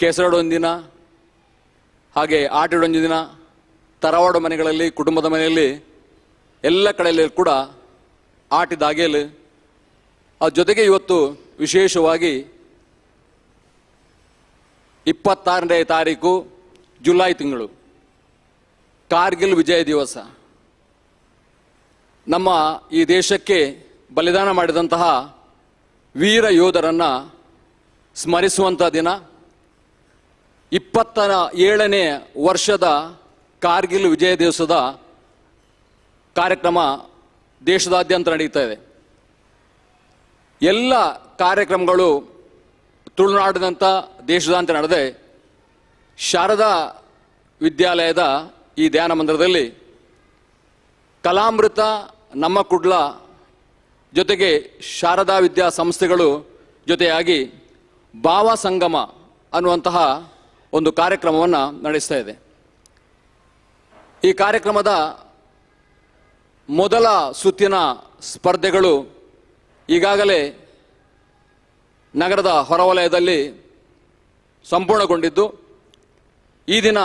ಕೆಸರಡೊಂದು ದಿನ, ಹಾಗೆ ಆಟಿಡೊಂದು ದಿನ, ತರವಾಡು ಮನೆಗಳಲ್ಲಿ, ಕುಟುಂಬದ ಮನೆಯಲ್ಲಿ ಎಲ್ಲ ಕಡೆಯಲ್ಲಿ ಕೂಡ ಆಟಿದಾಗೇಲು. ಅದ್ರ ಜೊತೆಗೆ ಇವತ್ತು ವಿಶೇಷವಾಗಿ 26ನೇ ತಾರೀಕು ಜುಲೈ ತಿಂಗಳು ಕಾರ್ಗಿಲ್ ವಿಜಯ ದಿವಸ. ನಮ್ಮ ಈ ದೇಶಕ್ಕೆ ಬಲಿದಾನ ಮಾಡಿದಂತಹ ವೀರ ಯೋಧರನ್ನು ಸ್ಮರಿಸುವಂಥ ದಿನ. 27ನೇ ವರ್ಷದ ಕಾರ್ಗಿಲ್ ವಿಜಯ ದಿವಸದ ಕಾರ್ಯಕ್ರಮ ದೇಶದಾದ್ಯಂತ ನಡೀತಾ ಇದೆ. ಎಲ್ಲ ಕಾರ್ಯಕ್ರಮಗಳು ತುಳುನಾಡಿನಂಥ ದೇಶದಾದ್ಯಂತ ನಡೆದೆ. ಶಾರದಾ ವಿದ್ಯಾಲಯದ ಈ ಧ್ಯಾನ ಮಂದಿರದಲ್ಲಿ ಕಲಾಮೃತ, ನಮ್ಮ ಕುಡ್ಲ ಜೊತೆಗೆ ಶಾರದಾ ವಿದ್ಯಾ ಸಂಸ್ಥೆಗಳು ಜೊತೆಯಾಗಿ ಭಾವ ಸಂಗಮ ಅನ್ನುವಂತಹ ಒಂದು ಕಾರ್ಯಕ್ರಮವನ್ನು ನಡೆಸ್ತಾ ಇದೆ. ಈ ಕಾರ್ಯಕ್ರಮದ ಮೊದಲ ಸುತ್ತಿನ ಸ್ಪರ್ಧೆಗಳು ಈಗಾಗಲೇ ನಗರದ ಹೊರವಲಯದಲ್ಲಿ ಸಂಪೂರ್ಣಗೊಂಡಿದ್ದು, ಈ ದಿನ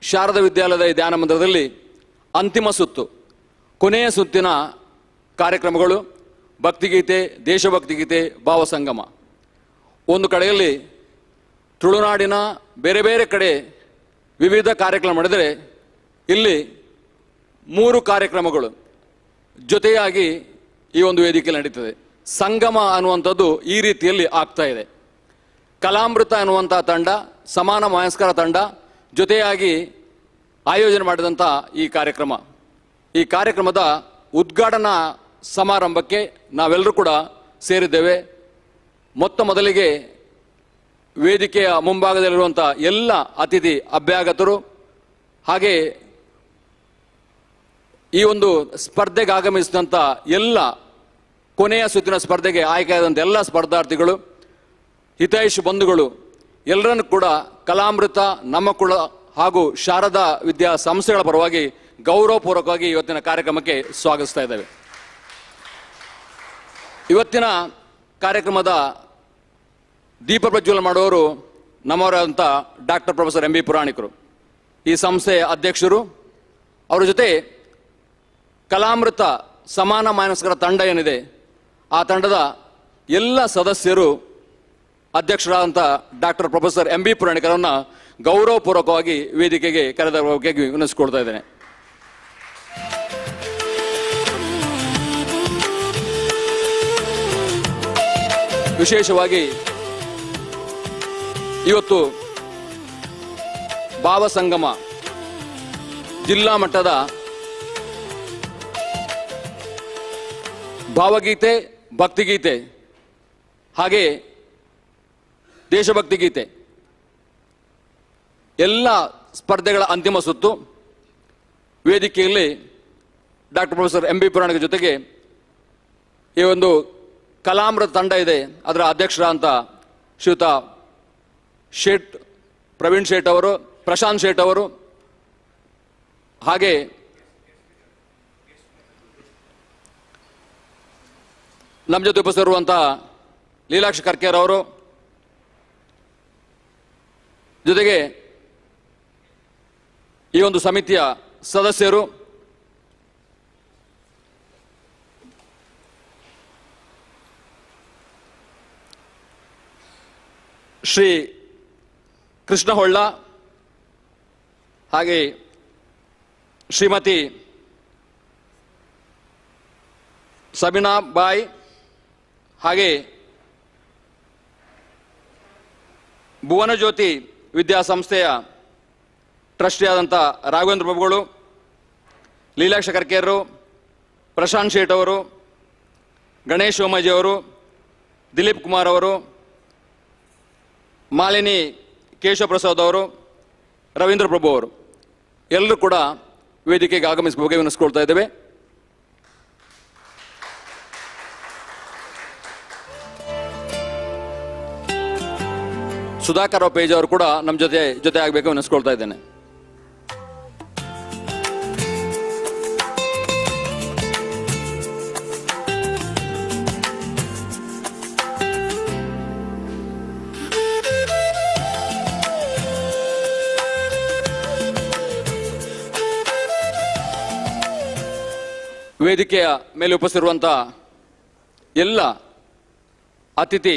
ಶಾರದಾ ವಿದ್ಯಾಲಯದ ಈ ಧ್ಯಾನ ಮಂದಿರದಲ್ಲಿ ಅಂತಿಮ ಸುತ್ತು, ಕೊನೆಯ ಸುತ್ತಿನ ಕಾರ್ಯಕ್ರಮಗಳು ಭಕ್ತಿಗೀತೆ, ದೇಶಭಕ್ತಿ ಗೀತೆ, ಭಾವಸಂಗಮ. ಒಂದು ಕಡೆಯಲ್ಲಿ ತುಳುನಾಡಿನ ಬೇರೆ ಬೇರೆ ಕಡೆ ವಿವಿಧ ಕಾರ್ಯಕ್ರಮ ನಡೆದರೆ, ಇಲ್ಲಿ 3 ಕಾರ್ಯಕ್ರಮಗಳು ಜೊತೆಯಾಗಿ ಈ ಒಂದು ವೇದಿಕೆಯಲ್ಲಿ ನಡೀತದೆ. ಸಂಗಮ ಅನ್ನುವಂಥದ್ದು ಈ ರೀತಿಯಲ್ಲಿ ಆಗ್ತಾ ಇದೆ. ಕಲಾಮೃತ ಅನ್ನುವಂಥ ತಂಡ, ಸಮಾನ ವಯಸ್ಕರ ತಂಡ ಜೊತೆಯಾಗಿ ಆಯೋಜನೆ ಮಾಡಿದಂಥ ಈ ಕಾರ್ಯಕ್ರಮ, ಈ ಕಾರ್ಯಕ್ರಮದ ಉದ್ಘಾಟನಾ ಸಮಾರಂಭಕ್ಕೆ ನಾವೆಲ್ಲರೂ ಕೂಡ ಸೇರಿದ್ದೇವೆ. ಮೊದಲಿಗೆ ವೇದಿಕೆಯ ಮುಂಭಾಗದಲ್ಲಿರುವಂಥ ಎಲ್ಲ ಅತಿಥಿ ಅಭ್ಯಾಗತರು, ಹಾಗೆ ಈ ಒಂದು ಸ್ಪರ್ಧೆಗೆ ಆಗಮಿಸಿದಂಥ ಎಲ್ಲ ಕೊನೆಯ ಸುತ್ತಿನ ಸ್ಪರ್ಧೆಗೆ ಆಯ್ಕೆಯಾದಂಥ ಎಲ್ಲ ಸ್ಪರ್ಧಾರ್ಥಿಗಳು, ಹಿತೈಷಿ ಬಂಧುಗಳು ಎಲ್ಲರನ್ನು ಕೂಡ ಕಲಾಮೃತ, ನಮ್ಮ ಕುಳ ಹಾಗೂ ಶಾರದಾ ವಿದ್ಯಾ ಸಂಸ್ಥೆಗಳ ಪರವಾಗಿ ಗೌರವಪೂರ್ವಕವಾಗಿ ಇವತ್ತಿನ ಕಾರ್ಯಕ್ರಮಕ್ಕೆ ಸ್ವಾಗತಿಸ್ತಾ ಇದ್ದೇವೆ. ಇವತ್ತಿನ ಕಾರ್ಯಕ್ರಮದ ದೀಪ ಪ್ರಜ್ವಲ ಮಾಡುವವರು ನಮ್ಮವರಾದಂಥ ಡಾಕ್ಟರ್ ಪ್ರೊಫೆಸರ್ MB ಪುರಾಣಿಕರು, ಈ ಸಂಸ್ಥೆಯ ಅಧ್ಯಕ್ಷರು. ಅವರ ಜೊತೆ ಕಲಾಮೃತ ಸಮಾನ ಮಾನಸಿಕರ ತಂಡ ಏನಿದೆ, ಆ ತಂಡದ ಎಲ್ಲ ಸದಸ್ಯರು, ಅಧ್ಯಕ್ಷರಾದಂಥ ಡಾಕ್ಟರ್ ಪ್ರೊಫೆಸರ್ MB ಪುರಾಣಿಕರನ್ನು ಗೌರವಪೂರ್ವಕವಾಗಿ ವೇದಿಕೆಗೆ ಕರೆದವರಿಗೆ ವಿನಂತಿಸಿಕೊಳ್ತಾ ಇದ್ದೇನೆ. ವಿಶೇಷವಾಗಿ ಇವತ್ತು ಭಾವಸಂಗಮ ಜಿಲ್ಲಾ ಮಟ್ಟದ ಭಾವಗೀತೆ, ಭಕ್ತಿಗೀತೆ ಹಾಗೆ ದೇಶಭಕ್ತಿ ಗೀತೆ ಎಲ್ಲ ಸ್ಪರ್ಧೆಗಳ ಅಂತಿಮ ಸುತ್ತು. ವೇದಿಕೆಯಲ್ಲಿ ಡಾಕ್ಟರ್ ಪ್ರೊಫೆಸರ್ MB ಪುರಾಣಿಕ ಜೊತೆಗೆ ಈ ಒಂದು ಕಲಾಮೃತ ತಂಡ ಇದೆ, ಅದರ ಅಧ್ಯಕ್ಷರಾದಂಥ ಶ್ರೀಯುತ ಶೇಟ್ ಪ್ರವೀಣ್ ಶೇಟ್ ಅವರು, ಪ್ರಶಾಂತ್ ಶೇಟ್ ಅವರು, ಹಾಗೆ ನಮ್ಮ ಜೊತೆ ಉಪಸ್ಥಿತರುವಂಥ ಲೀಲಾಕ್ಷಿ ಕರ್ಕೇರ್ ಅವರು, ಜೊತೆಗೆ ಈ ಒಂದು ಸಮಿತಿಯ ಸದಸ್ಯರು, ಶ್ರೀ ಕೃಷ್ಣ ಹೊಳ್ಳ, ಹಾಗೆ ಶ್ರೀಮತಿ ಸಬಿನಾ ಬಾಯ್, ಹಾಗೆ ಭುವನಜ್ಯೋತಿ ವಿದ್ಯಾಸಂಸ್ಥೆಯ ಟ್ರಸ್ಟಿ ಆದಂಥ ರಾಘವೇಂದ್ರ ಪ್ರಭುಗಳು, ಲೀಲಾಕ್ಷ ಕರ್ಕೇರರು, ಪ್ರಶಾಂತ್ ಶೇಟ್ ಅವರು, ಗಣೇಶ್ ಸೋಮಾಜಿ ಅವರು, ದಿಲೀಪ್ ಕುಮಾರ್ ಅವರು, ಮಾಲಿನಿ ಕೇಶವ ಪ್ರಸಾದ್ ಅವರು, ರವೀಂದ್ರ ಪ್ರಭು ಅವರು ಎಲ್ಲರೂ ಕೂಡ ವೇದಿಕೆಗೆ ಆಗಮಿಸಬೇಕು ವಿನಿಸ್ಕೊಳ್ತಾ ಇದ್ದೇವೆ. ಸುಧಾಕರ್ ಪೇಜ್ ಅವರು ಕೂಡ ನಮ್ಮ ಜೊತೆ ಆಗಬೇಕು ವಿನಿಸ್ಕೊಳ್ತಾ ಇದ್ದೇನೆ. ವೇದಿಕೆಯ ಮೇಲೆ ಉಪಸ್ಥಿತಿರುವಂಥ ಎಲ್ಲ ಅತಿಥಿ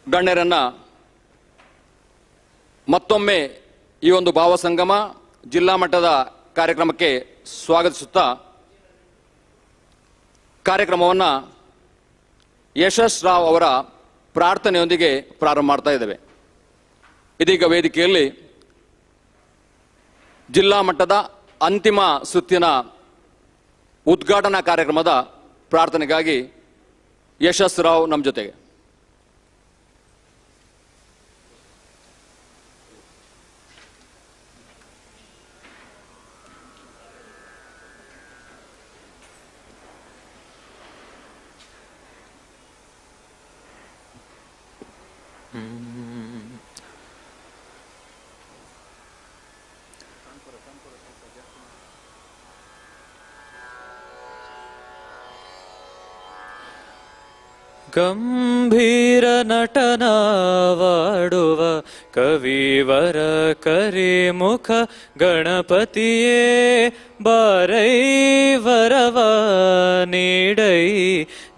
ಗಣ್ಯರನ್ನ ಮತ್ತೊಮ್ಮೆ ಈ ಒಂದು ಭಾವಸಂಗಮ ಜಿಲ್ಲಾ ಮಟ್ಟದ ಕಾರ್ಯಕ್ರಮಕ್ಕೆ ಸ್ವಾಗತಿಸುತ್ತಾ ಕಾರ್ಯಕ್ರಮವನ್ನು ಯಶಸ್ ರಾವ್ ಅವರ ಪ್ರಾರ್ಥನೆಯೊಂದಿಗೆ ಪ್ರಾರಂಭ ಮಾಡ್ತಾ ಇದ್ದೇವೆ. ಇದೀಗ ವೇದಿಕೆಯಲ್ಲಿ ಜಿಲ್ಲಾ ಮಟ್ಟದ ಅಂತಿಮ ಸುತ್ತಿನ ಉದ್ಘಾಟನಾ ಕಾರ್ಯಕ್ರಮದ ಪ್ರಾರ್ಥನೆಗಾಗಿ ಯಶಸ್ ರಾವ್ ನಮ್ಮ ಜೊತೆಗೆ. ಗಂಭೀರ ನಟನವಾಡುವ ಕವಿವರ ಕರಿಮುಖ ಗಣಪತಿಯೇ ಬಾರೈ ವರವ ನೀಡೈ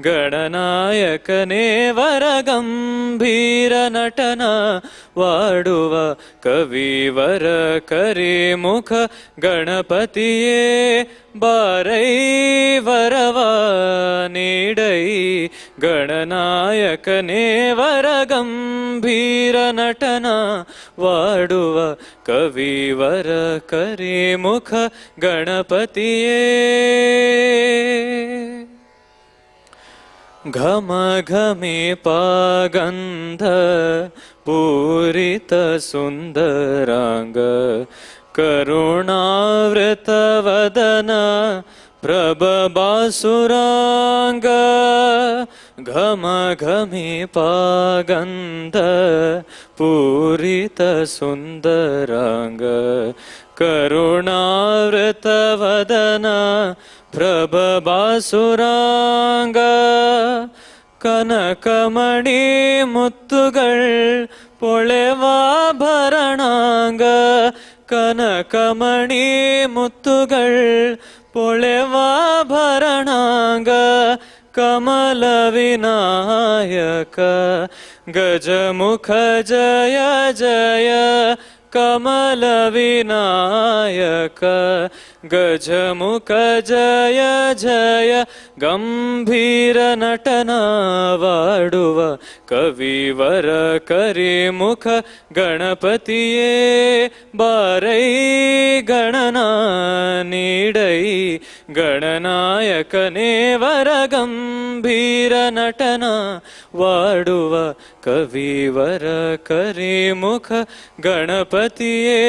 ಗಣನಾಯಕನೇ ವರ ಗಂಭೀರ ನಟನ ವಾಡುವ ಕವಿವರ ಕರಿಮುಖ ಗಣಪತಿಯೇ ಬಾರೈ ವರವ ನೀಡೈ ಗಣನಾಯಕನೇ ವರ ಗಂಭೀರ ನಟನ ವಾಡುವ ಕವಿವರ ಕರಿಮುಖ ಗಣಪತಿಯೇ ಘಮ ಘಮಿ ಪಾಗಂಧ ಪೂರಿತ ಸುಂದರಾಂಗ ಕರುಣಾವೃತ ವದನ ಪ್ರಭಬಾಸುರಾಂಗ ಘಮ ಘಮಿ ಪಾಗಂಧ ಪೂರಿತ ಸುಂದರಾಂಗ ಕರುಣಾವೃತ ವದನ ಪ್ರಭಬಾಸುರಾಂಗ ಕನಕಮಣಿ ಮುತ್ತುಗಳ್ ಪೊಳೆವಾಭರಣಾಂಗ ಕನಕಮಣಿ ಮುತ್ತುಗಳ್ ಪೊಳೆವಾಭರಣಾಂಗ ಕಮಲ ವಿನಾಯಕ ಗಜಮುಖ ಜಯ ಜಯ ಕಮಲ ವಿನಾಯಕ ಗಜಮುಖ ಜಯ ಜಯ ಗಂಭೀರ ನಟನ ವಾಡುವ ಕವಿವರ ಕರಿಮುಖ ಗಣಪತಿಯೇ ಬಾರೈ ಗಣನ ನೀಡೈ ಗಣನಾಯಕನೇ ವರ ಗಂಭೀರ ನಟನ ವಾಡುವ ಕವಿವರ ಕರಿಮುಖ ಗಣಪತಿಯೇ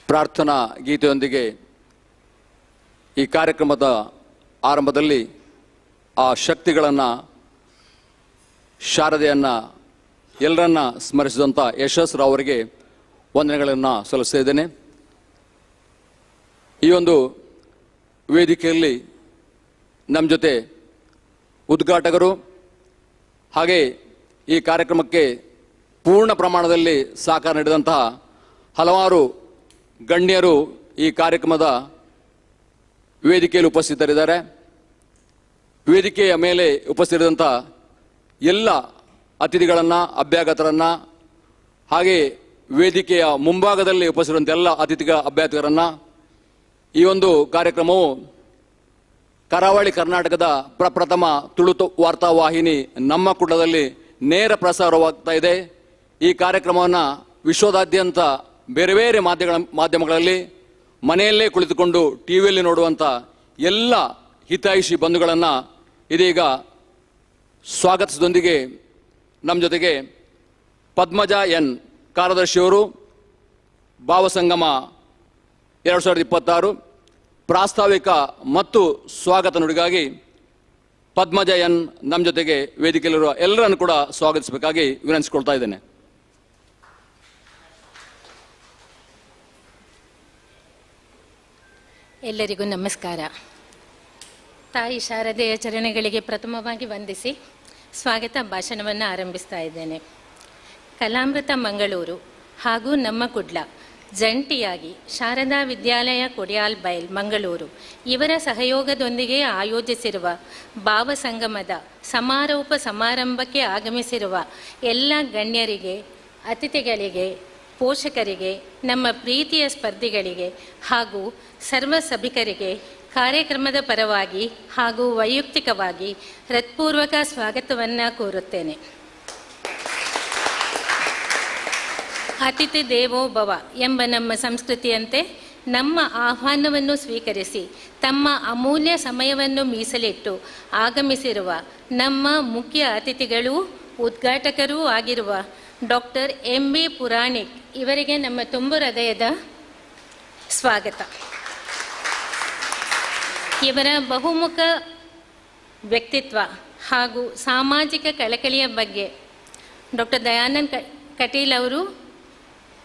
ಪ್ರಾರ್ಥನಾ ಗೀತೆಯೊಂದಿಗೆ ಈ ಕಾರ್ಯಕ್ರಮದ ಆರಂಭದಲ್ಲಿ ಆ ಶಕ್ತಿಗಳನ್ನು ಶಾರದೆಯನ್ನು ಎಲ್ಲರನ್ನ ಸ್ಮರಿಸಿದಂಥ ಯಶಸ್ ರಾವ್ ಅವರಿಗೆ ವಂದನೆಗಳನ್ನು ಸಲ್ಲಿಸ್ತಾ ಇದ್ದೇನೆ. ಈ ಒಂದು ವೇದಿಕೆಯಲ್ಲಿ ನಮ್ಮ ಜೊತೆ ಉದ್ಘಾಟಕರು ಹಾಗೆ ಈ ಕಾರ್ಯಕ್ರಮಕ್ಕೆ ಪೂರ್ಣ ಪ್ರಮಾಣದಲ್ಲಿ ಸಹಕಾರ ನೀಡಿದಂತಹ ಹಲವಾರು ಗಣ್ಯರು ಈ ಕಾರ್ಯಕ್ರಮದ ವೇದಿಕೆಯಲ್ಲಿ ಉಪಸ್ಥಿತರಿದ್ದಾರೆ. ವೇದಿಕೆಯ ಮೇಲೆ ಉಪಸ್ಥಿತರಿದ್ದಂಥ ಎಲ್ಲ ಅತಿಥಿಗಳನ್ನು ಅಭ್ಯಾಗತರನ್ನು ಹಾಗೆ ವೇದಿಕೆಯ ಮುಂಭಾಗದಲ್ಲಿ ಉಪಸ್ಥಿತರಿದ್ದಂಥ ಎಲ್ಲ ಅಭ್ಯರ್ಥಿಗರನ್ನು ಈ ಒಂದು ಕಾರ್ಯಕ್ರಮವು ಕರಾವಳಿ ಕರ್ನಾಟಕದ ಪ್ರಪ್ರಥಮ ತುಳು ವಾರ್ತಾವಾಹಿನಿ ನಮ್ಮ ಕುಟದಲ್ಲಿ ನೇರ ಪ್ರಸಾರವಾಗ್ತಾ ಇದೆ. ಈ ಕಾರ್ಯಕ್ರಮವನ್ನು ವಿಶ್ವದಾದ್ಯಂತ ಬೇರೆ ಬೇರೆ ಮಾಧ್ಯಮಗಳಲ್ಲಿ ಮನೆಯಲ್ಲೇ ಕುಳಿತುಕೊಂಡು ಟಿವಿಯಲ್ಲಿ ನೋಡುವಂಥ ಎಲ್ಲ ಹಿತೈಷಿ ಬಂಧುಗಳನ್ನು ಇದೀಗ ಸ್ವಾಗತಿಸದೊಂದಿಗೆ ನಮ್ಮ ಜೊತೆಗೆ ಪದ್ಮಜ ಎನ್ ಕಾರ್ಯದರ್ಶಿಯವರು ಭಾವಸಂಗಮ 2026 ಪ್ರಾಸ್ತಾವಿಕ ಮತ್ತು ಸ್ವಾಗತ ನುಡಿಗಾಗಿ ಪದ್ಮಜ ಎನ್ ನಮ್ಮ ಜೊತೆಗೆ ವೇದಿಕೆಯಲ್ಲಿರುವ ಎಲ್ಲರನ್ನು ಕೂಡ ಸ್ವಾಗತಿಸಬೇಕಾಗಿ ವಿನಂತಿಸಿಕೊಳ್ತಾ ಇದ್ದೇನೆ. ಎಲ್ಲರಿಗೂ ನಮಸ್ಕಾರ. ತಾಯಿ ಶಾರದೆಯ ಚರಣಗಳಿಗೆ ಪ್ರಥಮವಾಗಿ ವಂದಿಸಿ ಸ್ವಾಗತ ಭಾಷಣವನ್ನು ಆರಂಭಿಸ್ತಾ ಇದ್ದೇನೆ. ಕಲಾಮೃತ ಮಂಗಳೂರು ಹಾಗೂ ನಮ್ಮ ಕುಡ್ಲ ಜಂಟಿಯಾಗಿ ಶಾರದಾ ವಿದ್ಯಾಲಯ ಕೊಡಿಯಾಲ್ ಬೈಲ್ ಮಂಗಳೂರು ಇವರ ಸಹಯೋಗದೊಂದಿಗೆ ಆಯೋಜಿಸಿರುವ ಭಾವಸಂಗಮದ ಸಮಾರೋಪ ಸಮಾರಂಭಕ್ಕೆ ಆಗಮಿಸಿರುವ ಎಲ್ಲ ಗಣ್ಯರಿಗೆ, ಅತಿಥಿಗಳಿಗೆ, ಪೋಷಕರಿಗೆ, ನಮ್ಮ ಪ್ರೀತಿಯ ಸ್ಪರ್ಧಿಗಳಿಗೆ ಹಾಗೂ ಸರ್ವ ಸಭಿಕರಿಗೆ ಕಾರ್ಯಕ್ರಮದ ಪರವಾಗಿ ಹಾಗೂ ವೈಯಕ್ತಿಕವಾಗಿ ಹೃತ್ಪೂರ್ವಕ ಸ್ವಾಗತವನ್ನು ಕೋರುತ್ತೇನೆ. ಅತಿಥಿ ದೇವೋ ಭವ ಎಂಬ ನಮ್ಮ ಸಂಸ್ಕೃತಿಯಂತೆ ನಮ್ಮ ಆಹ್ವಾನವನ್ನು ಸ್ವೀಕರಿಸಿ ತಮ್ಮ ಅಮೂಲ್ಯ ಸಮಯವನ್ನು ಮೀಸಲಿಟ್ಟು ಆಗಮಿಸಿರುವ ನಮ್ಮ ಮುಖ್ಯ ಅತಿಥಿಗಳೂ ಉದ್ಘಾಟಕರೂ ಆಗಿರುವ ಡಾಕ್ಟರ್ ಎಂ.ಬಿ. ಪುರಾಣಿಕ್ ಇವರಿಗೆ ನಮ್ಮ ತುಂಬು ಹೃದಯದ ಸ್ವಾಗತ. ಇವರ ಬಹುಮುಖ ವ್ಯಕ್ತಿತ್ವ ಹಾಗೂ ಸಾಮಾಜಿಕ ಕಳಕಳಿಯ ಬಗ್ಗೆ ಡಾಕ್ಟರ್ ದಯಾನಂದ್ ಕಟೀಲ್ ಅವರು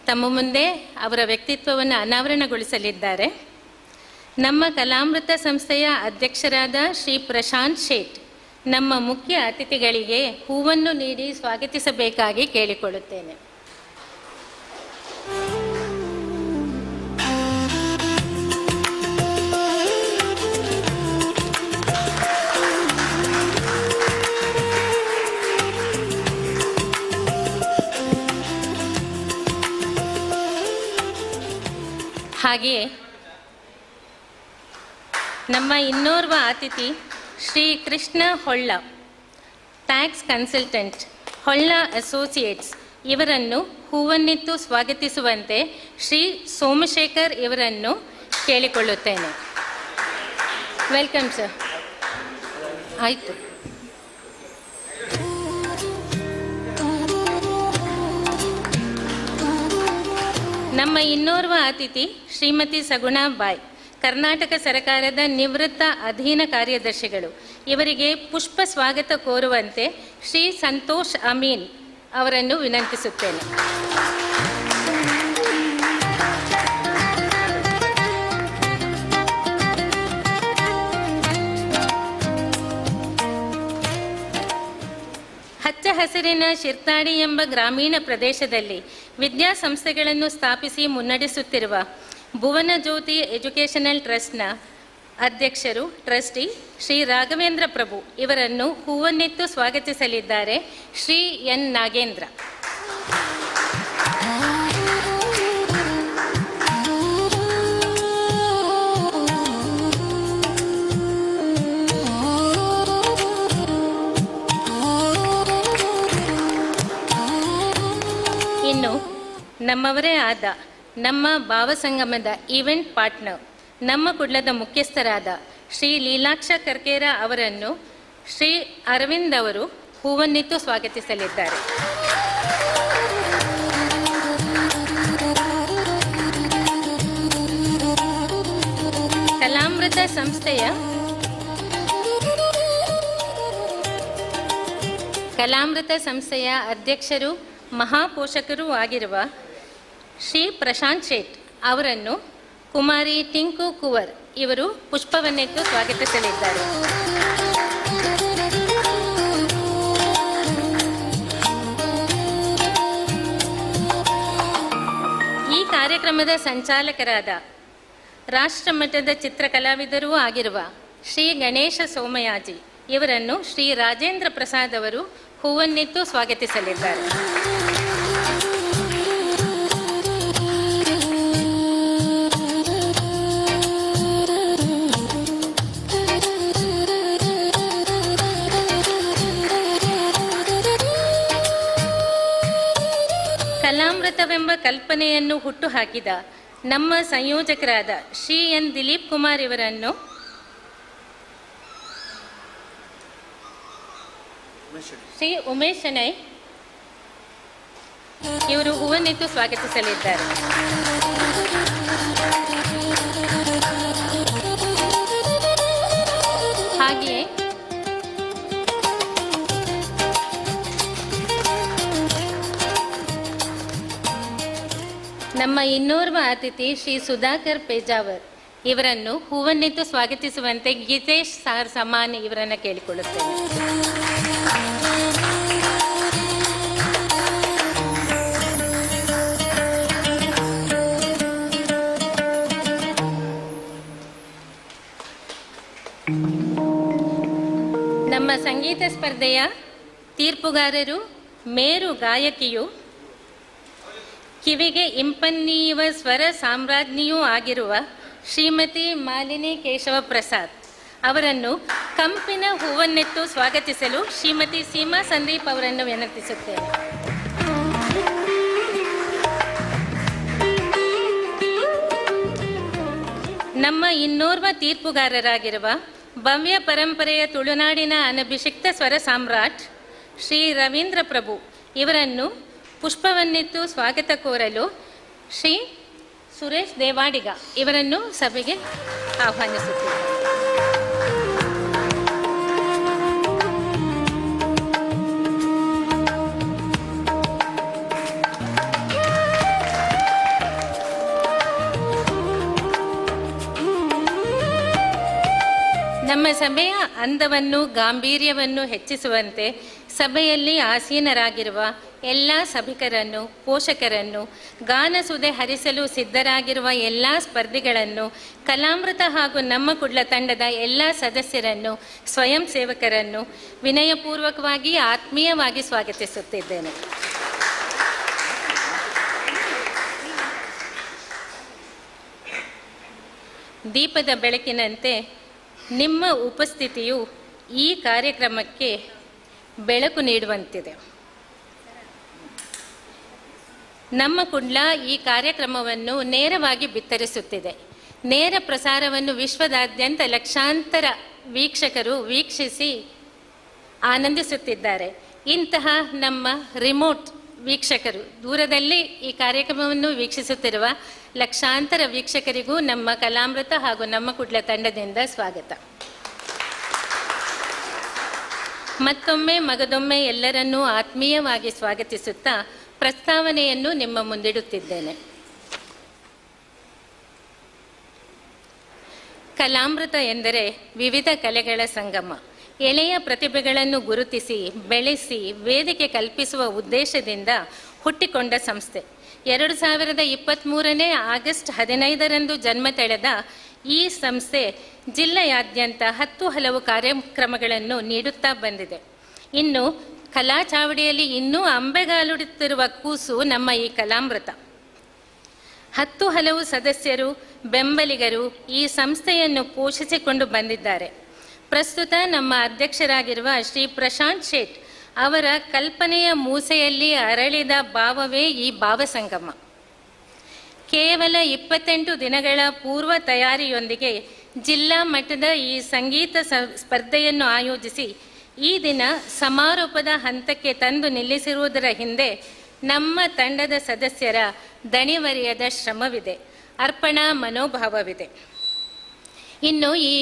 ತಮ್ಮ ಮುಂದೆ ಅವರ ವ್ಯಕ್ತಿತ್ವವನ್ನು ಅನಾವರಣಗೊಳಿಸಲಿದ್ದಾರೆ. ನಮ್ಮ ಕಲಾಮೃತ ಸಂಸ್ಥೆಯ ಅಧ್ಯಕ್ಷರಾದ ಶ್ರೀ ಪ್ರಶಾಂತ್ ಶೇಟ್ ನಮ್ಮ ಮುಖ್ಯ ಅತಿಥಿಗಳಿಗೆ ಹೂವನ್ನು ನೀಡಿ ಸ್ವಾಗತಿಸಬೇಕಾಗಿ ಕೇಳಿಕೊಳ್ಳುತ್ತೇನೆ. ಹಾಗೆಯೇ ನಮ್ಮ ಇನ್ನೋರ್ವ ಅತಿಥಿ Shri Krishna Holla, tax consultant, Holla associates ಇವರನ್ನು ಹೂವನ್ನಿತ್ತು ಸ್ವಾಗತಿಸುವಂತೆ ಶ್ರೀ ಸೋಮಶೇಖರ್ ಇವರನ್ನು ಕೇಳಿಕೊಳ್ಳುತ್ತೇನೆ. Welcome sir. ಆಯಿತು. ನಮ್ಮ ಇನ್ನೋರ್ವ ಅತಿಥಿ ಶ್ರೀಮತಿ ಸಗುಣಾ ಬಾಯ್, ಕರ್ನಾಟಕ ಸರ್ಕಾರದ ನಿವೃತ್ತ ಅಧೀನ ಕಾರ್ಯದರ್ಶಿಗಳು. ಇವರಿಗೆ ಪುಷ್ಪ ಸ್ವಾಗತ ಕೋರುವಂತೆ ಶ್ರೀ ಸಂತೋಷ್ ಅಮೀನ್ ಅವರನ್ನು ವಿನಂತಿಸುತ್ತೇನೆ. ಹಚ್ಚ ಹಸಿರಿನ ಶಿರ್ತಾಡಿ ಎಂಬ ಗ್ರಾಮೀಣ ಪ್ರದೇಶದಲ್ಲಿ ವಿದ್ಯಾಸಂಸ್ಥೆಗಳನ್ನು ಸ್ಥಾಪಿಸಿ ಮುನ್ನಡೆಸುತ್ತಿರುವ ಭುವನ ಜ್ಯೋತಿ ಎಜುಕೇಷನಲ್ ಟ್ರಸ್ಟ್ನ ಅಧ್ಯಕ್ಷರು, ಟ್ರಸ್ಟಿ ಶ್ರೀ ರಾಘವೇಂದ್ರ ಪ್ರಭು ಇವರನ್ನು ಹೂವನ್ನಿತ್ತು ಸ್ವಾಗತಿಸಲಿದ್ದಾರೆ ಶ್ರೀ ಎನ್ ನಾಗೇಂದ್ರ. ಇನ್ನು ನಮ್ಮವರೇ ಆದ ನಮ್ಮ ಭಾವಸಂಗಮದ ಈವೆಂಟ್ ಪಾರ್ಟ್ನರ್, ನಮ್ಮ ಕುಡ್ಲದ ಮುಖ್ಯಸ್ಥರಾದ ಶ್ರೀ ಲೀಲಾಕ್ಷ ಕರ್ಕೇರ ಅವರನ್ನು ಶ್ರೀ ಅರವಿಂದ್ ಅವರು ಹೂವನ್ನಿತ್ತು ಸ್ವಾಗತಿಸಲಿದ್ದಾರೆ. ಕಲಾಮೃತ ಸಂಸ್ಥೆಯ ಅಧ್ಯಕ್ಷರು ಮಹಾಪೋಷಕರೂ ಆಗಿರುವ ಶ್ರೀ ಪ್ರಶಾಂತ್ ಶೇಟ್ ಅವರನ್ನು ಕುಮಾರಿ ಟಿಂಕು ಕುವರ್ ಇವರು ಪುಷ್ಪವನ್ನಿತ್ತು ಸ್ವಾಗತಿಸಲಿದ್ದಾರೆ. ಈ ಕಾರ್ಯಕ್ರಮದ ಸಂಚಾಲಕರಾದ ರಾಷ್ಟ್ರಮಟ್ಟದ ಚಿತ್ರಕಲಾವಿದರೂ ಆಗಿರುವ ಶ್ರೀ ಗಣೇಶ ಸೋಮಯಾಜಿ ಇವರನ್ನು ಶ್ರೀ ರಾಜೇಂದ್ರ ಪ್ರಸಾದ್ ಅವರು ಹೂವನ್ನಿತ್ತು ಸ್ವಾಗತಿಸಲಿದ್ದಾರೆ. ಕಲಾಮೃತವೆಂಬ ಕಲ್ಪನೆಯನ್ನು ಹುಟ್ಟುಹಾಕಿದ ನಮ್ಮ ಸಂಯೋಜಕರಾದ ಶ್ರೀ ಎನ್ ದಿಲೀಪ್ ಕುಮಾರ್ ಇವರನ್ನು ಶ್ರೀ ಉಮೇಶ್ ಶೆಣೈ ಇವರು ಹೂವನ್ನಿತ್ತು ಸ್ವಾಗತಿಸಲಿದ್ದಾರೆ. ಹಾಗೆಯೇ ನಮ್ಮ ಇನ್ನೋರ್ವ ಅತಿಥಿ ಶ್ರೀ ಸುಧಾಕರ್ ಪೇಜಾವರ್ ಇವರನ್ನು ಹೂವನ್ನಿತ್ತು ಸ್ವಾಗತಿಸುವಂತೆ ಗೀತೇಶ್ ಸಾರ್ ಸಮಾನ್ ಇವರನ್ನು ಕೇಳಿಕೊಳ್ಳುತ್ತೇನೆ. ನಮ್ಮ ಸಂಗೀತ ಸ್ಪರ್ಧೆಯ ತೀರ್ಪುಗಾರರು, ಮೇರು ಗಾಯಕಿಯು, ಕಿವಿಗೆ ಇಂಪನ್ನೀಯುವ ಸ್ವರ ಸಾಮ್ರಾಜ್ಞಿಯೂ ಆಗಿರುವ ಶ್ರೀಮತಿ ಮಾಲಿನಿ ಕೇಶವ ಪ್ರಸಾದ್ ಅವರನ್ನು ಕಂಪಿನ ಹೂವನ್ನೆತ್ತು ಸ್ವಾಗತಿಸಲು ಶ್ರೀಮತಿ ಸೀಮಾ ಸಂದೀಪ್ ಅವರನ್ನು ವಿನಂತಿಸುತ್ತೇನೆ. ನಮ್ಮ ಇನ್ನೋರ್ವ ತೀರ್ಪುಗಾರರಾಗಿರುವ ಭವ್ಯ ಪರಂಪರೆಯ ತುಳುನಾಡಿನ ಅನಭಿಷಿಕ್ತ ಸ್ವರ ಸಾಮ್ರಾಟ್ ಶ್ರೀ ರವೀಂದ್ರ ಪ್ರಭು ಇವರನ್ನು ಪುಷ್ಪವನ್ನಿತ್ತು ಸ್ವಾಗತ ಕೋರಲು ಶ್ರೀ ಸುರೇಶ್ ದೇವಾಡಿಗ ಇವರನ್ನು ಸಭೆಗೆ ಆಹ್ವಾನಿಸುತ್ತೇವೆ. ನಮ್ಮ ಸಭೆಯ ಅಂದವನ್ನು ಗಾಂಭೀರ್ಯವನ್ನು ಹೆಚ್ಚಿಸುವಂತೆ ಸಭೆಯಲ್ಲಿ ಆಸೀನರಾಗಿರುವ ಎಲ್ಲ ಸಭಿಕರನ್ನು, ಪೋಷಕರನ್ನು, ಗಾನಸುದೆ ಹರಿಸಲು ಸಿದ್ಧರಾಗಿರುವ ಎಲ್ಲ ಸ್ಪರ್ಧಿಗಳನ್ನು, ಕಲಾಮೃತ ಹಾಗೂ ನಮ್ಮ ಕುಡ್ಲ ತಂಡದ ಎಲ್ಲ ಸದಸ್ಯರನ್ನು, ಸ್ವಯಂ ಸೇವಕರನ್ನು ವಿನಯಪೂರ್ವಕವಾಗಿ ಆತ್ಮೀಯವಾಗಿ ಸ್ವಾಗತಿಸುತ್ತಿದ್ದೇನೆ. ದೀಪದ ಬೆಳಕಿನಂತೆ ನಿಮ್ಮ ಉಪಸ್ಥಿತಿಯು ಈ ಕಾರ್ಯಕ್ರಮಕ್ಕೆ ಬೆಳಕು ನೀಡುವಂತಿದೆ. ನಮ್ಮ ಕುಡ್ಲ ಈ ಕಾರ್ಯಕ್ರಮವನ್ನು ನೇರವಾಗಿ ಬಿತ್ತರಿಸುತ್ತಿದೆ. ನೇರ ಪ್ರಸಾರವನ್ನು ವಿಶ್ವದಾದ್ಯಂತ ಲಕ್ಷಾಂತರ ವೀಕ್ಷಕರು ವೀಕ್ಷಿಸಿ ಆನಂದಿಸುತ್ತಿದ್ದಾರೆ. ಇಂತಹ ನಮ್ಮ ರಿಮೋಟ್ ವೀಕ್ಷಕರು, ದೂರದಲ್ಲಿ ಈ ಕಾರ್ಯಕ್ರಮವನ್ನು ವೀಕ್ಷಿಸುತ್ತಿರುವ ಲಕ್ಷಾಂತರ ವೀಕ್ಷಕರಿಗೂ ನಮ್ಮ ಕಲಾಮೃತ ಹಾಗೂ ನಮ್ಮ ಕುಡ್ಲ ತಂಡದಿಂದ ಸ್ವಾಗತ. ಮತ್ತೊಮ್ಮೆ ಮಗದೊಮ್ಮೆ ಎಲ್ಲರನ್ನೂ ಆತ್ಮೀಯವಾಗಿ ಸ್ವಾಗತಿಸುತ್ತಾ ಪ್ರಸ್ತಾವನೆಯನ್ನು ನಿಮ್ಮ ಮುಂದಿಡುತ್ತಿದ್ದೇನೆ. ಕಲಾಮೃತ ಎಂದರೆ ವಿವಿಧ ಕಲೆಗಳ ಸಂಗಮ. ಎಳೆಯ ಪ್ರತಿಭೆಗಳನ್ನು ಗುರುತಿಸಿ, ಬೆಳೆಸಿ, ವೇದಿಕೆ ಕಲ್ಪಿಸುವ ಉದ್ದೇಶದಿಂದ ಹುಟ್ಟಿಕೊಂಡ ಸಂಸ್ಥೆ. 2023 ಆಗಸ್ಟ್ 15 ಜನ್ಮ ತಳೆದ ಈ ಸಂಸ್ಥೆ ಜಿಲ್ಲೆಯಾದ್ಯಂತ 10 ಹಲವು ಕಾರ್ಯಕ್ರಮಗಳನ್ನು ನೀಡುತ್ತಾ ಬಂದಿದೆ. ಇನ್ನು ಕಲಾ ಚಾವಡಿಯಲ್ಲಿ ಇನ್ನೂ ಅಂಬೆಗಾಲುಡುತ್ತಿರುವ ಕೂಸು ನಮ್ಮ ಈ ಕಲಾಮೃತ. 10 ಹಲವು ಸದಸ್ಯರು, ಬೆಂಬಲಿಗರು ಈ ಸಂಸ್ಥೆಯನ್ನು ಪೋಷಿಸಿಕೊಂಡು ಬಂದಿದ್ದಾರೆ. ಪ್ರಸ್ತುತ ನಮ್ಮ ಅಧ್ಯಕ್ಷರಾಗಿರುವ ಶ್ರೀ ಪ್ರಶಾಂತ್ ಶೇಟ್ ಅವರ ಕಲ್ಪನೆಯ ಮೂಸೆಯಲ್ಲಿ ಅರಳಿದ ಭಾವವೇ ಈ ಭಾವಸಂಗಮ. ಕೇವಲ 28 ದಿನಗಳ ಪೂರ್ವ ತಯಾರಿಯೊಂದಿಗೆ ಜಿಲ್ಲಾ ಮಟ್ಟದ ಈ ಸಂಗೀತ ಸ್ಪರ್ಧೆಯನ್ನು ಆಯೋಜಿಸಿ ಈ ದಿನ ಸಮಾರೋಪದ ಹಂತಕ್ಕೆ ತಂದು ನಿಲ್ಲಿಸಿರುವುದರ ಹಿಂದೆ ನಮ್ಮ ತಂಡದ ಸದಸ್ಯರ ದಣಿವರಿಯದ ಶ್ರಮವಿದೆ, ಅರ್ಪಣಾ ಮನೋಭಾವವಿದೆ. ಇನ್ನು ಈ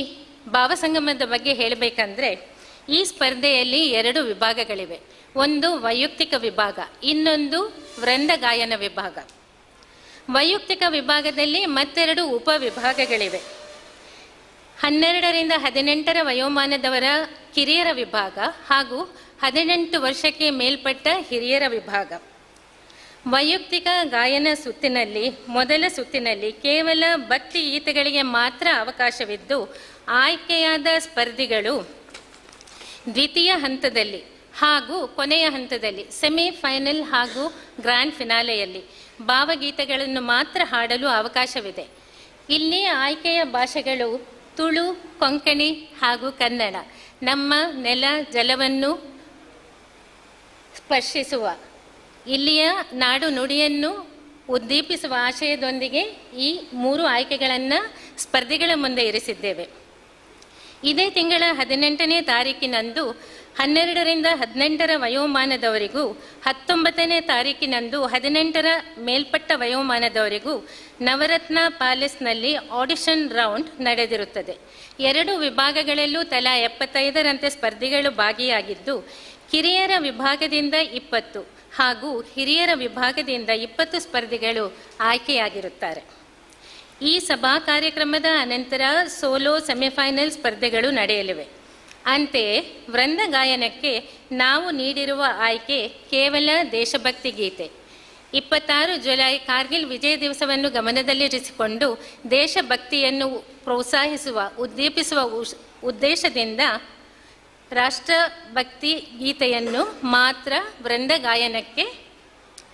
ಭಾವಸಂಗಮದ ಬಗ್ಗೆ ಹೇಳಬೇಕಂದ್ರೆ, ಈ ಸ್ಪರ್ಧೆಯಲ್ಲಿ 2 ವಿಭಾಗಗಳಿವೆ. ಒಂದು ವೈಯಕ್ತಿಕ ವಿಭಾಗ, ಇನ್ನೊಂದು ವೃಂದ ಗಾಯನ ವಿಭಾಗ. ವೈಯಕ್ತಿಕ ವಿಭಾಗದಲ್ಲಿ ಮತ್ತೆರಡು ಉಪವಿಭಾಗಗಳಿವೆ. 12ರಿಂದ 18 ವಯೋಮಾನದವರ ಕಿರಿಯರ ವಿಭಾಗ ಹಾಗೂ 18 ವರ್ಷಕ್ಕೆ ಮೇಲ್ಪಟ್ಟ ಹಿರಿಯರ ವಿಭಾಗ. ವೈಯಕ್ತಿಕ ಗಾಯನ ಸುತ್ತಿನಲ್ಲಿ ಮೊದಲ ಸುತ್ತಿನಲ್ಲಿ ಕೇವಲ ಭಕ್ತಿ ಗೀತೆಗಳಿಗೆ ಮಾತ್ರ ಅವಕಾಶವಿದ್ದು, ಆಯ್ಕೆಯಾದ ಸ್ಪರ್ಧಿಗಳು ದ್ವಿತೀಯ ಹಂತದಲ್ಲಿ ಹಾಗೂ ಕೊನೆಯ ಹಂತದಲ್ಲಿ ಸೆಮಿಫೈನಲ್ ಹಾಗೂ ಗ್ರ್ಯಾಂಡ್ ಫಿನಾಲೆಯಲ್ಲಿ ಭಾವಗೀತೆಗಳನ್ನು ಮಾತ್ರ ಹಾಡಲು ಅವಕಾಶವಿದೆ. ಇಲ್ಲಿ ಆಯ್ಕೆಯ ಭಾಷೆಗಳು ತುಳು, ಕೊಂಕಣಿ ಹಾಗೂ ಕನ್ನಡ. ನಮ್ಮ ನೆಲ ಜಲವನ್ನು ಸ್ಪರ್ಶಿಸುವ, ಇಲ್ಲಿಯ ನಾಡು ನುಡಿಯನ್ನು ಉದ್ದೀಪಿಸುವ ಆಶಯದೊಂದಿಗೆ ಈ 3 ಆಯ್ಕೆಗಳನ್ನು ಸ್ಪರ್ಧಿಗಳ ಮುಂದೆ ಇರಿಸಿದ್ದೇವೆ. ಇದೇ ತಿಂಗಳ 18ನೇ ತಾರೀಕಿನಂದು 12ರಿಂದ 18 ವಯೋಮಾನದವರಿಗೂ, 19ನೇ ತಾರೀಕಿನಂದು 18 ಮೇಲ್ಪಟ್ಟ ವಯೋಮಾನದವರಿಗೂ ನವರತ್ನ ಪ್ಯಾಲೇಸ್ನಲ್ಲಿ ಆಡಿಷನ್ ರೌಂಡ್ ನಡೆದಿರುತ್ತದೆ. 2 ವಿಭಾಗಗಳಲ್ಲೂ ತಲಾ 75ರಂತೆ ಸ್ಪರ್ಧಿಗಳು ಭಾಗಿಯಾಗಿದ್ದು, ಕಿರಿಯರ ವಿಭಾಗದಿಂದ 20 ಹಾಗೂ ಹಿರಿಯರ ವಿಭಾಗದಿಂದ 20 ಸ್ಪರ್ಧಿಗಳು ಆಯ್ಕೆಯಾಗಿರುತ್ತಾರೆ. ಈ ಸಭಾ ಕಾರ್ಯಕ್ರಮದ ಅನಂತರ ಸೋಲೋ ಸೆಮಿಫೈನಲ್ ಸ್ಪರ್ಧೆಗಳು ನಡೆಯಲಿವೆ. ಅಂತೆಯೇ ವೃಂದ ಗಾಯನಕ್ಕೆ ನಾವು ನೀಡಿರುವ ಆಯ್ಕೆ ಕೇವಲ ದೇಶಭಕ್ತಿ ಗೀತೆ. 26 ಜುಲೈ ಕಾರ್ಗಿಲ್ ವಿಜಯ ದಿವಸವನ್ನು ಗಮನದಲ್ಲಿರಿಸಿಕೊಂಡು ದೇಶಭಕ್ತಿಯನ್ನು ಪ್ರೋತ್ಸಾಹಿಸುವ ಉದ್ದೀಪಿಸುವ ಉದ್ದೇಶದಿಂದ ರಾಷ್ಟ್ರಭಕ್ತಿ ಗೀತೆಯನ್ನು ಮಾತ್ರ ವೃಂದ ಗಾಯನಕ್ಕೆ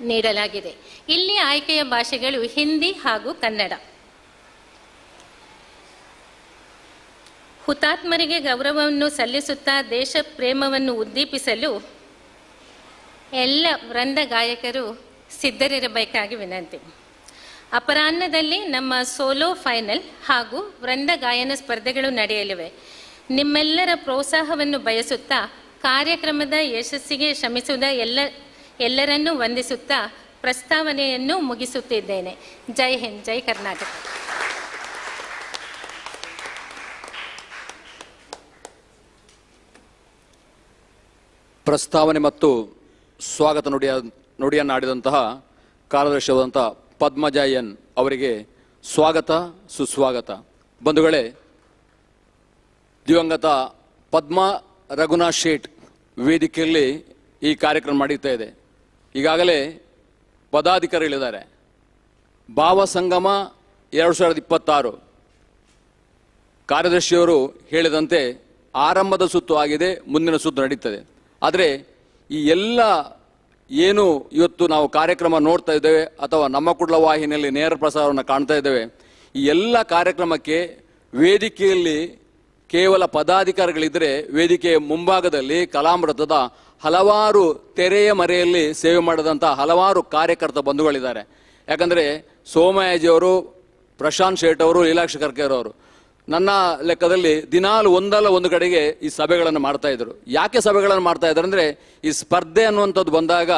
ನೀಡಲಾಗಿದೆ. ಇಲ್ಲಿ ಆಯ್ಕೆಯ ಭಾಷೆಗಳು ಹಿಂದಿ ಹಾಗೂ ಕನ್ನಡ. ಹುತಾತ್ಮರಿಗೆ ಗೌರವವನ್ನು ಸಲ್ಲಿಸುತ್ತಾ ದೇಶ ಪ್ರೇಮವನ್ನು ಉದ್ದೀಪಿಸಲು ಎಲ್ಲ ವೃಂದ ಗಾಯಕರು ಸಿದ್ಧರಿರಬೇಕಾಗಿ ವಿನಂತಿ. ಅಪರಾಹ್ನದಲ್ಲಿ ನಮ್ಮ ಸೋಲೋ ಫೈನಲ್ ಹಾಗೂ ವೃಂದ ಗಾಯನ ಸ್ಪರ್ಧೆಗಳು ನಡೆಯಲಿವೆ. ನಿಮ್ಮೆಲ್ಲರ ಪ್ರೋತ್ಸಾಹವನ್ನು ಬಯಸುತ್ತಾ ಕಾರ್ಯಕ್ರಮದ ಯಶಸ್ಸಿಗೆ ಶ್ರಮಿಸಿದ ಎಲ್ಲರನ್ನೂ ವಂದಿಸುತ್ತಾ ಪ್ರಸ್ತಾವನೆಯನ್ನು ಮುಗಿಸುತ್ತಿದ್ದೇನೆ. ಜೈ ಹಿಂದ್, ಜೈ ಕರ್ನಾಟಕ. ಪ್ರಸ್ತಾವನೆ ಮತ್ತು ಸ್ವಾಗತ ನುಡಿಯನ್ನಾಡಿದಂತಹ ಕಾರ್ಯದರ್ಶಿಯಾದಂತಹ ಪದ್ಮಜಾ ಎನ್ ಅವರಿಗೆ ಸ್ವಾಗತ ಸುಸ್ವಾಗತ. ಬಂಧುಗಳೇ, ದಿವಂಗತ ಪದ್ಮ ರಘುನಾಥ್ ಶೇಟ್ ವೇದಿಕೆಯಲ್ಲಿ ಈ ಕಾರ್ಯಕ್ರಮ ನಡೀತಾ ಇದೆ. ಈಗಾಗಲೇ ಪದಾಧಿಕಾರಿಗಳಿದ್ದಾರೆ. ಭಾವ ಸಂಗಮ 2026 ಕಾರ್ಯದರ್ಶಿಯವರು ಹೇಳಿದಂತೆ ಆರಂಭದ ಸುತ್ತು ಆಗಿದೆ, ಮುಂದಿನ ಸುತ್ತು ನಡೀತದೆ. ಆದರೆ ಈ ಎಲ್ಲ ಏನು ಇವತ್ತು ನಾವು ಕಾರ್ಯಕ್ರಮ ನೋಡ್ತಾ ಇದ್ದೇವೆ ಅಥವಾ ನಮ್ಮ ಕುಡ್ಲ ವಾಹಿನಿಯಲ್ಲಿ ನೇರ ಪ್ರಸಾರವನ್ನು ಕಾಣ್ತಾ ಇದ್ದೇವೆ, ಈ ಎಲ್ಲ ಕಾರ್ಯಕ್ರಮಕ್ಕೆ ವೇದಿಕೆಯಲ್ಲಿ ಕೇವಲ ಪದಾಧಿಕಾರಿಗಳಿದ್ದರೆ ವೇದಿಕೆಯ ಮುಂಭಾಗದಲ್ಲಿ ಕಲಾಮೃತದ ಹಲವಾರು ತೆರೆಯ ಮರೆಯಲ್ಲಿ ಸೇವೆ ಮಾಡಿದಂಥ ಹಲವಾರು ಕಾರ್ಯಕರ್ತ ಬಂಧುಗಳಿದ್ದಾರೆ. ಯಾಕಂದರೆ ಸೋಮಯಾಜಿಯವರು, ಪ್ರಶಾಂತ್ ಶೇಟ್ ಅವರು, ಲೀಲಾಕ್ಷಿ ಕರ್ಕೇರವರು ನನ್ನ ಲೆಕ್ಕದಲ್ಲಿ ದಿನಾಲು ಒಂದಲ್ಲ ಒಂದು ಕಡೆಗೆ ಈ ಸಭೆಗಳನ್ನು ಮಾಡ್ತಾ ಇದ್ರು. ಯಾಕೆ ಸಭೆಗಳನ್ನು ಮಾಡ್ತಾ ಇದ್ದಾರೆ ಅಂದರೆ, ಈ ಸ್ಪರ್ಧೆ ಅನ್ನುವಂಥದ್ದು ಬಂದಾಗ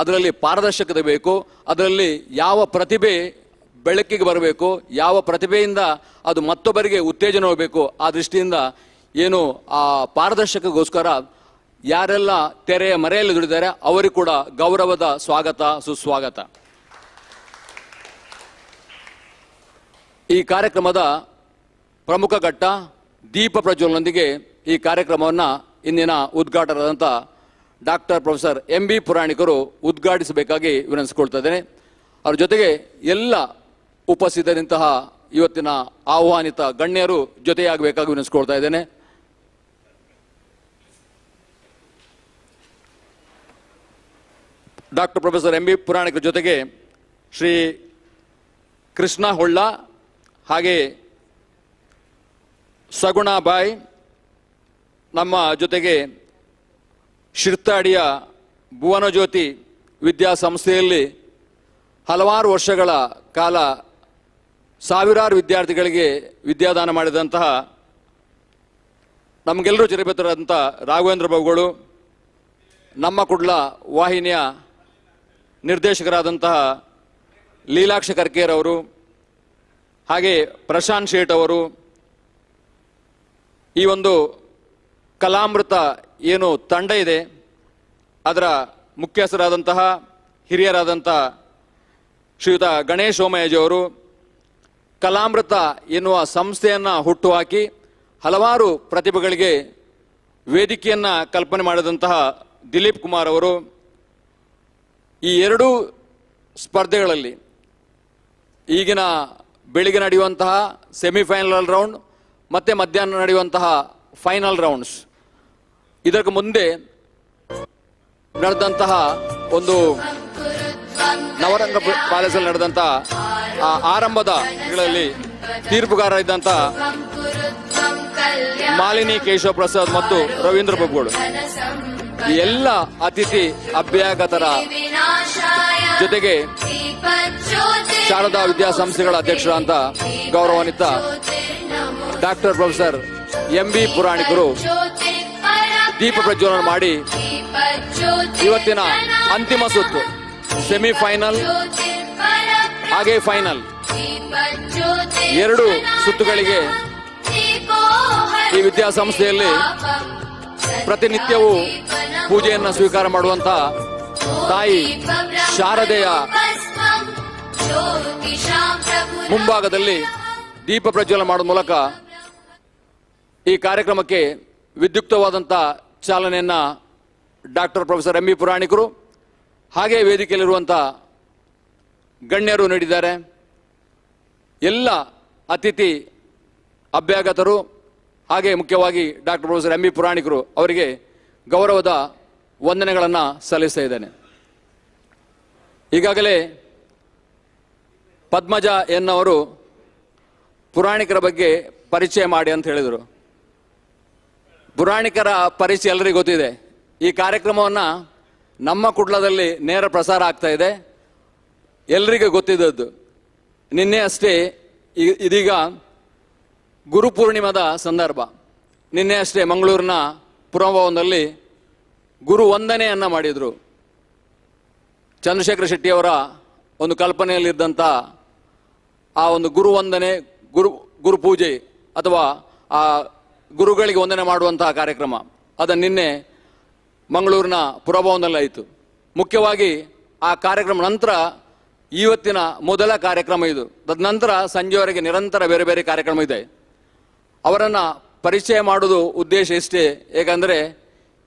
ಅದರಲ್ಲಿ ಪಾರದರ್ಶಕತೆ ಬೇಕು, ಅದರಲ್ಲಿ ಯಾವ ಪ್ರತಿಭೆ ಬೆಳಕಿಗೆ ಬರಬೇಕು, ಯಾವ ಪ್ರತಿಭೆಯಿಂದ ಅದು ಮತ್ತೊಬ್ಬರಿಗೆ ಉತ್ತೇಜನ ಹೋಗಬೇಕು. ಆ ದೃಷ್ಟಿಯಿಂದ ಏನು ಆ ಪಾರದರ್ಶಕಗೋಸ್ಕರ ಯಾರೆಲ್ಲ ತೆರೆಯ ಮರೆಯಲ್ಲಿ ದುಡಿದ್ದಾರೆ ಅವರಿಗೆ ಕೂಡ ಗೌರವದ ಸ್ವಾಗತ ಸುಸ್ವಾಗತ. ಈ ಕಾರ್ಯಕ್ರಮದ ಪ್ರಮುಖ ಘಟ್ಟ ದೀಪ ಪ್ರಜ್ವಲನೊಂದಿಗೆ ಈ ಕಾರ್ಯಕ್ರಮವನ್ನು ಇಂದಿನ ಉದ್ಘಾಟಕರಾದಂಥ ಡಾಕ್ಟರ್ ಪ್ರೊಫೆಸರ್ MB ಪುರಾಣಿಕರು ಉದ್ಘಾಟಿಸಬೇಕಾಗಿ ವಿನಂತಿಸಿಕೊಳ್ತಾ ಇದ್ದೇನೆ. ಅವ್ರ ಜೊತೆಗೆ ಎಲ್ಲ ಉಪಸ್ಥಿತರಿದ್ದಂತಹ ಇವತ್ತಿನ ಆಹ್ವಾನಿತ ಗಣ್ಯರು ಜೊತೆಯಾಗಬೇಕಾಗಿ ವಿನಂತಿಸಿಕೊಳ್ತಾ ಇದ್ದೇನೆ. ಡಾಕ್ಟರ್ ಪ್ರೊಫೆಸರ್ MB ಪುರಾಣಿಕರ ಜೊತೆಗೆ ಶ್ರೀ ಕೃಷ್ಣ ಹೊಳ್ಳ, ಹಾಗೆ ಸಗುಣಾಬಾಯಿ, ನಮ್ಮ ಜೊತೆಗೆ ಶಿರ್ತಾಡಿಯ ಭುವನಜ್ಯೋತಿ ವಿದ್ಯಾಸಂಸ್ಥೆಯಲ್ಲಿ ಹಲವಾರು ವರ್ಷಗಳ ಕಾಲ ಸಾವಿರಾರು ವಿದ್ಯಾರ್ಥಿಗಳಿಗೆ ವಿದ್ಯಾದಾನ ಮಾಡಿದಂತಹ ನಮಗೆಲ್ಲರೂ ಚಿರಪತರಾದಂಥ ರಾಘವೇಂದ್ರ ಬಾಬುಗಳು, ನಮ್ಮ ಕುಡ್ಲ ವಾಹಿನಿಯ ನಿರ್ದೇಶಕರಾದಂತಹ ಲೀಲಾಕ್ಷಿ ಕರ್ಕೇರವರು, ಹಾಗೆ ಪ್ರಶಾಂತ್ ಶೇಟ್ ಅವರು, ಈ ಒಂದು ಕಲಾಮೃತ ಏನು ತಂಡ ಇದೆ ಅದರ ಮುಖ್ಯಸ್ಥರಾದಂತಹ ಹಿರಿಯರಾದಂಥ ಶ್ರೀಯುತ ಗಣೇಶ್ ಸೋಮಯಾಜಿಯವರು, ಕಲಾಮೃತ ಎನ್ನುವ ಸಂಸ್ಥೆಯನ್ನು ಹುಟ್ಟುಹಾಕಿ ಹಲವಾರು ಪ್ರತಿಭೆಗಳಿಗೆ ವೇದಿಕೆಯನ್ನು ಕಲ್ಪನೆ ಮಾಡಿದಂತಹ ದಿಲೀಪ್ ಕುಮಾರ್ ಅವರು, ಈ ಎರಡೂ ಸ್ಪರ್ಧೆಗಳಲ್ಲಿ ಈಗಿನ ಬೆಳಿಗ್ಗೆ ನಡೆಯುವಂತಹ ಸೆಮಿಫೈನಲ್ ರೌಂಡ್ ಮತ್ತೆ ಮಧ್ಯಾಹ್ನ ನಡೆಯುವಂತಹ ಫೈನಲ್ ರೌಂಡ್ಸ್, ಇದಕ್ಕೆ ಮುಂದೆ ನಡೆದಂತಹ ಒಂದು ನವರಂಗ ಪ್ಯಾಲೇಸಲ್ಲಿ ನಡೆದಂತಹ ಆ ಆರಂಭದಲ್ಲಿ ತೀರ್ಪುಗಾರ ಇದ್ದಂಥ ಮಾಲಿನಿ ಕೇಶವ ಪ್ರಸಾದ್ ಮತ್ತು ರವೀಂದ್ರ ಬಾಬುಗಳು, ಈ ಎಲ್ಲ ಅತಿಥಿ ಅಭ್ಯಾಗತರ ಜೊತೆಗೆ ಶಾರದಾ ವಿದ್ಯಾಸಂಸ್ಥೆಗಳ ಅಧ್ಯಕ್ಷರಾದಂಥ ಗೌರವಾನ್ವಿತ ಡಾಕ್ಟರ್ ಪ್ರೊಫೆಸರ್ MB ಪುರಾಣಿಕರು ದೀಪ ಪ್ರಜ್ವಲನ ಮಾಡಿ ಇವತ್ತಿನ ಅಂತಿಮ ಸುತ್ತು ಸೆಮಿಫೈನಲ್ ಹಾಗೆ ಫೈನಲ್ ಎರಡು ಸುತ್ತುಗಳಿಗೆ ಈ ವಿದ್ಯಾಸಂಸ್ಥೆಯಲ್ಲಿ ಪ್ರತಿನಿತ್ಯವೂ ಪೂಜೆಯನ್ನು ಸ್ವೀಕಾರ ಮಾಡುವಂತಹ ತಾಯಿ ಶಾರದೆಯ ಮುಂಭಾಗದಲ್ಲಿ ದೀಪ ಪ್ರಜ್ವಲನೆ ಮಾಡುವ ಮೂಲಕ ಈ ಕಾರ್ಯಕ್ರಮಕ್ಕೆ ವಿದ್ಯುಕ್ತವಾದಂಥ ಚಾಲನೆಯನ್ನ ಡಾಕ್ಟರ್ ಪ್ರೊಫೆಸರ್ ಎಂ ಬಿ ಪುರಾಣಿಕರು ಹಾಗೆ ವೇದಿಕೆಯಲ್ಲಿರುವಂಥ ಗಣ್ಯರು ನೀಡಿದ್ದಾರೆ. ಎಲ್ಲ ಅತಿಥಿ ಅಭ್ಯಾಗತರು ಹಾಗೆ ಮುಖ್ಯವಾಗಿ ಡಾಕ್ಟರ್ ಪ್ರೊಫೆಸರ್ ಎಂ ಬಿ ಪುರಾಣಿಕರು ಅವರಿಗೆ ಗೌರವದ ವಂದನೆಗಳನ್ನು ಸಲ್ಲಿಸ್ತಾ ಇದ್ದೇನೆ. ಈಗಾಗಲೇ ಪದ್ಮಜ ಎನ್ನವರು ಪುರಾಣಿಕರ ಬಗ್ಗೆ ಪರಿಚಯ ಮಾಡಿ ಅಂತ ಹೇಳಿದರು. ಪುರಾಣಿಕರ ಪರಿಚಯ ಎಲ್ಲರಿಗೂ ಗೊತ್ತಿದೆ. ಈ ಕಾರ್ಯಕ್ರಮವನ್ನು ನಮ್ಮ ಕುಡ್ಲದಲ್ಲಿ ನೇರ ಪ್ರಸಾರ ಆಗ್ತಾ ಇದೆ, ಎಲ್ಲರಿಗೂ ಗೊತ್ತಿದ್ದದ್ದು. ನಿನ್ನೆ ಅಷ್ಟೇ ಇದೀಗ ಗುರುಪೂರ್ಣಿಮದ ಸಂದರ್ಭ. ನಿನ್ನೆ ಅಷ್ಟೇ ಮಂಗಳೂರಿನ ಪುರಭವನದಲ್ಲಿ ಗುರು ವಂದನೆಯನ್ನು ಮಾಡಿದರು. ಚಂದ್ರಶೇಖರ ಶೆಟ್ಟಿಯವರ ಒಂದು ಕಲ್ಪನೆಯಲ್ಲಿದ್ದಂಥ ಆ ಒಂದು ಗುರುವಂದನೆ, ಗುರುಪೂಜೆ ಅಥವಾ ಆ ಗುರುಗಳಿಗೆ ವಂದನೆ ಮಾಡುವಂತಹ ಕಾರ್ಯಕ್ರಮ ಅದನ್ನು ನಿನ್ನೆ ಮಂಗಳೂರಿನ ಪುರಭವನದಲ್ಲಿ ಆಯಿತು. ಮುಖ್ಯವಾಗಿ ಆ ಕಾರ್ಯಕ್ರಮ ನಂತರ ಇವತ್ತಿನ ಮೊದಲ ಕಾರ್ಯಕ್ರಮ ಇದು. ತದನಂತರ ಸಂಜೆವರೆಗೆ ನಿರಂತರ ಬೇರೆ ಬೇರೆ ಕಾರ್ಯಕ್ರಮ ಇದೆ. ಅವರನ್ನು ಪರಿಚಯ ಮಾಡೋದು ಉದ್ದೇಶ ಇಷ್ಟೇ. ಏಕೆಂದರೆ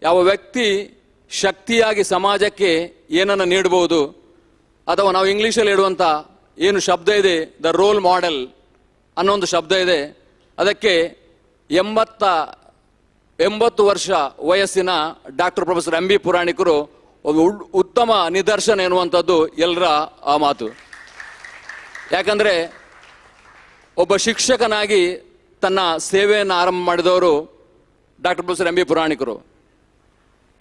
ಯಾವ ವ್ಯಕ್ತಿ ಶಕ್ತಿಯಾಗಿ ಸಮಾಜಕ್ಕೆ ಏನನ್ನು ನೀಡಬಹುದು, ಅಥವಾ ನಾವು ಇಂಗ್ಲೀಷಲ್ಲಿ ಹೇಳುವಂಥ ಏನು ಶಬ್ದ ಇದೆ, ದ ರೋಲ್ ಮಾಡೆಲ್ ಅನ್ನೋ ಒಂದು ಶಬ್ದ ಇದೆ. ಅದಕ್ಕೆ 80 ವರ್ಷ ವಯಸ್ಸಿನ ಡಾಕ್ಟರ್ ಪ್ರೊಫೆಸರ್ ಎಂ ಬಿ ಪುರಾಣಿಕರು ಒಂದು ಉತ್ತಮ ನಿದರ್ಶನ ಎನ್ನುವಂಥದ್ದು ಎಲ್ಲರ ಆ ಮಾತು. ಯಾಕಂದರೆ ಒಬ್ಬ ಶಿಕ್ಷಕನಾಗಿ ತನ್ನ ಸೇವೆಯನ್ನು ಆರಂಭ ಮಾಡಿದವರು ಡಾಕ್ಟರ್ ಪ್ರೊಫೆಸರ್ ಎಂ ಬಿ ಪುರಾಣಿಕರು.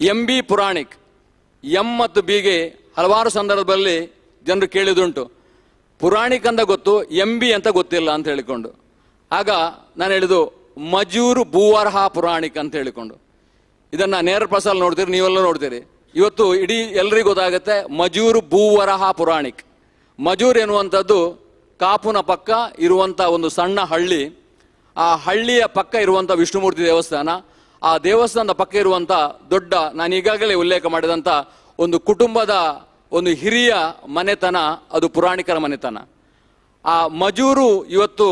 ಎಂ ಬಿ ಪುರಾಣಿಕ್, ಎಂ ಮತ್ತು ಬಿಗೆ ಹಲವಾರು ಸಂದರ್ಭದಲ್ಲಿ ಜನರು ಕೇಳಿದುಂಟು, ಪುರಾಣಿಕ್ ಅಂತ ಗೊತ್ತು, ಎಂ ಬಿ ಅಂತ ಗೊತ್ತಿಲ್ಲ ಅಂತ ಹೇಳಿಕೊಂಡು. ಆಗ ನಾನು ಹೇಳಿದು ಮಜೂರು ಭೂವರಹ ಪುರಾಣಿಕ್ ಅಂತ ಹೇಳಿಕೊಂಡು. ಇದನ್ನು ನೇರ ಪ್ರಸಾರ ನೋಡ್ತೀರಿ, ನೀವೆಲ್ಲ ನೋಡ್ತೀರಿ. ಇವತ್ತು ಇಡೀ ಎಲ್ರಿಗೂ ಗೊತ್ತಾಗುತ್ತೆ ಮಜೂರು ಭೂವರಹ ಪುರಾಣಿಕ್. ಮಜೂರ್ ಎನ್ನುವಂಥದ್ದು ಕಾಪುನ ಪಕ್ಕ ಇರುವಂಥ ಒಂದು ಸಣ್ಣ ಹಳ್ಳಿ. ಆ ಹಳ್ಳಿಯ ಪಕ್ಕ ಇರುವಂಥ ವಿಷ್ಣುಮೂರ್ತಿ ದೇವಸ್ಥಾನ, ಆ ದೇವಸ್ಥಾನದ ಪಕ್ಕ ಇರುವಂಥ ದೊಡ್ಡ, ನಾನು ಈಗಾಗಲೇ ಉಲ್ಲೇಖ ಮಾಡಿದಂಥ ಒಂದು ಕುಟುಂಬದ ಒಂದು ಹಿರಿಯ ಮನೆತನ, ಅದು ಪುರಾಣಿಕರ ಮನೆತನ. ಆ ಮಜೂರು ಇವತ್ತು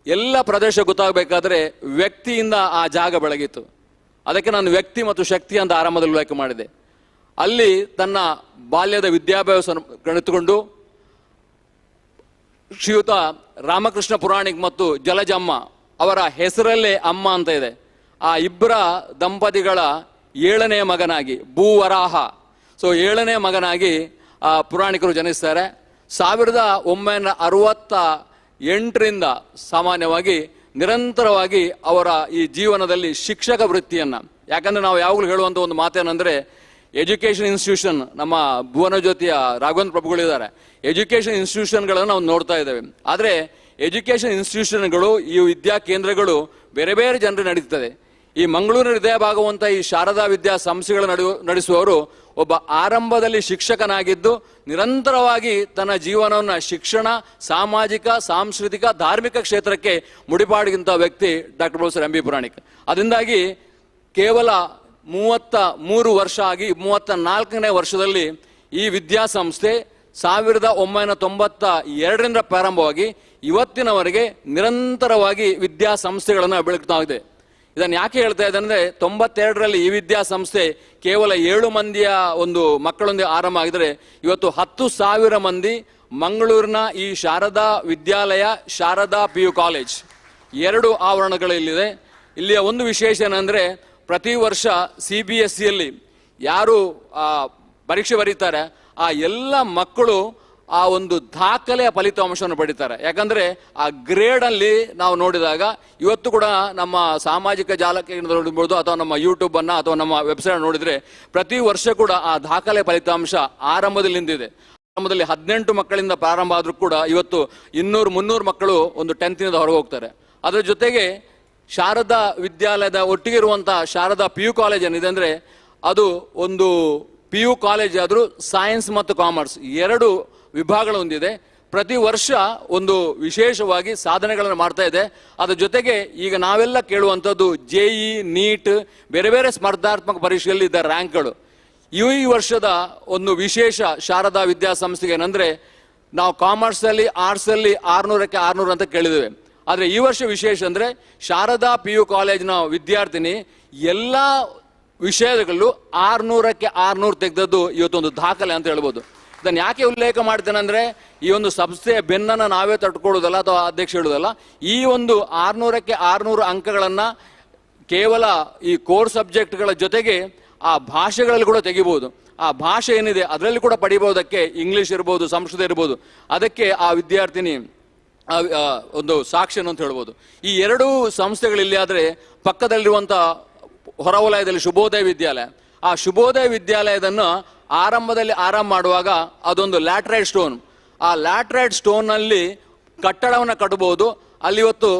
ಎಲ್ಲ ಪ್ರದೇಶ ಗೊತ್ತಾಗಬೇಕಾದ್ರೆ ವ್ಯಕ್ತಿಯಿಂದ ಆ ಜಾಗ ಬೆಳಗಿತ್ತು. ಅದಕ್ಕೆ ನಾನು ವ್ಯಕ್ತಿ ಮತ್ತು ಶಕ್ತಿ ಅಂತ ಆರಂಭದಲ್ಲಿ ಉಲ್ಲೇಖ ಮಾಡಿದೆ. ಅಲ್ಲಿ ತನ್ನ ಬಾಲ್ಯದ ವಿದ್ಯಾಭ್ಯಾಸ ಗಣಿತುಕೊಂಡು ಶ್ರೀಯುತ ರಾಮಕೃಷ್ಣ ಪುರಾಣಿಕ್ ಮತ್ತು ಜಲಜಮ್ಮ ಅವರ ಹೆಸರಲ್ಲೇ ಅಮ್ಮ ಅಂತ ಇದೆ. ಆ ಇಬ್ಬರ ದಂಪತಿಗಳ 7ನೇ ಮಗನಾಗಿ ಭೂವರಾಹ, 7ನೇ ಮಗನಾಗಿ ಆ ಪುರಾಣಿಕರು ಜನಿಸ್ತಾರೆ. 1968ರಿಂದ ಸಾಮಾನ್ಯವಾಗಿ ನಿರಂತರವಾಗಿ ಅವರ ಈ ಜೀವನದಲ್ಲಿ ಶಿಕ್ಷಕ ವೃತ್ತಿಯನ್ನು, ಯಾಕಂದರೆ ನಾವು ಯಾವಾಗಲೂ ಹೇಳುವಂಥ ಒಂದು ಮಾತೇನೆಂದರೆ ಎಜುಕೇಷನ್ ಇನ್ಸ್ಟಿಟ್ಯೂಷನ್, ನಮ್ಮ ಭುವನಜ್ಯೋತಿಯ ರಾಘವೇಂದ್ರ ಪ್ರಭುಗಳಿದ್ದಾರೆ, ಎಜುಕೇಷನ್ ಇನ್ಸ್ಟಿಟ್ಯೂಷನ್ಗಳನ್ನು ನಾವು ನೋಡ್ತಾ ಇದ್ದೇವೆ. ಆದರೆ ಎಜುಕೇಷನ್ ಇನ್ಸ್ಟಿಟ್ಯೂಷನ್ಗಳು, ಈ ವಿದ್ಯಾ ಕೇಂದ್ರಗಳು ಬೇರೆ ಬೇರೆ ಜನರು ನಡೀತದೆ. ಈ ಮಂಗಳೂರಿನ ಹೃದಯ ಭಾಗವಂತ ಈ ಶಾರದಾ ವಿದ್ಯಾ ಸಂಸ್ಥೆಗಳು ನಡೆಸುವವರು ಒಬ್ಬ ಆರಂಭದಲ್ಲಿ ಶಿಕ್ಷಕನಾಗಿದ್ದು ನಿರಂತರವಾಗಿ ತನ್ನ ಜೀವನವನ್ನು ಶಿಕ್ಷಣ, ಸಾಮಾಜಿಕ, ಸಾಂಸ್ಕೃತಿಕ, ಧಾರ್ಮಿಕ ಕ್ಷೇತ್ರಕ್ಕೆ ಮುಡಿಪಾಡಿದಂಥ ವ್ಯಕ್ತಿ doctor professor M B Puranik. ಅದರಿಂದಾಗಿ ಕೇವಲ 33 ವರ್ಷ ಆಗಿ 34ನೇ ವರ್ಷದಲ್ಲಿ ಈ ವಿದ್ಯಾಸಂಸ್ಥೆ 1992ರಿಂದ ಪ್ರಾರಂಭವಾಗಿ ಇವತ್ತಿನವರೆಗೆ ನಿರಂತರವಾಗಿ ವಿದ್ಯಾಸಂಸ್ಥೆಗಳನ್ನು ಬೆಳಗ್ತಾ ಇದೆ. ಇದನ್ನು ಯಾಕೆ ಹೇಳ್ತಾ ಇದೆ ಅಂದರೆ 92ರಲ್ಲಿ ಈ ವಿದ್ಯಾಸಂಸ್ಥೆ ಕೇವಲ 7 ಮಂದಿಯ ಒಂದು ಮಕ್ಕಳೊಂದಿಗೆ ಆರಂಭ ಆಗಿದರೆ ಇವತ್ತು 10,000 ಮಂದಿ ಮಂಗಳೂರಿನ ಈ ಶಾರದಾ ವಿದ್ಯಾಲಯ, ಶಾರದಾ PU ಕಾಲೇಜ್ 2 ಆವರಣಗಳಿಲ್ಲಿದೆ. ಇಲ್ಲಿಯ ಒಂದು ವಿಶೇಷ ಏನಂದರೆ ಪ್ರತಿ ವರ್ಷ CBSEಯಲ್ಲಿ ಯಾರು ಪರೀಕ್ಷೆ ಬರೀತಾರೆ ಆ ಎಲ್ಲ ಮಕ್ಕಳು ಆ ಒಂದು ದಾಖಲೆಯ ಫಲಿತಾಂಶವನ್ನು ಪಡಿತಾರೆ. ಯಾಕಂದರೆ ಆ ಗ್ರೇಡಲ್ಲಿ ನಾವು ನೋಡಿದಾಗ ಇವತ್ತು ಕೂಡ ನಮ್ಮ ಸಾಮಾಜಿಕ ಜಾಲಕ್ಕೆ ನೋಡ್ಬೋದು ಅಥವಾ ನಮ್ಮ ಯೂಟ್ಯೂಬನ್ನು ಅಥವಾ ನಮ್ಮ ವೆಬ್ಸೈಟ್ ನೋಡಿದರೆ ಪ್ರತಿ ವರ್ಷ ಕೂಡ ಆ ದಾಖಲೆ ಫಲಿತಾಂಶ ಆರಂಭದಲ್ಲಿ ನಿಂತಿದೆ. ಆರಂಭದಲ್ಲಿ 18 ಮಕ್ಕಳಿಂದ ಪ್ರಾರಂಭ ಆದರೂ ಕೂಡ ಇವತ್ತು 200-300 ಮಕ್ಕಳು ಒಂದು 10th ಹೊರಗೆ ಹೋಗ್ತಾರೆ. ಅದರ ಜೊತೆಗೆ ಶಾರದಾ ವಿದ್ಯಾಲಯದ ಒಟ್ಟಿಗೆ ಇರುವಂಥ ಶಾರದಾ PU ಕಾಲೇಜ್ ಏನಿದೆ ಅಂದರೆ ಅದು ಒಂದು PU ಕಾಲೇಜ್ ಆದರೂ ಸೈನ್ಸ್ ಮತ್ತು ಕಾಮರ್ಸ್ 2 ವಿಭಾಗಗಳು ಹೊಂದಿದೆ. ಪ್ರತಿ ವರ್ಷ ಒಂದು ವಿಶೇಷವಾಗಿ ಸಾಧನೆಗಳನ್ನು ಮಾಡ್ತಾ ಇದೆ. ಅದರ ಜೊತೆಗೆ ಈಗ ನಾವೆಲ್ಲ ಕೇಳುವಂಥದ್ದು JEE, NEET ಬೇರೆ ಬೇರೆ ಸ್ಪರ್ಧಾತ್ಮಕ ಪರೀಕ್ಷೆಯಲ್ಲಿ ಇದ್ದ ರ್ಯಾಂಕ್ಗಳು. ಈ ವರ್ಷದ ಒಂದು ವಿಶೇಷ ಶಾರದಾ ವಿದ್ಯಾಸಂಸ್ಥೆಗೆ ಏನಂದರೆ ನಾವು ಕಾಮರ್ಸಲ್ಲಿ ಆರ್ಟ್ಸಲ್ಲಿ 600ಕ್ಕೆ 600 ಅಂತ ಕೇಳಿದ್ದೇವೆ. ಆದರೆ ಈ ವರ್ಷ ವಿಶೇಷ ಅಂದರೆ ಶಾರದಾ PU ಕಾಲೇಜಿನ ವಿದ್ಯಾರ್ಥಿನಿ ಎಲ್ಲ ವಿಷಯಗಳಲ್ಲೂ 600ಕ್ಕೆ 600 ತೆಗೆದದ್ದು ಇವತ್ತೊಂದು ದಾಖಲೆ ಅಂತ ಹೇಳ್ಬೋದು. ಇದನ್ನು ಯಾಕೆ ಉಲ್ಲೇಖ ಮಾಡ್ತೇನೆ ಅಂದರೆ, ಈ ಒಂದು ಸಂಸ್ಥೆಯ ಬೆನ್ನನ್ನು ನಾವೇ ತಟ್ಕೊಳ್ಳೋದಲ್ಲ ಅಥವಾ ಅಧ್ಯಕ್ಷ ಹೇಳೋದಲ್ಲ. ಈ ಒಂದು 600ಕ್ಕೆ 600 ಅಂಕಗಳನ್ನು ಕೇವಲ ಈ ಕೋರ್ ಸಬ್ಜೆಕ್ಟ್ಗಳ ಜೊತೆಗೆ ಆ ಭಾಷೆಗಳಲ್ಲಿ ಕೂಡ ತೆಗಿಬೋದು. ಆ ಭಾಷೆ ಏನಿದೆ ಅದರಲ್ಲಿ ಕೂಡ ಪಡಿಬೋದಕ್ಕೆ ಇಂಗ್ಲಿಷ್ ಇರ್ಬೋದು, ಸಂಸ್ಕೃತ ಇರ್ಬೋದು. ಅದಕ್ಕೆ ಆ ವಿದ್ಯಾರ್ಥಿನಿ ಒಂದು ಸಾಕ್ಷಿ ಅಂತ ಹೇಳ್ಬೋದು. ಈ ಎರಡೂ ಸಂಸ್ಥೆಗಳಿಲ್ಲಿ ಆದರೆ ಪಕ್ಕದಲ್ಲಿರುವಂಥ ಹೊರವಲಯದಲ್ಲಿ ಶುಭೋದಯ ವಿದ್ಯಾಲಯ, ಆ ಶುಭೋದಯ ವಿದ್ಯಾಲಯದನ್ನು ಆರಂಭದಲ್ಲಿ ಆರಂಭ ಮಾಡುವಾಗ ಅದೊಂದು ಲ್ಯಾಟ್ರೈಟ್ ಸ್ಟೋನ್, ಆ ಲ್ಯಾಟ್ರೈಟ್ ಸ್ಟೋನ್ನಲ್ಲಿ ಕಟ್ಟಡವನ್ನು ಕಟ್ಟಬಹುದು. ಅಲ್ಲಿ ಇವತ್ತು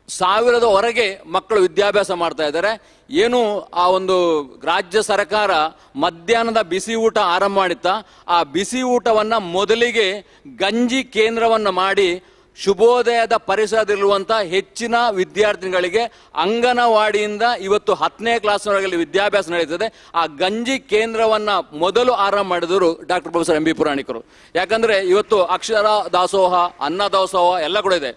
1000 ಹೊರಗೆ ಮಕ್ಕಳು ವಿದ್ಯಾಭ್ಯಾಸ ಮಾಡ್ತಾ ಇದ್ದಾರೆ. ಏನು ಆ ಒಂದು ರಾಜ್ಯ ಸರ್ಕಾರ ಮಧ್ಯಾಹ್ನದ ಬಿಸಿ ಊಟ ಆರಂಭ ಮಾಡಿತ್ತಾ, ಆ ಬಿಸಿ ಊಟವನ್ನು ಮೊದಲಿಗೆ ಗಂಜಿ ಕೇಂದ್ರವನ್ನು ಮಾಡಿ ಶುಭೋದಯದ ಪರಿಸರದಲ್ಲಿರುವಂಥ ಹೆಚ್ಚಿನ ವಿದ್ಯಾರ್ಥಿಗಳಿಗೆ ಅಂಗನವಾಡಿಯಿಂದ ಇವತ್ತು 10ನೇ ಕ್ಲಾಸ್ನವರೆಗೆ ವಿದ್ಯಾಭ್ಯಾಸ ನಡೀತದೆ. ಆ ಗಂಜಿ ಕೇಂದ್ರವನ್ನು ಮೊದಲು ಆರಂಭ ಮಾಡಿದವರು ಡಾಕ್ಟರ್ ಪ್ರೊಫೆಸರ್ MB ಪುರಾಣಿಕರು. ಯಾಕಂದರೆ ಇವತ್ತು ಅಕ್ಷರ ದಾಸೋಹ, ಅನ್ನ ದಾಸೋಹ ಎಲ್ಲ ಕೂಡ ಇದೆ.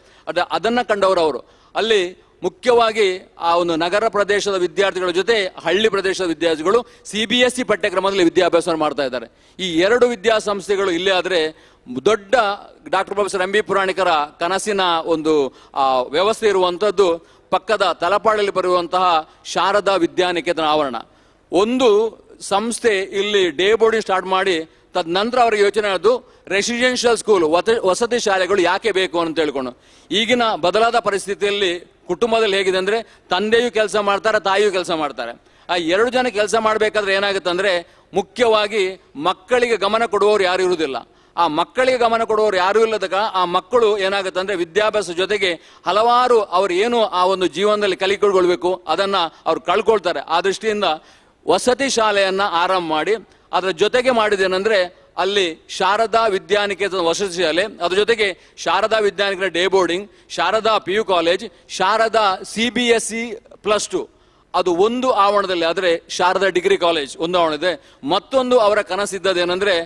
ಅದನ್ನು ಕಂಡವರು ಅವರು. ಅಲ್ಲಿ ಮುಖ್ಯವಾಗಿ ಆ ಒಂದು ನಗರ ಪ್ರದೇಶದ ವಿದ್ಯಾರ್ಥಿಗಳ ಜೊತೆ ಹಳ್ಳಿ ಪ್ರದೇಶದ ವಿದ್ಯಾರ್ಥಿಗಳು CBSE ಪಠ್ಯಕ್ರಮದಲ್ಲಿ ವಿದ್ಯಾಭ್ಯಾಸ ಮಾಡ್ತಾ ಇದ್ದಾರೆ. ಈ ಎರಡು ವಿದ್ಯಾಸಂಸ್ಥೆಗಳು ಇಲ್ಲೇ ಆದರೆ ದೊಡ್ಡ ಡಾಕ್ಟರ್ ಪ್ರೊಫೆಸರ್ MB ಪುರಾಣಿಕರ ಕನಸಿನ ಒಂದು ವ್ಯವಸ್ಥೆ ಇರುವಂಥದ್ದು ಪಕ್ಕದ ತಲಪಾಡಲ್ಲಿ ಬರುವಂತಹ ಶಾರದಾ ವಿದ್ಯಾನಿಕೇತನ ಆವರಣ. ಒಂದು ಸಂಸ್ಥೆ ಇಲ್ಲಿ ಡೇ ಬೋರ್ಡಿಂಗ್ ಸ್ಟಾರ್ಟ್ ಮಾಡಿ ತದನಂತರ ಅವರಿಗೆ ಯೋಚನೆ ಆದ್ದು ರೆಸಿಡೆನ್ಷಿಯಲ್ ಸ್ಕೂಲ್, ವಸತಿ ಶಾಲೆಗಳು ಯಾಕೆ ಬೇಕು ಅಂತ ಹೇಳ್ಕೊಂಡು. ಈಗಿನ ಬದಲಾದ ಪರಿಸ್ಥಿತಿಯಲ್ಲಿ ಕುಟುಂಬದಲ್ಲಿ ಹೇಗಿದೆ ಅಂದರೆ ತಂದೆಯೂ ಕೆಲಸ ಮಾಡ್ತಾರೆ, ತಾಯಿಯೂ ಕೆಲಸ ಮಾಡ್ತಾರೆ. ಆ 2 ಜನ ಕೆಲಸ ಮಾಡಬೇಕಾದ್ರೆ ಏನಾಗುತ್ತೆ ಅಂದರೆ ಮುಖ್ಯವಾಗಿ ಮಕ್ಕಳಿಗೆ ಗಮನ ಕೊಡುವವರು ಯಾರು ಇರುವುದಿಲ್ಲ. ಆ ಮಕ್ಕಳಿಗೆ ಗಮನ ಕೊಡುವವರು ಯಾರೂ ಇಲ್ಲದಾಗ ಆ ಮಕ್ಕಳು ಏನಾಗುತ್ತೆ ಅಂದರೆ ವಿದ್ಯಾಭ್ಯಾಸ ಜೊತೆಗೆ ಹಲವಾರು ಅವರು ಏನು ಆ ಒಂದು ಜೀವನದಲ್ಲಿ ಕಲಿಕೊಳ್ಬೇಕು ಅದನ್ನು ಅವ್ರು ಕಳ್ಕೊಳ್ತಾರೆ. ಆ ದೃಷ್ಟಿಯಿಂದ ವಸತಿ ಶಾಲೆಯನ್ನು ಆರಂಭ ಮಾಡಿ ಅದರ ಜೊತೆಗೆ ಮಾಡಿದೇನೆಂದರೆ ಅಲ್ಲಿ ಶಾರದಾ ವಿದ್ಯಾನಿಕೇತನ ವಸತಿ ಶಾಲೆ, ಅದ್ರ ಜೊತೆಗೆ Sharada Vidyaniketan day boarding, Sharada PU college, Sharada CBSE +2 ಅದು ಒಂದು ಆವರಣದಲ್ಲಿ. ಆದರೆ ಶಾರದಾ ಡಿಗ್ರಿ ಕಾಲೇಜ್ ಒಂದು ಆವರಣ ಇದೆ. ಮತ್ತೊಂದು ಅವರ ಕನಸಿದ್ದದೇನೆಂದರೆ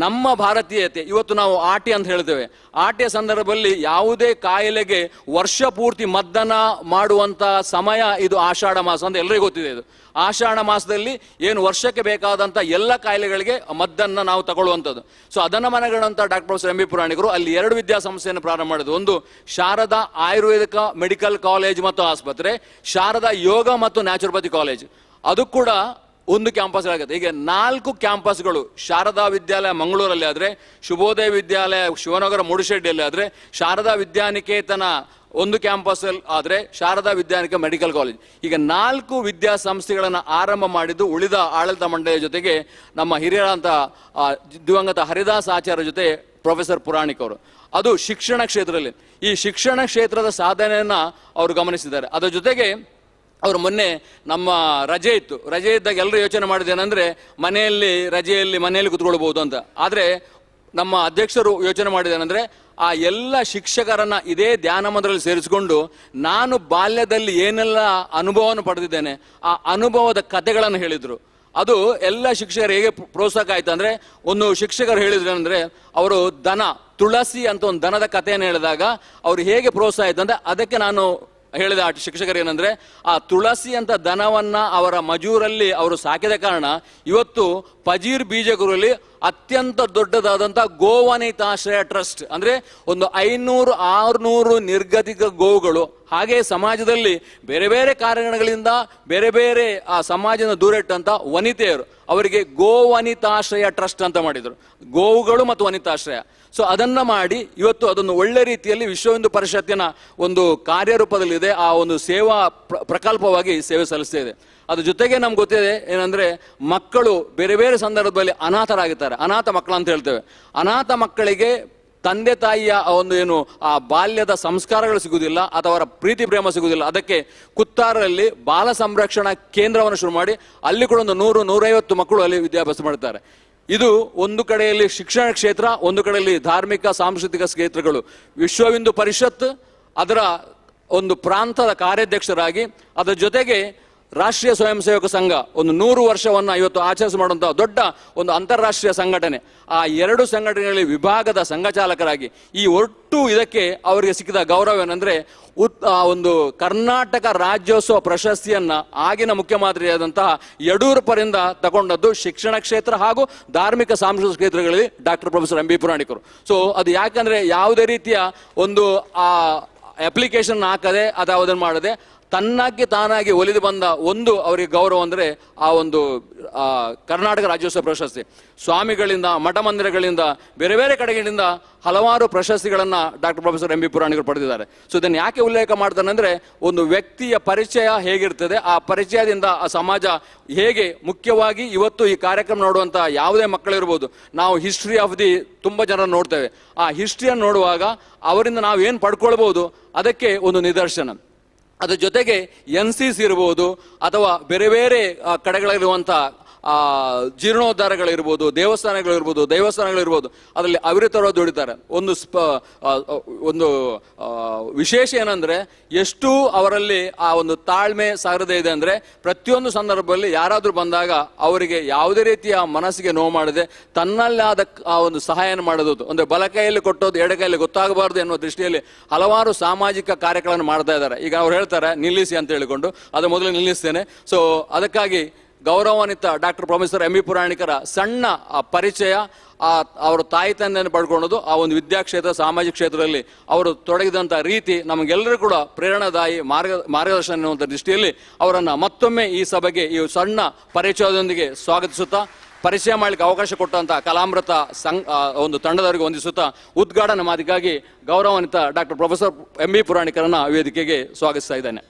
ನಮ್ಮ ಭಾರತೀಯತೆ. ಇವತ್ತು ನಾವು ಆಟಿ ಅಂತ ಹೇಳ್ತೇವೆ. ಆಟಿಯ ಸಂದರ್ಭದಲ್ಲಿ ಯಾವುದೇ ಕಾಯಿಲೆಗೆ ವರ್ಷ ಪೂರ್ತಿ ಮದ್ದನ್ನ ಮಾಡುವಂಥ ಸಮಯ ಇದು ಆಷಾಢ ಮಾಸ ಅಂತ ಎಲ್ಲರಿಗೂ ಗೊತ್ತಿದೆ. ಇದು ಆಷಾಢ ಮಾಸದಲ್ಲಿ ಏನು ವರ್ಷಕ್ಕೆ ಬೇಕಾದಂಥ ಎಲ್ಲ ಕಾಯಿಲೆಗಳಿಗೆ ಮದ್ದನ್ನು ನಾವು ತಗೊಳ್ಳುವಂಥದ್ದು. ಸೊ ಅದನ್ನು ಮನಗಣಂಥ ಡಾಕ್ಟರ್ ಪ್ರೊಫೆಸರ್ MB ಪುರಾಣಿಕರು ಅಲ್ಲಿ 2 ವಿದ್ಯಾಸಂಸ್ಥೆಯನ್ನು ಪ್ರಾರಂಭ ಮಾಡಿದ್ರು. ಒಂದು ಶಾರದಾ ಆಯುರ್ವೇದಿಕ ಮೆಡಿಕಲ್ ಕಾಲೇಜ್ ಮತ್ತು ಆಸ್ಪತ್ರೆ, ಶಾರದಾ ಯೋಗ ಮತ್ತು ನ್ಯಾಚುರೋಪತಿ ಕಾಲೇಜ್. ಅದು ಕೂಡ ಒಂದು ಕ್ಯಾಂಪಸ್ ಆಗುತ್ತೆ. ಈಗ 4 ಕ್ಯಾಂಪಸ್ಗಳು ಶಾರದಾ ವಿದ್ಯಾಲಯ ಮಂಗಳೂರಲ್ಲಿ ಆದರೆ, ಶುಭೋದಯ ವಿದ್ಯಾಲಯ ಶಿವನಗರ ಮೂಡುಶೆಡ್ಡಿಯಲ್ಲಿ ಆದರೆ, ಶಾರದಾ ವಿದ್ಯಾನಿಕೇತನ ಒಂದು ಕ್ಯಾಂಪಸ್ ಆದರೆ, ಶಾರದಾ ವಿದ್ಯಾನಿಕ ಮೆಡಿಕಲ್ ಕಾಲೇಜ್. ಈಗ 4 ವಿದ್ಯಾಸಂಸ್ಥೆಗಳನ್ನು ಆರಂಭ ಮಾಡಿದ್ದು ಉಳಿದ ಆಡಳಿತ ಮಂಡಳಿಯ ಜೊತೆಗೆ ನಮ್ಮ ಹಿರಿಯರಂತ ದಿವಂಗತ ಹರಿದಾಸ್ ಆಚಾರ್ಯ ಜೊತೆ ಪ್ರೊಫೆಸರ್ ಪುರಾಣಿಕ್ ಅವರು. ಅದು ಶಿಕ್ಷಣ ಕ್ಷೇತ್ರದಲ್ಲಿ ಈ ಶಿಕ್ಷಣ ಕ್ಷೇತ್ರದ ಸಾಧನೆಯನ್ನು ಅವರು ಗಮನಿಸಿದ್ದಾರೆ. ಅದರ ಜೊತೆಗೆ ಅವರು ಮೊನ್ನೆ ನಮ್ಮ ರಜೆ ಇತ್ತು, ರಜೆ ಇದ್ದಾಗ ಎಲ್ಲರೂ ಯೋಚನೆ ಮಾಡಿದ್ದೇನೆಂದರೆ ರಜೆಯಲ್ಲಿ ಮನೆಯಲ್ಲಿ ಕೂತ್ಕೊಳ್ಬೋದು ಅಂತ. ಆದರೆ ನಮ್ಮ ಅಧ್ಯಕ್ಷರು ಯೋಚನೆ ಮಾಡಿದ್ದೇನೆಂದರೆ ಆ ಎಲ್ಲ ಶಿಕ್ಷಕರನ್ನು ಇದೇ ಧ್ಯಾನ ಮಂದಿರದಲ್ಲಿ ಸೇರಿಸಿಕೊಂಡು ನಾನು ಬಾಲ್ಯದಲ್ಲಿ ಏನೆಲ್ಲ ಅನುಭವವನ್ನು ಪಡೆದಿದ್ದೇನೆ ಆ ಅನುಭವದ ಕಥೆಗಳನ್ನು ಹೇಳಿದರು. ಅದು ಎಲ್ಲ ಶಿಕ್ಷಕರು ಹೇಗೆ ಪ್ರೋತ್ಸಾಹ ಆಯ್ತು ಅಂದರೆ, ಒಂದು ಶಿಕ್ಷಕರು ಹೇಳಿದ್ರು ಅಂದರೆ ಅವರು ತುಳಸಿ ಅಂತ ಒಂದು ದನದ ಕಥೆಯನ್ನು ಹೇಳಿದಾಗ ಅವರು ಹೇಗೆ ಪ್ರೋತ್ಸಾಹ ಆಯ್ತು ಅಂದರೆ ಅದಕ್ಕೆ ನಾನು ಹೇಳಿದ ಆ ಶಿಕ್ಷಕರು ಏನಂದ್ರೆ ಆ ತುಳಸಿ ಅಂತ ದನವನ್ನ ಅವರ ಮಜೂರಲ್ಲಿ ಅವರು ಸಾಕಿದ ಕಾರಣ ಇವತ್ತು ಪಜೀರ್ ಬೀಜಗುರಲ್ಲಿ ಅತ್ಯಂತ ದೊಡ್ಡದಾದಂಥ ಗೋವನಿತಾಶ್ರಯ ಟ್ರಸ್ಟ್, ಅಂದ್ರೆ ಒಂದು 500-600 ನಿರ್ಗತಿಕ ಗೋವುಗಳು, ಹಾಗೆ ಸಮಾಜದಲ್ಲಿ ಬೇರೆ ಬೇರೆ ಕಾರಣಗಳಿಂದ ಬೇರೆ ಬೇರೆ ಆ ಸಮಾಜದ ದೂರಿಟ್ಟಂತ ವನಿತೆಯರು, ಅವರಿಗೆ ಗೋವನಿತಾಶ್ರಯ ಟ್ರಸ್ಟ್ ಅಂತ ಮಾಡಿದರು, ಗೋವುಗಳು ಮತ್ತು ವನಿತಾಶ್ರಯ. ಸೊ ಅದನ್ನ ಮಾಡಿ ಇವತ್ತು ಅದನ್ನು ಒಳ್ಳೆ ರೀತಿಯಲ್ಲಿ ವಿಶ್ವ ಹಿಂದೂ ಪರಿಷತ್ತಿನ ಒಂದು ಕಾರ್ಯರೂಪದಲ್ಲಿದೆ, ಆ ಒಂದು ಸೇವಾ ಪ್ರಕಲ್ಪವಾಗಿ ಸೇವೆ ಸಲ್ಲಿಸ್ತಾ ಇದೆ. ಅದ್ರ ಜೊತೆಗೆ ನಮ್ಗೆ ಗೊತ್ತಿದೆ ಏನಂದ್ರೆ ಮಕ್ಕಳು ಬೇರೆ ಬೇರೆ ಸಂದರ್ಭದಲ್ಲಿ ಅನಾಥರಾಗಿದ್ದಾರೆ, ಅನಾಥ ಮಕ್ಕಳು ಅಂತ ಹೇಳ್ತೇವೆ. ಅನಾಥ ಮಕ್ಕಳಿಗೆ ತಂದೆ ತಾಯಿಯ ಒಂದು ಏನು ಆ ಬಾಲ್ಯದ ಸಂಸ್ಕಾರಗಳು ಸಿಗುವುದಿಲ್ಲ ಅಥವಾ ಅವರ ಪ್ರೀತಿ ಪ್ರೇಮ ಸಿಗುವುದಿಲ್ಲ. ಅದಕ್ಕೆ ಕುತ್ತಾರಲ್ಲಿ ಬಾಲ ಸಂರಕ್ಷಣಾ ಕೇಂದ್ರವನ್ನು ಶುರು ಮಾಡಿ ಅಲ್ಲಿ ಕೂಡ ಒಂದು 100-150 ಮಕ್ಕಳು ಅಲ್ಲಿ ವಿದ್ಯಾಭ್ಯಾಸ ಮಾಡ್ತಾರೆ. ಇದು ಒಂದು ಕಡೆಯಲ್ಲಿ ಶಿಕ್ಷಣ ಕ್ಷೇತ್ರ, ಒಂದು ಕಡೆಯಲ್ಲಿ ಧಾರ್ಮಿಕ ಸಾಂಸ್ಕೃತಿಕ ಕ್ಷೇತ್ರಗಳು. ವಿಶ್ವ ಹಿಂದೂ ಪರಿಷತ್ ಅದರ ಒಂದು ಪ್ರಾಂತದ ಕಾರ್ಯಾಧ್ಯಕ್ಷರಾಗಿ, ಅದರ ಜೊತೆಗೆ ರಾಷ್ಟ್ರೀಯ ಸ್ವಯಂ ಸೇವಕ ಸಂಘ ಒಂದು 100 ವರ್ಷವನ್ನು ಇವತ್ತು ಆಚರಿಸಿ ಮಾಡುವಂತಹ ದೊಡ್ಡ ಒಂದು ಅಂತಾರಾಷ್ಟ್ರೀಯ ಸಂಘಟನೆ. ಆ 2 ಸಂಘಟನೆಗಳಲ್ಲಿ ವಿಭಾಗದ ಸಂಘಚಾಲಕರಾಗಿ ಈ ಒಟ್ಟು ಇದಕ್ಕೆ ಅವರಿಗೆ ಸಿಕ್ಕಿದ ಗೌರವ ಏನಂದ್ರೆ ಒಂದು ಕರ್ನಾಟಕ ರಾಜ್ಯೋತ್ಸವ ಪ್ರಶಸ್ತಿಯನ್ನ ಆಗಿನ ಮುಖ್ಯಮಂತ್ರಿಯಾದಂತಹ ಯಡಿಯೂರಪ್ಪರಿಂದ ತಗೊಂಡದ್ದು ಶಿಕ್ಷಣ ಕ್ಷೇತ್ರ ಹಾಗೂ ಧಾರ್ಮಿಕ ಸಾಂಸ್ಕೃತಿಕ ಕ್ಷೇತ್ರಗಳಲ್ಲಿ ಡಾಕ್ಟರ್ ಪ್ರೊಫೆಸರ್ ಎಂ ಬಿ ಪುರಾಣಿಕರು. ಸೊ ಅದು ಯಾಕಂದ್ರೆ ಯಾವುದೇ ರೀತಿಯ ಒಂದು ಅಪ್ಲಿಕೇಶನ್ ಹಾಕದೆ ಅಥವಾ ಅದನ್ನು ಮಾಡದೆ ತನ್ನಾಗಿ ತಾನಾಗಿ ಒಲಿದು ಬಂದ ಒಂದು ಅವರಿಗೆ ಗೌರವ ಅಂದರೆ ಆ ಒಂದು ಕರ್ನಾಟಕ ರಾಜ್ಯೋತ್ಸವ ಪ್ರಶಸ್ತಿ. ಸ್ವಾಮಿಗಳಿಂದ, ಮಠ ಮಂದಿರಗಳಿಂದ, ಬೇರೆ ಬೇರೆ ಕಡೆಗಳಿಂದ ಹಲವಾರು ಪ್ರಶಸ್ತಿಗಳನ್ನು ಡಾಕ್ಟರ್ ಪ್ರೊಫೆಸರ್ ಎಂ ಬಿ ಪುರಾಣಿಕರು ಪಡೆದಿದ್ದಾರೆ. ಸೊ ಇದನ್ನು ಯಾಕೆ ಉಲ್ಲೇಖ ಮಾಡ್ತಾನೆ ಅಂದರೆ ಒಂದು ವ್ಯಕ್ತಿಯ ಪರಿಚಯ ಹೇಗಿರ್ತದೆ, ಆ ಪರಿಚಯದಿಂದ ಆ ಸಮಾಜ ಹೇಗೆ, ಮುಖ್ಯವಾಗಿ ಇವತ್ತು ಈ ಕಾರ್ಯಕ್ರಮ ನೋಡುವಂಥ ಯಾವುದೇ ಮಕ್ಕಳಿರ್ಬೋದು, ನಾವು ಹಿಸ್ಟ್ರಿ ಆಫ್ ದಿ ತುಂಬ ಜನ ನೋಡ್ತೇವೆ. ಆ ಹಿಸ್ಟ್ರಿಯನ್ನು ನೋಡುವಾಗ ಅವರಿಂದ ನಾವು ಏನು ಪಡ್ಕೊಳ್ಬೋದು ಅದಕ್ಕೆ ಒಂದು ನಿದರ್ಶನ. ಅದ್ರ ಜೊತೆಗೆ NCC ಇರ್ಬೋದು ಅಥವಾ ಬೇರೆ ಬೇರೆ ಕಡೆಗಳಿರುವಂಥ ಜೀರ್ಣೋದ್ಧಾರಗಳಿರ್ಬೋದು, ದೇವಸ್ಥಾನಗಳಿರ್ಬೋದು, ಅದರಲ್ಲಿ ಅವಿರತವಾಗಿ ದುಡಿತಾರೆ. ಒಂದು ವಿಶೇಷ ಏನಂದ್ರೆ ಎಷ್ಟು ಅವರಲ್ಲಿ ಆ ಒಂದು ತಾಳ್ಮೆ ಸಾರದೆ ಇದೆ ಅಂದ್ರೆ ಪ್ರತಿಯೊಂದು ಸಂದರ್ಭದಲ್ಲಿ ಯಾರಾದ್ರೂ ಬಂದಾಗ ಅವರಿಗೆ ಯಾವುದೇ ರೀತಿಯ ಮನಸ್ಸಿಗೆ ನೋವು ಮಾಡದೆ ತನ್ನಲ್ಲಾದ ಆ ಒಂದು ಸಹಾಯನ ಮಾಡೋದು, ಅಂದ್ರೆ ಬಲ ಕೈಯಲ್ಲಿ ಕೊಟ್ಟೋದು ಎಡ ಕೈಯಲ್ಲಿ ಗೊತ್ತಾಗಬಾರ್ದು ಎನ್ನುವ ದೃಷ್ಟಿಯಲ್ಲಿ ಹಲವಾರು ಸಾಮಾಜಿಕ ಕಾರ್ಯಗಳನ್ನು ಮಾಡ್ತಾ ಇದ್ದಾರೆ. ಈಗ ಅವ್ರು ಹೇಳ್ತಾರೆ ನಿಲ್ಲಿಸಿ ಅಂತ ಹೇಳಿಕೊಂಡು, ಅದು ಮೊದಲು ನಿಲ್ಲಿಸ್ತೇನೆ. ಸೊ ಅದಕ್ಕಾಗಿ ಗೌರವಾನ್ವಿತ ಡಾಕ್ಟರ್ ಪ್ರೊಫೆಸರ್ ಎಂ ಬಿ ಪುರಾಣಿಕರ ಸಣ್ಣ ಪರಿಚಯ, ಅವರ ತಾಯಿ ತಂದೆಯನ್ನು ಪಡ್ಕೊಳ್ಳೋದು, ಆ ಒಂದು ವಿದ್ಯಾಕ್ಷೇತ್ರ ಸಾಮಾಜಿಕ ಕ್ಷೇತ್ರದಲ್ಲಿ ಅವರು ತೊಡಗಿದಂಥ ರೀತಿ ನಮಗೆಲ್ಲರೂ ಕೂಡ ಪ್ರೇರಣಾದಾಯಿ ಮಾರ್ಗದರ್ಶನ ಎನ್ನುವಂಥ ದೃಷ್ಟಿಯಲ್ಲಿ ಅವರನ್ನು ಮತ್ತೊಮ್ಮೆ ಈ ಸಭೆಗೆ ಈ ಸಣ್ಣ ಪರಿಚಯದೊಂದಿಗೆ ಸ್ವಾಗತಿಸುತ್ತಾ, ಪರಿಚಯ ಮಾಡಲಿಕ್ಕೆ ಅವಕಾಶ ಕೊಟ್ಟಂತಹ ಕಲಾಮೃತ ಒಂದು ತಂಡದವರಿಗೆ ವಂದಿಸುತ್ತಾ ಉದ್ಘಾಟನಾ ಮಾತಿಗಾಗಿ ಗೌರವಾನ್ವಿತ ಡಾಕ್ಟರ್ ಪ್ರೊಫೆಸರ್ ಎಂ ಬಿ ಪುರಾಣಿಕರನ್ನ ವೇದಿಕೆಗೆ ಸ್ವಾಗತಿಸ್ತಾ ಇದ್ದೇನೆ.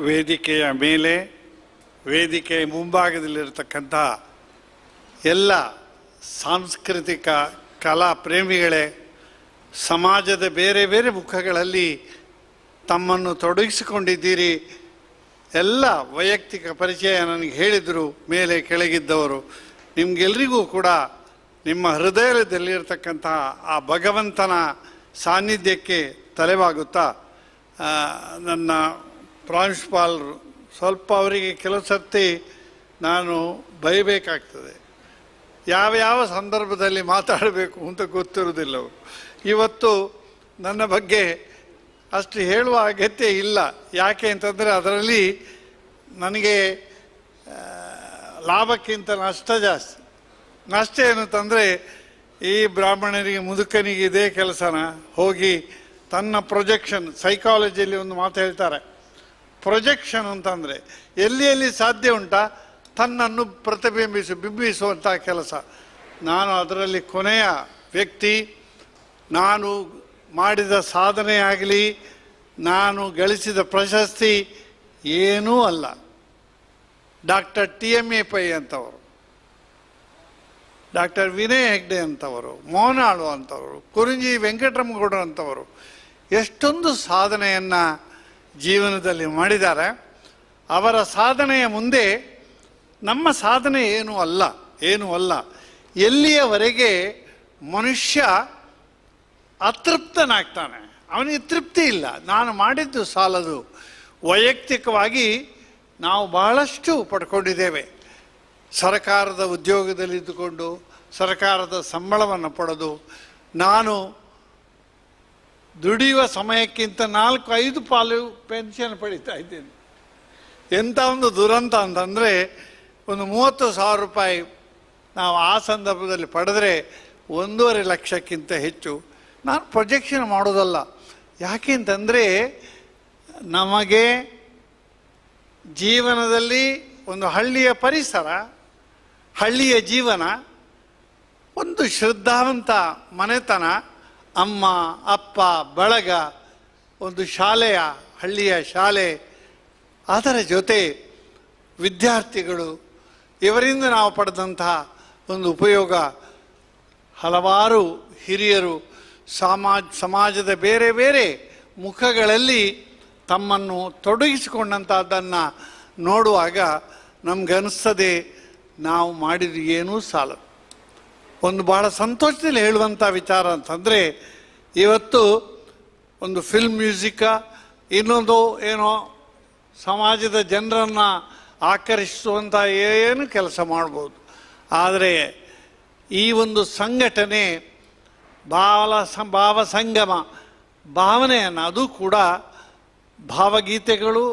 ವೇದಿಕೆಯ ಮೇಲೆ, ವೇದಿಕೆಯ ಮುಂಭಾಗದಲ್ಲಿರತಕ್ಕಂಥ ಎಲ್ಲ ಸಾಂಸ್ಕೃತಿಕ ಕಲಾ ಪ್ರೇಮಿಗಳೇ, ಸಮಾಜದ ಬೇರೆ ಬೇರೆ ಮುಖಗಳಲ್ಲಿ ತಮ್ಮನ್ನು ತೊಡಗಿಸಿಕೊಂಡಿದ್ದೀರಿ. ಎಲ್ಲ ವೈಯಕ್ತಿಕ ಪರಿಚಯ ನನಗೆ ಹೇಳಿದರು, ಮೇಲೆ ಕೆಳಗಿದ್ದವರು. ನಿಮಗೆಲ್ರಿಗೂ ಕೂಡ ನಿಮ್ಮ ಹೃದಯದಲ್ಲಿರ್ತಕ್ಕಂಥ ಆ ಭಗವಂತನ ಸಾನ್ನಿಧ್ಯಕ್ಕೆ ತಲೆಬಾಗುತ್ತಾ, ನನ್ನ ಪ್ರಾಂಶುಪಾಲರು ಸ್ವಲ್ಪ ಅವರಿಗೆ ಕೆಲವು ಸರ್ತಿ ನಾನು ಬಯಬೇಕಾಗ್ತದೆ. ಯಾವ ಸಂದರ್ಭದಲ್ಲಿ ಮಾತಾಡಬೇಕು ಅಂತ ಗೊತ್ತಿರೋದಿಲ್ಲವರು. ಇವತ್ತು ನನ್ನ ಬಗ್ಗೆ ಅಷ್ಟು ಹೇಳುವ ಅಗತ್ಯ ಇಲ್ಲ. ಯಾಕೆ ಅಂತಂದರೆ ಅದರಲ್ಲಿ ನನಗೆ ಲಾಭಕ್ಕಿಂತ ನಷ್ಟ ಜಾಸ್ತಿ. ನಷ್ಟ ಏನು ಅಂತಂದರೆ, ಈ ಬ್ರಾಹ್ಮಣರಿಗೆ ಮುದುಕನಿಗೆ ಇದೇ ಕೆಲಸನ ಹೋಗಿ ತನ್ನ ಪ್ರೊಜೆಕ್ಷನ್, ಸೈಕಾಲಜಿಯಲ್ಲಿ ಒಂದು ಮಾತು ಹೇಳ್ತಾರೆ, ಪ್ರೊಜೆಕ್ಷನ್ ಅಂತಂದರೆ ಎಲ್ಲಿ ಸಾಧ್ಯ ಉಂಟಾ ತನ್ನನ್ನು ಬಿಂಬಿಸುವಂಥ ಕೆಲಸ. ನಾನು ಅದರಲ್ಲಿ ಕೊನೆಯ ವ್ಯಕ್ತಿ. ನಾನು ಮಾಡಿದ ಸಾಧನೆ ಆಗಲಿ, ನಾನು ಗಳಿಸಿದ ಪ್ರಶಸ್ತಿ ಏನೂ ಅಲ್ಲ. ಡಾಕ್ಟರ್ TMA ಪೈ ಅಂತವರು, ಡಾಕ್ಟರ್ ವಿನಯ್ ಹೆಗ್ಡೆ ಅಂತವರು, ಮೋಹನಾಳು ಅಂತವರು, ಕುರುಂಜಿ ವೆಂಕಟರಮಗೌಡ ಅಂತವರು ಎಷ್ಟೊಂದು ಸಾಧನೆಯನ್ನು ಜೀವನದಲ್ಲಿ ಮಾಡಿದ್ದಾರೆ. ಅವರ ಸಾಧನೆಯ ಮುಂದೆ ನಮ್ಮ ಸಾಧನೆ ಏನೂ ಅಲ್ಲ. ಎಲ್ಲಿಯವರೆಗೆ ಮನುಷ್ಯ ಅತೃಪ್ತನಾಗ್ತಾನೆ, ಅವನಿಗೆ ತೃಪ್ತಿ ಇಲ್ಲ, ನಾನು ಮಾಡಿದ್ದು ಸಾಲದು. ವೈಯಕ್ತಿಕವಾಗಿ ನಾವು ಬಹಳಷ್ಟು ಪಡ್ಕೊಂಡಿದ್ದೇವೆ. ಸರ್ಕಾರದ ಉದ್ಯೋಗದಲ್ಲಿದ್ದುಕೊಂಡು ಸರ್ಕಾರದ ಸಂಬಳವನ್ನು ಪಡೆದು ನಾನು ದುಡಿಯುವ ಸಮಯಕ್ಕಿಂತ 4-5 ಪಾಲು ಪೆನ್ಷನ್ ಪಡೀತಾ ಇದ್ದೇನೆ. ಎಂಥ ಒಂದು ದುರಂತ ಅಂತಂದರೆ, ಒಂದು 30,000 ರೂಪಾಯಿ ನಾವು ಆ ಸಂದರ್ಭದಲ್ಲಿ ಪಡೆದರೆ 1.5 ಲಕ್ಷಕ್ಕಿಂತ ಹೆಚ್ಚು. ನಾನು ಪ್ರೊಜೆಕ್ಷನ್ ಮಾಡೋದಲ್ಲ. ಯಾಕೆ ಅಂತಂದರೆ, ನಮಗೆ ಜೀವನದಲ್ಲಿ ಒಂದು ಹಳ್ಳಿಯ ಪರಿಸರ, ಹಳ್ಳಿಯ ಜೀವನ, ಒಂದು ಶ್ರದ್ಧಾವಂತ ಮನೆತನ, ಅಮ್ಮ ಅಪ್ಪ ಬಳಗ, ಒಂದು ಶಾಲೆಯ, ಹಳ್ಳಿಯ ಶಾಲೆ, ಅದರ ಜೊತೆ ವಿದ್ಯಾರ್ಥಿಗಳು, ಇವರಿಂದ ನಾವು ಪಡೆದಂತಹ ಒಂದು ಉಪಯೋಗ, ಹಲವಾರು ಹಿರಿಯರು ಸಮಾಜದ ಬೇರೆ ಬೇರೆ ಮುಖಗಳಲ್ಲಿ ತಮ್ಮನ್ನು ತೊಡಗಿಸಿಕೊಂಡಂಥದ್ದನ್ನು ನೋಡುವಾಗ ನಮಗನ್ನಿಸ್ತದೆ, ನಾವು ಮಾಡಿದ ಏನೂ ಸಾಲ. ಒಂದು ಬಹಳ ಸಂತೋಷದಲ್ಲಿ ಹೇಳುವಂಥ ವಿಚಾರ ಅಂತಂದರೆ, ಇವತ್ತು ಒಂದು ಫಿಲ್ಮ್ ಮ್ಯೂಸಿಕ ಇನ್ನೊಂದು ಏನೋ ಸಮಾಜದ ಜನರನ್ನು ಆಕರ್ಷಿಸುವಂಥ ಏನು ಕೆಲಸ ಮಾಡ್ಬೋದು. ಆದರೆ ಈ ಒಂದು ಸಂಘಟನೆ ಭಾವ ಸಂಗಮ ಭಾವನೆಯನ್ನು, ಅದು ಕೂಡ ಭಾವಗೀತೆಗಳು,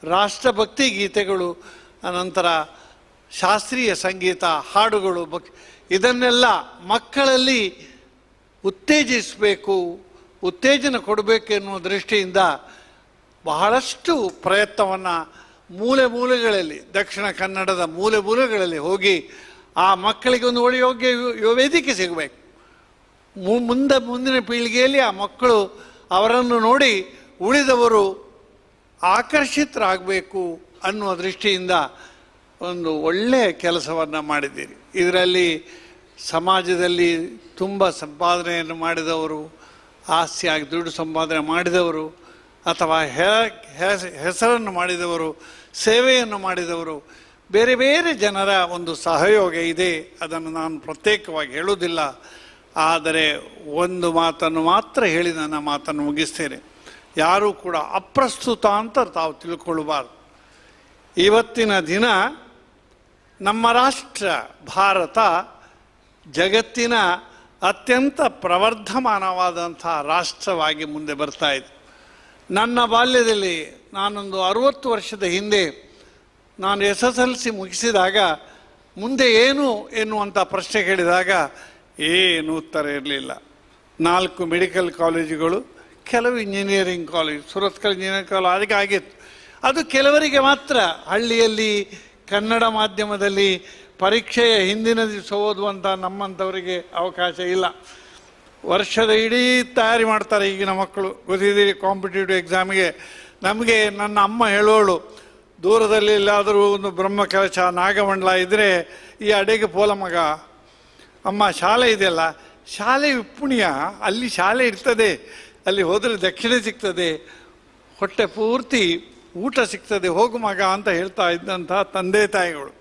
ರಾಷ್ಟ್ರಭಕ್ತಿ ಗೀತೆಗಳು, ಅನಂತರ ಶಾಸ್ತ್ರೀಯ ಸಂಗೀತ, ಹಾಡುಗಳು, ಇದನ್ನೆಲ್ಲ ಮಕ್ಕಳಲ್ಲಿ ಉತ್ತೇಜಿಸಬೇಕು, ಉತ್ತೇಜನ ಕೊಡಬೇಕು ಎನ್ನುವ ದೃಷ್ಟಿಯಿಂದ ಬಹಳಷ್ಟು ಪ್ರಯತ್ನವನ್ನು ಮೂಲೆ ಮೂಲೆಗಳಲ್ಲಿ, ದಕ್ಷಿಣ ಕನ್ನಡದ ಮೂಲೆ ಮೂಲೆಗಳಲ್ಲಿ ಹೋಗಿ ಆ ಮಕ್ಕಳಿಗೆ ಒಂದು ಒಳ್ಳೆಯ ಯೋಗ್ಯ ವೇದಿಕೆ ಸಿಗಬೇಕು. ಮುಂದಿನ ಪೀಳಿಗೆಯಲ್ಲಿ ಆ ಮಕ್ಕಳು ಅವರನ್ನು ನೋಡಿ ಉಳಿದವರು ಆಕರ್ಷಿತರಾಗಬೇಕು ಅನ್ನುವ ದೃಷ್ಟಿಯಿಂದ ಒಂದು ಒಳ್ಳೆಯ ಕೆಲಸವನ್ನು ಮಾಡಿದ್ದೀರಿ. ಇದರಲ್ಲಿ ಸಮಾಜದಲ್ಲಿ ತುಂಬ ಸಂಪಾದನೆಯನ್ನು ಮಾಡಿದವರು, ಆಸ್ತಿಯಾಗಿ ದುಡ್ಡು ಸಂಪಾದನೆ ಮಾಡಿದವರು, ಅಥವಾ ಹೆಸರನ್ನು ಮಾಡಿದವರು, ಸೇವೆಯನ್ನು ಮಾಡಿದವರು, ಬೇರೆ ಬೇರೆ ಜನರ ಒಂದು ಸಹಯೋಗ ಇದೆ. ಅದನ್ನು ನಾನು ಪ್ರತ್ಯೇಕವಾಗಿ ಹೇಳುವುದಿಲ್ಲ. ಆದರೆ ಒಂದು ಮಾತನ್ನು ಮಾತ್ರ ಹೇಳಿ ನನ್ನ ಮಾತನ್ನು ಮುಗಿಸ್ತೇನೆ. ಯಾರೂ ಕೂಡ ಅಪ್ರಸ್ತುತ ಅಂತ ತಾವು ತಿಳ್ಕೊಳ್ಬಾರ್ದು. ಇವತ್ತಿನ ದಿನ ನಮ್ಮ ರಾಷ್ಟ್ರ ಭಾರತ ಜಗತ್ತಿನ ಅತ್ಯಂತ ಪ್ರವರ್ಧಮಾನವಾದಂಥ ರಾಷ್ಟ್ರವಾಗಿ ಮುಂದೆ ಬರ್ತಾ ಇದೆ. ನನ್ನ ಬಾಲ್ಯದಲ್ಲಿ, ನಾನೊಂದು 60 ವರ್ಷದ ಹಿಂದೆ ನಾನು SSLC ಮುಗಿಸಿದಾಗ ಮುಂದೆ ಏನು ಎನ್ನುವಂಥ ಪ್ರಶ್ನೆ ಕೇಳಿದಾಗ ಏನು ಉತ್ತರ ಇರಲಿಲ್ಲ. 4 ಮೆಡಿಕಲ್ ಕಾಲೇಜುಗಳು, ಕೆಲವು engineering college, Surathkal engineering college ಅದಕ್ಕೆ ಆಗಿತ್ತು. ಅದು ಕೆಲವರಿಗೆ ಮಾತ್ರ. ಹಳ್ಳಿಯಲ್ಲಿ ಕನ್ನಡ ಮಾಧ್ಯಮದಲ್ಲಿ ಪರೀಕ್ಷೆಯ ಹಿಂದಿನ ದಿವಸ ಓದುವಂಥ ನಮ್ಮಂಥವರಿಗೆ ಅವಕಾಶ ಇಲ್ಲ. ವರ್ಷದ ಇಡೀ ತಯಾರಿ ಮಾಡ್ತಾರೆ ಈಗಿನ ಮಕ್ಕಳು, ಗೊತ್ತಿದ್ದೀರಿ, ಕಾಂಪಿಟೇಟಿವ್ ಎಕ್ಸಾಮಿಗೆ. ನಮಗೆ ನನ್ನ ಅಮ್ಮ ಹೇಳೋಳು, ದೂರದಲ್ಲಿ ಎಲ್ಲಾದರೂ ಒಂದು ಬ್ರಹ್ಮಕಲಶ ನಾಗಮಂಡಲ ಇದ್ದರೆ ಈ ಅಡೆಗೆ ಪೋಲ ಮಗ, ಅಮ್ಮ ಶಾಲೆ ಇದೆಯಲ್ಲ, ಶಾಲೆ ಪುಣ್ಯ, ಅಲ್ಲಿ ಶಾಲೆ ಇರ್ತದೆ, ಅಲ್ಲಿ ಹೋದರೆ ದಕ್ಷಿಣೆ ಸಿಗ್ತದೆ, ಹೊಟ್ಟೆ ಪೂರ್ತಿ ಊಟ ಸಿಗ್ತದೆ, ಹೋಗು ಮಗ ಅಂತ ಹೇಳ್ತಾ ಇದ್ದಂಥ ತಂದೆ ತಾಯಿಗಳು.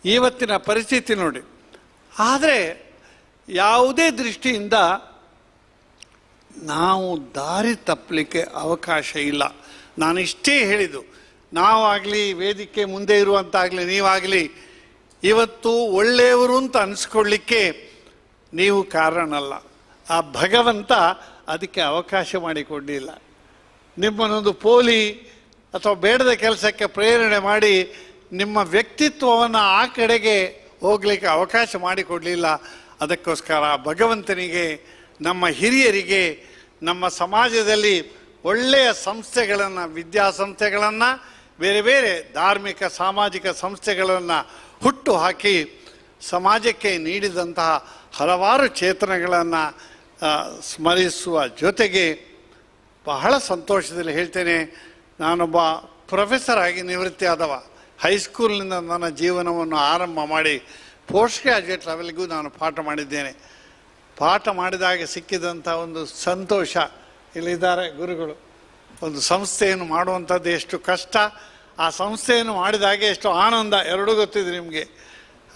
ಇವತ್ತಿನ ಪರಿಸ್ಥಿತಿ ನೋಡಿ. ಆದರೆ ಯಾವುದೇ ದೃಷ್ಟಿಯಿಂದ ನಾವು ದಾರಿ ತಪ್ಪಲಿಕ್ಕೆ ಅವಕಾಶ ಇಲ್ಲ. ನಾನು ಇಷ್ಟೇ ಹೇಳಿದ್ದು, ನಾವಾಗಲಿ, ವೇದಿಕೆ ಮುಂದೆ ಇರುವಂತಾಗಲಿ, ನೀವಾಗಲಿ ಇವತ್ತು ಒಳ್ಳೆಯವರು ಅಂತ ಅನಿಸ್ಕೊಳ್ಳಿಕ್ಕೆ ನೀವು ಕಾರಣನಲ್ಲ. ಆ ಭಗವಂತ ಅದಕ್ಕೆ ಅವಕಾಶ ಮಾಡಿಕೊಂಡಿಲ್ಲ. ನಿಮ್ಮನ್ನೊಂದು ಪೋಲಿ ಅಥವಾ ಬೇಡದ ಕೆಲಸಕ್ಕೆ ಪ್ರೇರಣೆ ಮಾಡಿ ನಿಮ್ಮ ವ್ಯಕ್ತಿತ್ವವನ್ನು ಆ ಕಡೆಗೆ ಹೋಗಲಿಕ್ಕೆ ಅವಕಾಶ ಮಾಡಿಕೊಡಲಿಲ್ಲ. ಅದಕ್ಕೋಸ್ಕರ ಭಗವಂತನಿಗೆ, ನಮ್ಮ ಹಿರಿಯರಿಗೆ, ನಮ್ಮ ಸಮಾಜದಲ್ಲಿ ಒಳ್ಳೆಯ ಸಂಸ್ಥೆಗಳನ್ನು, ವಿದ್ಯಾಸಂಸ್ಥೆಗಳನ್ನು, ಬೇರೆ ಬೇರೆ ಧಾರ್ಮಿಕ ಸಾಮಾಜಿಕ ಸಂಸ್ಥೆಗಳನ್ನು ಹುಟ್ಟು ಹಾಕಿ ಸಮಾಜಕ್ಕೆ ನೀಡಿದಂತಹ ಹಲವಾರು ಚೇತನಗಳನ್ನು ಸ್ಮರಿಸುವ ಜೊತೆಗೆ ಬಹಳ ಸಂತೋಷದಲ್ಲಿ ಹೇಳ್ತೇನೆ, ನಾನೊಬ್ಬ ಪ್ರೊಫೆಸರ್ ಆಗಿ ನಿವೃತ್ತಿ ಆದವ. ಹೈಸ್ಕೂಲ್ನಿಂದ ನನ್ನ ಜೀವನವನ್ನು ಆರಂಭ ಮಾಡಿ ಪೋಸ್ಟ್ ಗ್ರಾಜುಯೇಟ್ ಲೆವೆಲ್ಗೂ ನಾನು ಪಾಠ ಮಾಡಿದ್ದೇನೆ. ಪಾಠ ಮಾಡಿದಾಗ ಸಿಕ್ಕಿದಂಥ ಒಂದು ಸಂತೋಷ, ಇಲ್ಲಿದ್ದಾರೆ ಗುರುಗಳು, ಒಂದು ಸಂಸ್ಥೆಯನ್ನು ಮಾಡುವಂಥದ್ದು ಎಷ್ಟು ಕಷ್ಟ, ಆ ಸಂಸ್ಥೆಯನ್ನು ಮಾಡಿದಾಗ ಎಷ್ಟು ಆನಂದ, ಎರಡೂ ಗೊತ್ತಿದೆ ನಿಮಗೆ.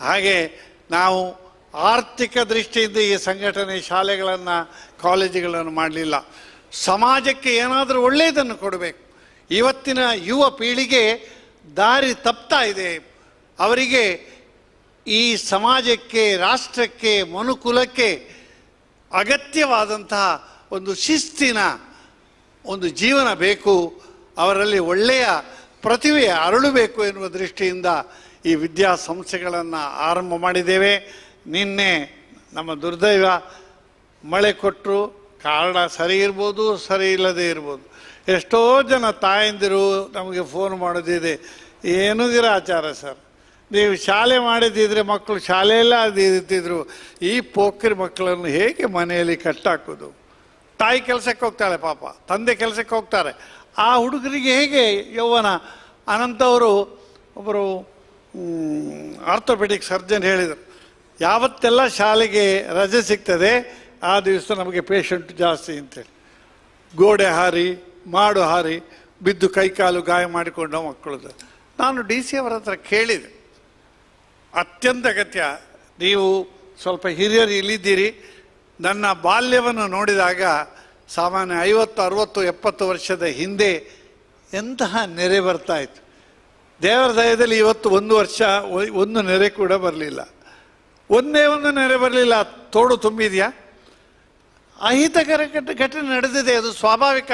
ಹಾಗೆ ನಾವು ಆರ್ಥಿಕ ದೃಷ್ಟಿಯಿಂದ ಈ ಸಂಘಟನೆ ಶಾಲೆಗಳನ್ನು, ಕಾಲೇಜುಗಳನ್ನು ಮಾಡಲಿಲ್ಲ. ಸಮಾಜಕ್ಕೆ ಏನಾದರೂ ಒಳ್ಳೆಯದನ್ನು ಕೊಡಬೇಕು. ಇವತ್ತಿನ ಯುವ ಪೀಳಿಗೆ ದಾರಿ ತಪ್ತಾ ಇದೆ. ಅವರಿಗೆ ಈ ಸಮಾಜಕ್ಕೆ, ರಾಷ್ಟ್ರಕ್ಕೆ, ಮನುಕುಲಕ್ಕೆ ಅಗತ್ಯವಾದಂತಹ ಒಂದು ಶಿಸ್ತಿನ ಒಂದು ಜೀವನ ಬೇಕು. ಅವರಲ್ಲಿ ಒಳ್ಳೆಯ ಪ್ರತಿಭೆ ಅರಳಬೇಕು ಎನ್ನುವ ದೃಷ್ಟಿಯಿಂದ ಈ ವಿದ್ಯಾಸಂಸ್ಥೆಗಳನ್ನು ಆರಂಭ ಮಾಡಿದ್ದೇವೆ. ನಿನ್ನೆ ನಮ್ಮ ದುರ್ದೈವ ಮಳೆ ಕೊಟ್ಟರು, ಕಾರಣ ಸರಿ ಇರ್ಬೋದು, ಸರಿ ಇಲ್ಲದೆ ಇರ್ಬೋದು. ಎಷ್ಟೋ ಜನ ತಾಯಂದಿರು ನಮಗೆ ಫೋನ್ ಮಾಡೋದಿದೆ, ಏನೂ ಆಚಾರ ಸರ್, ನೀವು ಶಾಲೆ ಮಾಡಿದ್ದಿದ್ರೆ ಮಕ್ಕಳು ಶಾಲೆಯಲ್ಲ ಅದು ಇರ್ತಿದ್ರು, ಈ ಪೋಖ್ರಿ ಮಕ್ಕಳನ್ನು ಹೇಗೆ ಮನೆಯಲ್ಲಿ ಕಟ್ಟಾಕೋದು? ತಾಯಿ ಕೆಲಸಕ್ಕೆ ಹೋಗ್ತಾಳೆ, ಪಾಪ ತಂದೆ ಕೆಲಸಕ್ಕೆ ಹೋಗ್ತಾರೆ, ಆ ಹುಡುಗರಿಗೆ ಹೇಗೆ ಯೌವನ? ಅನಂತವರು ಒಬ್ಬರು ಆರ್ಥೋಪೆಡಿಕ್ ಸರ್ಜನ್ ಹೇಳಿದರು, ಯಾವತ್ತೆಲ್ಲ ಶಾಲೆಗೆ ರಜೆ ಸಿಗ್ತದೆ ಆ ದಿವಸ ನಮಗೆ ಪೇಷಂಟ್ ಜಾಸ್ತಿ ಅಂತೇಳಿ. ಗೋಡೆ ಹಾರಿ, ಮಾಡು ಹಾರಿ ಬಿದ್ದು ಕೈಕಾಲು ಗಾಯ ಮಾಡಿಕೊಂಡ ಮಕ್ಕಳದು. ನಾನು DC ಅವರ ಹತ್ರ ಕೇಳಿದೆ, ಅತ್ಯಂತ ಅಗತ್ಯ. ನೀವು ಸ್ವಲ್ಪ ಹಿರಿಯರು ಇಲ್ಲಿದ್ದೀರಿ. ನನ್ನ ಬಾಲ್ಯವನ್ನು ನೋಡಿದಾಗ ಸಾಮಾನ್ಯ 50, 60, 70 ವರ್ಷದ ಹಿಂದೆ ಎಂತಹ ನೆರೆ ಬರ್ತಾ ಇತ್ತು. ದೇವರ ದಯದಲ್ಲಿ ಇವತ್ತು 1 ವರ್ಷ ಒಂದು ನೆರೆ ಕೂಡ ಬರಲಿಲ್ಲ. ಒಂದೇ ಒಂದು ನೆರೆ ಬರಲಿಲ್ಲ. ತೋಡು ತುಂಬಿದೆಯಾ? ಅಹಿತಕರ ಘಟನೆ ನಡೆದಿದೆ, ಅದು ಸ್ವಾಭಾವಿಕ.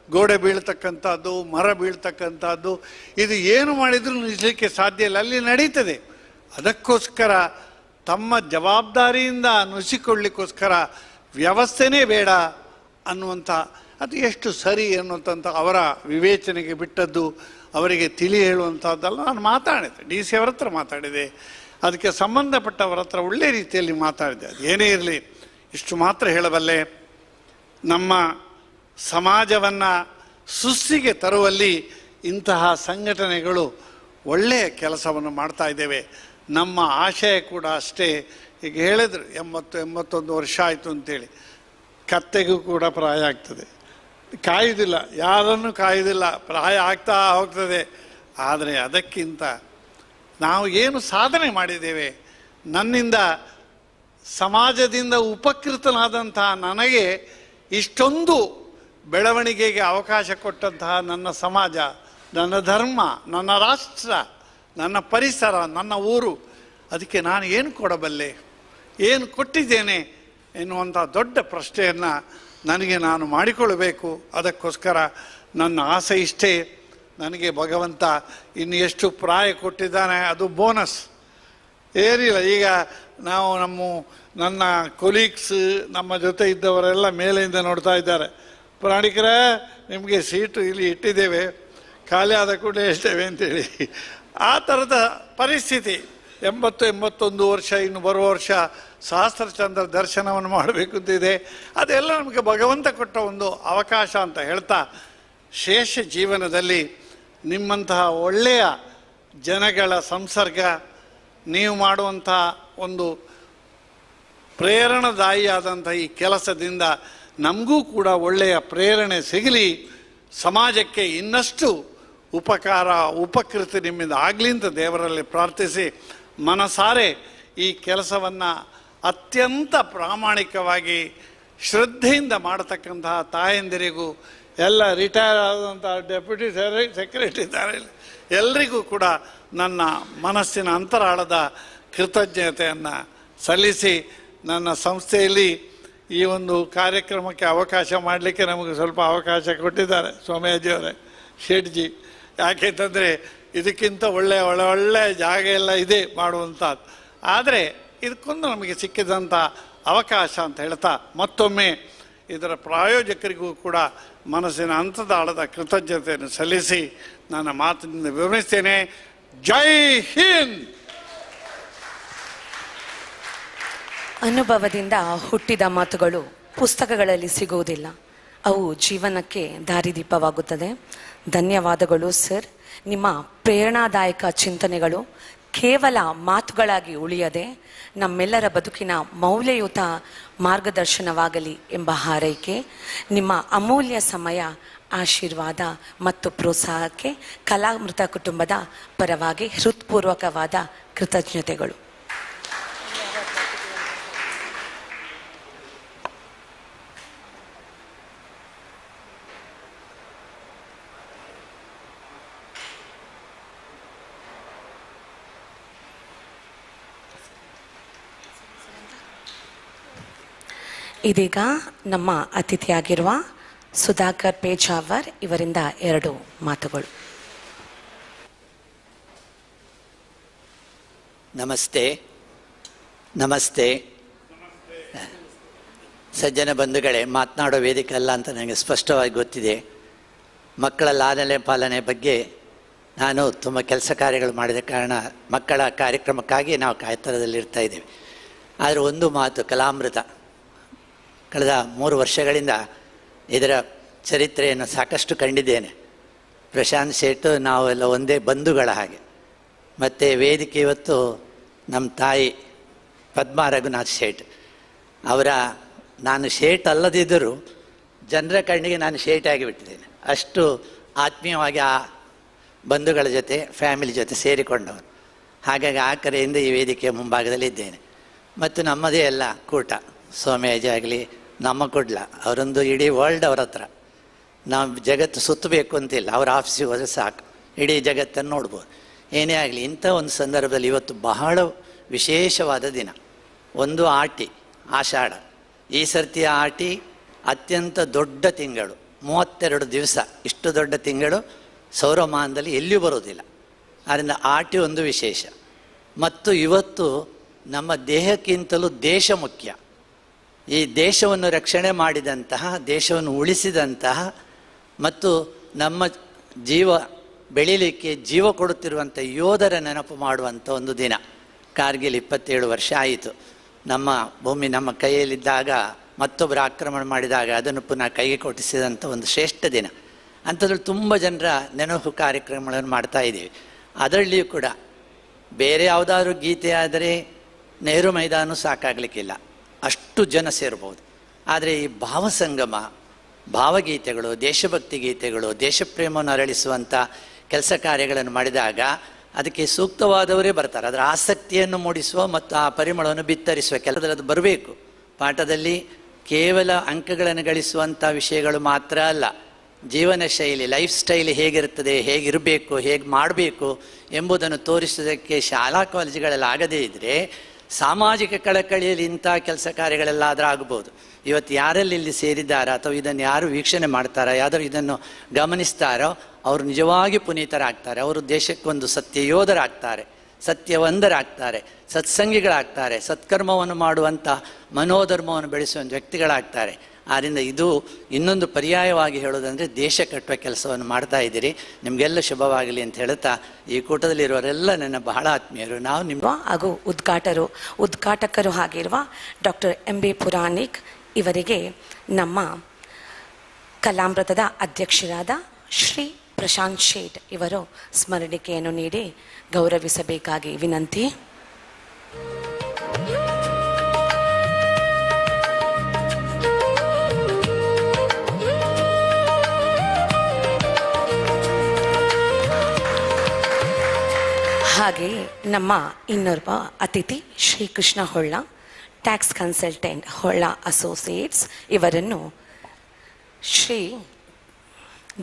ಗೋಡೆ ಬೀಳ್ತಕ್ಕಂಥದ್ದು, ಮರ ಬೀಳ್ತಕ್ಕಂಥದ್ದು, ಇದು ಏನು ಮಾಡಿದರೂ ನಿಲ್ಲಿಸಲಿಕ್ಕೆ ಸಾಧ್ಯ ಇಲ್ಲ, ಅಲ್ಲಿ ನಡೀತದೆ. ಅದಕ್ಕೋಸ್ಕರ ತಮ್ಮ ಜವಾಬ್ದಾರಿಯಿಂದ ನುಸಿಕೊಳ್ಳಿಕ್ಕೋಸ್ಕರ ವ್ಯವಸ್ಥೆನೇ ಬೇಡ ಅನ್ನುವಂಥ, ಅದು ಎಷ್ಟು ಸರಿ ಅನ್ನುವಂಥ ಅವರ ವಿವೇಚನೆಗೆ ಬಿಟ್ಟದ್ದು, ಅವರಿಗೆ ತಿಳಿ ಹೇಳುವಂಥದ್ದಲ್ಲ. ನಾನು ಮಾತಾಡಿದೆ, DC ಅವರ ಹತ್ರ ಮಾತಾಡಿದೆ, ಅದಕ್ಕೆ ಸಂಬಂಧಪಟ್ಟವರ ಹತ್ರ ಒಳ್ಳೆ ರೀತಿಯಲ್ಲಿ ಮಾತಾಡಿದೆ. ಅದು ಏನೇ ಇರಲಿ, ಇಷ್ಟು ಮಾತ್ರ ಹೇಳಬಲ್ಲೆ, ನಮ್ಮ ಸಮಾಜವನ್ನು ಸುಸ್ಥಿಗೆ ತರುವಲ್ಲಿ ಇಂತಹ ಸಂಘಟನೆಗಳು ಒಳ್ಳೆಯ ಕೆಲಸವನ್ನು ಮಾಡ್ತಾ ಇದ್ದೇವೆ. ನಮ್ಮ ಆಶಯ ಕೂಡ ಅಷ್ಟೇ. ಈಗ ಹೇಳಿದ್ರು 80-81 ವರ್ಷ ಆಯಿತು ಅಂತೇಳಿ. ಕತ್ತೆಗೂ ಕೂಡ ಪ್ರಾಯ ಆಗ್ತದೆ, ಕಾಯುವುದಿಲ್ಲ, ಯಾರನ್ನು ಕಾಯುವುದಿಲ್ಲ, ಪ್ರಾಯ ಆಗ್ತಾ ಹೋಗ್ತದೆ. ಆದರೆ ಅದಕ್ಕಿಂತ ನಾವು ಏನು ಸಾಧನೆ ಮಾಡಿದ್ದೇವೆ, ನನ್ನಿಂದ ಸಮಾಜದಿಂದ ಉಪಕೃತನಾದಂತಹ ನನಗೆ ಇಷ್ಟೊಂದು ಬೆಳವಣಿಗೆಗೆ ಅವಕಾಶ ಕೊಟ್ಟಂತಹ ನನ್ನ ಸಮಾಜ, ನನ್ನ ಧರ್ಮ, ನನ್ನ ರಾಷ್ಟ್ರ, ನನ್ನ ಪರಿಸರ, ನನ್ನ ಊರು, ಅದಕ್ಕೆ ನಾನು ಏನು ಕೊಡಬಲ್ಲೆ, ಏನು ಕೊಟ್ಟಿದ್ದೇನೆ ಎನ್ನುವಂಥ ದೊಡ್ಡ ಪ್ರಶ್ನೆಯನ್ನು ನನಗೆ ನಾನು ಮಾಡಿಕೊಳ್ಳಬೇಕು. ಅದಕ್ಕೋಸ್ಕರ ನನ್ನ ಆಸೆ ಇಷ್ಟೇ, ನನಗೆ ಭಗವಂತ ಇನ್ನು ಎಷ್ಟು ಪ್ರಾಯ ಕೊಟ್ಟಿದ್ದಾನೆ ಅದು ಬೋನಸ್, ಏನಿಲ್ಲ. ಈಗ ನಾವು ನನ್ನ ಕೊಲೀಗ್ಸ್, ನಮ್ಮ ಜೊತೆ ಇದ್ದವರೆಲ್ಲ ಮೇಲೆಯಿಂದ ನೋಡ್ತಾ ಇದ್ದಾರೆ, ಪ್ರಾಣಿಕರೇ ನಿಮಗೆ ಸೀಟು ಇಲ್ಲಿ ಇಟ್ಟಿದ್ದೇವೆ, ಖಾಲಿ ಆದ ಕೂಡ ಹೇಳ್ತೇವೆ ಅಂತೇಳಿ. ಆ ಥರದ ಪರಿಸ್ಥಿತಿ. 80-81 ವರ್ಷ, ಇನ್ನು ಬರುವ ವರ್ಷ ಸಹಸ್ರಚಂದ್ರ ದರ್ಶನವನ್ನು ಮಾಡಬೇಕು ಅಂತಿದೆ. ಅದೆಲ್ಲ ನಮಗೆ ಭಗವಂತ ಕೊಟ್ಟ ಒಂದು ಅವಕಾಶ ಅಂತ ಹೇಳ್ತಾ, ಶೇಷ ಜೀವನದಲ್ಲಿ ನಿಮ್ಮಂತಹ ಒಳ್ಳೆಯ ಜನಗಳ ಸಂಸರ್ಗ, ನೀವು ಮಾಡುವಂಥ ಒಂದು ಪ್ರೇರಣಾದಾಯಿಯಾದಂಥ ಈ ಕೆಲಸದಿಂದ ನಮಗೂ ಕೂಡ ಒಳ್ಳೆಯ ಪ್ರೇರಣೆ ಸಿಗಲಿ, ಸಮಾಜಕ್ಕೆ ಇನ್ನಷ್ಟು ಉಪಕೃತಿ ನಿಮ್ಮಿಂದ ಆಗಲಿ ಅಂತ ದೇವರಲ್ಲಿ ಪ್ರಾರ್ಥಿಸಿ, ಮನಸಾರೆ ಈ ಕೆಲಸವನ್ನು ಅತ್ಯಂತ ಪ್ರಾಮಾಣಿಕವಾಗಿ ಶ್ರದ್ಧೆಯಿಂದ ಮಾಡತಕ್ಕಂತಹ ತಾಯಂದಿರಿಗೂ, ಎಲ್ಲ ರಿಟೈರ್ ಆದಂಥ ಡೆಪ್ಯೂಟಿ ಸೆಕ್ರೆಟರಿ ಇದ್ದಾರೆ, ಎಲ್ರಿಗೂ ಕೂಡ ನನ್ನ ಮನಸ್ಸಿನ ಅಂತರಾಳದ ಕೃತಜ್ಞತೆಯನ್ನು ಸಲ್ಲಿಸಿ, ನನ್ನ ಸಂಸ್ಥೆಯಲ್ಲಿ ಈ ಒಂದು ಕಾರ್ಯಕ್ರಮಕ್ಕೆ ಅವಕಾಶ ಮಾಡಲಿಕ್ಕೆ ನಮಗೆ ಸ್ವಲ್ಪ ಅವಕಾಶ ಕೊಟ್ಟಿದ್ದಾರೆ ಸೋಮಯಾಜಿಯವರೇ, ಶೇಟ್ಜಿ. ಯಾಕೆಂತಂದರೆ ಇದಕ್ಕಿಂತ ಒಳ್ಳೆಯ ಜಾಗ ಎಲ್ಲ ಇದೆ ಮಾಡುವಂಥದ್ದು. ಆದರೆ ಇದಕ್ಕೊಂದು ನಮಗೆ ಸಿಕ್ಕಿದಂಥ ಅವಕಾಶ ಅಂತ ಹೇಳ್ತಾ, ಮತ್ತೊಮ್ಮೆ ಇದರ ಪ್ರಾಯೋಜಕರಿಗೂ ಕೂಡ ಮನಸ್ಸಿನ ಅಂತರಾಳದ ಕೃತಜ್ಞತೆಯನ್ನು ಸಲ್ಲಿಸಿ ನನ್ನ ಮಾತಿನಿಂದ ವಿವರಿಸ್ತೇನೆ. ಜೈ ಹಿಂದ್. ಅನುಭವದಿಂದ ಹುಟ್ಟಿದ ಮಾತುಗಳು ಪುಸ್ತಕಗಳಲ್ಲಿ ಸಿಗುವುದಿಲ್ಲ, ಅವು ಜೀವನಕ್ಕೆ ದಾರಿದೀಪವಾಗುತ್ತದೆ. ಧನ್ಯವಾದಗಳು ಸರ್. ನಿಮ್ಮ ಪ್ರೇರಣಾದಾಯಕ ಚಿಂತನೆಗಳು ಕೇವಲ ಮಾತುಗಳಾಗಿ ಉಳಿಯದೆ ನಮ್ಮೆಲ್ಲರ ಬದುಕಿನ ಮೌಲ್ಯಯುತ ಮಾರ್ಗದರ್ಶನವಾಗಲಿ ಎಂಬ ಹಾರೈಕೆ. ನಿಮ್ಮ ಅಮೂಲ್ಯ ಸಮಯ, ಆಶೀರ್ವಾದ ಮತ್ತು ಪ್ರೋತ್ಸಾಹಕ್ಕೆ ಕಲಾಮೃತ ಕುಟುಂಬದ ಪರವಾಗಿ ಹೃತ್ಪೂರ್ವಕವಾದ ಕೃತಜ್ಞತೆಗಳು. ಇದೀಗ ನಮ್ಮ ಅತಿಥಿಯಾಗಿರುವ ಸುಧಾಕರ್ ಪೇಜಾವರ್ ಇವರಿಂದ 2 ಮಾತುಗಳು. ನಮಸ್ತೆ. ನಮಸ್ತೆ ಸಜ್ಜನ ಬಂಧುಗಳೇ, ಮಾತನಾಡೋ ವೇದಿಕೆ ಅಲ್ಲ ಅಂತ ನನಗೆ ಸ್ಪಷ್ಟವಾಗಿ ಗೊತ್ತಿದೆ. ಮಕ್ಕಳ ಲಾಲನೆ ಪಾಲನೆ ಬಗ್ಗೆ ನಾನು ತುಂಬ ಕೆಲಸ ಕಾರ್ಯಗಳು ಮಾಡಿದ ಕಾರಣ ಮಕ್ಕಳ ಕಾರ್ಯಕ್ರಮಕ್ಕಾಗಿ ನಾವು ಕಾಯ್ತರದಲ್ಲಿರ್ತಾ ಇದ್ದೇವೆ. ಆದರೆ ಒಂದು ಮಾತು, ಕಲಾಮೃತ ಕಳೆದ 3 ವರ್ಷಗಳಿಂದ ಇದರ ಚರಿತ್ರೆಯನ್ನು ಸಾಕಷ್ಟು ಕಂಡಿದ್ದೇನೆ. ಪ್ರಶಾಂತ್ ಶೇಟ್ ನಾವೆಲ್ಲ ಒಂದೇ ಬಂಧುಗಳ ಹಾಗೆ. ಮತ್ತು ವೇದಿಕೆ ಇವತ್ತು ನಮ್ಮ ತಾಯಿ ಪದ್ಮಾ ರಘುನಾಥ್ ಶೇಟ್ ಅವರ, ನಾನು ಶೇಟ್ ಅಲ್ಲದಿದ್ದರೂ ಜನರ ಕಣ್ಣಿಗೆ ನಾನು ಶೇಟ್ ಆಗಿಬಿಟ್ಟಿದ್ದೇನೆ. ಅಷ್ಟು ಆತ್ಮೀಯವಾಗಿ ಆ ಬಂಧುಗಳ ಜೊತೆ, ಫ್ಯಾಮಿಲಿ ಜೊತೆ ಸೇರಿಕೊಂಡವರು. ಹಾಗಾಗಿ ಆ ಕರೆಯಿಂದ ಈ ವೇದಿಕೆಯ ಮುಂಭಾಗದಲ್ಲಿದ್ದೇನೆ. ಮತ್ತು ನಮ್ಮದೇ ಎಲ್ಲ ಕೂಟ, ಸೋಮೇಜ್ ಆಗಲಿ, ನಮ್ಮ ಕುಡ್ಲ, ಅವರೊಂದು ಇಡೀ ವರ್ಲ್ಡ್ ಅವರ ಹತ್ರ. ನಾವು ಜಗತ್ತು ಸುತ್ತಬೇಕು ಅಂತಿಲ್ಲ, ಅವ್ರ ಆಫೀಸಿಗೆ ಹೋದರೆ ಸಾಕು, ಇಡೀ ಜಗತ್ತನ್ನು ನೋಡ್ಬೋದು. ಏನೇ ಆಗಲಿ, ಇಂಥ ಒಂದು ಸಂದರ್ಭದಲ್ಲಿ ಇವತ್ತು ಬಹಳ ವಿಶೇಷವಾದ ದಿನ. ಒಂದು ಆಟಿ, ಆಷಾಢ. ಈ ಸರ್ತಿಯ ಆಟಿ ಅತ್ಯಂತ ದೊಡ್ಡ ತಿಂಗಳು, 32 ದಿವಸ. ಇಷ್ಟು ದೊಡ್ಡ ತಿಂಗಳು ಸೌರಮಾನದಲ್ಲಿ ಎಲ್ಲಿಯೂ ಬರೋದಿಲ್ಲ. ಆದ್ದರಿಂದ ಆಟಿ ಒಂದು ವಿಶೇಷ. ಮತ್ತು ಇವತ್ತು ನಮ್ಮ ದೇಹಕ್ಕಿಂತಲೂ ದೇಶ ಮುಖ್ಯ. ಈ ದೇಶವನ್ನು ರಕ್ಷಣೆ ಮಾಡಿದಂತಹ, ದೇಶವನ್ನು ಉಳಿಸಿದಂತಹ ಮತ್ತು ನಮ್ಮ ಜೀವ ಬೆಳೀಲಿಕ್ಕೆ ಜೀವ ಕೊಡುತ್ತಿರುವಂಥ ಯೋಧರ ನೆನಪು ಮಾಡುವಂಥ ಒಂದು ದಿನ. ಕಾರ್ಗಿಲ್ 27 ವರ್ಷ ಆಯಿತು. ನಮ್ಮ ಭೂಮಿ ನಮ್ಮ ಕೈಯಲ್ಲಿದ್ದಾಗ ಮತ್ತೊಬ್ಬರು ಆಕ್ರಮಣ ಮಾಡಿದಾಗ ಅದನ್ನು ಪುನಃ ಕೈಗೆ ಕೊಟ್ಟಿಸಿದಂಥ ಒಂದು ಶ್ರೇಷ್ಠ ದಿನ. ಅಂಥದ್ರಲ್ಲಿ ತುಂಬ ಜನರ ನೆನಪು ಕಾರ್ಯಕ್ರಮಗಳನ್ನು ಮಾಡ್ತಾ ಇದ್ದೀವಿ. ಅದರಲ್ಲಿಯೂ ಕೂಡ ಬೇರೆ ಯಾವುದಾದ್ರೂ ಗೀತೆ ಆದರೆ ನೆಹರು ಮೈದಾನ ಸಾಕಾಗಲಿಕ್ಕಿಲ್ಲ, ಅಷ್ಟು ಜನ ಸೇರ್ಬೋದು. ಆದರೆ ಈ ಭಾವಸಂಗಮ, ಭಾವಗೀತೆಗಳು, ದೇಶಭಕ್ತಿ ಗೀತೆಗಳು, ದೇಶಪ್ರೇಮವನ್ನು ಅರಳಿಸುವಂಥ ಕೆಲಸ ಕಾರ್ಯಗಳನ್ನು ಮಾಡಿದಾಗ ಅದಕ್ಕೆ ಸೂಕ್ತವಾದವರೇ ಬರ್ತಾರೆ. ಅದರ ಆಸಕ್ತಿಯನ್ನು ಮೂಡಿಸುವ ಮತ್ತು ಆ ಪರಿಮಳವನ್ನು ಬಿತ್ತರಿಸುವ ಕೆಲಸದಲ್ಲಿ ಅದು ಬರಬೇಕು. ಪಾಠದಲ್ಲಿ ಕೇವಲ ಅಂಕಗಳನ್ನು ಗಳಿಸುವಂಥ ವಿಷಯಗಳು ಮಾತ್ರ ಅಲ್ಲ, ಜೀವನ ಶೈಲಿ, ಲೈಫ್ ಸ್ಟೈಲ್ ಹೇಗಿರ್ತದೆ, ಹೇಗಿರಬೇಕು, ಹೇಗೆ ಮಾಡಬೇಕು ಎಂಬುದನ್ನು ತೋರಿಸೋದಕ್ಕೆ ಶಾಲಾ ಕಾಲೇಜುಗಳಲ್ಲಿ ಆಗದೇ ಇದ್ದರೆ ಸಾಮಾಜಿಕ ಕಳಕಳಿಯಲ್ಲಿ ಇಂಥ ಕೆಲಸ ಕಾರ್ಯಗಳೆಲ್ಲಾದರೂ ಆಗ್ಬೋದು. ಇವತ್ತು ಯಾರಲ್ಲಿ ಇಲ್ಲಿ ಸೇರಿದ್ದಾರೋ ಅಥವಾ ಇದನ್ನು ಯಾರು ವೀಕ್ಷಣೆ ಮಾಡ್ತಾರೋ, ಯಾರು ಇದನ್ನು ಗಮನಿಸ್ತಾರೋ ಅವರು ನಿಜವಾಗಿ ಪುನೀತರಾಗ್ತಾರೆ. ಅವರು ದೇಶಕ್ಕೊಂದು ಸತ್ಯ ಯೋಧರಾಗ್ತಾರೆ, ಸತ್ಯವಂದರಾಗ್ತಾರೆ, ಸತ್ಸಂಗಿಗಳಾಗ್ತಾರೆ, ಸತ್ಕರ್ಮವನ್ನು ಮಾಡುವಂಥ ಮನೋಧರ್ಮವನ್ನು ಬೆಳೆಸುವಂಥ ವ್ಯಕ್ತಿಗಳಾಗ್ತಾರೆ. ಆದ್ದರಿಂದ ಇದು ಇನ್ನೊಂದು ಪರ್ಯಾಯವಾಗಿ ಹೇಳೋದಂದರೆ ದೇಶ ಕಟ್ಟುವ ಕೆಲಸವನ್ನು ಮಾಡ್ತಾ ಇದ್ದೀರಿ. ನಿಮಗೆಲ್ಲ ಶುಭವಾಗಲಿ ಅಂತ ಹೇಳ್ತಾ ಈ ಕೂಟದಲ್ಲಿರುವವರೆಲ್ಲ ನನ್ನ ಬಹಳ ಆತ್ಮೀಯರು. ನಾವು ನಿಮ್ಮ ಹಾಗೂ ಉದ್ಘಾಟಕರು ಆಗಿರುವ ಡಾಕ್ಟರ್ MB ಪುರಾಣಿಕ್ ಇವರಿಗೆ ನಮ್ಮ ಕಲಾಮೃತದ ಅಧ್ಯಕ್ಷರಾದ ಶ್ರೀ ಪ್ರಶಾಂತ್ ಶೇಟ್ ಇವರು ಸ್ಮರಣಿಕೆಯನ್ನು ನೀಡಿ ಗೌರವಿಸಬೇಕಾಗಿ ವಿನಂತಿ. ಹಾಗೆಯೇ ನಮ್ಮ ಇನ್ನೋರ್ವ ಅತಿಥಿ Shri Krishna Holla, tax consultant Holla associates ಇವರನ್ನು ಶ್ರೀ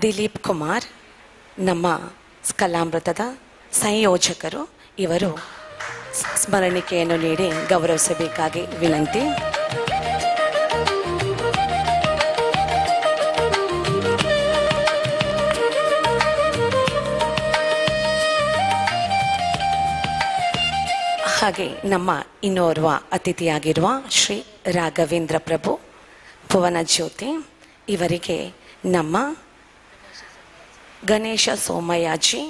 ದಿಲೀಪ್ ಕುಮಾರ್, ನಮ್ಮ ಕಲಾಮೃತದ ಸಂಯೋಜಕರು, ಇವರು ಸ್ಮರಣಿಕೆಯನ್ನು ನೀಡಿ ಗೌರವಿಸಬೇಕಾಗಿ ವಿನಂತಿ. ಹಾಗೆ ನಮ್ಮ ಇನ್ನೋರ್ವ ಅತಿಥಿಯಾಗಿರುವ ಶ್ರೀ ರಾಘವೇಂದ್ರ ಪ್ರಭು ಭುವನ ಜ್ಯೋತಿ ಇವರಿಗೆ ನಮ್ಮ ಗಣೇಶ ಸೋಮಯ್ಯಾಜಿ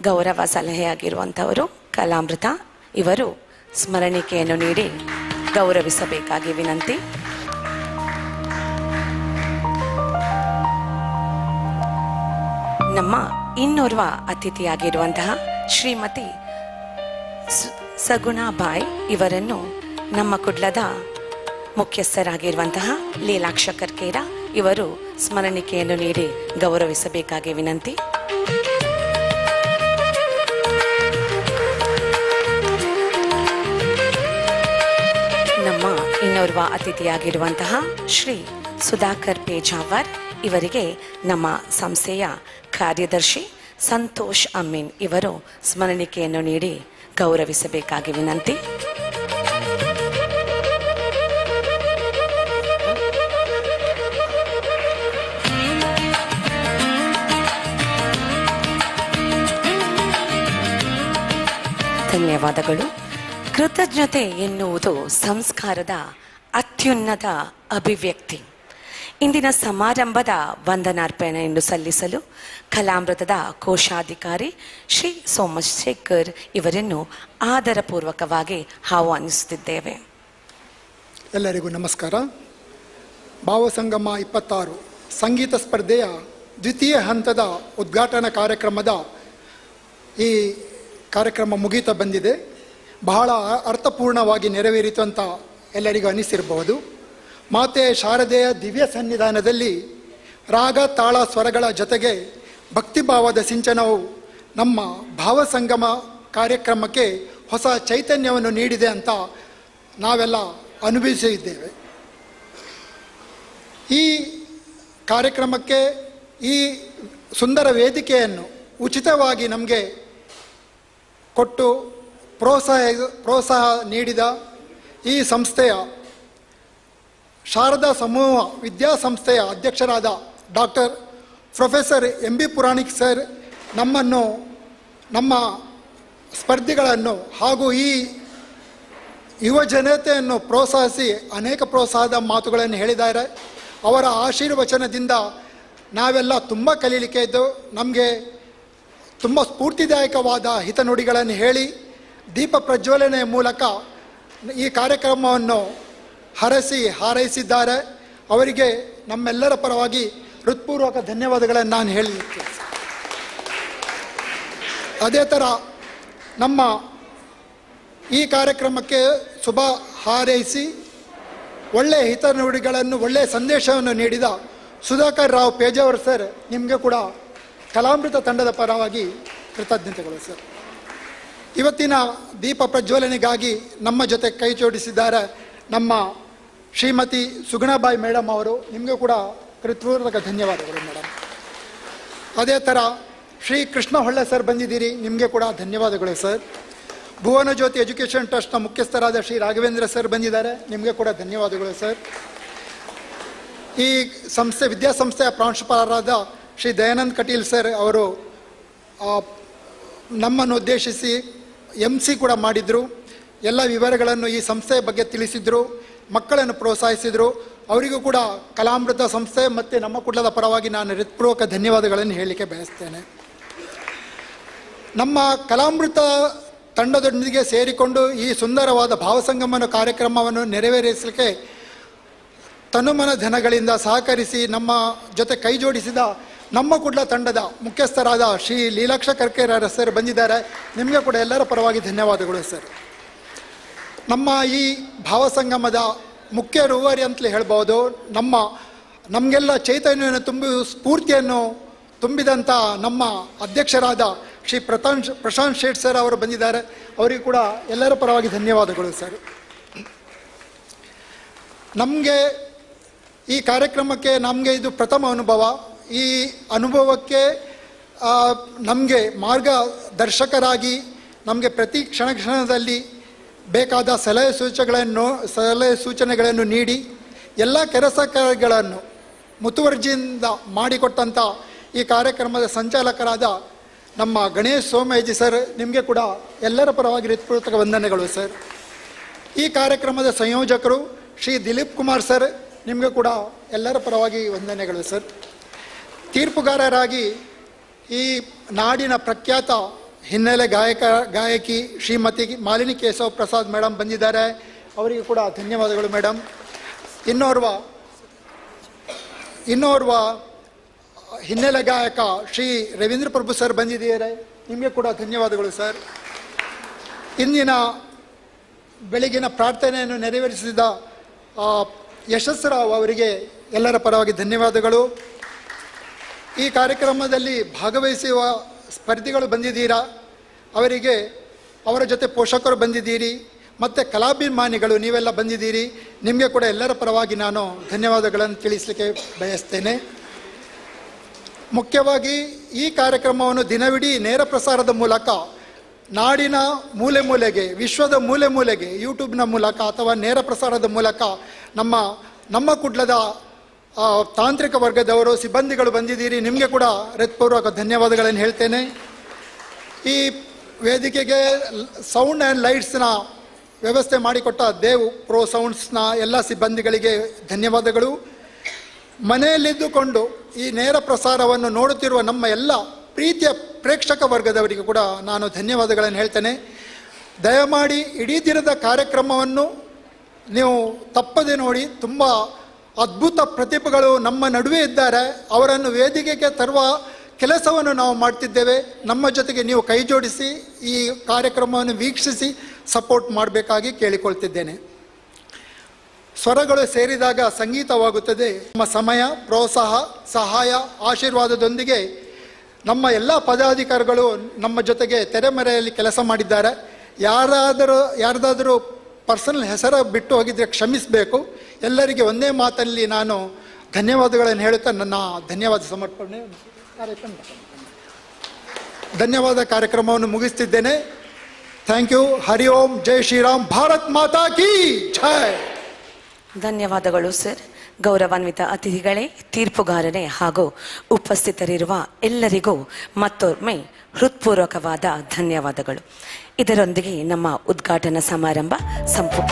ಗೌರವ ಸಲಹೆಯಾಗಿರುವಂಥವರು ಕಲಾಮೃತ, ಇವರು ಸ್ಮರಣಿಕೆಯನ್ನು ನೀಡಿ ಗೌರವಿಸಬೇಕಾಗಿ ವಿನಂತಿ. ನಮ್ಮ ಇನ್ನೋರ್ವ ಅತಿಥಿಯಾಗಿರುವಂತಹ ಶ್ರೀಮತಿ ಸಗುಣಾಬಾಯಿ ಇವರನ್ನು ನಮ್ಮ ಕುಡ್ಲದ ಮುಖ್ಯಸ್ಥರಾಗಿರುವಂತಹ ಲೀಲಾಕ್ಷ ಕರ್ಕೇರ ಇವರು ಸ್ಮರಣಿಕೆಯನ್ನು ನೀಡಿ ಗೌರವಿಸಬೇಕಾಗಿ ವಿನಂತಿ. ನಮ್ಮ ಇನ್ನೋರ್ವ ಅತಿಥಿಯಾಗಿರುವಂತಹ ಶ್ರೀ ಸುಧಾಕರ್ ಪೇಜಾವರ್ ಇವರಿಗೆ ನಮ್ಮ ಸಂಸ್ಥೆಯ ಕಾರ್ಯದರ್ಶಿ ಸಂತೋಷ್ ಅಮೀನ್ ಇವರು ಸ್ಮರಣಿಕೆಯನ್ನು ನೀಡಿ ಗೌರವಿಸಬೇಕಾಗಿ ವಿನಂತಿ. ಧನ್ಯವಾದಗಳು. ಕೃತಜ್ಞತೆ ಎನ್ನುವುದು ಸಂಸ್ಕಾರದ ಅತ್ಯುನ್ನತ ಅಭಿವ್ಯಕ್ತಿ. ಇಂದಿನ ಸಮಾರಂಭದ ವಂದನಾರ್ಪಣೆಯನ್ನು ಸಲ್ಲಿಸಲು ಕಲಾಮೃತದ ಕೋಶಾಧಿಕಾರಿ ಶ್ರೀ ಸೋಮಶೇಖರ್ ಇವರನ್ನು ಆದರಪೂರ್ವಕವಾಗಿ ಆಹ್ವಾನಿಸುತ್ತಿದ್ದೇವೆ. ಎಲ್ಲರಿಗೂ ನಮಸ್ಕಾರ. ಭಾವಸಂಗಮ 26 ಸಂಗೀತ ಸ್ಪರ್ಧೆಯ ದ್ವಿತೀಯ ಹಂತದ ಉದ್ಘಾಟನಾ ಕಾರ್ಯಕ್ರಮದ ಈ ಕಾರ್ಯಕ್ರಮ ಮುಗಿತಾ ಬಂದಿದೆ. ಬಹಳ ಅರ್ಥಪೂರ್ಣವಾಗಿ ನೆರವೇರಿತು ಅಂತ ಎಲ್ಲರಿಗೂ ಅನಿಸಿರಬಹುದು. ಮಾತೆ ಶಾರದೆಯ ದಿವ್ಯ ಸನ್ನಿಧಾನದಲ್ಲಿ ರಾಗ ತಾಳ ಸ್ವರಗಳ ಜೊತೆಗೆ ಭಕ್ತಿಭಾವದ ಸಿಂಚನವು ನಮ್ಮ ಭಾವಸಂಗಮ ಕಾರ್ಯಕ್ರಮಕ್ಕೆ ಹೊಸ ಚೈತನ್ಯವನ್ನು ನೀಡಿದೆ ಅಂತ ನಾವೆಲ್ಲ ಅನುಭವಿಸಿದ್ದೇವೆ. ಈ ಕಾರ್ಯಕ್ರಮಕ್ಕೆ ಈ ಸುಂದರ ವೇದಿಕೆಯನ್ನು ಉಚಿತವಾಗಿ ನಮಗೆ ಕೊಟ್ಟು ಪ್ರೋತ್ಸಾಹ ನೀಡಿದ ಈ ಸಂಸ್ಥೆಯ ಶಾರದಾ ಸಮೂಹ ವಿದ್ಯಾಸಂಸ್ಥೆಯ ಅಧ್ಯಕ್ಷರಾದ doctor professor M B Puranik sir ನಮ್ಮ ಸ್ಪರ್ಧಿಗಳನ್ನು ಹಾಗೂ ಈ ಯುವ ಜನತೆಯನ್ನು ಪ್ರೋತ್ಸಾಹಿಸಿ ಅನೇಕ ಪ್ರೋತ್ಸಾಹದ ಮಾತುಗಳನ್ನು ಹೇಳಿದ್ದಾರೆ. ಅವರ ಆಶೀರ್ವಚನದಿಂದ ನಾವೆಲ್ಲ ತುಂಬ ಕಲೀಲಿಕ್ಕೆ ಇದ್ದು ನಮಗೆ ತುಂಬ ಸ್ಫೂರ್ತಿದಾಯಕವಾದ ಹಿತನುಡಿಗಳನ್ನು ಹೇಳಿ ದೀಪ ಪ್ರಜ್ವಲನೆಯ ಮೂಲಕ ಈ ಕಾರ್ಯಕ್ರಮವನ್ನು ಹಾರೈಸಿದ್ದಾರೆ. ಅವರಿಗೆ ನಮ್ಮೆಲ್ಲರ ಪರವಾಗಿ ಹೃತ್ಪೂರ್ವಕ ಧನ್ಯವಾದಗಳನ್ನು ನಾನು ಹೇಳಲಿಕ್ಕೆ. ಅದೇ ಥರ ನಮ್ಮ ಈ ಕಾರ್ಯಕ್ರಮಕ್ಕೆ ಶುಭ ಹಾರೈಸಿ ಒಳ್ಳೆಯ ಹಿತನುಡಿಗಳನ್ನು ಒಳ್ಳೆಯ ಸಂದೇಶವನ್ನು ನೀಡಿದ ಸುಧಾಕರ್ ರಾವ್ ಪೇಜಾವರ್ ಸರ್, ನಿಮಗೆ ಕೂಡ ಕಲಾಮೃತ ತಂಡದ ಪರವಾಗಿ ಕೃತಜ್ಞತೆಗಳು ಸರ್. ಇವತ್ತಿನ ದೀಪ ಪ್ರಜ್ವಲನೆಗಾಗಿ ನಮ್ಮ ಜೊತೆ ಕೈ ಜೋಡಿಸಿದ್ದಾರೆ ನಮ್ಮ ಶ್ರೀಮತಿ ಸುಗುಣಾಬಾಯಿ ಮೇಡಮ್ ಅವರು, ನಿಮಗೆ ಕೂಡ ಹೃತ್ಪೂರ್ವಕ ಧನ್ಯವಾದಗಳು ಮೇಡಮ್. ಅದೇ ಥರ ಶ್ರೀ ಕೃಷ್ಣ ಹೊಳ್ಳೆ ಸರ್ ಬಂದಿದ್ದೀರಿ, ನಿಮಗೆ ಕೂಡ ಧನ್ಯವಾದಗಳು ಸರ್. ಭುವನ ಜ್ಯೋತಿ ಎಜುಕೇಷನ್ ಟ್ರಸ್ಟ್ನ ಮುಖ್ಯಸ್ಥರಾದ ಶ್ರೀ ರಾಘವೇಂದ್ರ ಸರ್ ಬಂದಿದ್ದಾರೆ, ನಿಮಗೆ ಕೂಡ ಧನ್ಯವಾದಗಳು ಸರ್. ಈ ವಿದ್ಯಾಸಂಸ್ಥೆಯ ಪ್ರಾಂಶುಪಾಲರಾದ ಶ್ರೀ ದಯಾನಂದ್ ಕಟೀಲ್ ಸರ್ ಅವರು ನಮ್ಮನ್ನು ಉದ್ದೇಶಿಸಿ MC ಕೂಡ ಮಾಡಿದರು. ಎಲ್ಲ ವಿವರಗಳನ್ನು ಈ ಸಂಸ್ಥೆಯ ಬಗ್ಗೆ ತಿಳಿಸಿದರು, ಮಕ್ಕಳನ್ನು ಪ್ರೋತ್ಸಾಹಿಸಿದರು. ಅವರಿಗೂ ಕೂಡ ಕಲಾಮೃತ ಸಂಸ್ಥೆ ಮತ್ತು ನಮ್ಮ ಕುಡ್ಲದ ಪರವಾಗಿ ನಾನು ಹೃತ್ಪೂರ್ವಕ ಧನ್ಯವಾದಗಳನ್ನು ಹೇಳಲಿಕ್ಕೆ ಬಯಸ್ತೇನೆ. ನಮ್ಮ ಕಲಾಮೃತ ತಂಡದೊಂದಿಗೆ ಸೇರಿಕೊಂಡು ಈ ಸುಂದರವಾದ ಭಾವಸಂಗಮನ ಕಾರ್ಯಕ್ರಮವನ್ನು ನೆರವೇರಿಸಲಿಕ್ಕೆ ತನುಮನ ಧನಗಳಿಂದ ಸಹಕರಿಸಿ ನಮ್ಮ ಜೊತೆ ಕೈ ಜೋಡಿಸಿದ ನಮ್ಮ ಕುಡ್ಲ ತಂಡದ ಮುಖ್ಯಸ್ಥರಾದ ಶ್ರೀ ಲೀಲಾಕ್ಷ ಕರ್ಕೇರ ಸರ್ ಬಂದಿದ್ದಾರೆ, ನಿಮಗೆ ಕೂಡ ಎಲ್ಲರ ಪರವಾಗಿ ಧನ್ಯವಾದಗಳು ಸರ್. ನಮ್ಮ ಈ ಭಾವಸಂಗಮದ ಮುಖ್ಯ ರೂವಾರಿ ಅಂತಲೇ ಹೇಳ್ಬೋದು, ನಮಗೆಲ್ಲ ಚೈತನ್ಯವನ್ನು ಸ್ಫೂರ್ತಿಯನ್ನು ತುಂಬಿದಂಥ ನಮ್ಮ ಅಧ್ಯಕ್ಷರಾದ ಶ್ರೀ ಪ್ರಶಾಂತ್ ಶೇಟ್ ಸರ್ ಅವರು ಬಂದಿದ್ದಾರೆ, ಅವರಿಗೂ ಕೂಡ ಎಲ್ಲರ ಪರವಾಗಿ ಧನ್ಯವಾದಗಳು ಸರ್. ನಮಗೆ ಈ ಕಾರ್ಯಕ್ರಮಕ್ಕೆ ಇದು ಪ್ರಥಮ ಅನುಭವ. ಈ ಅನುಭವಕ್ಕೆ ನಮಗೆ ಮಾರ್ಗದರ್ಶಕರಾಗಿ ನಮಗೆ ಪ್ರತಿ ಕ್ಷಣದಲ್ಲಿ ಬೇಕಾದ ಸಲಹೆ ಸೂಚನೆಗಳನ್ನು ನೀಡಿ ಎಲ್ಲ ಕೆಲಸ ಕಾರ್ಯಗಳನ್ನು ಮುತುವರ್ಜಿಯಿಂದ ಮಾಡಿಕೊಟ್ಟಂಥ ಈ ಕಾರ್ಯಕ್ರಮದ ಸಂಚಾಲಕರಾದ ನಮ್ಮ ಗಣೇಶ್ ಸೋಮಯ್ಯಜಿ ಸರ್, ನಿಮಗೆ ಕೂಡ ಎಲ್ಲರ ಪರವಾಗಿ ಹೃತ್ಪೂರ್ವಕ ವಂದನೆಗಳು ಸರ್. ಈ ಕಾರ್ಯಕ್ರಮದ ಸಂಯೋಜಕರು ಶ್ರೀ ದಿಲೀಪ್ ಕುಮಾರ್ ಸರ್, ನಿಮಗೆ ಕೂಡ ಎಲ್ಲರ ಪರವಾಗಿ ವಂದನೆಗಳು ಸರ್. ತೀರ್ಪುಗಾರರಾಗಿ ಈ ನಾಡಿನ ಪ್ರಖ್ಯಾತ ಹಿನ್ನೆಲೆ ಗಾಯಕಿ ಶ್ರೀಮತಿ ಮಾಲಿನಿ ಕೇಶವ್ ಪ್ರಸಾದ್ ಮೇಡಮ್ ಬಂದಿದ್ದಾರೆ, ಅವರಿಗೂ ಕೂಡ ಧನ್ಯವಾದಗಳು ಮೇಡಮ್. ಇನ್ನೋರ್ವ ಹಿನ್ನೆಲೆ ಗಾಯಕ ಶ್ರೀ ರವೀಂದ್ರ ಪ್ರಭು ಸರ್ ಬಂದಿದ್ದಾರೆ, ನಿಮಗೆ ಕೂಡ ಧನ್ಯವಾದಗಳು ಸರ್. ಇಂದಿನ ಬೆಳಗಿನ ಪ್ರಾರ್ಥನೆಯನ್ನು ನೆರವೇರಿಸಿದ ಯಶಸ್ರಾವ್ ಅವರಿಗೆ ಎಲ್ಲರ ಪರವಾಗಿ ಧನ್ಯವಾದಗಳು. ಈ ಕಾರ್ಯಕ್ರಮದಲ್ಲಿ ಭಾಗವಹಿಸುವ ಸ್ಪರ್ಧಿಗಳು ಬಂದಿದ್ದೀರಾ, ಅವರಿಗೆ ಅವರ ಜೊತೆ ಪೋಷಕರು ಬಂದಿದ್ದೀರಿ, ಮತ್ತು ಕಲಾಭಿಮಾನಿಗಳು ನೀವೆಲ್ಲ ಬಂದಿದ್ದೀರಿ, ನಿಮಗೆ ಕೂಡ ಎಲ್ಲರ ಪರವಾಗಿ ನಾನು ಧನ್ಯವಾದಗಳನ್ನು ತಿಳಿಸಲಿಕ್ಕೆ ಬಯಸ್ತೇನೆ. ಮುಖ್ಯವಾಗಿ ಈ ಕಾರ್ಯಕ್ರಮವನ್ನು ದಿನವಿಡೀ ನೇರ ಪ್ರಸಾರದ ಮೂಲಕ ನಾಡಿನ ಮೂಲೆ ಮೂಲೆಗೆ, ವಿಶ್ವದ ಮೂಲೆ ಮೂಲೆಗೆ ಯೂಟ್ಯೂಬ್ನ ಮೂಲಕ ಅಥವಾ ನೇರ ಪ್ರಸಾರದ ಮೂಲಕ ನಮ್ಮ ಕುಡ್ಲದ ತಾಂತ್ರಿಕ ವರ್ಗದವರು ಸಿಬ್ಬಂದಿಗಳು ಬಂದಿದ್ದೀರಿ, ನಿಮಗೆ ಕೂಡ ಹೃತ್ಪೂರ್ವಕ ಧನ್ಯವಾದಗಳನ್ನು ಹೇಳ್ತೇನೆ. ಈ ವೇದಿಕೆಗೆ ಸೌಂಡ್ ಆ್ಯಂಡ್ ಲೈಟ್ಸ್ನ ವ್ಯವಸ್ಥೆ ಮಾಡಿಕೊಟ್ಟ ದೇವ್ ಪ್ರೋ ಸೌಂಡ್ಸ್ನ ಎಲ್ಲ ಸಿಬ್ಬಂದಿಗಳಿಗೆ ಧನ್ಯವಾದಗಳು. ಮನೆಯಲ್ಲಿದ್ದುಕೊಂಡು ಈ ನೇರ ಪ್ರಸಾರವನ್ನು ನೋಡುತ್ತಿರುವ ನಮ್ಮ ಎಲ್ಲ ಪ್ರೀತಿಯ ಪ್ರೇಕ್ಷಕ ವರ್ಗದವರಿಗೂ ಕೂಡ ನಾನು ಧನ್ಯವಾದಗಳನ್ನು ಹೇಳ್ತೇನೆ. ದಯಮಾಡಿ ಇಡೀ ದಿನದ ಕಾರ್ಯಕ್ರಮವನ್ನು ನೀವು ತಪ್ಪದೆ ನೋಡಿ. ತುಂಬ ಅದ್ಭುತ ಪ್ರತಿಭೆಗಳು ನಮ್ಮ ನಡುವೆ ಇದ್ದಾರೆ, ಅವರನ್ನು ವೇದಿಕೆಗೆ ತರುವ ಕೆಲಸವನ್ನು ನಾವು ಮಾಡ್ತಿದ್ದೇವೆ. ನಮ್ಮ ಜೊತೆಗೆ ನೀವು ಕೈ ಜೋಡಿಸಿ ಈ ಕಾರ್ಯಕ್ರಮವನ್ನು ವೀಕ್ಷಿಸಿ ಸಪೋರ್ಟ್ ಮಾಡಬೇಕಾಗಿ ಕೇಳಿಕೊಳ್ತಿದ್ದೇನೆ. ಸ್ವರಗಳು ಸೇರಿದಾಗ ಸಂಗೀತವಾಗುತ್ತದೆ. ನಮ್ಮ ಸಮಯ, ಪ್ರೋತ್ಸಾಹ, ಸಹಾಯ, ಆಶೀರ್ವಾದದೊಂದಿಗೆ ನಮ್ಮ ಎಲ್ಲ ಪದಾಧಿಕಾರಿಗಳು ನಮ್ಮ ಜೊತೆಗೆ ತೆರೆಮರೆಯಲ್ಲಿ ಕೆಲಸ ಮಾಡಿದ್ದಾರೆ. ಯಾರ್ದಾದರೂ ಪರ್ಸನಲ್ ಹೆಸರು ಬಿಟ್ಟು ಹೋಗಿದ್ರೆ ಕ್ಷಮಿಸಬೇಕು. ಎಲ್ಲರಿಗೆ ಒಂದೇ ಮಾತಲ್ಲಿ ನಾನು ಧನ್ಯವಾದಗಳನ್ನು ಹೇಳುತ್ತಾ ನನ್ನ ಧನ್ಯವಾದ ಕಾರ್ಯಕ್ರಮವನ್ನು ಮುಗಿಸ್ತಿದ್ದೇನೆ. Thank you. ಹರಿ ಓಂ, ಜೈ ಶ್ರೀರಾಮ್, ಭಾರತ್ ಮಾತಾ ಕಿ ಜೈ. ಧನ್ಯವಾದಗಳು ಸರ್. ಗೌರವಾನ್ವಿತ ಅತಿಥಿಗಳೇ, ತೀರ್ಪುಗಾರರೇ ಹಾಗೂ ಉಪಸ್ಥಿತರಿರುವ ಎಲ್ಲರಿಗೂ ಮತ್ತೊಮ್ಮೆ ಹೃತ್ಪೂರ್ವಕವಾದ ಧನ್ಯವಾದಗಳು. ಇದರೊಂದಿಗೆ ನಮ್ಮ ಉದ್ಘಾಟನಾ ಸಮಾರಂಭ ಸಂಪೂರ್ಣ.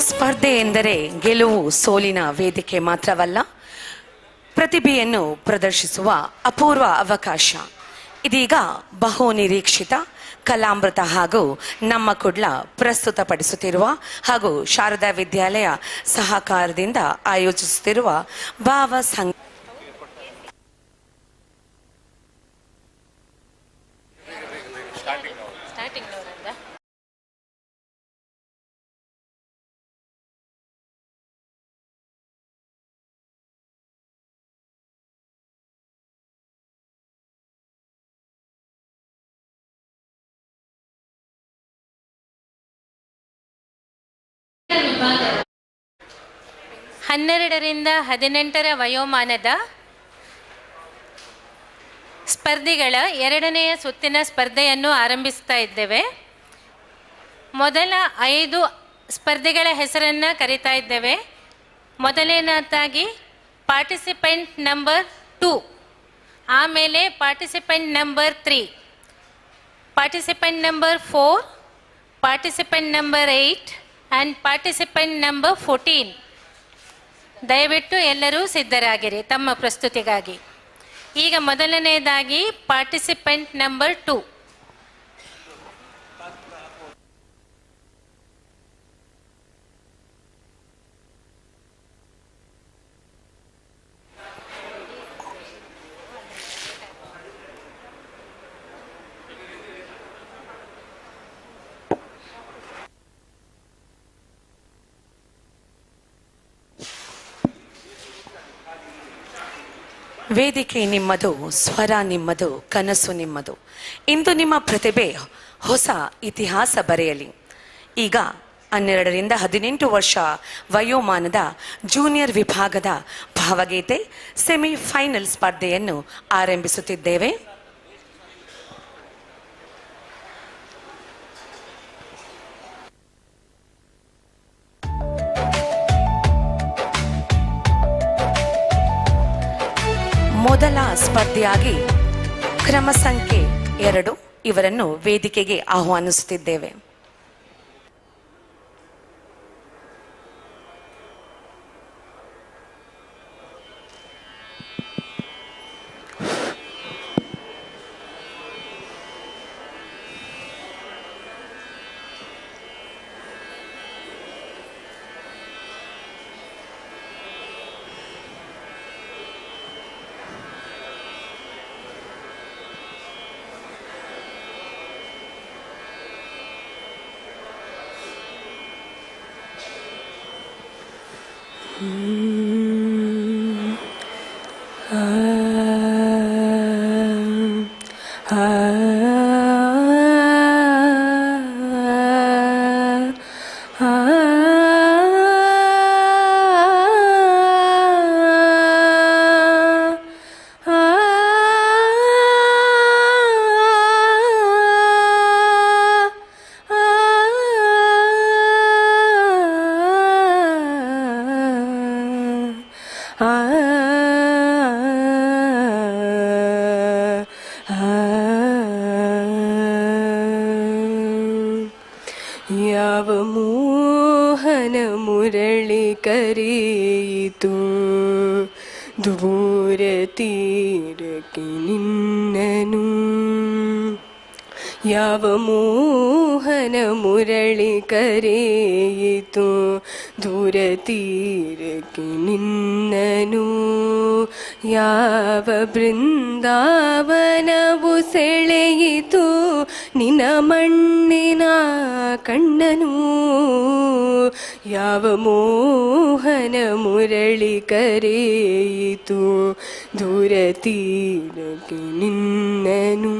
ಸ್ಪರ್ಧೆ ಎಂದರೆ ಗೆಲುವು ಸೋಲಿನ ವೇದಿಕೆ ಮಾತ್ರವಲ್ಲ, ಪ್ರತಿಭೆಯನ್ನು ಪ್ರದರ್ಶಿಸುವ ಅಪೂರ್ವ ಅವಕಾಶ. ಇದೀಗ ಬಹು ನಿರೀಕ್ಷಿತ ಕಲಾಮೃತ ಹಾಗೂ ನಮ್ಮ ಕುಡ್ಲ ಪ್ರಸ್ತುತಪಡಿಸುತ್ತಿರುವ ಹಾಗೂ ಶಾರದಾ ವಿದ್ಯಾಲಯ ಸಹಕಾರದಿಂದ ಆಯೋಜಿಸುತ್ತಿರುವ ಭಾವ ಸಂಘ ವಿಭಾಗ 12ರಿಂದ 18ರ ವಯೋಮಾನದ ಸ್ಪರ್ಧಿಗಳ ಎರಡನೆಯ ಸುತ್ತಿನ ಸ್ಪರ್ಧೆಯನ್ನು ಆರಂಭಿಸ್ತಾ ಇದ್ದೇವೆ. ಮೊದಲ 5 ಸ್ಪರ್ಧಿಗಳ ಹೆಸರನ್ನು ಕರೀತಾ ಇದ್ದೇವೆ. ಮೊದಲನೇದಾಗಿ ಪಾರ್ಟಿಸಿಪೆಂಟ್ ನಂಬರ್ 2, ಆಮೇಲೆ participant number 3, participant number 4, participant number 8 and participant number 14. ದಯವಿಟ್ಟು ಎಲ್ಲರೂ ಸಿದ್ಧರಾಗಿರಿ ತಮ್ಮ ಪ್ರಸ್ತುತಿಗಾಗಿ. ಈಗ ಮೊದಲನೆಯದಾಗಿ ಪಾರ್ಟಿಸಿಪೆಂಟ್ ನಂಬರ್ 2. ವೇದಿಕೆ ನಿಮ್ಮದು, ಸ್ವರ ನಿಮ್ಮದು, ಕನಸು ನಿಮ್ಮದು. ಇಂದು ನಿಮ್ಮ ಪ್ರತಿಭೆ ಹೊಸ ಇತಿಹಾಸ ಬರೆಯಲಿ. ಈಗ 12ರಿಂದ 18 ವರ್ಷ ವಯೋಮಾನದ ಜೂನಿಯರ್ ವಿಭಾಗದ ಭಾವಗೀತೆ ಸೆಮಿಫೈನಲ್ ಸ್ಪರ್ಧೆಯನ್ನು ಆರಂಭಿಸುತ್ತಿದ್ದೇವೆ. ಮೊದಲ ಸ್ಪರ್ಧೆಯಾಗಿ ಕ್ರಮ ಸಂಖ್ಯೆ 2 ಇವರನ್ನು ವೇದಿಕೆಗೆ ಆಹ್ವಾನಿಸುತ್ತಿದ್ದೇವೆ. ಯಾವ ಮೋಹನ ಮುರಳಿ ಕರೆಯಿತು ದೂರ ತೀರಕ್ಕೆ ನಿನ್ನನು ಯಾವ ಮೋಹನ ಮುರಳಿ ಕರೆಯಿತು ದೂರ ತೀರಕ್ಕೆ ನಿನ್ನನು ಯಾವ ಬೃಂದಾವನವು ಸೆಳೆಯಿತು ನಿನ್ನ ಮಣ್ಣಿನ ಕಣ್ಣನು ಯಾವ ಮೋಹನ ಮುರಳಿ ಕರೆಯಿತು ದೂರ ತೀರಕ್ಕೆ ನಿನ್ನನು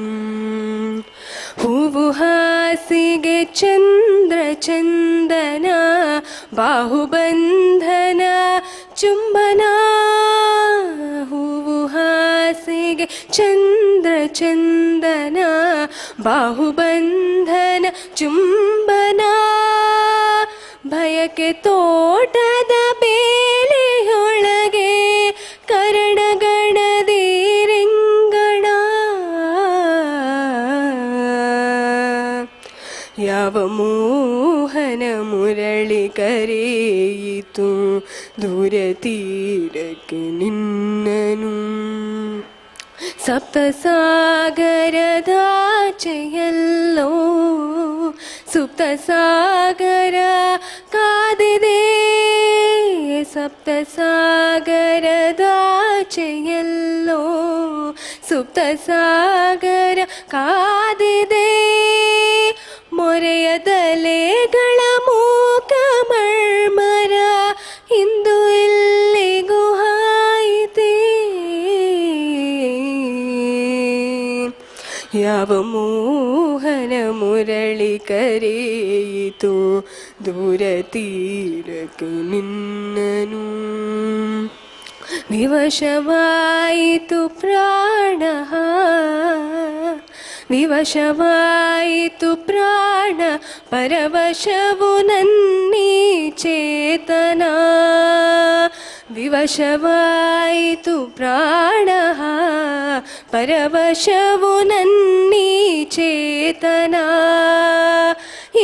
ಹೂವು ಹಾಸಿಗೆ ಚಂದ್ರ ಚಂದನ ಬಾಹುಬಂಧನ ಚುಂಬನ ಹೂವು ಹಾಸಿಗೆ ಚಂದ್ರ ಚಂದನ ಬಾಹುಬಂಧನ ಚುಂಬನ ಭಯಕ್ಕೆ ತೋಟದ ಬೇಲಿಯೊಳಗೆ ಕರಣಗಣದಿ ರಿಂಗಣ ಯಾವ ಮೋಹನ ಮುರಳಿ ಕರೆಯಿತು ದೂರ ತೀರಕ್ಕೆ ನಿನ್ನನು ಸಪ್ತಸಾಗರದಾಚೆಯಲ್ಲೋ ಸುಪ್ತ ಸಾಗರ ಕಾದಿದೆ ಸಪ್ತಸಾಗರದಾಚೆಯಲ್ಲೋ ಸುಪ್ತ ಸಾಗರ ಕಾದಿದೆ ಮೊರೆಯದಲೆಗಳ ಮೂಕ ಮರ್ಮರ ಇಂದು ಇಲ್ಲಿಗೂ ಹಾಯಿತೆ ಯಾವ ಮೋಹನ ಮುರಳಿ ಕರೆಯಿತು ದೂರ ತೀರಕ್ಕೆ ನಿನ್ನನು ವಿವಶವಾಯಿತು ಪ್ರಾಣ ವಿವಶವಾಯಿತು ಪ್ರಾಣ ಪರವಶವು ನನ್ನೀ ಚೇತನ ವಿವಶವಾಯಿತು ಪ್ರಾಣ ಪರವಶವು ನನ್ನೀ ಚೇತನ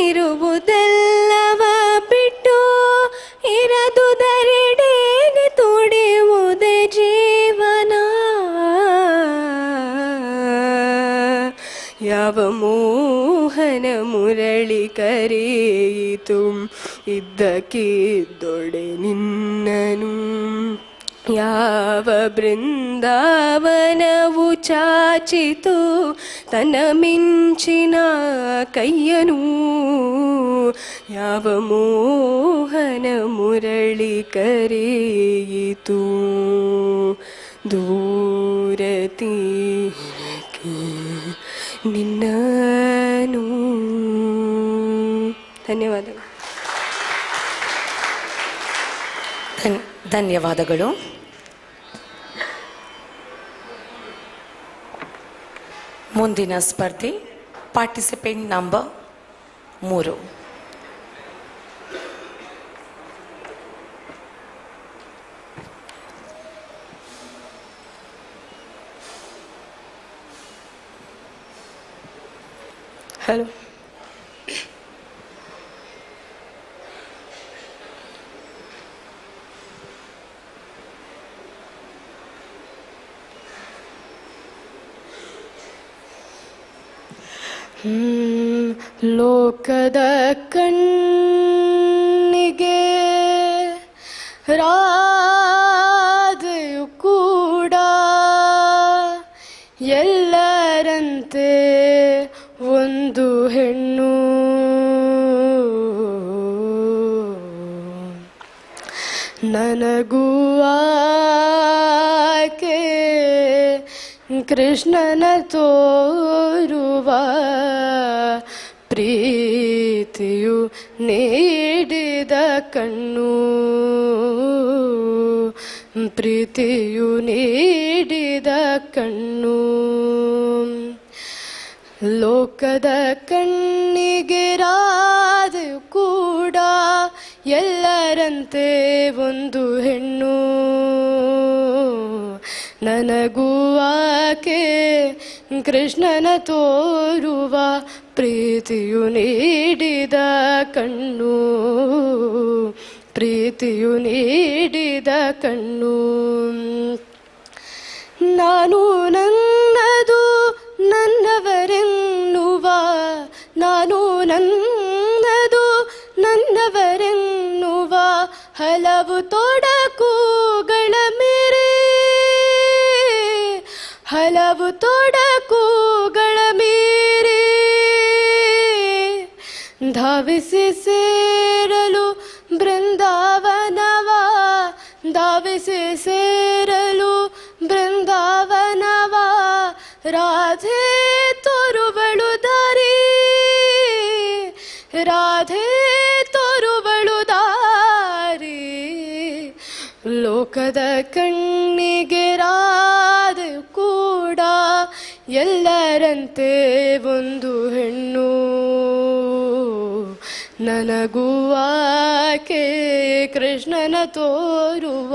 ಇರುವುದೆಲ್ಲವ ಬಿಟ್ಟು ಇರದುದರೆಡೆಗೆ ತುಡಿಯುವುದೇ ಜೀವನ ಯಾವ ಮೋಹನ ಮುರಳಿ ಕರೆಯಿತು ಇದ್ದಕ್ಕಿದ್ದೊಡೆ ನಿನ್ನನು ಯಾವ ಬೃಂದಾವನವು ಚಾಚಿತು ತನ್ನ ಮಿಂಚಿನ ಕೈಯನು ಯಾವ ಮೋಹನ ಮುರಳಿ ಕರೆಯಿತು ದೂರ ತೀರಕ್ಕೆ ನಿನ್ನನು ಧನ್ಯವಾದಗಳು ಧನ್ಯವಾದಗಳು. ಮುಂದಿನ ಸ್ಪರ್ಧಿ ಪಾರ್ಟಿಸಿಪೆಂಟ್ ನಂಬರ್ 3. ಹಲೋ. ಲೋಕದ ಕಣ್ಣಿಗೆ ರಾಧೆಯು ಕೂಡ ಎಲ್ಲರಂತೆ ಒಂದು ಹೆಣ್ಣು ನನಗೂ ಆಕೆ ಕೃಷ್ಣನ ತೋರುವ ಪ್ರೀತಿಯು ನೀಡಿದ ಕಣ್ಣು ಪ್ರೀತಿಯು ನೀಡಿದ ಕಣ್ಣು ಲೋಕದ ಕಣ್ಣಿಗೆ ರಾಧೆಯು ಕೂಡ ಎಲ್ಲರಂತೆ ಒಂದು ಹೆಣ್ಣು ನನಗೂ ಆಕೆ ಕೃಷ್ಣನ ತೋರುವ ಪ್ರೀತಿಯು ನೀಡಿದ ಕಣ್ಣು, ಪ್ರೀತಿಯು ನೀಡಿದ ಕಣ್ಣು. ನಾನು ನನ್ನದು ನನ್ನವರೆನ್ನುವ, ನಾನು ನನ್ನದು ನನ್ನವರೆನ್ನುವ ಹಲವು ತೊಡಕುಗಳ ಮೇರೆ, ಹಲವು ತೊಡಕುಗಳ ಮೇರೆ ಧಾವಿಸಿ ಸೇರಲು ಬೃಂದಾವನವ, ಧಾವಿಸಿ ಸೇರಲು ಬೃಂದಾವನವ ರಾಧೆ ತೋರುವಳು ದಾರಿ, ರಾಧೆ ತೋರುವಳು ದಾರಿ. ಲೋಕದ ಕಣ್ಣಿಗೆ ರಾಧೆ ಕೂಡ ಎಲ್ಲರಂತೆ ಒಂದು ಹೆಣ್ಣು, ನನಗೂ ಆಕೆ ಕೃಷ್ಣನ ತೋರುವ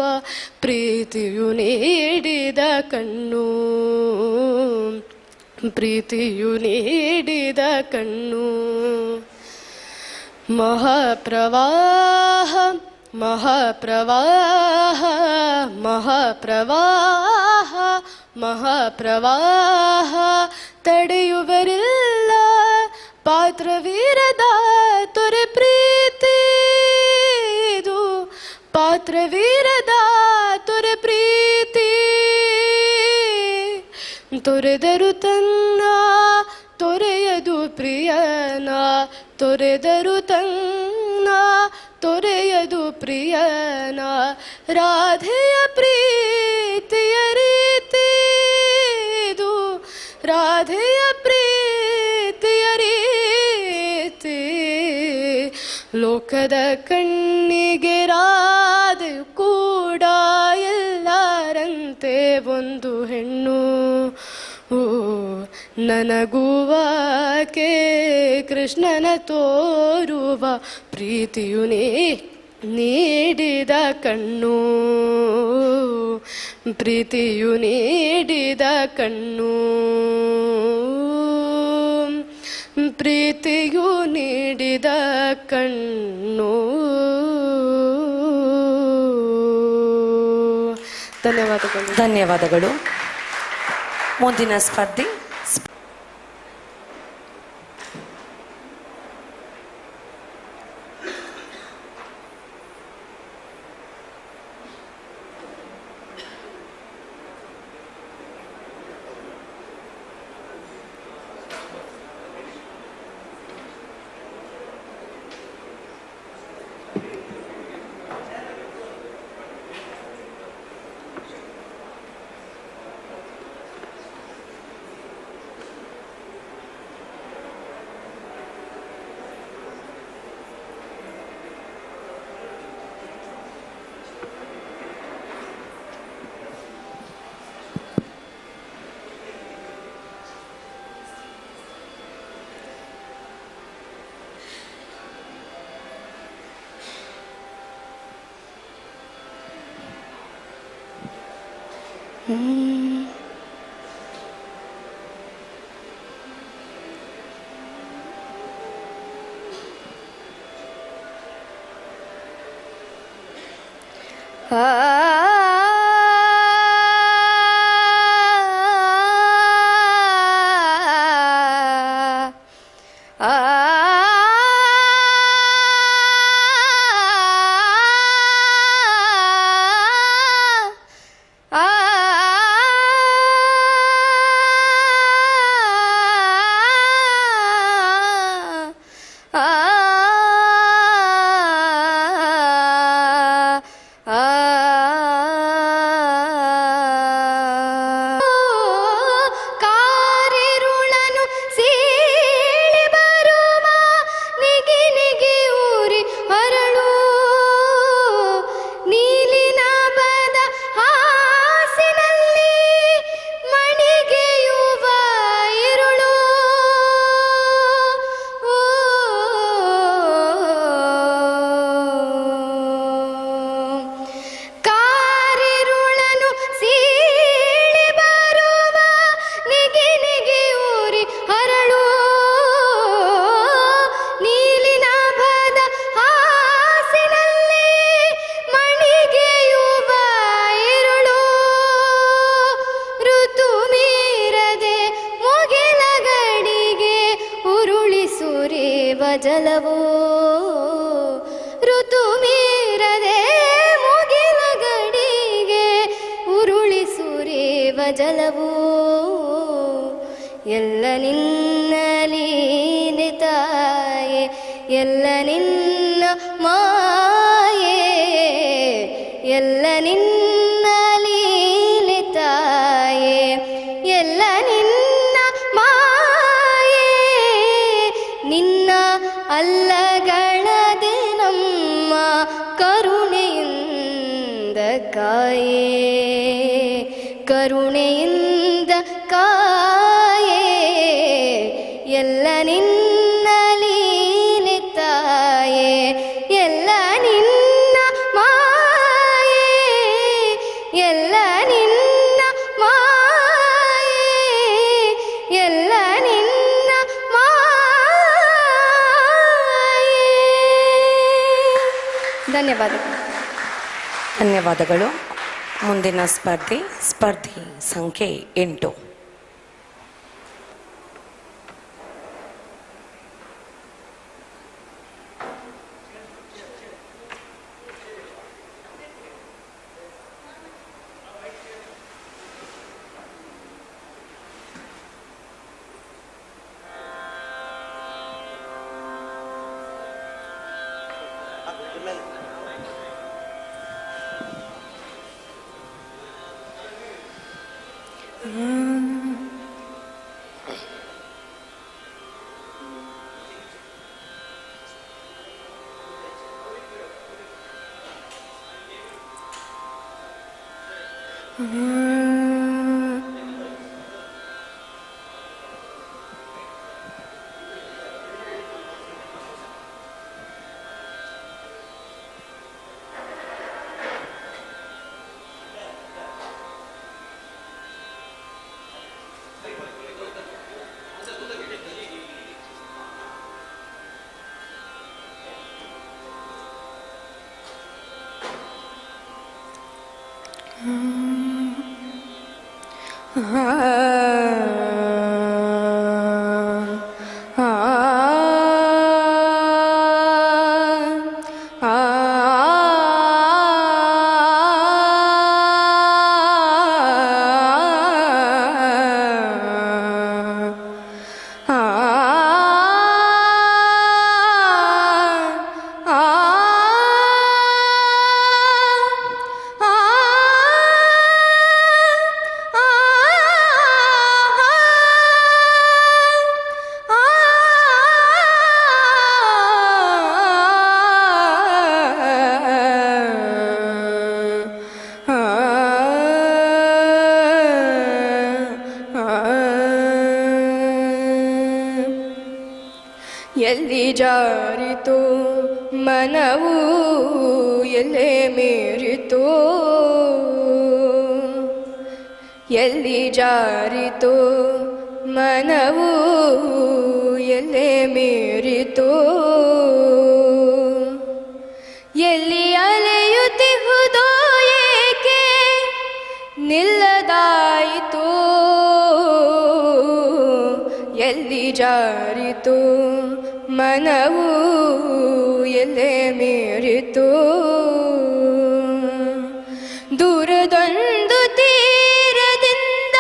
ಪ್ರೀತಿಯು ನೀಡಿದ ಕಣ್ಣು, ಪ್ರೀತಿಯು ನೀಡಿದ ಕಣ್ಣು. ಮಹಾಪ್ರವಾಹ ಮಹಾಪ್ರವಾಹ ಮಹಾಪ್ರವಾಹ ಮಹಾಪ್ರವಾಹ ತಡೆಯುವರಿಲ್ಲ ಪಾತ್ರವೀರದ ತೊರೆ ಪ್ರೀತಿದು, ಪಾತ್ರವೀರದ ತೊರೆ ಪ್ರೀತಿ. ತೊರೆದರು ತನ್ನ ತೊರೆಯದು ಪ್ರಿಯನ, ತೊರೆದರು ತನ್ನ ತೊರೆಯದು ಪ್ರಿಯನ ರಾಧೆಯ ಪ್ರೀತಿಯ ರೀತಿದು, ರಾಧೆಯ ಪ್ರೀತಿಯ ರೀತಿ. ಲೋಕದ ಕಣ್ಣಿಗೆ ರಾಧೆ ಕೂಡ ಎಲ್ಲರಂತೆ ಒಂದು ಹೆಣ್ಣು, ನನಗೂ ಆಕೆ ಕೃಷ್ಣನ ತೋರುವ ಪ್ರೀತಿಯು ನೀಡಿದ ಕಣ್ಣು, ಪ್ರೀತಿಯು ನೀಡಿದ ಕಣ್ಣು, ಪ್ರೀತಿಯು ನೀಡಿದ ಕಣ್ಣು. ಧನ್ಯವಾದಗಳು. ಧನ್ಯವಾದಗಳು. ಮುಂದಿನ ಸ್ಪರ್ಧಿ ಜಲವೋ ಋತು ಮೀರದೆ ಮುಗಿಲ ಗಡಿಗೆ ಉರುಳಿಸುರೇವ ಜಲವೋ ಎಲ್ಲ ನಿನ್ನ ಲೀಲೆ ತಾಯೆ ಎಲ್ಲ ನಿನ್ನ ಮಾಯೆ ಎಲ್ಲ ನಿನ್ನ ಲೀಲೆ ತಾಯೆ ಎಲ್ಲ ನಿನ್ನ ಮಾಯೆ ನಿನ್ನ ಅಲ್ಲಗಳದೆ ನಮ್ಮ ಕರುಣೆಯಿಂದ ಕಾಯೆ ಕರುಣೆಯಿಂದ ಕಾಯೆ ಎಲ್ಲ ನಿನ್ನ ಲೀಲೆ ತಾಯೆ ಎಲ್ಲ ನಿನ್ನ ಮಾಯೆ ಎಲ್ಲ ನಿನ್ನ ಮಾಯೆ ಎಲ್ಲ ನಿನ್ನ ಮಾಯೆ. ಧನ್ಯವಾದಗಳು. ಧನ್ಯವಾದಗಳು. ಮುಂದಿನ ಸ್ಪರ್ಧಿ ಸಂಖ್ಯೆ 8. ಎಲ್ಲಿ ಜಾರಿತೋ ಮನವು ಎಲ್ಲೇ ಮೀರಿತೋ ಎಲ್ಲಿ ಜಾರಿತೋ ಮನವು ಎಲ್ಲೇ ಮೀರಿತೋ ಎಲ್ಲಿ ಅಲೆಯುತ್ತಿಹುದೋ ಏಕೆ ನಿಲ್ಲದಾಯಿತೋ ಎಲ್ಲಿ ಜಾರಿತೋ ಮನವು ಎಲ್ಲೇ ಮೀರಿತೋ ದೂರದೊಂದು ತೀರದಿಂದ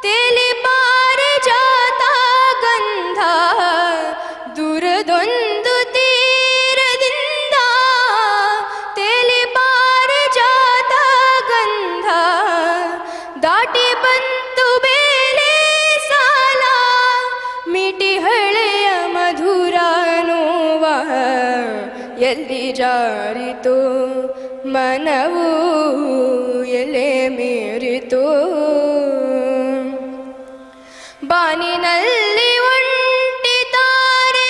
ತೇಲಿ ಪಾರಿಜಾತ ಗಂಧ ದೂರದೊಂದು ತೀರದಿಂದ ತೇಲಿ ಪಾರಿಜಾತ ಗಂಧ ದಾಟಿ ಬಂತು ಬೇಲೆ ಸಾಲ ಮಿಟಿ ಹಳೆಯ ಮಧುರ ನೋವ ಎಲ್ಲಿ ಜಾರಿತೋ ಮನವು ಎಲ್ಲೇ ಮೀರಿತೋ ಬಾನಿನಲ್ಲಿ ಒಂಟಿತಾರೆ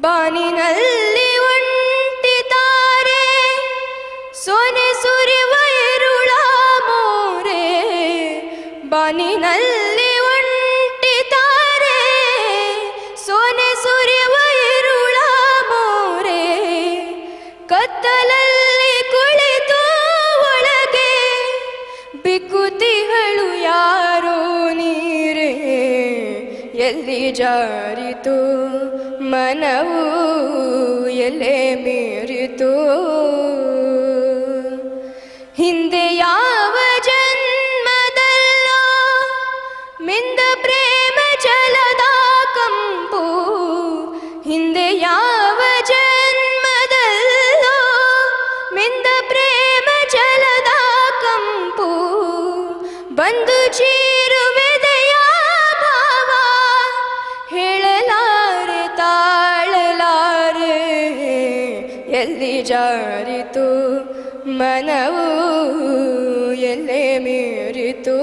ಬಾನಿನಲ್ಲಿ ಒಂಟಿತಾರೆ ಸೊನೆ ಸುರಿವ ಇರುಳ ಮೋರೆ ಬಾನಿನಲ್ಲಿ ಒಂಟಿತಾರೆ ಎಲ್ಲಿ ಜಾರಿತು ಮನವು ಎಲ್ಲೇ ಮೀರಿತು ಹಿಂದೆ ಯಾವ ಜನ್ಮದಲ್ಲೋ ಮಿಂದ ಪ್ರೇಮ ಜಲದ ಕಂಪು ಹಿಂದೆ ಯಾವ ಜನ್ಮದಲ್ಲೋ ಮಿಂದ ಪ್ರೇಮ ಜಲದ ಕಂಪು ಬಂದು ಚೀರುವೆದೆಯ ಭಾವ ಹೇಳಲಾರೆ ತಾಳಲಾರೆ ಎಲ್ಲಿ ಜಾರಿತು ಮನವು ಎಲ್ಲೇ ಮೀರಿತು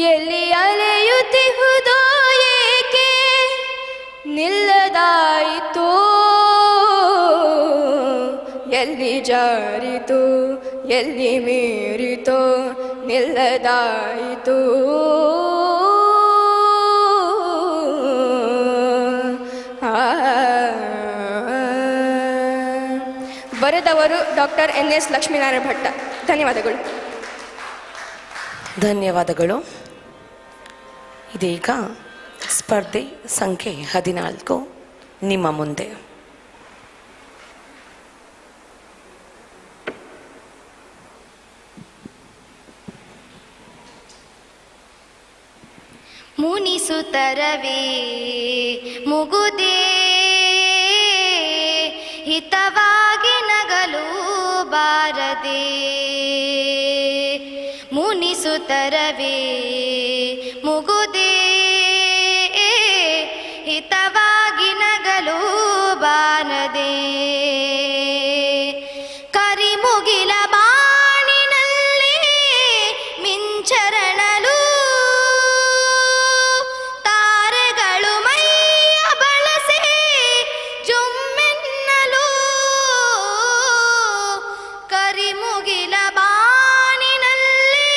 ಎಲ್ಲಿ ಅಲೆಯುತ್ತಿಹುದೋ ಏಕೆ ನಿಲ್ಲದಾಯಿತು ಎಲ್ಲಿ ಜಾರಿತು ಎಲ್ಲಿ ಮೀರಿತೋ ನಿಲ್ಲದಾಯಿತು ಬರೆದವರು ಡಾಕ್ಟರ್ NS ಲಕ್ಷ್ಮೀನಾರಾಯಣ ಭಟ್ಟ. ಧನ್ಯವಾದಗಳು. ಧನ್ಯವಾದಗಳು. ಇದೀಗ ಸ್ಪರ್ಧೆ ಸಂಖ್ಯೆ 14 ನಿಮ್ಮ ಮುಂದೆ. ಮುನಿಸುತ್ತರವೇ ಮುಗುದೇ ಹಿತವಾಗಿ ನಗಲು ಬಾರದೆ ಮುನಿಸುತ್ತರವೇ ಮುಗುದೇ ಹಿತವಾಗಿ ನಗಲು ಬಾರದೆ ಕರಿಮುಗಿಲ ಬಾಣಿನಲ್ಲಿ ಮಿಂಚರಣಲು ತಾರೆಗಳು ಮೈಯ ಬಳಸಿ ಜುಮ್ಮೆನ್ನಲು ಕರಿಮುಗಿಲ ಬಾಣಿನಲ್ಲಿ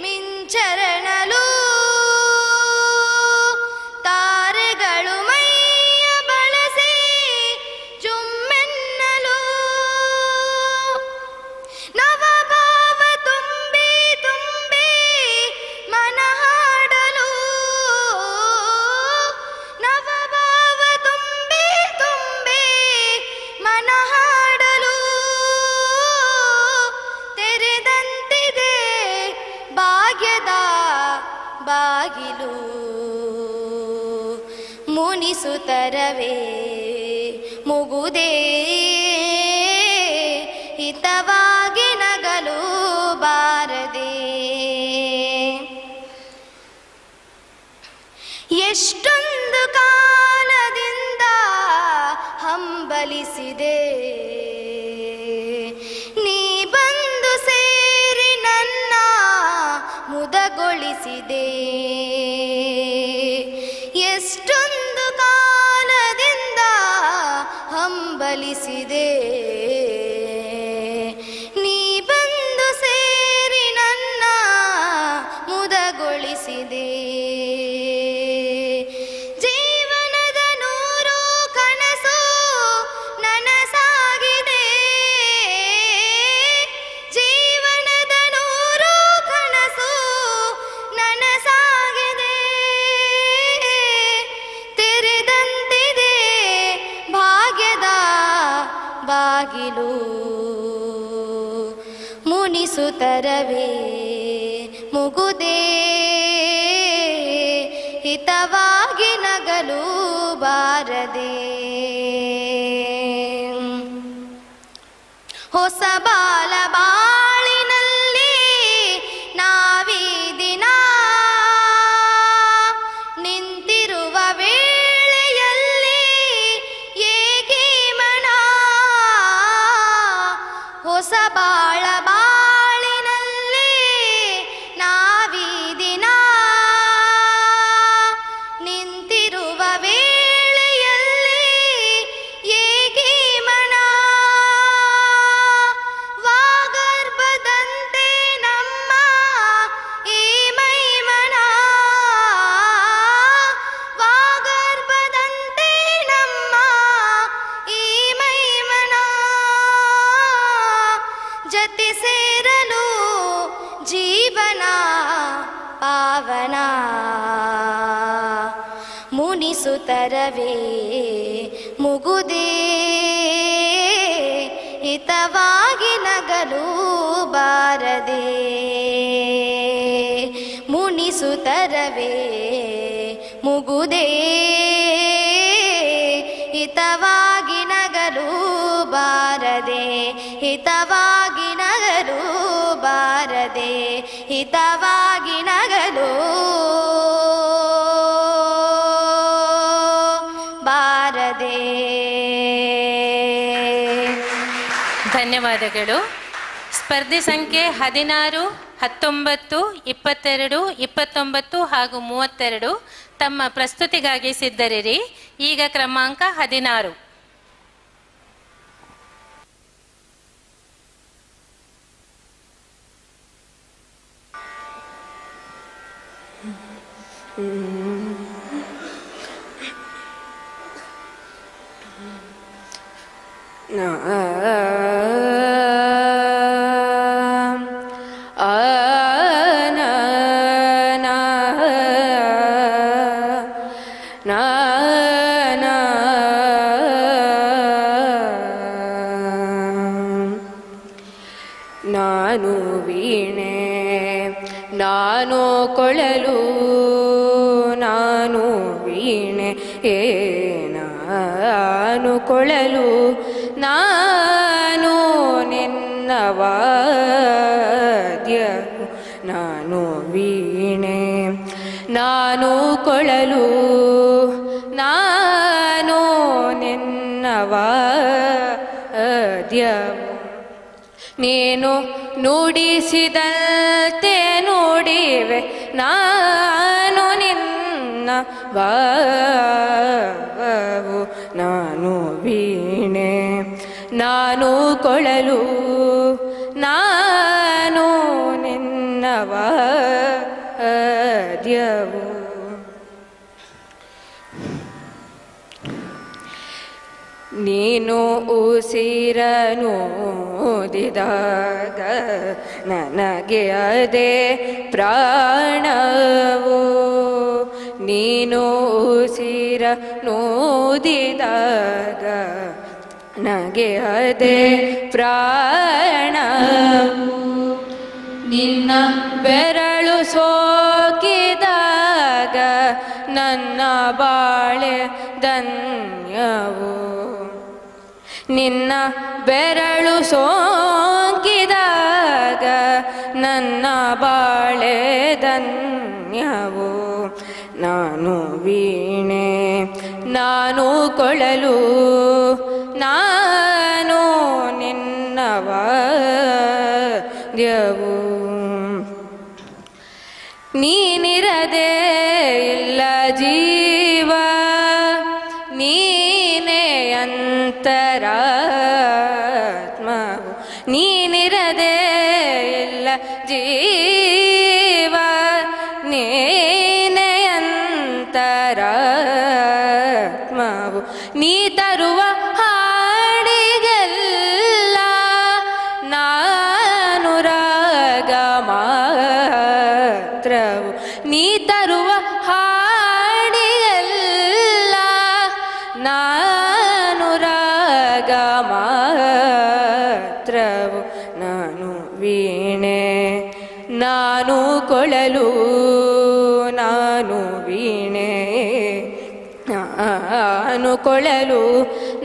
ಮಿಂಚರಣಲು ತಾರೆಗಳು ಮೈಯ ಬಳಸಿ ಜುಮ್ಮೆನ್ನಲು ನವಭಾವ ತುಂಬಿ ತುಂಬಿ ಮನ ಹಾಡಲು ನವಭಾವ ತುಂಬಿ ತುಂಬಿ ಮನ ಹಾಡಲು ತೆರೆದಂತಿದೆ ಭಾಗ್ಯದ ಬಾಗಿಲು ಮುನಿಸುತ್ತರವೇ ಮುಗುದೇ ಹಿತವಾಗಿ ನಗಲು ಬಾರದೆ ಎಷ್ಟೊಂದು ಕಾಲದಿಂದ ಹಂಬಲಿಸಿದೆ ನೀ ಬಂದು ಸೇರಿ ನನ್ನ ಮುದಗೊಳಿಸಿದೆ ಎಷ್ಟೊಂದು ಕಾಲದಿಂದ ಹಂಬಲಿಸಿದೆ ನೀ ಬಂದು ಸೇರಿ ನನ್ನ ಮುದಗೊಳಿಸಿದೆ ಜೀವನದ ನೂರು ಕನಸು ನನಸಾಗಿದೆ ಜೀವನದ ನೂರು ಕನಸು ನನಸಾಗಿದೆ ತೆರೆದಂತಿದೆ ಭಾಗ್ಯದ ಬಾಗಿಲು ಮುನಿಸುತ್ತರವೇ ಮುಗುದೇ ಹಿತವಾಗಿ ನಗಲು ಬಾರದೆ ಹೊಸ ಬಾಲ ಬಾಳಿನಲ್ಲಿ ನಾವೀ ದಿನ ನಿಂತಿರುವ ವೇಳೆಯಲ್ಲಿ ಏಕೆ ಮನ ಹೊಸ ಬಾಳ ಬಾಳಿನಲ್ಲಿ ನಾವೀ ದಿನ ನಿಂತಿರುವ ವೇಳೆಯಲ್ಲಿ ಏಕೆ ಮನ ವಾಗರ್ಭದಂತೆ ನಮ್ಮ ಈ ಮೈಮನ ವಾಗರ್ಭದಂತೆ ನಮ್ಮ ಈ ಮೈಮನ ಜತೆ ಸೇರಲು ಜೀವನ ಪಾವನ ತರವೇ ಮುಗುದೇ ಹಿತವಾಗಿ ನಗಲು ಬಾರದೆ ಮುನಿಸುತ್ತರವೇ ಮುಗುದೇ ಹಿತವಾಗಿ ನಗಲು ಬಾರದೆ ಹಿತವಾಗಿ ನಗಲು ಬಾರದೆ ಹಿತವಾಗಿ ನಗಲು ಬಾರದೆ. ಧನ್ಯವಾದಗಳು. ಸ್ಪರ್ಧೆ ಸಂಖ್ಯೆ 16, 19, 22, 29 ಹಾಗೂ 32 ತಮ್ಮ ಪ್ರಸ್ತುತಿಗಾಗಿ ಸಿದ್ಧರಿರಿ. ಈಗ ಕ್ರಮಾಂಕ 16. ನಾನು ವೀಣೆ ನಾನು ಕೊಳಲು ನಾನು ವೀಣೆ ನಾನು ಕೊಳಲು ನಾನು ನಿನ್ನ ವಾದ್ಯವು ನಾನು ವೀಣೆ ನಾನು ಕೊಳಲು ನಾನು ನಿನ್ನ ವಾದ್ಯವು ನೀನು ನುಡಿಸಿದಂತೆ ನುಡಿವೆ ನಾನು ನಿನ್ನ ಭಾವವು ನಾನು ವೀಣೆ ನಾನು ಕೊಳಲು ನಾನು ನಿನ್ನ ವಾದ್ಯವು. ನೀನು ಉಸಿರನೂದಿದಾಗ ನನಗೆ ಅದೇ ಪ್ರಾಣವು ನೀನು ಉಸಿರನೂದಿದಾಗ ನನಗೆ ಅದೇ ಪ್ರಾಣವು ನಿನ್ನ ಬೆರಳು ಸೋಕಿದಾಗ ನನ್ನ ಬಾಳೆ ಧನ್ಯವು ನಿನ್ನ ಬೆರಳು ಸೋಂಕಿದಾಗ ನನ್ನ ಬಾಳೆ ಧನ್ಯವು ನಾನು ವೀಣೆ ನಾನು ಕೊಳಲು ನಾನು ನಿನ್ನ ವಾದ್ಯವು ನೀನಿರದೆ ಇಲ್ಲ ಜೀವ ನೀನೇ ಅಂತರಾತ್ಮವು ನೀನಿರದೆ ಇಲ್ಲ ಜೀವ ನೀನೇ ಅಂತರಾತ್ಮವು ನೀ ತರುವ ಹಾಡಿಗೆಲ್ಲ ನಾನು ರಾಗ ಮಾತ್ರವು ನೀ ತರುವ ಹಾಡಿಗೆಲ್ಲ ನಾನು ರಾಗ ಮಾತ್ರವು ನಾನು ವೀಣೆ ನಾನು ಕೊಳಲು ನಾನು ವೀಣೆ ನಾನು ಕೊಳಲು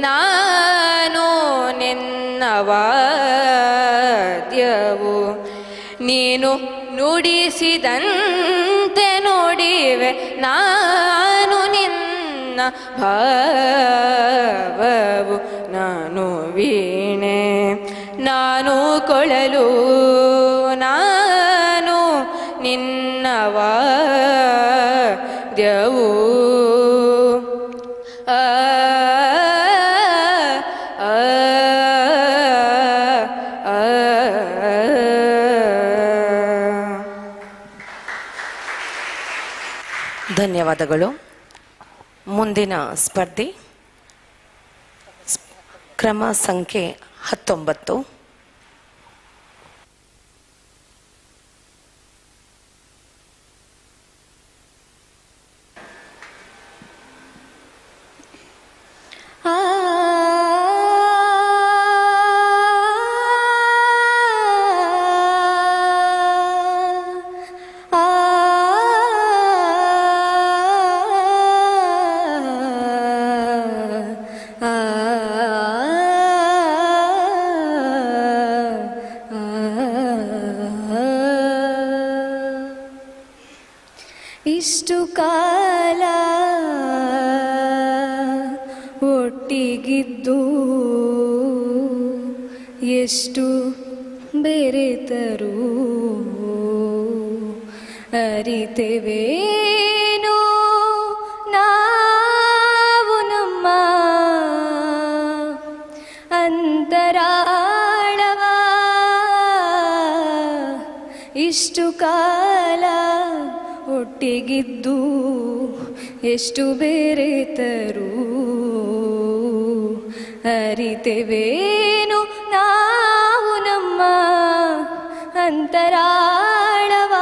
ನಾನು ನಿನ್ನ ವಾದ್ಯವು ನೀನು ನುಡಿಸಿದಂತೆ ನುಡಿವೆ ನಾನು ನಿನ್ನ ಭಾವವು ನಾನು ವೀಣೆ ನಾನು ಕೊಳಲು ನಾನು ನಿನ್ನ ವಾದ್ಯವು ಧನ್ಯವಾದಗಳು. ಮುಂದಿನ ಸ್ಪರ್ಧೆ ಕ್ರಮ ಸಂಖ್ಯೆ 19. ಇಷ್ಟು ಕಾಲ ಒಟ್ಟಿಗಿದ್ದು ಎಷ್ಟು ಬೆರೆತರೂ ಅರಿತೆವೇನೋ ನಾವು ನಮ್ಮ ಅಂತರಾಳವ. ಇಷ್ಟು ಕಾಲ ಒಟ್ಟಿಗಿದ್ದು ಎಷ್ಟು ಬೆರೆತರೂ ಅರಿತೆವೇನು ನಾವು ನಮ್ಮ ಅಂತರಾಳವ.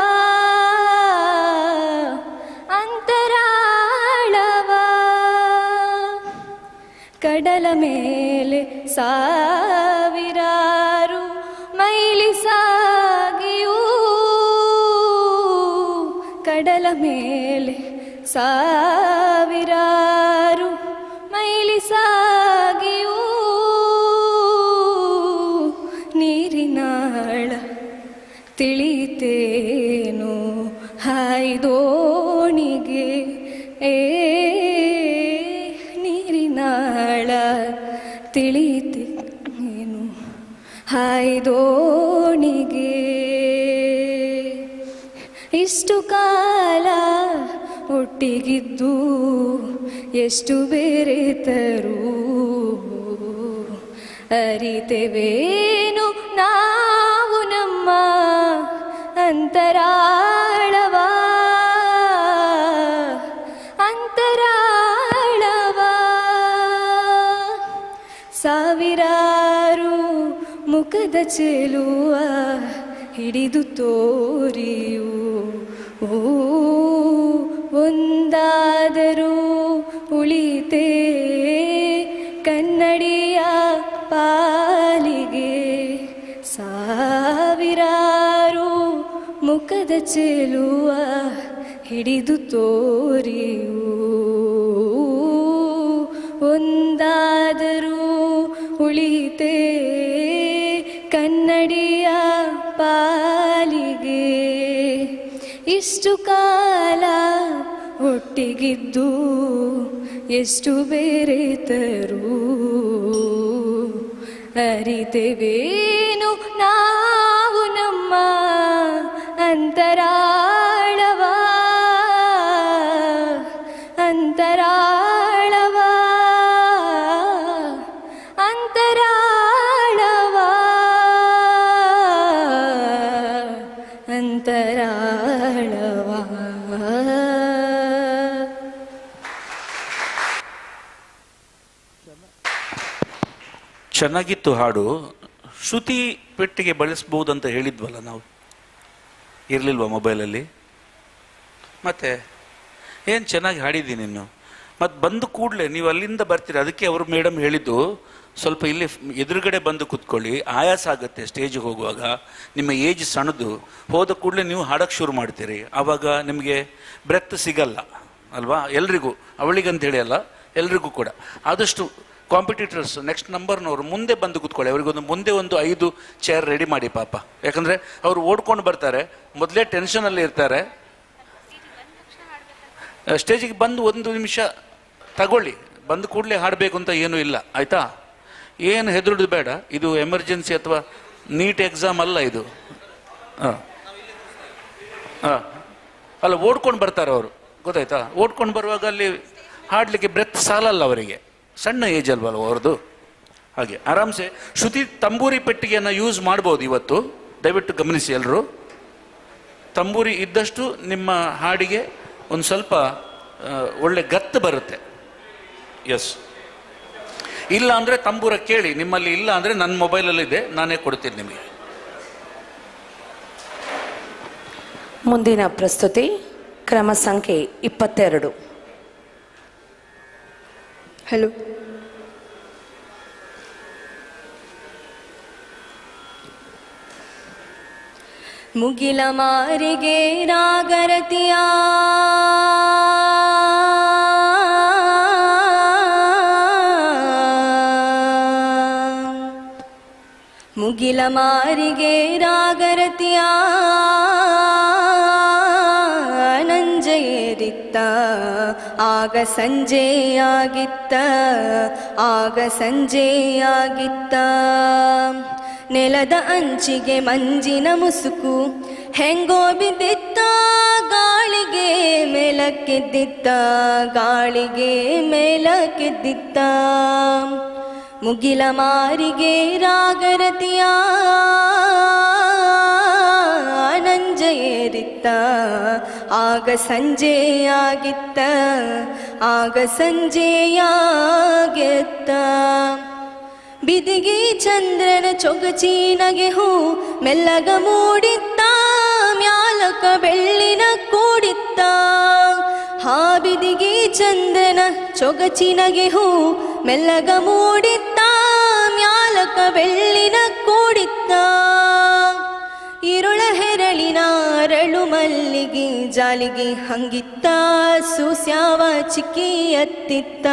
ಕಡಲ ಮೇಲೆ ಸಾವಿರಾರು ಮೈಲಿ ಸಾಗಿಯೂ, ಕಡಲ ಮೇಲೆ ಸಾವಿರಾರು ಮೈಲಿ ಸಾಗಿಯೂ ನೀರಿನಾಳ ತಿಳಿತೇನು ಹಾಯ್ದೋಣಿಗೆ ನೀರಿನಾಳ ತಿಳಿತೇನು ಹಾಯ್ದೋಣಿಗೆ. ಇಷ್ಟು ಕಾಲ ಒಟ್ಟಿಗಿದ್ದು ಎಷ್ಟು ಬೆರೆತರೂ ಅರಿತೆವೇನು ನಾವು ನಮ್ಮ ಅಂತರಾಳವ. ಸಾವಿರಾರು ಮುಖದ ಚೆಲುವ ಹಿಡಿದು ತೋರಿಯು ಒಂದಾದರೂ ಉಳಿತೇ ಕನ್ನಡಿಯ ಪಾಲಿಗೆ. ಸಾವಿರಾರು ಮುಖದ ಚೆಲುವ ಹಿಡಿದು ತೋರಿಯು ಒಂದಾದರೂ ಉಳಿತೇ ಕನ್ನಡಿಯ ಪಾಲಿಗೆ. ಇಷ್ಟು ಕಾಲ ಒಟ್ಟಿಗಿದ್ದು ಎಷ್ಟು ಬೆರೆತರೂ ಅರಿತೆವೇನು ನಾವು ನಮ್ಮ ಅಂತರಾಳವ. ಅಂತರಾಳವ ಅಂತರಾಳವ ಅಂತರಾಳವ. ಚೆನ್ನಾಗಿತ್ತು ಹಾಡು. ಶ್ರುತಿ ಪೆಟ್ಟಿಗೆ ಬಳಸ್ಬೋದಂತ ಹೇಳಿದ್ವಲ್ಲ ನಾವು, ಇರಲಿಲ್ವ ಮೊಬೈಲಲ್ಲಿ? ಮತ್ತೆ ಏನು ಚೆನ್ನಾಗಿ ಹಾಡಿದ್ದೀನಿ ನೀನು. ಮತ್ತು ಬಂದು ಕೂಡಲೇ ನೀವು ಅಲ್ಲಿಂದ ಬರ್ತೀರಿ, ಅದಕ್ಕೆ ಅವರು ಮೇಡಮ್ ಹೇಳಿದ್ದು ಸ್ವಲ್ಪ ಇಲ್ಲಿ ಎದುರುಗಡೆ ಬಂದು ಕೂತ್ಕೊಳ್ಳಿ, ಆಯಾಸ ಆಗುತ್ತೆ ಸ್ಟೇಜಿಗೆ ಹೋಗುವಾಗ, ನಿಮ್ಮ ಏಜ್ ಸಣ್ಣದು, ಹೋದ ಕೂಡಲೇ ನೀವು ಹಾಡೋಕ್ಕೆ ಶುರು ಮಾಡ್ತೀರಿ, ಆವಾಗ ನಿಮಗೆ ಬ್ರೆತ್ ಸಿಗಲ್ಲ ಅಲ್ವಾ? ಎಲ್ರಿಗೂ, ಅವಳಿಗಂತೇಳಿ ಅಲ್ಲ, ಎಲ್ರಿಗೂ ಕೂಡ. ಆದಷ್ಟು ಕಾಂಪಿಟೇಟರ್ಸ್ ನೆಕ್ಸ್ಟ್ ನಂಬರ್ನವರು ಮುಂದೆ ಬಂದು ಕೂತ್ಕೊಳ್ಳಿ, ಅವರಿಗೊಂದು ಮುಂದೆ ಒಂದು 5 ಚೇರ್ ರೆಡಿ ಮಾಡಿ ಪಾಪ, ಯಾಕಂದರೆ ಅವರು ಓಡ್ಕೊಂಡು ಬರ್ತಾರೆ, ಮೊದಲೇ ಟೆನ್ಷನಲ್ಲಿ ಇರ್ತಾರೆ. ಸ್ಟೇಜಿಗೆ ಬಂದು 1 ನಿಮಿಷ ತಗೊಳ್ಳಿ, ಬಂದು ಕೂಡಲೇ ಹಾಡಬೇಕು ಅಂತ ಏನೂ ಇಲ್ಲ, ಆಯಿತಾ? ಏನು ಹೆದರುದು ಬೇಡ, ಇದು ಎಮರ್ಜೆನ್ಸಿ ಅಥವಾ ನೀಟ್ ಎಕ್ಸಾಮ್ ಅಲ್ಲ ಇದು. ಹಾಂ ಹಾಂ ಅಲ್ಲ, ಓಡ್ಕೊಂಡು ಬರ್ತಾರೆ ಅವರು, ಗೊತ್ತಾಯ್ತಾ? ಓಡ್ಕೊಂಡು ಬರುವಾಗ ಅಲ್ಲಿ ಹಾಡಲಿಕ್ಕೆ ಬ್ರೆತ್ ಸಾಲಲ್ಲ ಅವರಿಗೆ, ಸಣ್ಣ ಏಜ್ ಅಲ್ವಲ್ಲ ಅವ್ರದ್ದು. ಹಾಗೆ ಆರಾಮ್ಸೆ ಶ್ರುತಿ ತಂಬೂರಿ ಪೆಟ್ಟಿಗೆಯನ್ನು ಯೂಸ್ ಮಾಡ್ಬೋದು ಇವತ್ತು, ದಯವಿಟ್ಟು ಗಮನಿಸಿ ಎಲ್ಲರೂ. ತಂಬೂರಿ ಇದ್ದಷ್ಟು ನಿಮ್ಮ ಹಾಡಿಗೆ ಒಂದು ಸ್ವಲ್ಪ ಒಳ್ಳೆ ಗತ್ತು ಬರುತ್ತೆ. ಎಸ್, ಇಲ್ಲ ಅಂದರೆ ತಂಬೂರ ಕೇಳಿ, ನಿಮ್ಮಲ್ಲಿ ಇಲ್ಲ ಅಂದರೆ ನನ್ನ ಮೊಬೈಲಲ್ಲಿದೆ, ನಾನೇ ಕೊಡ್ತೀನಿ ನಿಮಗೆ. ಮುಂದಿನ ಪ್ರಸ್ತುತಿ ಕ್ರಮ ಸಂಖ್ಯೆ 22. ಹಲೋ. ಮುಗಿಲ ಮಾರಿಗೆ ರಾಗರತಿಯ ಮುಗಿಲ ಮಾರಿಗೆ ರಾಗರತಿಯ ನಂಜೇರಿದ ಆಗ ಸಂಜೆಯಾಗಿತ್ತ ಆಗ ಸಂಜೆಯಾಗಿತ್ತ ನೆಲದ ಅಂಚಿಗೆ ಮಂಜಿನ ಮುಸುಕು ಹೆಂಗೋ ಬಿದ್ದಿತ್ತ ಗಾಳಿಗೆ ಮೇಲಕ್ಕೆದ್ದಿತ್ತ ಗಾಳಿಗೆ ಮೇಲಕ್ಕೆದ್ದಿತ್ತ ಮುಗಿಲ ಮಾರಿಗೆ ರಾಗರತಿಯ ನಂಜ ಏರಿತ್ತ ಆಗ ಸಂಜೆಯಾಗಿತ್ತ ಆಗ ಸಂಜೆಯಾಗಿತ್ತ ಬಿದಿಗಿ ಚಂದ್ರನ ಚೊಗಚಿನಗೆ ಹೂ ಮೆಲ್ಲಗ ಮೂಡಿತ್ತ ಮ್ಯಾಲಕ ಬೆಳ್ಳಿನ ಕೂಡಿತ್ತ ಹಾ ಬಿದಿಗಿ ಚಂದ್ರನ ಚೊಗಚಿನಗೆ ಹೂ ಮೆಲ್ಲಗ ಮೂಡಿತ್ತ ಮ್ಯಾಲಕ ಬೆಳ್ಳಿನ ಕೂಡಿತ್ತ ಇರುಳ ಹೆರಳಿನ ಅರಳು ಮಲ್ಲಿಗೆ ಜಾಲಿಗೆ ಹಂಗಿತ್ತ ಸೂಸ್ಯಾವ ಚಿಕ್ಕಿ ಎತ್ತಿತ್ತ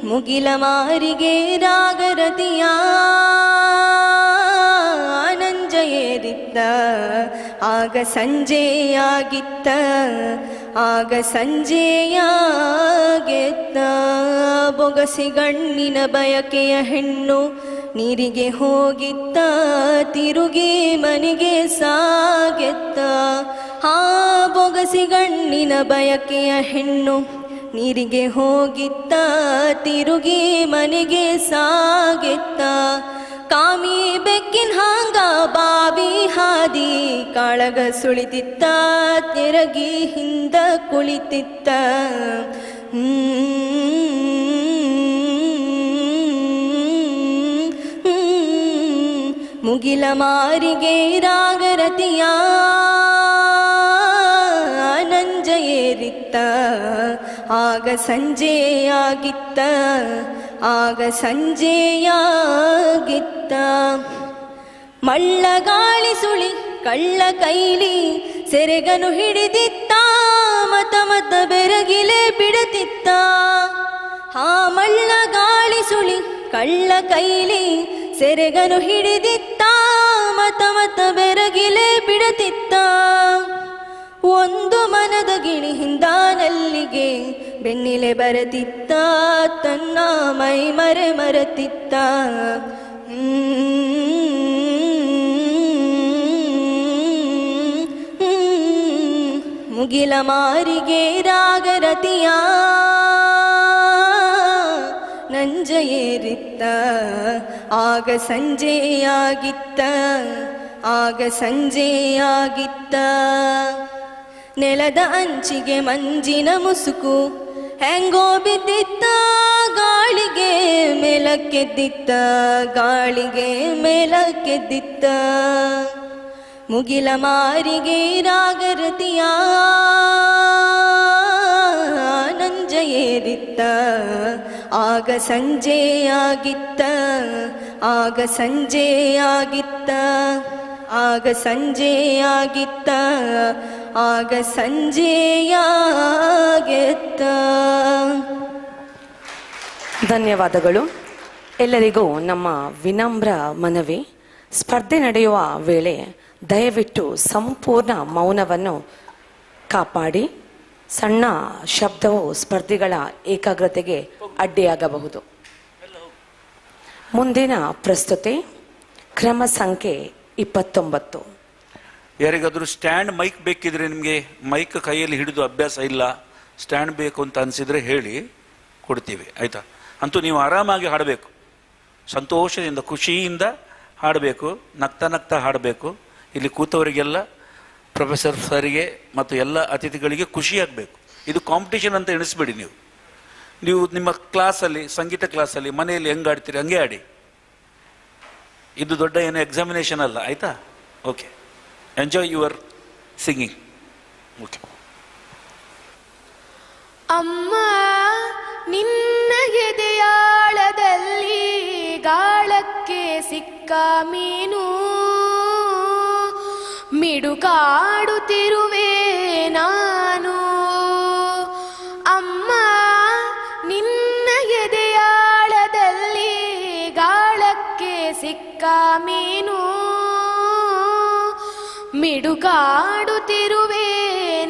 ಮುಗಿಲ ಮಾರಿಗೆ ರಾಗರತಿಯ ನಂಜ ಏರಿತ್ತ ಆಗ ಸಂಜೆಯಾಗಿತ್ತ ಆಗ ಸಂಜೆಯಾಗೆತ್ತ ಬೊಗಸಿಗಣ್ಣಿನ ಬಯಕೆಯ ಹೆಣ್ಣು ನೀರಿಗೆ ಹೋಗಿತ್ತ ತಿರುಗಿ ಮನೆಗೆ ಸಾಗೆತ್ತ ಆ ಬೊಗಸಿಗಣ್ಣಿನ ಬಯಕೆಯ ಹೆಣ್ಣು ನೀರಿಗೆ ಹೋಗಿತ್ತ ತಿರುಗಿ ಮನೆಗೆ ಸಾಗೆತ್ತ ಕಾಮಿ ಬೆಕ್ಕಿನ ಹಾಂಗ ಬಾವಿ ಹಾದಿ ಕಾಳಗ ಸುಳಿತಿತ್ತ ತೆರಗಿ ಹಿಂದ ಕುಳಿತಿತ್ತ ಮುಗಿಲ ಮಾರಿಗೆ ರಾಗರತಿಯ ನಂಜ ಏರಿತ್ತ ಆಗ ಸಂಜೆಯಾಗಿತ್ತ ಆಗ ಸಂಜೆಯಾಗಿತ್ತ ಮಳ್ಳಗಾಳಿ ಸುಳಿ ಕಳ್ಳ ಕೈಲಿ ಸೆರೆಗನು ಹಿಡಿದಿತ್ತ ಮತ ಮತ ಬೆರಗಿಲೆ ಬಿಡುತ್ತಿತ್ತ ಆ ಮಳ್ಳಗಾಳಿ ಸುಳಿ ಕಳ್ಳ ಕೈಲಿ ಸೆರೆಗನು ಹಿಡಿದಿತ್ತ ಮತ ಮತ ಬೆರಗಿಲೆ ಬಿಡುತ್ತಿತ್ತ ಒಂದು ಮನದ ಗಿಣಿ ಹಿಂದಾನಲ್ಲಿಗೆ ಬೆನ್ನಿಲೆ ಬರತಿತ್ತ ತನ್ನ ಮೈ ಮರೆತಿತ್ತ ಮುಗಿಲ ಮಾರಿಗೆ ರಾಗರತಿಯ ನಂಜ ಏರಿತ್ತ ಆಗ ಸಂಜೆಯಾಗಿತ್ತ ಆಗ ಸಂಜೆಯಾಗಿತ್ತ ನೆಲದ ಅಂಚಿಗೆ ಮಂಜಿನ ಮುಸುಕು ಹೆಂಗೋ ಬಿದ್ದಿತ್ತ ಗಾಳಿಗೆ ಮೇಲಕ್ಕೆದ್ದಿತ್ತ ಗಾಳಿಗೆ ಮೇಲಕ್ಕೆದ್ದಿತ್ತ ಮುಗಿಲ ಮಾರಿಗೆ ರಾಗರತಿಯ ನಂಜ ಏರಿತ್ತ ಆಗ ಸಂಜೆಯಾಗಿತ್ತ ಆಗ ಸಂಜೆಯಾಗಿತ್ತ ಆಗ ಸಂಜೆಯಾಗಿತ್ತ ಆಗ ಸಂಜೆಯಾಗಿತ್ತ. ಧನ್ಯವಾದಗಳು. ಎಲ್ಲರಿಗೂ ನಮ್ಮ ವಿನಮ್ರ ಮನವಿ, ಸ್ಪರ್ಧೆ ನಡೆಯುವ ವೇಳೆ ದಯವಿಟ್ಟು ಸಂಪೂರ್ಣ ಮೌನವನ್ನು ಕಾಪಾಡಿ. ಸಣ್ಣ ಶಬ್ದವು ಸ್ಪರ್ಧಿಗಳ ಏಕಾಗ್ರತೆಗೆ ಅಡ್ಡಿಯಾಗಬಹುದು. ಮುಂದಿನ ಪ್ರಸ್ತುತಿ ಕ್ರಮ ಸಂಖ್ಯೆ 29. ಯಾರಿಗಾದ್ರೂ ಸ್ಟ್ಯಾಂಡ್ ಮೈಕ್ ಬೇಕಿದ್ರೆ, ನಿಮಗೆ ಮೈಕ್ ಕೈಯಲ್ಲಿ ಹಿಡಿದು ಅಭ್ಯಾಸ ಇಲ್ಲ, ಸ್ಟ್ಯಾಂಡ್ ಬೇಕು ಅಂತ ಅನಿಸಿದ್ರೆ ಹೇಳಿ, ಕೊಡ್ತೀವಿ, ಆಯಿತಾ? ಅಂತೂ ನೀವು ಆರಾಮಾಗಿ ಹಾಡಬೇಕು, ಸಂತೋಷದಿಂದ ಖುಷಿಯಿಂದ ಹಾಡಬೇಕು, ನಗ್ತಾ ನಗ್ತಾ ಹಾಡಬೇಕು. ಇಲ್ಲಿ ಕೂತವರಿಗೆಲ್ಲ, ಪ್ರೊಫೆಸರ್ ಸರಿಗೆ ಮತ್ತು ಎಲ್ಲ ಅತಿಥಿಗಳಿಗೆ ಖುಷಿಯಾಗಬೇಕು. ಇದು ಕಾಂಪಿಟೇಷನ್ ಅಂತ ಎಣಿಸ್ಬೇಡಿ. ನೀವು ನಿಮ್ಮ ಕ್ಲಾಸಲ್ಲಿ, ಸಂಗೀತ ಕ್ಲಾಸಲ್ಲಿ, ಮನೆಯಲ್ಲಿ ಹೆಂಗೆ ಆಡ್ತೀರಿ ಹಂಗೆ ಆಡಿ. ಇದು ದೊಡ್ಡ ಏನು ಎಕ್ಸಾಮಿನೇಷನ್ ಅಲ್ಲ, ಆಯಿತಾ? Okay, enjoy your singing. Okay. ಅಮ್ಮ ನಿನ್ನ ಎದೆಯಾಳದಲ್ಲಿ ಗಾಳಕ್ಕೆ ಸಿಕ್ಕ ಮೀನು, ಮಿಡುಕಾಡುತ್ತಿರುವೆ ನಾನು. ಅಮ್ಮ ನಿನ್ನ ಎದೆಯಾಳದಲ್ಲಿ ಗಾಳಕ್ಕೆ ಸಿಕ್ಕ ಮೀನು, ಮಿಡುಕಾಡುತ್ತಿರುವೆ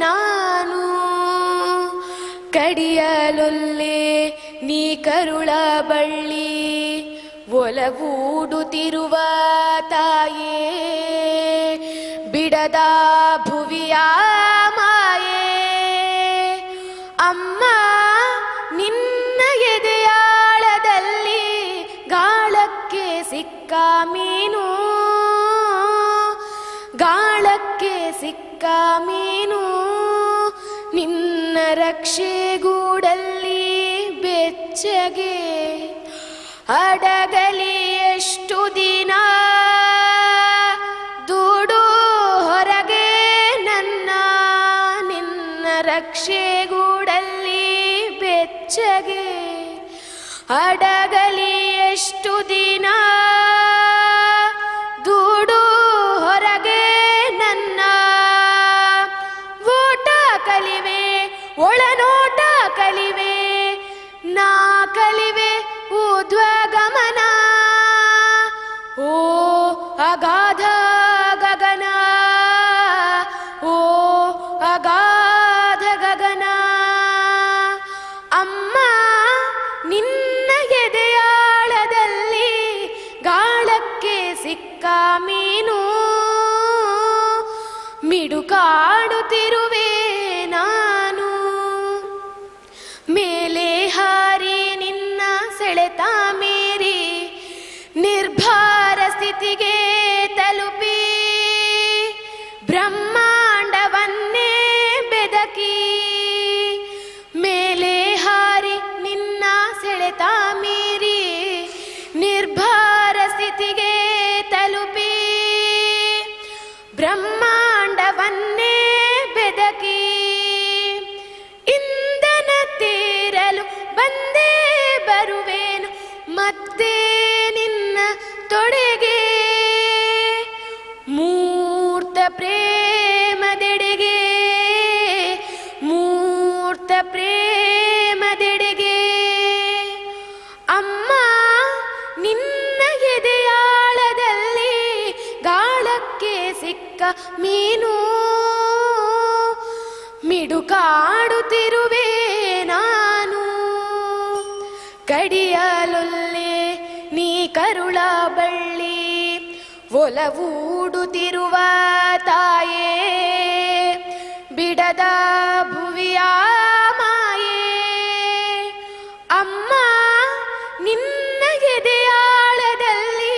ನಾನು ಕಡಿಯಲೊಲ್ಲೆ ನೀ ಕರುಳ ಬಳ್ಳಿ ಒಲವೂಡುತ್ತಿರುವ ತಾಯೇ ಬಿಡದ ಭುವಿಯ ಮಾಯೇ ಅಮ್ಮ ನಿನ್ನ ಎದೆಯಾಳದಲ್ಲಿ ಗಾಳಕ್ಕೆ ಸಿಕ್ಕ ಮೀನು ಗಾಳಕ್ಕೆ ಸಿಕ್ಕ ಮೀನು ನಿನ್ನ ರಕ್ಷೆಗೂಡಲ್ಲಿ ಬೆಚ್ಚಗೆ ಅಡಗಲಿ ಎಷ್ಟು ದಿನ ದೂಡು ಹೊರಗೆ ನನ್ನ ನಿನ್ನ ರಕ್ಷೆಗೂಡಲ್ಲಿ ಬೆಚ್ಚಗೆ ಅಡಗಲಿ ಎಷ್ಟು ದಿನ ದೂಡು ಹೊರಗೆ ನನ್ನ ಓಟ ಕಲಿವೆ ಒಳನೋಟ ಕಲಿವೆ ನಾ ಕಲಿವೆ ಊರ್ಧ್ವ ಗಮನ ಓ ಅಗಾಧ ಗಗನ ಓ ಅಗಾಧ ಗಗನ ಅಮ್ಮ ನಿನ್ನ ಎದೆಯಾಳದಲ್ಲಿ ಗಾಳಕ್ಕೆ ಸಿಕ್ಕ ಮೀನು ಮಿಡುಕಾಡುತ್ತಿರುವೆ ನಾನು ಮೇಲೆ ಹಾರಿ ನಿನ್ನ ಸೆಳೆತ ಮೀರಿ ನಿರ್ಭಾರ ಸ್ಥಿತಿಗೆ ತಲುಪಿ ಬ್ರಹ್ಮಾಂಡವನ್ನೇ ಬೆದಕಿ ಮೇಲೆ ಹಾರಿ ನಿನ್ನ ಸೆಳೆತ ಮೀರಿ ನಿರ್ಭಾರ ಸ್ಥಿತಿಗೆ ತಲುಪಿ ಬ್ರಹ್ಮಾಂಡವನ್ನೇ ಬೆದಕಿ ಇಂಧನ ತೀರಲು ಬಂದೇ ಬರುವೇನು ಮತ್ತೆ ನಿನ್ನ ತೊಡೆಗೆ ಮೂರ್ತ ಪ್ರೇಮದೆಡೆಗೆ ಮೂರ್ತ ಪ್ರೇಮದೆಡೆಗೆ ಅಮ್ಮ ನಿನ್ನ ಎದೆಯಾಳದಲ್ಲಿ ಗಾಳಕ್ಕೆ ಸಿಕ್ಕ ಮೀನು ಮಿಡುಕಾಡುತ್ತಿರುವೆ ನಾನು ಕಡಿಯಲೊಲ್ಲೆ ನೀ ಕರುಳ ಬಳ್ಳಿ ಒಲವೂಡುತ್ತಿರುವ ತಾಯೇ ಬಿಡದ ಭುವಿಯ ಮಾಯೇ ಅಮ್ಮ ನಿನ್ನ ಎದೆಯಾಳದಲ್ಲಿ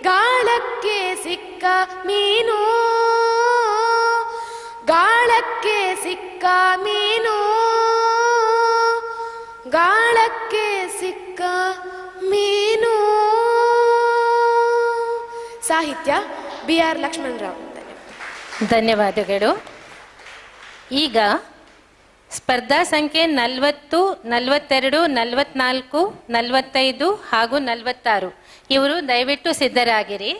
ಗಾಳಕ್ಕೆ ಸಿಕ್ಕ ಮೀನು ಗಾಳಕ್ಕೆ ಸಿಕ್ಕ ಮೀನು ಗಾಳಕ್ಕೆ ಸಿಕ್ಕ ಮೀನು. ಸಾಹಿತ್ಯ BR ಲಕ್ಷ್ಮಣರಾವ್. ಧನ್ಯವಾದಗಳು. ಈಗ ಸ್ಪರ್ಧಾ ಸಂಖ್ಯೆ 40, 42, 44, 45 ಹಾಗೂ 46 ಇವರು ದಯವಿಟ್ಟು ಸಿದ್ಧರಾಗಿರಿ.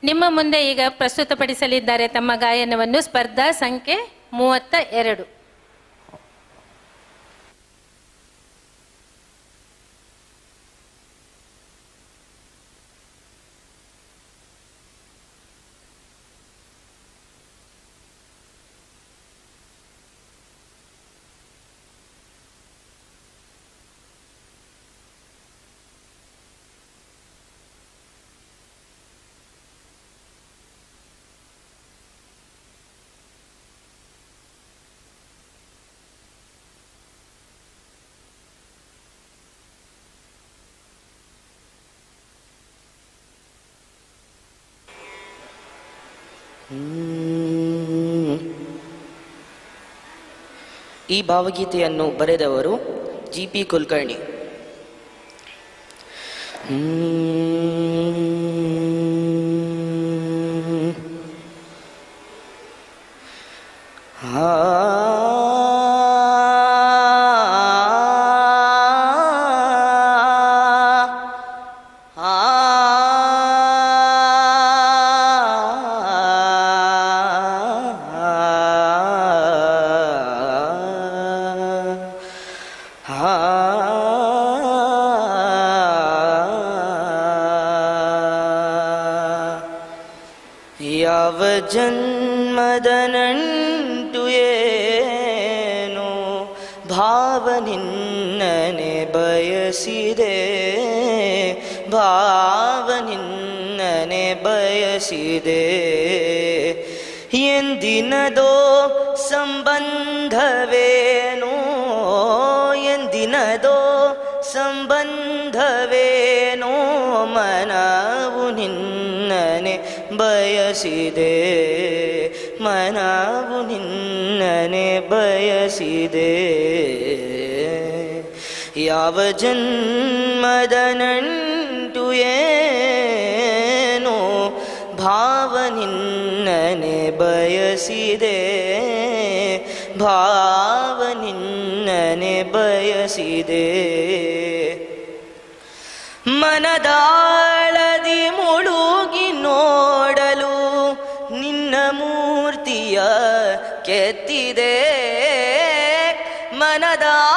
ನಿಮ್ಮ ಮುಂದೆ ಈಗ ಪ್ರಸ್ತುತಪಡಿಸಲಿದ್ದಾರೆ ತಮ್ಮ ಗಾಯನವನ್ನು ಸ್ಪರ್ಧಾ ಸಂಖ್ಯೆ 32. ಈ ಭಾವಗೀತೆಯನ್ನು ಬರೆದವರು GP ಕುಲಕರ್ಣಿ. ಯಾವ ಜನ್ಮ ಜನ್ಮದ ನಂಟು ಏನು ಭಾವ ನಿನ್ನನೆ ಬಯಸಿದೆ ಭಾವ ನಿನ್ನನೆ ಬಯಸಿದೆ ಎಂದಿನದೋ ಸಂಬಂಧವೇನೋ ಎಂದಿನದೋ ಸಂಬಂಧವೇನೋ ಮನವು ನಿನ್ನನೆ ಬಯಸಿದೆ ಮನವು ನಿನ್ನನೆ ಬಯಸಿದೆ ಯಾವ ಜನ್ಮದ ನಂಟು ಏನೋ ಭಾವ ನಿನ್ನನೆ ಬಯಸಿದೆ ಭಾವ ನಿನ್ನನೆ ಬಯಸಿದೆ ಮನದಾಳದಿ ಮುಳುಗಿ ನೋಡಲು ನಿನ್ನ ಮೂರ್ತಿಯ ಕೆತ್ತಿದೆ ಮನದಾಳದಿ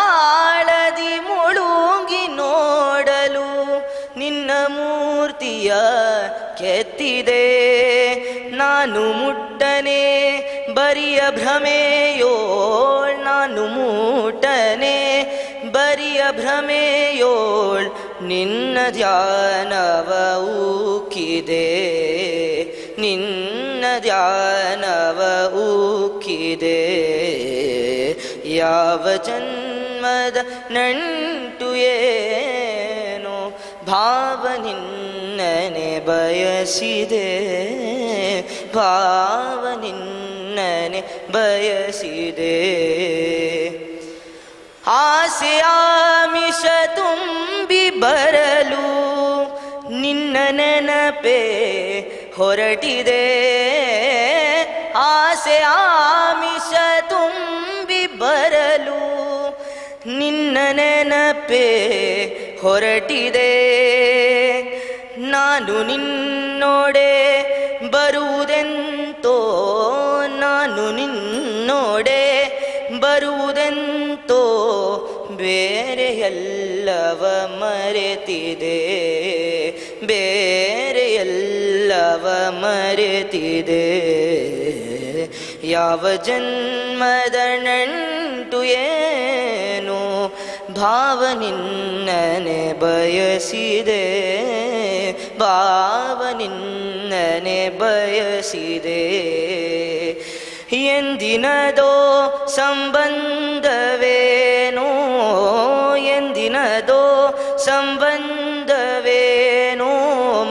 ಮುಳುಗಿ ನೋಡಲು ನಿನ್ನ ಮೂರ್ತಿಯ ಕೆತ್ತಿದೆ ನಾನು ಮುಟ್ಟನೆ ಬರಿಯ ಭ್ರಮೆಯೋಳ್ ನಾನು ಮುಟ್ಟನೆ ಬರಿಯ ಭ್ರಮೆಯೋಳ್ ನಿನ್ನ ಧ್ಯಾನವ ಉಕ್ಕಿದೆ ನಿನ್ನ ಧ್ಯಾನವ ಉಕ್ಕಿದೆ ಯಾವ ಜನ್ಮದ ನಂಟು ಏನೋ ಭಾವ ನಿನ್ನನೆ ಬಯಸಿದೆ ಭಾವ ನಿನ್ನನೆ ಬಯಸಿದೆ ಆಸೆ ಆಮಿಷ ತುಂಬಿ ಬರಲು ನಿನ್ನ ನೆನಪೇ ಹೊರಟಿದೆ ಆಸೆ ಆಮಿಷ ತುಂಬಿ ಬರಲು ನಿನ್ನ ನೆನಪೇ ಹೊರಟಿದೆ ನಾನು ನಿನ್ನೋಡೆ ಬರುವುದೆಂತೋ ನಾನು ನಿನ್ನೋಡೆ ಬರುವುದೆಂತೋ ಬೇರೆ ಎಲ್ಲವ ಮರೆತಿದೆ ಬೇರೆ ಎಲ್ಲವ ಮರೆತಿದೆ ಯಾವ ಜನ್ಮದ ನಂಟು ಏನೋ ಭಾವ ನಿನ್ನನೆ ಬಯಸಿದೆ ಭಾವ ನಿನ್ನನೆ ಬಯಸಿದೆ ಎಂದಿನದೋ ಸಂಬಂಧವೇನೋ ಎಂದಿನದೋ ಸಂಬಂಧವೇನೋ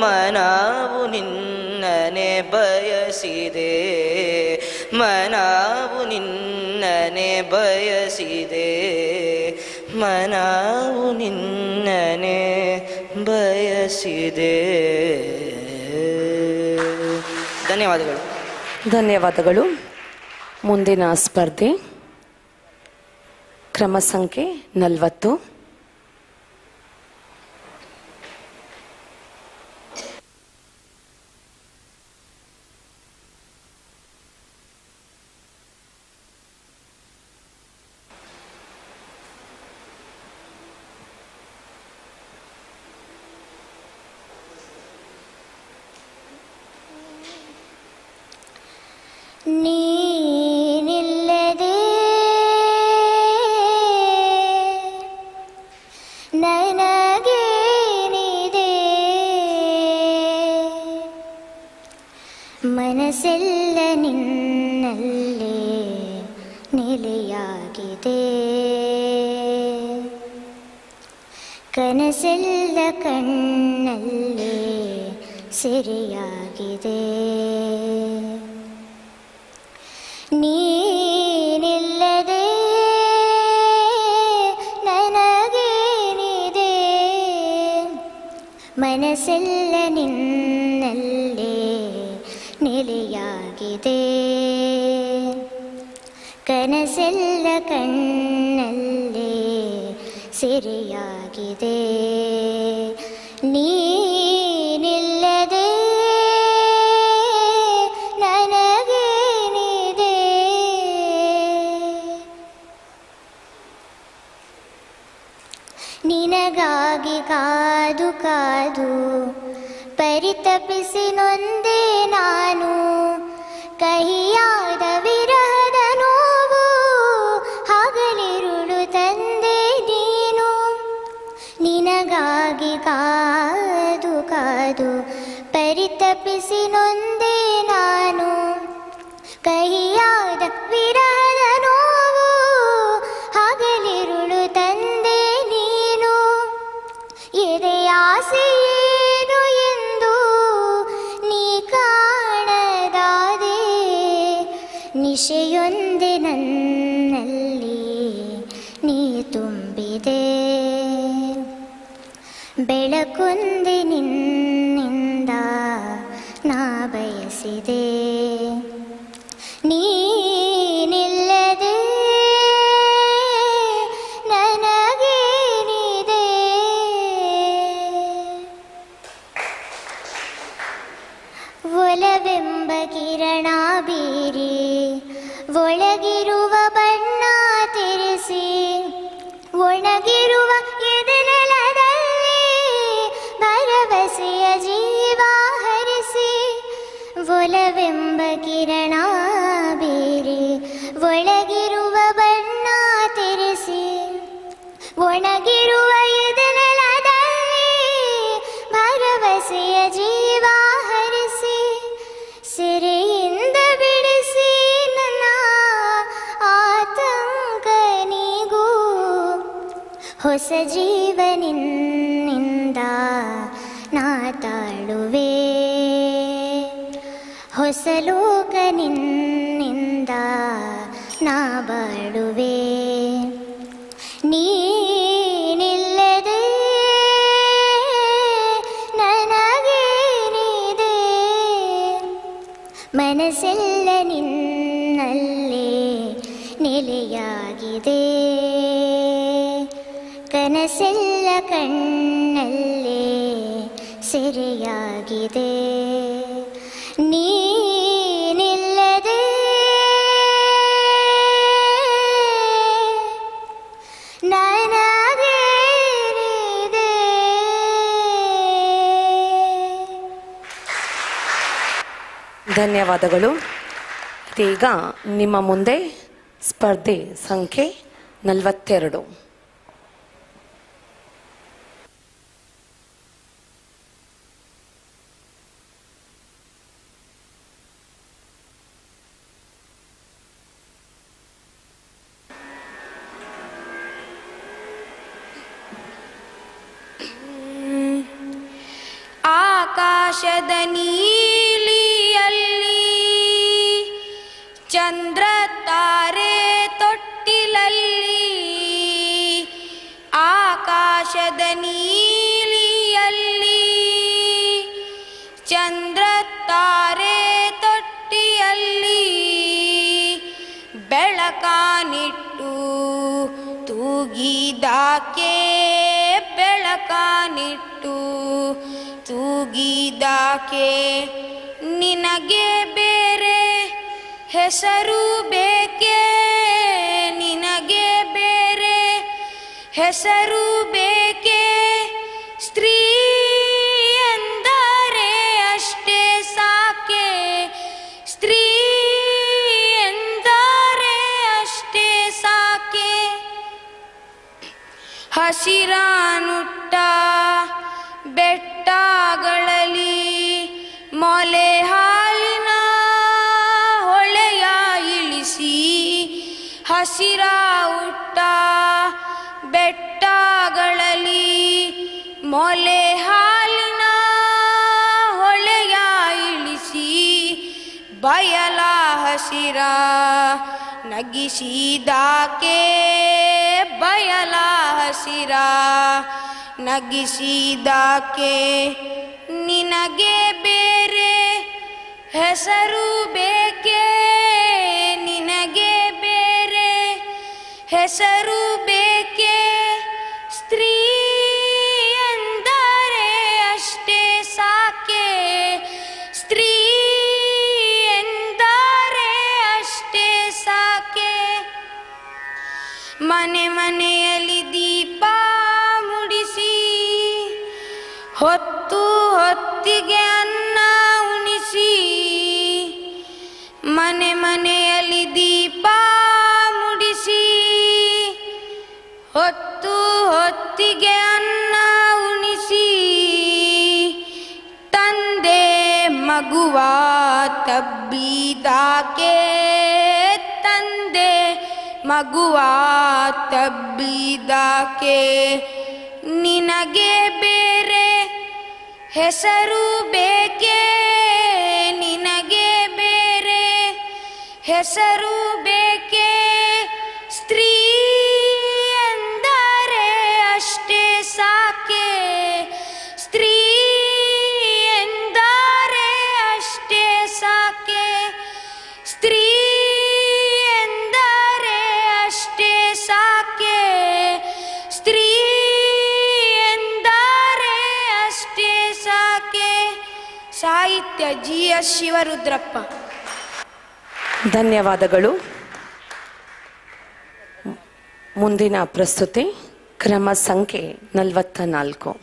ಮನವು ನಿನ್ನನೆ ಬಯಸಿದೆ ಮನವು ನಿನ್ನನೆ ಬಯಸಿದೆ ಮನವು ನಿನ್ನನೆ ಬಯಸಿದೆ ಧನ್ಯವಾದಗಳು ಧನ್ಯವಾದಗಳು. ಮುಂದಿನ ಸ್ಪರ್ಧೆ ಕ್ರಮ ಸಂಖ್ಯೆ 40. ನೀನಿಲ್ಲದೆ ನನಗೇನಿದೆ ಮನಸ್ಸೆಲ್ಲ ನಿನ್ನಲ್ಲೇ ನೆಲೆಯಾಗಿದೆ ಕನಸೆಲ್ಲ ಕಣ್ಣಲ್ಲೇ ಸೆರೆಯಾಗಿದೆ ನೀನಿಲ್ಲದೆ ನನಗೇನಿದೆ ಮನಸ್ಸೆಲ್ಲ ನಿನ್ನಲ್ಲೇ ನೆಲೆಯಾಗಿದೆ ಕನಸೆಲ್ಲ ಕಣ್ಣಲ್ಲೇ ಸೆರೆಯಾಗಿದೆ ನೀನಿಲ್ಲದೆ ನನಗೇನಿದೆ ನಿನಗಾಗಿ ಕಾದು ಕಾದು ಪರಿತಪಿಸಿ ನೊಂದೆ ನಾನು ಕಹಿಯಾಗಿ ನಿನಗಾಗಿ ಕಾದು ಕಾದು ಪರಿತಪಿಸಿ ನೊಂದೆ ನಾನು. ಕಹಿಯಾದ ವಿರಹದ ನೋವು ಹಗಲಿರುಳು ತಂದೆ ನೀನು. ಎದೆಯ ಆಸೆಯೇನು ಎಂದು ನೀ ಕಾಣದಾದೆ. ನಿಶೆಯೊಂದೆ ನನ್ನಲ್ಲಿ ನೀ ತುಂಬಿದೆ. ಬೆಳಕೊಂದೆ ನಿನ್ನಿಂದ ನಾ ಬಯಸಿದೆ. ನೀನಿಲ್ಲದೆ ನನಗೇನಿದೆ. ಒಲವೆಂಬ ಕಿರಣ ಬೀರಿ ಒಳಗಿರುವ ಬಣ್ಣ ತೆರೆಸಿ ಒಣಗಿರುವ ಎದೆನೆಲದಲ್ಲಿ ಭರವಸೆಯ ಜೀವ ಹರಿಸಿ. ಒಲವೆಂಬ ಕಿರಣ ಬೀರಿ ಒಳಗಿರುವ ಬಣ್ಣ ತೆರೆಸಿ ಒಣಗಿರುವ ಎದೆನೆಲದಲ್ಲಿ ಭರವಸೆಯ ಜೀವ ಹರಿಸಿ. ಸೆರೆಯಿಂದ ಬಿಡಿಸಿ ನನ್ನ ಆತಂಕ ನೀಗೂ. ಹೊಸ ಜೀವನಿಂದ ನಾ ತಾಳುವೆ. ಹೊಸ ಲೋಕ ನಿನ್ನಿಂದ ನಾ ಬಾಳುವೆ. ನೀನಿಲ್ಲದೆ ನನಗೇನಿದೆ. ಮನಸ್ಸೆಲ್ಲ ನಿನ್ನಲ್ಲೇ ನೆಲೆಯಾಗಿದೆ. ಕನಸೆಲ್ಲ ಕಣ್ಣಲ್ಲೇ ಸೆರೆಯಾಗಿದೆ. ನೀನಿಲ್ಲದೆ ನನಗೇನಿದೆ. ಧನ್ಯವಾದಗಳು. ಇದೀಗ ನಿಮ್ಮ ಮುಂದೆ ಸ್ಪರ್ಧೆ ಸಂಖ್ಯೆ 42. ಆಕಾಶದ ನೀಲಿಯಲ್ಲಿ ಚಂದ್ರ ತಾರೆ ತೊಟ್ಟಿಲಲ್ಲಿ. ಆಕಾಶದ ನೀಲಿಯಲ್ಲಿ ಚಂದ್ರ ತಾರೆ ತೊಟ್ಟಿಯಲ್ಲಿ. ಬೆಳಕಾನಿಟ್ಟು ತೂಗಿದಾಕೆ ಬೆಳಕಾನಿಟ್ಟು ತೂಗಿದಾಕೆ. ನಿನಗೆ ಬೇರೆ ಹೆಸರು ಬೇಕೆ. ನಿನಗೆ ಬೇರೆ ಹೆಸರು ಬೇಕೆ. ಸ್ತ್ರೀ ಎಂದರೆ ಅಷ್ಟೇ ಸಾಕೆ. ಸ್ತ್ರೀ ಎಂದರೆ ಅಷ್ಟೇ ಸಾಕೆ. ಹಸಿರಾನುಟ್ಟ ಬೆಟ್ಟಗಳಲ್ಲಿ ಮೊಲೆ ಹಾಲಿನ ಹೊಳೆಯ ಇಳಿಸಿ. ಹಸಿರ ಉಟ್ಟ ಬೆಟ್ಟಗಳಲ್ಲಿ ಮೊಲೆ ಹಾಲಿನ ಹೊಳೆಯ ಇಳಿಸಿ. ಬಯಲ ಹಸಿರ ನಗಿಸಿದಾಕೆ ಬಯಲ ಹಸಿರ ನಗಿಸಿದಾಕೆ. ನಿನಗೆ ಬೇರೆ ಹೆಸರು ಬೇಕೆ. ನಿನಗೆ ಬೇರೆ ಹೆಸರು ಬೇಕೆ. ಸ್ತ್ರೀ ಎಂದರೆ ಅಷ್ಟೇ ಸಾಕೆ. ಸ್ತ್ರೀ ಎಂದರೆ ಅಷ್ಟೇ ಸಾಕೆ. ಮನೆ ಮನೆಯಲ್ಲಿ ದೀಪ ಮುಡಿಸಿ ಹೊತ್ತು ಹೊತ್ತಿಗೆ ಅನ್ನ ಉಣಿಸಿ. ಮನೆ ಮನೆಯಲ್ಲಿ ದೀಪ ಮುಡಿಸಿ ಹೊತ್ತು ಹೊತ್ತಿಗೆ ಅನ್ನ ಉಣಿಸಿ. ಮಗುವ ತಬ್ಬಿದಾಕೆ ತಂದೆ ಮಗುವ ತಬ್ಬಿದಾಕೆ ನಿನಗೆ ಬೇರೆ ಹೆಸರು ಬೇಕೆ ನಿನಗೆ ಬೇರೆ ಹೆಸರು ಬೇಕೆ ಸ್ತ್ರೀ ಎಂದರೆ ಅಷ್ಟೇ ಸಾಕೆ ಸ್ತ್ರೀ ಎಂದರೆ ಅಷ್ಟೇ ಸಾಕೆ ಸ್ತ್ರೀ ಎಂದರೆ ಅಷ್ಟೇ ಸಾಕೆ ಸ್ತ್ರೀ ಎಂದರೆ ಅಷ್ಟೇ ಸಾಕೆ. ಸಾಹಿತ್ಯ GS ಶಿವರುದ್ರಪ್ಪ. ಧನ್ಯವಾದಗಳು. ಮುಂದಿನ ಪ್ರಸ್ತುತಿ ಕ್ರಮ ಸಂಖ್ಯೆ 44.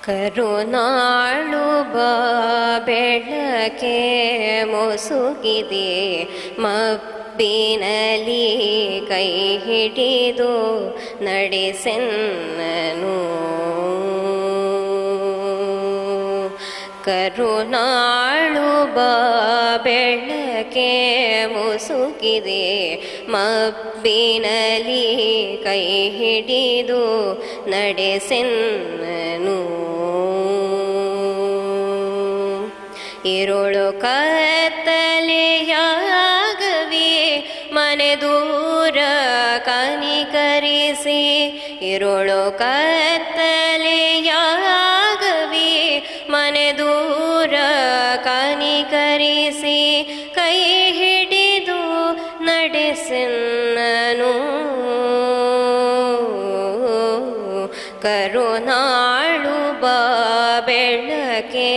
ಕರುನಾಳು ಬೆಳಕೆ ಮುಸುಕಿದೆ ಮಬ್ಬಿನಲಿ ಕೈ ಹಿಡಿದು ನಡೆಸೆನ್ನನು ಕರುನಾಳು ಬೆಳಕೆ ಮುಸುಕಿದೆ ಮಬ್ಬಿನಲಿ ಕೈ ಹಿಡಿದು ನಡೆಸೆನ್ನನು ಇರುಳು ಕತ್ತಲೆಯಾಗವಿ ಮನೆ ದೂರ ಕನಿಕರಿಸಿ ಇರುಳು ಕತ್ತಲೆಯಾಗವಿ ಮನೆ ದೂರ ಕನಿಕರಿಸಿ ಕೈ ಹಿಡಿದು ನಡೆಸೆನ್ನನು ಕರುನಾಳು ಬೆಳಕೆ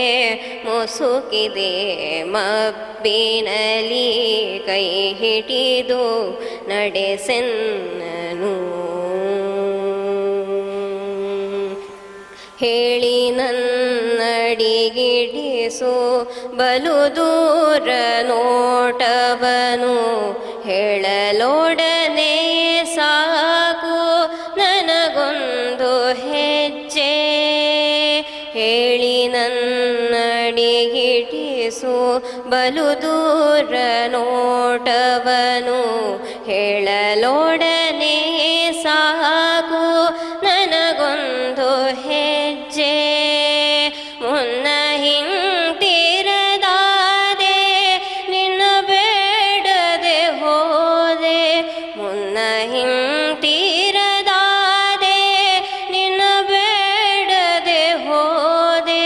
ಮುಸುಕಿದೆ ಮಬ್ಬಿನಲಿ ಕೈ ಹಿಡಿದು ನಡೆಸೆನ್ನನು ಹೇಳಿ ನನ್ನಡಿಗಿಡಿಸು ಬಲು ದೂರ ನೋಟವನು ಹೇಳಲೊಡನೆ ಸಾಕು ನನಗೊಂದು ಹೆಜ್ಜೆ ಹೇಳಿ ನನ್ನಡಿಗಿಡಿಸು ಬಲು ದೂರ ನೋಟವನು ಹೇಳಲೊಡನೆ ಸಾಕು ನನಗೊಂದು ಹೆಜ್ಜೆ ಮುನ್ನ ಹಿಂತಿರದಾದೆ ನಿನ್ನ ಬೇಡದೆ ಹೋದೆ ಮುನ್ನ ಹಿಂತಿರದಾದೆ ನಿನ್ನ ಬೇಡದೆ ಹೋದೆ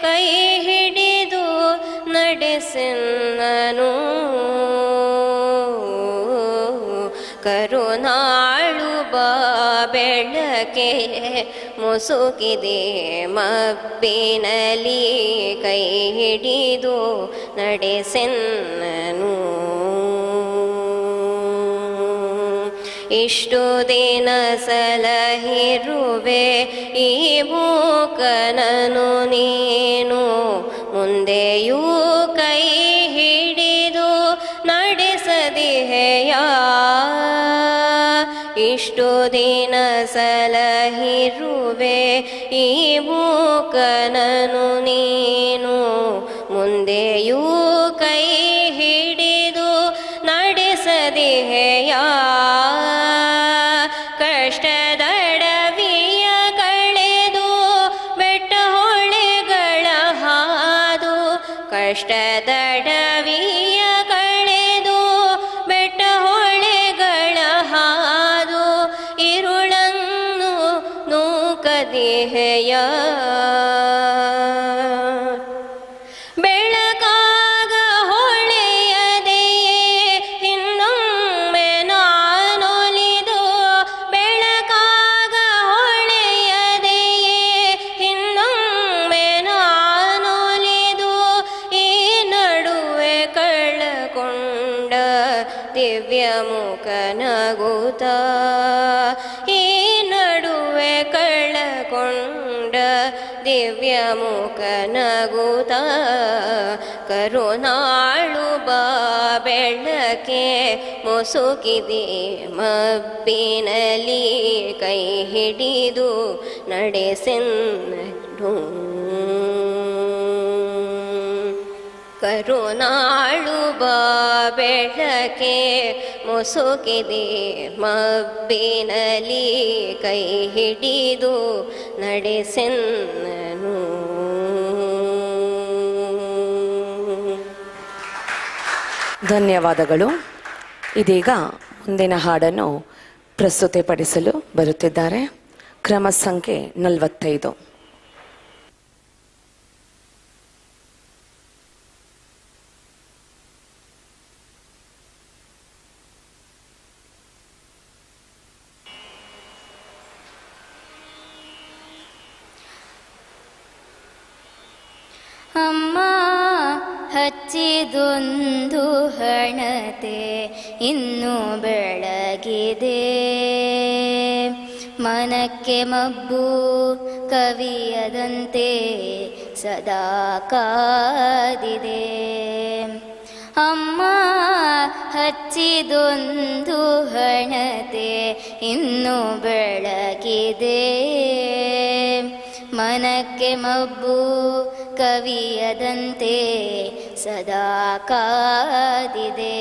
ಕೈ ಹಿಡಿದು ನಡೆಸೆನ್ನನು ಕರುನಾಳು ಬೆಳಕೆ ಮುಸುಕಿದೆ ಮಬ್ಬಿನಲಿ ಕೈ ಹಿಡಿದು ನಡೆಸೆನ್ನನು ಇಷ್ಟು ದಿನ ಸಲಹಿರುವೆ ಈ ಮೂಕನನು ನೀನು ಮುಂದೆಯೂ ಕೈ ಹಿಡಿದು ನಡೆಸದಿಹೆಯ ಇಷ್ಟು ದಿನ ಸಲಹಿರುವೆ ಈ ಮೂಕನನು ನೀನು ಮುಂದೆಯೂ ಕೈ ಹಿಡಿದು ನಡೆಸದಿಹೆಯ ಕಷ್ಟದಡವಿಯ ಕಳೆದು ಬೆಟ್ಟ ಹೊಳೆಗಳ ಹಾದು ಕಷ್ಟದಡವಿಯ ಕಳೆದು ಬೆಟ್ಟ ಹೊಳೆಗಳ ಹಾದು ಇರುಳನ್ನು ನೂಕದಿಹೆಯ ಬೆಳಕಾಗ ಹೊಳೆಯದೆಯೇ ಇನ್ನೊಮ್ಮೆ ನಾನೊಲಿದು ಬೆಳಕಾಗ ಹೊಳೆಯದೆಯೇ ಇನ್ನೊಮ್ಮೆ ನಾನೊಲಿದು ದಿವ್ಯಮುಖನಗುತ ಈ ನಡುವೆ ಕಳಕೊಂಡ ದಿವ್ಯಮುಖನಗುತ ಕರುಣಾಳು ಬಾ ಬೆಳಕೆ ಮುಸುಕಿದೆ ಮಬ್ಬಿನಲಿ ಕೈ ಹಿಡಿದು ನಡೆಸೆನ್ನಡು ಕರುಣಾಳು ಬಾ ಬೆಳಕೆ ಮುಸುಕಿದೆ ಮಬ್ಬಿನಲಿ ಕೈ ಹಿಡಿದು ನಡೆಸೆನ್ನನು. ಧನ್ಯವಾದಗಳು. ಇದೀಗ ಮುಂದಿನ ಹಾಡನ್ನು ಪ್ರಸ್ತುತಿಪಡಿಸಲು ಬರುತ್ತಿದ್ದಾರೆ. ಕ್ರಮ ಸಂಖ್ಯೆ 45. ಅಮ್ಮ ಹಚ್ಚಿದೊಂದು ಹಣತೆ ಇನ್ನು ಬೆಳಗಿದೆ, ಮನಕ್ಕೆ ಮಬ್ಬು ಕವಿಯದಂತೆ ಸದಾ ಕಾದಿದೆ. ಅಮ್ಮ ಹಚ್ಚಿದೊಂದು ಹಣತೆ ಇನ್ನು ಬೆಳಗಿದೆ, ಮನಕ್ಕೆ ಮಬ್ಬು ಕವಿಯದಂತೆ ಸದಾ ಕಾದಿದೆ.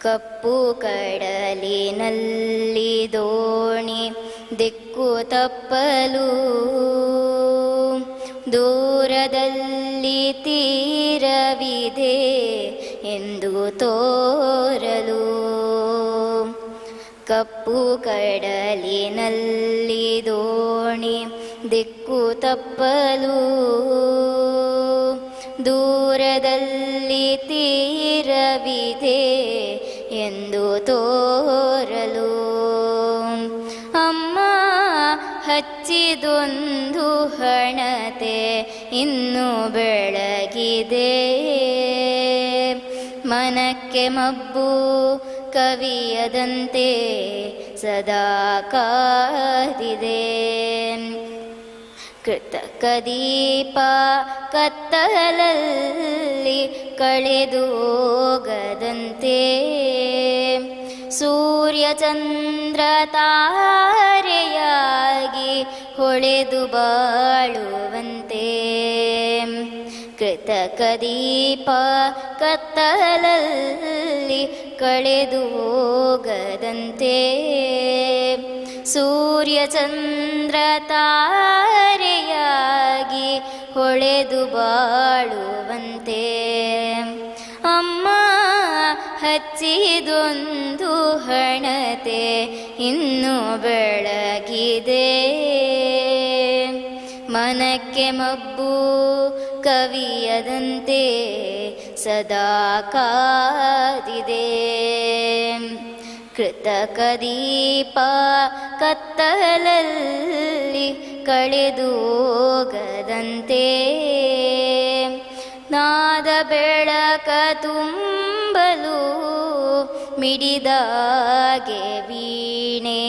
ಕಪ್ಪು ಕಡಲಿನಲ್ಲಿ ದೋಣಿ ದಿಕ್ಕು ತಪ್ಪಲು, ದೂರದಲ್ಲಿ ತೀರವಿದೆ ಎಂದು ತೋರಲು. ಕಪ್ಪು ಕಡಲಿನಲ್ಲಿ ದೋಣಿ ದಿಕ್ಕು ತಪ್ಪಲು, ದೂರದಲ್ಲಿ ತೀರವಿದೆ ಎಂದು ತೋರಲು. ಅಮ್ಮ ಹಚ್ಚಿದೊಂದು ಹಣತೆ ಇನ್ನು ಬೆಳಗಿದೆ, ಮನಕ್ಕೆ ಮಬ್ಬು ಕವಿಯದಂತೆ ಸದಾ ಕಾದಿದೆ. ಕೃತಕ ದೀಪ ಕತ್ತಲಲ್ಲಿ ಕಳೆದು ಹೋಗದಂತೆ, ಸೂರ್ಯ ಚಂದ್ರ ತಾರೆಯಾಗಿ ಹೊಳೆದು ಬಾಳುವಂತೆ. ಕೃತಕ ದೀಪ ಕತ್ತಲಲ್ಲಿ ಕಳೆದು ಹೋಗದಂತೆ, ಸೂರ್ಯ ಚಂದ್ರ ತಾರೆಯಾಗಿ ಹೊಳೆದು ಬಾಳುವಂತೆ. ಅಮ್ಮ ಹಚ್ಚಿದೊಂದು ಹಣತೆ ಇನ್ನು ಬೆಳಗಿದೆ, ಮನಕ್ಕೆ ಮಬ್ಬು ಕವಿಯದಂತೆ ಸದಾ ಕಾದಿದೆ. ಕೃತಕ ದೀಪ ಕತ್ತಲಲ್ಲಿ ಕಳೆದು ಹೋಗದಂತೆ, ನಾದ ಬೆಳಕ ತುಂಬಲು ಮಿಡಿದಾಗೆ ವೀಣೆ,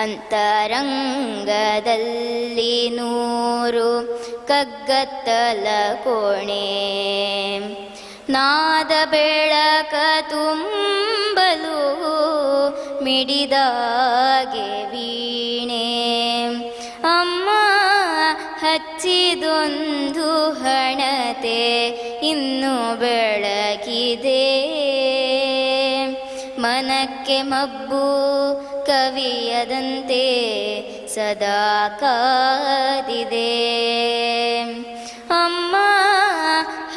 ಅಂತರಂಗದಲ್ಲಿ ನೂರು ಕಗ್ಗತ್ತಲ ಕೋಣೆ. ನಾದ ಬೆಳಕ ತುಂಬಲು ಮಿಡಿದಾಗೆ ವೀಣೆ. ಅಮ್ಮ ಹಚ್ಚಿದೊಂದು ಹಣತೆ ಇನ್ನು ಬೆಳಗಿದೆ, ಮನಕ್ಕೆ ಮಬ್ಬು ಕವಿಯದಂತೆ ಸದಾ ಕಾದಿದೆ. ಅಮ್ಮ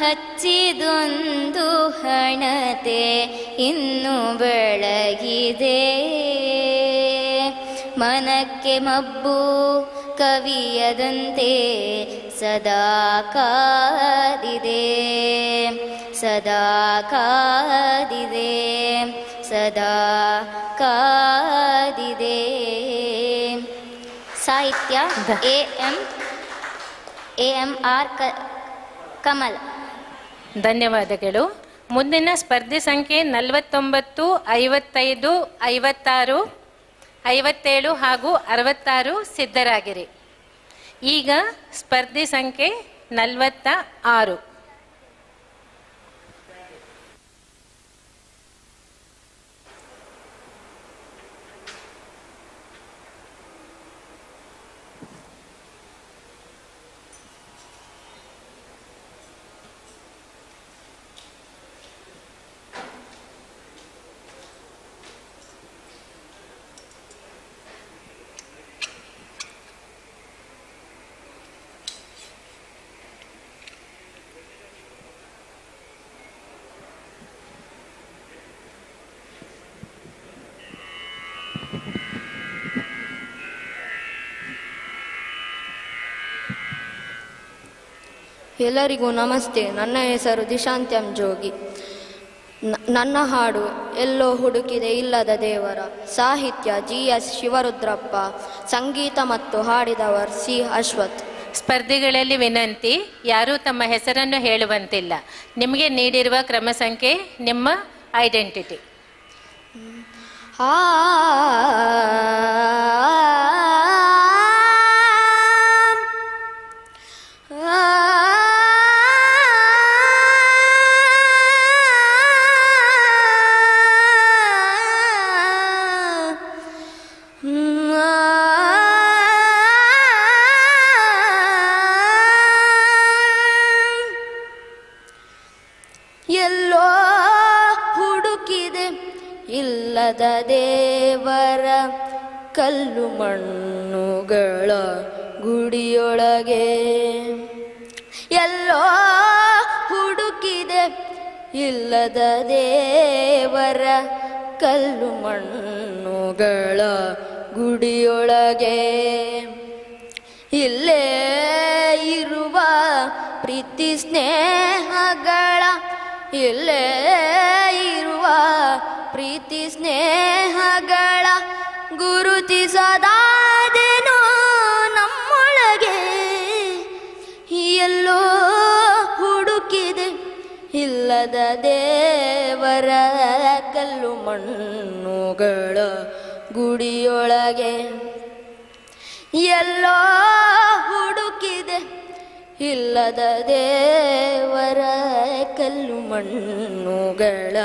ಹಚ್ಚಿದೊಂದು ಹಣತೆ ಇನ್ನು ಬೆಳಗಿದೆ, ಮನಕ್ಕೆ ಮಬ್ಬು ಕವಿಯದಂತೆ ಸದಾ ಕಾದಿದೆ. ಸದಾ ಕಾದಿದೆ, ಸದಾ ಕಾದಿದೆ. ಸಾಹಿತ್ಯ ಎಂ ಆರ್ ಕಮಲ್. ಧನ್ಯವಾದಗಳು. ಮುಂದಿನ ಸ್ಪರ್ಧೆ ಸಂಖ್ಯೆ 49, 55, 56, 57 ಹಾಗೂ 66 ಸಿದ್ಧರಾಗಿರಿ. ಈಗ ಸ್ಪರ್ಧೆ ಸಂಖ್ಯೆ 46. ಎಲ್ಲರಿಗೂ ನಮಸ್ತೆ. ನನ್ನ ಹೆಸರು ದಿಶಾಂತ್ಯಂ ಜೋಗಿ. ನನ್ನ ಹಾಡು ಎಲ್ಲೋ ಹುಡುಕಿದೆ ಇಲ್ಲದ ದೇವರ. ಸಾಹಿತ್ಯ GS ಶಿವರುದ್ರಪ್ಪ. ಸಂಗೀತ ಮತ್ತು ಹಾಡಿದವರು C ಅಶ್ವಥ್. ಸ್ಪರ್ಧಿಗಳಲ್ಲಿ ವಿನಂತಿ, ಯಾರೂ ತಮ್ಮ ಹೆಸರನ್ನು ಹೇಳುವಂತಿಲ್ಲ. ನಿಮಗೆ ನೀಡಿರುವ ಕ್ರಮ ಸಂಖ್ಯೆ ನಿಮ್ಮ ಐಡೆಂಟಿಟಿ. ಎಲ್ಲೋ ಹುಡುಕಿದೆ ಇಲ್ಲದ ದೇವರ ಕಲ್ಲು ಮಣ್ಣುಗಳ ಗುಡಿಯೊಳಗೆ. ಎಲ್ಲೋ ಹುಡುಕಿದೆ ಇಲ್ಲದ ದೇವರ ಕಲ್ಲು ಮಣ್ಣುಗಳ ಗುಡಿಯೊಳಗೆ. ಇಲ್ಲೇ ಇರುವ ಪ್ರೀತಿ ಸ್ನೇಹಗಳ, ಇಲ್ಲೇ ಇರುವ ಪ್ರೀತಿ ಸ್ನೇಹಗಳ ಗುರುತಿಸದಾದೇನೋ ನಮ್ಮೊಳಗೆ. ಎಲ್ಲೋ ಹುಡುಕಿದೆ ಇಲ್ಲದ ದೇವರ ಕಲ್ಲು ಮಣ್ಣುಗಳ ಗುಡಿಯೊಳಗೆ. ಎಲ್ಲೋ ಹುಡುಕಿದೆ ಇಲ್ಲದ ದೇವರ ಕಲ್ಲು ಮಣ್ಣುಗಳ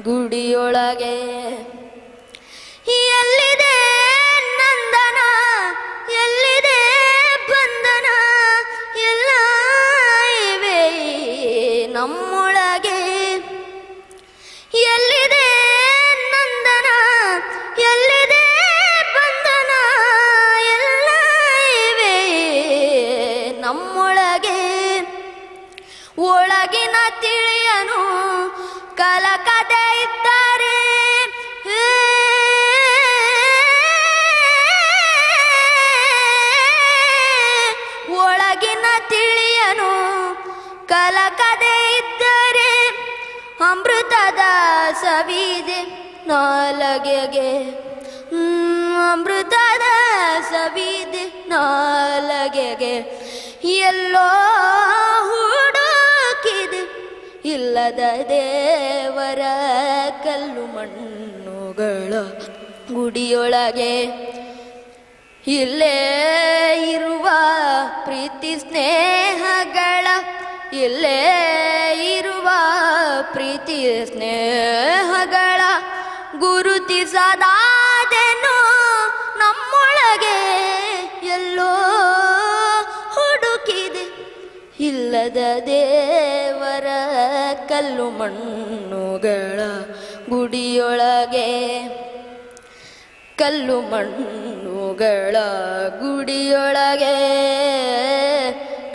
ಗುಡಿಯೊಳಗೆ. ಎಲ್ಲಿದೆ ನಂದನ, ಎಲ್ಲಿದೆ ಬಂಧನ, ಎಲ್ಲ ಇವೆ ನಮ್ಮೊಳಗೆ. ಎಲ್ಲಿದೆ ನಂದನ, ಎಲ್ಲಿದೆ ಬಂಧನ, ಎಲ್ಲ ಇವೆ ನಮ್ಮೊಳಗೆ. ಒಳಗಿನ ತಿಳಿಯನು ಕಲಕದೆ ಇದ್ದರೆ, ಒಳಗಿನ ತಿಳಿಯನು ಕಲಕದೆ ಇದ್ದರೆ ಅಮೃತದ ಸವಿದೆ ನಾಲಗೆಗೆ. ಅಮೃತದ ಸವಿದೆ ನಾಲಗೆಗೆ. ಎಲ್ಲೋ ಹುಡುಕಿದೆ ಇಲ್ಲದ ದೇವರ ಕಲ್ಲು ಮಣ್ಣುಗಳ ಗುಡಿಯೊಳಗೆ. ಇಲ್ಲೇ ಇರುವ ಪ್ರೀತಿ ಸ್ನೇಹಗಳ, ಇಲ್ಲೇ ಇರುವ ಪ್ರೀತಿ ಸ್ನೇಹಗಳ ಗುರುತಿಸದಾದೆನೋ ನಮ್ಮೊಳಗೆ. ಎಲ್ಲೋ ಹುಡುಕಿದೆ ಇಲ್ಲದ ದೇವರ ಕಲ್ಲು ಮಣ್ಣುಗಳ ಗುಡಿಯೊಳಗೆ. ಕಲ್ಲು ಮಣ್ಣುಗಳ ಗುಡಿಯೊಳಗೆ,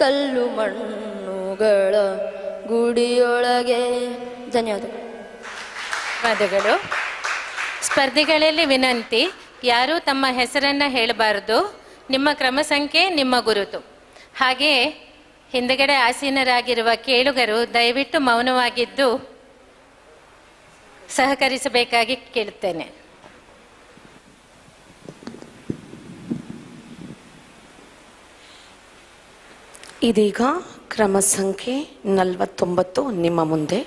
ಕಲ್ಲು ಮಣ್ಣುಗಳ ಗುಡಿಯೊಳಗೆ. ಧನ್ಯವಾದಗಳು. ಸ್ಪರ್ಧಿಗಳಲ್ಲಿ ವಿನಂತಿ, ಯಾರೂ ತಮ್ಮ ಹೆಸರನ್ನು ಹೇಳಬಾರದು. ನಿಮ್ಮ ಕ್ರಮ ಸಂಖ್ಯೆ ನಿಮ್ಮ ಗುರುತು. ಹಾಗೆಯೇ ಹಿಂದಗಡೆ ಆಸೀನರಾಗಿರುವ ಕೇಳುಗರು ದಯವಿಟ್ಟು ಮೌನವಾಗಿದ್ದು ಸಹಕರಿಸಬೇಕಾಗಿ ಕೇಳುತ್ತೇನೆ. ಇದೀಗ ಕ್ರಮ ಸಂಖ್ಯೆ 49 ನಿಮ್ಮ ಮುಂದೆ.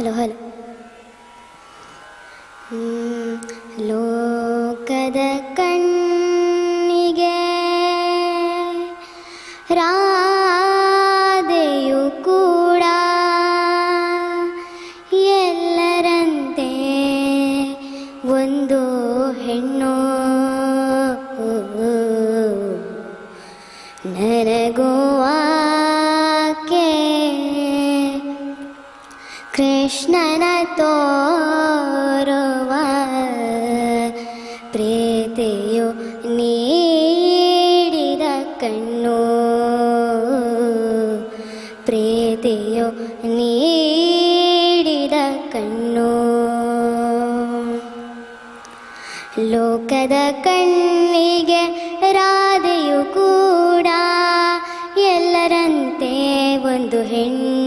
Hello hello. ಲೋಕದ ಕಣ್ಣಿಗೆ ರಾಧೆಯು ಕೂಡ ಎಲ್ಲರಂತೆ ಒಂದು ಹೆಣ್ಣು. ನನಗೂ ಆಕೆ ಕೃಷ್ಣನ ತೋರುವ ಪ್ರೀತಿಯು ನೀಡಿದ ಕಣ್ಣು. ಪ್ರೀತಿಯು ನೀಡಿದ ಕಣ್ಣು. ಲೋಕದ ಕಣ್ಣಿಗೆ ರಾಧೆಯು ಕೂಡ ಎಲ್ಲರಂತೆ ಒಂದು ಹೆಣ್ಣು.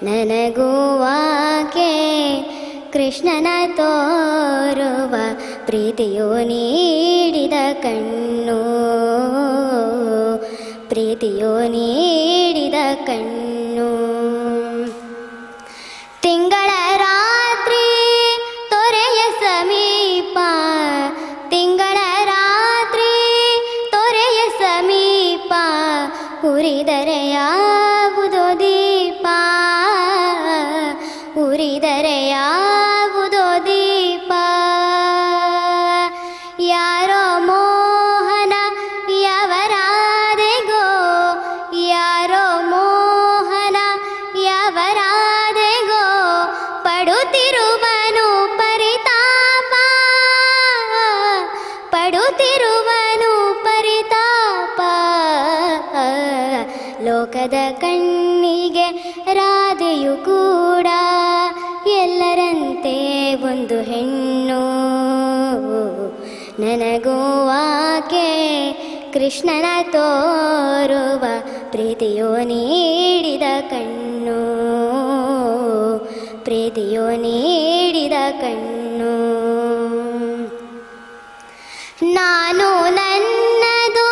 ನನಗೂ ಆಕೆ ಕೃಷ್ಣನ ತೋರುವ ಪ್ರೀತಿಯು ನೀಡಿದ ಕಣ್ಣು. ಪ್ರೀತಿಯು ನೀಡಿದ ಕಣ್ಣು. ತಿಂಗಳ ರಾತ್ರಿ ತೊರೆಯ ಸಮೀಪ, ತಿಂಗಳ ರಾತ್ರಿ ತೊರೆಯ ಸಮೀಪ, ಉರಿದರೆ ಯಾವುದೋ ದೀಪ, ಉರಿದರೆ ಯಾವುದೋ ದೀಪ. ಯಾರೋ ಮೋಹನ ಯವರಾದೆಗೋ, ಯಾರೋ ಮೋಹನ ಯವರಾದೆಗೋ, ಪಡುತ್ತಿರುವನು ಪರಿತಾಪ, ಪಡುತ್ತಿರುವನು ಪರಿತಾಪ. ಲೋಕದ ಕಣ್ಣಿಗೆ ರಾಧೆಯು ಕೂಡ ಎಲ್ಲರಂತೆ ಒಂದು ಹೆಣ್ಣು. ನನಗೂ ಆಕೆ ಕೃಷ್ಣನ ತೋರುವ ಪ್ರೀತಿಯು ನೀಡಿದ ಕಣ್ಣು. ಪ್ರೀತಿಯು ನೀಡಿದ ಕಣ್ಣು. ನಾನು ನನ್ನದು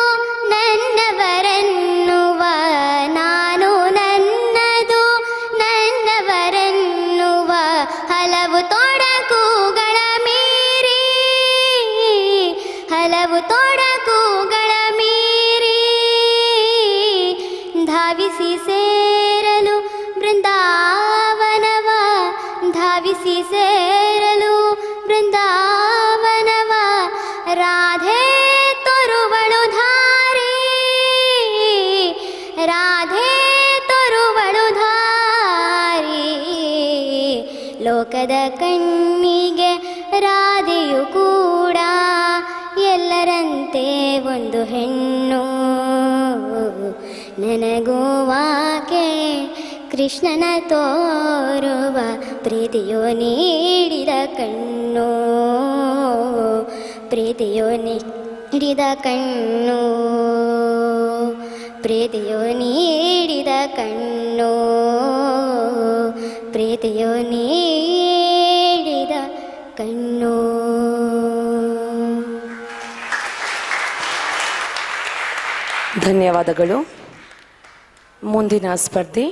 ನನ್ನವರೆನ್ನುವ, ನಾನು ನನ್ನದು ನನ್ನವರೆನ್ನುವ ಹಲವು ತೊಡಕುಗಳ ಮೀರಿ, ಹಲವು ತೊಡಕುಗಳ ಮೀರಿ ಧಾವಿಸಿ ಸೇರಲು ಬೃಂದಾವನವ, ಧಾವಿಸಿ ಸೇರಲು ಬೃಂದಾವನವ. ರಾಧೆ ತೋರುವಳು ಧಾರಿ, ರಾಧೆ ತೋರುವಳು ಧಾರಿ. ಲೋಕದ ಕಣ್ಣಿಗೆ ರಾಧೆಯು ಕೂಡ ಎಲ್ಲರಂತೆ ಒಂದು ಹೆಣ್ಣು. ನನಗೂ ಆಕೆ ಕೃಷ್ಣನ ತೋರುವ ಪ್ರೀತಿಯು ನೀಡಿದ ಕಣ್ಣು. ಪ್ರೀತಿಯು ನೀಡಿದ ಕಣ್ಣು. ಪ್ರೀತಿಯು ನೀಡಿದ ಕಣ್ಣು. ಪ್ರೀತಿಯು ನೀಡಿದ ಕಣ್ಣು. ಧನ್ಯವಾದಗಳು. ಮುಂದಿನ ಸ್ಪರ್ಧೆ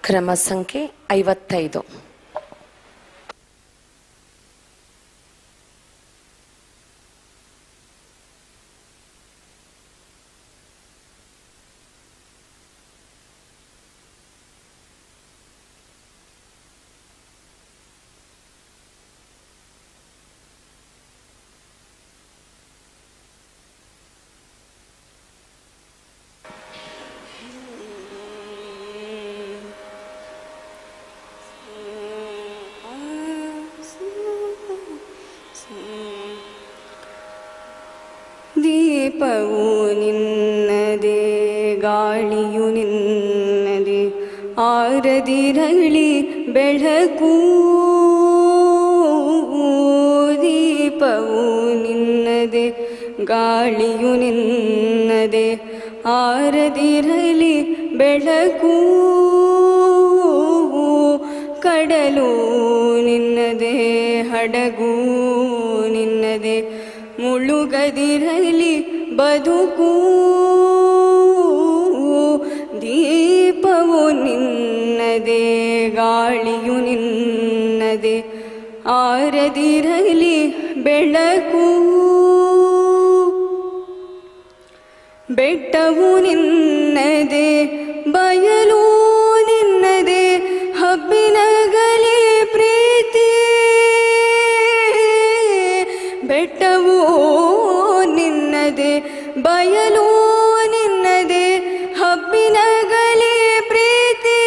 ಕ್ರಮ ಸಂಖ್ಯೆ 55. ದೀಪವು ನಿನ್ನದೇ, ಗಾಳಿಯು ನಿನ್ನದೇ, ಆರದಿರಲಿ ಬೆಳಕು. ದೀಪವು ನಿನ್ನದೇ, ಗಾಳಿಯು ನಿನ್ನದೇ, ಆರದಿರಲಿ ಬೆಳಕು. ಕಡಲು ನಿನ್ನದೇ, ಹಡಗು ನಿನ್ನದೇ, ಮುಳುಗದಿರಲಿ ಬದುಕು. ದೀಪವು ನಿನ್ನದೇ, ಆರದಿರಲಿ ಬೆಳಕು. ಬೆಟ್ಟವು ನಿನ್ನದೆ, ಬಯಲು ನಿನ್ನದೆ, ಹಬ್ಬಿನಗಲಿ ಪ್ರೀತಿ. ಬೆಟ್ಟವು ನಿನ್ನದೆ, ಬಯಲು ನಿನ್ನದೆ, ಹಬ್ಬಿನಗಲಿ ಪ್ರೀತಿ.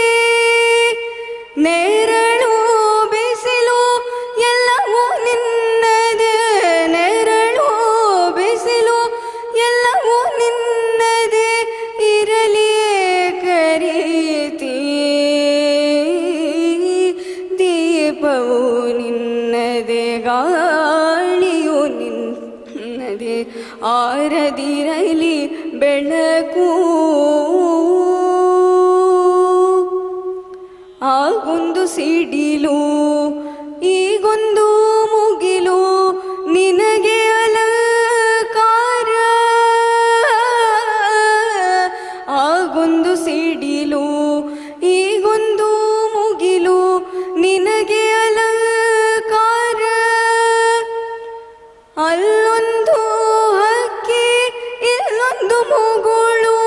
ನೇರಳು ಬಿಸಿಲು ಎಲ್ಲವೂ ನಿನ್ನದೆ, ನೇರಳು ಬಿಸಿಲು ಎಲ್ಲವೂ ನಿನ್ನದೆ, ಇರಲಿ ಕರೀತಿ. ದೀಪವು ನಿನ್ನದೆ, ಗಾಳಿಯು ನಿನ್ನದೆ, ಆರದಿರಲಿ ಬೆಳಕು. ಆಗೊಂದು ಸಿಡಿಲು, ಈಗೊಂದು ಮುಗಿಲು, ನಿನಗೆ ಅಲಂಕಾರ. ಆಗೊಂದು ಸಿಡಿಲು, ಈಗೊಂದು ಮುಗಿಲು, ನಿನಗೆ ಅಲಂಕಾರ. ಅಲ್ಲೊಂದು ಹಕ್ಕಿ, ಇಲ್ಲೊಂದು ಮುಗುಳು,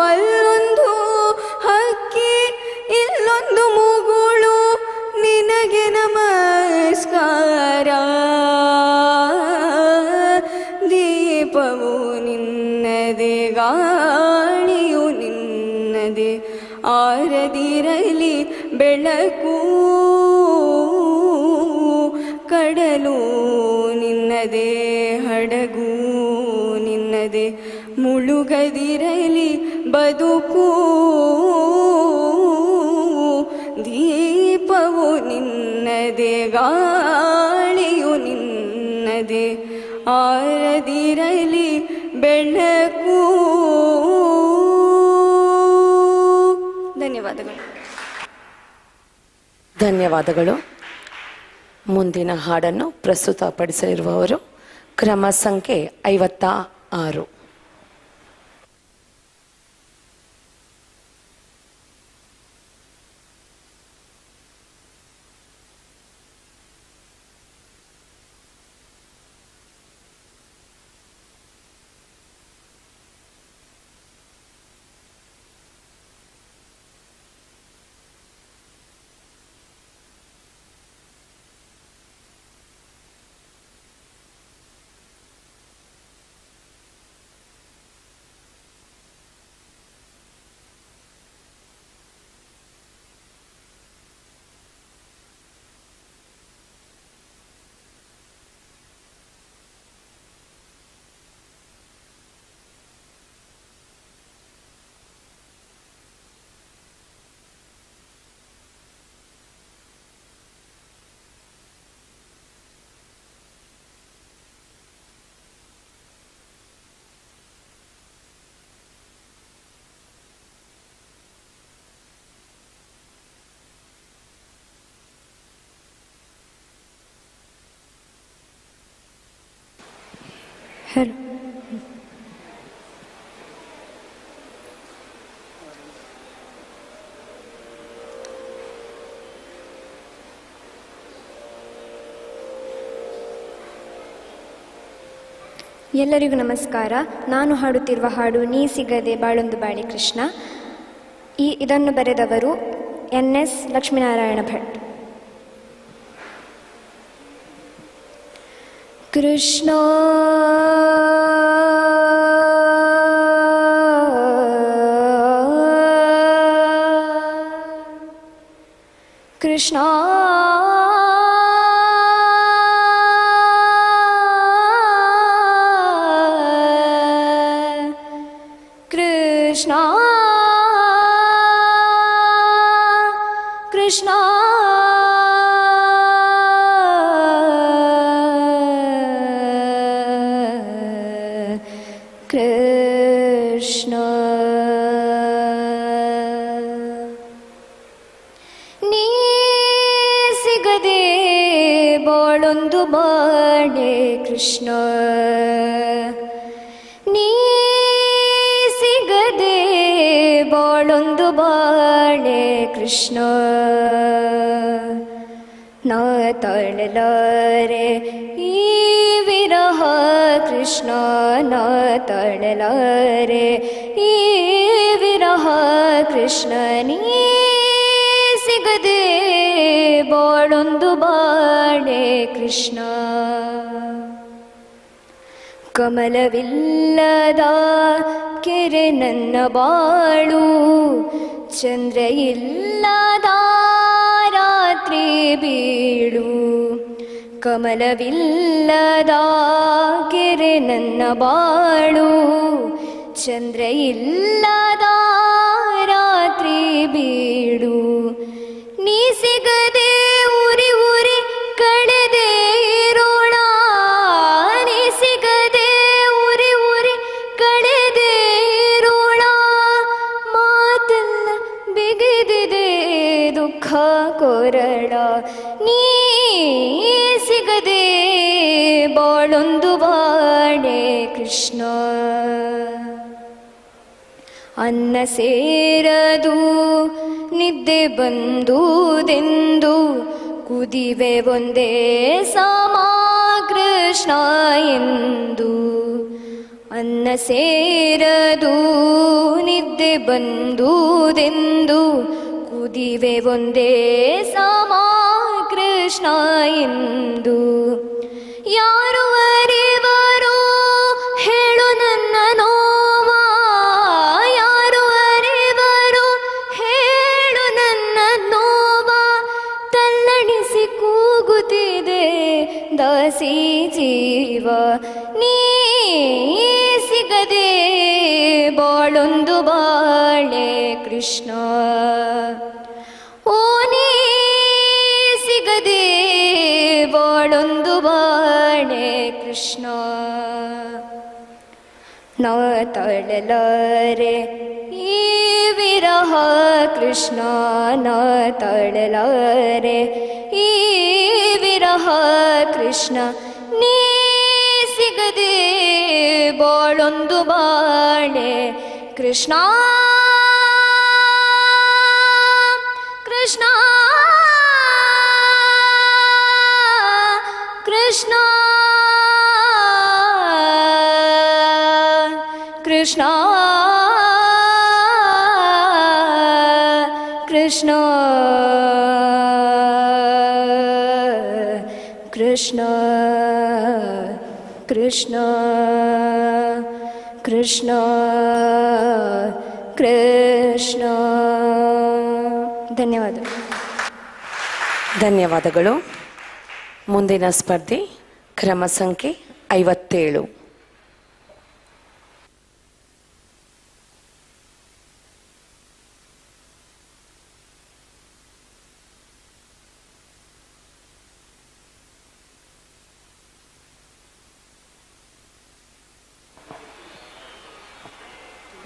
ಅಲ್ಲೊಂದು ಹಕ್ಕಿ, ಇಲ್ಲೊಂದು ಮುಗುಳು, ನಿನಗೆ ನಮಸ್ಕಾರ. ದೀಪವು ನಿನ್ನದೆ, ಗಾಳಿಯು ನಿನ್ನದೆ, ಆರದಿರಲಿ ಬೆಳಕು. ಕಡಲು ನಿನ್ನದೆ, ಹಡಗು ನಿನ್ನದೆ, ಮುಳುಗದಿರಲಿ ಬದುಕು. ದೀಪವು ನಿನ್ನದೆ, ಗಾಳಿಯು ನಿನ್ನದೆ, ಆರದಿರಲಿ ಬೆಳಕು. ಧನ್ಯವಾದಗಳು. ಧನ್ಯವಾದಗಳು. ಮುಂದಿನ ಹಾಡನ್ನು ಪ್ರಸ್ತುತಪಡಿಸಲಿರುವವರು ಕ್ರಮ ಸಂಖ್ಯೆ 56. ಹಲೋ. ಎಲ್ಲರಿಗೂ ನಮಸ್ಕಾರ. ನಾನು ಹಾಡುತ್ತಿರುವ ಹಾಡು ನೀ ಸಿಗದೆ ಬಾಳೊಂದು ಬಾಳಿ ಕೃಷ್ಣ. ಇದನ್ನು ಬರೆದವರು NS ಲಕ್ಷ್ಮೀನಾರಾಯಣ ಭಟ್. ಕೃಷ್ಣ ಕೃಷ್ಣ ಕೃಷ್ಣ ಕೃಷ್ಣ ಕೃಷ್ಣ ನೀ ಸಿಗದೆ ಬಾಳೊಂದು ಬಾಳೆ ಕೃಷ್ಣ, ನೀ ಸಿಗದೆ ಬಾಳೊಂದು ಬಾಳೆ ಕೃಷ್ಣ. ನಾ ತಳಲಾರೆ ಈ ವಿರಹ ಕೃಷ್ಣ ನಾ ತಳಲಾರೆ ಈ ವಿರಹ ಕೃಷ್ಣ ನೀ ಸಿಗದೆ ಬಾಳೊಂದು ಬಾಳೆ ಕೃಷ್ಣ ಕಮಲವಿಲ್ಲದ ಕೆರೆ ನನ್ನ ಬಾಳು ಚಂದ್ರ ಇಲ್ಲದ ರಾತ್ರಿ ಬೀಳು ಕಮಲವಿಲ್ಲದ ಕೆರೆ ನನ್ನ ಬಾಳು ಚಂದ್ರ ಇಲ್ಲದ ರಾತ್ರಿ ಬೀಳು ನೀ ಸಿಗದೆ ಉರಿ ಉರಿ ಕಳೆದೆ ಇರೋಣ ನೀ ಸಿಗದೆ ಉರಿ ಉರಿ ಕಳೆದೆ ಇರೋಣ ಮಾತೆಲ್ಲ ಬಿಗಿದಿದೆ ದುಃಖ ಕೊರಳ ನೀ ಸಿಗದೆ ಬಾಳೊಂದು ಬಾಳೆ ಕೃಷ್ಣ ಅನ್ನ ಸೇರದು ನಿದ್ದೆ ಬಂದುದೆಂದು ಕುದಿವೆ ಒಂದೇ ಸಮ ಕೃಷ್ಣ ಎಂದು ಅನ್ನ ಸೇರದು ನಿದ್ದೆ ಬಂದುದೆಂದು ಕುದಿವೆ ಒಂದೇ ಸಮ ಕೃಷ್ಣ ಎಂದು ಯಾರು ಅರಿವರು ಹೇಳು ನನ್ನ ನೋವ ಯಾರು ಅರಿವರು ಹೇಳು ನನ್ನ ನೋವ ತಲ್ಲಣಿಸಿ ಕೂಗುತ್ತಿದೆ ದಾಸಿ ಜೀವ ನೀ ಸಿಗದೆ ಬಾಳೊಂದು ಬಾಳೆ ಕೃಷ್ಣ ಓ ನೀ ಸಿಗದೆ ಬಾಳೊಂದು ಬಾಳೆ ಕೃಷ್ಣ ನಾ ತಳಲಾರೆ ಈ ವಿರಹ ಕೃಷ್ಣ ನಾ ತಳಲಾರೆ ಈ ವಿರಹ ಕೃಷ್ಣ ನೀ ಸಿಗದೆ ಬಾಳೊಂದು ಬಾಳೆ ಕೃಷ್ಣ ಕೃಷ್ಣ ಕೃಷ್ಣ ಕೃಷ್ಣ ಕೃಷ್ಣ ಕೃಷ್ಣ ಕೃಷ್ಣ ಕೃಷ್ಣ ಕೃಷ್ಣ ಧನ್ಯವಾದಗಳು. ಮುಂದಿನ ಸ್ಪರ್ಧೆ ಕ್ರಮ ಸಂಖ್ಯೆ 57.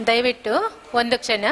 ದಯವಿಟ್ಟು ಒಂದು ಕ್ಷಣ.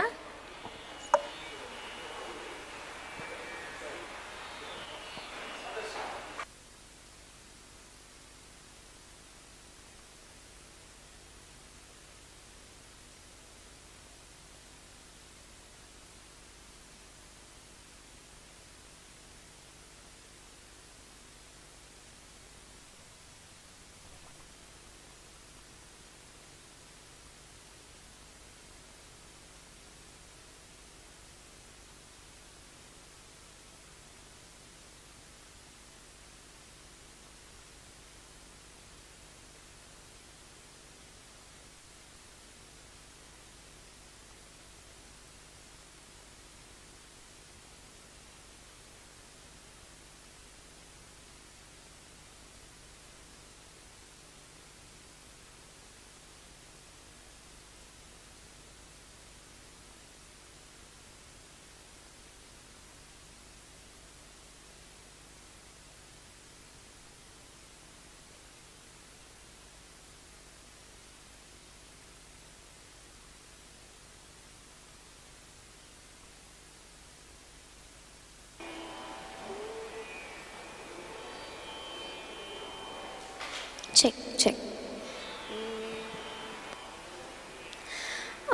Check check.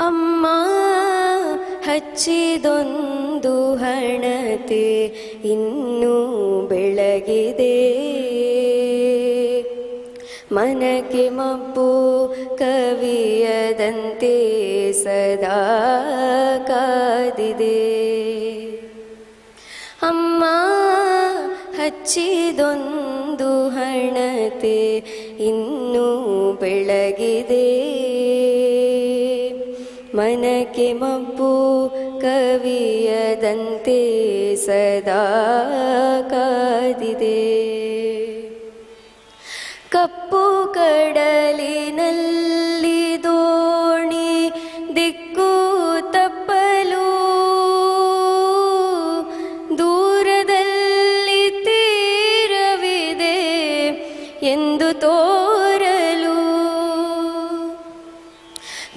ಅಮ್ಮ ಹಚ್ಚಿದೊಂದು ಹಣತೆ ಇನ್ನೂ ಬೆಳಗಿದೆ, ಮನಕ್ಕೆ ಮಬ್ಬು ಕವಿಯದಂತೆ ಸದಾ ಕಾದಿದೆ. ಅಮ್ಮ ಹಚ್ಚಿದೊಂದು ಹಣತೆ ಇನ್ನೂ ಬೆಳಗಿದೆ. ಮನಕ್ಕೆ ಮಬ್ಬು ಕವಿಯದಂತೆ ಸದಾ ಕಾದಿದೆ. ಕಪ್ಪು ಕಡಲಿನಲ್ಲಿ ದೋಣಿ ದಿಕ್ಕು ತಪ್ಪಲು ದೂರದಲ್ಲಿ ತೀರವಿದೆ ಎಂದು ತೋರಲು.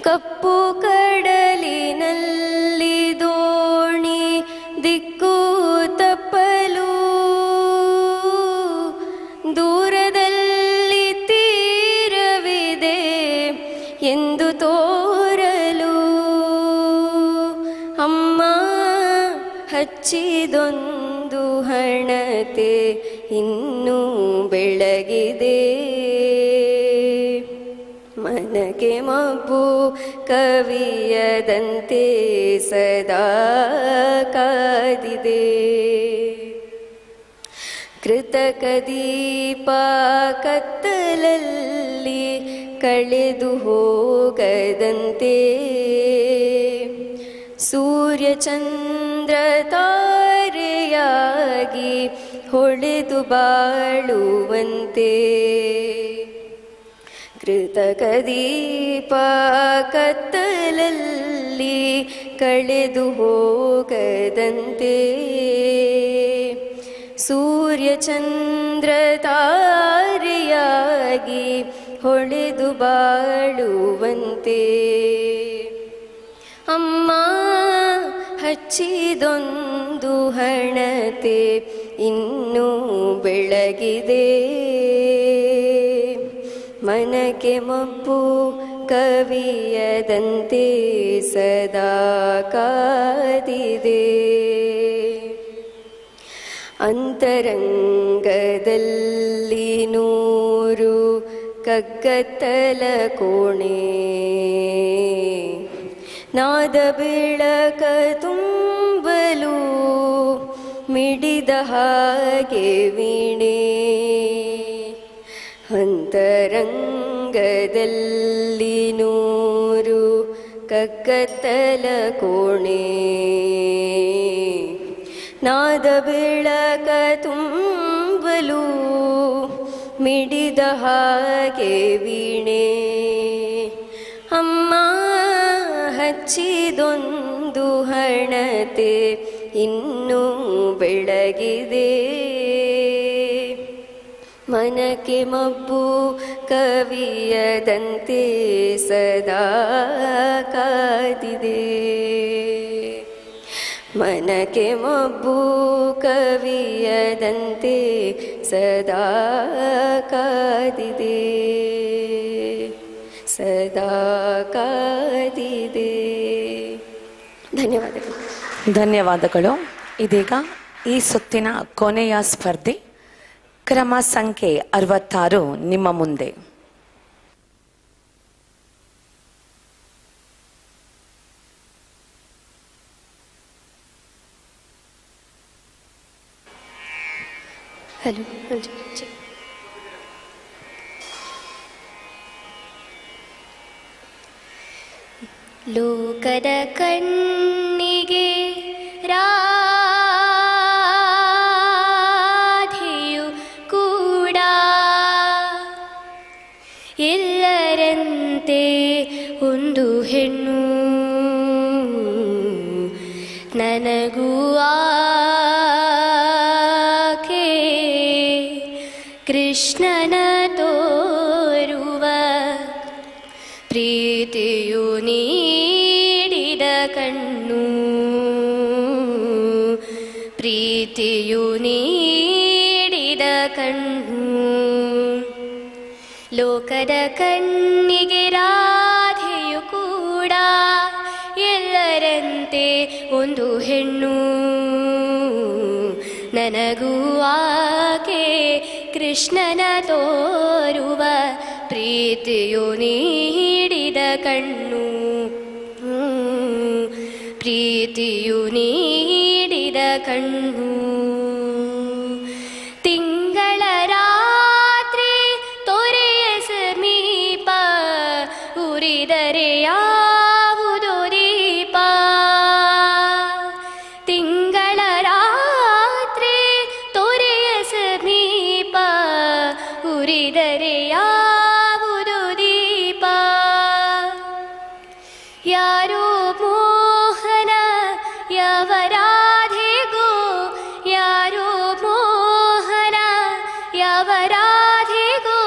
ಕಪ್ಪು ಕಡಲಿನಲ್ಲಿ ದೋಣಿ ದಿಕ್ಕು ತಪ್ಪಲು ದೂರದಲ್ಲಿ ತೀರವಿದೆ ಎಂದು ತೋರಲು. ಅಮ್ಮ ಹಚ್ಚಿದೊಂದು ಹಣತೆ ಇನ್ನೂ ಬೆಳಗಿದೆ. ಮನಕ್ಕೆ ಮಬ್ಬು ಕವಿಯದಂತೆ ಸದಾ ಕಾದಿದೆ. ಕೃತಕ ದೀಪ ಕತ್ತಲಲ್ಲಿ ಕಳೆದು ಹೋಗದಂತೆ ಸೂರ್ಯ ಚಂದ್ರ ತಾರೆಯಾಗಿ ಹೊಳೆದು ಬಾಳುವಂತೆ. ಕೃತಕ ದೀಪ ಕತ್ತಲಲ್ಲಿ ಕಳೆದು ಹೋಗದಂತೆ ಸೂರ್ಯ ಚಂದ್ರ ತಾರೆಯಾಗಿ ಹೊಳೆದು ಬಾಳುವಂತೆ. ಅಮ್ಮ ಹಚ್ಚಿದೊಂದು ಹಣತೆ ಇನ್ನೂ ಬೆಳಗಿದೆ. ಮನಕ್ಕೆ ಮಬ್ಬು ಕವಿಯದಂತೆ ಸದಾ ಕಾದಿದೆ. ಅಂತರಂಗದಲ್ಲಿ ನೂರು ಕಗ್ಗತ್ತಲ ಕೋಣೆ ನಾದ ಬೆಳಕ ತುಂಬಲು ಮಿಡಿದ ಹಾಗೆ ವೀಣೆ. ಅಂತರಂಗದಲ್ಲಿ ನೂರು ಕಗ್ಗತ್ತಲ ಕೋಣೆ ನಾದ ಬೆಳಕ ತುಂಬಲು ಮಿಡಿದ ಹಾಗೆ ವೀಣೆ. ಅಮ್ಮ ಹಚ್ಚಿದೊಂದು ಹಣತೆ ಇನ್ನೂ ಬೆಳಗಿದೆ. ಮನಕ್ಕೆ ಮಬ್ಬು ಕವಿಯದಂತೆ ಸದಾ ಕಾದಿದೆ. ಮನಕ್ಕೆ ಮಬ್ಬು ಕವಿಯದಂತೆ ಸದಾ ಕಾದಿದೆ. ಸದಾ ಕಾದಿದೆ. ಧನ್ಯವಾದಗಳು. ಧನ್ಯವಾದಗಳು. ಇದೀಗ ಈ ಸುತ್ತಿನ ಕೊನೆಯ ಸ್ಪರ್ಧೆ ಕ್ರಮ ಸಂಖ್ಯೆ 66 ನಿಮ್ಮ ಮುಂದೆ. ಹಲೋ. ಲೋಕದ ಕಣ್ಣಿಗೆ ರಾಧೆಯು ಕೂಡ ಎಲ್ಲರಂತೆ ಒಂದು ಹೆಣ್ಣು, ನನಗೂ ಆಕೆ ಕೃಷ್ಣನ ತೋರುವ ಪ್ರೀತಿಯು ನೀಡಿದ ಕಣ್ಣು, ಪ್ರೀತಿಯು ನೀಡಿದ ಕಣ್ಣು. ಲೋಕದ ಕಣ್ಣಿಗೆ ರಾಧೆಯು ಕೂಡ ಎಲ್ಲರಂತೆ ಒಂದು ಹೆಣ್ಣು, ನನಗೂ ಆಕೆ ಕೃಷ್ಣನ ತೋರುವ ಪ್ರೀತಿಯು ನೀಡಿದ ಕಣ್ಣು, ಪ್ರೀತಿಯು ನೀಡಿದ ಕಣ್ಣು. ತಿಂಗಳ ರಾತ್ರಿ ತೊರೆಯ ಸಮೀಪ ಉರಿದರೆ ಯಾವುದೋ ದೀಪ. ತಿಂಗಳ ರಾತ್ರಿ ತೊರೆಯ ಸಮೀಪ ಉರಿದರೆ ಯಾವುದೋ ದೀಪ. ಯಾರೋ ಮೋಹನ ಯವರಾಧೆಗೋ, ಯಾರೋ ಮೋಹನ ಯವರಾಧೆಗೋ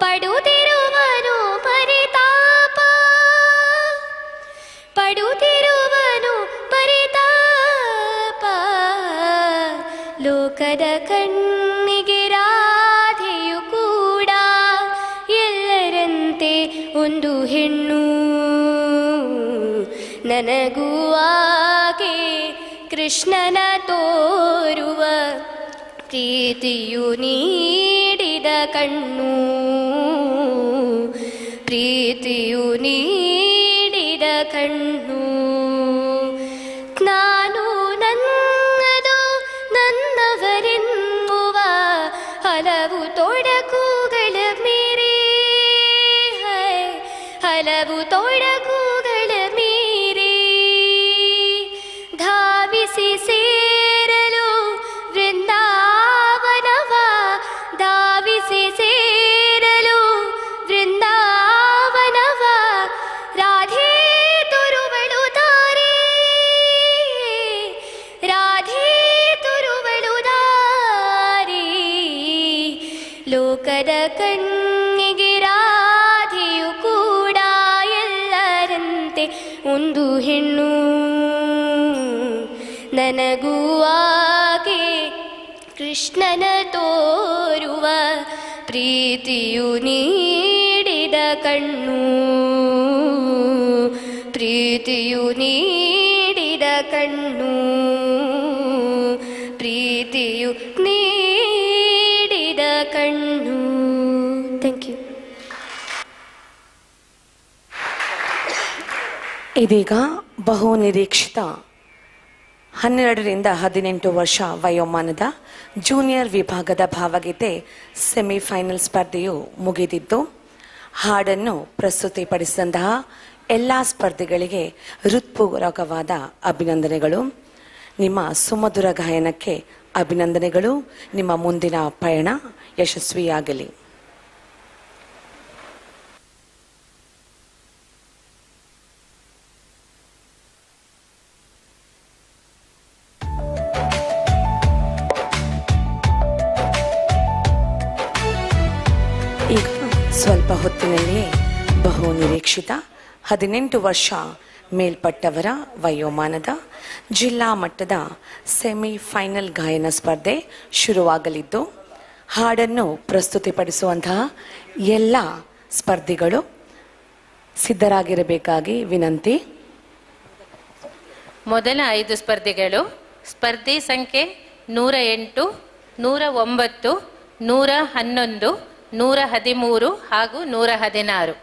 ಪಡುತ್ತಿರುವನು ಪರಿತಾಪ, ಪಡುತ್ತಿರುವನು ಪರಿತಾಪ. ಲೋಕದ ಕಣ್ಣಿಗೆ ರಾಧೆಯು ಕೂಡ ಎಲ್ಲರಂತೆ ಒಂದು ಹೆಣ್ಣು. ನನಗೂ ಆಕೆ ಕೃಷ್ಣನ ತೋರುವ ಪ್ರೀತಿಯು ನೀಡಿದ ಕಣ್ಣು, ಪ್ರೀತಿಯು ನೀಡಿದ ಕಣ್ಣು. ನಾನು ನನ್ನದು ನನ್ನವರೆನ್ನುವ ಹಲವು ತೊಡಕುಗಳ ಮೀರಿ, ಹಲವು ತೊಡಕುಗಳ ಮೀರಿ ಧಾವಿಸಿ ಸೇರಲು ವೃಂದಾವನವ, ಧಾವಿಸಿ ಸೇರಲು ವೃಂದಾವನವ. ರಾಧೆ ತುರುವಳು ದಾರಿ, ರಾಧೆ ತುರುವಳು ದಾರಿ. ಲೋಕದ ಕಣ್ಣಿಗೆ ರಾಧೆಯು ಕೂಡ ಎಲ್ಲರಂತೆ ಒಂದು ಹೆಣ್ಣು. ನನಗೂ ಆಕೆ ಕೃಷ್ಣನ ತೋರುವ ಪ್ರೀತಿಯು ನೀಡಿದ ಕಣ್ಣು, ಪ್ರೀತಿಯು ನೀಡಿದ ಕಣ್ಣು, ಪ್ರೀತಿಯು ನೀಡಿದ ಕಣ್ಣು. Thank you. ಇದೀಗ ಬಹು ನಿರೀಕ್ಷಿತ 12ರಿಂದ 18 ವರ್ಷ ವಯೋಮಾನದ ಜೂನಿಯರ್ ವಿಭಾಗದ ಭಾವಗೀತೆ ಸೆಮಿಫೈನಲ್ ಸ್ಪರ್ಧೆಯು ಮುಗಿದಿದ್ದು, ಹಾಡನ್ನು ಪ್ರಸ್ತುತಿಪಡಿಸಿದಂತಹ ಎಲ್ಲ ಸ್ಪರ್ಧಿಗಳಿಗೆ ಹೃತ್ಪೂರ್ವಕವಾದ ಅಭಿನಂದನೆಗಳು. ನಿಮ್ಮ ಸುಮಧುರ ಗಾಯನಕ್ಕೆ ಅಭಿನಂದನೆಗಳು. ನಿಮ್ಮ ಮುಂದಿನ ಪಯಣ ಯಶಸ್ವಿಯಾಗಲಿ. ಈಗ ಸ್ವಲ್ಪ ಹೊತ್ತಿನಲ್ಲಿಯೇ ಬಹು ನಿರೀಕ್ಷಿತ 18 ವರ್ಷ ಮೇಲ್ಪಟ್ಟವರ ವಯೋಮಾನದ ಜಿಲ್ಲಾ ಮಟ್ಟದ ಸೆಮಿಫೈನಲ್ ಗಾಯನ ಸ್ಪರ್ಧೆ ಶುರುವಾಗಲಿದ್ದು, ಹಾಡನ್ನು ಪ್ರಸ್ತುತಿಪಡಿಸುವಂತಹ ಎಲ್ಲ ಸ್ಪರ್ಧಿಗಳು ಸಿದ್ಧರಾಗಿರಬೇಕಾಗಿ ವಿನಂತಿ. ಮೊದಲ 5 ಸ್ಪರ್ಧಿಗಳು ಸ್ಪರ್ಧೆ ಸಂಖ್ಯೆ 108, 109, 111, 113 ಹಾಗೂ 116.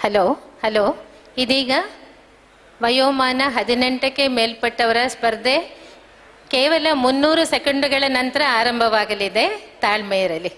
ಹಲೋ ಇದೀಗ ವಯೋಮಾನ 18ಕ್ಕೆ ಮೇಲ್ಪಟ್ಟವರ ಸ್ಪರ್ಧೆ ಕೇವಲ 300 ಸೆಕೆಂಡುಗಳ ನಂತರ ಆರಂಭವಾಗಲಿದೆ. ತಾಳ್ಮೆ ಇರಲಿ.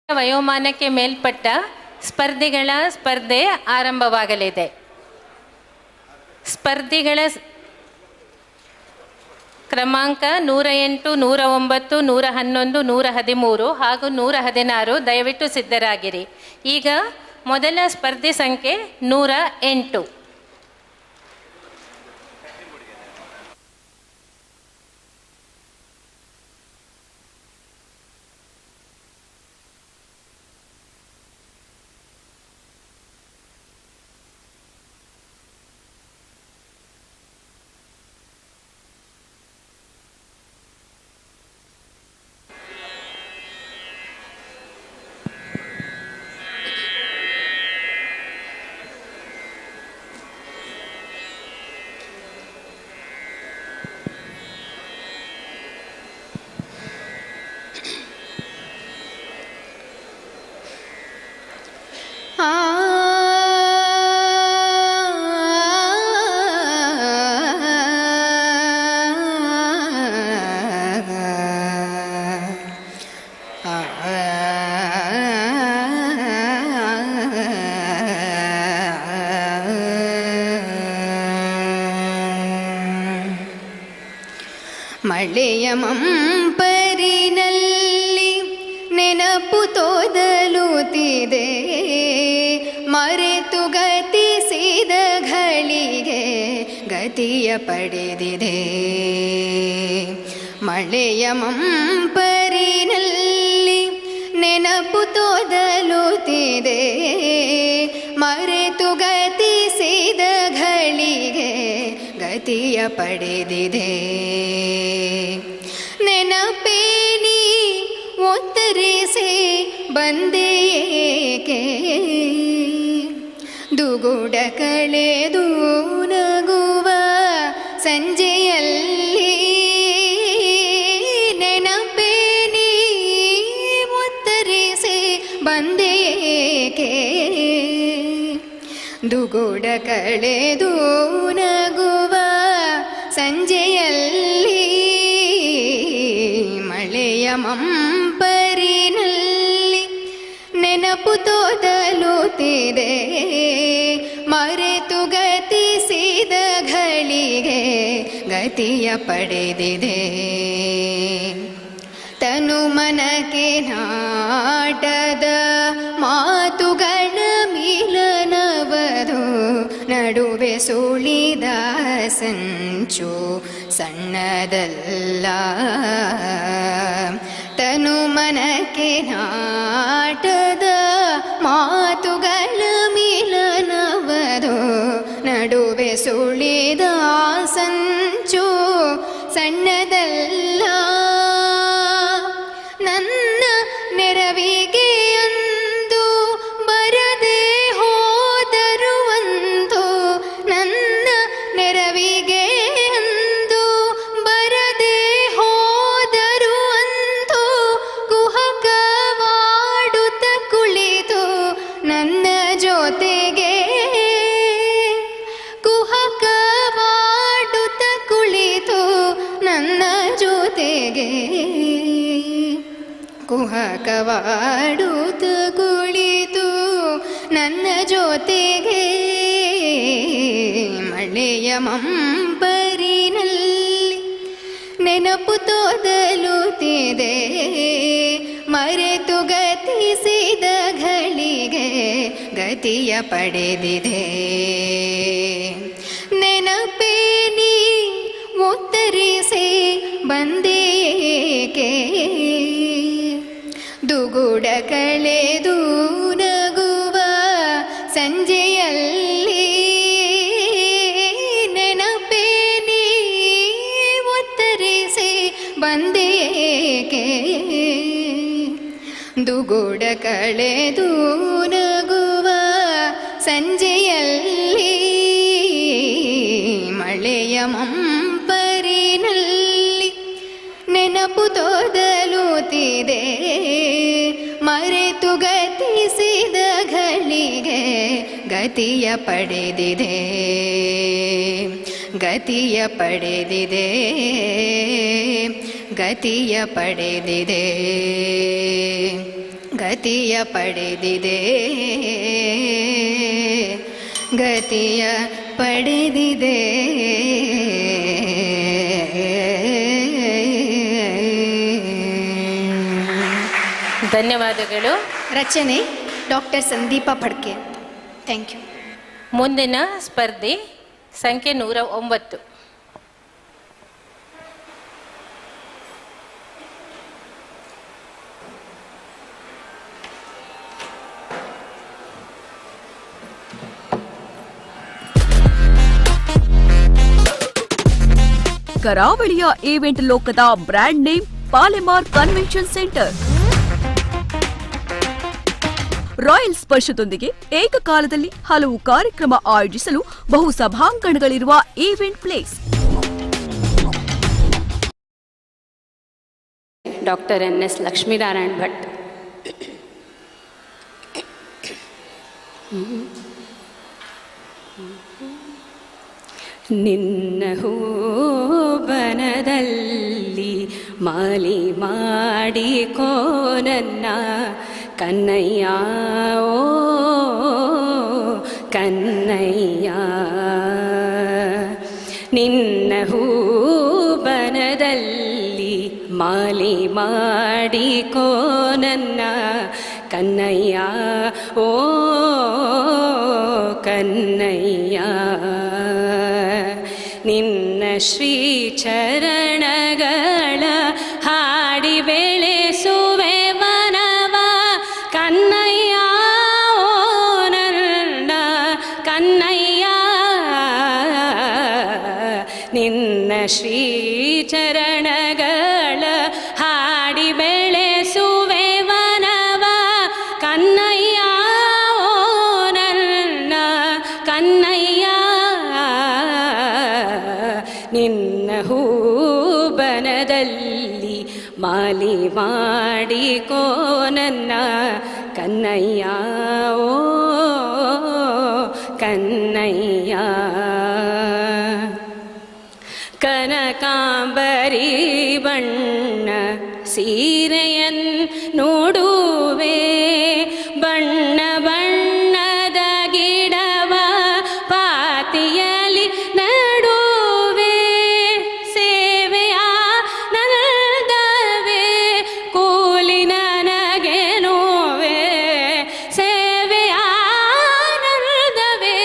ವಯೋಮಾನಕ್ಕೆ ಮೇಲ್ಪಟ್ಟ ಸ್ಪರ್ಧೆಗಳ ಸ್ಪರ್ಧೆ ಆರಂಭವಾಗಲಿದೆ. ಸ್ಪರ್ಧಿಗಳ ಕ್ರಮಾಂಕ 108, 109, 111, 113 ಹಾಗೂ 116. ದಯವಿಟ್ಟು ಸಿದ್ಧರಾಗಿರಿ. ಈಗ ಮೊದಲ ಸ್ಪರ್ಧೆ ಸಂಖ್ಯೆ 108. ಮಳೆಯ ಮಂಪರಿನಲ್ಲಿ ನೆನಪು ತೋದಲುತ್ತಿದೆ, ಮರೆತು ಗತಿಸಿದ ಘಳಿಗೆ ಗತಿಯ ಪಡೆದಿದೆ. ಮಳೆಯ ಮಂಪರಿನಲ್ಲಿ ನೆನಪು ತೋದಲುತ್ತಿದೆ, ಮರೆತು ಗತಿಸಿದ ಘಳಿಗೆ ಗತಿಯ ಪಡೆದಿದೆ. ನೆನಪೇನಿ ಒತ್ತರಿಸಿ ಬಂದೆಯೇಕೆ, ದುಗುಡ ಕಳೆದು ನಗುವ ಸಂಜೆಯಲ್ಲಿ. ನೆನಪೇನಿ ಒತ್ತರಿಸಿ ಬಂದೆಯೇಕೆ, ದುಗುಡ ಕಳೆದು ನಗುವ ಸಂಜೆಯಲ್ಲಿ. ಮಳೆಯ ಮಂಪರಿನಲ್ಲಿ ನೆನಪು ತೋದಲುತ್ತಿದೆ, ಮರೆತು ಗತಿಸಿದ ಘಳಿಗೆ ಗತಿಯ ಪಡೆದಿದೆ. ತನು ಮನಕ್ಕೆ ನಾಟದ ಮಾತುಗಳ ಮಿಲನವದು, ನಡುವೆ ಸುಳಿದ ಸಂಚು ಸಣ್ಣದಲ್ಲ. ತನು ಮನಕ್ಕೆ ನಾಟದ ಮಾತುಗಳ ಮಿಲನವದು, ನಡುವೆ ಸುಳಿದ ಸಂಚು ಸಣ್ಣದಲ್ಲ. ನನ್ನ ನೆರವಿಗೆ ಅಂದು ಬರದೆ ಹೋದರು ಒಂದು, ನನ್ನ ನೆರವಿಗೆ ಅಂದು ಬರದೆ ಹೋದರು ಒಂದು, ಕುಹಕವಾಡುತ್ತ ಕುಳಿತು ನನ್ನ ಜೊತೆಗೆ, ಕುಹಕವಾಡುತ್ತ ಕುಳಿತು ನನ್ನ ಜೊತೆಗೆ, ಕುಹಕವಾಡುತ್ತ ಕುಳಿತು ನನ್ನ ಜೊತೆಗೆ. ಮಳೆಯ ಮಂಪರಿನಲ್ಲಿ ನೆನಪು ತೋದಲುತ್ತಿದೆ, ಮರೆತು ಗತಿಸಿದ ಘಳಿಗೆ ಗತಿಯ ಪಡೆದಿದೆ. ನೆನಪೇನಿ ಉತ್ತರಿಸಿ ಬಂದೇಕೆ, ದುಗುಡ ಕಳೆದು ನಗುವ ಸಂಜೆಯಲ್ಲಿ. ನೆನಪೇನಿ ಉತ್ತರಿಸಿ ಬಂದೇಕೆ, ದುಗುಡ ಕಳೆದು ನಗುವ ಸಂಜೆಯಲ್ಲಿ. ಮಳೆಯ ಮಂಪರಿನಲ್ಲಿ ನೆನಪು ತೋದಲುತ್ತಿದೆ, ಮರೆತು ಗತಿಸಿದ ಘಳಿಗೆ ಗತಿಯ ಪಡೆದಿದೆ. ಗತಿಯ ಪಡೆದಿದೆ, ಗತಿಯ ಪಡೆದಿದೆ, ಗತಿಯ ಪಡೆದಿದೆ, ಗತಿಯ ಪಡೆದಿದೆ. ಧನ್ಯವಾದಗಳು. ರಚನೆ doctor Sandeep Phadke. Thank you. ಮುಂದಿನ ಸ್ಪರ್ಧೆ ಸಂಖ್ಯೆ 109. ಕರಾವಳಿಯ ಈವೆಂಟ್ ಲೋಕದ brand name Palemar convention centre. Royal ಸ್ಪರ್ಶದೊಂದಿಗೆ ಏಕಕಾಲದಲ್ಲಿ ಹಲವು ಕಾರ್ಯಕ್ರಮ ಆಯೋಜಿಸಲು ಬಹು ಸಭಾಂಗಣಗಳಿರುವ event place. Doctor NS Lakshminarayan Bhat. ನಿನ್ನ ಹೂವನದಲ್ಲಿ ಮಾಲಿ ಮಾಡಿಕೋ ನನ್ನ ಕನ್ನಯ್ಯ, ಓ ಕನ್ನಯ್ಯ. ನಿನ್ನ ಹೂವನದಲ್ಲಿ ಮಾಲಿ ಮಾಡಿಕೋ ನನ್ನ ಕನ್ನಯ್ಯ ಓ ಕನ್ನಯ್ಯ ನಿನ್ನ ಶ್ರೀಚರಣಗಳ ಹಾಡಿ ಬೆಳೆಸುವೆ ವನವ ಕನ್ನಯ್ಯ ಓ ನನ್ನ ಕನ್ನಯ್ಯ ನಿನ್ನ ಶ್ರೀಚರಣಗಳ ಹಾಡಿ ಬೆಳೆಸುವೆ ವನವ ಕನ್ನಯ್ಯ ಓ ನನ್ನ ಕನ್ನಯ್ಯ ನಿನ್ನ ಹೂಬನದಲ್ಲಿ ಮಾಲಿ ಮಾಡಿಕೋ ನನ್ನ ಕನ್ನಯ್ಯ ಓ ಕನ್ನಯ್ಯ ಕನಕಾಂಬರಿ ಬಣ್ಣ ಸೀರೆಯನ್ ನೋಡುವೆ ಬಣ್ಣ ಬಣ್ಣದ ಗಿಡವ ಪಾತಿಯಲಿ ನಡುವೆ ಸೇವೆಯ ನನದವೇ ಕೂಲಿ ನನಗೆ ನೋವೆ ಸೇವೆಯ ನನದವೇ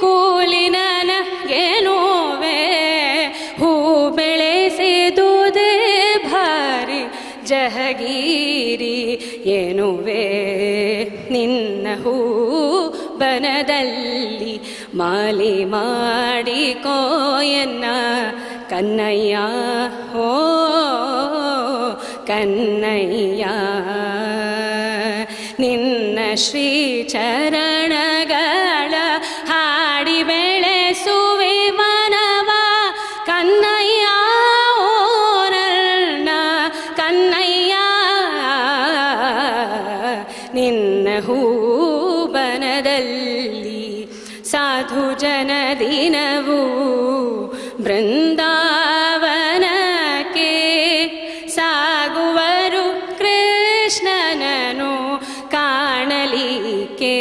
ಕೂಲಿ ನನಗೆ ನೋವೆ ಹೂ ಬೆಳೆಸಿದುದೇ ಭಾರಿ ಜಹಗೀರಿ ಎನ್ನುವೆ ನಿನ್ನ ಹೂ ಬನದಲ್ಲಿ ಮಾಲಿ ಮಾಡಿಕೋ ಎನ್ನ ಕನ್ನಯ್ಯ ಓ ಕನ್ನಯ್ಯ ನಿನ್ನ ಶ್ರೀಚರಣಗಳ ಹಾಡಿ ಬೆಳೆಸುವೆ ವನವ ಕನ್ನಯ್ಯ ಓ ನನ್ನ ಕನ್ನಯ್ಯ ನಿನ್ನ ಹೂಬನದಲ್ಲಿ ಸಾಧು ಜನ ದಿನವೂ ಬೃಂದಾವನಕ್ಕೆ ಸಾಗುವರು ಕೃಷ್ಣನನು ಕಾಣಲಿಕ್ಕೆ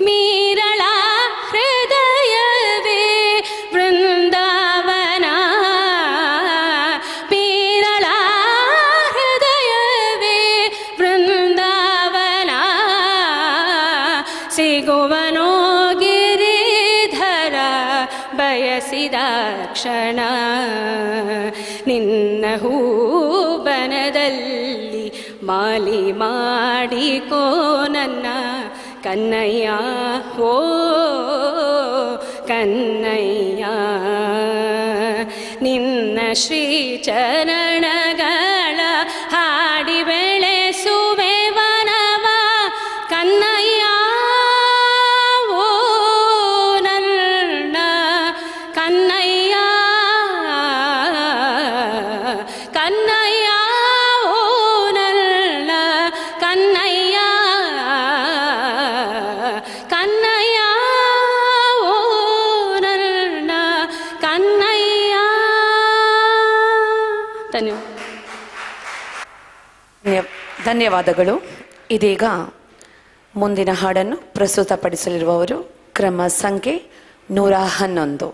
ಮೀರಳ ಹೃದಯವೇ ಬೃಂದಾವನ ಮೀರಳ ಹೃದಯವೇ ಬೃಂದಾವನ ಸಿಗುವನೋ ಗಿರಿಧರ ಬಯಸಿದ ಕ್ಷಣ ನಿನ್ನ ಹೂಬನದಲ್ಲಿ ಮಾಲಿ ಮಾಡಿಕೋ ನನ್ನ ಕನ್ನಯ್ಯ ಓ ಕನ್ನಯ್ಯ ನಿನ್ನ ಶ್ರೀಚರಣಗಳ ಹಾಡಿ ಬೆಳೆಸುವೆ ವನವ ಕನ್ನಯ್ಯ ಓ ನನ್ನ ಕನ್ನಯ್ಯ ಕನ್ನಯ್ಯ ಓ ನನ್ನ ಕನ್ನಯ್ಯ ಕನ್ನಯ್ಯ ಓ ನನ್ನ ಕನ್ನಯ್ಯ ಧನ್ಯವಾದಗಳು. ಇದೀಗ ಮುಂದಿನ ಹಾಡನ್ನು ಪ್ರಸ್ತುತಪಡಿಸಲಿರುವವರು ಕ್ರಮ ಸಂಖ್ಯೆ 111.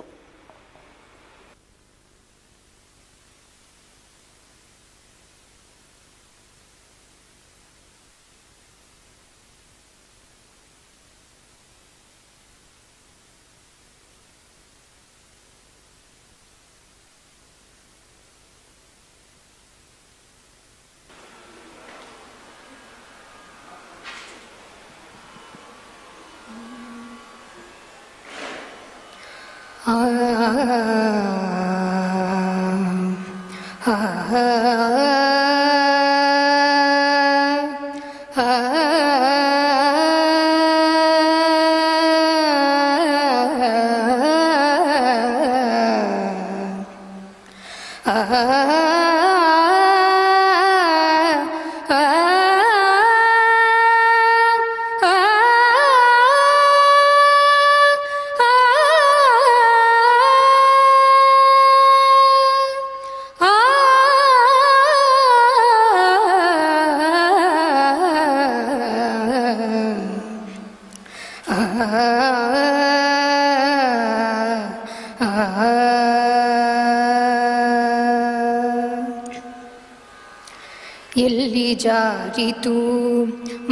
ಎಲ್ಲಿ ಜಾರಿತು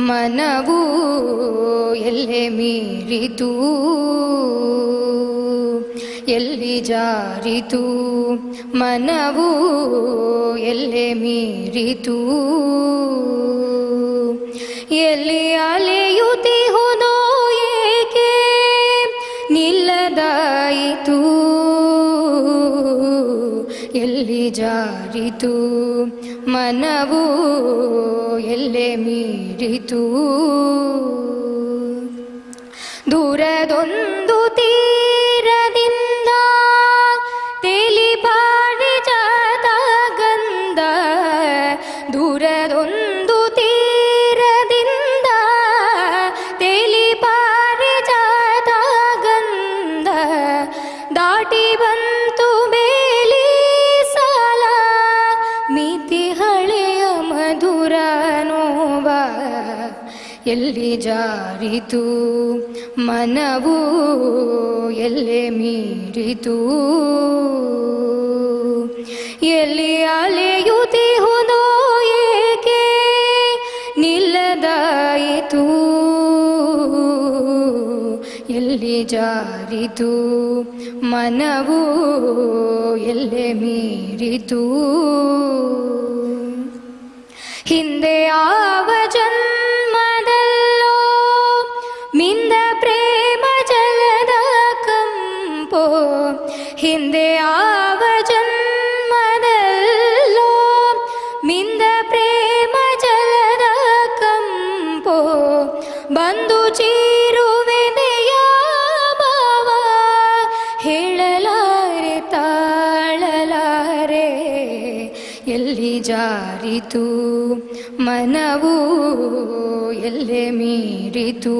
ಮನವು ಎಲ್ಲೆ ಮೀರಿತು, ಎಲ್ಲಿ ಜಾರಿತು ಮನವು ಎಲ್ಲೆ ಮೀರಿತು, ಎಲ್ಲಿ ಅಲೆಯುತ್ತಿಹುದೋ ಏಕೆ ನಿಲ್ಲದಾಯಿತು, ಎಲ್ಲಿ ಜಾರಿತು ಮನವು ಎಲ್ಲೆ ಮೀರಿತು. ದೂರದೊಂದು ತೀರದಿಂದ ತೇಲಿ ಪಾರಿಜಾತ ಗಂಧ, ದೂರದೊಂದು ತೀರದಿಂದ ತೇಲಿ ಪಾರಿಜಾತ ಗಂಧ, ದಾಟಿ ಬಂತು ಬೇಲಿ ಸಾಲ ಮಿತಿ ಹಳೆಯ ಮಧುರ ನೋವ, ಎಲ್ಲಿ ಜಾರಿತು ಮನವು ಎಲ್ಲೆ ಮೀರಿತು, ಎಲ್ಲಿ ಅಲೆಯುತ್ತಿಹುದೋ ಏಕೆ ನಿಲ್ಲದಾಯಿತು, ಎಲ್ಲಿ ಜಾರಿತು ಮನವು ಎಲ್ಲೆ ಮೀರಿತು. ಹಿಂದೆ ಯಾವ ಜನ್ಮದಲ್ಲೋ ಮಿಂದ ಪ್ರೇಮ ಜಲದ ಕಂಪೋ, ಹಿಂದೆ ಯಾವ ಜನ್ಮದಲ್ಲೋ ಮಿಂದ ಪ್ರೇಮ ಜಲದ ಕಂಪೋ, ಬಂದು ಚೀರುವೆದೆಯ ಭಾವ ಹೇಳಲಾರೆ ತಾಳಲಾರೆ, ಎಲ್ಲಿ ಜಾರಿತು ಮನವು ಎಲ್ಲೆ ಮೀರಿತು,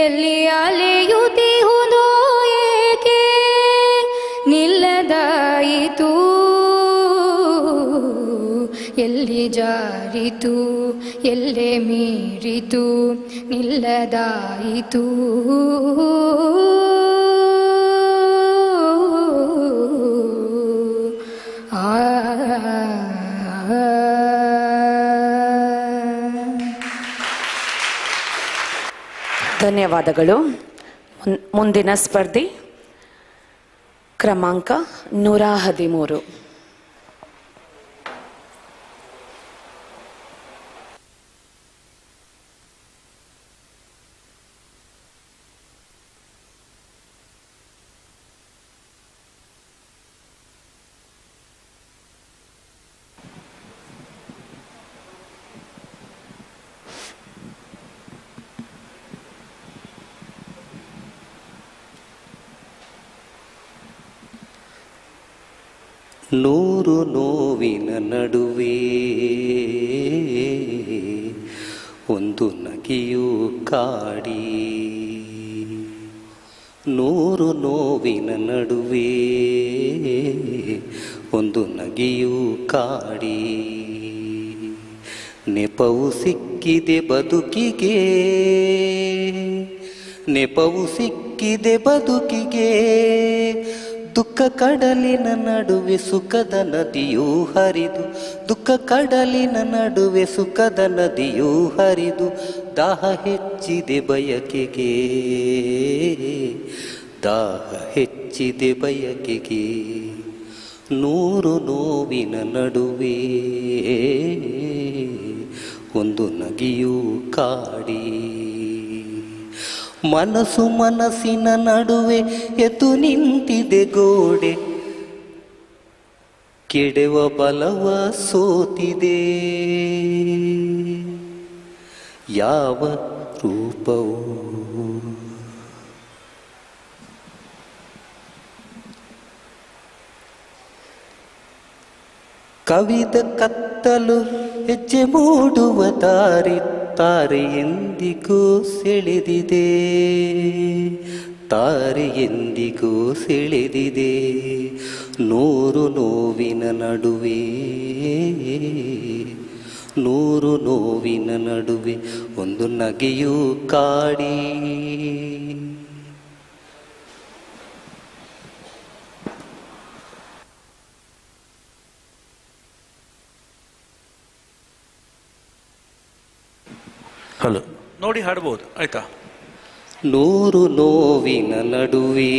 ಎಲ್ಲಿ ಅಲೆಯುತ್ತಿಹುದೋ ಏಕೆ ನಿಲ್ಲದಾಯಿತು, ಎಲ್ಲಿ ಜಾರಿತು ಎಲ್ಲೆ ಮೀರಿತು ನಿಲ್ಲದಾಯಿತು. ಧನ್ಯವಾದಗಳು. ಮುಂದಿನ ಸ್ಪರ್ಧಿ ಕ್ರಮಾಂಕ 113. ನೂರು ನೋವಿನ ನಡುವೆ ಒಂದು ನಗೆಯೂ ಕಾಡಿ, ನೂರು ನೋವಿನ ನಡುವೆ ಒಂದು ನಗೆಯೂ ಕಾಡಿ, ನೆಪವು ಸಿಕ್ಕಿದೆ ಬದುಕಿಗೆ, ನೆಪವು ಸಿಕ್ಕಿದೆ ಬದುಕಿಗೆ, ದುಃಖ ಕಡಲಿನ ನಡುವೆ ಸುಖದ ನದಿಯೂ ಹರಿದು, ದುಃಖ ಕಡಲಿನ ನಡುವೆ ಸುಖದ ನದಿಯೂ ಹರಿದು, ದಾಹ ಹೆಚ್ಚಿದೆ ಬಯಕೆಗೆ, ದಾಹ ಹೆಚ್ಚಿದೆ ಬಯಕೆಗೆ, ನೂರು ನೋವಿನ ನಡುವೆ ಒಂದು ನಗೆಯೂ ಕಾಡಿ, ಮನಸ್ಸು ಮನಸ್ಸಿನ ನಡುವೆ ಎದ್ದು ನಿಂತಿದೆ ಗೋಡೆ, ಕೆಡುವ ಬಲವ ಸೋತಿದೆ, ಯಾವ ರೂಪವು ಕವಿದ ಕತ್ತಲು ಹೆಜ್ಜೆ ಮೂಡುವ ದಾರಿ, ತಾರೆ ಎಂದಿಗೂ ಸೆಳೆದಿದೆ, ತಾರೆ ಎಂದಿಗೂ ಸೆಳೆದಿದೆ, ನೂರು ನೋವಿನ ನಡುವೆ, ನೂರು ನೋವಿನ ನಡುವೆ ಒಂದು ನಗೆಯೂ ಕಾಡಿ, ಹಲೋ ನೋಡಿ ಹಾಡ್ಬೋದು ಆಯ್ತಾ. 100 ನೋವಿನ ನಡುವೆ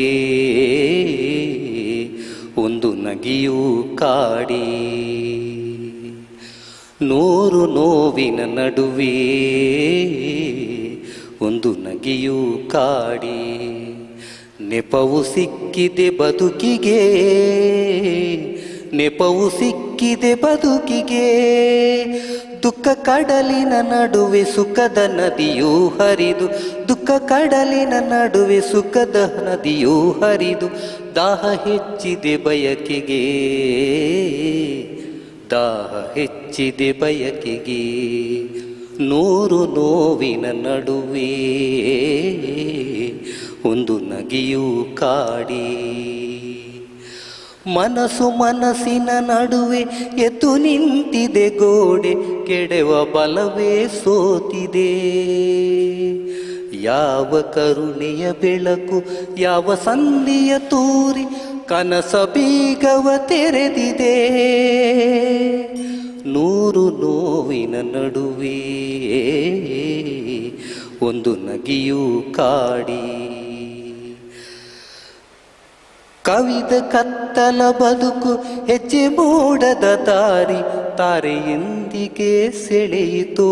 ಒಂದು ನಗಿಯೂ ಕಾಡಿ, 100 ನೋವಿನ ನಡುವೆ ಒಂದು ನಗಿಯೂ ಕಾಡಿ, ನೆಪವು ಸಿಕ್ಕಿದೆ ಬದುಕಿಗೆ, ನೆಪವು ಸಿಕ್ಕಿದೆ ಬದುಕಿಗೆ, ದುಃಖ ಕಡಲಿನ ನಡುವೆ ಸುಖದ ನದಿಯೂ ಹರಿದು, ದುಃಖ ಕಡಲಿನ ನಡುವೆ ಸುಖದ ನದಿಯೂ ಹರಿದು, ದಾಹ ಹೆಚ್ಚಿದೆ ಬಯಕೆಗೆ, ದಾಹ ಹೆಚ್ಚಿದೆ ಬಯಕೆಗೆ, 100 ನೋವಿನ ನಡುವೆ ಒಂದು ನಗಿಯೂ ಕಾಡಿ, ಮನಸ್ಸು ಮನಸ್ಸಿನ ನಡುವೆ ಎದ್ದು ನಿಂತಿದೆ ಗೋಡೆ, ಕೆಡವ ಬಲವೇ ಸೋತಿದೆ, ಯಾವ ಕರುಣೆಯ ಬೆಳಕು ಯಾವ ಸಂಧಿಯ ತೂರಿ ಕನಸ ಬೀಗವ ತೆರೆದಿದೆ, 100 ನೋವಿನ ನಡುವೆ ಒಂದು ನಗಿಯೂ ಕಾಡಿ, ಕವಿದ ಕತ್ತಲ ಬದುಕು ಹೆಜ್ಜೆ ಮೂಡದ ದಾರಿ, ತಾರೆ ಎಂದಿಗೆ ಸೆಳೆಯಿತೋ,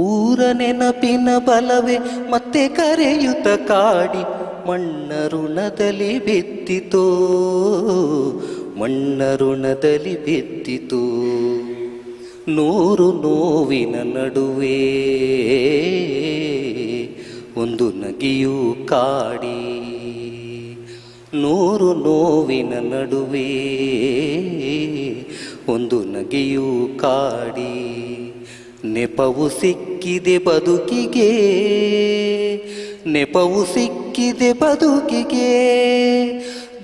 ಊರ ನೆನಪಿನ ಬಲವೇ ಮತ್ತೆ ಕರೆಯುತ್ತ ಕಾಡಿ, ಮಣ್ಣ ಋಣದಲ್ಲಿ ಬಿದ್ದಿತೋ, ಮಣ್ಣ ಋಣದಲ್ಲಿ ಬಿದ್ದಿತು, 100 ನೋವಿನ ನಡುವೆ ಒಂದು ನಗಿಯೂ ಕಾಡಿ, 100 ನೋವಿನ ನಡುವೆ ಒಂದು ನಗಿಯೂ ಕಾಡಿ, ನೆಪವು ಸಿಕ್ಕಿದೆ ಬದುಕಿಗೆ, ನೆಪವು ಸಿಕ್ಕಿದೆ ಬದುಕಿಗೆ,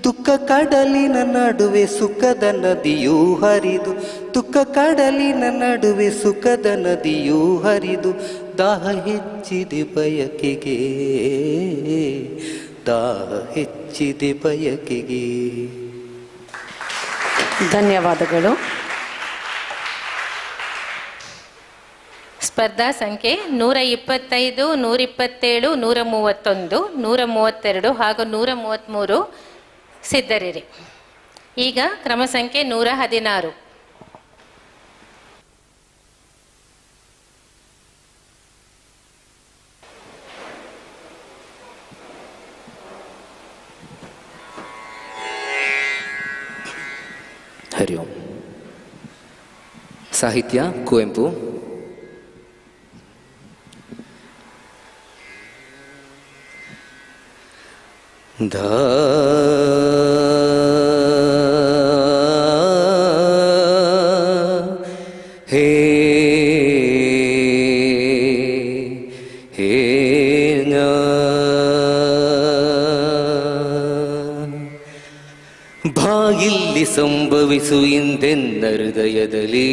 ದುಃಖ ಕಡಲಿನ ನಡುವೆ ಸುಖದ ನದಿಯೂ ಹರಿದು, ದುಃಖ ಕಡಲಿನ ನಡುವೆ ಸುಖದ ನದಿಯೂ ಹರಿದು, ದಾಹ ಹೆಚ್ಚಿದೆ ಬಯಕೆಗೆ, ದಾಹ ಹೆಚ್ಚಿದೆ ಬಯಕೆಗೆ. ಧನ್ಯವಾದಗಳು. ಸ್ಪರ್ಧಾ ಸಂಖ್ಯೆ 125, 127, 131, 132 ಹಾಗೂ 133 ಸಿದ್ಧರಿರಿ. ಈಗ ಕ್ರಮ ಸಂಖ್ಯೆ 116. ಹರಿ ಓಂ. ಸಾಹಿತ್ಯ ಕುವೆಂಪು. ಹೇ ಹೇ ಬಾಗಿಲ್ಲಿ ಸಂಭವಿಸು ಇಂದೆನ್ನ ಹೃದಯದಲ್ಲಿ,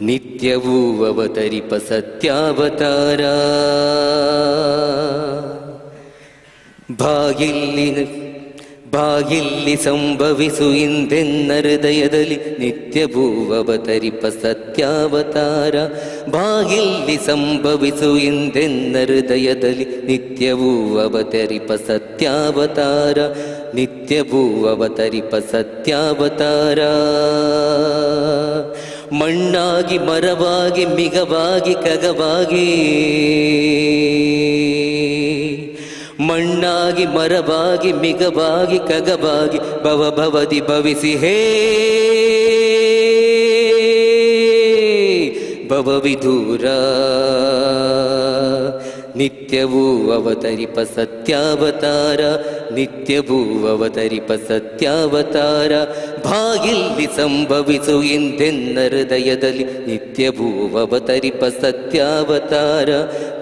ನಿತ್ಯವೂ ಅವತರಿಪ ಸತ್ಯಾವತಾರ, ಬಾಗಿಲ್ಲಿ ಸಂಭವಿಸು ಇಂದೆನ್ನ ಹೃದಯದಲ್ಲಿ, ನಿತ್ಯವೂ ಅವತರಿಪ ಸತ್ಯಾವತಾರ, ಬಾಗಿಲ್ಲಿ ಸಂಭವಿಸು ಇಂದೆನ್ನ ಹೃದಯದಲ್ಲಿ, ನಿತ್ಯವೂ ಅವತರಿಪ ಸತ್ಯಾವತಾರ, ನಿತ್ಯವೂ ಅವತರಿಪ ಸತ್ಯಾವತಾರ, ಮಣ್ಣಾಗಿ ಮರವಾಗಿ ಮಿಗವಾಗಿ ಕಗವಾಗಿ, ಮಣ್ಣಾಗಿ ಮರವಾಗಿ ಮಿಗವಾಗಿ ಕಗವಾಗಿ, ಭವಭವದಿ ಭವಿಸಿ ಹೇ ಭವವಿಧೂರ, ನಿತ್ಯವೂ ಅವತರಿಪ ಸತ್ಯಾವತಾರ, ನಿತ್ಯವೂ ಅವತರಿಪ ಸತ್ಯಾವತಾರ, ಬಾಗಿಲ್ಲಿ ಸಂಭವಿಸು ಇಂದೆನ್ನ ಹೃದಯದಲ್ಲಿ, ನಿತ್ಯವೂ ಅವತರಿಪ ಸತ್ಯಾವತಾರ,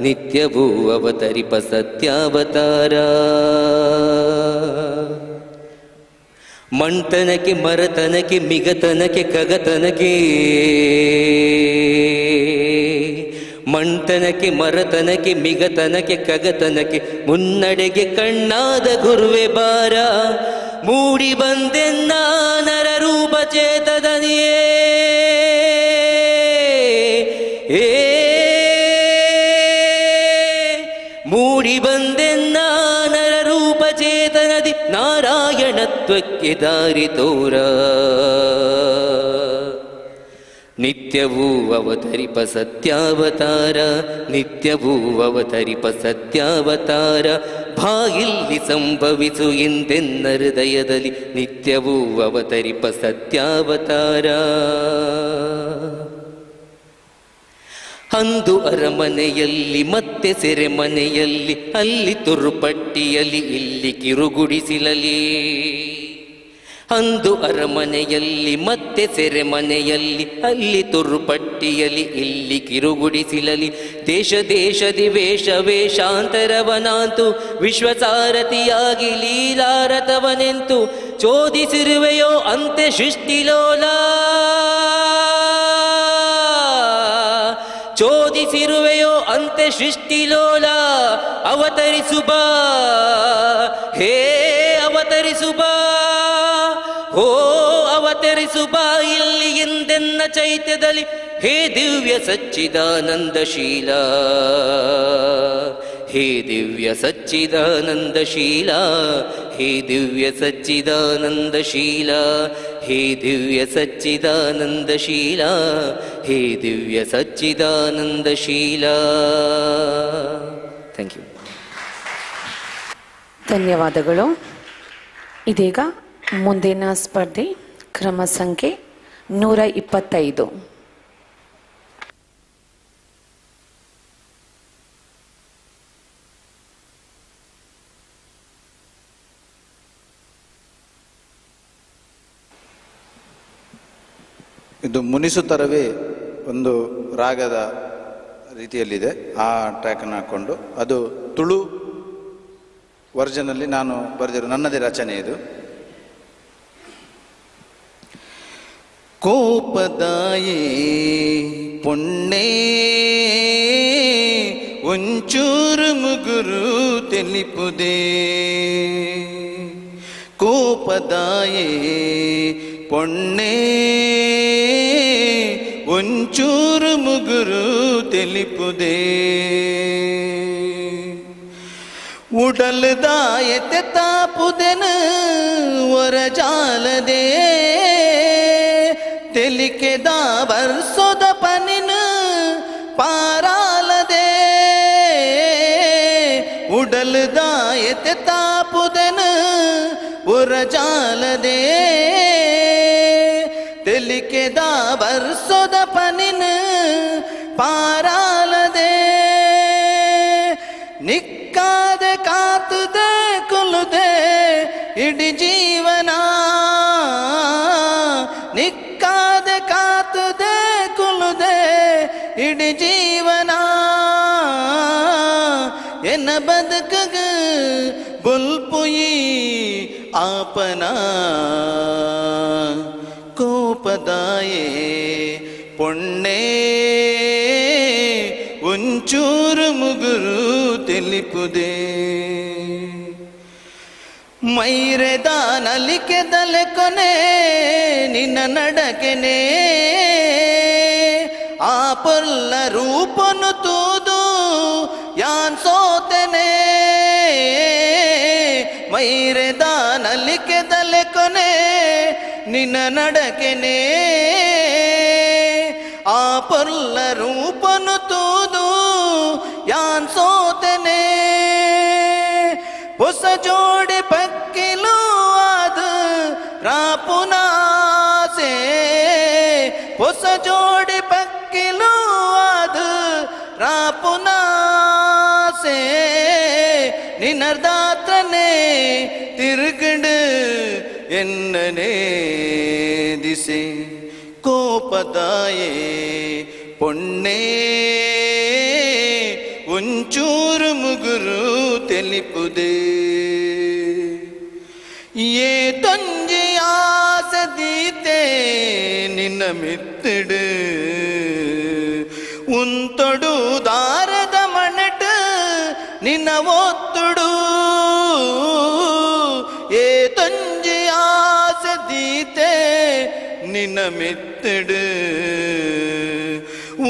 ನಿತ್ಯವೂ ಅವತರಿಪ ಸತ್ಯಾವತಾರ, ಮಣ್ತನಕ್ಕೆ ಮರತನಕ್ಕೆ ಮಿಗತನಕ್ಕೆ ಕಗತನಕ್ಕೆ, ಮಣ್ತನಕ್ಕೆ ಮರತನಕ್ಕೆ ಮಿಗತನಕ್ಕೆ ಕಗತನಕ್ಕೆ, ಮುನ್ನಡೆಗೆ ಕಣ್ಣಾದ ಗುರುವೆ ಬಾರ, ಮೂಡಿ ಬಂದೆನ್ನ ನರರೂಪ ಚೇತದನಿಯೇ, ನಾರಾಯಣತ್ವಕ್ಕೆ ದಾರಿ ತೋರ. ನಿತ್ಯವೂ ಅವತರಿಪ ಸತ್ಯಾವತಾರ, ನಿತ್ಯವೂ ಅವತರಿಪ ಸತ್ಯಾವತಾರ. ಬಾಯಿಲ್ಲಿ ಸಂಭವಿಸು ಎಂದೆನ್ನ ಹೃದಯದಲ್ಲಿ, ನಿತ್ಯವೂ ಅವತರಿಪ ಸತ್ಯಾವತಾರ. ಅಂದು ಅರಮನೆಯಲ್ಲಿ ಮತ್ತೆ ಸೆರೆಮನೆಯಲ್ಲಿ, ಅಲ್ಲಿ ತುರುಪಟ್ಟಿಯಲ್ಲಿ ಇಲ್ಲಿ ಕಿರುಗುಡಿಸಿಲಲಿ. ಅಂದು ಅರಮನೆಯಲ್ಲಿ ಮತ್ತೆ ಸೆರೆಮನೆಯಲ್ಲಿ, ಅಲ್ಲಿ ತುರುಪಟ್ಟಿಯಲ್ಲಿ ಇಲ್ಲಿ ಕಿರುಗುಡಿಸಿಲಲಿ. ದೇಶ ದೇಶದಿ ವೇಷ ವೇಷಾಂತರವನಾಂತು, ವಿಶ್ವಸಾರಥಿಯಾಗಿ ಲೀಲಾರಥವನೆಂತು. ಚೋದಿಸಿರುವೆಯೋ ಅಂತೆ ಸೃಷ್ಟಿಲೋಲ, ಚೋದಿಸಿರುವೆಯೋ ಅಂತೆ ಸೃಷ್ಟಿಲೋಲ. ಅವತರಿಸು ಬಾ, ಹೇ ಅವತರಿಸು ಬಾ, ಹೋ ಅವತರಿಸು ಬಾ ಇಲ್ಲಿ ಎಂದೆನ್ನ ಚೈತ್ಯದಲ್ಲಿ. ಹೇ ದಿವ್ಯ ಸಚ್ಚಿದಾನಂದಶೀಲ, ಹೇ ದಿವ್ಯ ಸಚ್ಚಿದಾನಂದಶೀಲ, ಹೇ ದಿವ್ಯ ಸಚ್ಚಿದಾನಂದಶೀಲ, ಹೇ ದಿವ್ಯ ಸಚ್ಚಿದಾನಂದಶೀಲ, ಹೇ ದಿವ್ಯ ಸಚ್ಚಿದಾನಂದಶೀಲ. Thank you. ಧನ್ಯವಾದಗಳು. ಇದೀಗ ಮುಂದಿನ ಸ್ಪರ್ಧೆ ಕ್ರಮ ಸಂಖ್ಯೆ 125. ಇದು ಮುನಿಸುತ್ತರವೇ ಒಂದು ರಾಗದ ರೀತಿಯಲ್ಲಿದೆ. ಆ ಟ್ರ್ಯಾಕನ್ನು ಹಾಕ್ಕೊಂಡು, ಅದು ತುಳು ವರ್ಜನಲ್ಲಿ ನಾನು ಬರೆದಿರೋ ನನ್ನದೇ ರಚನೆ ಇದು. ಕೋಪದಾಯೇ ಪೊಣ್ಣೆ ಒಂಚೂರು ಮುಗುರು ತೆಲಿಪುದೇ, ಕೋಪದಾಯೇ ಪೊಣ್ಣೆ ಒಂಚೂರು ಮುಗುರು ತೆಲಿಪುದೇ. ಉಡಲ್ದಾಯತೆ ತಾಪುದೆನ ವರಜಾಲದೆ, ತೆಲಿಕೆದ ಬರ್ಸೋದ ಪನಿನ ಪಾರಾಲದೆ. ಉಡಲ್ದಾಯತೆ ತಾಪುದೆನ ವರಜಾಲದೆ, ತೆಲಿಕೆದ ಬರ್ಸೋದ ಪನಿನ ಪಾರಾಲದೆ. ನಿಕ್ಕಾದೆ ಕಾತುದೆ ಕೊಲ್ಲುದೆ ಇಡೀ ಜೀವನ, ನಿಕ್ಕಾದೆ ಕಾತುದೆ ಕೊಲ್ಲುದೆ ಇಡೀ ಜೀವನ. ಎನ್ನ ಬದುಕಗ ಬೊಲ್ಪುಯಿ ಆಪನ, ಕೋಪದಾಯೇ ಪೊಣ್ಣೆ ಒಂಚೂರು ಮುಗುರು ತೆಲಿಪುದೇ. ಮೈರೆದ ನಲಿಕೆದಲೆ ಕೊನೆ ನಿನ್ನ ನಡಕೆನೆ, ಆ ಪೊಲ್ಲ ರೂಪನು ತೂದು ಯಾನ್ ಸೋತೆನೆ. ಮೈರೆದ ನಲಿಕೆದಲೆ ಕೊನೆ ನಿನ್ನ ನಡಕೆನೆ, ಆ ಪೊಲ್ಲ ರೂಪನು ತೂದು ಯಾನ್ ಸೋತೆನೆ. ಹೊಸ ಜೋಡಿ ಪಕ್ಕಿಲು ಅದು ರಾಪುನಾಸೆ, ಹೊಸ ಜೋಡಿ ಪಕ್ಕಿಲು ಅದು ರಾಪುನಾಸೆ. ನಿನ್ನರ್ದಾತ್ರನೇ ತಿರುಗಡು ಎನ್ನನೇ ದಿಸೆ, ಕೋಪದಾಯೇ ಪೊಣ್ಣೆ ಒಂಚೂರು ಮುಗುರು ತೆಲಿಪುದೇ. ಏ ತೊಂಜಿ ಆಸದೀತೆ ನಿನ್ನ ಮಿತ್ತಿಡು, ಉಂತೊಡು ದಾರದ ಮಣಟು ನಿನ್ನ ಒತ್ತುಡು. ಏ ತೊಂಜಿ ಆಸದೀತೆ ನಿನ್ನ ಮೆತ್ತಡು,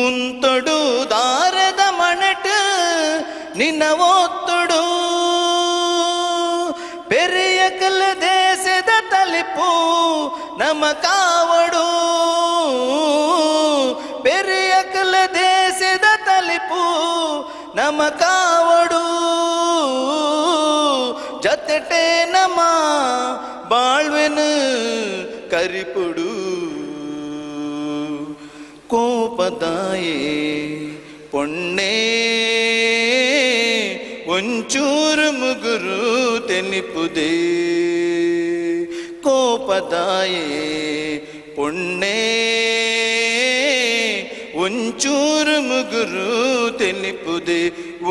ಉಂತೊಡು ದಾರದ ಮಣಟು ನಿನ್ನ ಒತ್ತುಡು. ಪೆರಿಯ ಕಲ ತಲಿಪು ನಮ ಕಾವಡು ಪೆರಿಯಕಲ ದೇಶದ ತಲಿಪು ನಮ ಕಾವಡು ಜತೆಟೆ ನಮ ಬಾಳ್ವೆನು ಕರಿಪುಡು ಕೋಪದಾಯೇ ಪೊಣ್ಣೆ ಒಂಚೂರು ಮುಗುರು ತೆನಿಪುದೇ ಕೋಪದಾಯೇ ಪೊಣ್ಣೆ ಒಂಚೂರು ಮುಗುರು ತೆನಿಪುದೆ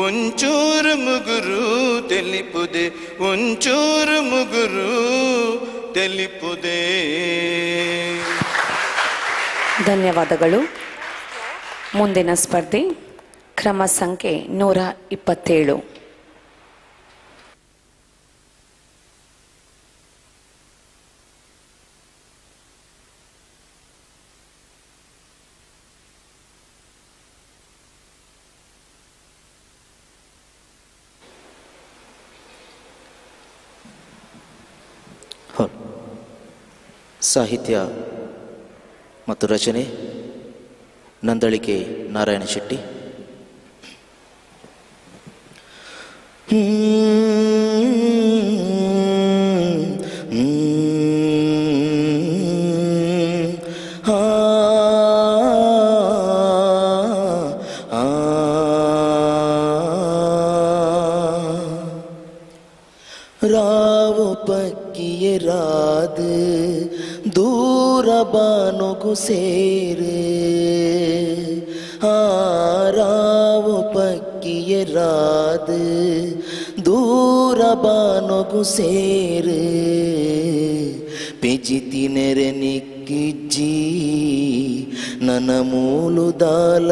ಒಂಚೂರು ಮುಗುರು ತೆಲಿಪುದೆ ಒಂಚೂರು ಮುಗುರು ತೆಲಿಪುದೆ. ಧನ್ಯವಾದಗಳು. ಮುಂದಿನ ಸ್ಪರ್ಧೆ ಕ್ರಮ ಸಂಖ್ಯೆ 127. ಸಾಹಿತ್ಯ ಮತ್ತು ರಚನೆ ನಂದಳಿಕೆ ನಾರಾಯಣ ಶೆಟ್ಟಿ. ರಾವು ಪಕ್ಕಿಯ ರಾದ ದೂರ ಬಾನುಗು ಸೇರೆ ರಾವು ಪಕ್ಕಿಯ ರಾದ ದೂರ ಬಾನುಗು ಸೇರೆ ಪೆಜಿತಿನೆರೆ ನಿಕ್ಕಿಜ್ಜಿ ನನ್ನ ಮೂಲದಾಲ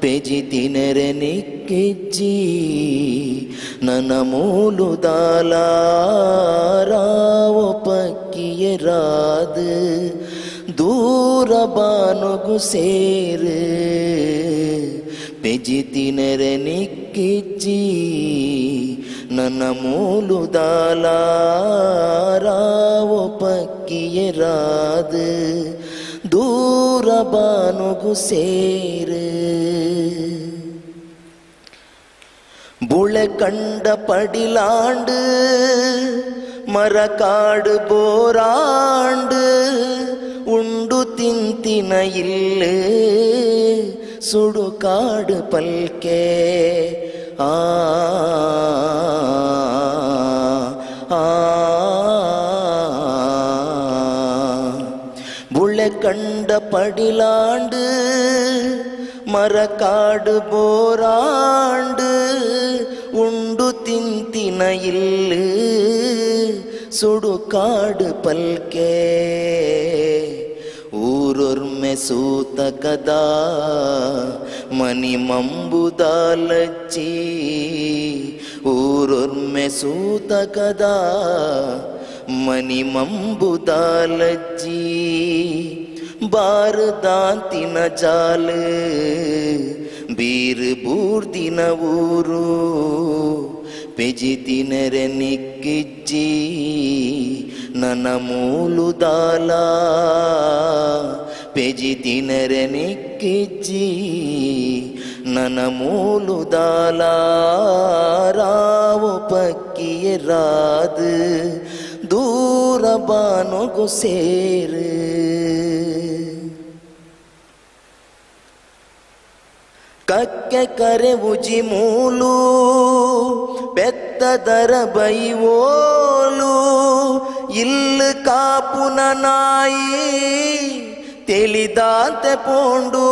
ಪೆಜಿತಿನೆರೆ ನಿಕ್ಕಿಜ್ಜಿ ನನ್ನ ಮೂಲದಾಲ ರಾವು ಪಕ್ಕಿಯ ರಾದ ದೂರ ಬಾನುಗು ಸೇರೆ ಪೆಜಿತಿನೆರೆ ನಿಕ್ಕಿಜ್ಜಿ ನನ್ನ ಮೂಲದಾಲ ರಾವು ಪಕ್ಕಿಯ ರಾದ ದೂರ ಬಾನುಗು ಸೇರೆ ಬುಳೆ ಕಂಡ ಪಡಿಲಾಂಡು ಮರಕಾಡು ಬೋರಾಂಡು ಉಂಡು ತಿಂತಿನ ಇಲ್ಲು ಸುಡುಕಾಡು ಪಲ್ಕೆ ಬುಳೆ ಕಂಡ ಪಡಿಲಾಂಡು ಮರಕಾಡು ಬೋರಾಂಡು ಉಂಡು ತಿಂತಿನ ಇಲ್ಲು ಸುಡುಕಾಡು ಪಲ್ಕೆ ಊರೊರ್ಮೆ ಸೂತಕದ ಮನಿ ಮಂಬುದಾಲಜ್ಜಿ ಊರೊರ್ಮೆ ಸೂತಕದ ಮನಿ ಮಂಬುದಾಲಜ್ಜಿ ಬಾರದಾಂತಿನ ಜಾಲ ಬೀರ್ ಬೂರ್ದಿನ ಊರು ಪೆಜಿತಿನೆರೆ ನಿಕ್ಕಿಜ್ಜಿ ನನ್ನ ಮೂಲದಾಲ ಪೆಜಿತಿನೆರೆ ನಿಕ್ಕಿಜ್ಜಿ ನನ್ನ ಮೂಲದಾಲ ರಾವು ಪಕ್ಕಿಯ ರಾದ ದೂರ ಬಾನುಗು ಸೇರೆ ಕಕ್ಕೆ ಕರೆ ಉಜಿ ಮೂಲು ಬೆತ್ತದರ ಬೈವೋಲು ಇಲ್ಲು ಕಾಪುನ ನಾಯಿ ತಿಳಿದಾಂತೆ ಪೋಂಡು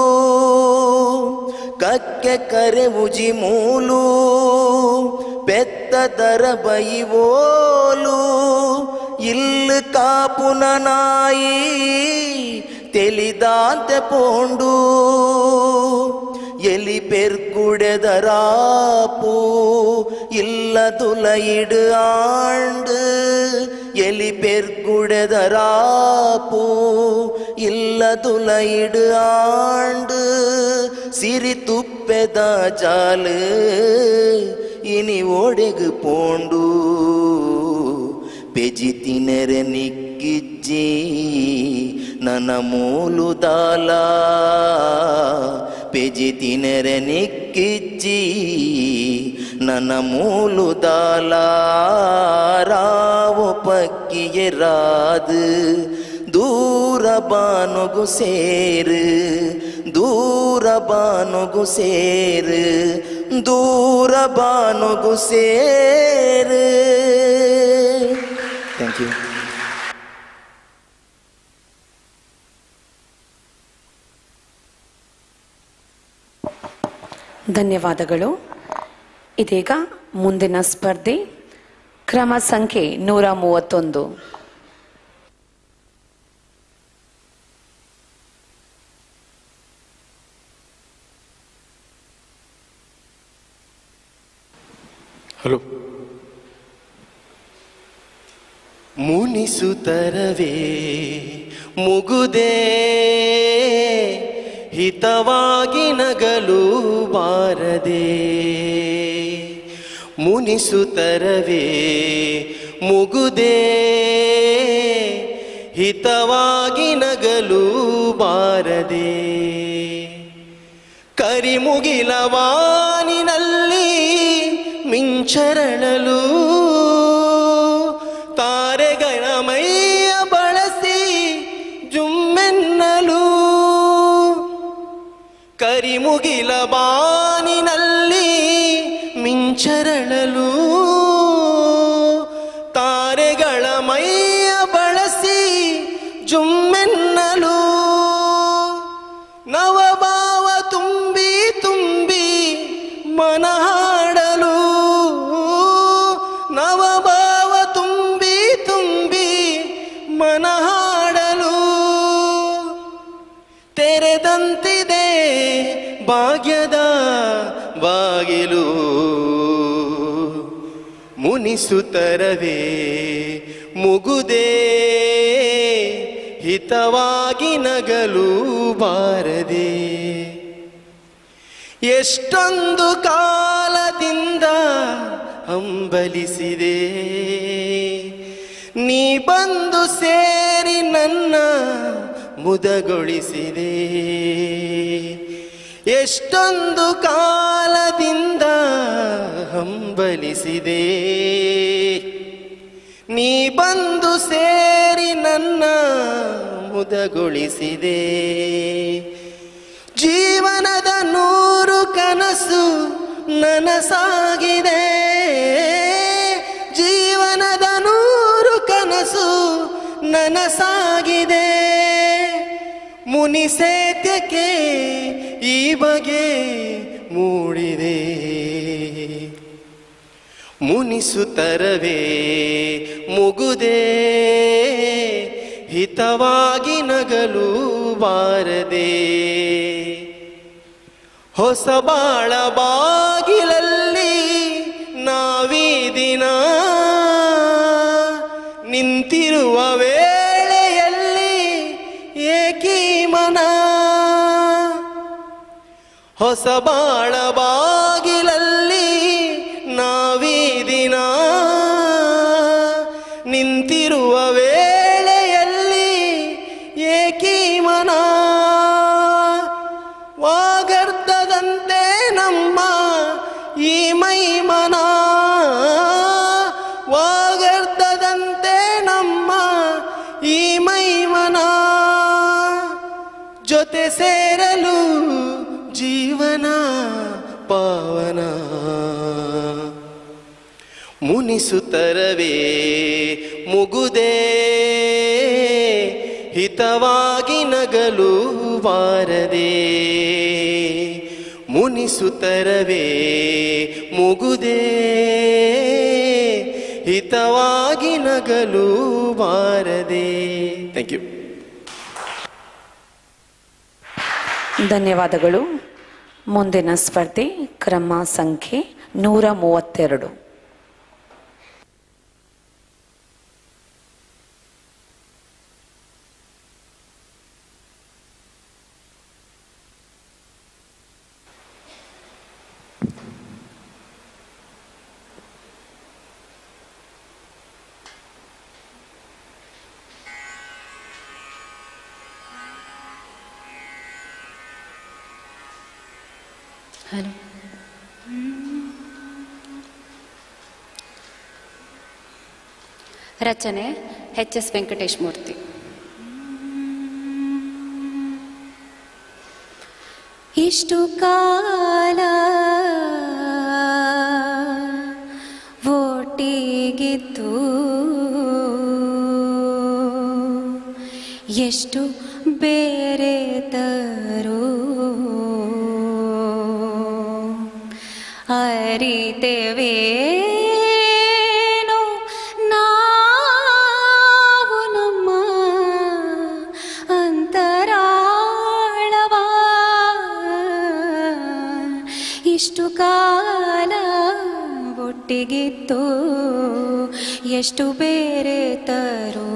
ಕಕ್ಕೆ ಕರೆ ಉಜಿ ಮೂಲು ಬೆತ್ತದರ ಬೈವೋಲು ಇಲ್ಲು ಕಾಪುನ ನಾಯಿ ತಿಳಿದಾಂತೆ ಪೋಂಡು ಎಲಿ ಪೆರ್ಕುಡೆದರಾಪು ಇಲ್ಲದುಲ ಇಡು ಆಂಡು ಎಲಿ ಪೆರ್ಕುಡೆದರಾಪು ಇಲ್ಲದುಲ ಇಡು ಆಂಡು ಸಿರಿ ತುಪ್ಪೆದ ಜಾಲು ಇನಿ ಒಡೆಗು ಪೋಂಡು ಪೆಜಿತಿನೆರೆ ನಿಕ್ಕಿಜ್ಜಿ ನನ್ನ ಮೂಲುದಾಲ ಪೆಜಿತಿನೆರೆ ನಿಕ್ಕಿಜ್ಜಿ ನನ್ನ ಮೂಲುದಾಲ ರಾವು ಪಕ್ಕಿಗೆ ರಾದು ದೂರ ಬಾನುಗು ಸೇರು ದೂರ ಬಾನುಗು ಸೇರು ದೂರ ಬಾನುಗು ಸೇರು. Thank you. ಧನ್ಯವಾದಗಳು. ಇದೀಗ ಮುಂದಿನ ಸ್ಪರ್ಧೆ ಕ್ರಮ ಸಂಖ್ಯೆ 131. ಹಲೋ. ಮುನಿಸುತ್ತರವೇ ಮುಗುದೇ ಹಿತವಾಗಿ ನಗಲು ಬಾರದೆ ಮುನಿಸುತ್ತರವೇ ಮುಗುದೇ ಹಿತವಾಗಿ ನಗಲು ಬಾರದೆ ಕರಿಮುಗಿಲವಾನಿನಲ್ಲಿ ಮಿಂಚರಳಲು ತಾರೆಗಳ ಮೈಯ ಬಳಸಿ ಜುಮ್ಮೆನ್ನಲು ಕರಿಮುಗಿಲ ಬಾನಿನಲ್ಲಿ ಮಿಂಚರಳಲು ತಾರೆಗಳ ಮೈಯ ಬಳಸಿ ಜುಮ್ಮೆನ್ನಲು ನವಭಾವ ತುಂಬಿ ತುಂಬಿ ಮನ ಹಾಡಲು ನವಭಾವ ತುಂಬಿ ತುಂಬಿ ಮನ ಹಾಡಲು ತೆರೆದಂತಿದೆ ಭಾಗ್ಯದ ಬಾಗಿಲು ಮುನಿಸುತ್ತರವೇ ಮುಗುದೇ ಹಿತವಾಗಿ ನಗಲು ಬಾರದೆ ಎಷ್ಟೊಂದು ಕಾಲದಿಂದ ಹಂಬಲಿಸಿದೆ ನೀ ಬಂದು ಸೇರಿ ನನ್ನ ಮುದಗೊಳಿಸಿದೆ ಎಷ್ಟೊಂದು ಕಾಲದಿಂದ ಹಂಬಲಿಸಿದೆ ನೀ ಬಂದು ಸೇರಿ ನನ್ನ ಮುದಗೊಳಿಸಿದೆ ಜೀವನದ 100 ಕನಸು ನನಸಾಗಿದೆ ಜೀವನದ 100 ಕನಸು ನನಸಾಗಿದೆ ಮುನಿಸೇತ್ಯಕ್ಕೆ ಈ ಬಗೆ ಮೂಡಿದೆ ಮುನಿಸುತ್ತರವೇ ಮುಗುದೇ ಹಿತವಾಗಿ ನಗಲು ಬಾರದೆ ಹೊಸ ಬಾಳ ಬಾಗಿಲಲ್ಲಿ ನಾವೀ ದಿನ ನಿಂತಿರುವ ವೇಳೆಯಲ್ಲಿ ಏಕೀ ಮನ ಹೊಸ ಬಾಳ ಬಾಗಿಲಲ್ಲಿ ನಾವೀ ದಿನ ನಿಂತಿರುವ ವೇಳೆಯಲ್ಲಿ ಏಕೀ ಮನ ವಾಗರ್ಧದಂತೆ ನಮ್ಮ ಈ ಮೈಮನ ವಾಗರ್ಧದಂತೆ ನಮ್ಮ ಈ ಮೈಮನ ಜೊತೆ ಸೇರಲು ಜೀವನ ಪಾವನ ಮುನಿಸುತ್ತರವೇ ಮುಗುದೇ ಹಿತವಾಗಿ ನಗಲು ಬಾರದೆ ಮುನಿಸುತ್ತರವೇ ಮುಗುದೇ ಹಿತವಾಗಿ ನಗಲು ಬಾರದೆ. Thank you. ಧನ್ಯವಾದಗಳು. ಮುಂದಿನ ಸ್ಪರ್ಧೆ ಕ್ರಮ ಸಂಖ್ಯೆ 132. ಹಲೋ. ರಚನೆ ಎಚ್.ಎಸ್. ವೆಂಕಟೇಶ್ ಮೂರ್ತಿ. ಇಷ್ಟು ಕಾಲ ಒಟ್ಟಿಗಿತ್ತು, ಎಷ್ಟು ಬೇರೆ ತರು ಅರಿತೆವೇನೋ ನಾವು ನಮ್ಮ ಅಂತರಾಳವ. ಇಷ್ಟು ಕಾಲ ಒಟ್ಟಿಗಿತ್ತು, ಎಷ್ಟು ಬೇರೆ ತರು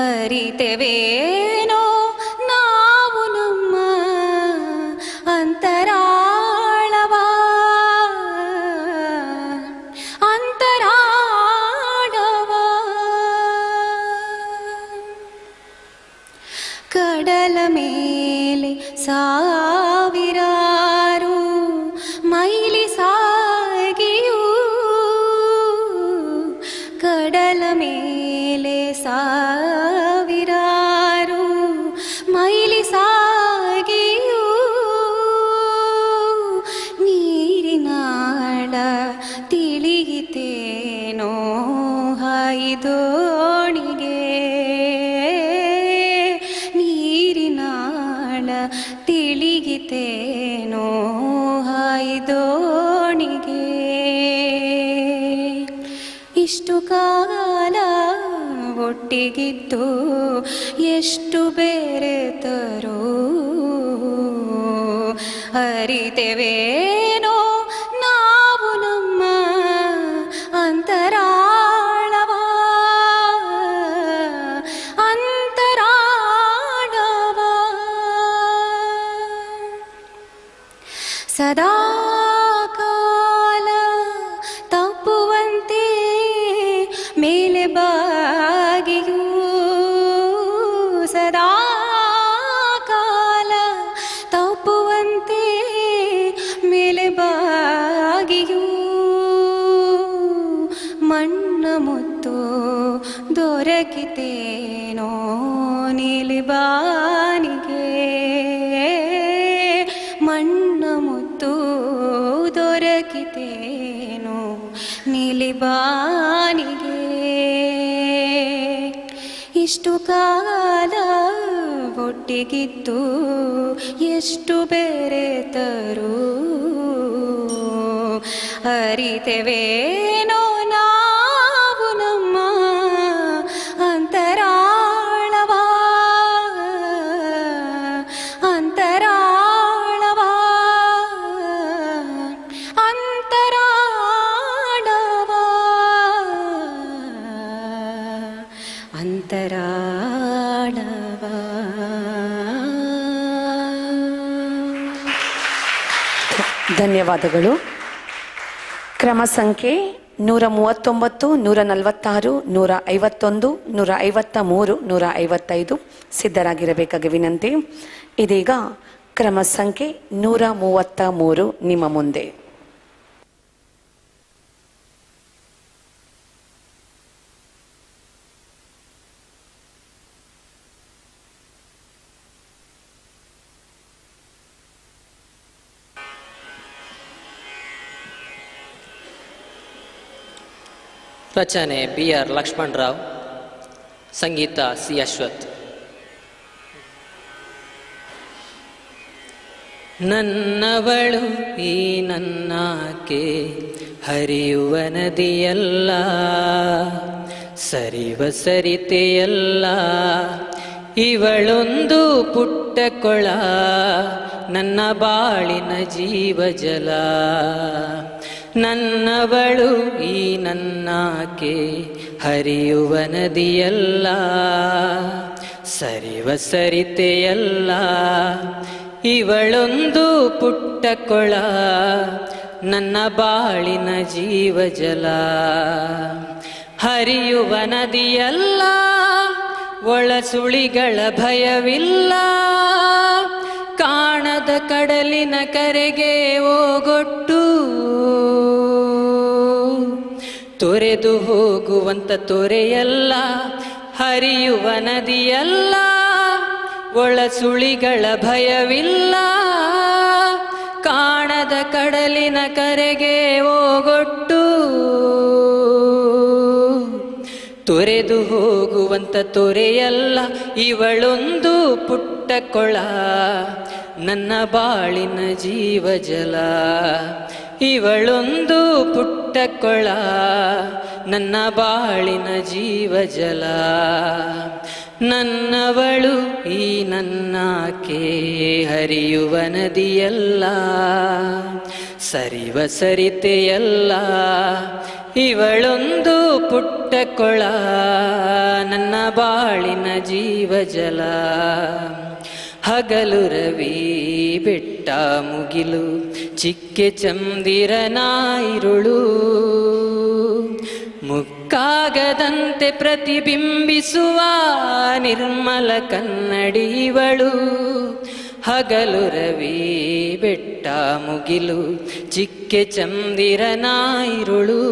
ಅರಿತೆವೇನೋ ನಾವು ನಮ್ಮ ಅಂತರಾಳವ. ಕಡಲ ಮೇಲೆ ಸಾವಿರಾರು ಮೈಲಿ ಸಾಗಿಯೂ, ಕಡಲ ಮೇಲೆ ಸಾವಿರಾರು ಮೈಲಿ ಸಾಗಿಯೂ, ನೀರಿನಾಳ ತಿಳಿಯಿತೇನೋ ಹಾಯಿದೋಣಿಗೆ, ನೀರಿನಾಳ ತಿಳಿಯಿತೇನೋ ಹಾಯಿದೋಣಿಗೆ. ಇಷ್ಟು ಕಾಲ ಒಟ್ಟಿಗಿದ್ದು ಎಷ್ಟು ಬೇರೆ ತರೋ ಅರಿತೆವೇನೋ ನಾವು ನಮ್ಮ ಅಂತರಾಳವ. ಅಂತರಾಳವ ಸದಾ ಕಾಲ ತಪ್ಪುವಂತೆ ಮೇಲೆ ಬಾಗಿಯೂ, ಸದಾ ಕಾಲ ತಪ್ಪುವಂತೆ ಮೇಲೆ ಬಾಗಿಯೂ, ಮಣ್ಣ ಮುತ್ತು ದೊರಕಿತೇನೋ ನೀಲಿಬಾನಿಗೆ, ಮಣ್ಣ ಮುತ್ತು ದೊರಕಿತೇನೋ ನೀಲಿಬಾನಿಗೆ. ಇಷ್ಟು ಕಾಲ ಒಟ್ಟಿಗಿದ್ದು ಎಷ್ಟು ಬೇರೆ ತರು ಅರಿತೆವೇನೋ ನಾವು ನಮ್ಮ ಅಂತರಾಳವ. ಅಂತರಾಳವ ಅಂತರಾಳವ ಅಂತರಾಳವ. ಧನ್ಯವಾದಗಳು. ಕ್ರಮ ಸಂಖ್ಯೆ 139, 146, 151, 153, 155 ಸಿದ್ಧರಾಗಿರಬೇಕಾಗಿ ವಿನಂತಿ. ಇದೀಗ ಕ್ರಮ ಸಂಖ್ಯೆ 133 ನಿಮ್ಮ ಮುಂದೆ. ರಚನೆ B.R. ಲಕ್ಷ್ಮಣರಾವ್, ಸಂಗೀತ C. ಅಶ್ವಥ್. ನನ್ನವಳು ಈ ನನ್ನಾಕೆ ಹರಿಯುವ ನದಿಯಲ್ಲ, ಸರಿವ ಸರಿತೆಯಲ್ಲ, ಇವಳೊಂದು ಪುಟ್ಟ ಕೊಳ ನನ್ನ ಬಾಳಿನ ಜೀವಜಲ. ನನ್ನವಳು ಈ ನನ್ನಾಕೆ ಹರಿಯುವ ನದಿಯಲ್ಲ, ಸರಿವ ಸರಿತೆಯಲ್ಲ, ಇವಳೊಂದು ಪುಟ್ಟ ಕೊಳ ನನ್ನ ಬಾಳಿನ ಜೀವಜಲ. ಹರಿಯುವ ನದಿಯಲ್ಲ, ಒಳಸುಳಿಗಳ ಭಯವಿಲ್ಲ, ಕಾಣದ ಕಾಣದ ಕಡಲಿನ ಕರೆಗೆ ಓಗೊಟ್ಟು ತೊರೆದು ಹೋಗುವಂತ ತೊರೆಯಲ್ಲ, ಹರಿಯುವ ನದಿಯಲ್ಲ, ಒಳಸುಳಿಗಳ ಭಯವಿಲ್ಲ. ಕಾಣದ ಕಡಲಿನ ಕರೆಗೆ ಓಗೊಟ್ಟು ತೊರೆದು ಹೋಗುವಂತ ತೊರೆಯಲ್ಲ, ಇವಳೊಂದು ಪುಟ್ಟ ಕೊಳ, ನನ್ನ ಬಾಳಿನ ಜೀವಜಲ. ಇವಳೊಂದು ಪುಟ್ಟ ಕೊಳ, ನನ್ನ ಬಾಳಿನ ಜೀವಜಲ. ನನ್ನವಳು ಈ ನನ್ನಾಕೆ ಹರಿಯುವ ನದಿಯಲ್ಲ, ಸರಿವ ಸರಿತೆಯಲ್ಲ. ಇವಳೊಂದು ಪುಟ್ಟ ಕೊಳ, ನನ್ನ ಬಾಳಿನ ಜೀವಜಲ. ಹಗಲು ರವಿ ಬೆಟ್ಟ ಮುಗಿಲು, ಚಿಕ್ಕೆ ಚಂದಿರನಾಯಿರುಳು, ಮುಕ್ಕಾಗದಂತೆ ಪ್ರತಿಬಿಂಬಿಸುವ ನಿರ್ಮಲ ಕನ್ನಡಿವಳು. ಹಗಲು ರವಿ ಬೆಟ್ಟ ಮುಗಿಲು, ಚಿಕ್ಕೆ ಚಂದಿರನಾಯಿರುಳು,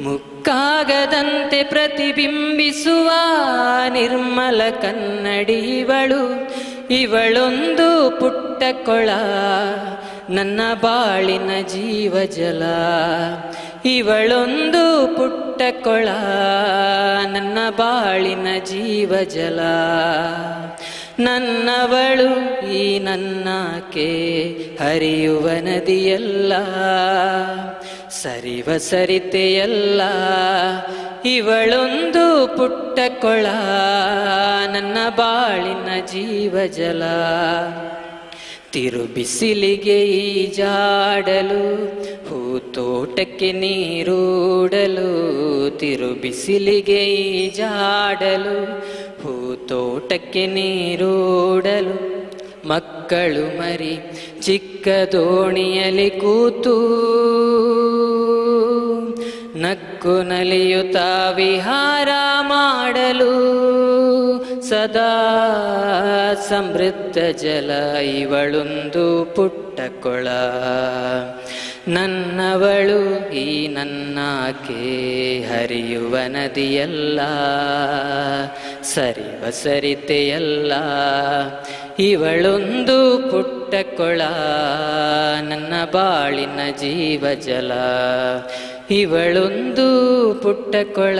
ಮುಕ್ಕಾಗದಂತೆ ಪ್ರತಿಬಿಂಬಿಸುವ ನಿರ್ಮಲ ಕನ್ನಡಿವಳು. ಇವಳೊಂದು ಪುಟ್ಟ ಕೊಳ, ನನ್ನ ಬಾಳಿನ ಜೀವಜಲ. ಇವಳೊಂದು ಪುಟ್ಟ ಕೊಳ, ನನ್ನ ಬಾಳಿನ ಜೀವಜಲ. ನನ್ನವಳು ಈ ನನ್ನಾಕೆ ಹರಿಯುವ ನದಿಯಲ್ಲ, ಸರಿವ ಸರಿತೆಯಲ್ಲ. ಇವಳೊಂದು ಪುಟ್ಟ ಕೊಳ, ನನ್ನ ಬಾಳಿನ ಜೀವಜಲ. ತಿರುಬಿಸಿಲಿಗೆ ಈಜಾಡಲು, ಹೂತೋಟಕ್ಕೆ ನೀರೂಡಲು. ತಿರುಬಿಸಿಲಿಗೆ ಈಜಾಡಲು, ಹೂತೋಟಕ್ಕೆ ನೀರೂಡಲು. ಮಕ್ಕಳು ಮರಿ ಚಿಕ್ಕ ದೋಣಿಯಲ್ಲಿ ಕೂತು, ನಕ್ಕು ನಲಿಯುತ್ತಾ ವಿಹಾರ ಮಾಡಲು. ಸದಾ ಸಮೃದ್ಧ ಜಲ, ಇವಳೊಂದು ಪುಟ್ಟ ಕೊಳ, ನನ್ನವಳು ಈ ನನ್ನಾಕೆ ಹರಿಯುವ ನದಿಯಲ್ಲ, ಸರಿವ ಸರಿತೆಯಲ್ಲ. ಇವಳೊಂದು ಪುಟ್ಟ ಕೊಳ, ನನ್ನ ಬಾಳಿನ ಜೀವಜಲ. ಇವಳೊಂದು ಪುಟ್ಟ ಕೊಳ,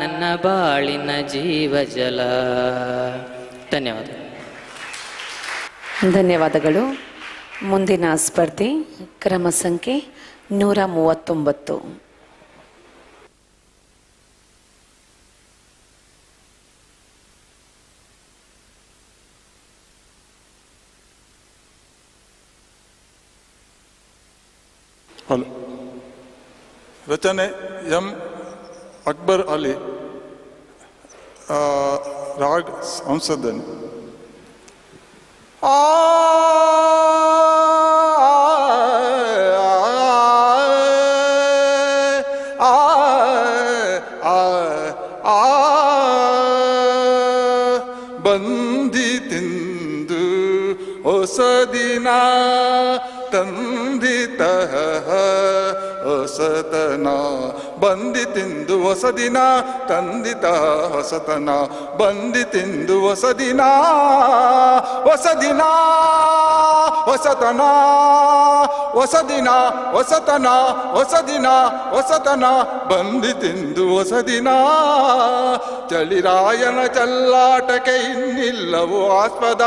ನನ್ನ ಬಾಳಿನ ಜೀವಜಲ. ಧನ್ಯವಾದ. ಧನ್ಯವಾದಗಳು. ಮುಂದಿನ ಸ್ಪರ್ಧಿ ಕ್ರಮ ಸಂಖ್ಯೆ 139. ಹಲೋ. ರಚನೆ ಎಂ ಅಕ್ಬರ್ ಅಲಿ, ರಾಗ್ ಹಂಸಧ್ವನಿ. ಬಂದಿತೆಂದು ಹೊಸದಿನ ತಂದಿತ ಹೊಸತನ, ಬಂದಿತೆಂದು ಹೊಸದಿನ ತಂದಿತ ಹೊಸತನ. ಬಂದಿತೆಂದು ಹೊಸದಿನ ಹೊಸದಿನ ಹೊಸತನ, ಹೊಸದಿನ ಹೊಸತನ ಹೊಸದಿನ ಹೊಸತನ. ಬಂದಿತೆಂದು ಹೊಸದಿನ, ಚಳಿರಾಯನ ಚಲ್ಲಾಟಕ್ಕೆ ಇನ್ನಿಲ್ಲವೋ ಆಸ್ಪದ.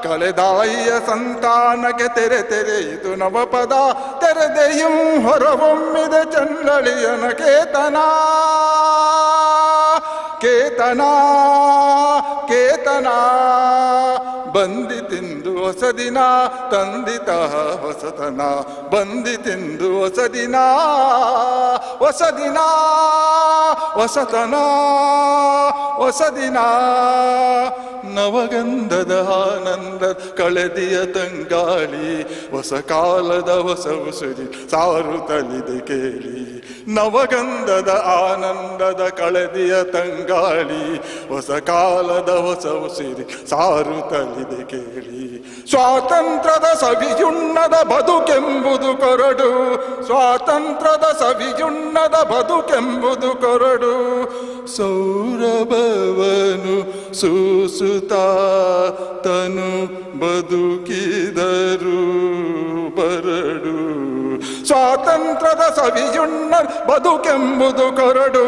ಕಳೆದಾಯಿಯ ಸಂತಾನಕ್ಕೆ ತೆರೆ ತೆರೆಯಿತು ನವಪದ. ತೆರೆದೆಯೂ ಹೊರಹೊಮ್ಮಿದೆ ಚಂದಳಿಯನ ಕೇತನ. ಕೇತನ ಕೇತನ, ಬಂದಿತೆಂದು ಹೊಸದಿನ ತಂದಿತ ಹೊಸತನ. ಬಂದಿತೆಂದು ಹೊಸದಿನ ಹೊಸದಿನ ಹೊಸತನ ಹೊಸದಿನ ನವಗಂಧದ ಆನಂದ ಕಳೆದಿಯ ತಂಗಾಳಿ ಹೊಸ ಕಾಲದ ಹೊಸ ಉಸಿರಿ ಸಾರುತ್ತಲಿದೆ ಕೇಳಿ ನವಗಂಧದ ಆನಂದದ ಕಳೆದಿಯ ತಂಗಾಳಿ ಹೊಸ ಕಾಲದ ಹೊಸ ಉಸಿರಿ ಸಾರುತ್ತಲಿದೆ ಕೇಳಿ ಸ್ವಾತಂತ್ರ್ಯದ ಸವಿಯುಣ್ಣದ ಬದುಕೆಂಬುದು ಕೊರಡು ಸ್ವಾತಂತ್ರ್ಯದ ಸವಿಯುಣ್ಣದ ಬದುಕೆಂಬುದು ಕೊರಡು ಸೌರಭವನು ಸೂಸುತ್ತಾ ತನು ಬದುಕಿದರು ಬರಡು ಸ್ವಾತಂತ್ರ್ಯದ ಸವಿಯುಣ್ಣ ಬದುಕೆಂಬುದು ಕೊರಡು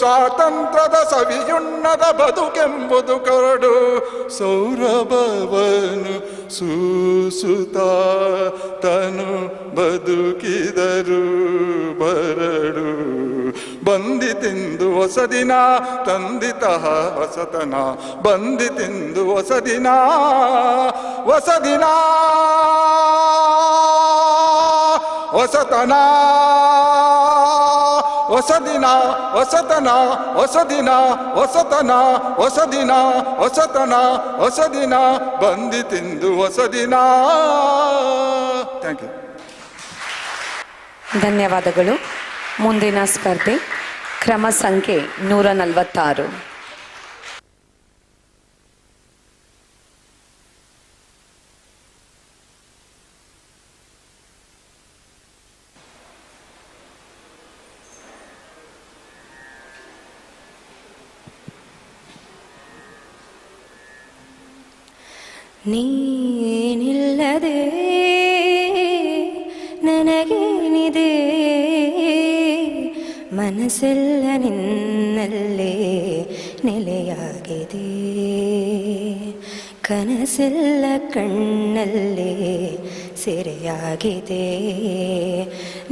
ಸ್ವಾತಂತ್ರ್ಯದ ಸವಿಯುಣ್ಣದ ಬದುಕೆಂಬುದು ಕೊರಡು ಸೌರಭವನು ಸೂಸುತ್ತಾ ತನು ಬದುಕಿದರು ಬರಡು ಬಂದಿತೆಂದು ಹೊಸದಿನ ತಂದಿತಃ ಹೊಸತನ ಬಂದಿತೆಂದು ಹೊಸದಿನ ಹೊಸದಿನ ಹೊಸತನ ಹೊಸದಿನ ಹೊಸತನ ಹೊಸದಿನ ಹೊಸತನ ಹೊಸದಿನ ಹೊಸತನ ಹೊಸದಿನ ಬಂದಿತೆಂದು ಹೊಸದಿನ. Thank you. ಧನ್ಯವಾದಗಳು. ಮುಂದಿನ ಸ್ಪರ್ಧೆ ಕ್ರಮ ಸಂಖ್ಯೆ 146. ನೀನಿಲ್ಲದೆ ನನಗೇನಿದೆ ಮನಸ್ಸೆಲ್ಲ ನಿನ್ನಲ್ಲೇ ನೆಲೆಯಾಗಿದೆ ಕನಸೆಲ್ಲ ಕಣ್ಣಲ್ಲೇ ಸೆರೆಯಾಗಿದೆ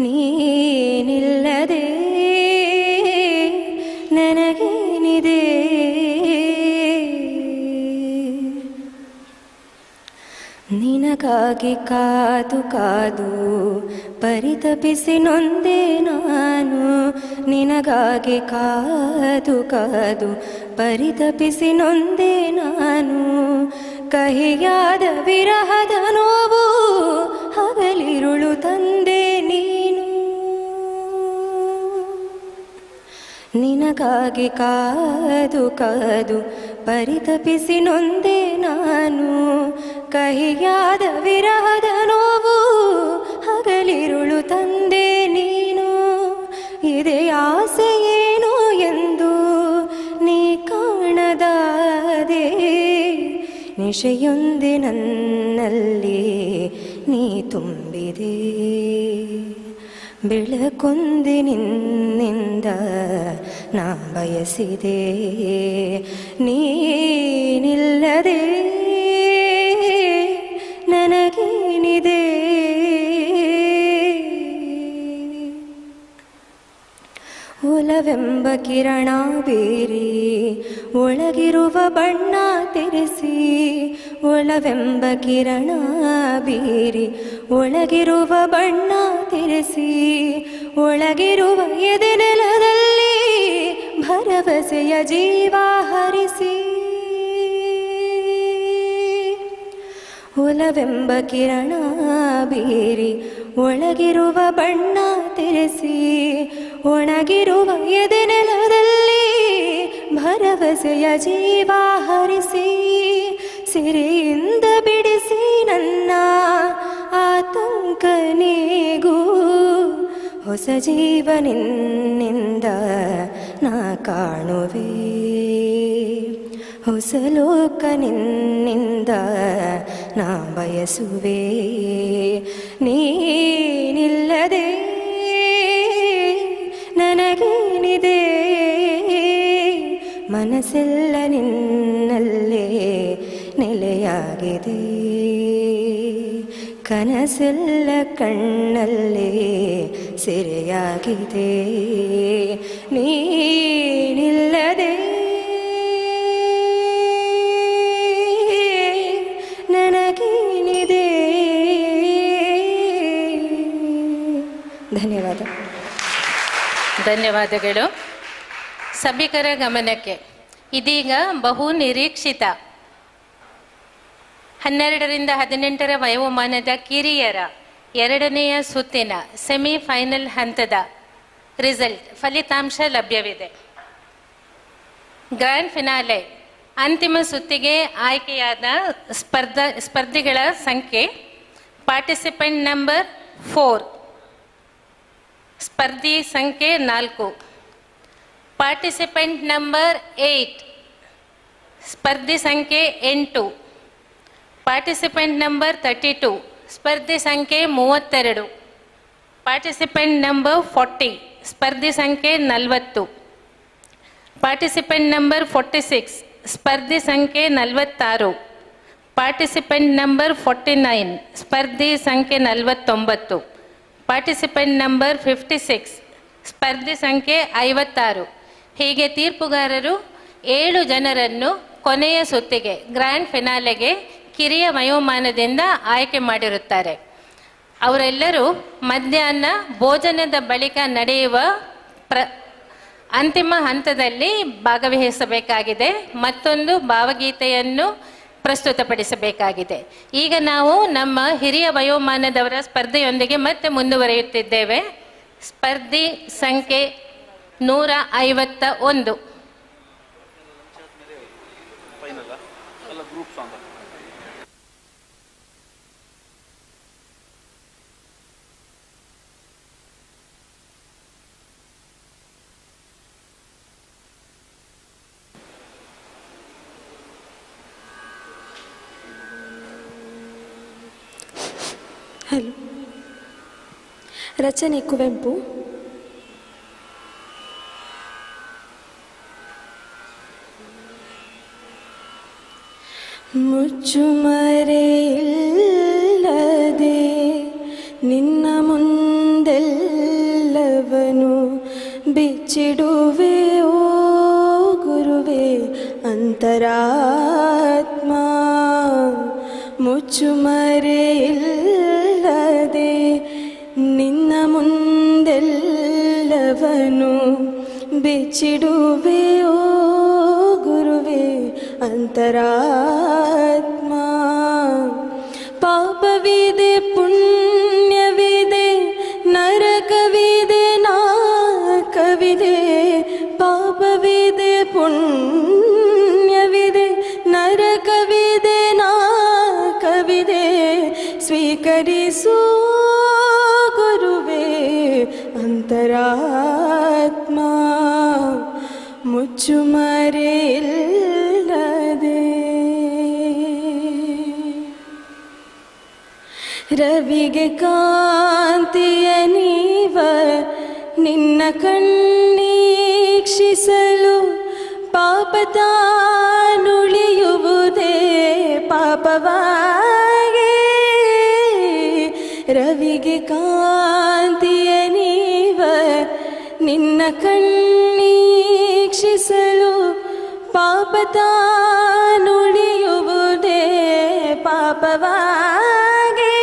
ನೀನಿಲ್ಲದೆ ನನಗೇನಿದೆ ನಿನಗಾಗಿ ಕಾದು ಕಾದು ಪರಿತಪಿಸಿ ನೊಂದೆ ನಾನು ನಿನಗಾಗಿ ಕಾದು ಕಾದು ಪರಿತಪಿಸಿ ನೊಂದೆ ನಾನು ಕಹಿಯಾದ ವಿರಹದ ನೋವು ಹಗಲಿರುಳು ತಂದೆ ನೀನು ನಿನಗಾಗಿ ಕಾದು ಕಾದು ಪರಿತಪಿಸಿ ನೊಂದೆ ನಾನು ಕಹಿಯಾದ ವಿರಹದ ನೋವು ಹಗಲಿರುಳು ತಂದೆ ನೀನು ಇದೆ ಆಸೆ ಏನು ಎಂದು ನೀ ಕಾಣದಾದೆ ನಿಶೆಯೊಂದೆ ನನ್ನಲ್ಲಿ ನೀ ತುಂಬಿದೆ ಬೆಳಕೊಂದೆ ನಿನ್ನಿಂದ ನಾ ಬಯಸಿದೆ ನೀನಿಲ್ಲದೆ ನನಗೇನಿದೆ ಒಲವೆಂಬ ಕಿರಣ ಬೀರಿ ಒಳಗಿರುವ ಬಣ್ಣ ತೆರೆಸಿ ಒಲವೆಂಬ ಕಿರಣ ಬೀರಿ ಒಳಗಿರುವ ಬಣ್ಣ ತೆರೆಸಿ ಒಳಗಿರುವ ಎದೆ ನೆಲದಲ್ಲಿ ಭರವಸೆಯ ಜೀವ ಹರಿಸಿ ಒಲವೆಂಬ ಕಿರಣ ಬೀರಿ ಒಳಗಿರುವ ಬಣ್ಣ ತೆರೆಸಿ ಒಣಗಿರುವ ಎದೆ ನೆಲದಲ್ಲಿ ಭರವಸೆಯ ಜೀವ ಹರಿಸಿ ಸಿರೆಯಿಂದ ಬಿಡಿಸಿ ನನ್ನ ಆತಂಕ ನೀಗೂ ಹೊಸ ಜೀವನಿಂದ ನಾ ಕಾಣುವೆ ಹೊಸ ಲೋಕ ನಿನ್ನಿಂದ ನಾ ಬಯಸುವೆ ನೀನಿಲ್ಲದೆ ನನಗೇನಿದೆ ಮನಸ್ಸೆಲ್ಲ ನಿನ್ನಲ್ಲೇ ನೆಲೆಯಾಗಿದೆ ಕನಸೆಲ್ಲ ಕಣ್ಣಲ್ಲೇ ಸೆರೆಯಾಗಿದೆ ನೀನಿಲ್ಲದೆ ನನಗೇನಿದೆ. ಧನ್ಯವಾದ ಧನ್ಯವಾದಗಳು. ಸಭಿಕರ ಗಮನಕ್ಕೆ ಇದೀಗ ಬಹು ನಿರೀಕ್ಷಿತ 12ರಿಂದ 18ರ ವಯೋಮಾನದ ಕಿರಿಯರ 2ನೆಯ ಸುತ್ತಿನ ಸೆಮಿಫೈನಲ್ ಹಂತದ ಫಲಿತಾಂಶ ಲಭ್ಯವಿದೆ. ಗ್ರ್ಯಾಂಡ್ ಫಿನಾಲೆ ಅಂತಿಮ ಸುತ್ತಿಗೆ ಆಯ್ಕೆಯಾದ ಸ್ಪರ್ಧಿಗಳ ಸಂಖ್ಯೆ ಪಾರ್ಟಿಸಿಪೆಂಟ್ ನಂಬರ್ 4, ಸ್ಪರ್ಧಿ ಸಂಖ್ಯೆ 4. ಪಾರ್ಟಿಸಿಪೆಂಟ್ ನಂಬರ್ 8, ಸ್ಪರ್ಧಿ ಸಂಖ್ಯೆ 8. ಪಾರ್ಟಿಸಿಪೆಂಟ್ ನಂಬರ್ 32, ಸ್ಪರ್ಧಿ ಸಂಖ್ಯೆ 32. ಪಾರ್ಟಿಸಿಪೆಂಟ್ ನಂಬರ್ 40, ಸ್ಪರ್ಧಿ ಸಂಖ್ಯೆ 40. ಪಾರ್ಟಿಸಿಪೆಂಟ್ ನಂಬರ್ 46, ಸ್ಪರ್ಧಿ ಸಂಖ್ಯೆ 46. ಪಾರ್ಟಿಸಿಪೆಂಟ್ ನಂಬರ್ 49, ಸ್ಪರ್ಧಿ ಸಂಖ್ಯೆ 49. ಪಾರ್ಟಿಸಿಪೆಂಟ್ ನಂಬರ್ 56, ಸ್ಪರ್ಧಿ ಸಂಖ್ಯೆ 56. ಹೀಗೆ ತೀರ್ಪುಗಾರರು 7 ಜನರನ್ನು ಕೊನೆಯ ಸುತ್ತಿಗೆ ಗ್ರ್ಯಾಂಡ್ ಫಿನಾಲೆಗೆ ಕಿರಿಯ ವಯೋಮಾನದಿಂದ ಆಯ್ಕೆ ಮಾಡಿರುತ್ತಾರೆ. ಅವರೆಲ್ಲರೂ ಮಧ್ಯಾಹ್ನ ಭೋಜನದ ಬಳಿಕ ನಡೆಯುವ ಅಂತಿಮ ಹಂತದಲ್ಲಿ ಭಾಗವಹಿಸಬೇಕಾಗಿದೆ. ಮತ್ತೊಂದು ಭಾವಗೀತೆಯನ್ನು ಪ್ರಸ್ತುತಪಡಿಸಬೇಕಾಗಿದೆ. ಈಗ ನಾವು ನಮ್ಮ ಹಿರಿಯ ವಯೋಮಾನದವರ ಸ್ಪರ್ಧೆಯೊಂದಿಗೆ ಮತ್ತೆ ಮುಂದುವರಿಯುತ್ತಿದ್ದೇವೆ. ಸ್ಪರ್ಧಿ ಸಂಖ್ಯೆ 151. ಹಲೋ. ರಚನೆ ಕುವೆಂಪು. ಮುಚ್ಚುಮರೆಯಿಲ್ಲದೆ ನಿನ್ನ ಮುಂದೆಲ್ಲವನು ಬಿಚ್ಚಿಡುವೆ ಓ ಗುರುವೇ ಅಂತರಾತ್ಮ. ಮುಚ್ಚುಮರೆಯಿಲ್ಲದೆ ನಿನ್ನ ಮುಂದೆಲ್ಲವನು ಬಿಚ್ಚಿಡುವೆ ಓ ಗುರುವೇ ಅಂತರಾತ್ಮ. ಪಾಪವಿದೆ ಪುಣ್ಯವಿದೆ ನರಕವಿದೆ ನಾಕವಿದೆ. ಪಾಪವಿದೆ ಪುಣ್ಯವಿದೆ ನರಕವಿದೆ ನಾಕವಿದೆ. ಸ್ವೀಕರಿಸು ಗುರುವೇ ಅಂತರಾತ್ಮ. ಮುಚ್ಚುಮರೆಯಿಲ್ಲದೆ ರವಿಗೆ ಕಾಂತಿಯ ನೀವ ನಿನ್ನ ಕಣ್ಣೀಕ್ಷಿಸಲು ಪಾಪ ತಾನುಳಿಯುವುದೇ ಪಾಪವಾಗೆ. ರವಿಗೆ ಕಾಂತಿಯ ನೀವ ನಿನ್ನ ಕಣ್ಣೀಕ್ಷಿಸಲು ಪಾಪ ತಾನುಳಿಯುವುದೇ ಪಾಪವಾಗೆ.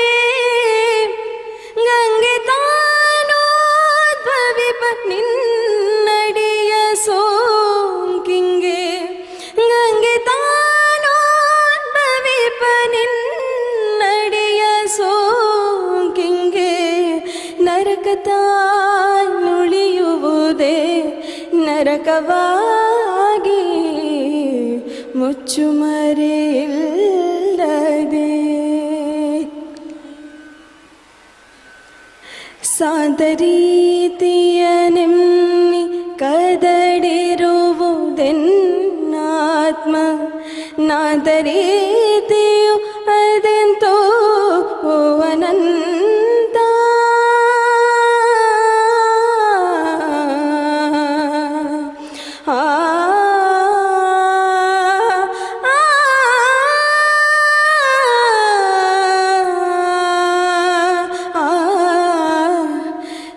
ಗಂಗೆ ತಾನೋದ್ಭವಿಪ ನಿನ್ನಡಿಯ ಸೋಂಕಿಂಗೆ. ಗಂಗೆ ತಾನೋದ್ಭವಿಪ ನಿನ್ನಡಿಯ ಸೋಂಕಿಂಗೆ. ನರಕ ತಾನುಳಿಯುವುದೇ ನರಕವಾಗಿ. ಮುಚ್ಚುಮರೆಯಿಲ್ಲದೆ ಸಾದರೀತಿಯ ನೆಮ್ಮಿ ಕದಡಿರುವುದೆನ್ನಾತ್ಮ. ನಾದರೀತಿಯು ಅದೆಂತೋ ಅನಂತ.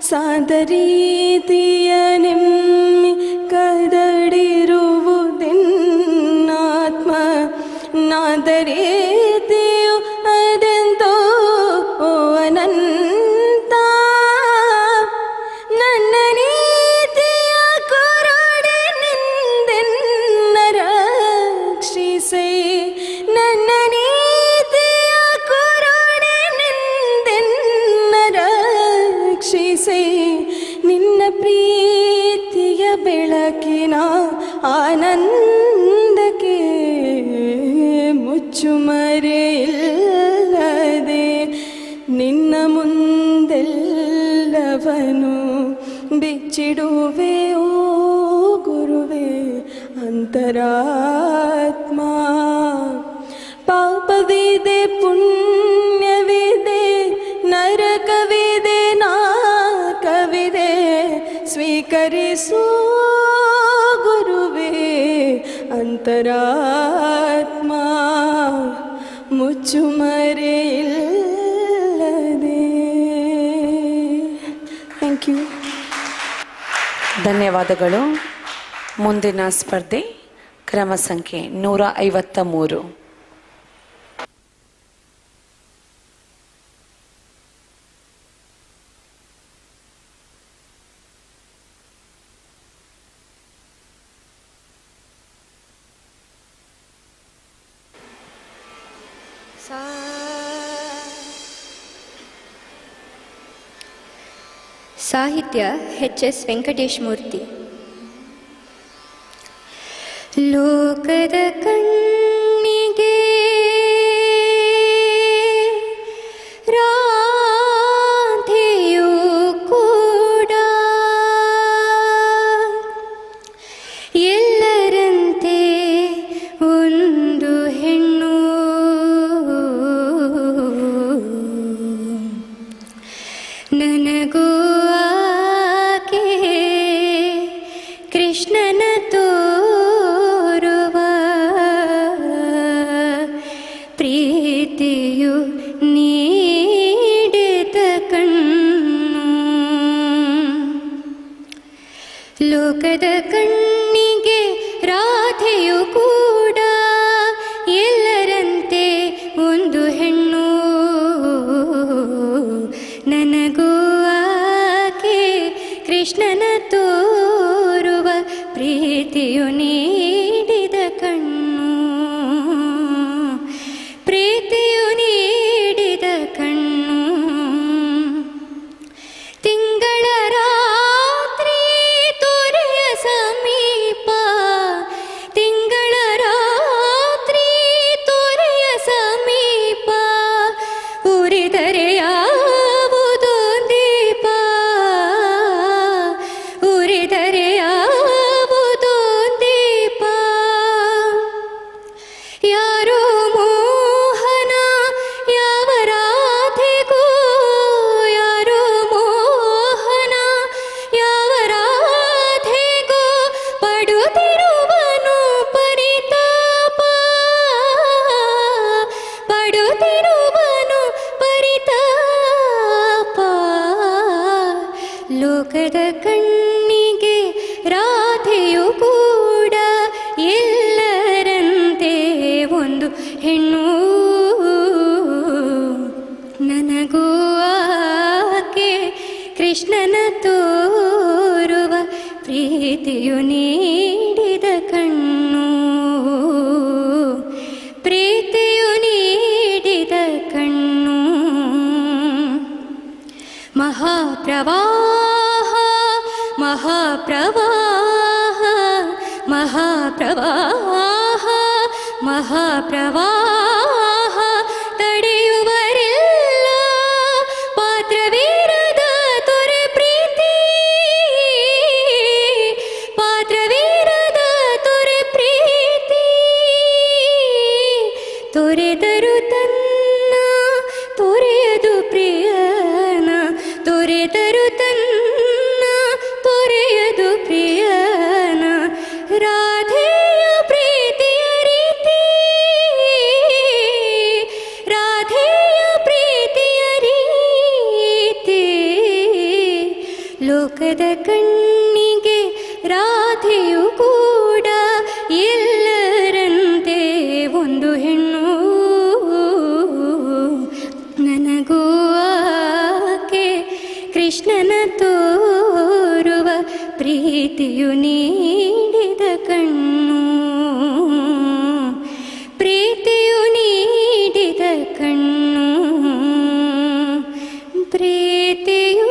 ಸಾದರೀತಿಯ ನೆಮ್ಮಿ ಕದಡಿರುವುದೆನ್ನಾತ್ಮ. ನಾದರೀತಿಯು ಅದೆಂತೋ ಅನಂತ. ನನ್ನ ನೀತಿಯ ಕೊರಡೆ ನಿನ್ನ ಮಿಂಚುತ್ತಿರುವೆ ನಿನ್ನ ಪ್ರೀತಿಯ ಬೆಳಕಿನ ಆನಂದಕ್ಕೆ ಮುಚ್ಚುಮರೆಯಿಲ್ಲದೆ ನಿನ್ನ ಮುಂದೆಲ್ಲವನು ಬಿಚ್ಚಿಡುವೆ ಓ ಗುರುವೆ ಅಂತರಾತ್ಮ. ಪಾಪವಿದೆ ಪುಣ್ಯವಿದೆ ನರಕವಿದೆ ನಾಕವಿದೆ ಸ್ವೀಕರಿಸು ಗುರುವೇ ಅಂತರಾತ್ಮ ಮುಚ್ಚುಮರೆಯಿಲ್ಲದೆ. Thank you. ಧನ್ಯವಾದಗಳು. ಮುಂದಿನ ಸ್ಪರ್ಧೆ ಕ್ರಮ ಸಂಖ್ಯೆ 153. ಸಾಹಿತ್ಯ ಎಚ್.ಎಸ್. ವೆಂಕಟೇಶ್ ಮೂರ್ತಿ. ಲೋಕದ ಕಣ್ಣಿಗೆ ರಾಧೆಯೂ ಕೂಡ ಎಲ್ಲರಂತೆ ಒಂದು ಹೆಣ್ಣು, ನನಗೂ ಆಕೆ ಕೃಷ್ಣನ ತೋರುವ ಪ್ರೀತಿಯು ನೀಡಿದ ಕಣ್ಣು. ಲೋಕದ ಕಣ್ಣಿಗೆ ರಾಧೆಯು ಕೂಡ ಎಲ್ಲರಂತೆ ಒಂದು ಹೆಣ್ಣು, ನನಗೂ ಆಕೆ ಕೃಷ್ಣನ ತೋರುವ ಪ್ರೀತಿಯು ನೀಡಿದ ಕಣ್ಣು, ಪ್ರೀತಿಯು ನೀಡಿದ ಕಣ್ಣು. ತಿಂಗಳ ರಾತ್ರಿ ತೊರೆಯ ಸಮೀಪ, ತಿಂಗಳ ರಾತ್ರಿ ತೊರೆಯ ಸಮೀಪ ಉರಿದರೆ ಯಾವುದೋ ದೀಪ, ಉರಿದರೆ ಯಾವುದೋ ದೀಪ. ಯಾರೋ ಮೋಹನ ಯಾವ ರಾಧೆಗೂ, ಯಾರೋ ಮೋಹನ ಯಾವ ರಾಧೆಗೂ ಪಡುತ್ತಿರುವನು ಪರಿತಾಪ, ಪಡುತ್ತಿರುವನು ಪರಿತಾಪ. ಲೋಕದ ಕಣ್ಣಿಗೆ ರಾಧೆಯು ಕೂಡ ಎಲ್ಲರಂತೆ ಒಂದು ಹೆಣ್ಣು, ನನಗೂ ಆಕೆ ಕೃಷ್ಣನ ತೋರುವ ಪ್ರೀತಿಯು ನೀಡಿದ ಕಣ್ಣು, ಪ್ರೀತಿಯು ನೀಡಿದ ಕಣ್ಣು. ಮಹಾಪ್ರವಾಹ ಮಹಾಪ್ರವಾಹ ಮಹಾಪ್ರವಾಹ ಮಹಾಪ್ರವಾಹ ತಡೆಯುವರಿಲ್ಲ ಪಾತ್ರವೀರದ ತೊರೆ ಪ್ರೀತಿ, ಪಾತ್ರವೀರದ ತೊರೆ ಪ್ರೀತಿ. ತೊರೆದರು ತನ್ನ ತೊರೆಯದು ಪ್ರಿಯನ, ತೊರೆದರು ತನ್ನ ತೊರೆಯದು ಪ್ರಿಯನ. ರಾಧೆಯ ಪ್ರೀತಿಯ ರೀತಿ, ರಾಧೆಯ ಪ್ರೀತಿಯ ರೀತಿ. ಲೋಕದ ಕಣ್ಣಿಗೆ ರಾಧೆಯು ಕೂಡ ಎಲ್ಲರಂತೆ ಒಂದು ಹೆಣ್ಣು, ನನಗೂ ಆಕೆ ಕೃಷ್ಣನ ತೋರುವ ಪ್ರೀತಿಯು ನೀಡಿದ ಕಣ್ಣು, ಪ್ರೀತಿಯು ನೀಡಿದ ಕಣ್ಣು, ಪ್ರೀತಿಯು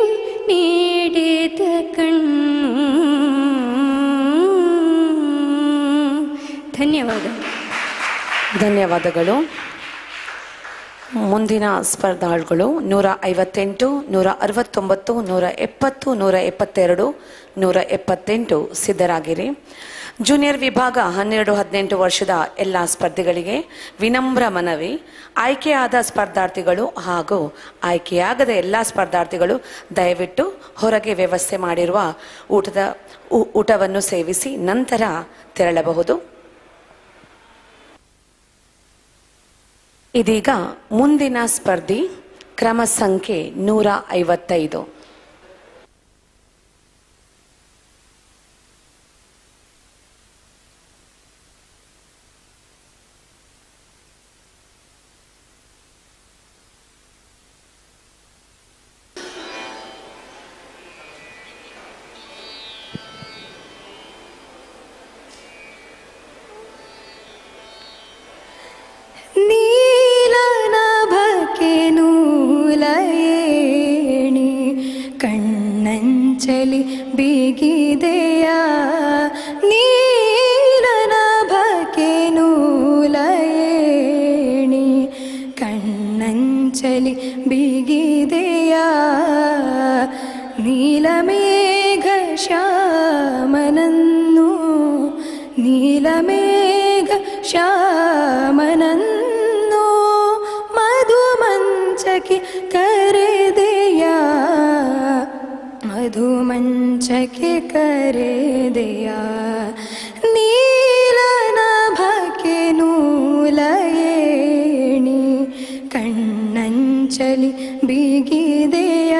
ನೀಡಿದ ತೆರೆದ ಕಣ್ಣು. ಧನ್ಯವಾದ. ಧನ್ಯವಾದಗಳು. ಮುಂದಿನ ಸ್ಪರ್ಧಾಳುಗಳು 158, 169, 170, 172, 178 ಸಿದ್ಧರಾಗಿರಿ. ಜೂನಿಯರ್ ವಿಭಾಗ 12-18 ವರ್ಷದ ಎಲ್ಲ ಸ್ಪರ್ಧಿಗಳಿಗೆ ವಿನಮ್ರ ಮನವಿ. ಆಯ್ಕೆಯಾದ ಸ್ಪರ್ಧಾರ್ಥಿಗಳು ಹಾಗೂ ಆಯ್ಕೆಯಾಗದ ಎಲ್ಲ ಸ್ಪರ್ಧಾರ್ಥಿಗಳು ದಯವಿಟ್ಟು ಹೊರಗೆ ವ್ಯವಸ್ಥೆ ಮಾಡಿರುವ ಊಟವನ್ನು ಸೇವಿಸಿ ನಂತರ ತೆರಳಬಹುದು. ಇದೀಗ ಮುಂದಿನ ಸ್ಪರ್ಧಿ ಕ್ರಮ ಸಂಖ್ಯೆ 155. ಕಣ್ಣಂಚಲಿ ಬಿಗಿದೆಯ ನೀಲನ ಬಗೆ ನೂಲಯೇಣಿ ಕಣ್ಣಂಚಲಿ ಬಿಗಿದೆಯ ನೀಲಮೇಘ ಶ್ಯಾಮನನ್ನು ನೀಲಮೇಘ ಶ್ಯಾಮನನ್ನು ಮಧುಮಂಚಕ್ಕೆ ಕರೆದೆಯ ಮಧುಮಂಚಕ್ಕೆ ಕರೆದೆಯ ನೀಲನಭಕ್ಕೆ ನೂಲಯೇಣಿ ಕಣ್ಣಂಚಲಿ ಬಿಗಿದೆಯ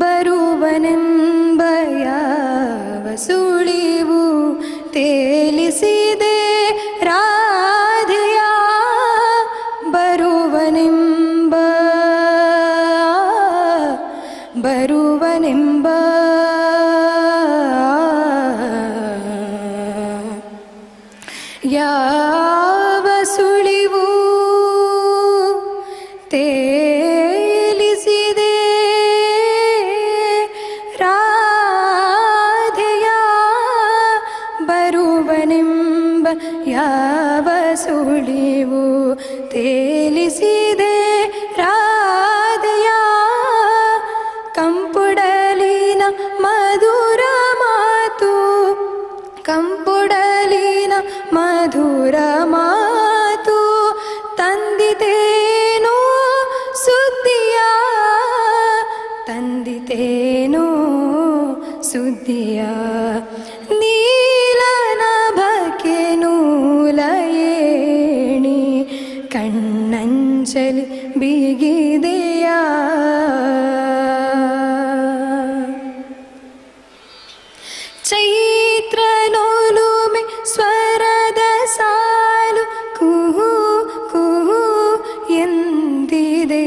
ಬರುವನೆಂಬ ಯಾವ ಸುಳಿವು ತೇಲಿಸಿದೆ ರಾಧೆಯ ಬರುವನೆಂಬ ಯಾವ ಸುಳಿವು ತೇಲಿಸಿದೆ ರಾಧೆಯ ಬರುವನೆಂಬ ಯಾವ ಸುಳಿವು ತೇಲಿಸಿದೆ ರಾಧೆಯ ಕಂಪುಡಲಿನ ಮಧುರ ಮಾತು ಕಂಪುಡಲಿನ ಮಧುರ ಮಾತು ತಂದಿತೇನೋ ಸುದ್ದಿಯ ತಂದಿತೇನೋ ಸುದ್ದಿಯ ನೀಲನಭಕ್ಕೆ ನೂಲಯೇಣಿ ಕಣ್ಣಂಚಲಿ ಬಿಗಿದೆಯ ಚೈತ್ರ ನೋಲುಮೆ ಸ್ವರದ ಸಾಲು ಕುಹು ಕುಹು ಎಂದಿದೆ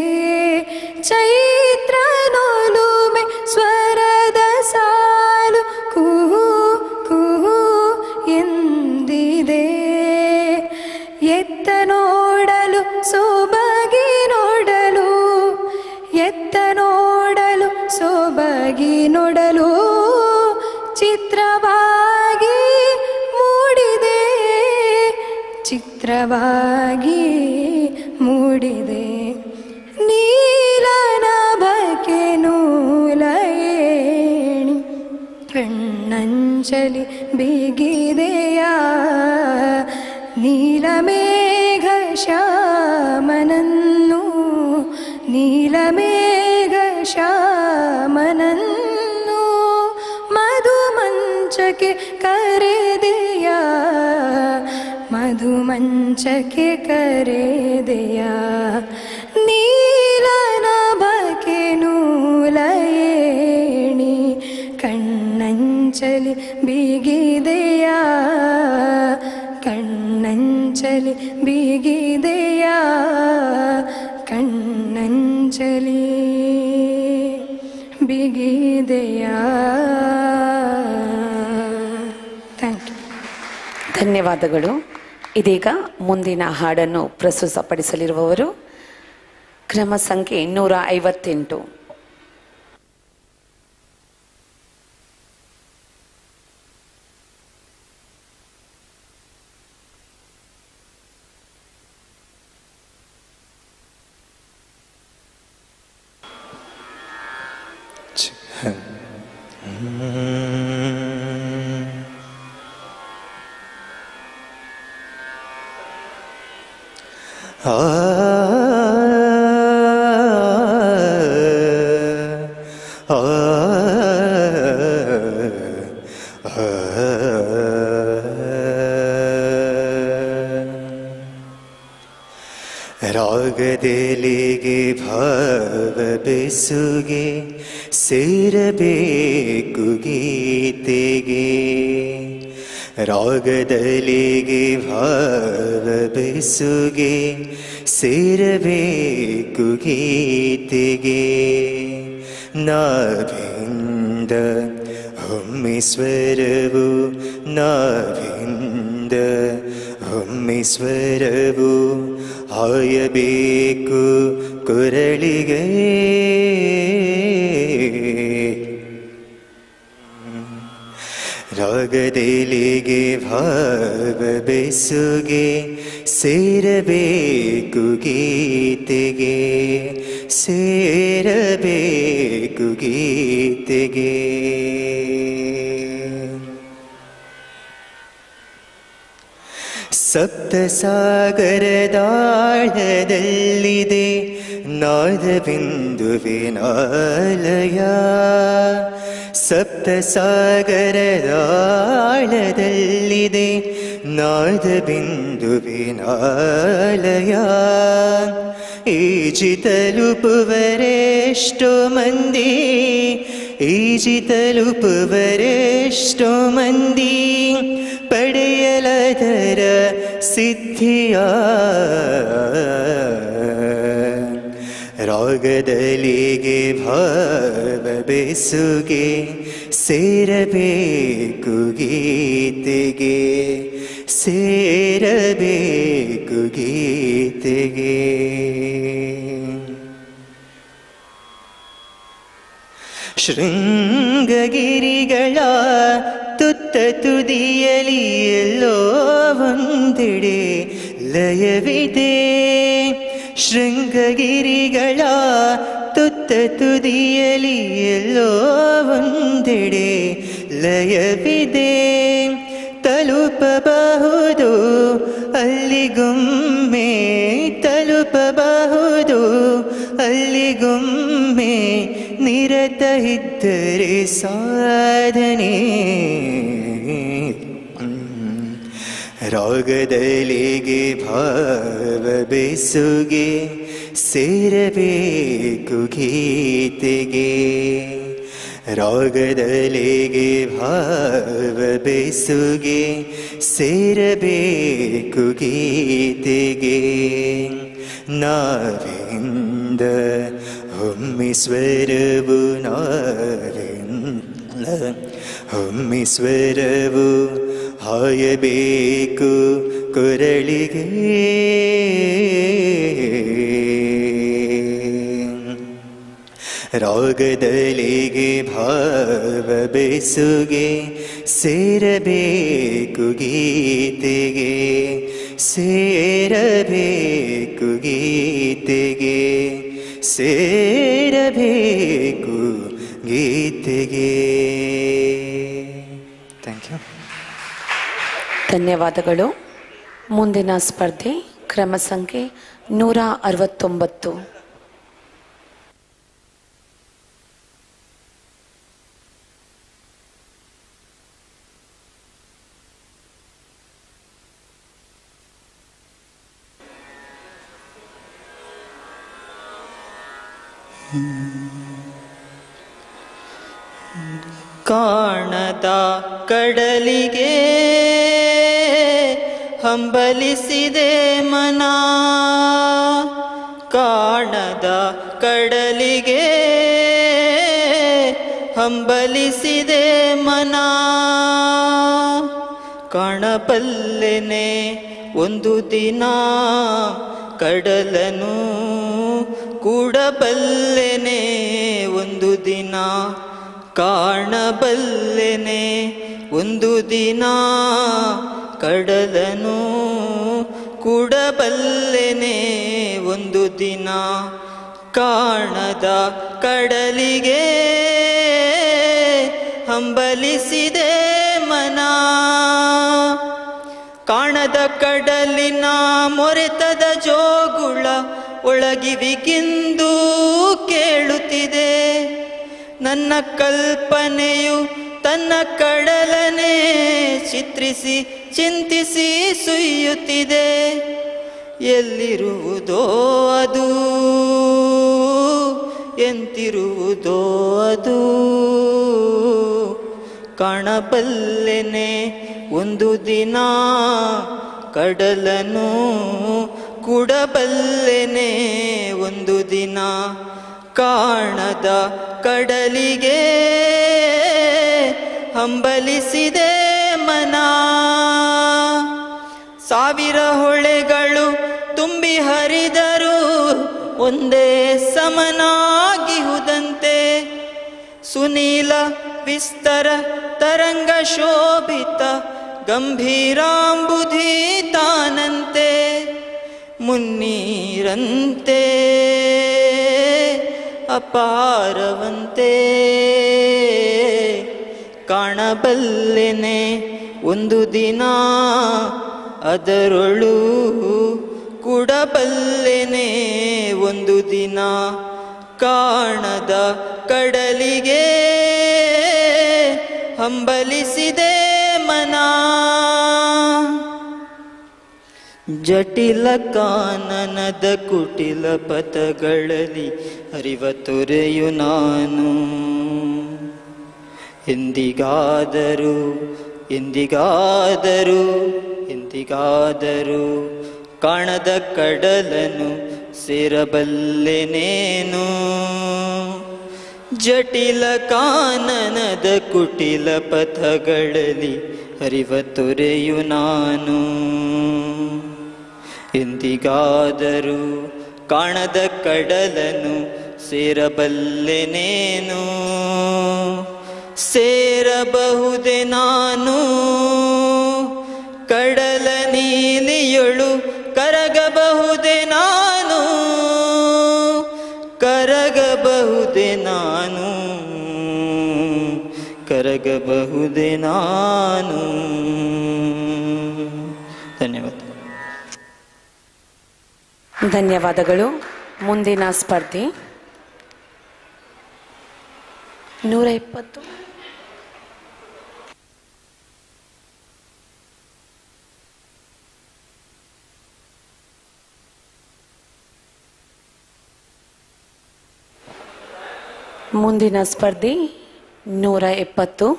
ಚೈತ್ರ ನೋಲುಮೆ ಸ್ವರದ ಸಾಲು ಕುಹು ಕುಹು ಎಂದಿದೆ ಎತ್ತ ನೋಡಲು ಸೊಬಗಿ ನೋಡಲು ಎತ್ತ ನೋಡಲು ಸೊಬಗಿ ನೋಡಲು ಚಿತ್ರವಾಗಿ ಮೂಡಿದೆ ಚಿತ್ರವಾಗಿ ಮೂಡಿದೆ ನೀಲನಭಕ್ಕೆ ನೂಲಯೇಣಿ ಕಣ್ಣಂಚಲಿ ಬಿಗಿದೆಯ ನೀಲಮೇಘ ಶ್ಯಾಮನನ್ನು ನೀಲಮೇಘ ಶ್ಯಾಮನನ್ನು ಮಧುಮಂಚಕ್ಕೆ ಕರೆದೆಯ ಮಧುಮಂಚಕ್ಕೆ ಕರೆದೆಯ ನೀಲನಭಕ್ಕೆ ನೂಲಯೇಣಿ ಕಣ್ಣಂಚಲಿ ಬಿಗಿದೆಯ ಕಣ್ಣಂಚಲಿ ಬಿಗಿದೆಯ ಕಣ್ಣಂಚಲಿ ಬಿಗಿದೆಯ. Thank you. ಧನ್ಯವಾದಗಳು. ಇದೀಗ ಮುಂದಿನ ಹಾಡನ್ನು ಪ್ರಸ್ತುತಪಡಿಸಲಿರುವವರು ಕ್ರಮ ಸಂಖ್ಯೆ 258. ರಾಗದೆಲೆಗೆ ಭಾವ ಬೆಸುಗೆ ಸೇರಬೇಕು ಗೀತೆಗೆ. ರಾಗದೆಲೆಗೆ ಭಾವ ಬೆಸುಗೆ ಸೇರಬೇಕು ಗೀತೆಗೆ. ನಾಭಿಂದ ಒಮ್ಮೆ ಸ್ವರವು ನಾಭಿಂದ ಒಮ್ಮೆ ಸ್ವರವು ಹಾಯಬೇಕು ಕೊರಳಿಗೆ. ರಾಗದೆಲೆಗೆ ಭಾವ ಬೆಸುಗೆ ಸೇರಬೇಕು ಗೀತೆಗೆ ಸೇರಬೇಕು ಗೀತೆಗೆ. ಸಪ್ತ ಸಾಗರದಾಳದಲ್ಲಿದೆ ನಾದ ಬಿಂದುವಿನಾಲಯ. ಸಪ್ತ ಸಾಗರದಾಳದಲ್ಲಿದೆ ನಾದ ಬಿಂದುವಿನಾಲಯ. ಈಜಿ ತಲುಪುವರೆಷ್ಟೋ ಮಂದಿ ಈಜಿ ತಲುಪುವರೆಷ್ಟೋ ಮಂದಿ ಪಡೆಯಲದರ ಸಿದ್ಧಿಯ. ರಾಗದೆಲೆಗೆ ಭಾವ ಬೆಸುಗೆ ಸೇರಬೇಕು ಗೀತೆಗೆ ಸೇರಬೇಕು ಗೀತೆಗೆ. ಶೃಂಗಗಿರಿಗಳ ತುತ್ತ ತುದಿಯಲಿ ಎಲ್ಲೋ ಒಂದೆಡೆ ಲಯವಿದೆ. ಶೃಂಗಗಿರಿಗಳ ತುತ್ತ ತುದಿಯಲಿ ಎಲ್ಲೋ ಒಂದೆಡೆ ಲಯವಿದೆ. ತಲುಪಬಹುದು ಅಲ್ಲಿಗೊಮ್ಮೆ ತಲುಪಬಹುದು ಅಲ್ಲಿಗೊಮ್ಮೆ ನಿರತ ಇದ್ದರೆ ಸಾಧನೆ. ರಾಗದೆಲೆಗೆ ಭಾವ ಬೆಸುಗೆ ಸೇರಬೇಕು ಗೀತೆಗೆ. ರಾಗದೆಲೆಗೆ ಭಾವ ಬೆಸುಗೆ ಸೇರಬೇಕು ಗೀತೆಗೆ. ನಾವಿಂದ ಒಮ್ಮೆ ಸ್ವರವು ನಾವಿಂದ ಒಮ್ಮೆ ಸ್ವರವು ಹಾಯಬೇಕು ಕೊರಳಿಗೆ. ರಾಗದೆಲೆಗೆ ಭಾವ ಬೆಸುಗೆ ಸೇರಬೇಕು ಗೀತೆಗೆ ಸೇರಬೇಕು ಗೀತೆಗೆ ಸೇರಬೇಕು ಗೀತೆಗೆ. Thank you. ಧನ್ಯವಾದಗಳು. ಮುಂದಿನ ಸ್ಪರ್ಧೆ ಕ್ರಮ ಸಂಖ್ಯೆ 169. ಕಾಣದ ಕಡಲಿಗೆ ಹಂಬಲಿಸಿದೆ ಮನ. ಕಾಣದ ಕಡಲಿಗೆ ಹಂಬಲಿಸಿದೆ ಮನ. ಕಾಣಬಲ್ಲೆನೆ ಒಂದು ದಿನ ಕಡಲನು ಕೂಡಬಲ್ಲೆನೆ ಒಂದು ದಿನ ಕಾಣಬಲ್ಲೆನೆ ಒಂದು ದಿನ ಕಡಲನು ಕೂಡಬಲ್ಲೆನೆ ಒಂದು ದಿನ ಕಾಣದ ಕಡಲಿಗೆ ಹಂಬಲಿಸಿದೆ ಮನ ಕಾಣದ ಕಡಲಿನ ಮೊರೆತದ ಜೋಗುಳ ಒಳಗಿವಿಗಿಂದು ಕೇಳುತ್ತಿದೆ ನನ್ನ ಕಲ್ಪನೆಯು ತನ್ನ ಕಡಲನೆ ಚಿತ್ರಿಸಿ ಚಿಂತಿಸಿ ಸುಯ್ಯುತ್ತಿದೆ ಎಲ್ಲಿರುವುದೋ ಅದು ಎಂತಿರುವುದೋ ಅದು ಕಾಣಬಲ್ಲೆನೆ ಒಂದು ದಿನ ಕಡಲನು ಕೂಡಬಲ್ಲೆನೆ ಒಂದು ದಿನ ಕಾಣದ ಕಡಲಿಗೆ ಹಂಬಲಿಸಿದೆ ಮನ ಸಾವಿರ ಹೊಳೆಗಳು ತುಂಬಿ ಹರಿದರು ಒಂದೇ ಸಮನಾಗಿಹುದಂತೆ ಸುನೀಲ ವಿಸ್ತರ ತರಂಗ ಶೋಭಿತ ಗಂಭೀರಾಂಬುಧಿ ತಾನಂತೆ ಮುನ್ನೀರಂತೆ ಅಪಾರವಂತೆ ಕಾಣಬಲ್ಲೆನೆ ಒಂದು ದಿನ ಅದರೊಳು ಕೂಡಬಲ್ಲೆನೆ ಒಂದು ದಿನ ಕಾಣದ ಕಡಲಿಗೆ ಹಂಬಲಿಸಿದೆ ಮನ ಜಟಿಲ ಕಾನನದ ಕುಟಿಲ ಪಥಗಳಲ್ಲಿ ಹರಿವ ತೊರೆಯು ನಾನು ಎಂದಿಗಾದರೂ ಎಂದಿಗಾದರೂ ಎಂದಿಗಾದರೂ ಕಾಣದ ಕಡಲನು ಸೇರಬಲ್ಲೆನೇನು ಜಟಿಲ ಕಾನನದ ಕುಟಿಲ ಪಥಗಳಲ್ಲಿ ಹರಿವ ತೊರೆಯು ನಾನು ಎಂದಿಗಾದರೂ ಕಾಣದ ಕಡಲನು ಸೇರಬಲ್ಲೆನೇನು ಸೇರಬಹುದೆ ನಾನು ಕಡಲ ನೀಲಿಯೊಳು ಕರಗಬಹುದೆ ನಾನು ಕರಗಬಹುದೆ ನಾನು ಕರಗಬಹುದೆ ನಾನು ಧನ್ಯವಾದ. ಧನ್ಯವಾದಗಳು. ಮುಂದಿನ ಸ್ಪರ್ಧಿ 120. ಮುಂದಿನ ಸ್ಪರ್ಧಿ 120.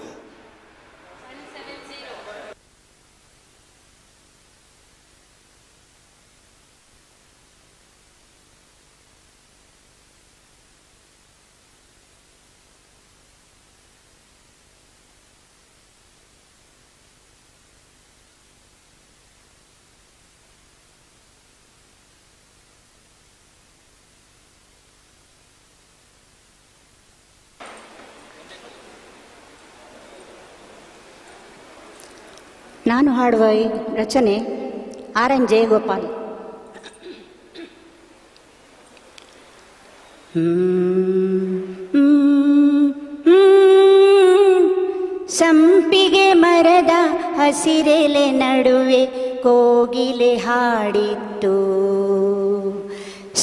ನಾನು ಹಾಡುವ ಈ ರಚನೆ RN ಜಯಗೋಪಾಲ್. ಸಂಪಿಗೆ ಮರದ ಹಸಿರೆಲೆ ನಡುವೆ ಕೋಗಿಲೆ ಹಾಡಿತ್ತು.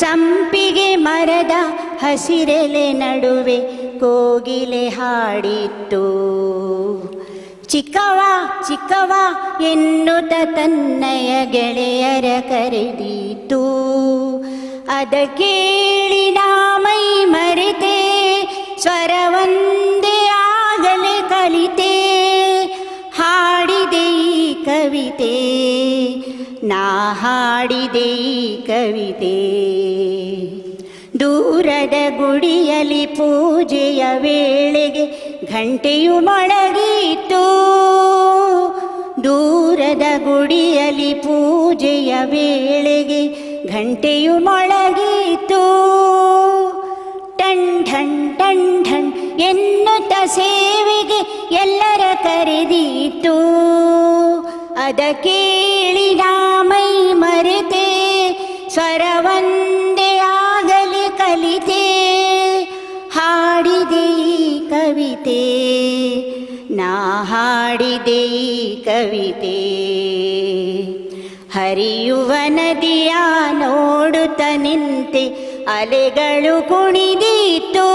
ಸಂಪಿಗೆ ಮರದ ಹಸಿರೆಲೆ ನಡುವೆ ಕೋಗಿಲೆ ಹಾಡಿತ್ತು. ಚಿಕ್ಕವ ಚಿಕ್ಕವ ಎನ್ನುತ್ತ ತನ್ನಯ ಗೆಳೆಯರ ಕರೆದೀತು. ಅದ ಕೇಳಿ ನಾ ಮೈ ಮರೆತೆ, ಸ್ವರವೊಂದೇ ಆಗಲೇ ಕಲಿತೆ. ಹಾಡಿದೆ ಈ ಕವಿತೆ, ನಾ ಹಾಡಿದೆ ಈ ಕವಿತೆ. ದೂರದ ಗುಡಿಯಲ್ಲಿ ಪೂಜೆಯ ವೇಳೆಗೆ ಘಂಟೆಯು ಮೊಳಗಿತು. ದೂರದ ಗುಡಿಯಲ್ಲಿ ಪೂಜೆಯ ವೇಳೆಗೆ ಘಂಟೆಯು ಮೊಳಗಿತು. ಬರೆದಿತ್ತು. ಅದ ಕೇಳಿ ನಾ ಮೈ ಮರೆತೆ, ಸ್ವರವಂದೇ ಆಗಲಿ ಕಲಿತೆ. ಹಾಡಿದೆ ಈ ಕವಿತೆ, ನಾ ಹಾಡಿದೆ ಈ ಕವಿತೆ. ಹರಿಯುವ ನದಿಯ ನೋಡುತ್ತ ನಿಂತೆ, ಅಲೆಗಳು ಕುಣಿದಿತ್ತು.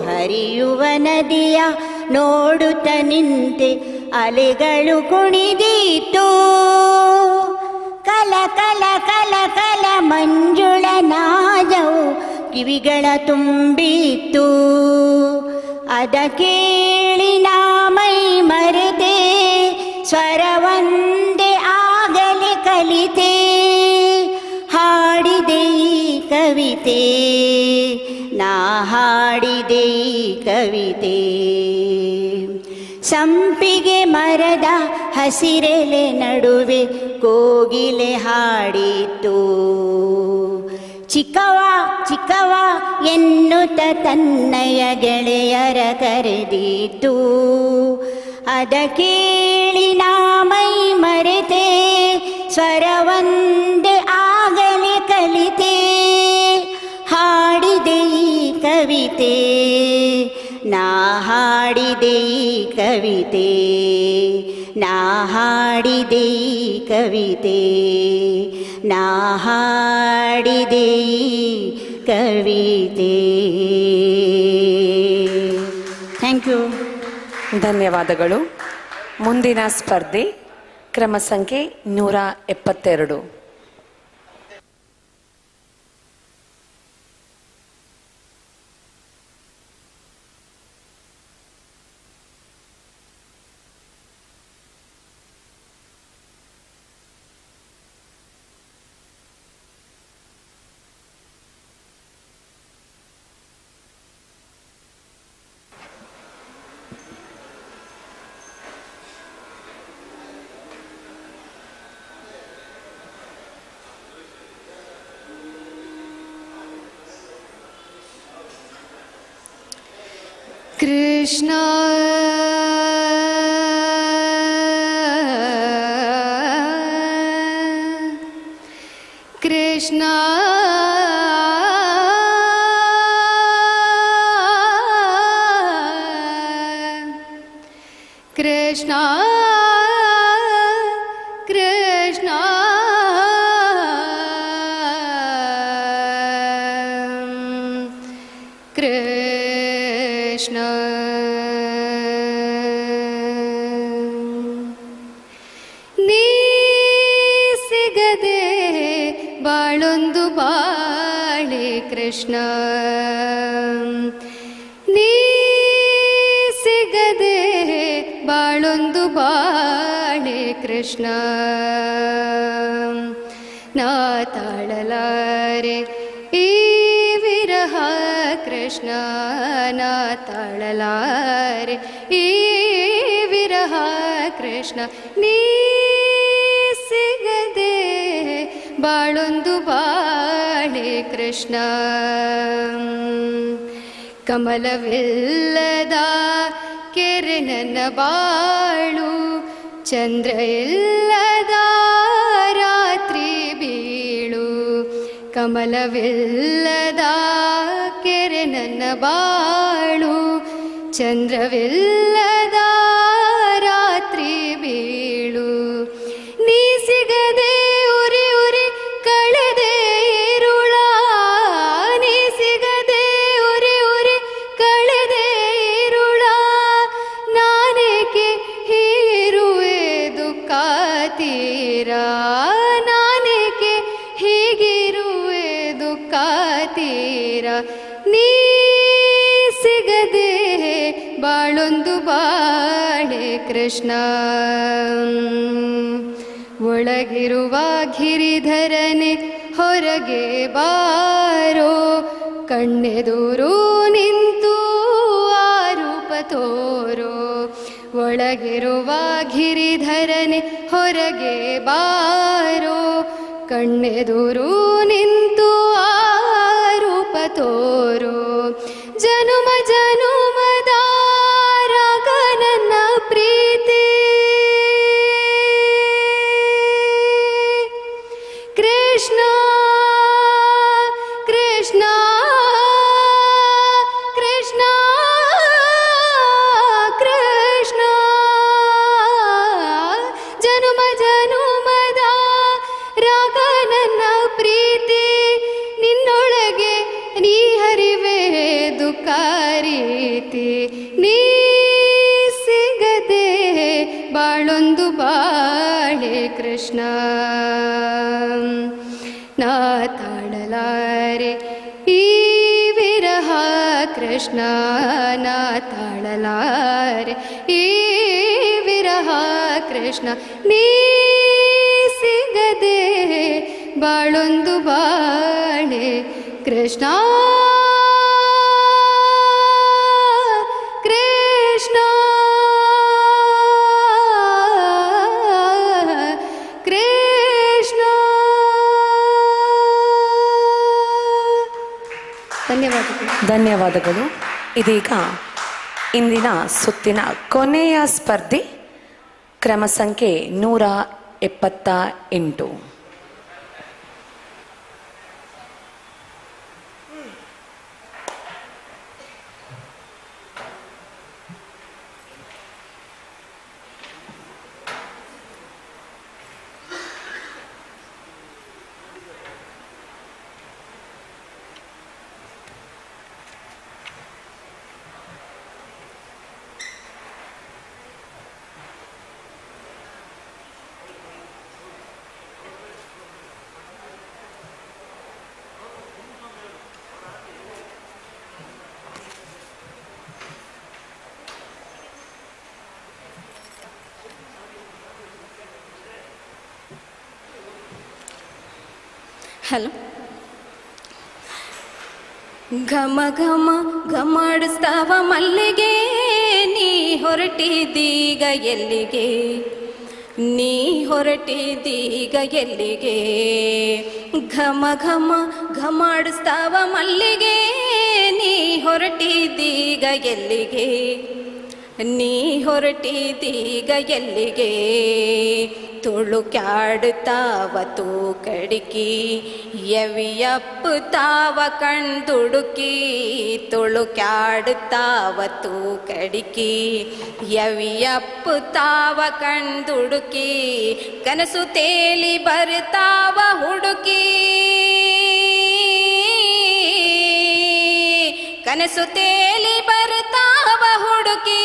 ಹರಿಯುವ ನದಿಯ ನೋಡುತ್ತ ನಿಂತೆ, ಅಲೆಗಳು ಕುಣಿದಿತ್ತು. ಕಲ ಕಲ ಕಲ ಕಲ ಮಂಜುಳ ನಾದವು ಕಿವಿಗಳ ತುಂಬಿತ್ತು. ಅದ ಕೇಳಿ ನಾ ಮೈ ಮರೆತೆ, ಸ್ವರವಂದೇ ಆಗಲಿ ಕಲಿತೆ. ಹಾಡಿದೆ ಈ ಕವಿತೆ, ನಾ ಹಾಡಿದೆ ಈ ಕವಿತೆ. ಸಂಪಿಗೆ ಮರದ ಹಸಿರೆಲೆ ನಡುವೆ ಕೋಗಿಲೆ ಹಾಡಿತು. ಚಿಕ್ಕವ ಚಿಕ್ಕವ ಎನ್ನುತ್ತ ತನ್ನಯ ಗೆಳೆಯರ ಕರೆದಿತ್ತು. ಅದ ಕೇಳಿ ನಾ ಮೈ ಮರೆತೆ, ಸ್ವರವಂದೇ ಆಗಲಿ ಕಲಿತೆ. ಹಾಡಿದೆ ಈ ಕವಿತೆ, ನಾ ಹಾಡಿದೆ ಈ ಕವಿತೆ. ನಾ ಹಾಡಿದೆ ಈ ಕವಿತೆ, ನಾ ಹಾಡಿದೆ ಈ ಕವಿತೆ. Thank you. ಧನ್ಯವಾದಗಳು. ಮುಂದಿನ ಸ್ಪರ್ಧೆ ಕ್ರಮ ಸಂಖ್ಯೆ 172. ಕೃಷ್ಣ ಕೃಷ್ಣ ಕೃಷ್ಣ ಕೃಷ್ಣ ಕೃಷ್ಣ ನೀ ಸಿಗದೆ ಬಾಳೊಂದು ಬಾಳೆ ಕೃಷ್ಣ, ನೀ ಸಿಗದೆ ಬಾಳೊಂದು ಬಾಳೆ ಕೃಷ್ಣ. ನಾ ತಾಳಲಾರೆ ಈ ವಿರಹ ಕೃಷ್ಣ, ನಾ ತಾಳಲಾರೆ ಈ ವಿರಹ ಕೃಷ್ಣ. ನೀ ಸಿಗದೆ ಬಾಳೊಂದು ಬಾಳೆ ಕೃಷ್ಣ. ಕಮಲವಿಲ್ಲದ ಕೆರೆ ನನ್ನ ಬಾಳು, ಚಂದ್ರ ಇಲ್ಲದ ರಾತ್ರಿ ಬೀಳು. ಕಮಲವಿಲ್ಲದ ಕೆರೆ ನನ್ನ ಬಾಳು, ಚಂದ್ರವಿಲ್ಲದ ರಾತ್ರಿ ಬೀಳು. ನೀ ಸಿಗದೆ ಉರಿ ಉರಿ ಕಳೆದೆ ಇರುಳ, ನೀ ಸಿಗದೆ ಉರಿ ಉರಿ ಕಳೆದೆ ಇರುಳ. ನಾನೇಕೆ ಹೀಗಿರುವೆ ದುಃಖ ತೀರ, ನಾನೇಕೆ ಹೀಗಿರುವೆ ದುಃಖ ತೀರ. ನೀ ಸಿಗದೆ ಬಾಳೊಂದು ಬಾಳೆ ಕೃಷ್ಣ. ಒಳಗಿರುವ ಗಿರಿಧರನೆ ಹೊರಗೆ ಬಾರೋ, ಕಣ್ಣೆದುರು ನಿಂತು ಆರೂಪ ತೋರೋ. ಒಳಗಿರುವ ಗಿರಿಧರನೆ ಹೊರಗೆ ಬಾರೋ, ಕಣ್ಣೆದುರು ನಿಂತು ಆರೂಪ ತೋರೋ. ಜನುಮ ಜನುಮದ ರಾಗ ನನ್ನ ಬೇಕಾರೀತಿ ನೀ ಸಿಗದೆ ಬಾಳೊಂದು ಬಾಳೆ ಕೃಷ್ಣ ನಾ ತಾಳಲಾರೆ ಈ ವಿರಹ ಕೃಷ್ಣ ನಾ ತಾಳಲಾರೆ ಈ ವಿರಹ ಕೃಷ್ಣ ನೀ ಸಿಗದೆ ಬಾಳೊಂದು ಬಾಳೆ ಕೃಷ್ಣ ಕೃಷ್ಣ ಕೃಷ್ಣ. ಧನ್ಯವಾದಗಳು. ಇದೀಗ ಇಂದಿನ ಸುತ್ತಿನ ಕೊನೆಯ ಸ್ಪರ್ಧೆ ಕ್ರಮ ಸಂಖ್ಯೆ 178. ಹಲೋ. ಘಮ ಘಮ ಘಮಾಡಿಸ್ತಾವ ಮಲ್ಲಿಗೆ ನೀ ಹೊರಟಿದ್ದೀಗ ಎಲ್ಲಿಗೆ ನೀ ಹೊರಟಿದ್ದೀಗ ಎಲ್ಲಿಗೆ ಘಮ ಘಮ ಘಮಾಡಿಸ್ತಾವ ಮಲ್ಲಿಗೆ ನೀ ಹೊರಟಿದ್ದೀಗ ಎಲ್ಲಿಗೆ ನೀ ಹೊರಟಿದ್ದೀಗ ಎಲ್ಲಿಗೆ ತುಳುಕ್ಯಾಡ್ತಾವ ತೂಕಡಿಕಿ ಯವಿಯಪ್ಪುತ್ತಾವ ಕಣ್ದುಡುಕಿ ತುಳುಕ್ಯಾಡ್ತಾವ ತೂಕಡಿಕಿ ಯವಿಯಪ್ಪುತ್ತಾವ ಕಣ್ದುಡುಕಿ ಕನಸು ತೇಲಿ ಬರ್ತಾವ ಹುಡುಕಿ ಕನಸು ತೇಲಿ ಬರ್ತಾವ ಹುಡುಕಿ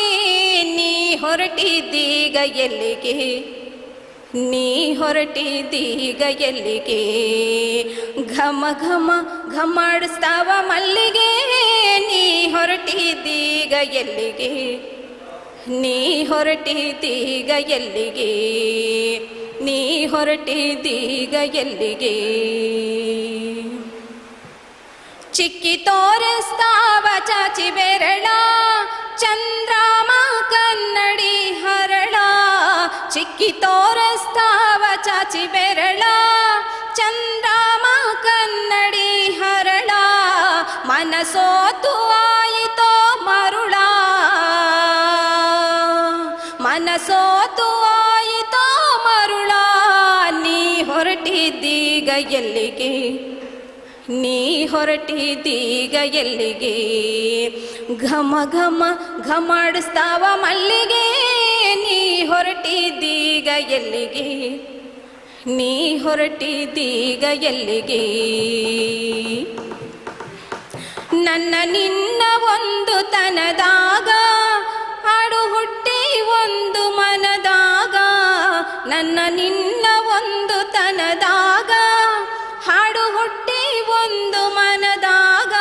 ನೀ ಹೊರಟಿದ್ದೀಗ ಎಲ್ಲಿಗೆ ನೀ ಹೊರಟಿದ್ದೀಗ ಎಲ್ಲಿಗೆ ಘಮ ಘಮ ಘಮಾಡಿಸ್ತಾವ ಮಲ್ಲಿಗೆ ನೀ ಹೊರಟಿದ್ದೀಗ ಎಲ್ಲಿಗೆ ನೀ ಹೊರಟಿದ್ದೀಗ ಎಲ್ಲಿಗೆ ನೀ ಹೊರಟಿದ್ದೀಗ ಎಲ್ಲಿಗೆ ಚಿಕ್ಕಿ ತೋರಿಸ್ತಾವ ಚಾಚಿ ಬೆರಳ ಚಂದ್ರಾಮ ಕನ್ನಡಿ ಹರಳ ಚಿಕ್ಕಿ ತೋರಿಸ್ತಾವ ಚಾಚಿ ಬೆರಳ ಚಂದ್ರಾಮ ಕನ್ನಡಿ ಹರಳ ಮನಸೋತು ಆಯಿತೋ ಮರುಳ ಮನಸೋತು ಆಯಿತೋ ಮರುಳ ನೀ ಹೊರಟಿದ್ದೀಗ ಎಲ್ಲಿಗೆ ನೀ ಹೊರಟಿದ್ದೀಗ ಎಲ್ಲಿಗೆ ಘಮ ಘಮ ಘಮಾಡಿಸ್ತಾವ ಮಲ್ಲಿಗೆ ನೀ ಹೊರಟಿದ್ದೀಗ ಎಲ್ಲಿಗೆ ನೀ ಹೊರಟಿದ್ದೀಗ ಎಲ್ಲಿಗೆ ನನ್ನ ನಿನ್ನ ಒಂದು ತನದಾಗ ಹಾಡು ಹುಟ್ಟಿ ಒಂದು ಮನದಾಗ ನನ್ನ ನಿನ್ನ ಒಂದು ತನದಾಗ ಹಾಡು ಹುಟ್ಟಿ ಒಂದು ಮನದಾಗ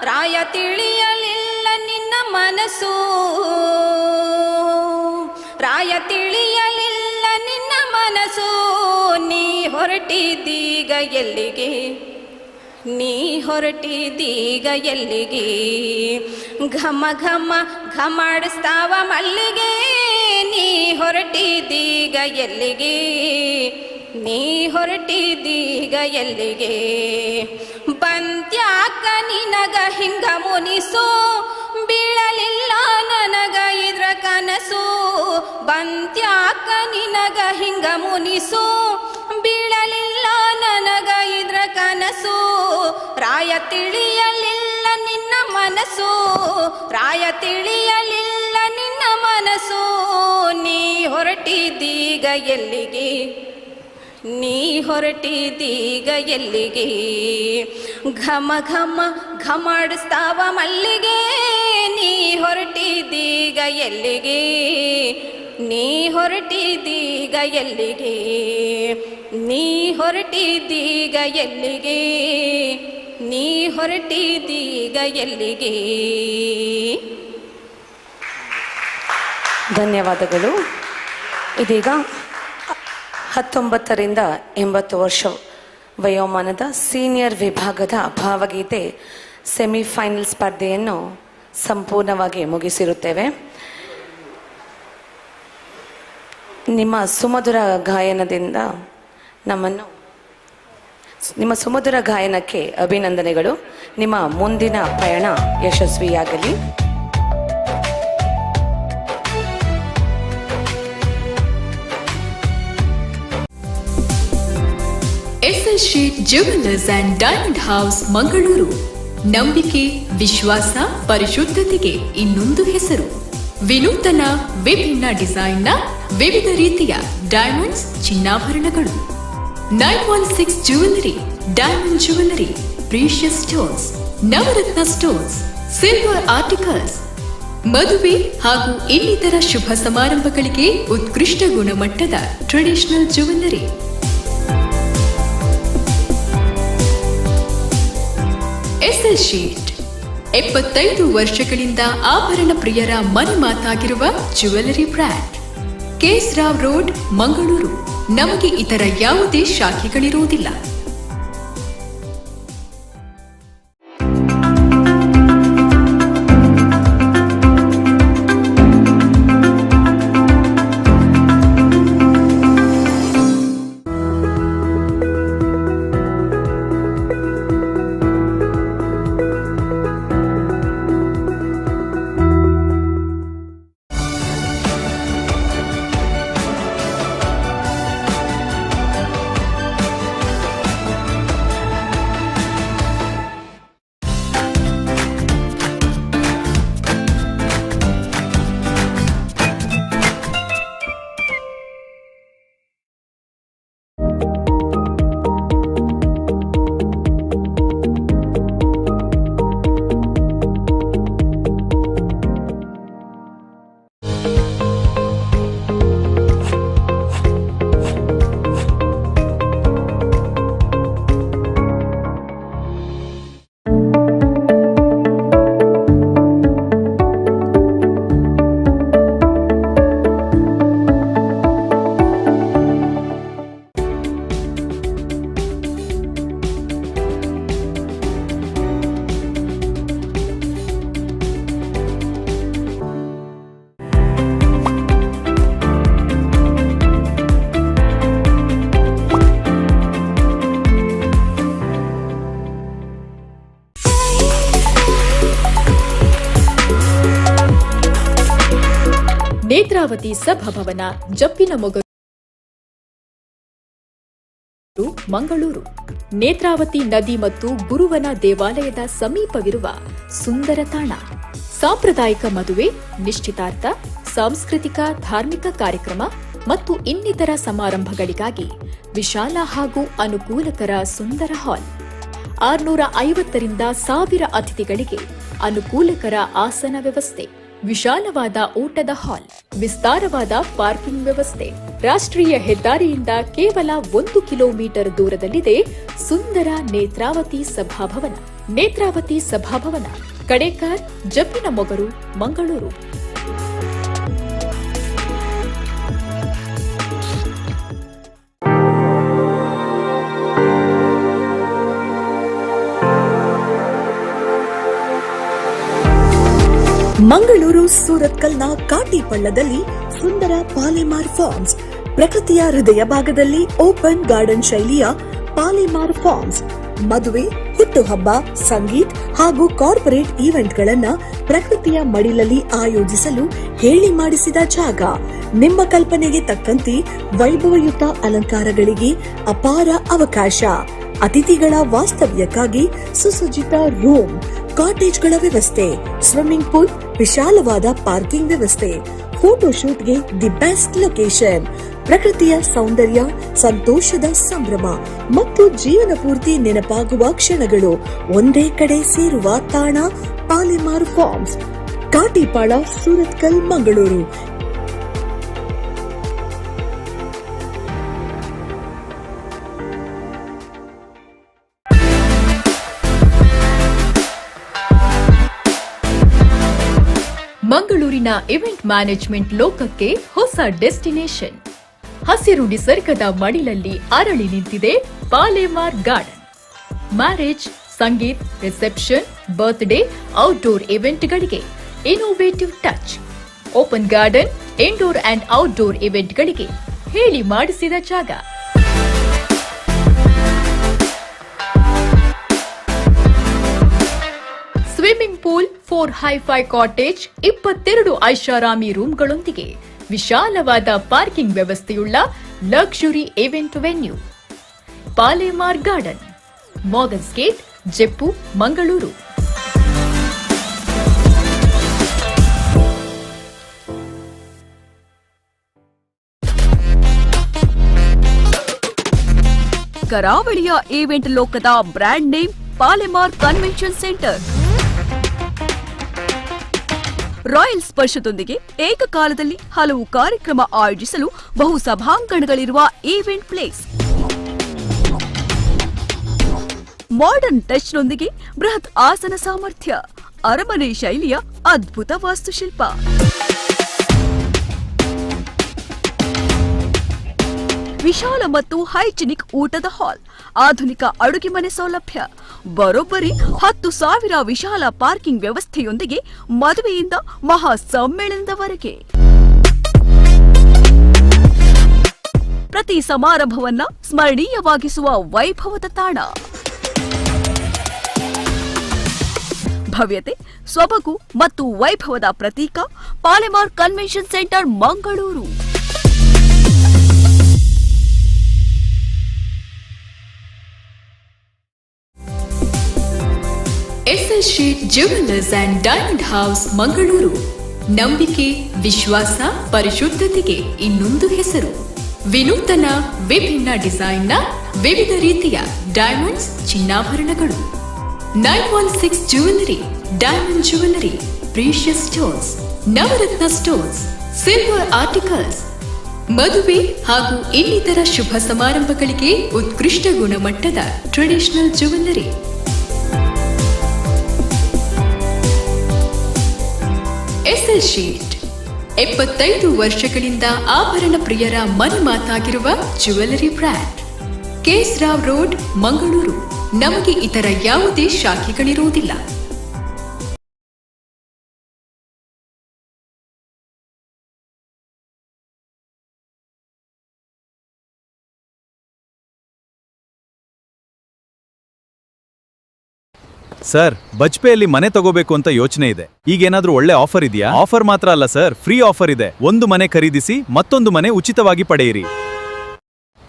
ರಾಯ ತಿಳಿಯಲಿಲ್ಲ ನಿನ್ನ ಮನಸ್ಸು ರಾಯ ತಿಳಿಯಲಿಲ್ಲ ನಿನ್ನ ಮನಸ್ಸು ನೀ ಹೊರಟಿದ್ದೀಗ ಎಲ್ಲಿಗೆ ನೀ ಹೊರಟಿದ್ದೀಗ ಎಲ್ಲಿಗೆ ಘಮ ಘಮ ಘಮಾಡಿಸ್ತಾವ ಮಲ್ಲಿಗೆ ನೀ ಹೊರಟಿದ್ದೀಗ ಎಲ್ಲಿಗೆ ನೀ ಹೊರಟಿದ್ದೀಗ ಎಲ್ಲಿಗೆ ಬಂತ್ಯಾಕ ನಿನಗ ಹಿಂಗ ಮುನಿಸು ಬೀಳಲಿಲ್ಲ ನನಗ ಇದ್ರ ಕನಸು ಬಂತ್ಯಾಕ ನಿನಗ ಹಿಂಗ ಮುನಿಸು ಬೀಳಲಿಲ್ಲ ನನಗ ಇದ್ರ ಕನಸು ರಾಯ ತಿಳಿಯಲಿಲ್ಲ ನಿನ್ನ ಮನಸ್ಸು ರಾಯ ತಿಳಿಯಲಿಲ್ಲ ನಿನ್ನ ಮನಸ್ಸು ನೀ ಹೊರಟಿದ್ದೀಗ ಎಲ್ಲಿಗೆ ನೀ ಹೊರಟಿದ್ದೀಗ ಎಲ್ಲಿಗೆ ಘಮ ಘಮ ಘಮಡಿಸ್ತಾವ ಮಲ್ಲಿಗೆ ನೀ ಹೊರಟಿದ್ದೀಗ ಎಲ್ಲಿಗೆ ನೀ ಹೊರಟಿದ್ದೀಗ ಎಲ್ಲಿಗೆ ನೀ ಹೊರಟಿದ್ದೀಗ ಎಲ್ಲಿಗೆ ನೀ ಹೊರಟಿದ್ದೀಗ ಎಲ್ಲಿಗೆ. ಧನ್ಯವಾದಗಳು. ಇದೀಗ 19ರಿಂದ 80 ವರ್ಷ ವಯೋಮಾನದ ಸೀನಿಯರ್ ವಿಭಾಗದ ಭಾವಗೀತೆ ಸೆಮಿಫೈನಲ್ ಸ್ಪರ್ಧೆಯನ್ನು ಸಂಪೂರ್ಣವಾಗಿ ಮುಗಿಸಿರುತ್ತೇವೆ. ನಿಮ್ಮ ಸುಮಧುರ ಗಾಯನಕ್ಕೆ ಅಭಿನಂದನೆಗಳು. ನಿಮ್ಮ ಮುಂದಿನ ಪಯಣ ಯಶಸ್ವಿಯಾಗಲಿ. SS Shet jewellers and diamond house Mangaluru. ನಂಬಿಕೆ, ವಿಶ್ವಾಸ, ಪರಿಶುದ್ಧತೆಗೆ ಇನ್ನೊಂದು ಹೆಸರು. ವಿನೂತನ ವಿಭಿನ್ನ ಡಿಸೈನ್ನ ವಿವಿಧ ರೀತಿಯ ಡೈಮಂಡ್ಸ್, ಚಿನ್ನಾಭರಣಗಳು. 916 jewellery, diamond jewellery, precious stones, Navratna stones, silver articles. ಮದುವೆ ಹಾಗೂ ಇನ್ನಿತರ ಶುಭ ಸಮಾರಂಭಗಳಿಗೆ ಉತ್ಕೃಷ್ಟ ಗುಣಮಟ್ಟದ ಟ್ರೆಡಿಷನಲ್ ಜ್ಯುವೆಲ್ಲರಿ. ಎಸ್ಎಸ್ ಶೀಟ್ 75 ವರ್ಷಗಳಿಂದ ಆಭರಣ ಪ್ರಿಯರ ಮನೆ ಮಾತಾಗಿರುವ jewellery brand. KS Rao road, Mangaluru. ನಮಗೆ ಇತರ ಯಾವುದೇ ಶಾಖೆಗಳಿರುವುದಿಲ್ಲ. ನೇತ್ರಾವತಿ ಸಭಾಭವನ, ಜಪ್ಪಿನಮೊಗರು, ಮಂಗಳೂರು. ನೇತ್ರಾವತಿ ನದಿ ಮತ್ತು ಗುರುವನ ದೇವಾಲಯದ ಸಮೀಪವಿರುವ ಸುಂದರ ತಾಣ. ಸಾಂಪ್ರದಾಯಿಕ ಮದುವೆ, ನಿಶ್ಚಿತಾರ್ಥ, ಸಾಂಸ್ಕೃತಿಕ ಧಾರ್ಮಿಕ ಕಾರ್ಯಕ್ರಮ ಮತ್ತು ಇನ್ನಿತರ ಸಮಾರಂಭಗಳಿಗಾಗಿ ವಿಶಾಲ ಹಾಗೂ ಅನುಕೂಲಕರ ಸುಂದರ ಹಾಲ್. 650ರಿಂದ 1000 ಅತಿಥಿಗಳಿಗೆ ಅನುಕೂಲಕರ ಆಸನ ವ್ಯವಸ್ಥೆ, ವಿಶಾಲವಾದ ಊಟದ ಹಾಲ್, ವಿಸ್ತಾರವಾದ ಪಾರ್ಕಿಂಗ್ ವ್ಯವಸ್ಥೆ. ರಾಷ್ಟ್ರೀಯ ಹೆದ್ದಾರಿಯಿಂದ ಕೇವಲ 1 ಕಿಲೋಮೀಟರ್ ದೂರದಲ್ಲಿದೆ ಸುಂದರ ನೇತ್ರಾವತಿ ಸಭಾಭವನ. ನೇತ್ರಾವತಿ ಸಭಾಭವನ, ಕಡೇಕಾರ್, ಜಪ್ಪಿನಮೊಗರು, ಮಂಗಳೂರು. ಮಂಗಳೂರು ಸೂರತ್ಕಲ್ನ ಕಾಟಿಪಳ್ಳದಲ್ಲಿ ಸುಂದರ ಪಾಲಿಮಾರ್ ಫಾರ್ಮ್ಸ್. ಪ್ರಕೃತಿಯ ಹೃದಯ ಭಾಗದಲ್ಲಿ ಓಪನ್ ಗಾರ್ಡನ್ ಶೈಲಿಯ ಪಾಲಿಮಾರ್ ಫಾರ್ಮ್ಸ್. ಮದುವೆ, ಹುಟ್ಟುಹಬ್ಬ, ಸಂಗೀತ್ ಹಾಗೂ ಕಾರ್ಪೊರೇಟ್ ಈವೆಂಟ್ಗಳನ್ನ ಪ್ರಕೃತಿಯ ಮಡಿಲಲ್ಲಿ ಆಯೋಜಿಸಲು ಹೇಳಿ ಮಾಡಿಸಿದ ಜಾಗ. ನಿಮ್ಮ ಕಲ್ಪನೆಗೆ ತಕ್ಕಂತೆ ವೈಭವಯುತ ಅಲಂಕಾರಗಳಿಗೆ ಅಪಾರ ಅವಕಾಶ. ಅತಿಥಿಗಳ ವಾಸ್ತವ್ಯಕ್ಕಾಗಿ ಸುಸಜ್ಜಿತ ರೂಮ್, ಕಾಟೇಜ್ಗಳ ವ್ಯವಸ್ಥೆ, ಸ್ವಿಮ್ಮಿಂಗ್ ಪೂಲ್, ವಿಶಾಲವಾದ ಪಾರ್ಕಿಂಗ್ ವ್ಯವಸ್ಥೆ. ಫೋಟೋಶೂಟ್ಗೆ ದಿ ಬೆಸ್ಟ್ ಲೊಕೇಶನ್. ಪ್ರಕೃತಿಯ ಸೌಂದರ್ಯ, ಸಂತೋಷದ ಸಂಭ್ರಮ ಮತ್ತು ಜೀವನ ಪೂರ್ತಿ ನೆನಪಾಗುವ ಕ್ಷಣಗಳು ಒಂದೇ ಕಡೆ ಸೇರುವ ತಾಣ ಪಾಲೆಮಾರ್ ಫಾರ್ಮ್ಸ್, ಕಾಟಿಪಾಳ, ಸೂರತ್ಕಲ್, ಮಂಗಳೂರು. ಮಂಗಳೂರಿನ ಇವೆಂಟ್ ಮ್ಯಾನೇಜ್ಮೆಂಟ್ ಲೋಕಕ್ಕೆ ಹೊಸ ಡೆಸ್ಟಿನೇಷನ್. ಹಸಿರು ನಿಸರ್ಗದ ಮಡಿಲಲ್ಲಿ ಅರಳಿ ನಿಂತಿದೆ Palemar garden. Marriage, sangeet, reception, birthday, outdoor ಇವೆಂಟ್ಗಳಿಗೆ innovative touch. Open garden, indoor and outdoor ಇವೆಂಟ್ಗಳಿಗೆ ಹೇಳಿ ಮಾಡಿಸಿದ ಜಾಗ. ಸ್ವಿಮ್ಮಿಂಗ್ ಪೂಲ್, 4 ಹೈಫೈ ಕಾಟೇಜ್, 22 ಐಷಾರಾಮಿ ರೂಮ್ಗಳೊಂದಿಗೆ ವಿಶಾಲವಾದ ಪಾರ್ಕಿಂಗ್ ವ್ಯವಸ್ಥೆಯುಳ್ಳ luxury event venue. Palemar garden, Morgan's gate, Jeppu, Mangaluru. ಕರಾವಳಿಯ ಈವೆಂಟ್ ಲೋಕದ brand name Palemar convention centre. Royal ಸ್ಪರ್ಶದೊಂದಿಗೆ ಏಕಕಾಲದಲ್ಲಿ ಹಲವು ಕಾರ್ಯಕ್ರಮ ಆಯೋಜಿಸಲು ಬಹು ಸಭಾಂಗಣಗಳಿರುವ ಈವೆಂಟ್ ಪ್ಲೇಸ್. ಮಾಡರ್ನ್ ಟಚ್ನೊಂದಿಗೆ ಬೃಹತ್ ಆಸನ ಸಾಮರ್ಥ್ಯ, ಅರಮನೆ ಶೈಲಿಯ ಅದ್ಭುತ ವಾಸ್ತುಶಿಲ್ಪ. ವಿಶಾಲ ಮತ್ತು ಹೈಜಿನಿಕ್ ಊಟದ ಹಾಲ್, ಆಧುನಿಕ ಅಡುಗೆ ಮನೆ ಸೌಲಭ್ಯ, ಬರೋಬ್ಬರಿ 10,000 ವಿಶಾಲ ಪಾರ್ಕಿಂಗ್ ವ್ಯವಸ್ಥೆಯೊಂದಿಗೆ ಮದುವೆಯಿಂದ ಮಹಾ ಸಮ್ಮೇಳನದವರೆಗೆ ಪ್ರತಿ ಸಮಾರಂಭವನ್ನ ಸ್ಮರಣೀಯವಾಗಿಸುವ ವೈಭವದ ತಾಣ. ಭವ್ಯತೆ, ಸೊಬಗು ಮತ್ತು ವೈಭವದ ಪ್ರತೀಕ Palemar convention centre, Mangaluru. S S Shet jewellers and diamond house, Mangaluru. ನಂಬಿಕೆ, ವಿಶ್ವಾಸ, ಪರಿಶುದ್ಧತೆಗೆ ಇನ್ನೊಂದು ಹೆಸರು. ವಿನೂತನ, ವಿಭಿನ್ನ ಡಿಸೈನ್ನ ವಿವಿಧ ರೀತಿಯ ಡೈಮಂಡ್ಸ್, ಚಿನ್ನಾಭರಣಗಳು. 916 jewellery, diamond jewellery, precious stones, Navratna stones, silver articles. ಮದುವೆ ಹಾಗೂ ಇನ್ನಿತರ ಶುಭ ಸಮಾರಂಭಗಳಿಗೆ ಉತ್ಕೃಷ್ಟ ಗುಣಮಟ್ಟದ ಟ್ರೆಡಿಷನಲ್ ಜ್ಯುವೆಲ್ಲರಿ. ಎಸ್ಎಸ್ ಶೀಟ್ 75 ವರ್ಷಗಳಿಂದ ಆಭರಣ ಪ್ರಿಯರ ಮನೆ ಮಾತಾಗಿರುವ jewellery brand. KS Rao road, Mangaluru. ನಮಗೆ ಇತರ ಯಾವುದೇ ಶಾಖೆಗಳಿರುವುದಿಲ್ಲ. ಸರ್, ಬಜ್ಪೆಯಲ್ಲಿ ಮನೆ ತಗೋಬೇಕು ಅಂತ ಯೋಚನೆ ಇದೆ. ಈಗೇನಾದ್ರೂ ಒಳ್ಳೆ ಆಫರ್ ಇದೆಯಾ? ಆಫರ್ ಮಾತ್ರ ಅಲ್ಲ ಸರ್, ಫ್ರೀ ಆಫರ್ ಇದೆ. ಒಂದು ಮನೆ ಖರೀದಿಸಿ ಮತ್ತೊಂದು ಮನೆ ಉಚಿತವಾಗಿ ಪಡೆಯಿರಿ.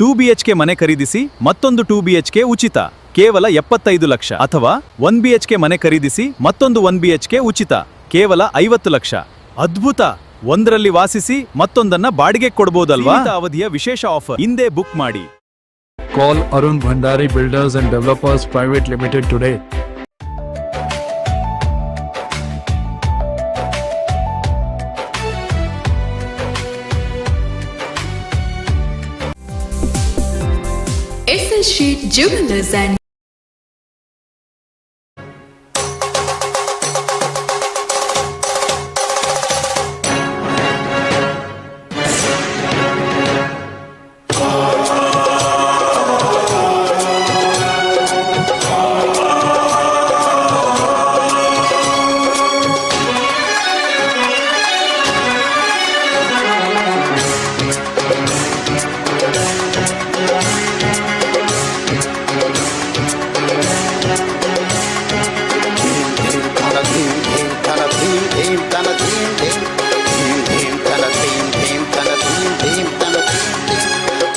2 BHK ಮನೆ ಖರೀದಿಸಿ ಮತ್ತೊಂದು 2 BHK ಉಚಿತ, ಕೇವಲ 75 ಲಕ್ಷ. ಅಥವಾ 1 BHK ಮನೆ ಖರೀದಿಸಿ ಮತ್ತೊಂದು 1 BHK ಉಚಿತ, ಕೇವಲ 50 ಲಕ್ಷ. ಅದ್ಭುತ! ಒಂದರಲ್ಲಿ ವಾಸಿಸಿ ಮತ್ತೊಂದನ್ನ ಬಾಡಿಗೆ ಕೊಡಬಹುದಲ್ವಾ? ಅವಧಿಯ ವಿಶೇಷ ಆಫರ್. ಹಿಂದೆ ಬುಕ್ ಮಾಡಿ. Call Arun Bhandari Builders and Developers Private Limited today. S S Shet jewellers and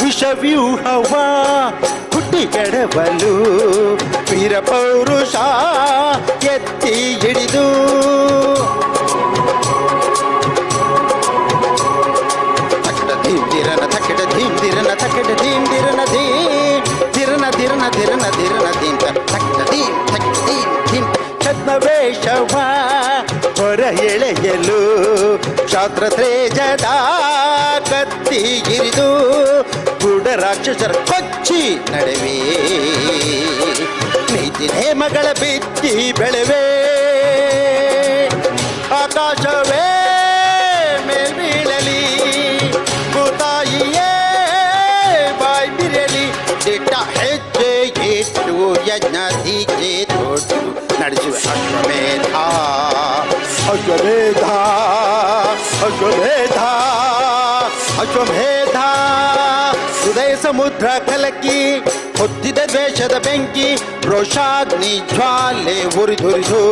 ವಿಷವ್ಯೂಹವ ಹುಟ್ಟಿಗೆಡವಲು ವೀರ ಪೌರುಷ ಎತ್ತಿ ಹಿಡಿದು ರತ್ನವೇಷವ ಹೊರ ಎಳೆಯಲು ಶಾಸ್ತ್ರ ತೇಜದ ಕತ್ತಿಗಿರಿದು ಗುಡ ರಾಕ್ಷಸರ ಕೊಚ್ಚಿ ನಡೆವೆ ನೀತಿ ನೇಮಗಳ ಬಿತ್ತಿ ಬೆಳೆವೆ ಆಕಾಶವೇ ಮೇಲ್ಬೀಳಲಿ ಭೂತಾಯಿಯೇ ಬಾಯ್ ಬಿರಲಿ ದಿಟ್ಟ ಹೆಜ್ಜೆ ಇಟ್ಟು ಯಜ್ಞ ದೀಕ್ಷೆ ತೊಟ್ಟು ನಡೆಸುವ ಅಶ್ವಮೇಧ ಅಶ್ವಮೇಧ ಅಶ್ವಮೇಧ ಅಶ್ವಮೇಧ ಹೃದಯ ಸಮುದ್ರ ಕಲಕಿ ಹೊತ್ತಿದ ದ್ವೇಷದ ಬೆಂಕಿ ರೋಷಾಗ್ನಿ ಜ್ವಾಲೆ ಉರಿದುರಿದು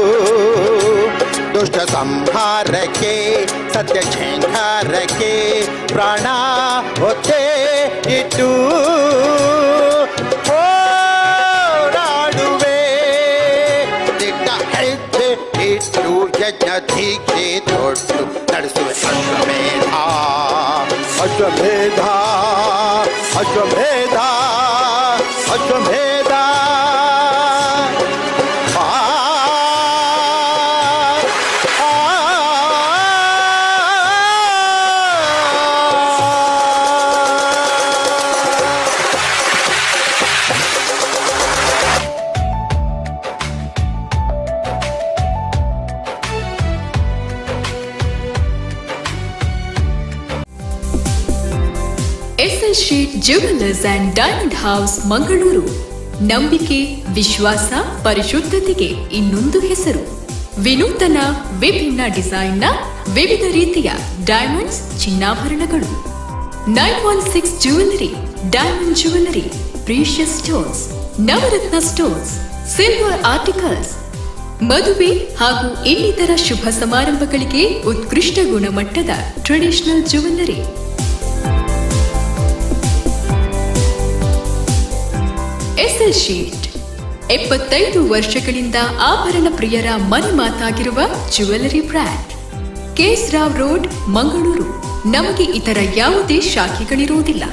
ದುಷ್ಟ ಸಂಹಾರಕ್ಕೆ ಸತ್ಯ ಝೇಂಕಾರಕ್ಕೆ ಪ್ರಾಣ ಹೊತ್ತೆ ಇಟ್ಟು ಹೋರಾಡುವೆ ದಿಟ್ಟ ಹೆಜ್ಜೆ ಇಟ್ಟು ಯಜ್ಞ ದೀಕ್ಷೆ ತೊಟ್ಟು ನಡೆಸುವ ಅಶ್ವಮೇಧ ಅಶ್ವಮೇಧ ಅಶ್ವಮೇಧ ಅಶ್ವಮೇಧ S L Shet jewellers and diamond house Mangaluru. ನಂಬಿಕೆ, ವಿಶ್ವಾಸ, ಪರಿಶುದ್ಧತೆಗೆ ಇನ್ನೊಂದು ಹೆಸರು. ವಿನೂತನ ವಿಭಿನ್ನ ಡಿಸೈನ್ನ ವಿವಿಧ ರೀತಿಯ ಡೈಮಂಡ್ಸ್, ಚಿನ್ನಾಭರಣಗಳು. 916 jewellery, diamond jewellery, precious stones, Navratna stones, silver articles. ಮದುವೆ ಹಾಗೂ ಇನ್ನಿತರ ಶುಭ ಸಮಾರಂಭಗಳಿಗೆ ಉತ್ಕೃಷ್ಟ ಗುಣಮಟ್ಟದ ಟ್ರೆಡಿಷನಲ್ ಜ್ಯುವೆಲ್ಲರಿ. ಎಸ್ಎಲ್ ಶೀಟ್ 75 ವರ್ಷಗಳಿಂದ ಆಭರಣ ಪ್ರಿಯರ ಮನೆ ಮಾತಾಗಿರುವ jewellery brand. KS Rao road, Mangaluru. ನಮಗೆ ಇತರ ಯಾವುದೇ ಶಾಖೆಗಳಿರುವುದಿಲ್ಲ.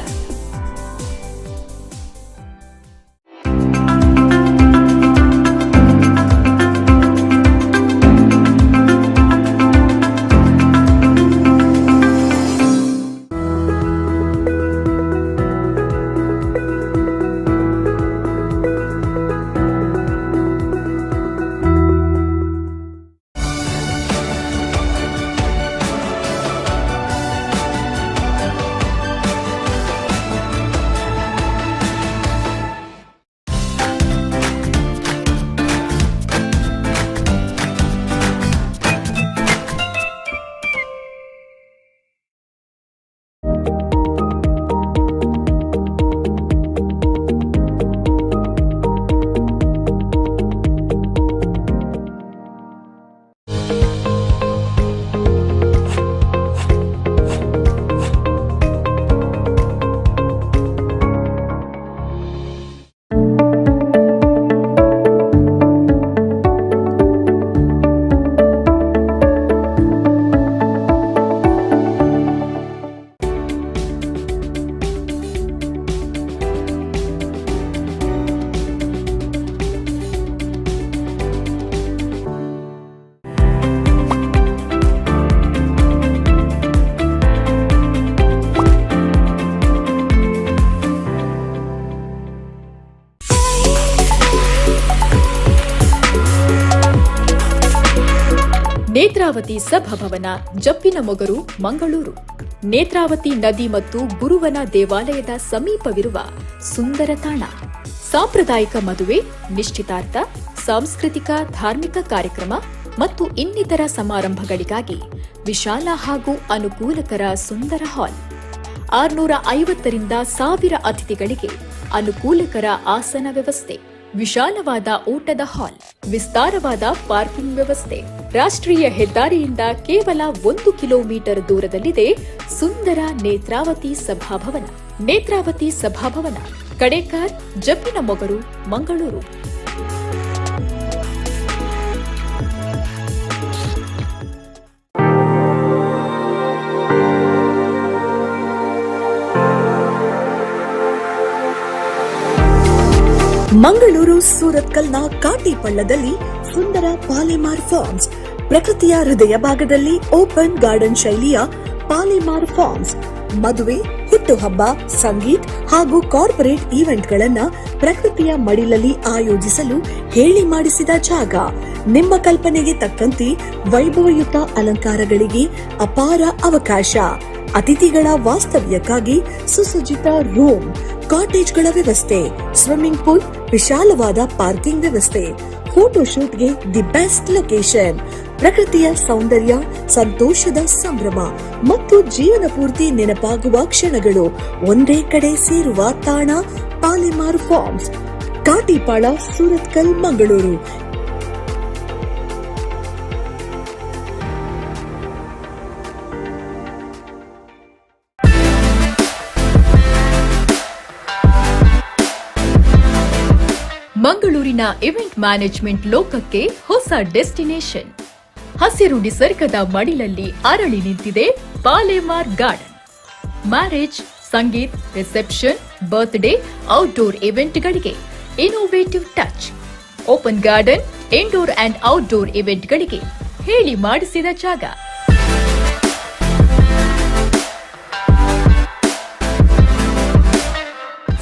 ನೇತ್ರಾವತಿ ಸಭಾಭವನ, ಜಪ್ಪಿನ ಮೊಗರು, ಮಂಗಳೂರು. ನೇತ್ರಾವತಿ ನದಿ ಮತ್ತು ಗುರುವನ ದೇವಾಲಯದ ಸಮೀಪವಿರುವ ಸುಂದರ ತಾಣ. ಸಾಂಪ್ರದಾಯಿಕ ಮದುವೆ, ನಿಶ್ಚಿತಾರ್ಥ, ಸಾಂಸ್ಕೃತಿಕ ಧಾರ್ಮಿಕ ಕಾರ್ಯಕ್ರಮ ಮತ್ತು ಇನ್ನಿತರ ಸಮಾರಂಭಗಳಿಗಾಗಿ ವಿಶಾಲ ಹಾಗೂ ಅನುಕೂಲಕರ ಸುಂದರ ಹಾಲ್. 650ರಿಂದ 1000 ಅತಿಥಿಗಳಿಗೆ ಅನುಕೂಲಕರ ಆಸನ ವ್ಯವಸ್ಥೆ, ವಿಶಾಲವಾದ ಊಟದ ಹಾಲ್, ವಿಸ್ತಾರವಾದ ಪಾರ್ಕಿಂಗ್ ವ್ಯವಸ್ಥೆ. ರಾಷ್ಟ್ರೀಯ ಹೆದ್ದಾರಿಯಿಂದ ಕೇವಲ 1 ಕಿಲೋಮೀಟರ್ ದೂರದಲ್ಲಿದೆ ಸುಂದರ ನೇತ್ರಾವತಿ ಸಭಾಭವನ. ನೇತ್ರಾವತಿ ಸಭಾಭವನ, ಕಡೇಕಾರ್, ಜಪ್ಪಿನ ಮೊಗರು, ಮಂಗಳೂರು. ಮಂಗಳೂರು ಸೂರತ್ಕಲ್ನ ಕಾಟಿಪಳ್ಳದಲ್ಲಿ ಸುಂದರ ಪಾಲೆಮಾರ್ ಫಾರ್ಮ್ಸ್, ಪ್ರಕೃತಿಯ ಹೃದಯ ಭಾಗದಲ್ಲಿ ಓಪನ್ ಗಾರ್ಡನ್ ಶೈಲಿಯ ಪಾಲೆಮಾರ್ ಫಾರ್ಮ್ಸ್, ಮದುವೆ, ಹುಟ್ಟುಹಬ್ಬ, ಸಂಗೀತ್ ಹಾಗೂ ಕಾರ್ಪೊರೇಟ್ ಈವೆಂಟ್ಗಳನ್ನ ಪ್ರಕೃತಿಯ ಮಡಿಲಲ್ಲಿ ಆಯೋಜಿಸಲು ಹೇಳಿ ಮಾಡಿಸಿದ ಜಾಗ. ನಿಮ್ಮ ಕಲ್ಪನೆಗೆ ತಕ್ಕಂತೆ ವೈಭವಯುತ ಅಲಂಕಾರಗಳಿಗೆ ಅಪಾರ ಅವಕಾಶ. ಅತಿಥಿಗಳ ವಾಸ್ತವ್ಯಕ್ಕಾಗಿ ಸುಸಜ್ಜಿತ ರೂಮ್, ಕಾಟೇಜ್ಗಳ ವ್ಯವಸ್ಥೆ, ಸ್ವಿಮ್ಮಿಂಗ್ ಪೂಲ್, ವಿಶಾಲವಾದ ಪಾರ್ಕಿಂಗ್ ವ್ಯವಸ್ಥೆ, ಫೋಟೋಶೂಟ್ಗೆ ದಿ ಬೆಸ್ಟ್ ಲೊಕೇಶನ್. ಪ್ರಕೃತಿಯ ಸೌಂದರ್ಯ, ಸಂತೋಷದ ಸಂಭ್ರಮ ಮತ್ತು ಜೀವನ ಪೂರ್ತಿ ನೆನಪಾಗುವ ಕ್ಷಣಗಳು ಒಂದೇ ಕಡೆ ಸೇರುವ ತಾಣ ಪಾಲೆಮಾರ್ ಫಾರ್ಮ್ಸ್, ಕಾಟಿಪಾಳ, ಸೂರತ್ಕಲ್, ಮಂಗಳೂರು. ಮಂಗಳೂರಿನ ಇವೆಂಟ್ ಮ್ಯಾನೇಜ್ಮೆಂಟ್ ಲೋಕಕ್ಕೆ ಹೊಸ ಡೆಸ್ಟಿನೇಷನ್. ಹಸಿರು ನಿಸರ್ಗದ ಮಡಿಲಲ್ಲಿ ಅರಳಿ ನಿಂತಿದೆ Palemar garden. Marriage, sangeet, reception, birthday, outdoor ಇವೆಂಟ್ಗಳಿಗೆ innovative touch. Open garden, indoor and outdoor ಇವೆಂಟ್ಗಳಿಗೆ ಹೇಳಿ ಮಾಡಿಸಿದ ಜಾಗ.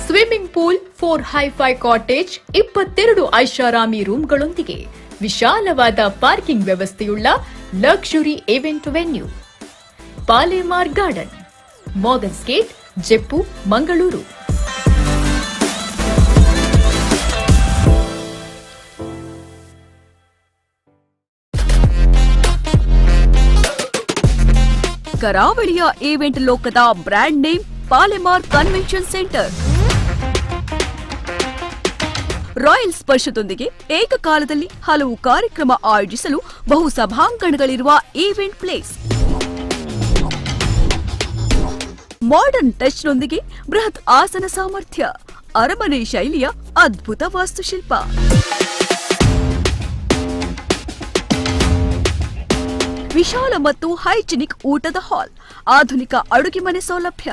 ಸ್ವಿಮ್ಮಿಂಗ್ ಪೂಲ್, 4 ಹೈಫೈ ಕಾಟೇಜ್, 22 ಐಷಾರಾಮಿ ರೂಮ್ಗಳೊಂದಿಗೆ ವಿಶಾಲವಾದ ಪಾರ್ಕಿಂಗ್ ವ್ಯವಸ್ಥೆಯುಳ್ಳ luxury event venue. Palemar garden, Morgan's gate, Jeppu, Mangaluru. ಕರಾವಳಿಯ ಈವೆಂಟ್ ಲೋಕದ brand name Palemar convention centre. Royal ಸ್ಪರ್ಶದೊಂದಿಗೆ ಏಕಕಾಲದಲ್ಲಿ ಹಲವು ಕಾರ್ಯಕ್ರಮ ಆಯೋಜಿಸಲು ಬಹು ಸಭಾಂಗಣಗಳಿರುವ ಈವೆಂಟ್ ಪ್ಲೇಸ್. ಮಾಡರ್ನ್ ಟಚ್ನೊಂದಿಗೆ ಬೃಹತ್ ಆಸನ ಸಾಮರ್ಥ್ಯ, ಅರಮನೆ ಶೈಲಿಯ ಅದ್ಭುತ ವಾಸ್ತುಶಿಲ್ಪ. ವಿಶಾಲ ಮತ್ತು ಹೈಜಿನಿಕ್ ಊಟದ ಹಾಲ್, ಆಧುನಿಕ ಅಡುಗೆ ಮನೆ ಸೌಲಭ್ಯ,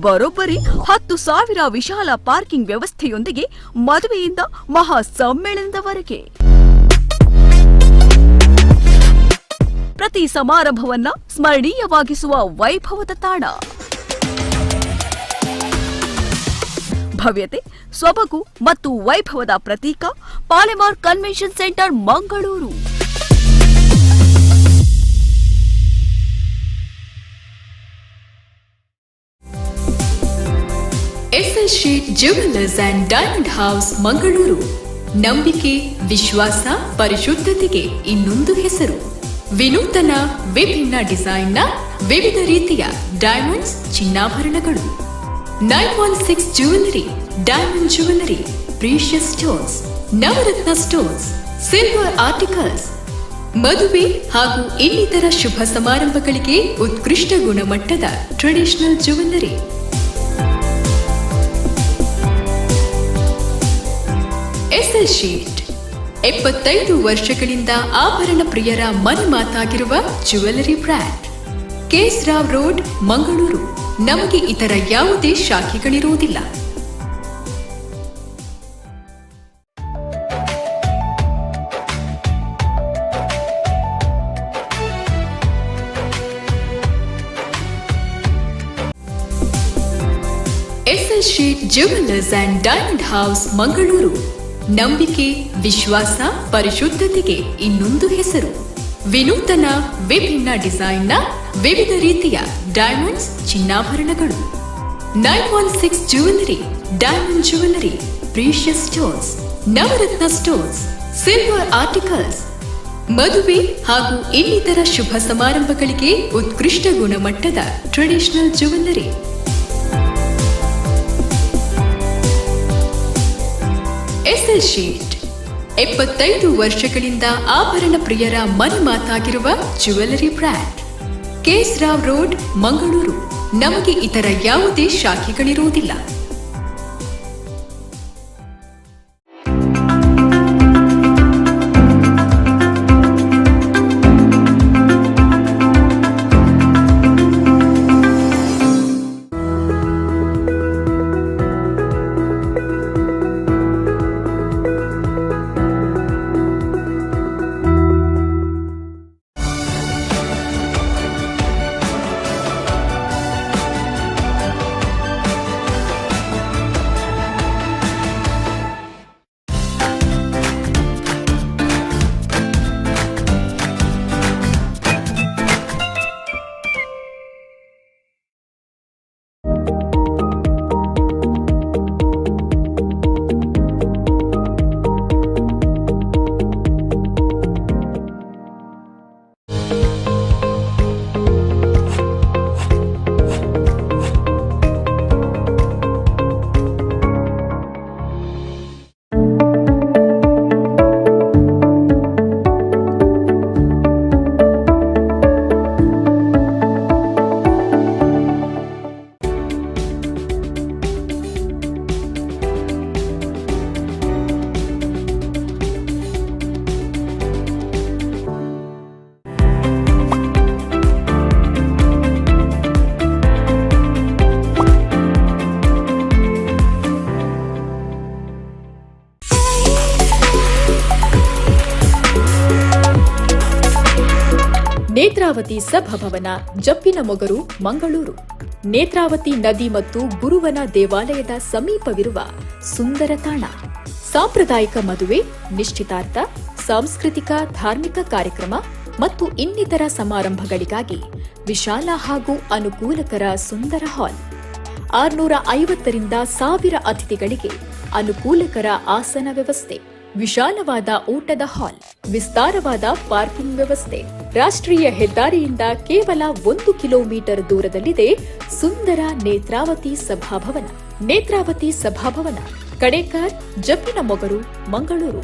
ಬರೋಬ್ಬರಿ 10,000 ವಿಶಾಲ ಪಾರ್ಕಿಂಗ್ ವ್ಯವಸ್ಥೆಯೊಂದಿಗೆ ಮದುವೆಯಿಂದ ಮಹಾ ಸಮ್ಮೇಳನದವರೆಗೆ ಪ್ರತಿ ಸಮಾರಂಭವನ್ನ ಸ್ಮರಣೀಯವಾಗಿಸುವ ವೈಭವದ ತಾಣ. ಭವ್ಯತೆ, ಸೊಬಗು ಮತ್ತು ವೈಭವದ ಪ್ರತೀಕ Palemar convention centre, Mangaluru. S L Shet jewellers and diamond house, Mangaluru. ನಂಬಿಕೆ, ವಿಶ್ವಾಸ, ಪರಿಶುದ್ಧತೆಗೆ ಇನ್ನೊಂದು ಹೆಸರು. ವಿನೂತನ, ವಿಭಿನ್ನ ಡಿಸೈನ್ನ ವಿವಿಧ ರೀತಿಯ ಡೈಮಂಡ್ಸ್, ಚಿನ್ನಾಭರಣಗಳು. 916 jewellery, diamond jewellery, precious stones, Navratna stones, silver articles. ಮದುವೆ ಹಾಗೂ ಇನ್ನಿತರ ಶುಭ ಸಮಾರಂಭಗಳಿಗೆ ಉತ್ಕೃಷ್ಟ ಗುಣಮಟ್ಟದ ಟ್ರೆಡಿಷನಲ್ ಜ್ಯುವೆಲ್ಲರಿ. ಎಸ್ಎಲ್ ಶೀಟ್ 75 ವರ್ಷಗಳಿಂದ ಆಭರಣ ಪ್ರಿಯರ ಮನೆ ಮಾತಾಗಿರುವ jewellery brand. KS Rao road, Mangaluru. ನಮಗೆ ಇತರ ಯಾವುದೇ ಶಾಖೆಗಳಿರುವುದಿಲ್ಲ. SL Shet jewellers and diamond house, Mangaluru. ನಂಬಿಕೆ, ವಿಶ್ವಾಸ, ಪರಿಶುದ್ಧತೆಗೆ ಇನ್ನೊಂದು ಹೆಸರು. ವಿನೂತನ, ವಿಭಿನ್ನ ಡಿಸೈನ್ನ ವಿವಿಧ ರೀತಿಯ ಡೈಮಂಡ್ಸ್, ಚಿನ್ನಾಭರಣಗಳು. 916 jewellery, diamond jewellery, precious stones, Navratna stones, silver articles. ಮದುವೆ ಹಾಗೂ ಇನ್ನಿತರ ಶುಭ ಸಮಾರಂಭಗಳಿಗೆ ಉತ್ಕೃಷ್ಟ ಗುಣಮಟ್ಟದ ಟ್ರೆಡಿಷನಲ್ ಜ್ಯುವೆಲ್ಲರಿ. ಎಸ್ಎಲ್ ಶೀಟ್ 75 ವರ್ಷಗಳಿಂದ ಆಭರಣ ಪ್ರಿಯರ ಮನೆ ಮಾತಾಗಿರುವ jewellery brand. KS Rao road, Mangaluru. ನಮಗೆ ಇತರ ಯಾವುದೇ ಶಾಖೆಗಳಿರುವುದಿಲ್ಲ. ನೇತ್ರಾವತಿ ಸಭಾಭವನ, ಜಪ್ಪಿನ ಮೊಗರು, ಮಂಗಳೂರು. ನೇತ್ರಾವತಿ ನದಿ ಮತ್ತು ಗುರುವನ ದೇವಾಲಯದ ಸಮೀಪವಿರುವ ಸುಂದರ ತಾಣ. ಸಾಂಪ್ರದಾಯಿಕ ಮದುವೆ, ನಿಶ್ಚಿತಾರ್ಥ, ಸಾಂಸ್ಕೃತಿಕ ಧಾರ್ಮಿಕ ಕಾರ್ಯಕ್ರಮ ಮತ್ತು ಇನ್ನಿತರ ಸಮಾರಂಭಗಳಿಗಾಗಿ ವಿಶಾಲ ಹಾಗೂ ಅನುಕೂಲಕರ ಸುಂದರ ಹಾಲ್. 650 ರಿಂದ 1000 ಅತಿಥಿಗಳಿಗೆ ಅನುಕೂಲಕರ ಆಸನ ವ್ಯವಸ್ಥೆ, ವಿಶಾಲವಾದ ಊಟದ ಹಾಲ್, ವಿಸ್ತಾರವಾದ ಪಾರ್ಕಿಂಗ್ ವ್ಯವಸ್ಥೆ. ರಾಷ್ಟ್ರೀಯ ಹೆದ್ದಾರಿಯಿಂದ ಕೇವಲ 1 ಕಿಲೋಮೀಟರ್ ದೂರದಲ್ಲಿದೆ ಸುಂದರ ನೇತ್ರಾವತಿ ಸಭಾಭವನ. ನೇತ್ರಾವತಿ ಸಭಾಭವನ, ಕಡೇಕಾರ್, ಜಪ್ಪಿನ ಮೊಗರು, ಮಂಗಳೂರು.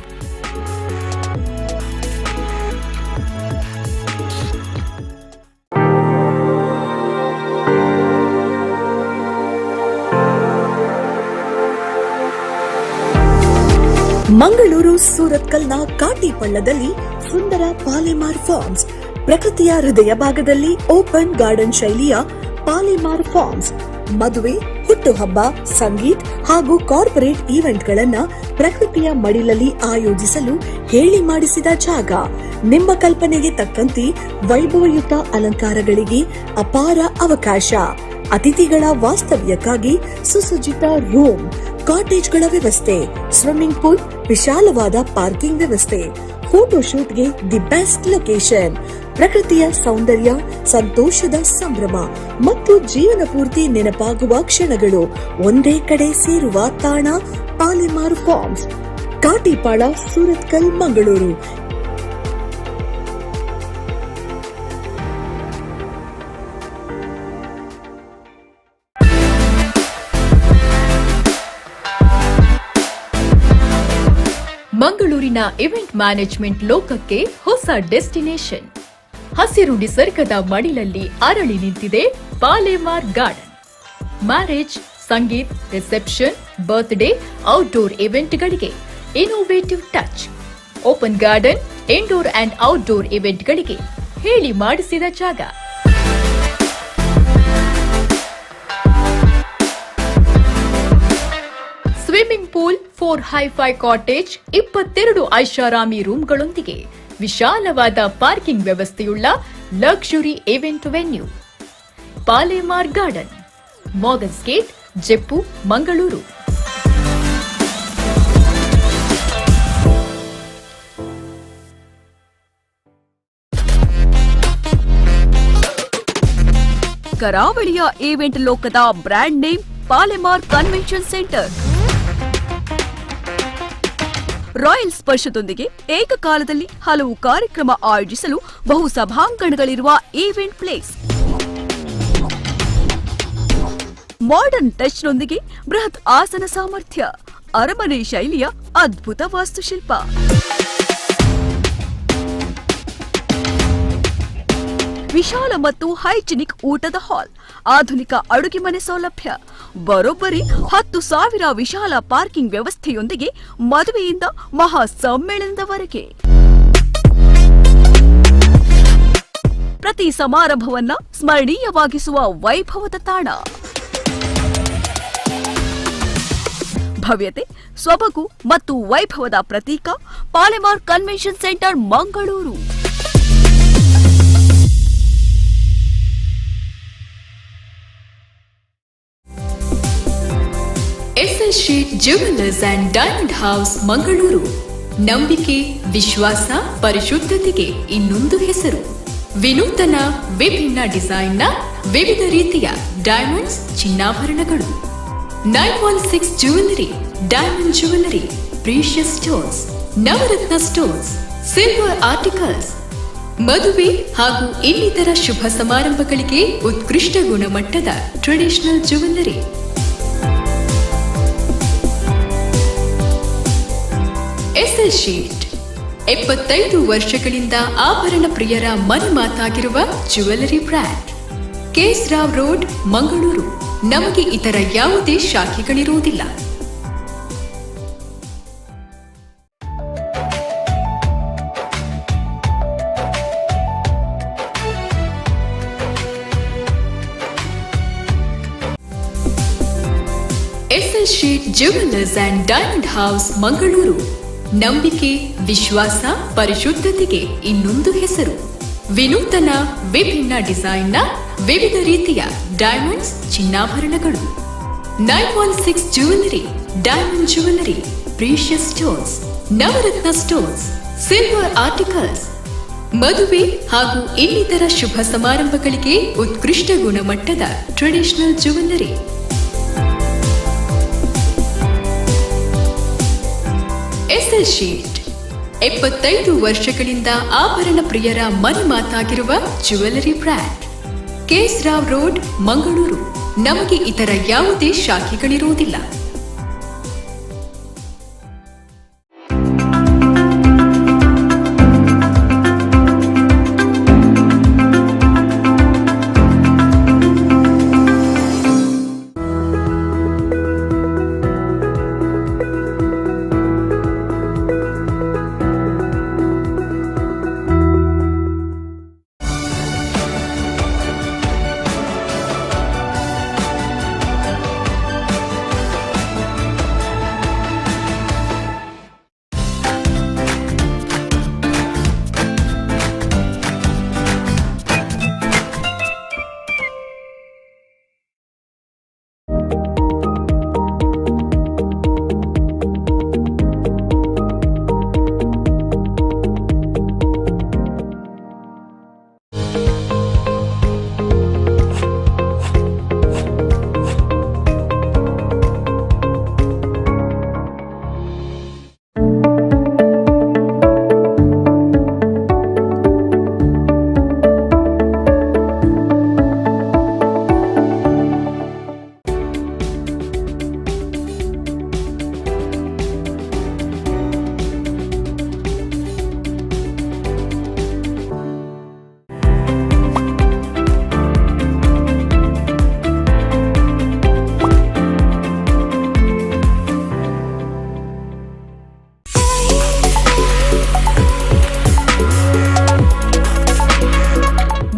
ಮಂಗಳೂರು ಸೂರತ್ಕಲ್ನ ಕಾಟಿಪಳ್ಳದಲ್ಲಿ ಸುಂದರ ಪಾಲೆಮಾರ್ ಫಾರ್ಮ್ಸ್, ಪ್ರಕೃತಿಯ ಹೃದಯ ಭಾಗದಲ್ಲಿ ಓಪನ್ ಗಾರ್ಡನ್ ಶೈಲಿಯ ಪಾಲೆಮಾರ್ ಫಾರ್ಮ್ಸ್. ಮದುವೆ, ಹುಟ್ಟುಹಬ್ಬ, ಸಂಗೀತ್ ಹಾಗೂ ಕಾರ್ಪೊರೇಟ್ ಈವೆಂಟ್ಗಳನ್ನ ಪ್ರಕೃತಿಯ ಮಡಿಲಲ್ಲಿ ಆಯೋಜಿಸಲು ಹೇಳಿ ಮಾಡಿಸಿದ ಜಾಗ. ನಿಮ್ಮ ಕಲ್ಪನೆಗೆ ತಕ್ಕಂತೆ ವೈಭವಯುತ ಅಲಂಕಾರಗಳಿಗೆ ಅಪಾರ ಅವಕಾಶ. ಅತಿಥಿಗಳ ವಾಸ್ತವ್ಯಕ್ಕಾಗಿ ಸುಸಜ್ಜಿತ ರೂಮ್, ಕಾಟೇಜ್ಗಳ ವ್ಯವಸ್ಥೆ, ಸ್ವಿಮ್ಮಿಂಗ್ ಪೂಲ್, ವಿಶಾಲವಾದ ಪಾರ್ಕಿಂಗ್ ವ್ಯವಸ್ಥೆ. ಫೋಟೋಶೂಟ್ಗೆ ದಿ ಬೆಸ್ಟ್ ಲೊಕೇಶನ್. ಪ್ರಕೃತಿಯ ಸೌಂದರ್ಯ, ಸಂತೋಷದ ಸಂಭ್ರಮ ಮತ್ತು ಜೀವನ ಪೂರ್ತಿ ನೆನಪಾಗುವ ಕ್ಷಣಗಳು ಒಂದೇ ಕಡೆ ಸೇರುವ ತಾಣ ಪಾಲೆಮಾರ್ ಫಾರ್ಮ್ಸ್, ಕಾಟಿಪಾಳ, ಸೂರತ್ಕಲ್, ಮಂಗಳೂರು. ಮಂಗಳೂರಿನ ಇವೆಂಟ್ ಮ್ಯಾನೇಜ್ಮೆಂಟ್ ಲೋಕಕ್ಕೆ ಹೊಸ ಡೆಸ್ಟಿನೇಷನ್. ಹಸಿರು ನಿಸರ್ಗದ ಮಡಿಲಲ್ಲಿ ಅರಳಿ ನಿಂತಿದೆ Palemar garden. Marriage, sangeet, reception, birthday, outdoor ಇವೆಂಟ್ಗಳಿಗೆ innovative touch. Open garden, indoor and outdoor ಇವೆಂಟ್ಗಳಿಗೆ ಹೇಳಿ ಮಾಡಿಸಿದ ಜಾಗ. ಸ್ವಿಮ್ಮಿಂಗ್ ಪೂಲ್, 4 ಹೈ-ಫೈ ಕಾಟೇಜ್, 22 ಐಷಾರಾಮಿ ರೂಮ್ಗಳೊಂದಿಗೆ ವಿಶಾಲವಾದ ಪಾರ್ಕಿಂಗ್ ವ್ಯವಸ್ಥೆಯುಳ್ಳ luxury event venue. Palemar garden, Morgan's gate, Jeppu, Mangaluru. ಕರಾವಳಿಯ ಈವೆಂಟ್ ಲೋಕದ brand name Palemar convention centre. Royal ಸ್ಪರ್ಶದೊಂದಿಗೆ ಏಕಕಾಲದಲ್ಲಿ ಹಲವು ಕಾರ್ಯಕ್ರಮ ಆಯೋಜಿಸಲು ಬಹು ಸಭಾಂಗಣಗಳಿರುವ ಈವೆಂಟ್ ಪ್ಲೇಸ್. ಮಾಡರ್ನ್ ಟಚ್ನೊಂದಿಗೆ ಬೃಹತ್ ಆಸನ ಸಾಮರ್ಥ್ಯ, ಅರಮನೆ ಶೈಲಿಯ ಅದ್ಭುತ ವಾಸ್ತುಶಿಲ್ಪ. ವಿಶಾಲ ಮತ್ತು ಹೈಜಿನಿಕ್ ಊಟದ ಹಾಲ್, ಆಧುನಿಕ ಅಡುಗೆ ಮನೆ ಸೌಲಭ್ಯ, ಬರೋಬ್ಬರಿ 10,000 ವಿಶಾಲ ಪಾರ್ಕಿಂಗ್ ವ್ಯವಸ್ಥೆಯೊಂದಿಗೆ ಮದುವೆಯಿಂದ ಮಹಾ ಸಮ್ಮೇಳನದವರೆಗೆ ಪ್ರತಿ ಸಮಾರಂಭವನ್ನ ಸ್ಮರಣೀಯವಾಗಿಸುವ ವೈಭವದ ತಾಣ. ಭವ್ಯತೆ, ಸೊಬಗು ಮತ್ತು ವೈಭವದ ಪ್ರತೀಕ Palemar convention centre, Mangaluru. S S Shet jewellers and diamond house, Mangaluru. ನಂಬಿಕೆ, ವಿಶ್ವಾಸ, ಪರಿಶುದ್ಧತೆಗೆ ಇನ್ನೊಂದು ಹೆಸರು. ವಿನೂತನ, ವಿಭಿನ್ನ ಡಿಸೈನ್ನ ವಿವಿಧ ರೀತಿಯ ಡೈಮಂಡ್ಸ್, ಚಿನ್ನಾಭರಣಗಳು. 916 jewellery, diamond jewellery, precious stones, Navratna stones, silver articles. ಮದುವೆ ಹಾಗೂ ಇನ್ನಿತರ ಶುಭ ಸಮಾರಂಭಗಳಿಗೆ ಉತ್ಕೃಷ್ಟ ಗುಣಮಟ್ಟದ ಟ್ರೆಡಿಷನಲ್ ಜ್ಯುವೆಲ್ಲರಿ. ಎಸ್ಎಸ್ ಶೀಟ್ 75 ವರ್ಷಗಳಿಂದ ಆಭರಣ ಪ್ರಿಯರ ಮನೆ ಮಾತಾಗಿರುವ jewellery brand. KS Rao road, Mangaluru. ನಮಗೆ ಇತರ ಯಾವುದೇ ಶಾಖೆಗಳಿರುವುದಿಲ್ಲ. SS Shet jewellers and diamond house, Mangaluru. ನಂಬಿಕೆ, ವಿಶ್ವಾಸ, ಪರಿಶುದ್ಧತೆಗೆ ಇನ್ನೊಂದು ಹೆಸರು. ವಿನೂತನ ವಿಭಿನ್ನ ಡಿಸೈನ್ನ ವಿವಿಧ ರೀತಿಯ ಡೈಮಂಡ್ಸ್ ಚಿನ್ನಾಭರಣಗಳು. 916 jewellery, diamond jewellery, precious stones, Navratna stones, silver articles. ಮದುವೆ ಹಾಗೂ ಇನ್ನಿತರ ಶುಭ ಸಮಾರಂಭಗಳಿಗೆ ಉತ್ಕೃಷ್ಟ ಗುಣಮಟ್ಟದ ಟ್ರೆಡಿಷನಲ್ ಜ್ಯುವೆಲರಿ. ಎಸ್ಎಲ್ ಶೀಲ್ಡ್ 75 ವರ್ಷಗಳಿಂದ ಆಭರಣ ಪ್ರಿಯರ ಮನೆ ಮಾತಾಗಿರುವ jewellery brand. KS Rao road, Mangaluru. ನಮಗೆ ಇತರ ಯಾವುದೇ ಶಾಖೆಗಳಿರುವುದಿಲ್ಲ.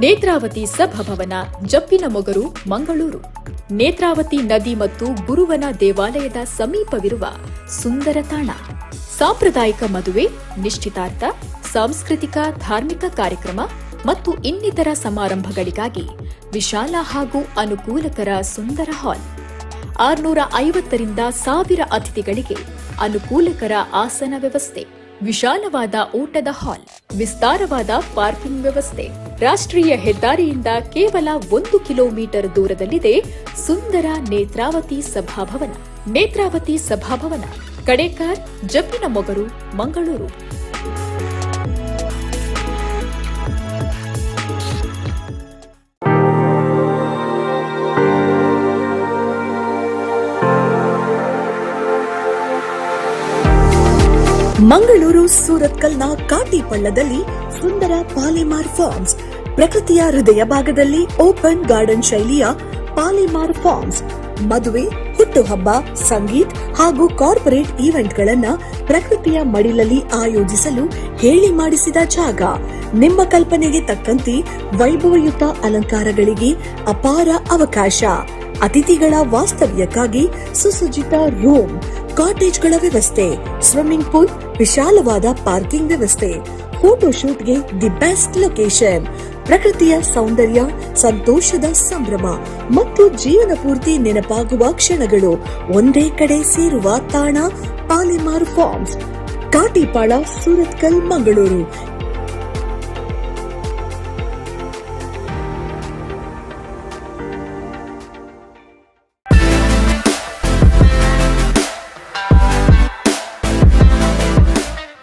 ನೇತ್ರಾವತಿ ಸಭಾಭವನ, ಜಪ್ಪಿನಮೊಗರು, ಮಂಗಳೂರು. ನೇತ್ರಾವತಿ ನದಿ ಮತ್ತು ಗುರುವನ ದೇವಾಲಯದ ಸಮೀಪವಿರುವ ಸುಂದರ ತಾಣ. ಸಾಂಪ್ರದಾಯಿಕ ಮದುವೆ, ನಿಶ್ಚಿತಾರ್ಥ, ಸಾಂಸ್ಕೃತಿಕ ಧಾರ್ಮಿಕ ಕಾರ್ಯಕ್ರಮ ಮತ್ತು ಇನ್ನಿತರ ಸಮಾರಂಭಗಳಿಗಾಗಿ ವಿಶಾಲ ಹಾಗೂ ಅನುಕೂಲಕರ ಸುಂದರ ಹಾಲ್. 650 ರಿಂದ 1000 ಅತಿಥಿಗಳಿಗೆ ಅನುಕೂಲಕರ ಆಸನ ವ್ಯವಸ್ಥೆ, ವಿಶಾಲವಾದ ಊಟದ ಹಾಲ್, ವಿಸ್ತಾರವಾದ ಪಾರ್ಕಿಂಗ್ ವ್ಯವಸ್ಥೆ. ರಾಷ್ಟ್ರೀಯ ಹೆದ್ದಾರಿಯಿಂದ ಕೇವಲ 1 ಕಿಲೋಮೀಟರ್ ದೂರದಲ್ಲಿದೆ ಸುಂದರ ನೇತ್ರಾವತಿ ಸಭಾಭವನ. ನೇತ್ರಾವತಿ ಸಭಾಭವನ, ಕಡೇಕಾರ್, ಜಪ್ಪಿನಮೊಗರು, ಮಂಗಳೂರು. ಮಂಗಳೂರು ಸೂರತ್ಕಲ್ನ ಕಾಟಿಪಳ್ಳದಲ್ಲಿ ಸುಂದರ ಪಾಲಿಮಾರ್ ಫಾರ್ಮ್ಸ್, ಪ್ರಕೃತಿಯ ಹೃದಯ ಭಾಗದಲ್ಲಿ ಓಪನ್ ಗಾರ್ಡನ್ ಶೈಲಿಯ ಪಾಲಿಮಾರ್ ಫಾರ್ಮ್ಸ್. ಮದುವೆ, ಹುಟ್ಟುಹಬ್ಬ, ಸಂಗೀತ್ ಹಾಗೂ ಕಾರ್ಪೊರೇಟ್ ಈವೆಂಟ್ಗಳನ್ನ ಪ್ರಕೃತಿಯ ಮಡಿಲಲ್ಲಿ ಆಯೋಜಿಸಲು ಹೇಳಿ ಮಾಡಿಸಿದ ಜಾಗ. ನಿಮ್ಮ ಕಲ್ಪನೆಗೆ ತಕ್ಕಂತೆ ವೈಭವಯುತ ಅಲಂಕಾರಗಳಿಗೆ ಅಪಾರ ಅವಕಾಶ. ಅತಿಥಿಗಳ ವಾಸ್ತವ್ಯಕ್ಕಾಗಿ ಸುಸಜ್ಜಿತ ರೂಮ್, ಕಾಟೇಜ್ಗಳ ವ್ಯವಸ್ಥೆ, ಸ್ವಿಮ್ಮಿಂಗ್ ಪೂಲ್, ವಿಶಾಲವಾದ ಪಾರ್ಕಿಂಗ್ ವ್ಯವಸ್ಥೆ. ಫೋಟೋಶೂಟ್ಗೆ ದಿ ಬೆಸ್ಟ್ ಲೊಕೇಶನ್. ಪ್ರಕೃತಿಯ ಸೌಂದರ್ಯ, ಸಂತೋಷದ ಸಂಭ್ರಮ ಮತ್ತು ಜೀವನ ಪೂರ್ತಿ ನೆನಪಾಗುವ ಕ್ಷಣಗಳು ಒಂದೇ ಕಡೆ ಸೇರುವ ತಾಣ ಪಾಲಿಮಾರ್ ಫಾರ್ಮ್ಸ್, ಕಾಟಿಪಾಳ, ಸೂರತ್ಕಲ್, ಮಂಗಳೂರು.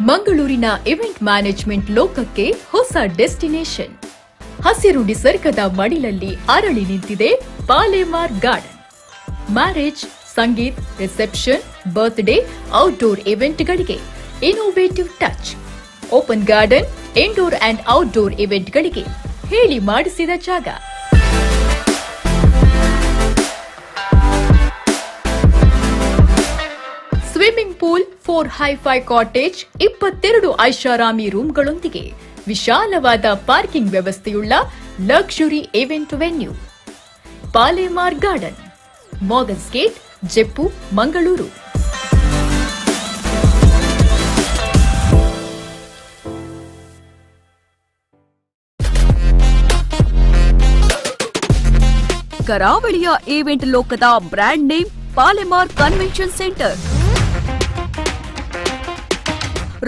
ಮಂಗಳೂರಿನ ಇವೆಂಟ್ ಮ್ಯಾನೇಜ್ಮೆಂಟ್ ಲೋಕಕ್ಕೆ ಹೊಸ ಡೆಸ್ಟಿನೇಷನ್. ಹಸಿರು ನಿಸರ್ಗದ ಮಡಿಲಲ್ಲಿ ಅರಳಿ ನಿಂತಿದೆ Palemar garden. Marriage, sangeet, reception, birthday, outdoor ಇವೆಂಟ್ಗಳಿಗೆ innovative touch. Open garden, indoor and outdoor ಇವೆಂಟ್ಗಳಿಗೆ ಹೇಳಿ ಮಾಡಿಸಿದ ಜಾಗ. ಸ್ವಿಮ್ಮಿಂಗ್ ಪೂಲ್, 4 ಹೈ-ಫೈ ಕಾಟೇಜ್, 22 ಐಷಾರಾಮಿ ರೂಮ್ಗಳೊಂದಿಗೆ ವಿಶಾಲವಾದ ಪಾರ್ಕಿಂಗ್ ವ್ಯವಸ್ಥೆಯುಳ್ಳ luxury event venue. Palemar garden, Morgan's gate, Jeppu, Mangaluru. ಕರಾವಳಿಯ ಈವೆಂಟ್ ಲೋಕದ brand name Palemar convention centre.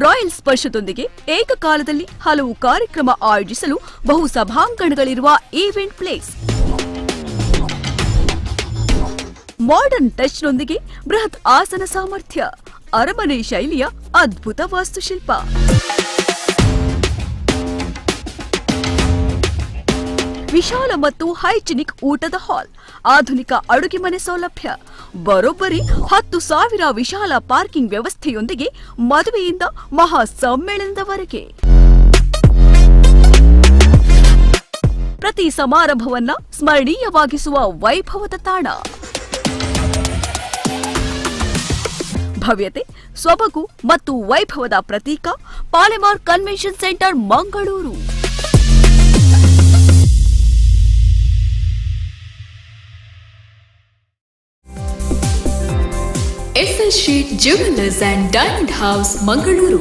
Royal ಸ್ಪರ್ಶದೊಂದಿಗೆ ಏಕಕಾಲದಲ್ಲಿ ಹಲವು ಕಾರ್ಯಕ್ರಮ ಆಯೋಜಿಸಲು ಬಹು ಸಭಾಂಗಣಗಳಿರುವ ಈವೆಂಟ್ ಪ್ಲೇಸ್. ಮಾಡರ್ನ್ ಟಚ್ನೊಂದಿಗೆ ಬೃಹತ್ ಆಸನ ಸಾಮರ್ಥ್ಯ, ಅರಮನೆ ಶೈಲಿಯ ಅದ್ಭುತ ವಾಸ್ತುಶಿಲ್ಪ. ವಿಶಾಲ ಮತ್ತು ಹೈಜಿನಿಕ್ ಊಟದ ಹಾಲ್, ಆಧುನಿಕ ಅಡುಗೆ ಮನೆ ಸೌಲಭ್ಯ, ಬರೋಬ್ಬರಿ 10,000 ವಿಶಾಲ ಪಾರ್ಕಿಂಗ್ ವ್ಯವಸ್ಥೆಯೊಂದಿಗೆ ಮದುವೆಯಿಂದ ಮಹಾ ಸಮ್ಮೇಳನದವರೆಗೆ ಪ್ರತಿ ಸಮಾರಂಭವನ್ನ ಸ್ಮರಣೀಯವಾಗಿಸುವ ವೈಭವದ ತಾಣ. ಭವ್ಯತೆ, ಸೊಬಗು ಮತ್ತು ವೈಭವದ ಪ್ರತೀಕ Palemar convention centre, Mangaluru. S S Shet jewellers and diamond house, Mangaluru.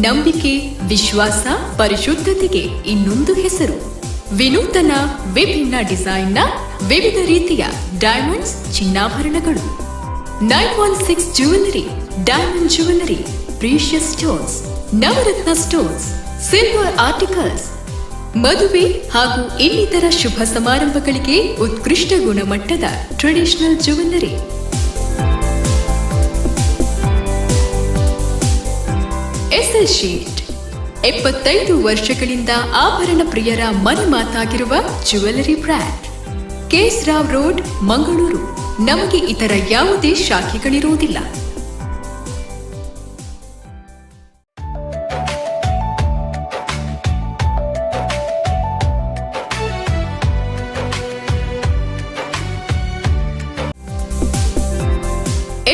ನಂಬಿಕೆ, ವಿಶ್ವಾಸ, ಪರಿಶುದ್ಧತೆಗೆ ಇನ್ನೊಂದು ಹೆಸರು. ವಿನೂತನ ವಿಭಿನ್ನ ಡಿಸೈನ್ನ ವಿವಿಧ ರೀತಿಯ ಡೈಮಂಡ್ಸ್, ಚಿನ್ನಾಭರಣಗಳು. 916 jewellery, diamond jewellery, precious stones, Navratna stones, silver articles. ಮದುವೆ ಹಾಗೂ ಇನ್ನಿತರ ಶುಭ ಸಮಾರಂಭಗಳಿಗೆ ಉತ್ಕೃಷ್ಟ ಗುಣಮಟ್ಟದ ಟ್ರೆಡಿಷನಲ್ ಜ್ಯುವೆಲ್ಲರಿ. ಎಸ್ಎಸ್ ಶೀಟ್ 75 ವರ್ಷಗಳಿಂದ ಆಭರಣ ಪ್ರಿಯರ ಮನೆ ಮಾತಾಗಿರುವ jewellery brand. KS Rao road, Mangaluru. ನಮಗೆ ಇತರ ಯಾವುದೇ ಶಾಖೆಗಳಿರುವುದಿಲ್ಲ.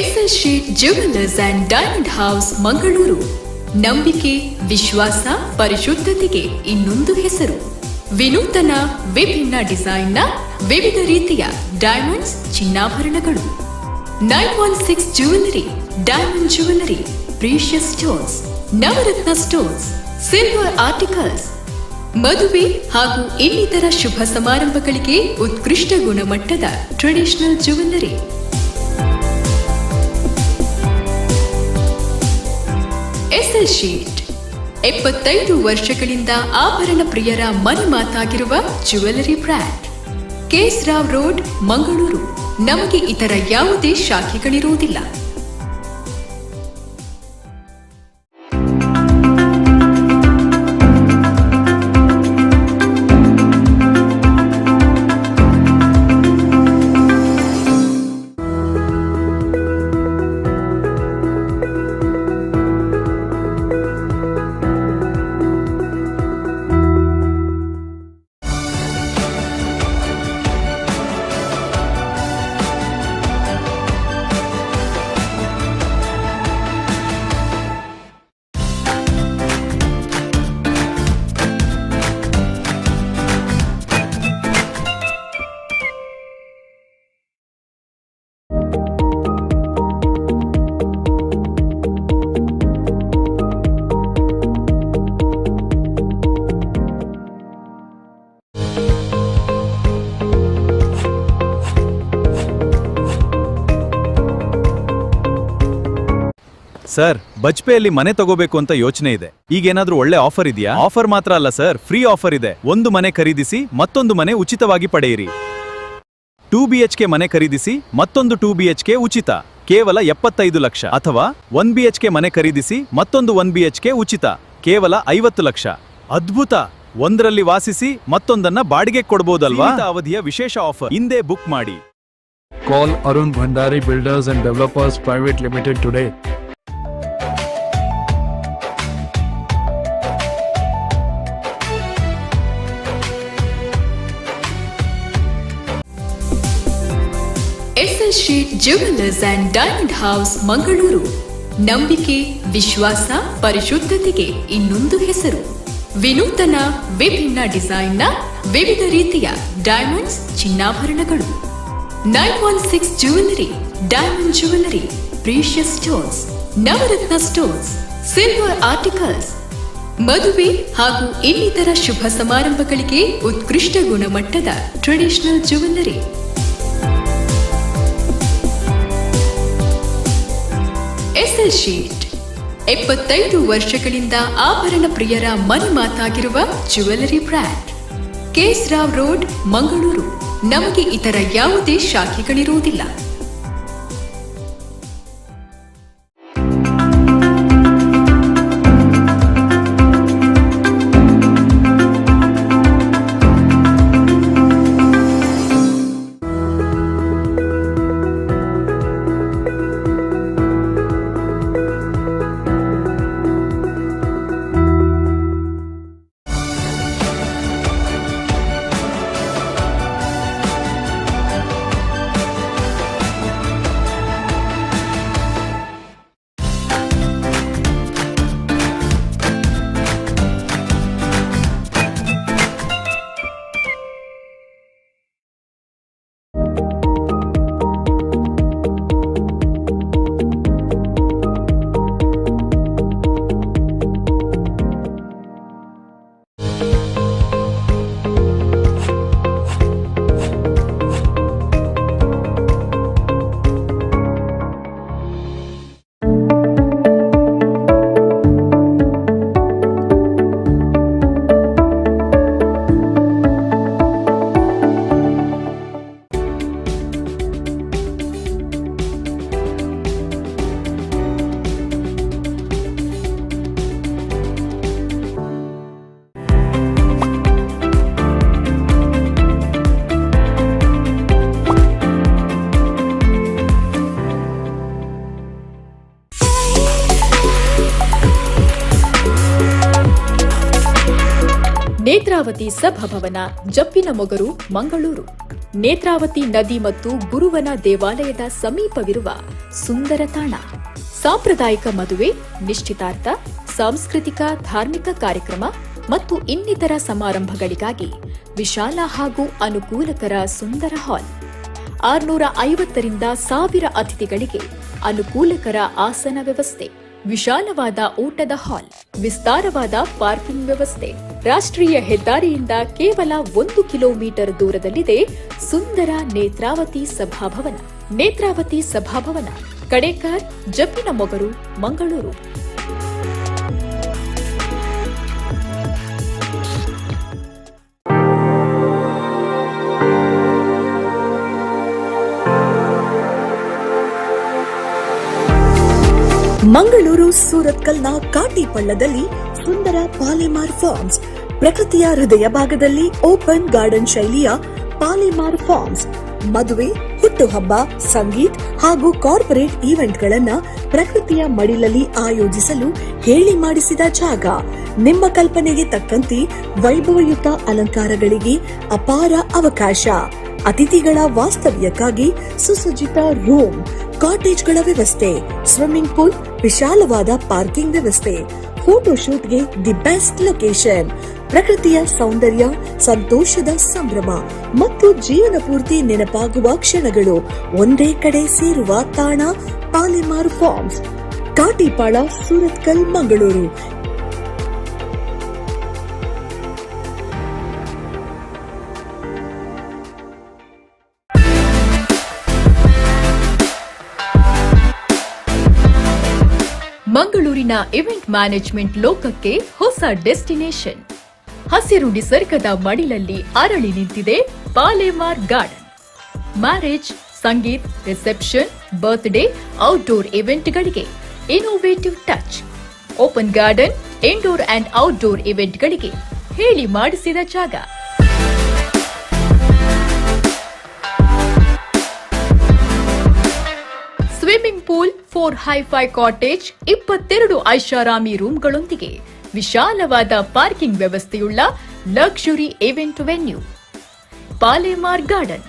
SS Shet jewellers and diamond house, Mangaluru. ನಂಬಿಕೆ, ವಿಶ್ವಾಸ, ಪರಿಶುದ್ಧತೆಗೆ ಇನ್ನೊಂದು ಹೆಸರು. ವಿನೂತನ ವಿಭಿನ್ನ ಡಿಸೈನ್ನ ವಿವಿಧ ರೀತಿಯ ಡೈಮಂಡ್ಸ್, ಚಿನ್ನಾಭರಣಗಳು. 916 jewellery, diamond jewellery, precious stones, Navratna stones, silver articles. ಮದುವೆ ಹಾಗೂ ಇನ್ನಿತರ ಶುಭ ಸಮಾರಂಭಗಳಿಗೆ ಉತ್ಕೃಷ್ಟ ಗುಣಮಟ್ಟದ ಟ್ರೆಡಿಷನಲ್ ಜ್ಯುವೆಲ್ಲರಿ. ಎಸ್ಎಸ್ ಶೀಟ್ 75 ವರ್ಷಗಳಿಂದ ಆಭರಣ ಪ್ರಿಯರ ಮನೆ ಮಾತಾಗಿರುವ jewellery brand. KS Rao road, Mangaluru. ನಮಗೆ ಇತರ ಯಾವುದೇ ಶಾಖೆಗಳಿರುವುದಿಲ್ಲ. ಸರ್, ಬಜ್ಪೆಯಲ್ಲಿ ಮನೆ ತಗೋಬೇಕು ಅಂತ ಯೋಚನೆ ಇದೆ. ಈಗೇನಾದ್ರೂ ಒಳ್ಳೆ ಆಫರ್ ಇದೆಯಾ? ಆಫರ್ ಮಾತ್ರ ಅಲ್ಲ ಸರ್, ಫ್ರೀ ಆಫರ್ ಇದೆ. ಒಂದು ಮನೆ ಖರೀದಿಸಿ ಮತ್ತೊಂದು ಮನೆ ಉಚಿತವಾಗಿ ಪಡೆಯಿರಿ. 2 BHK ಮನೆ ಖರೀದಿಸಿ ಮತ್ತೊಂದು 2 BHK ಉಚಿತ, ಕೇವಲ 75 ಲಕ್ಷ. ಅಥವಾ 1 BHK ಮನೆ ಖರೀದಿಸಿ ಮತ್ತೊಂದು 1 BHK ಉಚಿತ, ಕೇವಲ 50 ಲಕ್ಷ. ಅದ್ಭುತ! ಒಂದರಲ್ಲಿ ವಾಸಿಸಿ ಮತ್ತೊಂದನ್ನ ಬಾಡಿಗೆ ಕೊಡಬಹುದಲ್ವಾ? ಅವಧಿಯ ವಿಶೇಷ ಆಫರ್. ಹಿಂದೆ ಬುಕ್ ಮಾಡಿ. Call Arun Bhandari Builders and Developers Private Limited today. S S Shet jewellers and diamond house, Mangaluru. ನಂಬಿಕೆ, ವಿಶ್ವಾಸ, ಪರಿಶುದ್ಧತೆಗೆ ಇನ್ನೊಂದು ಹೆಸರು. ವಿನೂತನ ವಿಭಿನ್ನ ಡಿಸೈನ್ನ ವಿವಿಧ ರೀತಿಯ ಡೈಮಂಡ್ಸ್, ಚಿನ್ನಾಭರಣಗಳು. 916 jewellery, diamond jewellery, precious stones, Navratna stones, silver articles. ಮದುವೆ ಹಾಗೂ ಇನ್ನಿತರ ಶುಭ ಸಮಾರಂಭಗಳಿಗೆ ಉತ್ಕೃಷ್ಟ ಗುಣಮಟ್ಟದ ಟ್ರೆಡಿಷನಲ್ ಜ್ಯುವೆಲ್ಲರಿ. ಎಸ್ಎಲ್ ಶೀಟ್ 75 ವರ್ಷಗಳಿಂದ ಆಭರಣ ಪ್ರಿಯರ ಮನೆ ಮಾತಾಗಿರುವ jewellery brand KS Rao road, Mangaluru. ನಮಗೆ ಇತರ ಯಾವುದೇ ಶಾಖೆಗಳಿರುವುದಿಲ್ಲ. ನೇತ್ರಾವತಿ ಸಭಾಭವನ, ಜಪ್ಪಿನಮೊಗರು, ಮಂಗಳೂರು. ನೇತ್ರಾವತಿ ನದಿ ಮತ್ತು ಗುರುವನ ದೇವಾಲಯದ ಸಮೀಪವಿರುವ ಸುಂದರ ತಾಣ. ಸಾಂಪ್ರದಾಯಿಕ ಮದುವೆ, ನಿಶ್ಚಿತಾರ್ಥ, ಸಾಂಸ್ಕೃತಿಕ ಧಾರ್ಮಿಕ ಕಾರ್ಯಕ್ರಮ ಮತ್ತು ಇನ್ನಿತರ ಸಮಾರಂಭಗಳಿಗಾಗಿ ವಿಶಾಲ ಹಾಗೂ ಅನುಕೂಲಕರ ಸುಂದರ ಹಾಲ್. 650 ರಿಂದ 1000 ಅತಿಥಿಗಳಿಗೆ ಅನುಕೂಲಕರ ಆಸನ ವ್ಯವಸ್ಥೆ, ವಿಶಾಲವಾದ ಊಟದ ಹಾಲ್, ವಿಸ್ತಾರವಾದ ಪಾರ್ಕಿಂಗ್ ವ್ಯವಸ್ಥೆ. ರಾಷ್ಟ್ರೀಯ ಹೆದ್ದಾರಿಯಿಂದ ಕೇವಲ 1 ಕಿಲೋಮೀಟರ್ ದೂರದಲ್ಲಿದೆ ಸುಂದರ ನೇತ್ರಾವತಿ ಸಭಾಭವನ. ನೇತ್ರಾವತಿ ಸಭಾಭವನ, ಕಡೇಕಾರ್, ಜಪ್ಪಿನಮೊಗರು, ಮಂಗಳೂರು. ಮಂಗಳೂರು ಸೂರತ್ಕಲ್ನ ಕಾಟಿಪಳ್ಳದಲ್ಲಿ ಸುಂದರ ಪಾಲಿಮಾರ್ ಫಾರ್ಮ್ಸ್, ಪ್ರಕೃತಿಯ ಹೃದಯ ಭಾಗದಲ್ಲಿ ಓಪನ್ ಗಾರ್ಡನ್ ಶೈಲಿಯ ಪಾಲಿಮಾರ್ ಫಾರ್ಮ್ಸ್. ಮದುವೆ, ಹುಟ್ಟುಹಬ್ಬ, ಸಂಗೀತ್ ಹಾಗೂ ಕಾರ್ಪೊರೇಟ್ ಈವೆಂಟ್ಗಳನ್ನ ಪ್ರಕೃತಿಯ ಮಡಿಲಲ್ಲಿ ಆಯೋಜಿಸಲು ಹೇಳಿ ಮಾಡಿಸಿದ ಜಾಗ. ನಿಮ್ಮ ಕಲ್ಪನೆಗೆ ತಕ್ಕಂತೆ ವೈಭವಯುತ ಅಲಂಕಾರಗಳಿಗೆ ಅಪಾರ ಅವಕಾಶ. ಅತಿಥಿಗಳ ವಾಸ್ತವ್ಯಕ್ಕಾಗಿ ಸುಸಜ್ಜಿತ ರೂಮ್, ಕಾಟೇಜ್ಗಳ ವ್ಯವಸ್ಥೆ, ಸ್ವಿಮ್ಮಿಂಗ್ ಪೂಲ್, ವಿಶಾಲವಾದ ಪಾರ್ಕಿಂಗ್ ವ್ಯವಸ್ಥೆ. ಫೋಟೋಶೂಟ್ಗೆ ದಿ ಬೆಸ್ಟ್ ಲೊಕೇಶನ್. ಪ್ರಕೃತಿಯ ಸೌಂದರ್ಯ, ಸಂತೋಷದ ಸಂಭ್ರಮ ಮತ್ತು ಜೀವನ ಪೂರ್ತಿ ನೆನಪಾಗುವ ಕ್ಷಣಗಳು ಒಂದೇ ಕಡೆ ಸೇರುವ ತಾಣ ಪಾಲಿಮಾರ್ ಫಾರ್ಮ್ಸ್, ಕಾಟಿಪಾಳ, ಸೂರತ್ಕಲ್, ಮಂಗಳೂರು. ಮಂಗಳೂರಿನ ಇವೆಂಟ್ ಮ್ಯಾನೇಜ್ಮೆಂಟ್ ಲೋಕಕ್ಕೆ ಹೊಸ ಡೆಸ್ಟಿನೇಷನ್. ಹಸಿರು ನಿಸರ್ಗದ ಮಡಿಲಲ್ಲಿ ಅರಳಿ ನಿಂತಿದೆ Palemar garden. Marriage, sangeet, reception, birthday, outdoor ಇವೆಂಟ್ಗಳಿಗೆ innovative touch. Open garden, indoor and outdoor ಇವೆಂಟ್ಗಳಿಗೆ ಹೇಳಿ ಮಾಡಿಸಿದ ಜಾಗ. ಸ್ವಿಮ್ಮಿಂಗ್ ಪೂಲ್, 4 ಹೈ-ಫೈ ಕಾಟೇಜ್, 22 ಐಷಾರಾಮಿ ರೂಮ್ಗಳೊಂದಿಗೆ ವಿಶಾಲವಾದ ಪಾರ್ಕಿಂಗ್ ವ್ಯವಸ್ಥೆಯುಳ್ಳ luxury event venue. Palemar garden,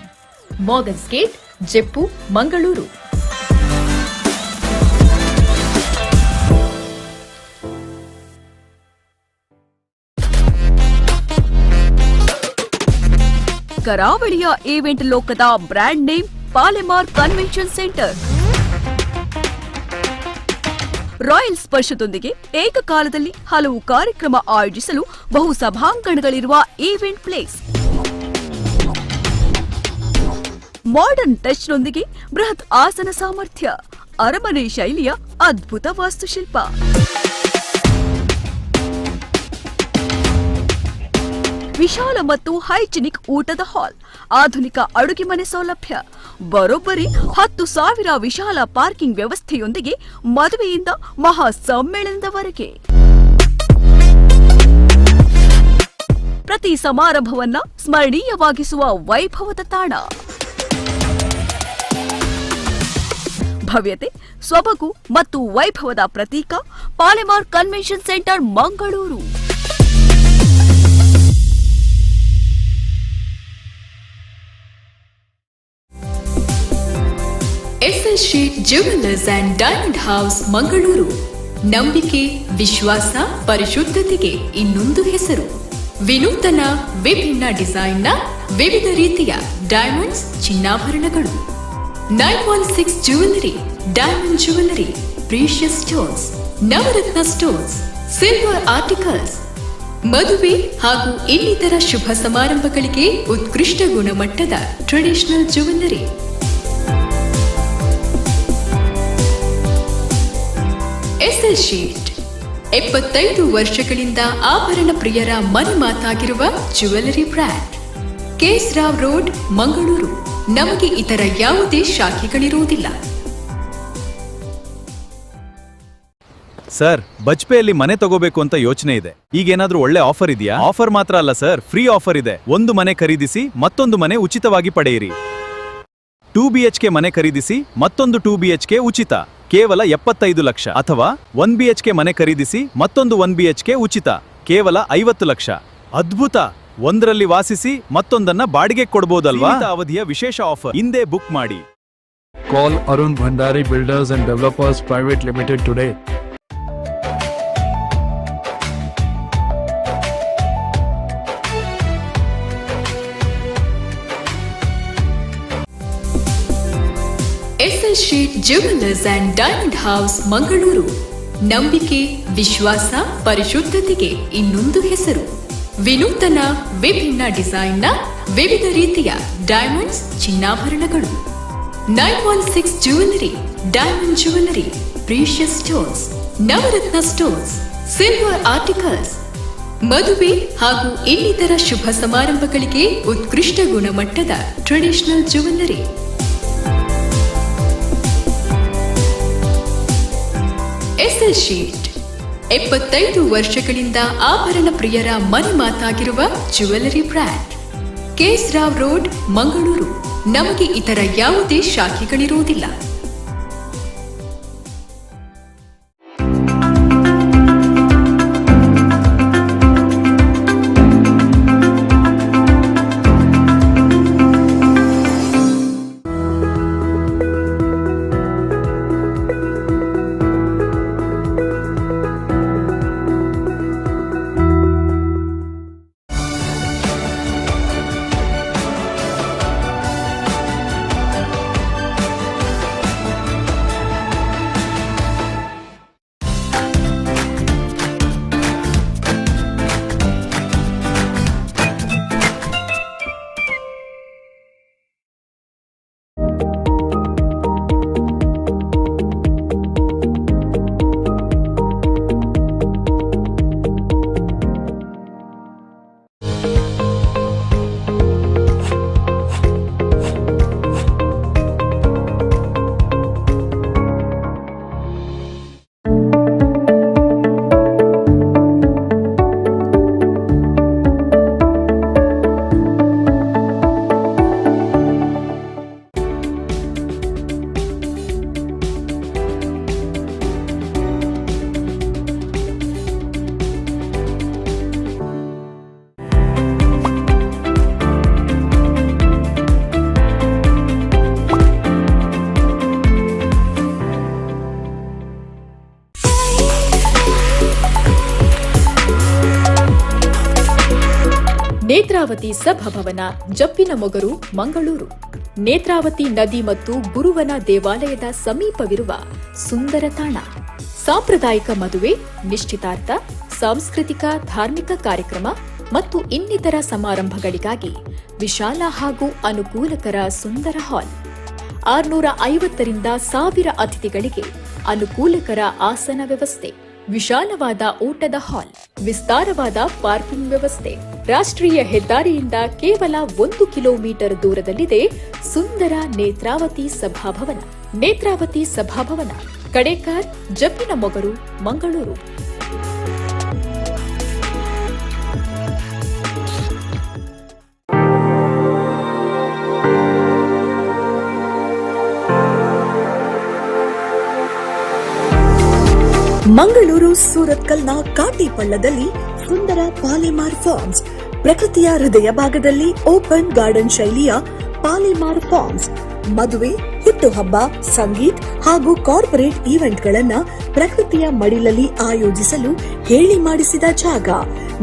Morgan's gate, Jeppu, Mangaluru. ಕರಾವಳಿಯ ಈವೆಂಟ್ ಲೋಕದ brand name Palemar convention centre. Royal ಸ್ಪರ್ಶದೊಂದಿಗೆ ಏಕಕಾಲದಲ್ಲಿ ಹಲವು ಕಾರ್ಯಕ್ರಮ ಆಯೋಜಿಸಲು ಬಹು ಸಭಾಂಗಣಗಳಿರುವ ಈವೆಂಟ್ ಪ್ಲೇಸ್. ಮಾಡರ್ನ್ ಟಚ್ನೊಂದಿಗೆ ಬೃಹತ್ ಆಸನ ಸಾಮರ್ಥ್ಯ, ಅರಮನೆ ಶೈಲಿಯ ಅದ್ಭುತ ವಾಸ್ತುಶಿಲ್ಪ. ವಿಶಾಲ ಮತ್ತು ಹೈಜಿನಿಕ್ ಊಟದ ಹಾಲ್, ಆಧುನಿಕ ಅಡುಗೆ ಮನೆ ಸೌಲಭ್ಯ, ಬರೋಬ್ಬರಿ 10,000 ವಿಶಾಲ ಪಾರ್ಕಿಂಗ್ ವ್ಯವಸ್ಥೆಯೊಂದಿಗೆ ಮದುವೆಯಿಂದ ಮಹಾ ಸಮ್ಮೇಳನದವರೆಗೆ ಪ್ರತಿ ಸಮಾರಂಭವನ್ನ ಸ್ಮರಣೀಯವಾಗಿಸುವ ವೈಭವದ ತಾಣ. ಭವ್ಯತೆ, ಸೊಬಗು ಮತ್ತು ವೈಭವದ ಪ್ರತೀಕ Palemar convention centre, Mangaluru. S L Shet jewellers and diamond house, Mangaluru. ನಂಬಿಕೆ, ವಿಶ್ವಾಸ, ಪರಿಶುದ್ಧತೆಗೆ ಇನ್ನೊಂದು ಹೆಸರು. ವಿನೂತನ ವಿಭಿನ್ನ ಡಿಸೈನ್ನ ವಿವಿಧ ರೀತಿಯ ಡೈಮಂಡ್ಸ್, ಚಿನ್ನಾಭರಣಗಳು. 916 jewellery, diamond jewellery, precious stones, Navratna stones, silver articles. ಮದುವೆ ಹಾಗೂ ಇನ್ನಿತರ ಶುಭ ಸಮಾರಂಭಗಳಿಗೆ ಉತ್ಕೃಷ್ಟ ಗುಣಮಟ್ಟದ ಟ್ರೆಡಿಷನಲ್ ಜ್ಯುವೆಲ್ಲರಿ. ಎಸ್ಎಲ್ ಶೀಟ್ 75 ವರ್ಷಗಳಿಂದ ಆಭರಣ ಪ್ರಿಯರ ಮನೆ ಮಾತಾಗಿರುವ jewellery brand. KS Rao road, Mangaluru. ನಮಗೆ ಇತರ ಯಾವುದೇ ಶಾಖೆಗಳಿರುವುದಿಲ್ಲ. ಸರ್, ಬಜ್ಪೆಯಲ್ಲಿ ಮನೆ ತಗೋಬೇಕು ಅಂತ ಯೋಚನೆ ಇದೆ. ಈಗೇನಾದ್ರೂ ಒಳ್ಳೆ ಆಫರ್ ಇದೆಯಾ? ಆಫರ್ ಮಾತ್ರ ಅಲ್ಲ ಸರ್, ಫ್ರೀ ಆಫರ್ ಇದೆ. ಒಂದು ಮನೆ ಖರೀದಿಸಿ ಮತ್ತೊಂದು ಮನೆ ಉಚಿತವಾಗಿ ಪಡೆಯಿರಿ. 2 BHK ಮನೆ ಖರೀದಿಸಿ ಮತ್ತೊಂದು 2 BHK ಉಚಿತ, ಕೇವಲ 75 ಲಕ್ಷ. ಅಥವಾ 1 BHK ಮನೆ ಖರೀದಿಸಿ ಮತ್ತೊಂದು 1 BHK ಉಚಿತ, ಕೇವಲ 50 ಲಕ್ಷ. ಅದ್ಭುತ! ಒಂದರಲ್ಲಿ ವಾಸಿಸಿ ಮತ್ತೊಂದನ್ನ ಬಾಡಿಗೆ ಕೊಡಬಹುದಲ್ವಾ? ಅವಧಿಯ ವಿಶೇಷ ಆಫರ್. ಹಿಂದೆ ಬುಕ್ ಮಾಡಿ. Call Arun Bhandari Builders and Developers Private Limited today. S L Shet jewellers and diamond house, Mangaluru. ನಂಬಿಕೆ, ವಿಶ್ವಾಸ, ಪರಿಶುದ್ಧತೆಗೆ ಇನ್ನೊಂದು ಹೆಸರು. ವಿನೂತನ ವಿಭಿನ್ನ ಡಿಸೈನ್ನ ವಿವಿಧ ರೀತಿಯ ಡೈಮಂಡ್ಸ್, ಚಿನ್ನಾಭರಣಗಳು. 916 jewellery, diamond jewellery, precious stones, Navratna stones, silver articles. ಮದುವೆ ಹಾಗೂ ಇನ್ನಿತರ ಶುಭ ಸಮಾರಂಭಗಳಿಗೆ ಉತ್ಕೃಷ್ಟ ಗುಣಮಟ್ಟದ ಟ್ರೆಡಿಷನಲ್ ಜ್ಯುವೆಲ್ಲರಿ. ಎಸ್ಎಲ್ ಶೀಟ್ 75 ವರ್ಷಗಳಿಂದ ಆಭರಣ ಪ್ರಿಯರ ಮನೆ ಮಾತಾಗಿರುವ jewellery brand. KS Rao road, Mangaluru. ನಮಗೆ ಇತರ ಯಾವುದೇ ಶಾಖೆಗಳಿರುವುದಿಲ್ಲ. ನೇತ್ರಾವತಿ ಸಭಾಭವನ, ಜಪ್ಪಿನ ಮೊಗರು, ಮಂಗಳೂರು. ನೇತ್ರಾವತಿ ನದಿ ಮತ್ತು ಗುರುವನ ದೇವಾಲಯದ ಸಮೀಪವಿರುವ ಸುಂದರ ತಾಣ. ಸಾಂಪ್ರದಾಯಿಕ ಮದುವೆ, ನಿಶ್ಚಿತಾರ್ಥ, ಸಾಂಸ್ಕೃತಿಕ ಧಾರ್ಮಿಕ ಕಾರ್ಯಕ್ರಮ ಮತ್ತು ಇನ್ನಿತರ ಸಮಾರಂಭಗಳಿಗಾಗಿ ವಿಶಾಲ ಹಾಗೂ ಅನುಕೂಲಕರ ಸುಂದರ ಹಾಲ್. 650ರಿಂದ 1000 ಅತಿಥಿಗಳಿಗೆ ಅನುಕೂಲಕರ ಆಸನ ವ್ಯವಸ್ಥೆ, ವಿಶಾಲವಾದ ಊಟದ ಹಾಲ್, ವಿಸ್ತಾರವಾದ ಪಾರ್ಕಿಂಗ್ ವ್ಯವಸ್ಥೆ. ರಾಷ್ಟ್ರೀಯ ಹೆದ್ದಾರಿಯಿಂದ ಕೇವಲ 1 ಕಿಲೋಮೀಟರ್ ದೂರದಲ್ಲಿದೆ ಸುಂದರ ನೇತ್ರಾವತಿ ಸಭಾಭವನ. ನೇತ್ರಾವತಿ ಸಭಾಭವನ, ಕಡೇಕಾರ್, ಜಪ್ಪಿನ ಮೊಗರು, ಮಂಗಳೂರು. ಮಂಗಳೂರು ಸೂರತ್ಕಲ್ನ ಕಾಟಿಪಳ್ಳದಲ್ಲಿ ಸುಂದರ ಪಾಲೆಮಾರ್ ಫಾರ್ಮ್ಸ್, ಪ್ರಕೃತಿಯ ಹೃದಯ ಭಾಗದಲ್ಲಿ ಓಪನ್ ಗಾರ್ಡನ್ ಶೈಲಿಯ ಪಾಲೆಮಾರ್ ಫಾರ್ಮ್ಸ್. ಮದುವೆ, ಹುಟ್ಟುಹಬ್ಬ, ಸಂಗೀತ್ ಹಾಗೂ ಕಾರ್ಪೊರೇಟ್ ಈವೆಂಟ್ಗಳನ್ನ ಪ್ರಕೃತಿಯ ಮಡಿಲಲ್ಲಿ ಆಯೋಜಿಸಲು ಹೇಳಿ ಮಾಡಿಸಿದ ಜಾಗ.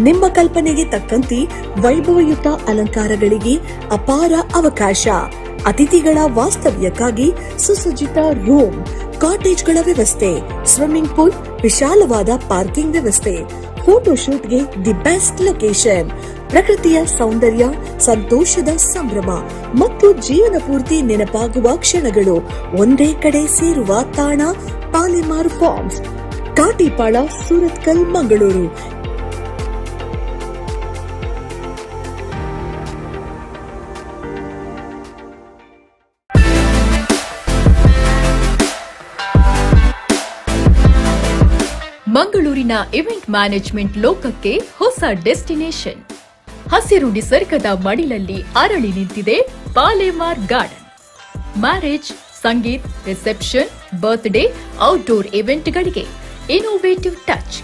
ನಿಮ್ಮ ಕಲ್ಪನೆಗೆ ತಕ್ಕಂತೆ ವೈಭವಯುತ ಅಲಂಕಾರಗಳಿಗೆ ಅಪಾರ ಅವಕಾಶ. ಅತಿಥಿಗಳ ವಾಸ್ತವ್ಯಕ್ಕಾಗಿ ಸುಸಜ್ಜಿತ ರೂಮ್, ಕಾಟೇಜ್ಗಳ ವ್ಯವಸ್ಥೆ, ಸ್ವಿಮ್ಮಿಂಗ್ ಪೂಲ್, ವಿಶಾಲವಾದ ಪಾರ್ಕಿಂಗ್ ವ್ಯವಸ್ಥೆ, ಫೋಟೋಶೂಟ್ಗೆ ದಿ ಬೆಸ್ಟ್ ಲೊಕೇಶನ್. ಪ್ರಕೃತಿಯ ಸೌಂದರ್ಯ, ಸಂತೋಷದ ಸಂಭ್ರಮ ಮತ್ತು ಜೀವನ ಪೂರ್ತಿ ನೆನಪಾಗುವ ಕ್ಷಣಗಳು ಒಂದೇ ಕಡೆ ಸೇರುವ ತಾಣ ಪಾಲೆಮಾರ್ ಫಾರ್ಮ್ಸ್, ಕಾಟಿಪಾಳ, ಸೂರತ್ಕಲ್, ಮಂಗಳೂರು. ಮಂಗಳೂರಿನ ಇವೆಂಟ್ ಮ್ಯಾನೇಜ್ಮೆಂಟ್ ಲೋಕಕ್ಕೆ ಹೊಸ ಡೆಸ್ಟಿನೇಷನ್. ಹಸಿರು ನಿಸರ್ಗದ ಮಡಿಲಲ್ಲಿ ಅರಳಿ ನಿಂತಿದೆ Palemar garden. Marriage, sangeet, reception, birthday, outdoor ಇವೆಂಟ್ಗಳಿಗೆ innovative touch.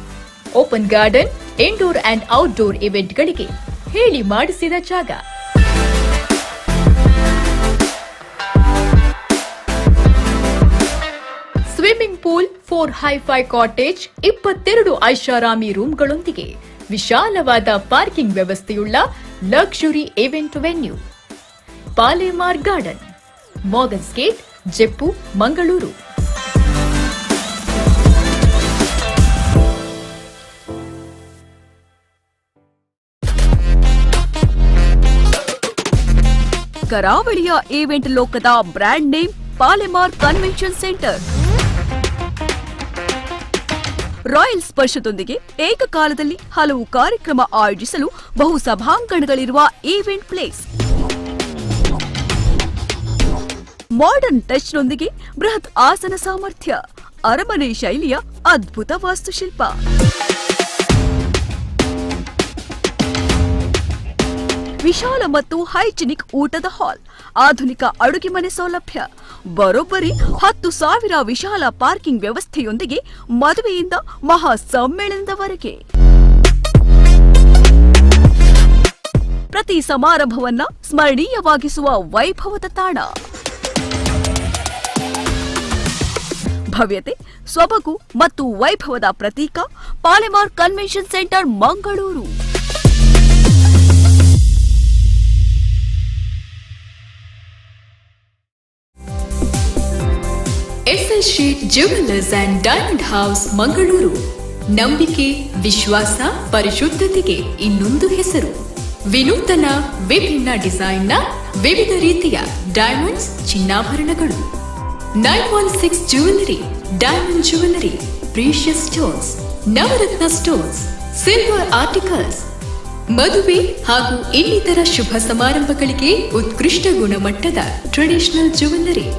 Open garden, indoor and outdoor ಇವೆಂಟ್ಗಳಿಗೆ ಹೇಳಿ ಮಾಡಿಸಿದ ಜಾಗ. ಸ್ವಿಮ್ಮಿಂಗ್ ಪೂಲ್, 4 ಹೈಫೈ ಕಾಟೇಜ್, 22 ಐಷಾರಾಮಿ ರೂಮ್ಗಳೊಂದಿಗೆ ವಿಶಾಲವಾದ ಪಾರ್ಕಿಂಗ್ ವ್ಯವಸ್ಥೆಯುಳ್ಳ luxury event venue. Palemar garden, Morgan's gate, Jeppu, Mangaluru. ಕರಾವಳಿಯ ಈವೆಂಟ್ ಲೋಕದ brand name Palemar convention centre. Royal ಸ್ಪರ್ಶದೊಂದಿಗೆ ಏಕಕಾಲದಲ್ಲಿ ಹಲವು ಕಾರ್ಯಕ್ರಮ ಆಯೋಜಿಸಲು ಬಹು ಸಭಾಂಗಣಗಳಿರುವ ಈವೆಂಟ್ ಪ್ಲೇಸ್. ಮಾಡರ್ನ್ ಟಚ್ನೊಂದಿಗೆ ಬೃಹತ್ ಆಸನ ಸಾಮರ್ಥ್ಯ, ಅರಮನೆ ಶೈಲಿಯ ಅದ್ಭುತ ವಾಸ್ತುಶಿಲ್ಪ. ವಿಶಾಲ ಮತ್ತು ಹೈಜಿನಿಕ್ ಊಟದ ಹಾಲ್, ಆಧುನಿಕ ಅಡುಗೆ ಮನೆ ಸೌಲಭ್ಯ, ಬರೋಬ್ಬರಿ 10,000 ವಿಶಾಲ ಪಾರ್ಕಿಂಗ್ ವ್ಯವಸ್ಥೆಯೊಂದಿಗೆ ಮದುವೆಯಿಂದ ಮಹಾ ಸಮ್ಮೇಳನದವರೆಗೆ ಪ್ರತಿ ಸಮಾರಂಭವನ್ನ ಸ್ಮರಣೀಯವಾಗಿಸುವ ವೈಭವದ ತಾಣ. ಭವ್ಯತೆ, ಸೊಬಗು ಮತ್ತು ವೈಭವದ ಪ್ರತೀಕ Palemar convention centre, Mangaluru. S L Shet jewellers and diamond house, Mangaluru. ನಂಬಿಕೆ, ವಿಶ್ವಾಸ, ಪರಿಶುದ್ಧತೆಗೆ ಇನ್ನೊಂದು ಹೆಸರು. ವಿನೂತನ, ವಿಭಿನ್ನ ಡಿಸೈನ್ನ ವಿವಿಧ ರೀತಿಯ ಡೈಮಂಡ್ಸ್, ಚಿನ್ನಾಭರಣಗಳು. 916 jewellery, diamond jewellery, precious stones, Navratna stones, silver articles. ಮದುವೆ ಹಾಗೂ ಇನ್ನಿತರ ಶುಭ ಸಮಾರಂಭಗಳಿಗೆ ಉತ್ಕೃಷ್ಟ ಗುಣಮಟ್ಟದ ಟ್ರೆಡಿಷನಲ್ ಜ್ಯುವೆಲ್ಲರಿ.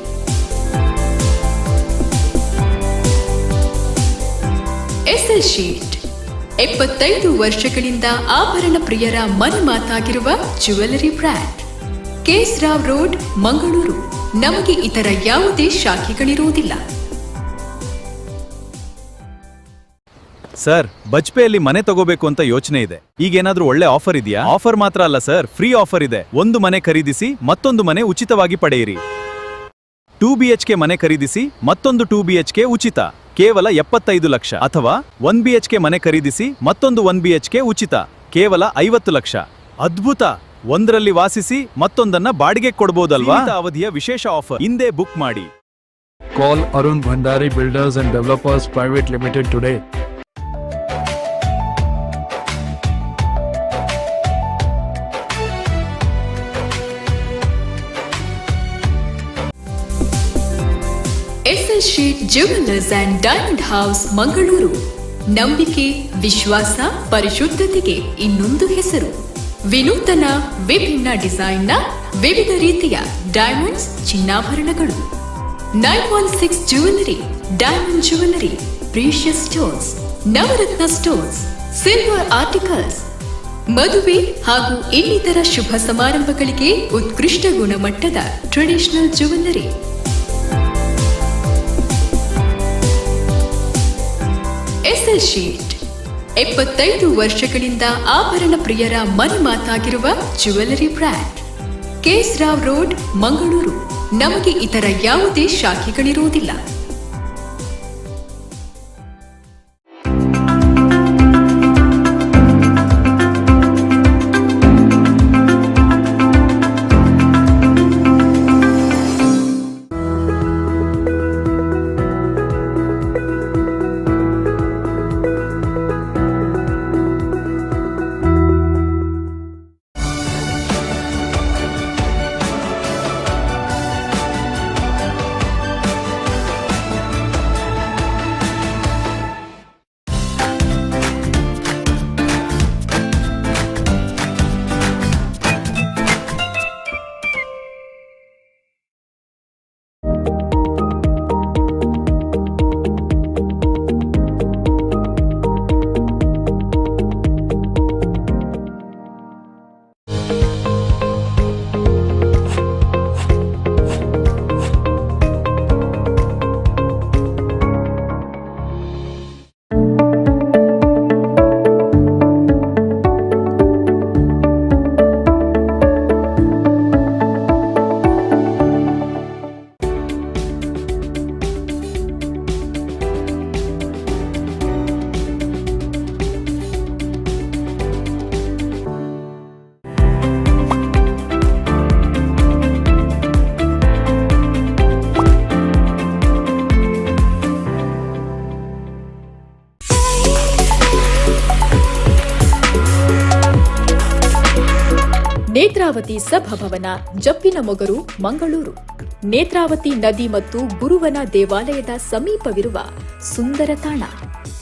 ಎಸ್ಎಲ್ ಶೀಟ್ 75 ವರ್ಷಗಳಿಂದ ಆಭರಣ ಪ್ರಿಯರ ಮನೆ ಮಾತಾಗಿರುವ jewellery brand. KS Rao road, Mangaluru. ನಮಗೆ ಇತರ ಯಾವುದೇ ಶಾಖೆಗಳಿರುವುದಿಲ್ಲ. ಸರ್, ಬಜ್ಪೆಯಲ್ಲಿ ಮನೆ ತಗೋಬೇಕು ಅಂತ ಯೋಚನೆ ಇದೆ. ಈಗೇನಾದ್ರೂ ಒಳ್ಳೆ ಆಫರ್ ಇದೆಯಾ? ಆಫರ್ ಮಾತ್ರ ಅಲ್ಲ ಸರ್, ಫ್ರೀ ಆಫರ್ ಇದೆ. ಒಂದು ಮನೆ ಖರೀದಿಸಿ ಮತ್ತೊಂದು ಮನೆ ಉಚಿತವಾಗಿ ಪಡೆಯಿರಿ. 2 BHK ಮನೆ ಖರೀದಿಸಿ ಮತ್ತೊಂದು 2 BHK ಉಚಿತ, ಕೇವಲ 75 ಲಕ್ಷ. ಅಥವಾ 1 BHK ಮನೆ ಖರೀದಿಸಿ ಮತ್ತೊಂದು 1 BHK ಉಚಿತ, ಕೇವಲ 50 ಲಕ್ಷ. ಅದ್ಭುತ! ಒಂದರಲ್ಲಿ ವಾಸಿಸಿ ಮತ್ತೊಂದನ್ನ ಬಾಡಿಗೆ ಕೊಡಬಹುದಲ್ವಾ? ಅವಧಿಯ ವಿಶೇಷ ಆಫರ್. ಹಿಂದೆ ಬುಕ್ ಮಾಡಿ. Call Arun Bhandari Builders and Developers Private Limited today. S L Shet jewellers and diamond house Mangaluru. ನಂಬಿಕೆ, ವಿಶ್ವಾಸ, ಪರಿಶುದ್ಧತೆಗೆ ಇನ್ನೊಂದು ಹೆಸರು. ವಿನೂತನ ವಿಭಿನ್ನ ಡಿಸೈನ್ನ ವಿವಿಧ ರೀತಿಯ ಡೈಮಂಡ್ಸ್, ಚಿನ್ನಾಭರಣಗಳು. 916 jewellery, diamond jewellery, precious stones, Navratna stones, silver articles. ಮದುವೆ ಹಾಗೂ ಇನ್ನಿತರ ಶುಭ ಸಮಾರಂಭಗಳಿಗೆ ಉತ್ಕೃಷ್ಟ ಗುಣಮಟ್ಟದ ಟ್ರೆಡಿಷನಲ್ ಜ್ಯುವೆಲ್ಲರಿ. ಎಸ್ಎಲ್ ಶೀಟ್ 75 ವರ್ಷಗಳಿಂದ ಆಭರಣ ಪ್ರಿಯರ ಮನೆ ಮಾತಾಗಿರುವ jewellery brand. KS Rao road, Mangaluru. ನಮಗೆ ಇತರ ಯಾವುದೇ ಶಾಖೆಗಳಿರುವುದಿಲ್ಲ. ನೇತ್ರಾವತಿ ಸಭಾಭವನ, ಜಪ್ಪಿನ ಮೊಗರು, ಮಂಗಳೂರು. ನೇತ್ರಾವತಿ ನದಿ ಮತ್ತು ಗುರುವನ ದೇವಾಲಯದ ಸಮೀಪವಿರುವ ಸುಂದರ ತಾಣ.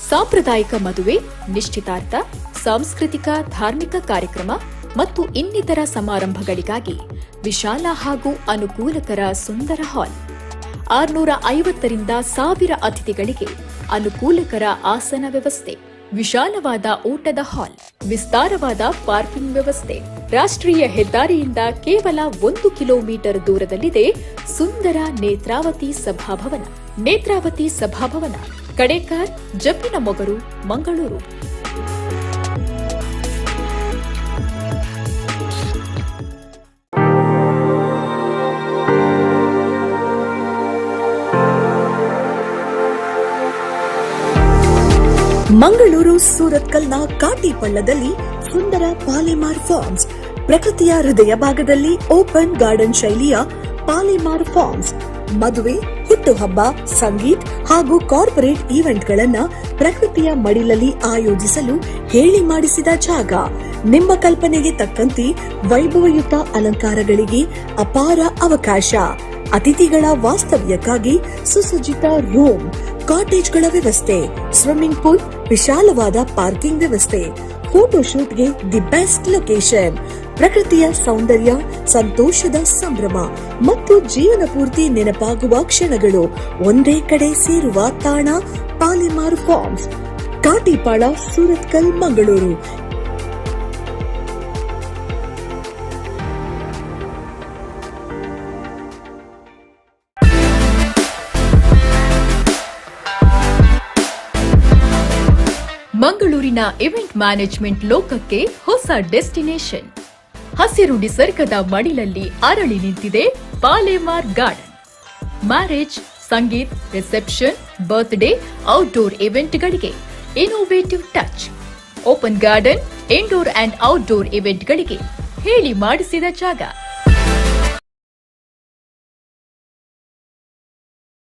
ಸಾಂಪ್ರದಾಯಿಕ ಮದುವೆ, ನಿಶ್ಚಿತಾರ್ಥ, ಸಾಂಸ್ಕೃತಿಕ ಧಾರ್ಮಿಕ ಕಾರ್ಯಕ್ರಮ ಮತ್ತು ಇನ್ನಿತರ ಸಮಾರಂಭಗಳಿಗಾಗಿ ವಿಶಾಲ ಹಾಗೂ ಅನುಕೂಲಕರ ಸುಂದರ ಹಾಲ್. 650ರಿಂದ 1000 ಅತಿಥಿಗಳಿಗೆ ಅನುಕೂಲಕರ ಆಸನ ವ್ಯವಸ್ಥೆ, ವಿಶಾಲವಾದ ಊಟದ ಹಾಲ್, ವಿಸ್ತಾರವಾದ ಪಾರ್ಕಿಂಗ್ ವ್ಯವಸ್ಥೆ. ರಾಷ್ಟ್ರೀಯ ಹೆದ್ದಾರಿಯಿಂದ ಕೇವಲ 1 ಕಿಲೋಮೀಟರ್ ದೂರದಲ್ಲಿದೆ ಸುಂದರ ನೇತ್ರಾವತಿ ಸಭಾಭವನ. ನೇತ್ರಾವತಿ ಸಭಾಭವನ, ಕಡೇಕಾರ್, ಜಪ್ಪಿನ ಮೊಗರು, ಮಂಗಳೂರು. ಮಂಗಳೂರು ಸೂರತ್ಕಲ್ನ ಕಾಟಿಪಳ್ಳದಲ್ಲಿ ಸುಂದರ ಪಾಲೆಮಾರ್ ಫಾರ್ಮ್ಸ್, ಪ್ರಕೃತಿಯ ಹೃದಯ ಭಾಗದಲ್ಲಿ ಓಪನ್ ಗಾರ್ಡನ್ ಶೈಲಿಯ ಪಾಲೆಮಾರ್ ಫಾರ್ಮ್ಸ್. ಮದುವೆ, ಹುಟ್ಟುಹಬ್ಬ, ಸಂಗೀತ್ ಹಾಗೂ ಕಾರ್ಪೊರೇಟ್ ಈವೆಂಟ್ಗಳನ್ನ ಪ್ರಕೃತಿಯ ಮಡಿಲಲ್ಲಿ ಆಯೋಜಿಸಲು ಹೇಳಿ ಮಾಡಿಸಿದ ಜಾಗ. ನಿಮ್ಮ ಕಲ್ಪನೆಗೆ ತಕ್ಕಂತೆ ವೈಭವಯುತ ಅಲಂಕಾರಗಳಿಗೆ ಅಪಾರ ಅವಕಾಶ. ಅತಿಥಿಗಳ ವಾಸ್ತವ್ಯಕ್ಕಾಗಿ ಸುಸಜ್ಜಿತ ರೂಮ್, ಕಾಟೇಜ್ಗಳ ವ್ಯವಸ್ಥೆ, ಸ್ವಿಮ್ಮಿಂಗ್ ಪೂಲ್, ವಿಶಾಲವಾದ ಪಾರ್ಕಿಂಗ್ ವ್ಯವಸ್ಥೆ. ಫೋಟೋಶೂಟ್ಗೆ ದಿ ಬೆಸ್ಟ್ ಲೊಕೇಶನ್. ಪ್ರಕೃತಿಯ ಸೌಂದರ್ಯ, ಸಂತೋಷದ ಸಂಭ್ರಮ ಮತ್ತು ಜೀವನ ಪೂರ್ತಿ ನೆನಪಾಗುವ ಕ್ಷಣಗಳು ಒಂದೇ ಕಡೆ ಸೇರುವ ತಾಣ ಪಾಲೆಮಾರ್ ಫಾರ್ಮ್ಸ್, ಕಾಟಿಪಾಳ, ಸೂರತ್ಕಲ್, ಮಂಗಳೂರು. ಮಂಗಳೂರಿನ ಇವೆಂಟ್ ಮ್ಯಾನೇಜ್ಮೆಂಟ್ ಲೋಕಕ್ಕೆ ಹೊಸ ಡೆಸ್ಟಿನೇಷನ್. ಹಸಿರು ನಿಸರ್ಗದ ಮಡಿಲಲ್ಲಿ ಅರಳಿ ನಿಂತಿದೆ Palemar garden. Marriage, sangeet, reception, birthday, outdoor ಇವೆಂಟ್ಗಳಿಗೆ innovative touch. Open garden, indoor and outdoor ಇವೆಂಟ್ಗಳಿಗೆ ಹೇಳಿ ಮಾಡಿಸಿದ ಜಾಗ.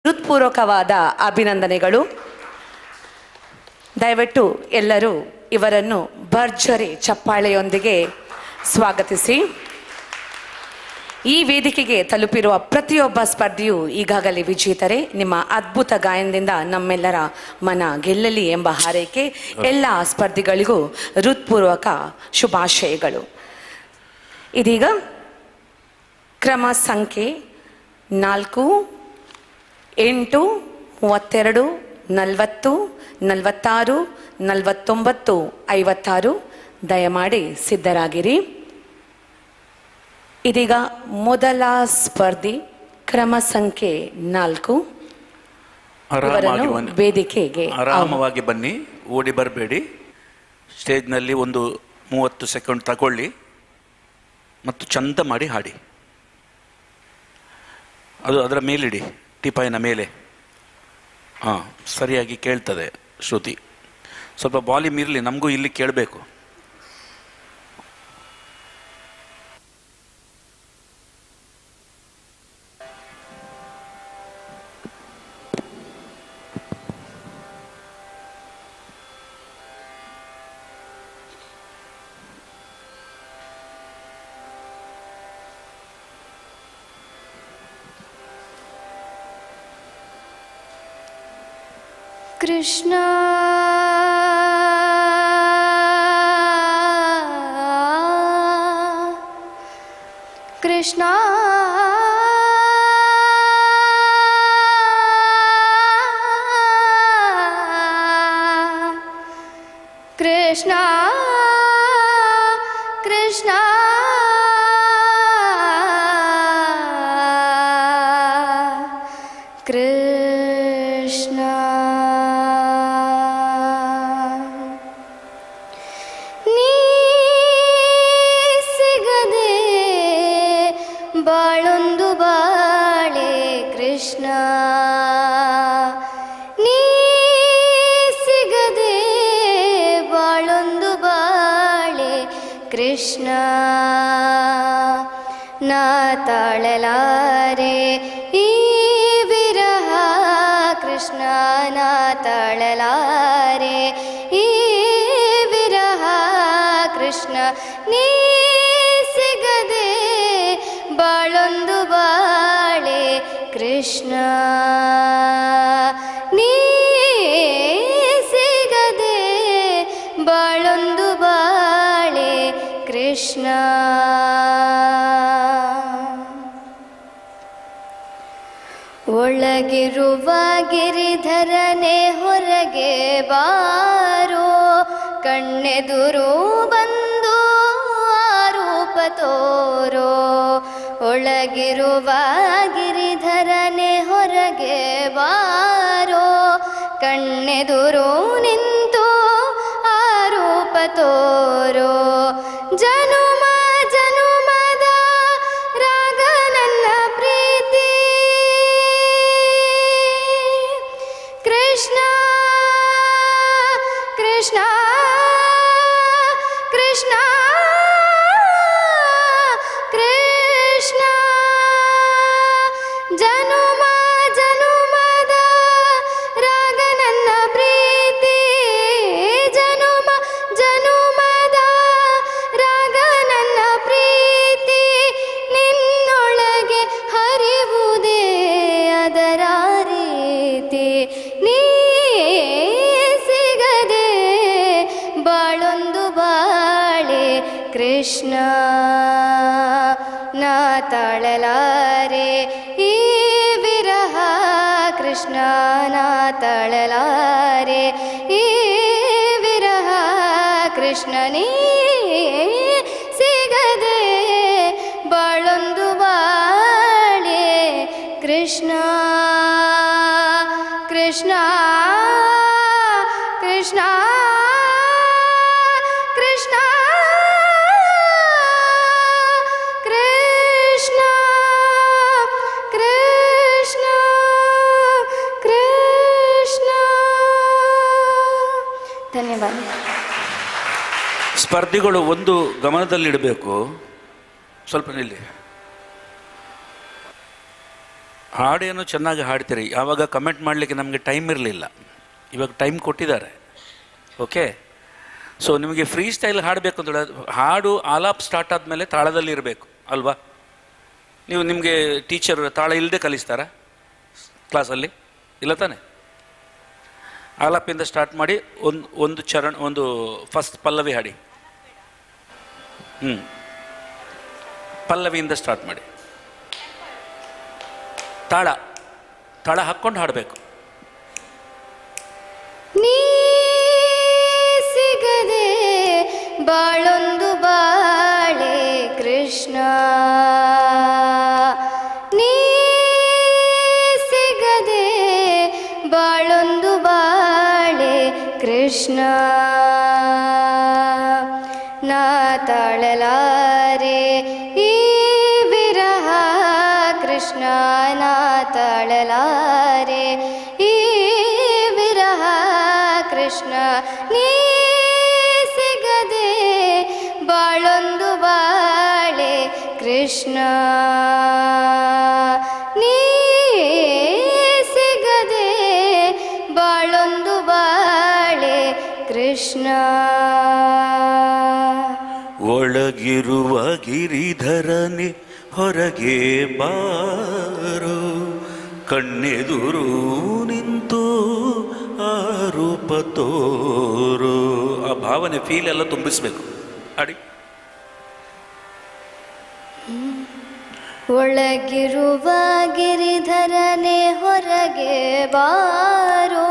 ಹೃತ್ಪೂರ್ವಕವಾದ ಅಭಿನಂದನೆಗಳು. ದಯವಿಟ್ಟು ಎಲ್ಲರೂ ಇವರನ್ನು ಭರ್ಜರಿ ಚಪ್ಪಾಳೆಯೊಂದಿಗೆ ಸ್ವಾಗತಿಸಿ. ಈ ವೇದಿಕೆಗೆ ತಲುಪಿರುವ ಪ್ರತಿಯೊಬ್ಬ ಸ್ಪರ್ಧಿಯು ಈಗಾಗಲೇ ವಿಜೇತರೇ. ನಿಮ್ಮ ಅದ್ಭುತ ಗಾಯನದಿಂದ ನಮ್ಮೆಲ್ಲರ ಮನ ಗೆಲ್ಲಲಿ ಎಂಬ ಹಾರೈಕೆ. ಎಲ್ಲ ಸ್ಪರ್ಧಿಗಳಿಗೂ ಹೃತ್ಪೂರ್ವಕ ಶುಭಾಶಯಗಳು. ಇದೀಗ ಕ್ರಮ ಸಂಖ್ಯೆ 4, 8, 32, 40, 46, 49, 56 ದಯಮಾಡಿ ಸಿದ್ಧರಾಗಿರಿ. ಇದೀಗ ಮೊದಲ ಸ್ಪರ್ಧಿ ಕ್ರಮ ಸಂಖ್ಯೆ 4 ವೇದಿಕೆಗೆ ಆರಾಮವಾಗಿ ಬನ್ನಿ, ಓಡಿ ಬರಬೇಡಿ. ಸ್ಟೇಜ್ನಲ್ಲಿ ಒಂದು 30 ಸೆಕೆಂಡ್ ತಗೊಳ್ಳಿ ಮತ್ತು ಚಂದ ಮಾಡಿ ಹಾಡಿ. ಅದು ಅದರ ಮೇಲಿಡಿ, ಟಿಪಾಯಿನ ಮೇಲೆ. ಹಾಂ, ಸರಿಯಾಗಿ ಕೇಳ್ತದೆ ಶ್ರುತಿ. ಸ್ವಲ್ಪ ವಾಲ್ಯೂಮ್ ಇರಲಿ, ನಮಗೂ ಇಲ್ಲಿ ಕೇಳಬೇಕು. ಕೃಷ್ಣ ಕೃಷ್ಣ ಕೃಷ್ಣ ಕೃಷ್ಣ ಕೃಷ್ಣ ನೀ ಸಿಗದೆ ಬಾಳೊಂದು ಬಾಳೆ ಕೃಷ್ಣ, ನೀ ಸಿಗದೆ ಬಾಳೊಂದು ಬಾಳೆ ಕೃಷ್ಣ. ನಾ ತಾಳಲಾರೆ ಈ ವಿರಹ ಕೃಷ್ಣ, ನಾ ತಾಳಲಾರೆ ಈ ವಿರಹ ಕೃಷ್ಣ. ನೀ ಸಿಗದೆ ಬಾಳೊಂದು ಬಾಳೆ ಕೃಷ್ಣ, ನೀ ಸಿಗದೆ ಬಾಳೊಂದು ಬಾಳೆ ಕೃಷ್ಣ. ಒಳಗಿರುವ ಗಿರಿಧರನೆ ಹೊರಗೆ ಬಾರೋ, ಕಣ್ಣೆದುರು ಬಂದು ಆರೂಪ ತೋರೋ. ಒಳಗಿರುವ ಗಿರಿಧರನೆ ಹೊರಗೆ ಬಾರೋ, ಕಣ್ಣೆದುರು ನಿಂತು ಆರೂಪ ತೋರೋ. ಜನುಮ ಜನುಮದ ರಾಗ ನನ್ನ ಪ್ರೀತಿ ಕೃಷ್ಣ ಕೃಷ್ಣ ಕೃಷ್ಣ ಕೃಷ್ಣ. ಜನುಮ ಜನುಮದ ರಾಗ ನನ್ನ ಪ್ರೀತಿ, ಜನುಮ ಜನುಮದ ರಾಗ ನನ್ನ ಪ್ರೀತಿ. ನಿನ್ನೊಳಗೆ ಹರಿವುದೇ ಅದರ ರೀತಿ, ನೀ ಸಿಗದೆ ಬಾಳೊಂದು ಬಾಳೆ ಕೃಷ್ಣ. ನಾ ತಾಳಲಾರೆ ಈ ವಿರಹ ಕೃಷ್ಣ, ನಾ ತಾಳಲಾರೆ ಈ ವಿರಹ ಕೃಷ್ಣ. ನೀ ಸಿಗದೆ ಬಾಳೊಂದು ಬಾಳೆ ಕೃಷ್ಣ ಕೃಷ್ಣ ಕೃಷ್ಣ ಕೃಷ್ಣ ಕೃಷ್ಣ ಕೃಷ್ಣ ಕೃಷ್ಣ. ಧನ್ಯವಾದ. ಸ್ಪರ್ಧಿಗಳು ಒಂದು ಗಮನದಲ್ಲಿಡಬೇಕು, ಸ್ವಲ್ಪ ನಿಲ್ಲಿ. ಹಾಡೇನು ಚೆನ್ನಾಗಿ ಹಾಡ್ತೀರಿ, ಆವಾಗ ಕಮೆಂಟ್ ಮಾಡಲಿಕ್ಕೆ ನಮಗೆ ಟೈಮ್ ಇರಲಿಲ್ಲ, ಇವಾಗ ಟೈಮ್ ಕೊಟ್ಟಿದ್ದಾರೆ. ಓಕೆ, ಸೊ ನಿಮಗೆ ಫ್ರೀ ಸ್ಟೈಲ್ ಹಾಡಬೇಕು ಅಂತ ಹಾಡು ಆಲಾಪ್ ಸ್ಟಾರ್ಟ್ ಆದಮೇಲೆ ತಾಳದಲ್ಲಿ ಇರಬೇಕು ಅಲ್ವಾ? ನೀವು ನಿಮಗೆ ಟೀಚರ್ ತಾಳ ಇಲ್ಲದೆ ಕಲಿಸ್ತಾರಾ ಕ್ಲಾಸಲ್ಲಿ? ಇಲ್ಲ ತಾನೆ? ಆಲಾಪಿಂದ ಸ್ಟಾರ್ಟ್ ಮಾಡಿ ಒಂದು ಚರಣ, ಒಂದು ಫಸ್ಟ್ ಪಲ್ಲವಿ ಹಾಡಿ. ಪಲ್ಲವಿಯಿಂದ ಸ್ಟಾರ್ಟ್ ಮಾಡಿ. ತಾಳ ಹಾಕ್ಕೊಂಡು ಹಾಡಬೇಕು. ನೀ ಸಿಗದೆ ಬಾಳೊಂದು ಬಾಳೆ ಕೃಷ್ಣ, ನೀ ಸಿಗದೆ ಬಾಳೊಂದು ಬಾಳೆ ಕೃಷ್ಣ, ನಾ ತಾಳಲಾರೆ ಈ ವಿರಹ ಕೃಷ್ಣ, ನಾ ತಾಳಲಾರೆ ಈ ವಿರಹ ಕೃಷ್ಣ, ನೀ ಸಿಗದೆ ಬಾಳೊಂದು ಬಾಳೆ ಕೃಷ್ಣ, ನೀ ಸಿಗದೆ ಬಾಳೊಂದು ಬಾಳೆ ಕೃಷ್ಣ. ಒಳಗಿರುವ ಗಿರಿಧರನೆ ಹೊರಗೆ ಬಾರೋ, ಕಣ್ಣೆದುರು ನಿಂತು ಆ ರೂಪ ತೋರು. ಆ ಭಾವನೆ ಫೀಲ್ ಎಲ್ಲ ತುಂಬಿಸ್ಬೇಕು. ಅಡಿ. ಒಳಗಿರುವ ಗಿರಿಧರನೆ ಹೊರಗೆ ಬಾರೋ,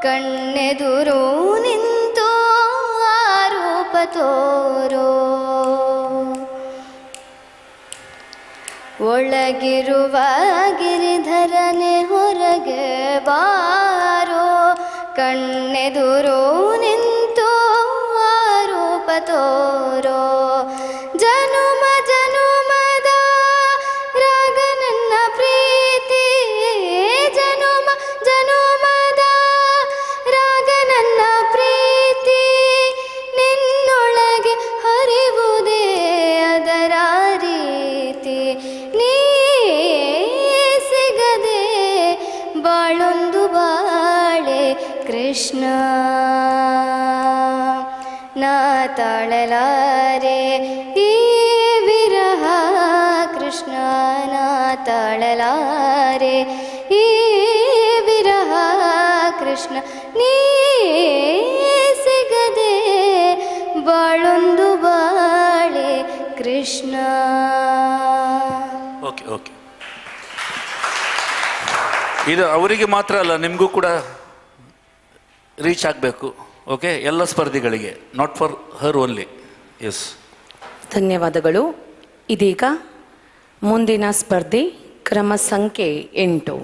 ಕಣ್ಣೆದುರು ನಿಂತು ಆ ರೂಪ ತೋರೋ. ಒಳಗಿರುವ ಗಿರಿಧರನೆ ಹೊರಗೆ ಬಾರೋ, ಕಣ್ಣೆದುರು ನಿಂತು ಆ ರೂಪ ತೋರೋ. ಜನುಮ ಜನುಮದ ರಾಗ ನನ್ನ ಪ್ರೀತಿ, ಜನುಮ ಜನುಮದ ರಾಗ ನನ್ನ ಪ್ರೀತಿ, ನಿನ್ನೊಳಗೆ ಹರಿವುದೇ ಅದರ ರೀತಿ, ನೀ ಸಿಗದೆ ಬಾಳೊಂದು ಬಾಳೆ ಕೃಷ್ಣ, ನಾ ತಾಳಲಾರೆ ಈ ವಿರಹ ಕೃಷ್ಣ, ನಾ ತಾಳಲಾರೆ ಈ ವಿರಹ ಕೃಷ್ಣ, ನೀ ಸಿಗದೆ ಬಾಳೊಂದು ಬಾಳೆ ಕೃಷ್ಣ. Okay okay. ಇದು ಅವರಿಗೆ ಮಾತ್ರ ಅಲ್ಲ, ನಿಮಗೂ ಕೂಡ ರೀಚ್ ಆಗಬೇಕು. ಓಕೆ, ಎಲ್ಲ ಸ್ಪರ್ಧಿಗಳಿಗೆ, not for her only. Yes, ಧನ್ಯವಾದಗಳು. ಇದೀಗ ಮುಂದಿನ ಸ್ಪರ್ಧೆ ಕ್ರಮ ಸಂಖ್ಯೆ 8.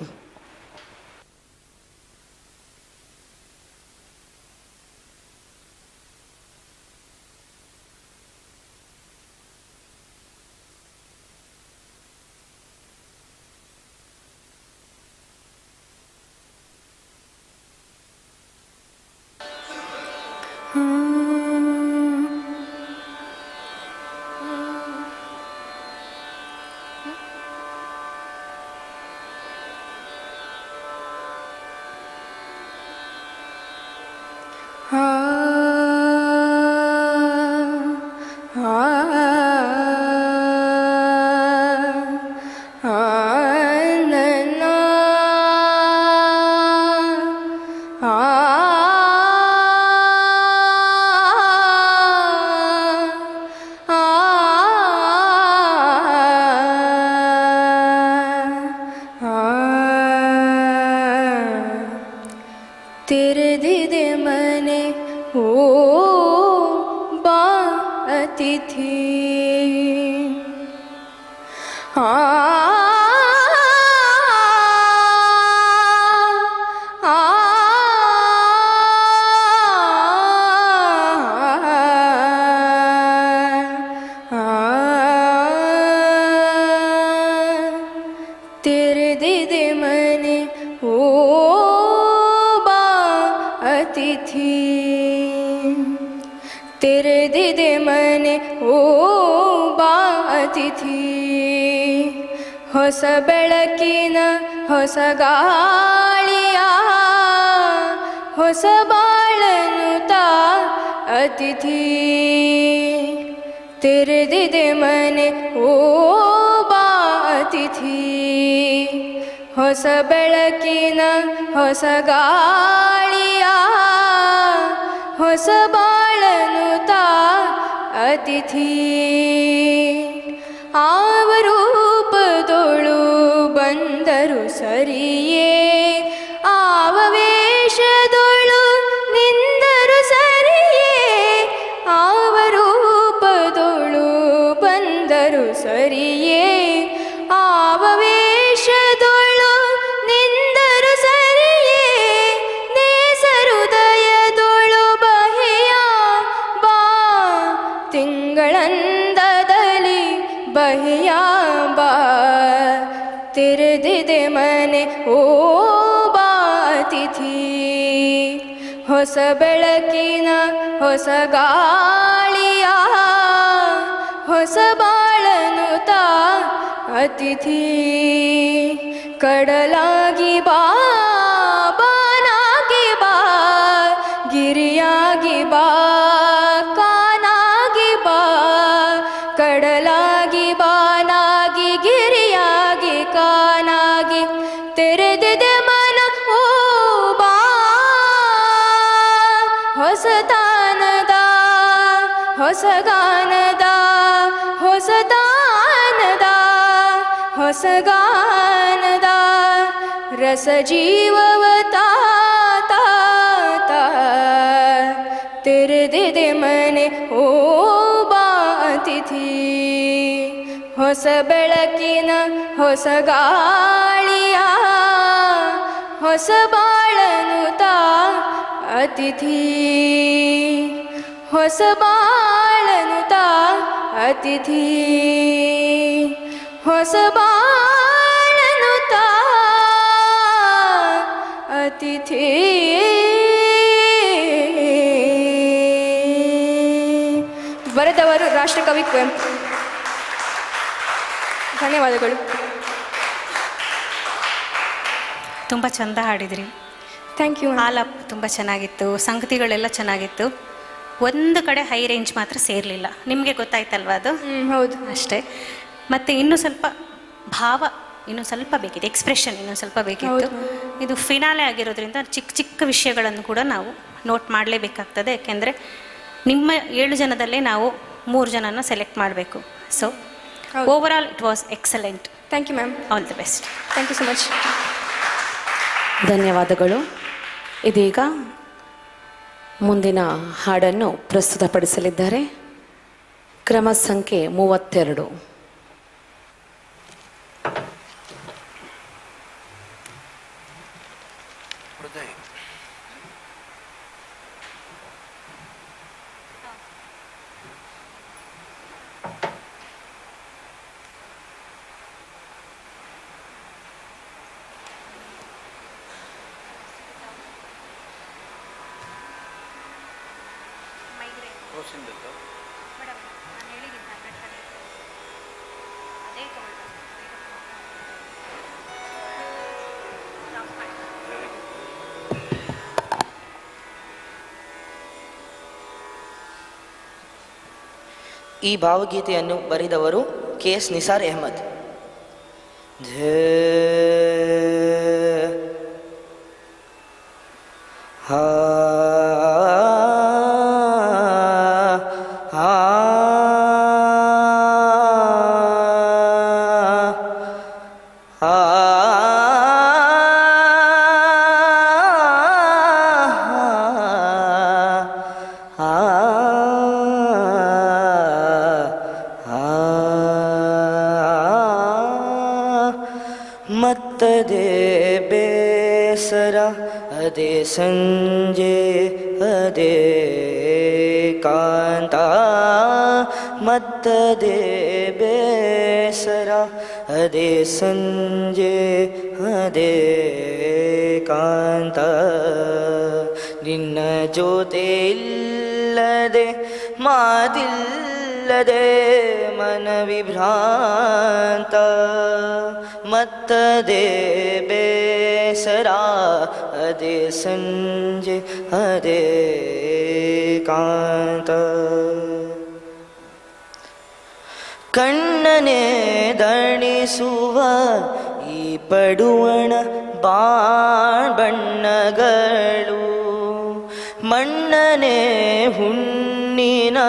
ತೆರೆದಿದೆ ಮನೆ ಓ ಬಾ ಅತಿಥಿ, ತೆರೆದಿದೆ ಮನೆ ಓ ಬಾ ಅತಿಥಿ, ತೆರೆದಿದೆ ಮನೆ ಓ ಬಾ ಅತಿಥಿ, ಹೊಸ ಬೆಳಕಿನ ಹೊಸ ಗಾಳಿಯ ಹೊಸ ಬಾಳನು ತಾ ಅತಿಥಿ, ತೆರೆದಿದೆ ಮನೆ ಓ ಬಾ ಹೊಸ ಬೆಳಕಿನ ಹೊಸ ಗಾಳಿಯ ಹೊಸ ಬಾಳನು ತಾ ಅತಿಥಿ ಆವ ರೂಪದೊಳು ಬಂದರು ಸರಿಯೇ ಆವ ವೇಷದೊಳು ನಿಂದರು ಸರಿಯೇ ಆವ ರೂಪದೊಳು ಬಂದರು ಸರಿಯೇ ಆವ ವೇಷದೊಳು ನಿಂದರು ಸರಿಯೇ ನೇಸರುದಯದೊಳು ಬಹೆಯ ಬಾ ತಿಂಗಳಂದದಲ್ಲಿ ಬಹೆಯ ಬಾ ತೆರೆದಿದೆ ಮನೆ ಓ ಬಾ ಅತಿಥಿ ಹೊಸ ಬೆಳಕಿನ ಹೊಸ ಗಾಳಿಯ ಹೊಸ ಬಾಳನು ತಾ ಅತಿಥಿ ಕಡಲಾಗಿ ಬಾ ಬಾನಾಗಿ ಬಾ ಗಿರಿಯಾಗಿ ಬಾ ಕಾನಾಗಿ ಬಾ ಕಡಲಾಗಿ ಬಾನಾಗಿ ಗಿರಿಯಾಗಿ ಕಾನಾಗಿ ತೆರೆದಿದೆ ಮನ ಓ ಬಾ ಹೊಸತಾನದ ಹೊಸಗಾನದ ಹೊಸತಾನದ ಹೊಸಗಾನದ ರಸ ಜೀವವ ತಾತ ತೆರೆದಿದೆ ಮನೆ ಓ ಬಾ ಅತಿಥಿ ಹೊಸ ಬೆಳಕಿನ ಹೊಸ ಗಾಳಿಯ ಹೊಸ ಬಾಳನು ತಾ ಅತಿಥಿ ಹೊಸ ಬಾಳನು ತಾ ಅತಿಥಿ ಹೊಸ ಬಾಳನು ತಾ ಅತಿಥಿ ಬರೆದವರು ರಾಷ್ಟ್ರಕವಿ ಕುವೆಂಪು. ಧನ್ಯವಾದಗಳು. ತುಂಬ ಚಂದ ಹಾಡಿದ್ರಿ. Thank you. ಆಲಾಪ್ ತುಂಬ ಚೆನ್ನಾಗಿತ್ತು, ಸಂಗತಿಗಳೆಲ್ಲ ಚೆನ್ನಾಗಿತ್ತು. ಒಂದು ಕಡೆ ಹೈ ರೇಂಜ್ ಮಾತ್ರ ಸೇರಲಿಲ್ಲ. ನಿಮಗೆ ಗೊತ್ತಾಯ್ತಲ್ವ ಅದು? ಹೌದು, ಅಷ್ಟೇ. ಮತ್ತು ಇನ್ನೂ ಸ್ವಲ್ಪ ಭಾವ ಇನ್ನೂ ಸ್ವಲ್ಪ ಬೇಕಿತ್ತು, ಎಕ್ಸ್ಪ್ರೆಷನ್ ಇನ್ನೂ ಸ್ವಲ್ಪ ಬೇಕಿತ್ತು. ಇದು ಫಿನಾಲೆ ಆಗಿರೋದ್ರಿಂದ ಚಿಕ್ಕ ಚಿಕ್ಕ ವಿಷಯಗಳನ್ನು ಕೂಡ ನಾವು ನೋಟ್ ಮಾಡಲೇಬೇಕಾಗ್ತದೆ. ಯಾಕೆಂದರೆ ನಿಮ್ಮ 7 ಜನದಲ್ಲೇ ನಾವು 3 ಜನನ ಸೆಲೆಕ್ಟ್ ಮಾಡಬೇಕು. So over all it was excellent. Thank you ma'am. All the best. Thank you so much. ಧನ್ಯವಾದಗಳು. ಇದೀಗ ಮುಂದಿನ ಹಾಡನ್ನು ಪ್ರಸ್ತುತಪಡಿಸಲಿದ್ದಾರೆ. ಕ್ರಮ ಸಂಖ್ಯೆ 32. ಈ ಭಾವಗೀತೆಯನ್ನು ಬರೆದವರು KS ನಿಸಾರ್ ಅಹಮದ್. ಮತ್ತದೇ ಬೇಸರ ಅದೇ ಸಂಜೆ ಅದೇ ಕಾಂತ, ಮತ್ತದೇ ಬೇಸರ ಅದೇ ಸಂಜೆ ಅದೇ ಕಾಂತ, ನಿನ್ನ ಜೊತೆ ಇಲ್ಲದೆ ಮಾತಿಲ್ಲದೆ ಮನವಿಭ್ರಾಂತ, ಮತ್ತದೇ ಬೇಸರ ಅದೇ ಸಂಜೆ ಅದೇ ಕಾಂತ, ಕಣ್ಣನೆ ದಣಿಸುವ ಈ ಪಡುವಣ ಬಣ್ಣಗಳು ಮಣ್ಣನೆ ಹುಣ್ಣಿನ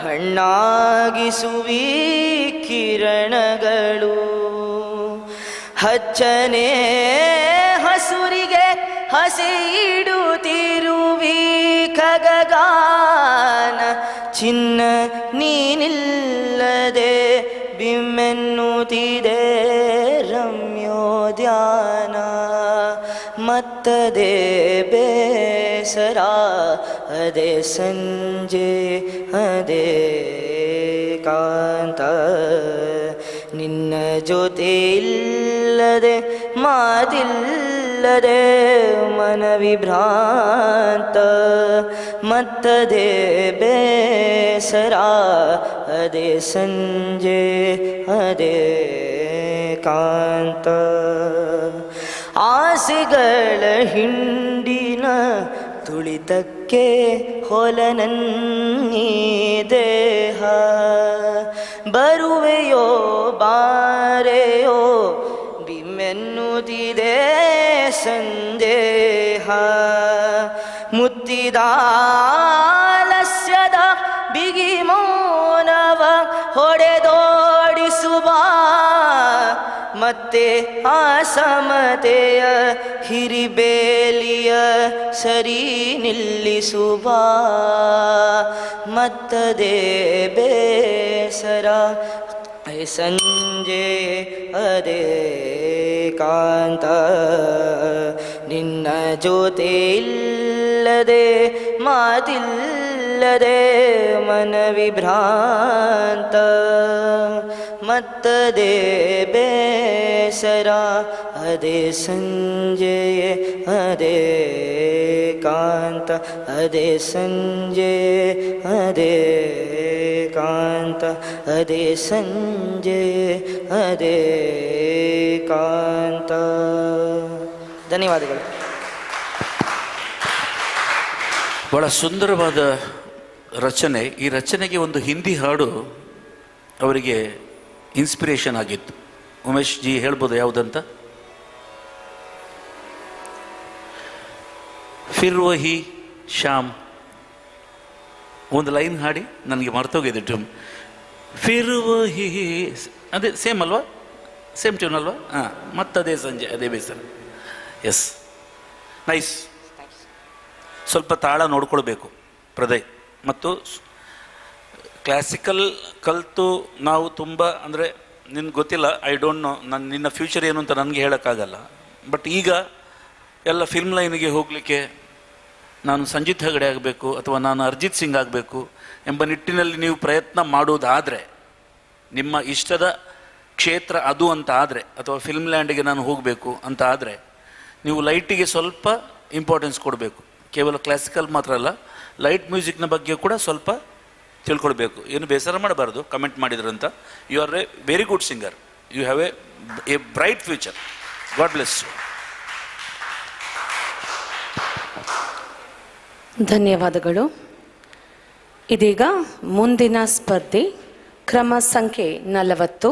ಹಣ್ಣಾಗಿಸುವಿ ಕಿರಣಗಳು ಹಚ್ಚನೆ ಹಸುರಿಗೆ ಹಸಿ ಇಡುತ್ತಿರುವಿ ಖಗಗಾನ ಚಿನ್ನ ನೀನಿಲ್ಲದೆ ಬಿಮ್ಮೆನ್ನುತ್ತಿದೆ ರಮ್ಯೋದ್ಯಾನ ಮತ್ತದೇ ಬೇಸರ ಅದೇ ಸಂಜೆ ಅದೇ ಕಾಂತ ನಿನ್ನ ಜೊತೆ ಇಲ್ಲದೆ ಮಾತಿಲ್ಲದೆ ಮನವಿಭ್ರಾಂತ ಮತ್ತದೇ ಬೇಸರ ಅದೇ ಸಂಜೆ ಅದೇ ಕಾಂತ ಆಸೆಗಳ ಹಿಂಡಿನ ತುಳಿತಕ್ಕೆ ಹೊಲನನ್ನೀ ದೇಹ ಬರುವೆಯೋ ಬಾರೆಯೋ ಬಿಮ್ಮೆನ್ನುತ್ತಿದೆ ಸಂದೇಹ ಮುತ್ತಿದಾಲಸ್ಯದ ಬಿಗಿ ಮೌನವ ಹೊಡೆದೋಡಿಸುವ ಮತ್ತೆ ಅಸಮತೆಯ ಹಿರಿಬೇಲಿಯ ಸರಿ ನಿಲ್ಲಿಸುವ ಮತ್ತದೇ ಬೇಸರ ಸಂಜೆ ಅದೇ ಕಾಂತ ನಿನ್ನ ಜೊತೆ ಇಲ್ಲದೆ ಮಾತಿಲ್ಲದೆ ಮನವಿಭ್ರಾಂತ ಮತ್ತದೇ ಬೇಸರ ಅದೇ ಸಂಜೆ ಅದೇ ಕಾಂತ ಅದೇ ಸಂಜೆ ಅದೇ ಕಾಂತ ಅದೇ ಸಂಜೆ ಅದೇ ಕಾಂತ. ಧನ್ಯವಾದಗಳು. ಬಹಳ ಸುಂದರವಾದ ರಚನೆ. ಈ ರಚನೆಗೆ ಒಂದು ಹಿಂದಿ ಹಾಡು ಅವರಿಗೆ ಇನ್ಸ್ಪಿರೇಷನ್ ಆಗಿತ್ತು. ಉಮೇಶ್ ಜಿ ಹೇಳ್ಬೋದು ಯಾವುದಂತ? ಫಿರ್ ವಹಿ ಶಾಮ್. ಒಂದು ಲೈನ್ ಹಾಡಿ, ನನಗೆ ಮರ್ತೋಗಿದೆ ಟ್ಯೂನ್. ಫಿರ್ ವಹಿ, ಅದೇ ಸೇಮ್ ಅಲ್ವಾ? ಸೇಮ್ ಟ್ಯೂನ್ ಅಲ್ವಾ? ಹಾಂ, ಮತ್ತದೇ ಸಂಜೆ ಅದೇ ಬೇಸರ. Yes, nice. ಸ್ವಲ್ಪ ತಾಳ ನೋಡ್ಕೊಳ್ಬೇಕು ಪ್ರದಯ್. ಮತ್ತು ಕ್ಲಾಸಿಕಲ್ ಕಲಿತು ನಾವು ತುಂಬ, ಅಂದರೆ ನಿನ್ಗೆ ಗೊತ್ತಿಲ್ಲ, ಐ ಡೋಂಟ್ ನೋ, ನಿನ್ನ ಫ್ಯೂಚರ್ ಏನು ಅಂತ ನನಗೆ ಹೇಳೋಕ್ಕಾಗಲ್ಲ. ಬಟ್ ಈಗ ಎಲ್ಲ ಫಿಲ್ಮ್ ಲೈನಿಗೆ ಹೋಗಲಿಕ್ಕೆ ನಾನು ಸಂಜಿತ್ ಹೆಗಡೆ ಆಗಬೇಕು ಅಥವಾ ನಾನು ಅರ್ಜಿತ್ ಸಿಂಗ್ ಆಗಬೇಕು ಎಂಬ ನಿಟ್ಟಿನಲ್ಲಿ ನೀವು ಪ್ರಯತ್ನ ಮಾಡೋದಾದರೆ, ನಿಮ್ಮ ಇಷ್ಟದ ಕ್ಷೇತ್ರ ಅದು ಅಂತ ಆದರೆ, ಅಥವಾ ಫಿಲ್ಮ್ ಲ್ಯಾಂಡಿಗೆ ನಾನು ಹೋಗಬೇಕು ಅಂತ ಆದರೆ, ನೀವು ಲೈಟಿಗೆ ಸ್ವಲ್ಪ ಇಂಪಾರ್ಟೆನ್ಸ್ ಕೊಡಬೇಕು. ಕೇವಲ ಕ್ಲಾಸಿಕಲ್ ಮಾತ್ರ ಅಲ್ಲ, ಲೈಟ್ ಮ್ಯೂಸಿಕ್ನ ಬಗ್ಗೆ ಕೂಡ ಸ್ವಲ್ಪ ತಿಳ್ಕೊಳ್ಬೇಕು. ಏನು ಬೇಸರ ಮಾಡಬಾರ್ದು ಕಮೆಂಟ್ ಮಾಡಿದ್ರಂತ. You are a very good singer, you have a bright future. God bless you. ಧನ್ಯವಾದಗಳು. ಇದೀಗ ಮುಂದಿನ ಸ್ಪರ್ಧೆ ಕ್ರಮ ಸಂಖ್ಯೆ 40.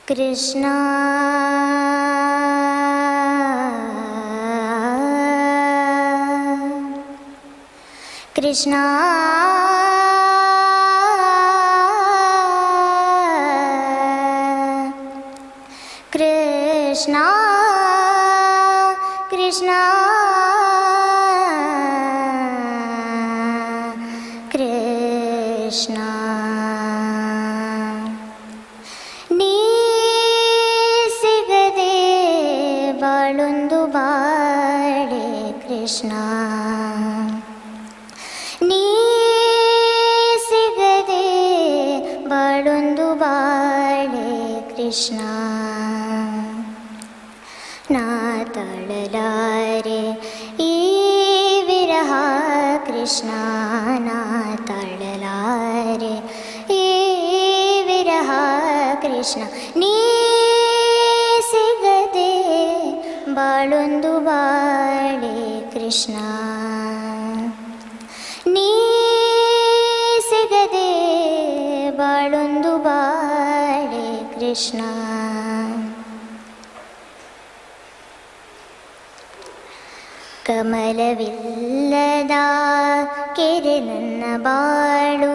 कृष्णा कृष्णा कृष्णा कृष्णा कृष्णा ಬಾಳೊಂದು ಬಾಳೆ ಕೃಷ್ಣ, ನೀ ಸಿಗದೆ ಕೃಷ್ಣ ನಾ ತಾಳಲಾರೆ ಈ ವಿರಹ ಕೃಷ್ಣ ನಾ ತಾಳಲಾರೆ ಈ ವಿರಹ ಕೃಷ್ಣ ನೀ ಸಿಗದೆ ಬಾಳೊಂದು ಬಾಳೆ ಕೃಷ್ಣ ನೀ ಸಿಗದೆ ಬಾಳೊಂದು ಬಾಳೆ ಕೃಷ್ಣ ಕಮಲವಿಲ್ಲದ ಕೆರೆ ನನ್ನ ಬಾಳು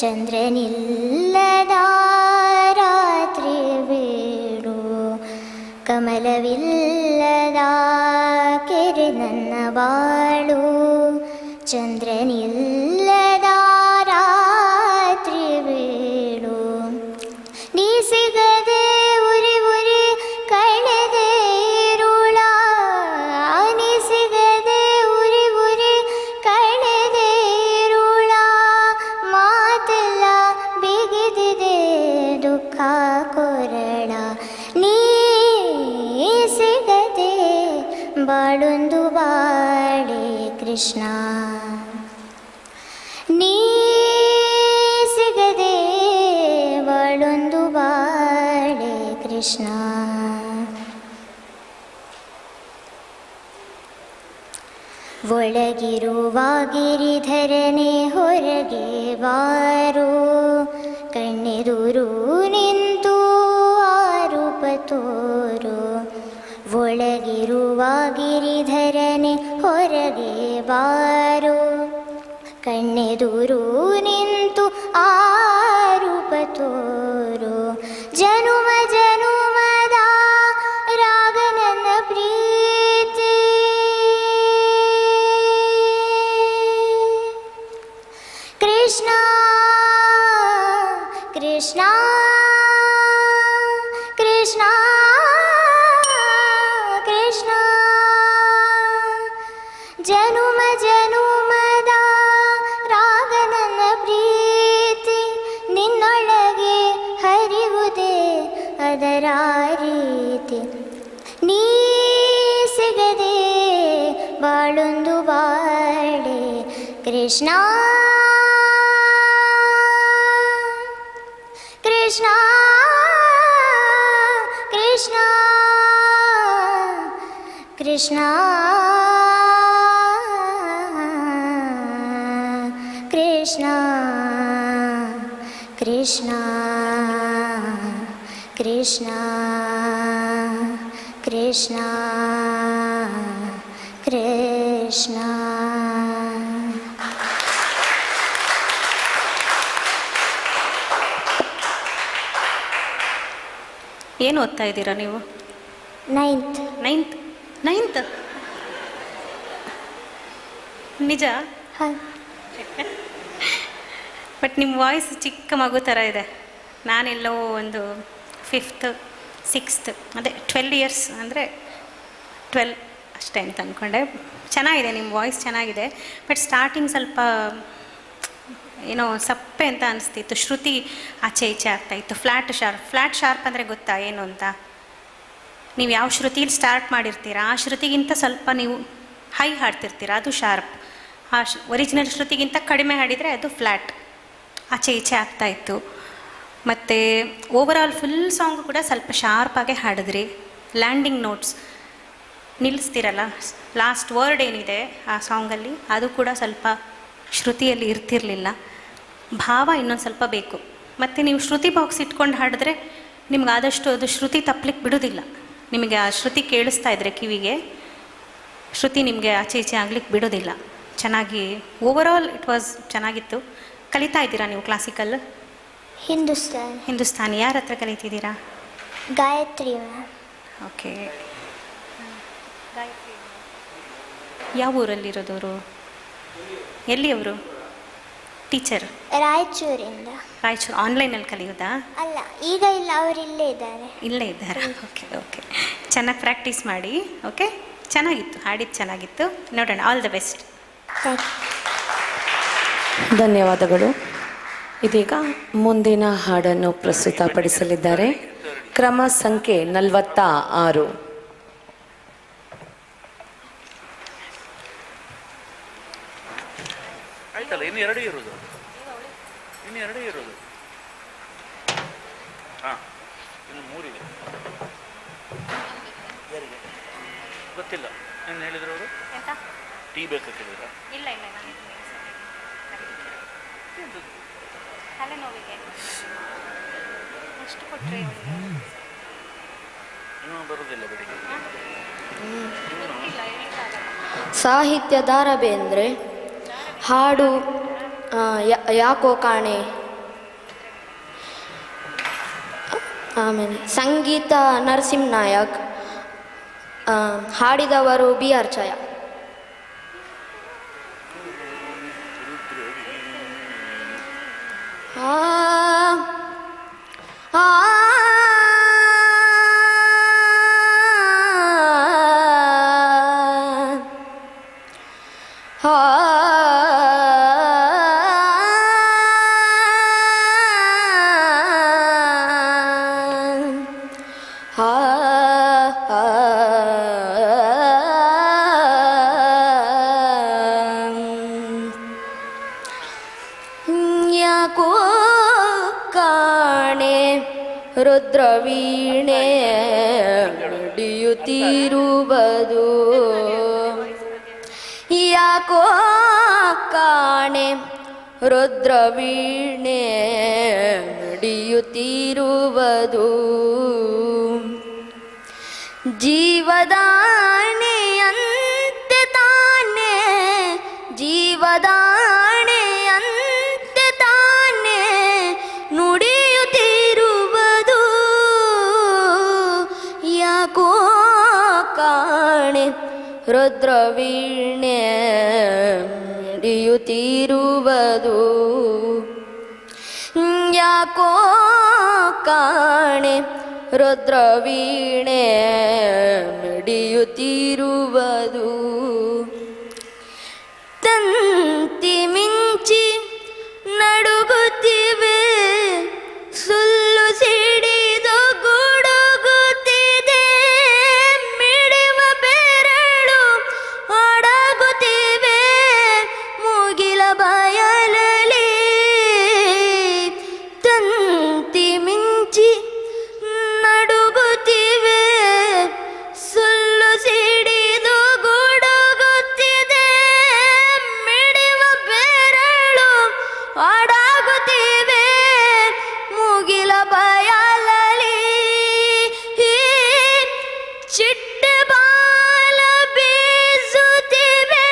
ಚಂದ್ರನಿಲ್ಲದ ರಾತ್ರಿ ಬೀಡು ಕಮಲವಿಲ್ಲದ ಕೆರೆ ನನ್ನ ಬಾಳು ಚಂದ್ರನಿಲ್ಲದ ರಾತ್ರಿ ಬೀಳು ನೀ ಸಿಗದೆ ಉರಿ ಉರಿ ಕಳೆದೆ ಇರುಳ ನೀ ಸಿಗದೆ ಉರಿ ಉರಿ ಕಳೆದೆ ಇರುಳ ಮಾತೆಲ್ಲ ಬಿಗಿದಿದೆ ದುಃಖ ಕೊರಳ ನೀ ಸಿಗದೆ ಬಾಳೊಂದು ಬಾಳೆ ಕೃಷ್ಣ ನೀ ಸಿಗದೆ ಬಾಳೊಂದು ಬಾಳೆ ಕೃಷ್ಣ ಒಳಗಿರುವ ಗಿರಿಧರನೆ ಹೊರಗೆ ಬಾರು ಕಣ್ಣೆದುರು ನಿಂತು ಆರೂಪ ತೋರು ಒಳಗಿರುವ ಗಿರಿಧರನೆ ಹೊರಗೆ ಬಾರು ಕಣ್ಣೆದುರು ನಿಂತು ಆರೂಪ ತೋರು ಜನುಮ ಜನುಮದ ರಾಗ ನನ್ನ ಪ್ರೀತಿ ಕೃಷ್ಣ ಕೃಷ್ಣ ಕೃಷ್ಣ ಕೃಷ್ಣ ಜನುಮ ಜನುಮದ ರಾಗ ನನ್ನ ಪ್ರೀತಿ ನಿನ್ನೊಳಗೆ ಹರಿವುದೇ ಅದರ ರೀತಿ ನೀ ಸಿಗದೆ ಬಾಳೊಂದು ಬಾಳೆ ಕೃಷ್ಣ ಕೃಷ್ಣ ಕೃಷ್ಣ ಕೃಷ್ಣ ಕೃಷ್ಣ ಕೃಷ್ಣ ಕೃಷ್ಣ ಕೃಷ್ಣ ಕೃಷ್ಣ ಏನು ಓದ್ತಾ ಇದ್ದೀರಾ ನೀವು? ನೈನ್ತ್. ನಿಜ? ಬಟ್ ನಿಮ್ಮ ವಾಯ್ಸ್ ಚಿಕ್ಕ ಮಗು ಥರ ಇದೆ. ನಾನೆಲ್ಲೋ ಒಂದು 5th 6th ಅದೇ 12 ಇಯರ್ಸ್ ಅಂದರೆ 12 ಅಷ್ಟೇ ಅಂತ ಅಂದ್ಕೊಂಡೆ. ಚೆನ್ನಾಗಿದೆ, ನಿಮ್ಮ ವಾಯ್ಸ್ ಚೆನ್ನಾಗಿದೆ. ಬಟ್ ಸ್ಟಾರ್ಟಿಂಗ್ ಸ್ವಲ್ಪ ಏನೋ ಸಪ್ಪೆ ಅಂತ ಅನಿಸ್ತಿತ್ತು. ಶ್ರುತಿ ಆಚೆ ಈಚೆ ಆಗ್ತಾಯಿತ್ತು. ಫ್ಲ್ಯಾಟ್ ಶಾರ್ಪ್ ಅಂದರೆ ಗೊತ್ತಾ ಏನು ಅಂತ? ನೀವು ಯಾವ ಶ್ರುತಿಲಿ ಸ್ಟಾರ್ಟ್ ಮಾಡಿರ್ತೀರಾ ಆ ಶ್ರುತಿಗಿಂತ ಸ್ವಲ್ಪ ನೀವು ಹೈ ಹಾಡ್ತಿರ್ತೀರ, ಅದು ಶಾರ್ಪ್. ಆ ಒರಿಜಿನಲ್ ಶ್ರುತಿಗಿಂತ ಕಡಿಮೆ ಹಾಡಿದರೆ ಅದು ಫ್ಲ್ಯಾಟ್, ಆಚೆ ಈಚೆ ಆಗ್ತಾಯಿತ್ತು. ಮತ್ತು ಓವರಾಲ್ ಫುಲ್ ಸಾಂಗು ಕೂಡ ಸ್ವಲ್ಪ ಶಾರ್ಪಾಗೆ ಹಾಡಿದ್ರಿ. ಲ್ಯಾಂಡಿಂಗ್ ನೋಟ್ಸ್ ನಿಲ್ಲಿಸ್ತಿರಲ್ಲ, ಲಾಸ್ಟ್ ವರ್ಡ್ ಏನಿದೆ ಆ ಸಾಂಗಲ್ಲಿ ಅದು ಕೂಡ ಸ್ವಲ್ಪ ಶ್ರುತಿಯಲ್ಲಿ ಇರ್ತಿರಲಿಲ್ಲ. ಭಾವ ಇನ್ನೊಂದು ಸ್ವಲ್ಪ ಬೇಕು. ಮತ್ತು ನೀವು ಶ್ರುತಿ ಬಾಕ್ಸ್ ಇಟ್ಕೊಂಡು ಹಾಡಿದ್ರೆ ನಿಮ್ಗೆ ಆದಷ್ಟು ಅದು ಶ್ರುತಿ ತಪ್ಪಲಿಕ್ಕೆ ಬಿಡೋದಿಲ್ಲ. ನಿಮಗೆ ಆ ಶ್ರುತಿ ಕೇಳಿಸ್ತಾ ಇದ್ದರೆ ಕಿವಿಗೆ, ಶ್ರುತಿ ನಿಮಗೆ ಆಚೆ ಈಚೆ ಆಗ್ಲಿಕ್ಕೆ ಬಿಡೋದಿಲ್ಲ. ಚೆನ್ನಾಗಿ ಓವರಾಲ್ ಇಟ್ ವಾಸ್ ಚೆನ್ನಾಗಿತ್ತು. ಕಲಿತಾ ಇದ್ದೀರಾ ನೀವು ಕ್ಲಾಸಿಕಲ್? ಹಿಂದೂಸ್ತಾನಿ. ಯಾರ ಹತ್ರ ಕಲಿತಿದ್ದೀರಾ? ಗಾಯತ್ರಿ ಮ್ಯಾಮ್. ಓಕೆ. ಗಾಯತ್ರಿ ಯಾವ ಊರಲ್ಲಿರೋದವರು? ಎಲ್ಲಿ ಅವರು ಟೀಚರ್? ರಾಯಚೂರಿಂದ. ರಾಯಚೂರು. ಆನ್ಲೈನಲ್ಲಿ ಕಲಿಯೋದಾ? ಅಲ್ಲ, ಈಗ ಇಲ್ಲ, ಅವರು ಇಲ್ಲೇ ಇದ್ದಾರೆ. ಇಲ್ಲೇ ಇದ್ದಾರಾ? Okay okay. ಚೆನ್ನಾಗಿ ಪ್ರಾಕ್ಟೀಸ್ ಮಾಡಿ. ಓಕೆ, ಚೆನ್ನಾಗಿತ್ತು, ಹಾಡಿದ್ದು ಚೆನ್ನಾಗಿತ್ತು. ನೋಡೋಣ. All the best. ಧನ್ಯವಾದಗಳು. ಇದೀಗ ಮುಂದಿನ ಹಾಡನ್ನು ಪ್ರಸ್ತುತಪಡಿಸಲಿದ್ದಾರೆ. ಕ್ರಮ ಸಂಖ್ಯೆ 46. ಆಯ್ತಲ್ಲ, ಇನ್ನು ಎರಡೇ ಇರೋದು. ಹಾಂ, ಇನ್ನು 3 ಇದೆ. ಗೊತ್ತಿಲ್ಲ, ಏನು ಹೇಳಿದ್ರು ಅವರು? ಟೀ ಬೇಕಾ ಕೇಳಿದ್ರ? ಇಲ್ಲ ತಲೆನೋವಿಗೆ ಎಷ್ಟು ಕೊಟ್ಟರೆ ಇನ್ನೂ ಬರೋದಿಲ್ಲ ಬೆಳಿಗ್ಗೆ. ಸಾಹಿತ್ಯ ದಾರ ಬೇಂದ್ರೆ, ಹಾಡು ಯಾಕೋ ಕಾಣೆ. ಆಮೇಲೆ ಸಂಗೀತ ನರಸಿಂಹ ನಾಯಕ್, ಹಾಡಿದವರು BR ಛಾಯಾ. ಯಾಕೋ ಕಾಣೆ ರುದ್ರವೀಣೆ ನುಡಿಯುತ್ತಿರುವುದು, ಯಾಕೋ ಕಾಣೆ ರುದ್ರವೀಣೆ ನುಡಿಯುತ್ತಿರುವುದು, ಜೀವದಾಣೆಯಂತೆ ತಾನೇ, ಜೀವದಾಣೆಯಂತೆ ತಾನೇ ನುಡಿಯುತ್ತಿರುವುದು, ಯಾಕೋ ಕಾಣೆ ರುದ್ರವೀಣೆ ನುಡಿಯುತ್ತಿರುವುದು, ಯಾಕೋ ಕಾಣೆ ರುದ್ರವೀಣೆ ಮಿಡಿಯುತ್ತಿರುವುದು, ತಂತಿ ಮಿಂಚಿ ನಡುಗುತ್ತಿವೆ, ಸುಳ್ಳು ಸಿಡಿದು ಗುಡುಗುತ್ತಿದೆ, ಮಿಡಿವ ಬೆರಳು ಅಡಗುತ್ತಿವೆ ಮುಗಿಲ ಬಯಲಲ್ಲಿ, ತಂತಿ ಮಿಂಚಿ ನಡುಗುತ್ತಿವೆ, ಸುಳ್ಳು ಸಿಡಿದು ಗುಡುಗುತ್ತಿದೆ, ಮಿಡಿವ ಬೆರಳು ಅಡಗುತ್ತಿವೆ ಮುಗಿಲ ಬಯಲಲ್ಲಿ, ಚಿಟ್ಟೆ ಬಾಲ ಬೀಸುತ್ತಿವೆ,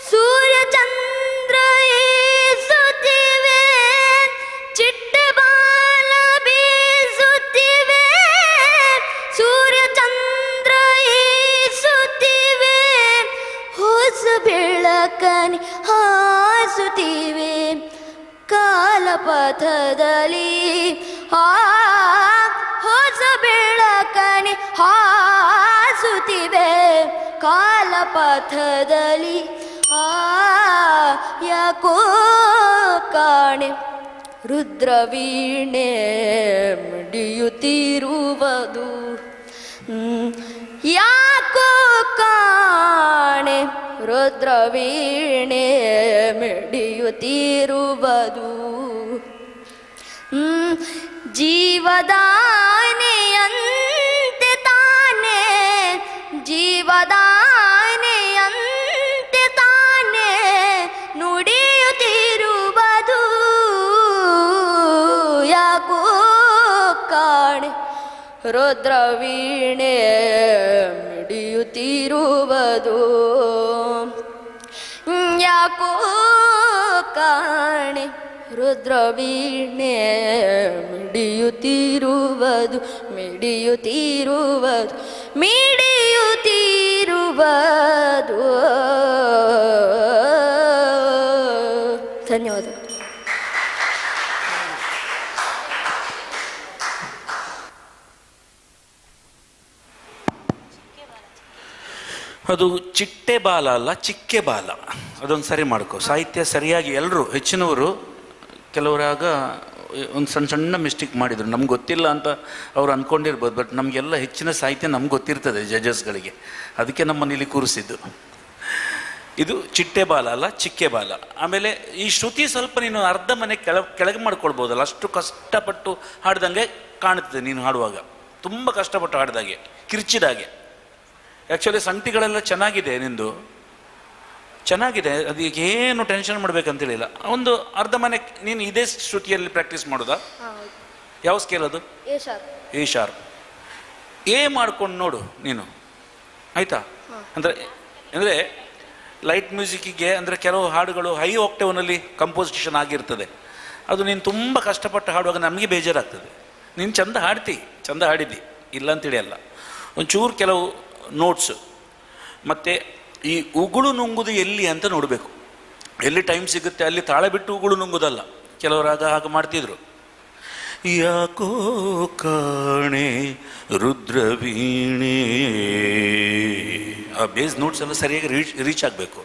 ಸೂರ್ಯ ಚಂದ್ರ ಈಸುತ್ತಿವೆ, ಚಿಟ್ಟೆ ಬಾಲ ಬೀಸುತ್ತಿವೆ, ಸೂರ್ಯ ಚಂದ್ರ ಈಸುತ್ತಿವೆ, ಹೊಸ ಬೆಳಕನೆ ಹಾಸುತ್ತಿವೆ ಕಾಲಪಥದಲ್ಲಿ, ಹೊಸ ಬೆಳಕನೆ ಹಾಸುತ್ತಿವೆ ಕಾಲಪಥದಲ್ಲಿ, ಯಾಕೋ ಕಾಣೆ ರುದ್ರವೀಣೆ ಮಿಡಿಯುತ್ತಿರುವುದು, ಯಾಕೋ ಕಾಣೆ ರುದ್ರವೀಣೆ ಮಿಡಿಯುತ್ತಿರುವುದು, ಜೀವದಾನೆಯಂತೆ ತಾನೇ, ಜೀವದಾನೆಯಂತೆ ತಾನೇ ನುಡಿಯುತ್ತಿರುವುದು, ಯಾಕೋ ಕಾಣೆ ರುದ್ರವೀಣೆ ಮಿಡಿಯುತ್ತಿರುವುದು, ಯಾಕೋ ಕಾಣೆ ರುದ್ರವೀಣೆ ಮಿಡಿಯುತ್ತಿರುವುದು, ಮಿಡಿಯುತ್ತಿರುವುದು, ಮಿಡಿಯುತ್ತಿರುವುದು. ಧನ್ಯವಾದಗಳು. ಅದು ಚಿಟ್ಟೆ ಬಾಲ ಅಲ್ಲ, ಚಿಕ್ಕೆ ಬಾಲ. ಅದೊಂದು ಸರಿ ಮಾಡ್ಕೊ. ಸಾಹಿತ್ಯ ಸರಿಯಾಗಿ ಎಲ್ಲರೂ ಹೆಚ್ಚಿನವರು ಕೆಲವರಾಗ ಒಂದು ಸಣ್ಣ ಸಣ್ಣ ಮಿಸ್ಟೇಕ್ ಮಾಡಿದರು, ನಮ್ಗೆ ಗೊತ್ತಿಲ್ಲ ಅಂತ ಅವ್ರು ಅಂದ್ಕೊಂಡಿರ್ಬೋದು. ಬಟ್ ನಮಗೆಲ್ಲ ಹೆಚ್ಚಿನ ಸಾಹಿತ್ಯ ನಮ್ಗೆ ಗೊತ್ತಿರ್ತದೆ ಜಡ್ಜಸ್ಗಳಿಗೆ, ಅದಕ್ಕೆ ನಮ್ಮನ್ನು ಇಲ್ಲಿ ಕೂರಿಸಿದ್ದು. ಇದು ಚಿಟ್ಟೆ ಬಾಲ ಅಲ್ಲ, ಚಿಕ್ಕೆ ಬಾಲ. ಆಮೇಲೆ ಈ ಶ್ರುತಿ ಸ್ವಲ್ಪ ನೀನು ಅರ್ಧ ಮನೆ ಕೆಳಗೆ ಮಾಡ್ಕೊಳ್ಬೋದಲ್ಲ, ಅಷ್ಟು ಕಷ್ಟಪಟ್ಟು ಹಾಡ್ದಂಗೆ ಕಾಣುತ್ತದೆ ನೀನು ಹಾಡುವಾಗ, ತುಂಬ ಕಷ್ಟಪಟ್ಟು ಹಾಡ್ದಾಗೆ, ಕಿರ್ಚಿದಾಗೆ. ಆ್ಯಕ್ಚುಲಿ ಸಂಗತಿಗಳೆಲ್ಲ ಚೆನ್ನಾಗಿದೆ, ನಿಂದು ಚೆನ್ನಾಗಿದೆ, ಅದಕ್ಕೆ ಏನು ಟೆನ್ಷನ್ ಮಾಡಬೇಕಂತೇಳಿಲ್ಲ. ಒಂದು ಅರ್ಧ ಮನೆ ನೀನು ಇದೇ ಶ್ರುತಿಯಲ್ಲಿ ಪ್ರಾಕ್ಟೀಸ್ ಮಾಡೋದಾ? ಯಾವ ಸ್ಕೇಲ್ ಅದು? A sharp. ಎ ಮಾಡ್ಕೊಂಡು ನೋಡು ನೀನು, ಆಯಿತಾ? ಅಂದರೆ ಲೈಟ್ ಮ್ಯೂಸಿಕ್ಕಿಗೆ ಅಂದರೆ ಕೆಲವು ಹಾಡುಗಳು ಹೈ ಆಕ್ಟೇವ್ನಲ್ಲಿ ಕಂಪೋಸಿಷನ್ ಆಗಿರ್ತದೆ, ಅದು ನೀನು ತುಂಬ ಕಷ್ಟಪಟ್ಟು ಹಾಡುವಾಗ ನಮಗೆ ಬೇಜಾರಾಗ್ತದೆ. ನೀನು ಚಂದ ಹಾಡಿದ್ದಿ, ಇಲ್ಲ ಅಂತೇಳಿ ಅಲ್ಲ. ಒಂಚೂರು ಕೆಲವು ನೋಟ್ಸು ಮತ್ತು ಈ ಉಗುಳು ನುಂಗುದು ಎಲ್ಲಿ ಅಂತ ನೋಡಬೇಕು. ಎಲ್ಲಿ ಟೈಮ್ ಸಿಗುತ್ತೆ ಅಲ್ಲಿ ತಾಳ ಬಿಟ್ಟು ಉಗುಳು ನುಂಗುದಲ್ಲ. ಕೆಲವರಾಗ ಹಾಗೆ ಮಾಡ್ತಿದ್ರು. ಯಾಕೋ ಕಾಣೆ ರುದ್ರವೀಣೆ, ಆ ಬೇಸ್ ನೋಟ್ಸ್ ಎಲ್ಲ ಸರಿಯಾಗಿ ರೀಚ್ ಆಗಬೇಕು.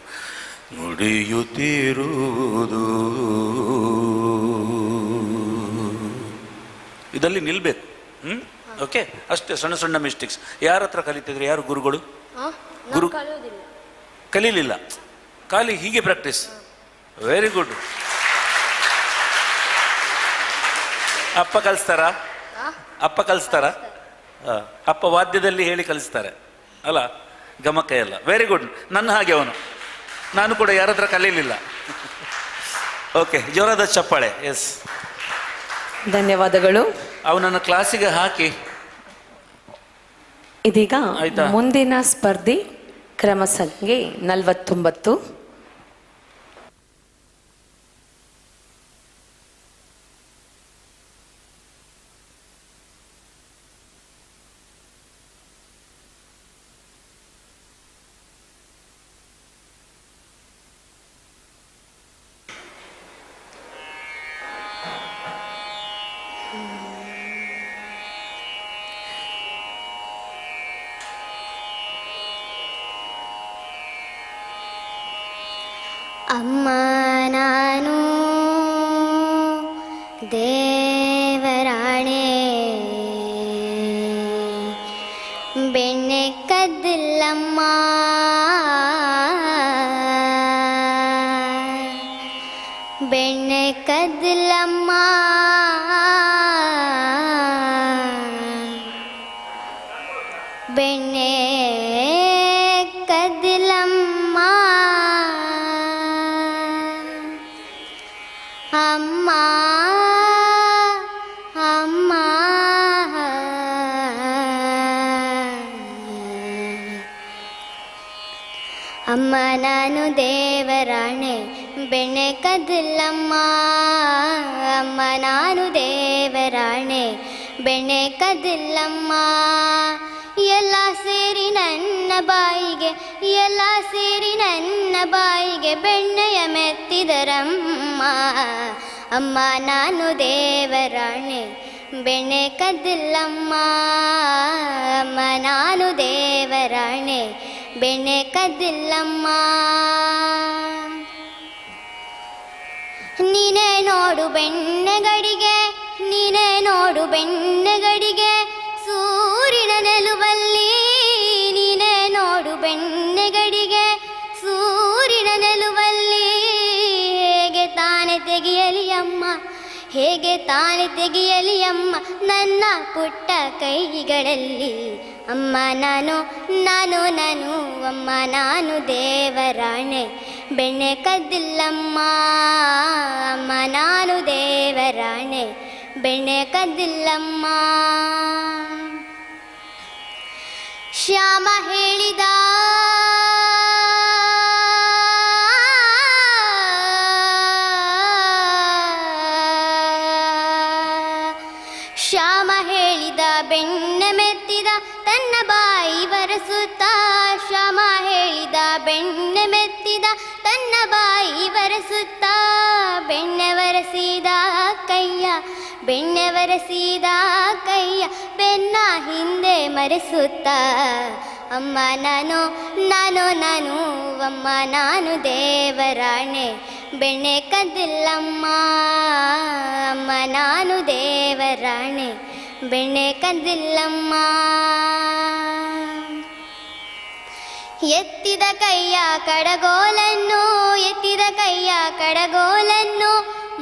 ನುಡಿಯುತ್ತಿರುವುದು ಇದರಲ್ಲಿ ನಿಲ್ಲಬೇಕು. ಓಕೆ, ಅಷ್ಟೇ. ಸಣ್ಣ ಸಣ್ಣ ಮಿಸ್ಟೇಕ್ಸ್. ಯಾರ ಹತ್ರ ಕಲಿತಿದ್ರು? ಯಾರು ಗುರುಗಳು? ಗುರು ಕಲೀಲಿಲ್ಲ, ಖಾಲಿ ಹೀಗೆ ಪ್ರಾಕ್ಟೀಸ್. Very good. ಅಪ್ಪ ಕಲಿಸ್ತಾರಾ? ಅಪ್ಪ ವಾದ್ಯದಲ್ಲಿ ಹೇಳಿ ಕಲಿಸ್ತಾರೆ ಅಲ್ಲ, ಗಮಕ ಎಲ್ಲ. Very good. ನನ್ನ ಹಾಗೆ ಅವನು, ನಾನು ಕೂಡ ಯಾರ ಹತ್ರ ಕಲೀಲಿಲ್ಲ. ಓಕೆ, ಜೋರಾದ ಚಪ್ಪಾಳೆ. ಎಸ್, ಧನ್ಯವಾದಗಳು. ಅವನನ್ನು ಕ್ಲಾಸಿಗೆ ಹಾಕಿ. ಇದೀಗ ಮುಂದಿನ ಸ್ಪರ್ಧಿ ಕ್ರಮ ಸಂಖ್ಯೆ 49. ಅಮ್ಮ ನಾನು ದೇವರಾಣೆ, ಬೆಣ್ಣೆ ಕದ್ದಿಲ್ಲಮ್ಮ, ಬೆಣ್ಣೆ ಕದ್ದಿಲ್ಲಮ್ಮ, ಬೆಣ್ಣೆ ಕದ್ದಿಲ್ಲಮ್ಮ, ಅಮ್ಮ ಅಮ್ಮ ಅಮ್ಮ ನಾನು ದೇವರಾಣೆ, ಬೆಣ್ಣೆ ಕದ್ದಿಲ್ಲಮ್ಮ, ಅಮ್ಮ ನಾನು ದೇವರಾಣೆ, ಬೆಣ್ಣೆ ಕದ್ದಿಲ್ಲಮ್ಮ. ಎಲ್ಲ ಸೇರಿ ನನ್ನ ಬಾಯಿಗೆ, ಎಲ್ಲ ಸೇರಿ ನನ್ನ ಬಾಯಿಗೆ ಬೆಣ್ಣೆಯ ಮೆತ್ತಿದರಮ್ಮ, ಅಮ್ಮ ನಾನು ದೇವರಾಣೆ, ಬೆಣ್ಣೆ ಕದ್ದಿಲ್ಲಮ್ಮ, ಅಮ್ಮ ನಾನು ದೇವರಾಣೆ, ಬೆಣ್ಣೆ ಕದ್ದಿಲ್ಲಮ್ಮ. ನೀನೇ ನೋಡು ಬೆಣ್ಣೆಗಡಿಗೆ, ನೀನೇ ನೋಡು ಬೆಣ್ಣೆಗಡಿಗೆ, ಸೂರಿನ ನೆಲುವಲ್ಲಿ ನೀನೇ ನೋಡು ಬೆಣ್ಣೆಗಡಿಗೆ, ಸೂರಿನ ನೆಲುವಲ್ಲಿ ಹೇಗೆ ತಾನೆ ತೆಗೆಯಲಿ ಅಮ್ಮ, ಹೇಗೆ ತಾನೆ ತೆಗೆಯಲಿ ಅಮ್ಮ ನನ್ನ ಪುಟ್ಟ ಕೈಗಳಲ್ಲಿ. ಅಮ್ಮ ನಾನು ನಾನು ನಾನು ಅಮ್ಮ ನಾನು ದೇವರಾಣೆ, ಬೆಣ್ಣೆ ಕದ್ದಿಲ್ಲಮ್ಮ, ಅಮ್ಮ ನಾನು ದೇವರಾಣೆ, ಬೆಣ್ಣೆ ಕದ್ದಿಲ್ಲಮ್ಮ. ಶ್ಯಾಮ ಹೇಳಿದ ಶ್ಯಾಮ ಹೇಳಿದ ಬೆಣ್ಣೆ ಮೆತ್ತಿದ ತನ್ನ ಬಾಯಿ ಬರಸುತ್ತ, ಶ್ಯಾಮ ಹೇಳಿದ ಬೆಣ್ಣೆ ಮೆತ್ತಿದ ತನ್ನ ಬಾಯಿ ಬರಸುತ್ತ, ಬೆಣ್ಣೆ ಬರಸಿದ ಕೈಯ, ಬೆಣ್ಣೆ ಬರಸಿದ ಕೈಯ ಬೆನ್ನ ಹಿಂದೆ ಮರೆಸುತ್ತ, ಅಮ್ಮ ನಾನು ನಾನು ನಾನು ಅಮ್ಮ ನಾನು ದೇವರಾಣೆ ಬೆಣ್ಣೆ ಕದ್ದಿಲ್ಲಮ್ಮ ಅಮ್ಮ ನಾನು ದೇವರಾಣೆ ಬೆಣ್ಣೆ ಕದ್ದಿಲ್ಲಮ್ಮ ಎತ್ತಿದ ಕೈಯ ಕಡಗೋಲನ್ನು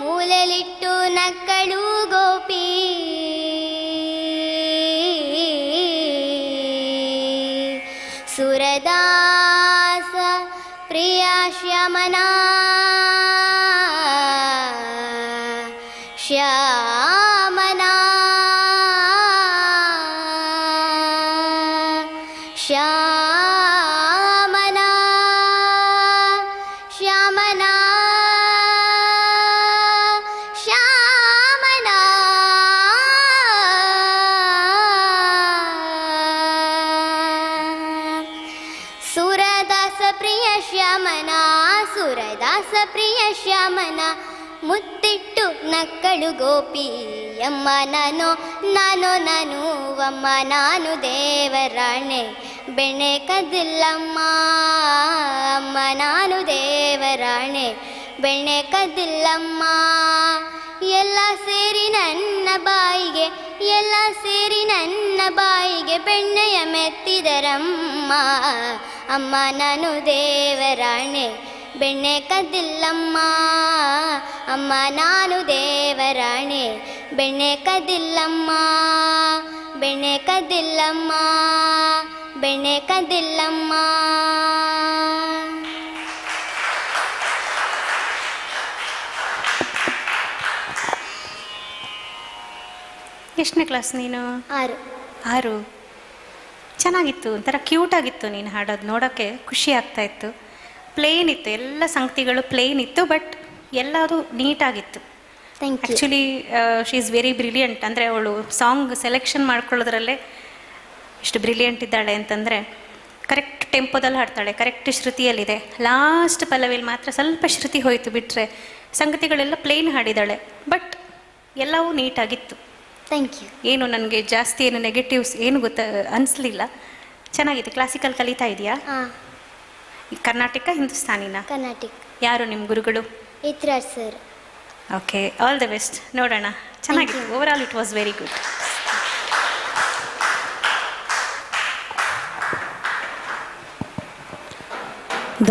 ಮೂಲೆಲಿಟ್ಟು ನಕ್ಕಳು ಗೋಪಿ ಸುರದಾಸ ಪ್ರಿಯ ಶ್ಯಾಮನ ಸುರದಾಸ ಪ್ರಿಯ ಶ್ಯಾಮನ ಮುತ್ತಿಟ್ಟು ನಕ್ಕಳು ಗೋಪಿ ಅಮ್ಮ ನಾನು ನಾನು ನಾನು ಅಮ್ಮ ನಾನು ದೇವರಾಣೆ ಬೆಣ್ಣೆ ಕದ್ದಿಲ್ಲಮ್ಮ ಅಮ್ಮ ನಾನು ದೇವರಾಣೆ ಬೆಣ್ಣೆ ಕದ್ದಿಲ್ಲಮ್ಮ ಎಲ್ಲ ಸೇರಿ ನನ್ನ ಬಾಯಿಗೆ ಬೆಣ್ಣೆಯ ಮೆತ್ತಿದರಮ್ಮ ಅಮ್ಮ ನಾನು ದೇವರಾಣೆ ಬೆಣ್ಣೆ ಕದ್ದಿಲ್ಲಮ್ಮ ಅಮ್ಮ ನಾನು ದೇವರಾಣೆ ಬೆಣ್ಣೆ ಕದ್ದಿಲ್ಲಮ್ಮ ಬೆಣ್ಣೆ ಕದ್ದಿಲ್ಲಮ್ಮ ಬೆಣ್ಣೆ ಕದ್ದಿಲ್ಲಮ್ಮ. ಎಷ್ಟನೇ ಕ್ಲಾಸ್ ನೀನು? 6. ಚೆನ್ನಾಗಿತ್ತು, ಒಂಥರ ಕ್ಯೂಟಾಗಿತ್ತು ನೀನು ಹಾಡೋದು, ನೋಡೋಕ್ಕೆ ಖುಷಿ ಆಗ್ತಾ ಇತ್ತು. ಪ್ಲೇನ್ ಇತ್ತು, ಎಲ್ಲ ಸಂಗತಿಗಳು ಪ್ಲೇನ್ ಇತ್ತು, ಬಟ್ ಎಲ್ಲರೂ ನೀಟಾಗಿತ್ತು. Actually she is very brilliant. ಅಂದರೆ ಅವಳು ಸಾಂಗ್ ಸೆಲೆಕ್ಷನ್ ಮಾಡ್ಕೊಳ್ಳೋದ್ರಲ್ಲೇ ಎಷ್ಟು ಬ್ರಿಲಿಯಂಟ್ ಇದ್ದಾಳೆ ಅಂತಂದರೆ, ಕರೆಕ್ಟ್ ಟೆಂಪೋದಲ್ಲಿ ಹಾಡ್ತಾಳೆ, ಕರೆಕ್ಟ್ ಶ್ರುತಿಯಲ್ಲಿದೆ. ಲಾಸ್ಟ್ ಪಲ್ಲವಿಯಲ್ಲಿ ಮಾತ್ರ ಸ್ವಲ್ಪ ಶ್ರುತಿ ಹೋಯಿತು, ಬಿಟ್ಟರೆ ಸಂಗತಿಗಳೆಲ್ಲ ಪ್ಲೇನ್ ಹಾಡಿದ್ದಾಳೆ, ಬಟ್ ಎಲ್ಲವೂ ನೀಟಾಗಿತ್ತು. Thank you. ಏನು ನನಗೆ ಜಾಸ್ತಿ ಏನು ನೆಗೆಟಿವ್ಸ್ ಏನು ಅನಿಸ್ಲಿಲ್ಲ, ಚೆನ್ನಾಗಿದೆ. ಕ್ಲಾಸಿಕಲ್ ಕಲಿತಾ ಇದೆಯಾ? ಕರ್ನಾಟಕ ಹಿಂದೂಸ್ತಾನಿನ? ಕರ್ನಾಟಕ. ಯಾರು ನಿಮ್ಮ ಗುರುಗಳು? Ithraj sir. Okay, all the best. ನೋಡೋಣ, ಚೆನ್ನಾಗಿತ್ತು. Over all it was very good.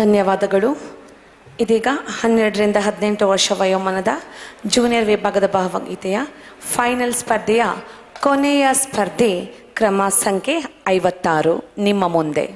ಧನ್ಯವಾದಗಳು. ಇದೀಗ 12ರಿಂದ 18 ವರ್ಷ ವಯೋಮಾನದ ಜೂನಿಯರ್ ವಿಭಾಗದ ಭಾವಗೀತೆಯ ಫೈನಲ್ ಸ್ಪರ್ಧೆಯ ಕೊನೆಯ ಸ್ಪರ್ಧೆ ಕ್ರಮ ಸಂಖ್ಯೆ 56 ನಿಮ್ಮ ಮುಂದೆ.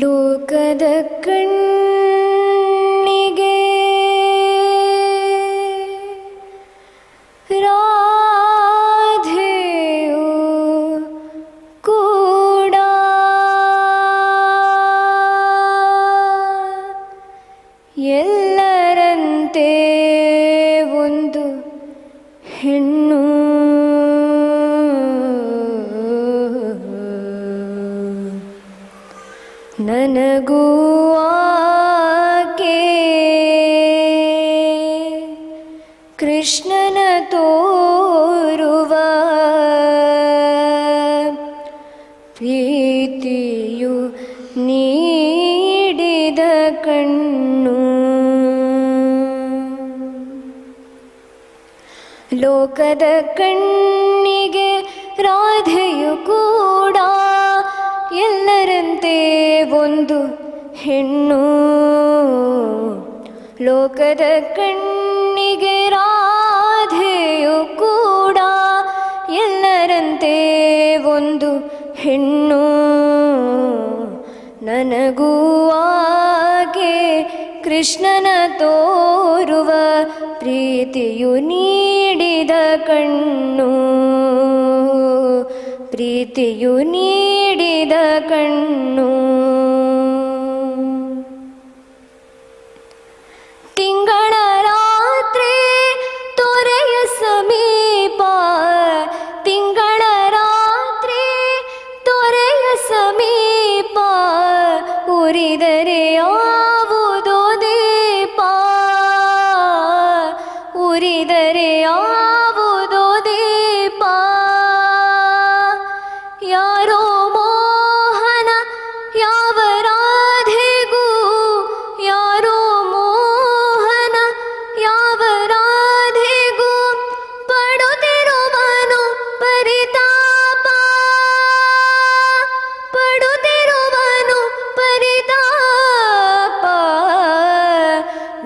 ಲೋಕದ ಕಣ್ಣಿಗೆ ರಾಧೆಯು ಕೂಡ ಎಲ್ಲರಂತೆ ಒಂದು ಹೆಣ್ಣು. ನನಗೂ ಆಕೆ ಕೃಷ್ಣನ ತೋರುವ ಪ್ರೀತಿಯು ನೀಡಿದ ಕಣ್ಣು. ಲೋಕದ ಕಣ್ಣಿಗೆ ರಾಧೆಯು ಕೂಡ ಎಲ್ಲರಂತೆ ಒಂದು ಹೆಣ್ಣು. ಲೋಕದ ಕಣ್ಣಿಗೆ ರಾಧೆಯು ಕೂಡ ಎಲ್ಲರಂತೆ ಒಂದು ಹೆಣ್ಣು. ನನಗೂ ಆಕೆ ಕೃಷ್ಣನ ತೋರುವ ಪ್ರೀತಿಯು ನೀಡಿದ ಕಣ್ಣು. ಪ್ರೀತಿಯು ನೀಡಿದ ಕಣ್ಣು. ಉರಿದರೆ ಯಾವುದೋ ದೀಪ ಯಾರೋ ಮೋಹನ ಯಾವ ರಾಧೆಗೂ ಯಾರೋ ಮೋಹನ ಯಾವ ರಾಧೆಗೂ ಪಡುತ್ತಿರುವನು ಪರಿತಾಪ ಪಡುತ್ತಿರುವನು ಪರಿತಾಪ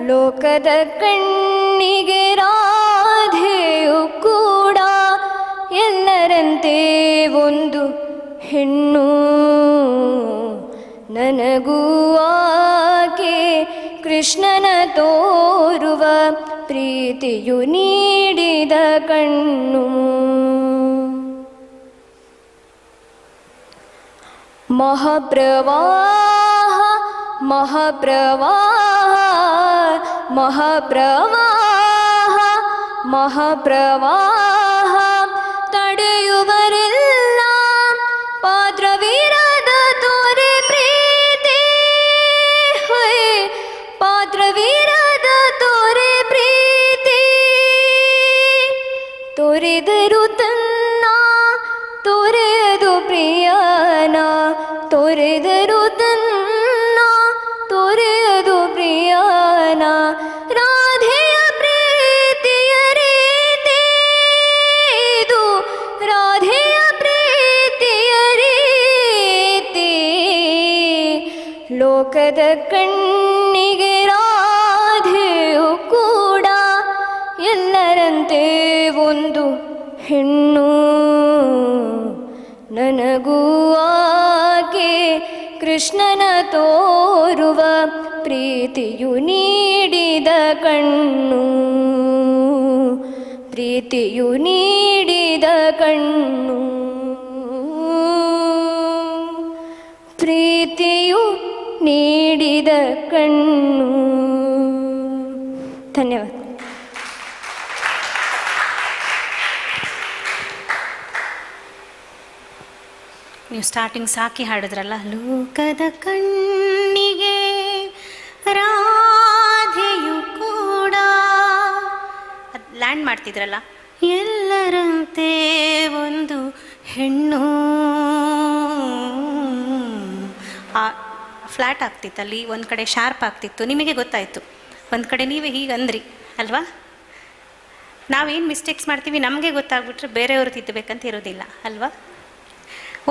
ಲೋಕದ ಕಣ್ಣಿಗೆ ರಾಧೆಯು ಕೂಡ ಎಲ್ಲರಂತೆ ಒಂದು ಹೆಣ್ಣು ನನಗೂ ಆಕೆ ಕೃಷ್ಣನ ತೋರುವ ಪ್ರೀತಿಯು ನೀಡಿದ ಕಣ್ಣು ಮಹಾಪ್ರವಾಹ ಮಹಾಪ್ರವಾಹ ಮಹಾಪ್ರವಾಹ ಮಹಾಪ್ರವಾಹ ತಡೆಯುವರೆಲ್ಲ ಪಾತ್ರವೀರದ ತೋರೆ ಪ್ರೀತಿ ಪಾತ್ರವೀರದ ತೋರೆ ಪ್ರೀತಿ ತೋರಿದರು ತನ್ನ ತೋರೆದು ಪ್ರಿಯನ ತೋರೆದರು ತನ್ನ ತೋರೆದು ಪ್ರಿಯನ ರಾಧೆಯ ಪ್ರೀತಿಯ ರೀತಿ ಇದು ರಾಧೆಯ ಪ್ರೀತಿಯ ರೀತಿ ಲೋಕದ ಕಣ್ಣಿಗೆ ರಾಧೆಯು ಕೂಡ ಎಲ್ಲರಂತೆ ಒಂದು ಹೆಣ್ಣು ನನಗೂ ಆಕೆ ಕೃಷ್ಣನ ತೋರುವ ಪ್ರೀತಿಯು ನೀಡಿದ ಕಣ್ಣು ಪ್ರೀತಿಯು ನೀಡಿದ ಕಣ್ಣು ಪ್ರೀತಿಯು ನೀಡಿದ ಕಣ್ಣು ಧನ್ಯವಾದ. ನೀವು ಸ್ಟಾರ್ಟಿಂಗ್ ಸಾಕಿ ಹಾಡಿದ್ರಲ್ಲ, ಲೋಕದ ಕಣ್ಣಿಗೆ ರಾಧೆಯು ಕೂಡ, ಅದು ಲ್ಯಾಂಡ್ ಮಾಡ್ತಿದ್ರಲ್ಲ, ಎಲ್ಲರಂತೆ ಒಂದು ಹೆಣ್ಣು, ಆ ಫ್ಲ್ಯಾಟ್ ಆಗ್ತಿತ್ತಲ್ಲಿ, ಒಂದು ಕಡೆ ಶಾರ್ಪ್ ಆಗ್ತಿತ್ತು, ನಿಮಗೆ ಗೊತ್ತಾಯಿತು. ಒಂದು ಕಡೆ ನೀವೇ ಹೀಗೆ ಅಂದ್ರಿ ಅಲ್ವಾ? ನಾವೇನು ಮಿಸ್ಟೇಕ್ಸ್ ಮಾಡ್ತೀವಿ ನಮಗೆ ಗೊತ್ತಾಗ್ಬಿಟ್ರೆ ಬೇರೆಯವರು ತಿದ್ದಬೇಕಂತ ಇರೋದಿಲ್ಲ ಅಲ್ವಾ?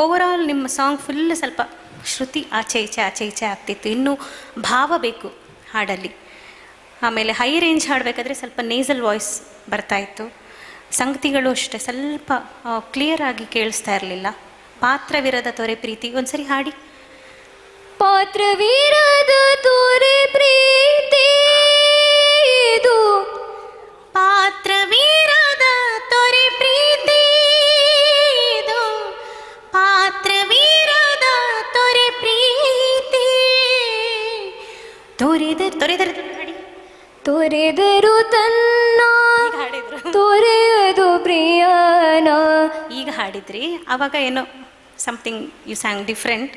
ಓವರಾಲ್ ನಿಮ್ಮ ಸಾಂಗ್ ಫುಲ್ ಸ್ವಲ್ಪ ಶ್ರುತಿ ಆಚೆ ಈಚೆ ಆಗ್ತಿತ್ತು. ಇನ್ನೂ ಭಾವ ಬೇಕು ಹಾಡಲ್ಲಿ. ಆಮೇಲೆ ಹೈ ರೇಂಜ್ ಹಾಡಬೇಕಾದ್ರೆ ಸ್ವಲ್ಪ ನೇಸಲ್ ವಾಯ್ಸ್ ಬರ್ತಾಯಿತ್ತು. ಸಂಗತಿಗಳು ಅಷ್ಟೇ ಸ್ವಲ್ಪ ಕ್ಲಿಯರ್ ಆಗಿ ಕೇಳಿಸ್ತಾ ಇರಲಿಲ್ಲ. ಪಾತ್ರವಿರದ ತೊರೆ ಪ್ರೀತಿ ಒಂದ್ಸರಿ ಹಾಡಿ. ಪಾತ್ರವಿರದ ತೊರೆ ಪ್ರೀತಿ ಇದು ಪಾತ್ರವಿರದ ತೊರೆ ಪ್ರೀತಿ ಇದು ಪಾತ್ರವಿರದ ತೊರೆ ಪ್ರೀತಿ ತೊರೆದರು ತನ್ನ ತೊರೆಯದು ಪ್ರಿಯನ. ಈಗ ಹಾಡಿದ್ರಿ, ಆವಾಗ ಏನೋ ಸಮಥಿಂಗ್ ಯು ಸ್ಯಾಂಗ್ ಡಿಫ್ರೆಂಟ್.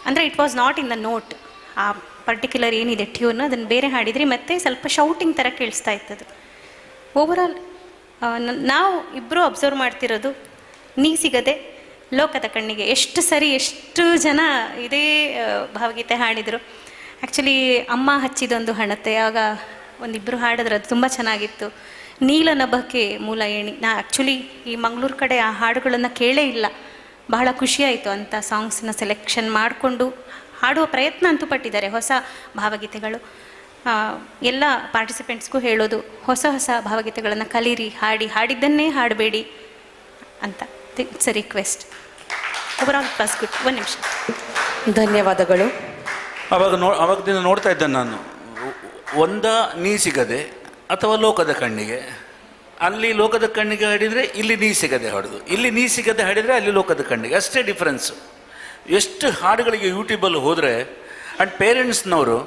ಅಂದರೆ it was not in the note. ಆ ಪರ್ಟಿಕ್ಯುಲರ್ ಏನಿದೆ ಟ್ಯೂನ್ ಅದನ್ನು ಬೇರೆ ಹಾಡಿದ್ರಿ, ಮತ್ತು ಸ್ವಲ್ಪ ಶೌಟಿಂಗ್ ಥರ ಕೇಳಿಸ್ತಾ ಇತ್ತದು. ಓವರಾಲ್ ನಾವು ಇಬ್ಬರು ಅಬ್ಸರ್ವ್ ಮಾಡ್ತಿರೋದು, ನೀ ಸಿಗದೆ ಲೋಕದ ಕಣ್ಣಿಗೆ ಎಷ್ಟು ಜನ ಇದೇ ಭಾವಗೀತೆ ಹಾಡಿದರು. ಆ್ಯಕ್ಚುಲಿ ಅಮ್ಮ ಹಚ್ಚಿದೊಂದು ಹಣತೆ, ಆಗ ಒಂದಿಬ್ಬರು ಹಾಡಿದ್ರೆ ಅದು ತುಂಬ ಚೆನ್ನಾಗಿತ್ತು. ನೀಲ ನಭಕ್ಕೆ ಮೂಲ ಏಣಿ. ನಾ ಆ್ಯಕ್ಚುಲಿ ಈ ಮಂಗಳೂರು ಕಡೆ ಆ ಹಾಡುಗಳನ್ನು ಕೇಳೇ ಇಲ್ಲ. ಬಹಳ ಖುಷಿಯಾಯಿತು ಅಂಥ ಸಾಂಗ್ಸನ್ನ ಸೆಲೆಕ್ಷನ್ ಮಾಡಿಕೊಂಡು ಹಾಡುವ ಪ್ರಯತ್ನ ಅಂತೂ ಪಟ್ಟಿದ್ದಾರೆ. ಹೊಸ ಭಾವಗೀತೆಗಳು. ಎಲ್ಲ ಪಾರ್ಟಿಸಿಪೆಂಟ್ಸ್ಗೂ ಹೇಳೋದು, ಹೊಸ ಭಾವಗೀತೆಗಳನ್ನು ಕಲೀರಿ, ಹಾಡಿದ್ದನ್ನೇ ಹಾಡಬೇಡಿ ಅಂತ. It's A request. Overall it was good. ಒಂದು ನಿಮಿಷ. ಧನ್ಯವಾದಗಳು. ಅವಾಗ ದಿನ ನೋಡ್ತಾ ಇದ್ದೆ ನಾನು, ಒಂದ ನೀ ಸಿಗದೆ ಅಥವಾ ಲೋಕದ ಕಣ್ಣಿಗೆ. ಅಲ್ಲಿ ಲೋಕದ ಕಣ್ಣಿಗೆ ಹಾಡಿದರೆ ಇಲ್ಲಿ ನೀ ಸಿಗದೆ ಹಾಡೋದು, ಇಲ್ಲಿ ನೀ ಸಿಗದೆ ಹಾಡಿದರೆ ಅಲ್ಲಿ ಲೋಕದ ಕಣ್ಣಿಗೆ, ಅಷ್ಟೇ ಡಿಫ್ರೆನ್ಸು. ಎಷ್ಟು ಹಾಡುಗಳಿಗೆ ಯೂಟ್ಯೂಬಲ್ಲಿ ಹೋದರೆ. ಆ್ಯಂಡ್ ಪೇರೆಂಟ್ಸ್ನವರು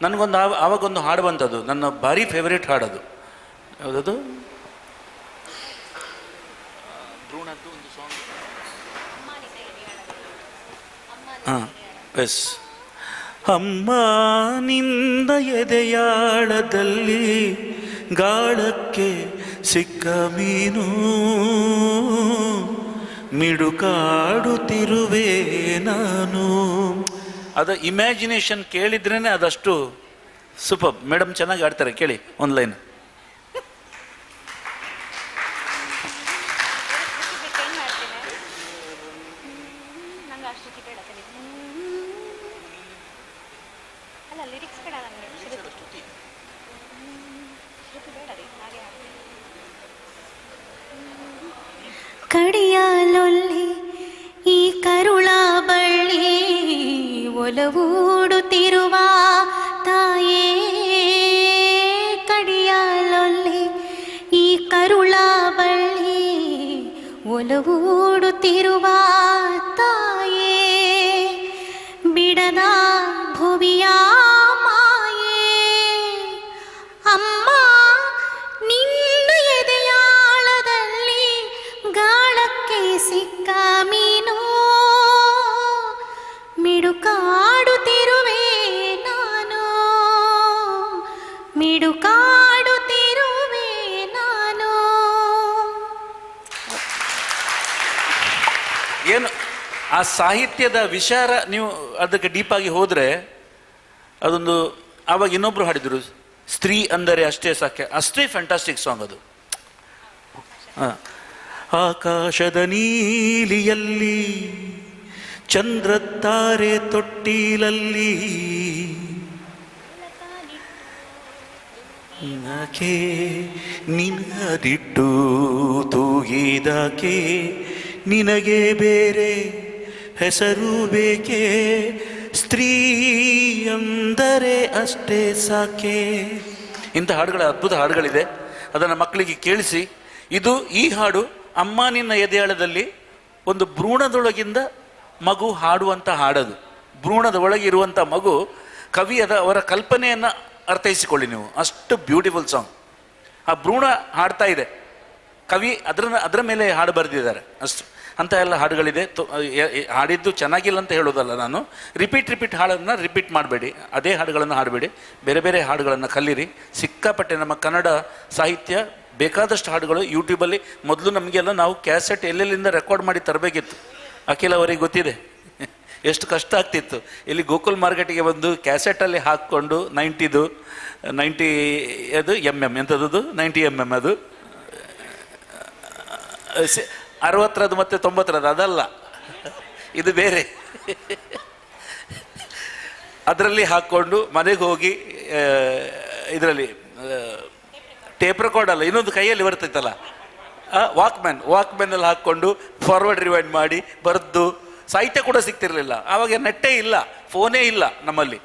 ನನಗೊಂದು ಆವಾಗೊಂದು ಹಾಡು ಬಂತದ್ದು, ನನ್ನ ಭಾರಿ ಫೇವ್ರೇಟ್ ಹಾಡೋದು. ಯಾವುದದು? ಭ್ರೂಣದ್ದು ಒಂದು ಸಾಂಗ್. ಹಾಂ, ಎಸ್. ಅಮ್ಮ ನಿಂದ ಎದೆಯಾಳದಲ್ಲಿ ಗಾಳಕ್ಕೆ ಸಿಕ್ಕ ಮೀನು ಮಿಡುಕಾಡುತ್ತಿರುವೆ ನಾನು. ಅದು ಇಮ್ಯಾಜಿನೇಷನ್ ಕೇಳಿದ್ರೇ ಅದಷ್ಟು ಸೂಪರ್. ಮೇಡಮ್ ಚೆನ್ನಾಗಿ ಆಡ್ತಾರೆ, ಕೇಳಿ ಒಂದು ಲೈನ್. ಕಡಿಯಾಲೊಲ್ಲಿ ಈ ಕರುಳ ಬಳ್ಳಿ ಒಲವೂಡುತ್ತಿರುವ ತಾಯೇ, ಕಡಿಯಾಲೊಲ್ಲಿ ಈ ಕರುಳ ಬಳ್ಳಿ ಒಲವೂಡುತ್ತಿರುವ ತಾಯೇ, ಬಿಡದ ಭುವಿಯ ಮಾಯೇ ಅಮ್ಮ ನಿನ್ನ ಎದೆಯಾಳದಲ್ಲಿ ಗಾಳಕ್ಕೆ ಸಿಕ್ಕ ಮೀನು ಮಿಡುಕಾಡುತ್ತಿರುವೆ ನಾನು, ಮಿಡುಕಾಡುತ್ತಿರುವೆ ನಾನು. ಏನು ಆ ಸಾಹಿತ್ಯದ ವಿಚಾರ ನೀವು ಅದಕ್ಕೆ ಡೀಪಾಗಿ ಹೋದರೆ ಅದೊಂದು. ಆವಾಗ ಇನ್ನೊಬ್ರು ಹಾಡಿದರು, ಸ್ತ್ರೀ ಅಂದರೆ ಅಷ್ಟೇ ಸಾಕೆ, ಅಷ್ಟೇ ಫ್ಯಾಂಟಾಸ್ಟಿಕ್ ಸಾಂಗ್ ಅದು. ಆಕಾಶದ ನೀಲಿಯಲ್ಲಿ ಚಂದ್ರ ತಾರೆ ತೊಟ್ಟಿಲಲ್ಲಿ ನಾಕೆ ನಿನದಿಟ್ಟು ತೂಗಿದಾಕೆ ನಿನಗೆ ಬೇರೆ ಹೆಸರು ಬೇಕೆ, ಸ್ತ್ರೀ ಅಂದರೆ ಅಷ್ಟೇ ಸಾಕೆ. ಇಂಥ ಹಾಡುಗಳ ಅದ್ಭುತ ಹಾಡುಗಳಿದೆ, ಅದನ್ನು ಮಕ್ಕಳಿಗೆ ಕೇಳಿಸಿ. ಇದು ಈ ಹಾಡು ಅಮ್ಮ ನಿನ್ನ ಎದೆಯಾಳದಲ್ಲಿ ಒಂದು ಭ್ರೂಣದೊಳಗಿಂದ ಮಗು ಹಾಡುವಂಥ ಹಾಡದು. ಭ್ರೂಣದ ಒಳಗೆ ಇರುವಂಥ ಮಗು ಕವಿ ಅವರ ಕಲ್ಪನೆಯನ್ನು ಅರ್ಥೈಸಿಕೊಳ್ಳಿ ನೀವು. ಅಷ್ಟು ಬ್ಯೂಟಿಫುಲ್ ಸಾಂಗ್. ಆ ಭ್ರೂಣ ಹಾಡ್ತಾ ಇದೆ, ಕವಿ ಅದರ ಮೇಲೆ ಹಾಡು ಬರೆದಿದ್ದಾರೆ. ಅಷ್ಟು ಅಂತ ಎಲ್ಲ ಹಾಡುಗಳಿದೆ. ಹಾಡಿದ್ದು ಚೆನ್ನಾಗಿಲ್ಲ ಅಂತ ಹೇಳೋದಲ್ಲ ನಾನು. ರಿಪೀಟ್ ಹಾಡನ್ನು ರಿಪೀಟ್ ಮಾಡಬೇಡಿ, ಅದೇ ಹಾಡುಗಳನ್ನು ಹಾಡಬೇಡಿ, ಬೇರೆ ಬೇರೆ ಹಾಡುಗಳನ್ನು ಕಲೀರಿ. ಸಿಕ್ಕಾಪಟ್ಟೆ ನಮ್ಮ ಕನ್ನಡ ಸಾಹಿತ್ಯ ಬೇಕಾದಷ್ಟು ಹಾಡುಗಳು ಯೂಟ್ಯೂಬಲ್ಲಿ. ಮೊದಲು ನಮಗೆಲ್ಲ ನಾವು ಕ್ಯಾಸೆಟ್ ಎಲ್ಲೆಲ್ಲಿಂದ ರೆಕಾರ್ಡ್ ಮಾಡಿ ತರಬೇಕಿತ್ತು. ಅಖಿಲ ಅವರಿಗೆ ಗೊತ್ತಿದೆ ಎಷ್ಟು ಕಷ್ಟ ಆಗ್ತಿತ್ತು. ಇಲ್ಲಿ ಗೋಕುಲ್ ಮಾರ್ಕೆಟಿಗೆ ಬಂದು ಕ್ಯಾಸೆಟಲ್ಲಿ ಹಾಕ್ಕೊಂಡು 90 ಅದು ಎಂಥದ್ದು 90 ಅದು 60 ಮತ್ತು 90 ಅದಲ್ಲ, ಇದು ಬೇರೆ. ಅದರಲ್ಲಿ ಹಾಕ್ಕೊಂಡು ಮನೆಗೆ ಹೋಗಿ ಇದರಲ್ಲಿ ಟೇಪ್ ರೆಕಾರ್ಡ್ ಅಲ್ಲ, ಇನ್ನೊಂದು ಕೈಯಲ್ಲಿ ಬರ್ತೈತಲ್ಲ ವಾಕ್ಮ್ಯಾನಲ್ಲಿ ಹಾಕ್ಕೊಂಡು ಫಾರ್ವರ್ಡ್ ರಿವೈಂಡ್ ಮಾಡಿ ಬರೆದು. ಸಾಹಿತ್ಯ ಕೂಡ ಸಿಗ್ತಿರಲಿಲ್ಲ ಆವಾಗ, ನೆಟ್ಟೇ ಇಲ್ಲ, ಫೋನೇ ಇಲ್ಲ ನಮ್ಮಲ್ಲಿ.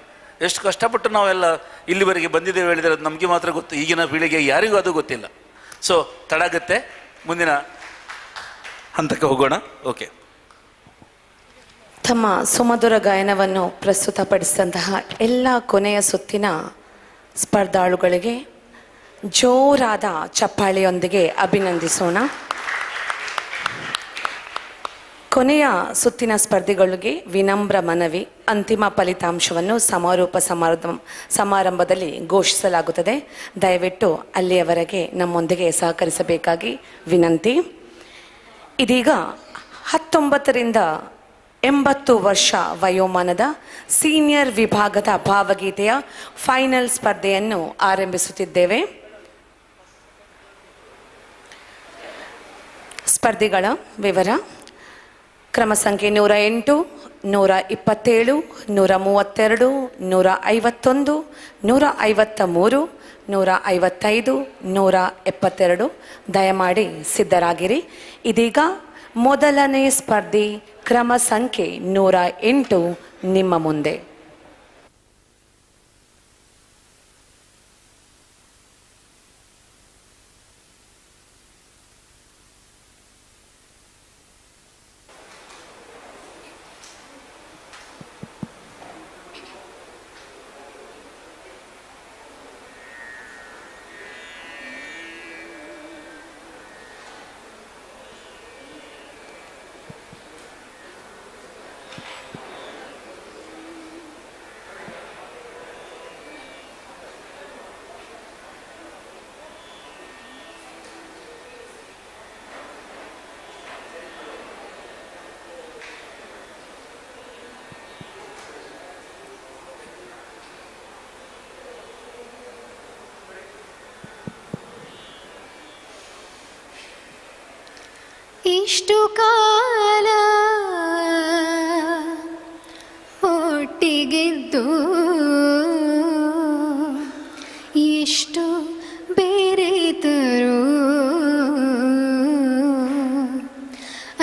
ಎಷ್ಟು ಕಷ್ಟಪಟ್ಟು ನಾವೆಲ್ಲ ಇಲ್ಲಿವರೆಗೆ ಬಂದಿದ್ದೇವೆ ಹೇಳಿದರೆ ಅದು ನಮಗೆ ಮಾತ್ರ ಗೊತ್ತು. ಈಗಿನ ಪೀಳಿಗೆ ಯಾರಿಗೂ ಅದು ಗೊತ್ತಿಲ್ಲ. ಸೊ ತಡಾಗುತ್ತೆ, ಮುಂದಿನ ಹಂತಕ್ಕೆ ಹೋಗೋಣ. ಓಕೆ. ತಮ್ಮ ಸುಮಧುರ ಗಾಯನವನ್ನು ಪ್ರಸ್ತುತಪಡಿಸಿದಂತಹ ಎಲ್ಲ ಕೊನೆಯ ಸುತ್ತಿನ ಸ್ಪರ್ಧಾಳುಗಳಿಗೆ ಜೋರಾದ ಚಪ್ಪಾಳೆಯೊಂದಿಗೆ ಅಭಿನಂದಿಸೋಣ. ಕೊನೆಯ ಸುತ್ತಿನ ಸ್ಪರ್ಧಿಗಳಿಗೆ ವಿನಮ್ರ ಮನವಿ, ಅಂತಿಮ ಫಲಿತಾಂಶವನ್ನು ಸಮಾರೋಪ ಸಮಾರಂಭದಲ್ಲಿ ಘೋಷಿಸಲಾಗುತ್ತದೆ. ದಯವಿಟ್ಟು ಅಲ್ಲಿಯವರೆಗೆ ನಮ್ಮೊಂದಿಗೆ ಸಹಕರಿಸಬೇಕಾಗಿ ವಿನಂತಿ. ಇದೀಗ 19 ರಿಂದ 80 ವರ್ಷ ವಯೋಮಾನದ ಸೀನಿಯರ್ ವಿಭಾಗದ ಭಾವಗೀತೆಯ ಫೈನಲ್ ಸ್ಪರ್ಧೆಯನ್ನು ಆರಂಭಿಸುತ್ತಿದ್ದೇವೆ. ಸ್ಪರ್ಧಿಗಳ ವಿವರ: ಕ್ರಮ ಸಂಖ್ಯೆ 108, 127, 132, 151, 153, 155, 172. ದಯಮಾಡಿ ಸಿದ್ಧರಾಗಿರಿ. ಇದೀಗ ಮೊದಲನೇ ಸ್ಪರ್ಧಿ ಕ್ರಮ ಸಂಖ್ಯೆ 108 ನಿಮ್ಮ ಮುಂದೆ. ಇಷ್ಟು ಕಾಲ ಒಟ್ಟಿಗಿದ್ದು ಎಷ್ಟು ಬೇರೆತರು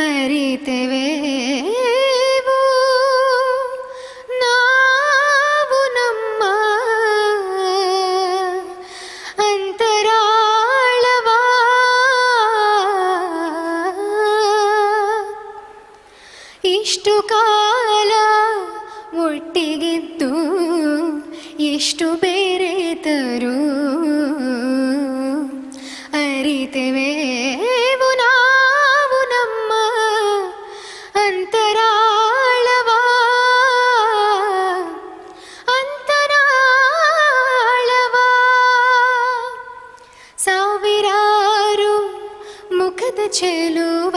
ಅರಿತೆವೇವೋ ನಾವು ನಮ್ಮ ಅಂತರಾಳವ ಇಷ್ಟು ಕಾಲ ಒಟ್ಟಿಗಿದ್ದು ಎಷ್ಟು ಬೇರೆತರು ಅರಿತೆವೇವು ನಾವು ನಮ್ಮ ಅಂತರಾಳವ ಸಾವಿರಾರು ಮುಖದ ಚೆಲುವ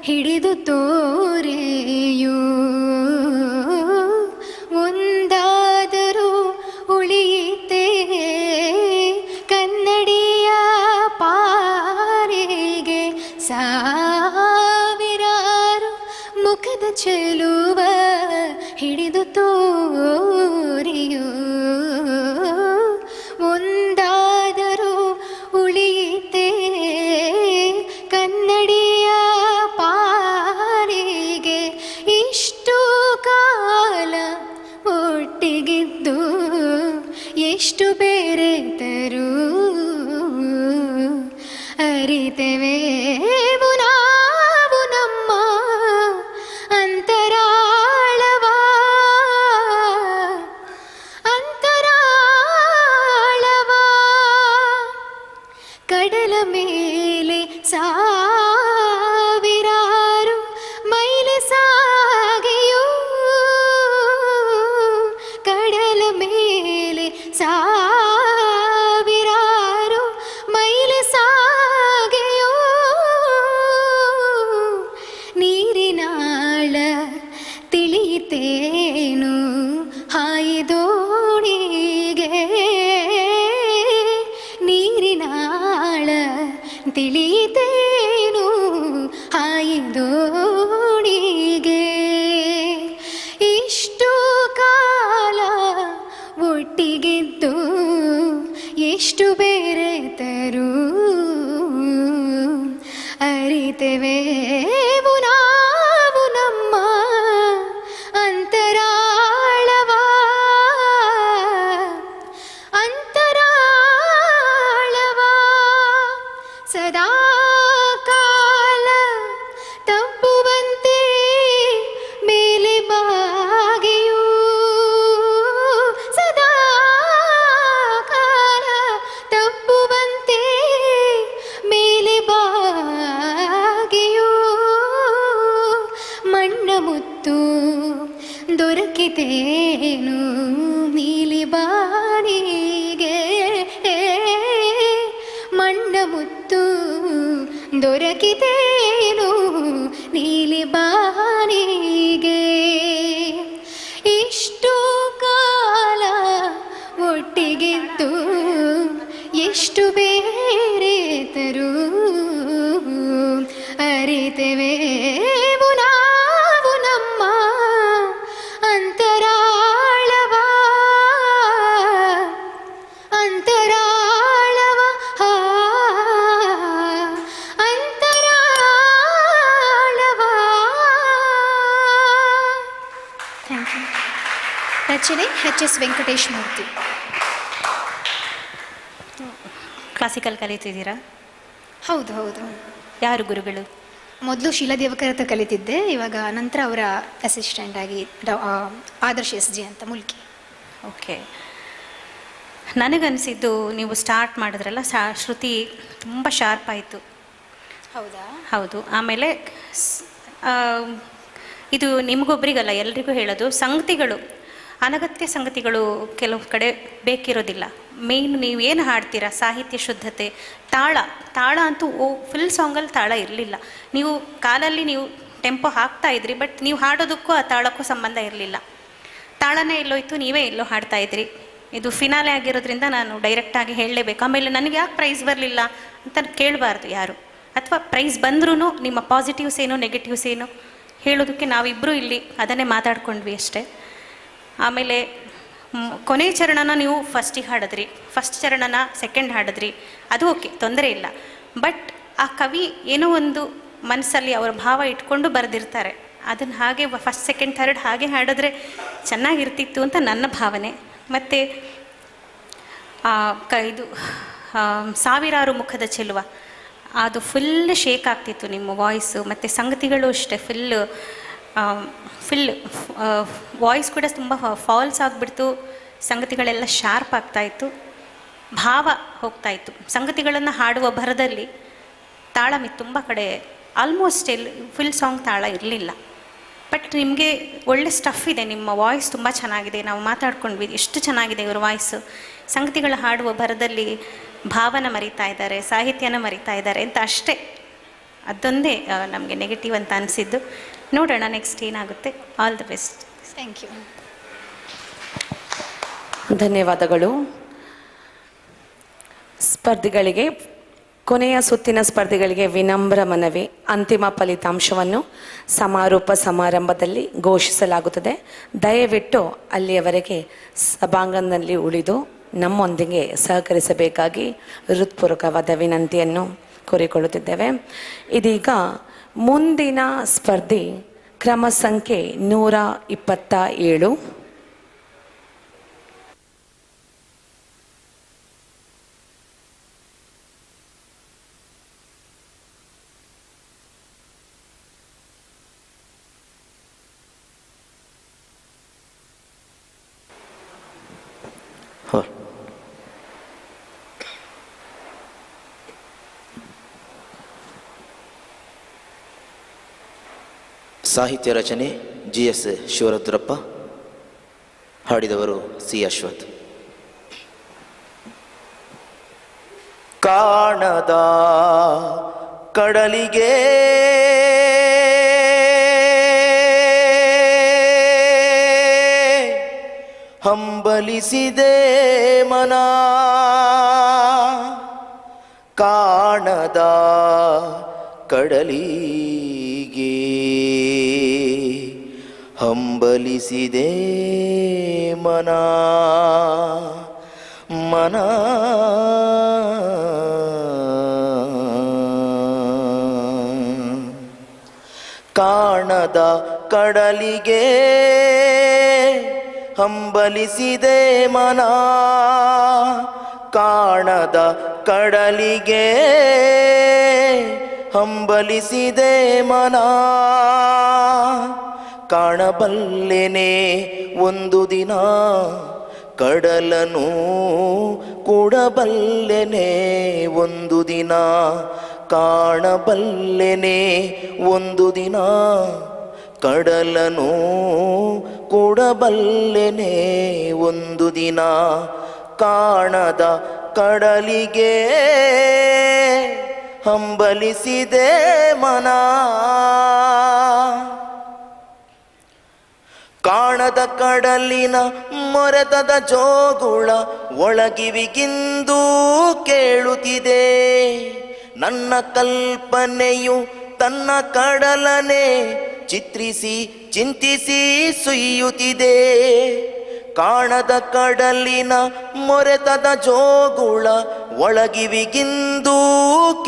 ಹಿಡಿದು ತೋರೆಯು ಒಂದಾದರೂ ಉಳಿಯಿತೆ ಕನ್ನಡಿಯ ಪಾರಿಗೆ ಸಾವಿರಾರು ಮುಖದ ಚೆಲುವ ಹಿಡಿದು ತೋರಿಯು ಒಂದಾದರೂ ಉಳಿಯಿತೆ ಕನ್ನಡಿಯ ಪಾರಿಗೆ ಇಷ್ಟು ಕಾಲ ಒಟ್ಟಿಗಿದ್ದು ಎಷ್ಟು ಬೇರೆತರು ಅರಿತೆವೇವು ನಾವು ನಮ್ಮ ಅಂತರಾಳವ ಕಡಲ ಮೇಲೆ ಸಾವಿರಾರು ಮೈಲಿ ಸಾಗೆಯೋ ಕಡಲ ಮೇಲೆ ಸಾವಿರಾರು ಮೈಲಿ ಸಾಗೆಯೋ ನೀರಿನಾಳ ತಿಳಿಯಿತೇನು ಹಾಯಿದೋಣಿಗೆ ನೀರಿನಾಳ ತಿಳಿಯಿತೇನು ಹಾಯಿದೋಣಿಗೆ ಇಷ್ಟು ಕಾಲ ಒಟ್ಟಿಗಿದ್ದು ಎಷ್ಟು ಬೇರೆತರು ಅರಿತೆವೇವು ನಾವು ನಮ್ಮ ಅಂತರಾಳವ ಸದಾ ಕಾಲ ತಪ್ಪುವಂತೆ ಮೇಲೆ ಬಾಗಿಯೂ ಸದಾ ಕಾಲ ತಪ್ಪುವಂತೆ ಮೇಲೆ ಬಾಗಿಯೂ ಮಣ್ಣ ಮುತ್ತು ದೊರಕಿತೇನು ನೀಲಿ ಬಾನಿಗೆ ಮಣ್ಣ ಮುತ್ತು ದೊರಕಿತೇನು ನೀಲಿ ಬಾನಿಗೆ ಇಷ್ಟು ಕಾಲ ಒಟ್ಟಿಗಿದ್ದು ಎಷ್ಟು ಬೇರೆತರು ಅರಿತೆವೇವು ನಾವು ನಮ್ಮ ಅಂತರಾಳವ ರಚನೆ ಎಚ್.ಎಸ್. ವೆಂಕಟೇಶ್ ಮೂರ್ತಿ. ಕ್ಲಾಸಿಕಲ್ ಕಲಿತಿದ್ದೀರಾ? ಹೌದು ಹೌದು. ಯಾರು ಗುರುಗಳು? ಮೊದಲು ಶೀಲಾದೇವಕರ ಹತ್ರ ಕಲಿತಿದ್ದೆ, ಇವಾಗ ನಂತರ ಅವರ ಅಸಿಸ್ಟೆಂಟ್ ಆಗಿ ಆದರ್ಶ್ ಎಸ್ ಜಿ ಅಂತ ಮುಲ್ಕಿ. ಓಕೆ. ನನಗನ್ಸಿದ್ದು ನೀವು ಸ್ಟಾರ್ಟ್ ಮಾಡಿದ್ರಲ್ಲ, ಶ್ರುತಿ ತುಂಬ ಶಾರ್ಪ್ ಆಯಿತು. ಹೌದಾ? ಹೌದು. ಆಮೇಲೆ ಇದು ನಿಮಗೊಬ್ಬರಿಗಲ್ಲ, ಎಲ್ರಿಗೂ ಹೇಳೋದು, ಸಂಗತಿಗಳು, ಅನಗತ್ಯ ಸಂಗತಿಗಳು ಕೆಲವು ಕಡೆ ಬೇಕಿರೋದಿಲ್ಲ. ಮೇಯ್ನ್ ನೀವು ಏನು ಹಾಡ್ತೀರಾ, ಸಾಹಿತ್ಯ ಶುದ್ಧತೆ, ತಾಳ ಅಂತೂ ಫುಲ್ ಸಾಂಗಲ್ಲಿ ತಾಳ ಇರಲಿಲ್ಲ. ನೀವು ಕಾಲಲ್ಲಿ ನೀವು ಟೆಂಪೋ ಹಾಕ್ತಾ ಇದ್ರಿ, ಬಟ್ ನೀವು ಹಾಡೋದಕ್ಕೂ ಆ ತಾಳಕ್ಕೂ ಸಂಬಂಧ ಇರಲಿಲ್ಲ. ತಾಳನೇ ಎಲ್ಲೋಯ್ತು, ನೀವೇ ಎಲ್ಲೋ ಹಾಡ್ತಾ ಇದ್ರಿ. ಇದು ಫಿನಾಲೆ ಆಗಿರೋದ್ರಿಂದ ನಾನು ಡೈರೆಕ್ಟಾಗಿ ಹೇಳಲೇಬೇಕು. ಆಮೇಲೆ ನನಗೆ ಯಾಕೆ ಪ್ರೈಸ್ ಬರಲಿಲ್ಲ ಅಂತ ಕೇಳಬಾರ್ದು ಯಾರು. ಅಥವಾ ಪ್ರೈಸ್ ಬಂದ್ರೂ ನಿಮ್ಮ ಪಾಸಿಟಿವ್ಸ್ ಏನು ನೆಗೆಟಿವ್ಸ್ ಏನು ಹೇಳೋದಕ್ಕೆ ನಾವಿಬ್ಬರೂ ಇಲ್ಲಿ ಅದನ್ನೇ ಮಾತಾಡ್ಕೊಂಡ್ವಿ ಅಷ್ಟೇ. ಆಮೇಲೆ ಕೊನೆ ಚರಣನ ನೀವು ಫಸ್ಟಿಗೆ ಹಾಡಿದ್ರಿ, ಫಸ್ಟ್ ಚರಣನ ಸೆಕೆಂಡ್ ಹಾಡಿದ್ರಿ, ಅದು ಓಕೆ, ತೊಂದರೆ ಇಲ್ಲ. ಬಟ್ ಆ ಕವಿ ಏನೋ ಒಂದು ಮನಸ್ಸಲ್ಲಿ ಅವರ ಭಾವ ಇಟ್ಕೊಂಡು ಬರೆದಿರ್ತಾರೆ, ಅದನ್ನು ಹಾಗೆ ಫಸ್ಟ್ ಸೆಕೆಂಡ್ ಥರ್ಡ್ ಹಾಗೆ ಹಾಡಿದ್ರೆ ಚೆನ್ನಾಗಿರ್ತಿತ್ತು ಅಂತ ನನ್ನ ಭಾವನೆ. ಮತ್ತು ಇದು ಸಾವಿರಾರು ಮುಖದ ಚೆಲುವ, ಅದು ಫುಲ್ ಶೇಕ್ ಆಗ್ತಿತ್ತು ನಿಮ್ಮ ವಾಯ್ಸು. ಮತ್ತು ಸಂಗತಿಗಳು ಅಷ್ಟೇ ಫುಲ್ ವಾಯ್ಸ್ ಕೂಡ ತುಂಬ ಫಾಲ್ಸ್ ಆಗಿಬಿಡ್ತು, ಸಂಗತಿಗಳೆಲ್ಲ ಶಾರ್ಪ್ ಆಗ್ತಾಯಿತ್ತು, ಭಾವ ಹೋಗ್ತಾಯಿತ್ತು. ಸಂಗತಿಗಳನ್ನು ಹಾಡುವ ಭರದಲ್ಲಿ ತಾಳ ತುಂಬ ಕಡೆ ಆಲ್ಮೋಸ್ಟ್ ಫುಲ್ ಸಾಂಗ್ ತಾಳ ಇರಲಿಲ್ಲ. ಬಟ್ ನಿಮಗೆ ಒಳ್ಳೆ ಸ್ಟಫ್ ಇದೆ, ನಿಮ್ಮ ವಾಯ್ಸ್ ತುಂಬ ಚೆನ್ನಾಗಿದೆ, ನಾವು ಮಾತಾಡ್ಕೊಂಡ್ವಿ ಎಷ್ಟು ಚೆನ್ನಾಗಿದೆ ಇವ್ರ ವಾಯ್ಸು. ಸಂಗತಿಗಳ ಹಾಡುವ ಭರದಲ್ಲಿ ಭಾವನ ಮರಿತಾ ಇದ್ದಾರೆ, ಸಾಹಿತ್ಯನ ಮರಿತಾ ಇದ್ದಾರೆ ಅಂತ ಅಷ್ಟೇ. ಅದೊಂದೇ ನಮಗೆ ನೆಗೆಟಿವ್ ಅಂತ ಅನಿಸಿದ್ದು. ನೋಡೋಣ ನೆಕ್ಸ್ಟ್ ಏನಾಗುತ್ತೆ. All the best. Thank you. ಧನ್ಯವಾದಗಳು. ಸ್ಪರ್ಧಿಗಳಿಗೆ, ಕೊನೆಯ ಸುತ್ತಿನ ಸ್ಪರ್ಧಿಗಳಿಗೆ ವಿನಮ್ರ ಮನವಿ, ಅಂತಿಮ ಫಲಿತಾಂಶವನ್ನು ಸಮಾರೋಪ ಸಮಾರಂಭದಲ್ಲಿ ಘೋಷಿಸಲಾಗುತ್ತದೆ. ದಯವಿಟ್ಟು ಅಲ್ಲಿಯವರೆಗೆ ಸಭಾಂಗಣದಲ್ಲಿ ಉಳಿದು ನಮ್ಮೊಂದಿಗೆ ಸಹಕರಿಸಬೇಕಾಗಿ ಹೃತ್ಪೂರ್ವಕವಾದ ವಿನಂತಿಯನ್ನು ಕೋರಿಕೊಳ್ಳುತ್ತಿದ್ದೇವೆ. ಇದೀಗ ಮುಂದಿನ ಸ್ಪರ್ಧಿ ಕ್ರಮ ಸಂಖ್ಯೆ 127. ಸಾಹಿತ್ಯ ರಚನೆ GS ಶಿವರುದ್ರಪ್ಪ, ಹಾಡಿದವರು C ಅಶ್ವಥ್. ಕಾಣದ ಕಡಲಿಗೆ ಹಂಬಲಿಸಿದೆ ಮನ, ಕಾಣದ ಕಡಲಿಗೆ ಹಂಬಲಿಸಿದೆ ಮನ, ಮನ ಕಾಣದ ಕಡಲಿಗೆ ಹಂಬಲಿಸಿದೆ ಮನ, ಕಾಣದ ಕಡಲಿಗೆ ಹಂಬಲಿಸಿದೆ ಮನ, ಕಾಣಬಲ್ಲೆನೆ ಒಂದು ದಿನ ಕಡಲನು, ಕೂಡಬಲ್ಲೆನೆ ಒಂದು ದಿನ, ಕಾಣಬಲ್ಲೆನೆ ಒಂದು ದಿನ ಕಡಲನು, ಕೂಡಬಲ್ಲೆನೆ ಒಂದು ದಿನ, ಕಾಣದ ಕಡಲಿಗೆ ಹಂಬಲಿಸಿದೆ ಮನ, ಕಾಣದ ಕಡಲಿನ ಮೊರೆತದ ಜೋಗುಳ ಒಳಗಿವಿಗಿಂದು ಕೇಳುತ್ತಿದೆ, ನನ್ನ ಕಲ್ಪನೆಯು ತನ್ನ ಕಡಲನೆ ಚಿತ್ರಿಸಿ ಚಿಂತಿಸಿ ಸುಯ್ಯುತ್ತಿದೆ, ಕಾಣದ ಕಡಲಿನ ಮೊರೆತದ ಜೋಗುಳ ಒಳಗಿವಿಗಿಂದು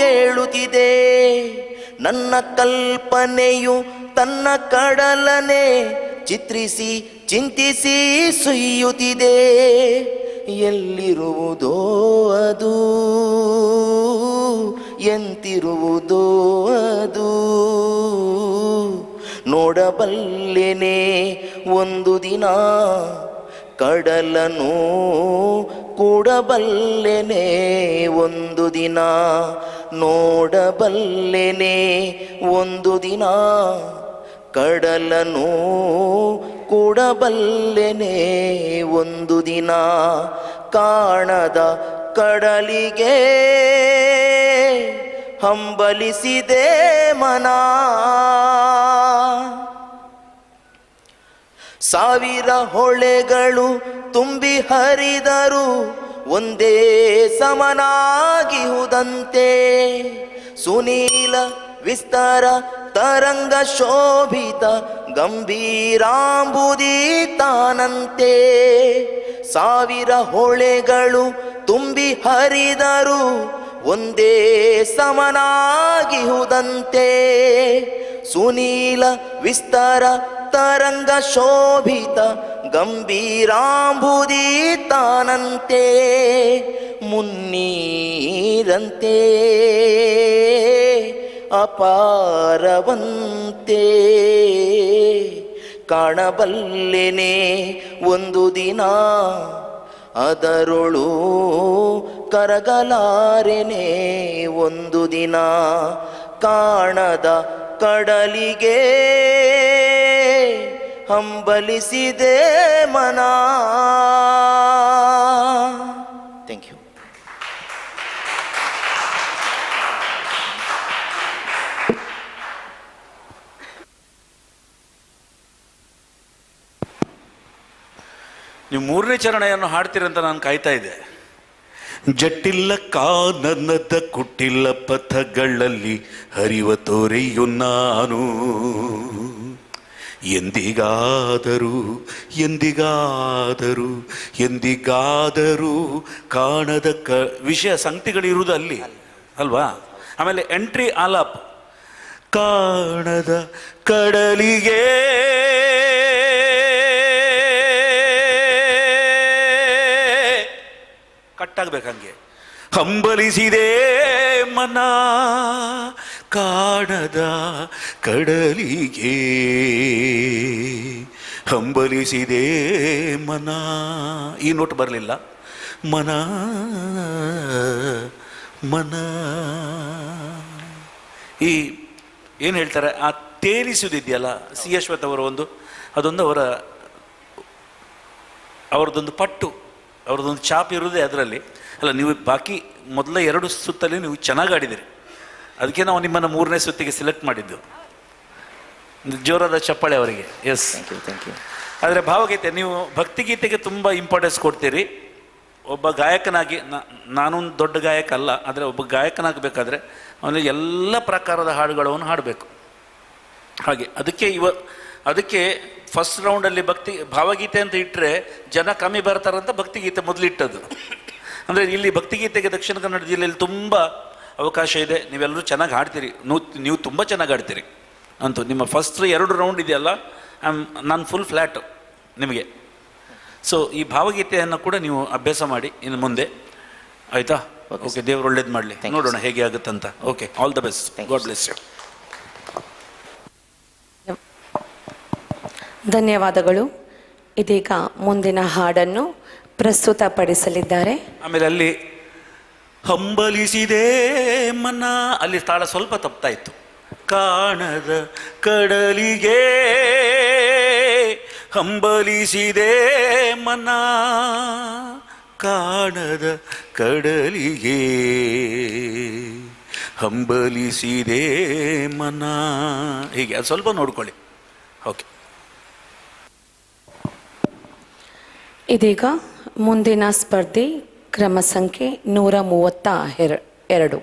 ಕೇಳುತ್ತಿದೆ, ನನ್ನ ಕಲ್ಪನೆಯು ತನ್ನ ಕಡಲನೆ ಚಿತ್ರಿಸಿ ಚಿಂತಿಸಿ ಸುಯ್ಯುತ್ತಿದೆ, ಎಲ್ಲಿರುವುದೋ ಅದು ಎಂತಿರುವುದೋ ಅದು, ನೋಡಬಲ್ಲೆನೆ ಒಂದು ದಿನ ಕಡಲನು, ಕೂಡಬಲ್ಲೆನೆ ಒಂದು ದಿನ, ನೋಡಬಲ್ಲೆನೆ ಒಂದು ದಿನ ಕಡಲನು, ಕೂಡಬಲ್ಲೆನೆ ಒಂದು ದಿನ, ಕಾಣದ ಕಡಲಿಗೆ ಹಂಬಲಿಸಿದೆ ಮನ, ಸಾವಿರ ಹೊಳೆಗಳು ತುಂಬಿ ಹರಿದರು ಒಂದೇ ಸಮನಾಗಿಹುದಂತೆ ಸುನೀಲ ವಿಸ್ತಾರ ತರಂಗ ಶೋಭಿತ ಗಂಭೀರಾಂಬುದಿ ತಾನಂತೆ ಸಾವಿರ ಹೊಳೆಗಳು ತುಂಬಿ ಹರಿದರು ಒಂದೇ ಸಮನಾಗಿಹುದಂತೆ ಸುನೀಲ ವಿಸ್ತಾರ ತರಂಗ ಶೋಭಿತ ಗಂಭೀರಾಂಬುದಿ ತಾನಂತೆ ಮುನ್ನೀರಂತೆ ಅಪಾರವಂತೆ ಕಾಣಬಲ್ಲೆನೆ ಒಂದು ದಿನ ಅದರೊಳು ಕರಗಲಾರೆನೆ ಒಂದು ದಿನ ಕಾಣದ ಕಡಲಿಗೆ ಹಂಬಲಿಸಿದೆ ಮನ. Thank you. ನೀವು ಮೂರನೇ ಚರಣೆಯನ್ನು ಹಾಡ್ತೀರಂತ ನಾನು ಕಾಯ್ತಾ ಇದ್ದೆ. ಜಟ್ಟಿಲ್ಲ ಕಾನನದ ಕುಟ್ಟಿಲ್ಲ ಪಥಗಳಲ್ಲಿ ಹರಿವ ತೋರೆಯು ನಾನು ಎಂದಿಗಾದರೂ ಎಂದಿಗಾದರೂ ಎಂದಿಗಾದರೂ ಕಾಣದ ವಿಷಯ ಸಂಗತಿಗಳಿರುವುದು ಅಲ್ಲಿ ಅಲ್ವಾ. ಆಮೇಲೆ ಎಂಟ್ರಿ ಆಲಾಪ್ ಕಾಣದ ಕಡಲಿಗೆ ಕಟ್ಟಾಗಬೇಕಂಗೆ ಹಂಬಲಿಸಿದೆ ಮನ ಕಾಣದ ಕಡಲಿಗೆ ಹಂಬಲಿಸಿದೆ ಮನ. ಈ ನೋಟ್ ಬರಲಿಲ್ಲ. ಮನ ಮನ ಈ ಏನು ಹೇಳ್ತಾರೆ ಆ ತೇಲಿಸುವುದಿದೆಯಲ್ಲ ಸಿ ಅಶ್ವಥ್ ಅವರ ಅದೊಂದು ಅವರದೊಂದು ಪಟ್ಟು ಅವ್ರದ್ದೊಂದು ಚಾಪ್ ಇರೋದೇ ಅದರಲ್ಲಿ ಅಲ್ಲ. ನೀವು ಬಾಕಿ ಮೊದಲ 2 ಸುತ್ತಲ್ಲಿ ನೀವು ಚೆನ್ನಾಗಿ ಆಡಿದಿರಿ, ಅದಕ್ಕೆ ನಾವು ನಿಮ್ಮನ್ನು 3ನೇ ಸುತ್ತಿಗೆ ಸೆಲೆಕ್ಟ್ ಮಾಡಿದ್ದು. ಜೋರಾದ ಚಪ್ಪಾಳೆ ಅವರಿಗೆ. Yes, thank you. ಆದರೆ ಭಾವಗೀತೆ ನೀವು ಭಕ್ತಿಗೀತೆಗೆ ತುಂಬ ಇಂಪಾರ್ಟೆನ್ಸ್ ಕೊಡ್ತೀರಿ. ಒಬ್ಬ ಗಾಯಕನಾಗಿ ನಾನೊಂದು ದೊಡ್ಡ ಗಾಯಕ ಅಲ್ಲ, ಆದರೆ ಒಬ್ಬ ಗಾಯಕನಾಗಬೇಕಾದ್ರೆ ಅವನಿಗೆ ಎಲ್ಲ ಪ್ರಕಾರದ ಹಾಡುಗಳನ್ನು ಹಾಡಬೇಕು. ಹಾಗೆ ಅದಕ್ಕೆ ಫಸ್ಟ್ ರೌಂಡಲ್ಲಿ ಭಾವಗೀತೆ ಅಂತ ಇಟ್ಟರೆ ಜನ ಕಮ್ಮಿ ಬರ್ತಾರಂತ ಭಕ್ತಿಗೀತೆ ಮೊದಲಿಟ್ಟದ್ದು. ಅಂದರೆ ಇಲ್ಲಿ ಭಕ್ತಿಗೀತೆಗೆ ದಕ್ಷಿಣ ಕನ್ನಡ ಜಿಲ್ಲೆಯಲ್ಲಿ ತುಂಬ ಅವಕಾಶ ಇದೆ. ನೀವೆಲ್ಲರೂ ಚೆನ್ನಾಗಿ ಹಾಡ್ತೀರಿ, ನೀವು ತುಂಬ ಚೆನ್ನಾಗಿ ಆಡ್ತೀರಿ ಅಂತೂ. ನಿಮ್ಮ ಫಸ್ಟ್ 2 ರೌಂಡ್ ಇದೆಯಲ್ಲ, ನಾನು ಫುಲ್ ಫ್ಲ್ಯಾಟು ನಿಮಗೆ. ಸೊ ಈ ಭಾವಗೀತೆಯನ್ನು ಕೂಡ ನೀವು ಅಭ್ಯಾಸ ಮಾಡಿ ಇನ್ನು ಮುಂದೆ, ಆಯಿತಾ? ಓಕೆ, ದೇವರು ಒಳ್ಳೇದು ಮಾಡಲಿ. ನೋಡೋಣ ಹೇಗೆ ಆಗುತ್ತಂತ. Okay, all the best. God bless you. ಧನ್ಯವಾದಗಳು. ಇದೀಗ ಮುಂದಿನ ಹಾಡನ್ನು ಪ್ರಸ್ತುತಪಡಿಸಲಿದ್ದಾರೆ. ಆಮೇಲೆ ಅಲ್ಲಿ ಹಂಬಲಿಸಿದೆ ಮನ, ಅಲ್ಲಿ ತಾಳ ಸ್ವಲ್ಪ ತಪ್ತಾ ಇತ್ತು. ಕಾಣದ ಕಡಲಿಗೆ ಹಂಬಲಿಸಿದೆ ಮನ, ಕಾಣದ ಕಡಲಿಗೆ ಹಂಬಲಿಸಿದೆ ಮನ. ಹೀಗೆ ಅದು ಸ್ವಲ್ಪ ನೋಡ್ಕೊಳ್ಳಿ. ಓಕೆ, ಇದೀಗ ಮುಂದಿನ ಸ್ಪರ್ಧೆ ಕ್ರಮ ಸಂಖ್ಯೆ 132.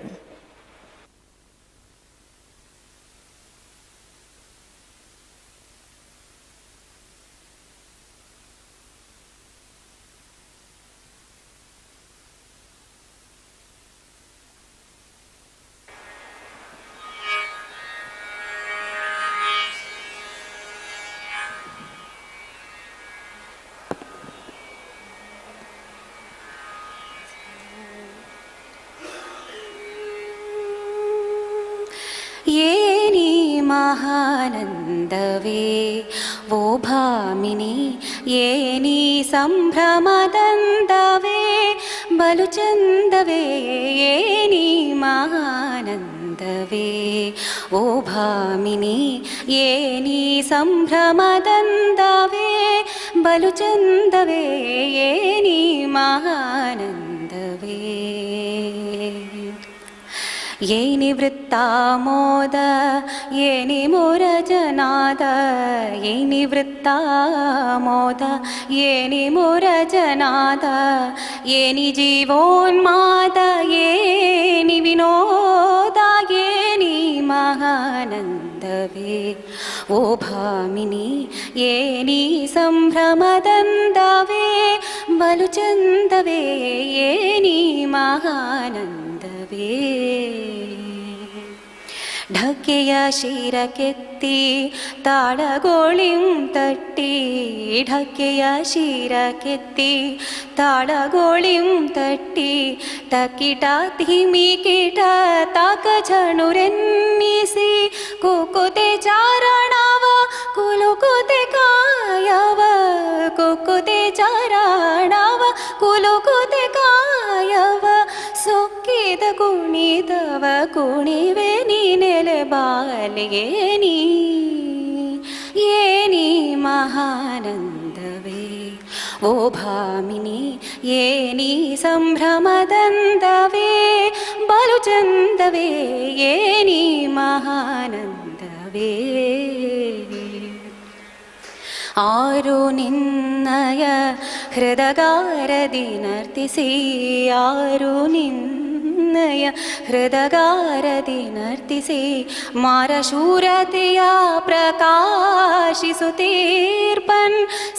ಏನಿ ಮಹಾನಂದವೇ ಓ ಭಾಮಿನಿ, ಏನಿ ಸಂಭ್ರಮದಂದವೇ ಬಲು ಚಂದವೇ, ಏನಿ ಮಹಾನಂದವೇ ಓ ಭಾಮಿನಿ, ಏನಿ ಸಂಭ್ರಮದಂದವೇ ಬಲು ಚಂದವೇ, ಏನಿ ಮಹಾನಂದವೇ. ಏನಿವೃತ್ತ ಮೋದ ಏನಿ ಮುರಜನಾದ ಏನಿವೃತ್ತ ಮೋದ ಏನಿ ಮುರಜನಾದ ಏನಿ ಜೀವೋನ್ಮಾದ ಏನಿ ವಿನೋದ ಏನಿ ಮಹಾನಂದವೇ ಓ ಭಾಮಿನಿ ಏನಿ ಸಂಭ್ರಮದಂದವೇ ಬಲು ಚಂದವೇ ಏನಿ ಮಹಾನಂದವೇ ಢಕ್ಕೆಯ ಶಿರ ಕೆತ್ತಿ ತಾಳಗೋಳಿಂ ತಟ್ಟಿ ಢಕ್ಕೆಯ ಶಿರ ಕೆತ್ತಿ ತಾಳಗೋಳಿಂ ತಟ್ಟಿ ತಕಿಟ ಧಿಮಿಕಿಟ ತಾಕ ಝಣುರೆನ್ನಿಸಿ ಕುಕುತೆ ಚಾರಣವ ಕುಲುಕುತೆ ಕಾಯವ ಕುಕುತೆ ಚಾರಣವ ಕುಲುಕುತೆ ಕಾಯವ ಸೊಕ್ಕಿದ ಕುಣಿದವ ಕುಣಿವೆ ನೀನೆಲೆ ಬಾಲಿಗೆ ಏನಿ ಮಹಾನಂದವೇ ಓ ಭಾಮಿನಿ ಏನಿ ಸಂಭ್ರಮದಂದವೇ ಬಲು ಚಂದವೇ ಏನಿ ಮಹಾನಂದವೇ ಆರು ನಿನ್ನಯ ಹೃದಗಾರದಿ ನರ್ತಿಸಿ ಆರು ನಿನ್ನಯ ಹೃದಗಾರದಿ ನರ್ತಿಸಿ ಮಾರಶೂರತೆಯ ಪ್ರಕಾಶಿಸುತ್ತೀರ್ಪನ್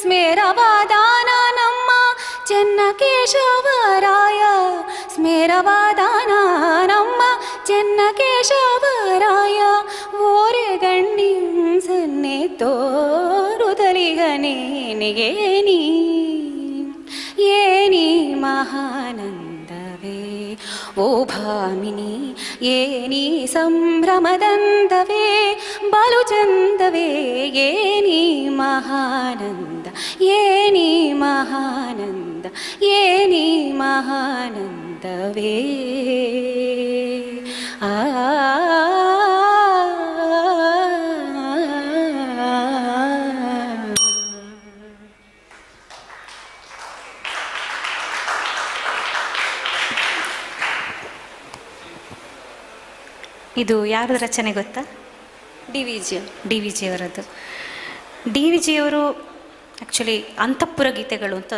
ಸ್ಮೇರವಾದಾನ ನಮ್ಮ ಚೆನ್ನಕೇಶವರಾಯ ಸ್ಮೇರವಾದಾನ ನಮ್ಮ ಚೆನ್ನಕೇಶವರಾಯ ಓರೆ ಗಣ್ಣಿಂ ಸನ್ನೆ ತೋರುದಲಿಗನೇನಿಗೇನಿ ಏನಿ ಮಹಾನಂದವೇ ಓ ಭಾಮಿನಿ ಏನಿ ಸಂಭ್ರಮದಂದವೇ ಬಲು ಚಂದವೇ ಏನಿ ಮಹಾನಂದ ಏನಿ ಮಹಾನಂದ ಏನಿ ಮಹಾನಂದವೇ ಆ ಇದು ಯಾರದ ರಚನೆ ಗೊತ್ತಾ? ಡಿ ವಿ ಜಿ ಅವರದ್ದು. ಡಿ ವಿ ಜಿಯವರು ಆ್ಯಕ್ಚುಲಿ ಅಂತಃಪುರ ಗೀತೆಗಳು ಅಂತ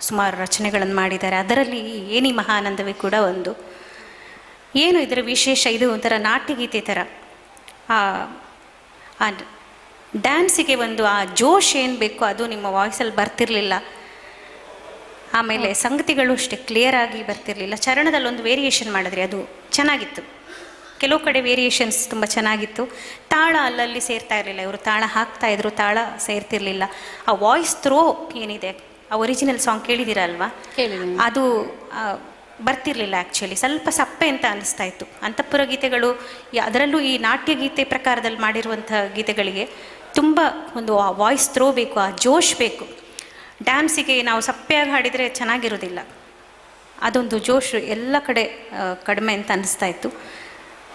ಸುಮಾರು ರಚನೆಗಳನ್ನು ಮಾಡಿದ್ದಾರೆ. ಅದರಲ್ಲಿ ಏನಿ ಮಹಾನಂದವೇ ಕೂಡ ಒಂದು. ಏನು ಇದರ ವಿಶೇಷ, ಇದು ಒಂಥರ ನಾಟ್ಯಗೀತೆ ಥರ. ಆ ಡ್ಯಾನ್ಸಿಗೆ ಒಂದು ಆ ಜೋಶ್ ಏನು ಬೇಕೋ ಅದು ನಿಮ್ಮ ವಾಯ್ಸಲ್ಲಿ ಬರ್ತಿರಲಿಲ್ಲ. ಆಮೇಲೆ ಸಂಗತಿಗಳು ಅಷ್ಟೇ ಕ್ಲಿಯರ್ ಆಗಿ ಬರ್ತಿರಲಿಲ್ಲ. ಚರಣದಲ್ಲಿ ಒಂದು ವೇರಿಯೇಷನ್ ಮಾಡಿದ್ರಿ, ಅದು ಚೆನ್ನಾಗಿತ್ತು. ಕೆಲವು ಕಡೆ ವೇರಿಯೇಷನ್ಸ್ ತುಂಬ ಚೆನ್ನಾಗಿತ್ತು. ತಾಳ ಅಲ್ಲಲ್ಲಿ ಸೇರ್ತಾ ಇರಲಿಲ್ಲ, ಇವರು ತಾಳ ಹಾಕ್ತಾಯಿದ್ರು, ತಾಳ ಸೇರ್ತಿರ್ಲಿಲ್ಲ. ಆ ವಾಯ್ಸ್ ಥ್ರೋ ಏನಿದೆ, ಆ ಒರಿಜಿನಲ್ ಸಾಂಗ್ ಕೇಳಿದ್ದೀರಾ ಅಲ್ವಾ, ಅದು ಬರ್ತಿರ್ಲಿಲ್ಲ. ಆ್ಯಕ್ಚುಲಿ ಸ್ವಲ್ಪ ಸಪ್ಪೆ ಅಂತ ಅನ್ನಿಸ್ತಾ ಇತ್ತು. ಅಂತಃಪುರ ಗೀತೆಗಳು, ಅದರಲ್ಲೂ ಈ ನಾಟ್ಯ ಗೀತೆ ಪ್ರಕಾರದಲ್ಲಿ ಮಾಡಿರುವಂಥ ಗೀತೆಗಳಿಗೆ ತುಂಬ ಒಂದು ಆ ವಾಯ್ಸ್ ಥ್ರೋ ಬೇಕು, ಆ ಜೋಶ್ ಬೇಕು. ಡ್ಯಾನ್ಸಿಗೆ ನಾವು ಸಪ್ಪೆಯಾಗಿ ಹಾಡಿದರೆ ಚೆನ್ನಾಗಿರೋದಿಲ್ಲ. ಅದೊಂದು ಜೋಶ್ ಎಲ್ಲ ಕಡೆ ಕಡಿಮೆ ಅಂತ ಅನ್ನಿಸ್ತಾ ಇತ್ತು.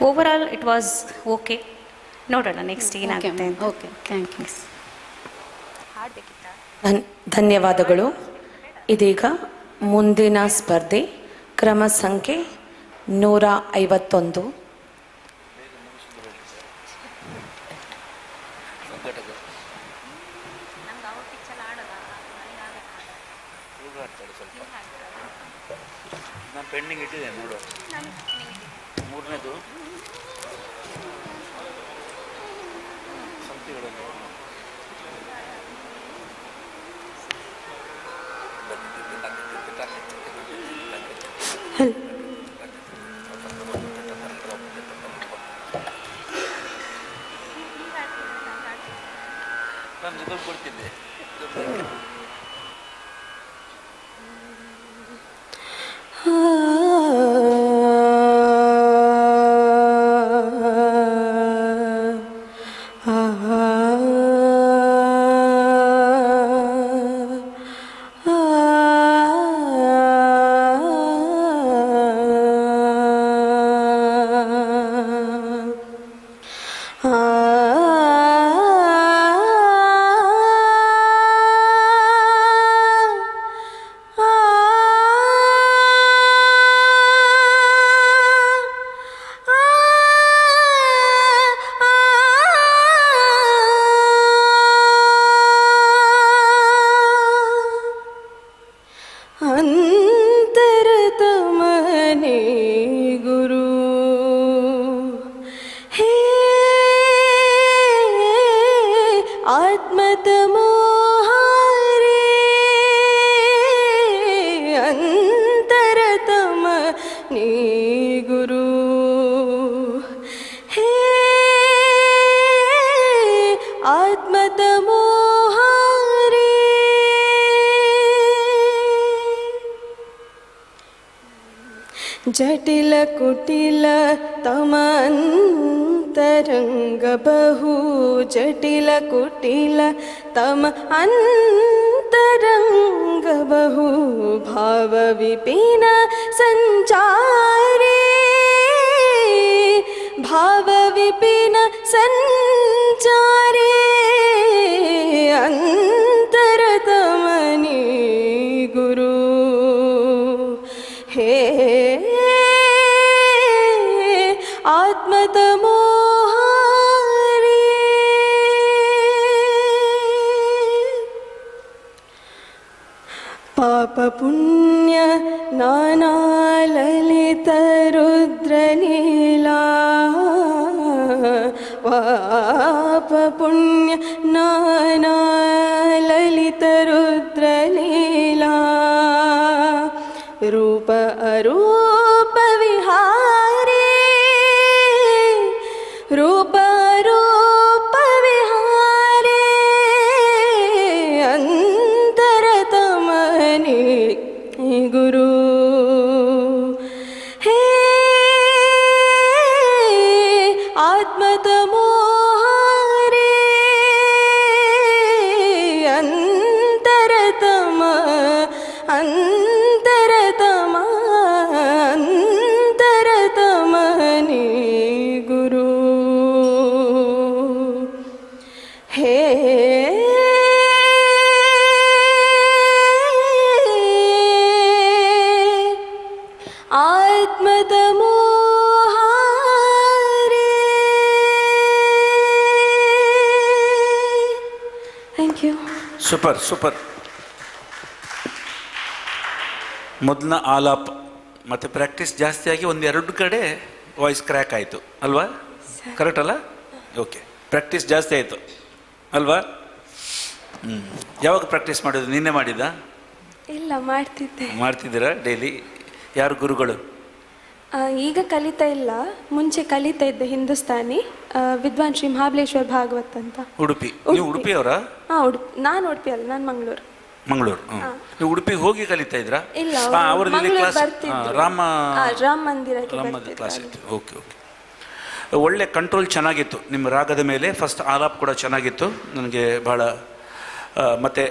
Overall it was okay. ನೋಡೋಣ ನೆಕ್ಸ್ಟ್ ಏನಾಗುತ್ತೆ. Okay, thank you. ಧನ್ಯವಾದಗಳು. ಇದೀಗ ಮುಂದಿನ ಸ್ಪರ್ಧೆ ಕ್ರಮ ಸಂಖ್ಯೆ 151. ನಾನು ಪೆಂಡಿಂಗ್ ಇಟ್ಟಿದ್ದೇನೆ ನೋಡು. ಮೂರನೇದು ಸಂತಿಗಳನ್ನು ನಾನು ಇದು ಕೊಡ್ತಿದ್ದೆ. ಆ ಗುರು ಹೇ ಆತ್ಮದ ಮೋಹಾರಿ ಜಟಿಲ ಕುಟಿಲ ತಮಂತರಂಗ ಬಹು ಜಟಿಲ ಕುಟಿಲ ತಮ ಅಂತರಂಗ ಬಹು ಭಾವ ವಿಪಿನ ಸಂಚಾರಿ ಭಾವ ವಿಪಿನ ಸಂಚಾರಿ ಅಂತರತಮನಿ ಗುರು ಹೇ ಆತ್ಮದ ಮೋಹಾರಿ ಪಾಪ ಪುಣ್ಯ ನಾನಾ ಲಲಿತ ರುದ್ರ ನೀಲಾ ಪಾಪ ಪುಣ್ಯ ನಾನಾ ಲಲಿತ ರುದ್ರ ನೀಲಾ ರೂಪ ಅರೂಪ ವಿಹಾರಿ ರೂಪ ರೂಪ ವಿಹಾರಿ ಅಂತರತಮನಿ ಗುರು ಹೇ ಆತ್ಮದ ಮೋಹಾರಿ ಅಂತರತಮ ಅಂತರತಮ ಅಂತರತಮನಿ ಗುರು ಹೇ ಆತ್ಮದ ಮೋಹಾರಿ ಥ್ಯಾಂಕ್ ಯು ಸೂಪರ್ ಸೂಪರ್. ಮೊದಲ ಆಲಾಪ್ ಮತ್ತು ಪ್ರಾಕ್ಟೀಸ್ ಜಾಸ್ತಿಯಾಗಿ ಒಂದೆರಡು ಕಡೆ ವಾಯ್ಸ್ ಕ್ರ್ಯಾಕ್ ಆಯಿತು ಅಲ್ವಾ? ಕರೆಕ್ಟ್ ಅಲ್ಲ? ಓಕೆ, ಪ್ರಾಕ್ಟೀಸ್ ಜಾಸ್ತಿ ಆಯಿತು ಅಲ್ವಾ? ಯಾವಾಗ ಪ್ರಾಕ್ಟೀಸ್ ಮಾಡೋದು? ನಿನ್ನೆ ಮಾಡಿದ್ದ? ಇಲ್ಲ, ಮಾಡ್ತಿದ್ದೀರಾ ಡೈಲಿ? ಯಾರು ಗುರುಗಳು? ಈಗ ಕಲಿತಾ ಇಲ್ಲ, ಮುಂಚೆ ಕಲಿತಾ ಇದ್ದೆ ಹಿಂದೂಸ್ತಾನಿ, ವಿದ್ವಾನ್ ಶ್ರೀ ಮಹಾಬಲೇಶ್ವರ್ ಭಾಗವತ್ ಅಂತ. ಉಡುಪಿ? ನೀವು ಉಡುಪಿಯವರಾ? ಹಾಂ, ನಾನು ಉಡುಪಿ ಅಲ್ಲ, ನಾನು ಮಂಗಳೂರು. ನೀವು ಉಡುಪಿಗೆ ಹೋಗಿ ಕಲಿತಾ ಇದ್ರಾ? ಇಲ್ಲ, ಅವರದ್ದು ಕ್ಲಾಸ್ ರಾಮ ಮಂದಿರಕ್ಕೆ ಕ್ಲಾಸ್ ಇತ್ತು. ಓಕೆ ಓಕೆ, ಒಳ್ಳೆ ಕಂಟ್ರೋಲ್ ಚೆನ್ನಾಗಿತ್ತು ನಿಮ್ಮ ರಾಗದ ಮೇಲೆ. ಫಸ್ಟ್ ಆಲಾಪ್ ಕೂಡ ಚೆನ್ನಾಗಿತ್ತು ನನಗೆ ಬಹಳ. ಮತ್ತು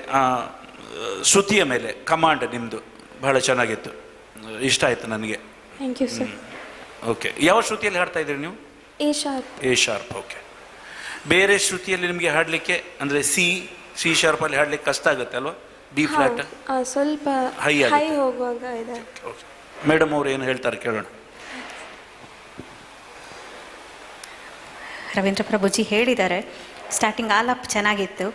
ಶ್ರುತಿಯ ಮೇಲೆ ಕಮಾಂಡ್ ನಿಮ್ಮದು ಬಹಳ ಚೆನ್ನಾಗಿತ್ತು, ಇಷ್ಟ ಆಯಿತು ನನಗೆ. Thank you sir. ಓಕೆ, ಯಾವ ಶ್ರುತಿಯಲ್ಲಿ ಹಾಡ್ತಾ ಇದ್ದೀರಿ ನೀವು? A sharp. A sharp, okay. ಬೇರೆ ಶ್ರುತಿಯಲ್ಲಿ ನಿಮಗೆ ಹಾಡಲಿಕ್ಕೆ ಅಂದರೆ ಸಿ ಶಾರ್ಪಲ್ಲಿ ಹಾಡಲಿಕ್ಕೆ ಕಷ್ಟ ಆಗುತ್ತೆ ಅಲ್ವಾ? ಡಿ ಫ್ಲಾಟ್ ಸ್ವಲ್ಪ ಹೈ ಹೋಗುವಾಗ ಇದೆ. ಮೇಡಮ್ ಅವರು ಏನು ಹೇಳ್ತಾರೆ ಕೇಳೋಣ. ರವೀಂದ್ರ ಪ್ರಭುಜಿ ಹೇಳಿದ್ದಾರೆ, ಸ್ಟಾರ್ಟಿಂಗ್ ಆಲಾಪ್ ಚೆನ್ನಾಗಿತ್ತು,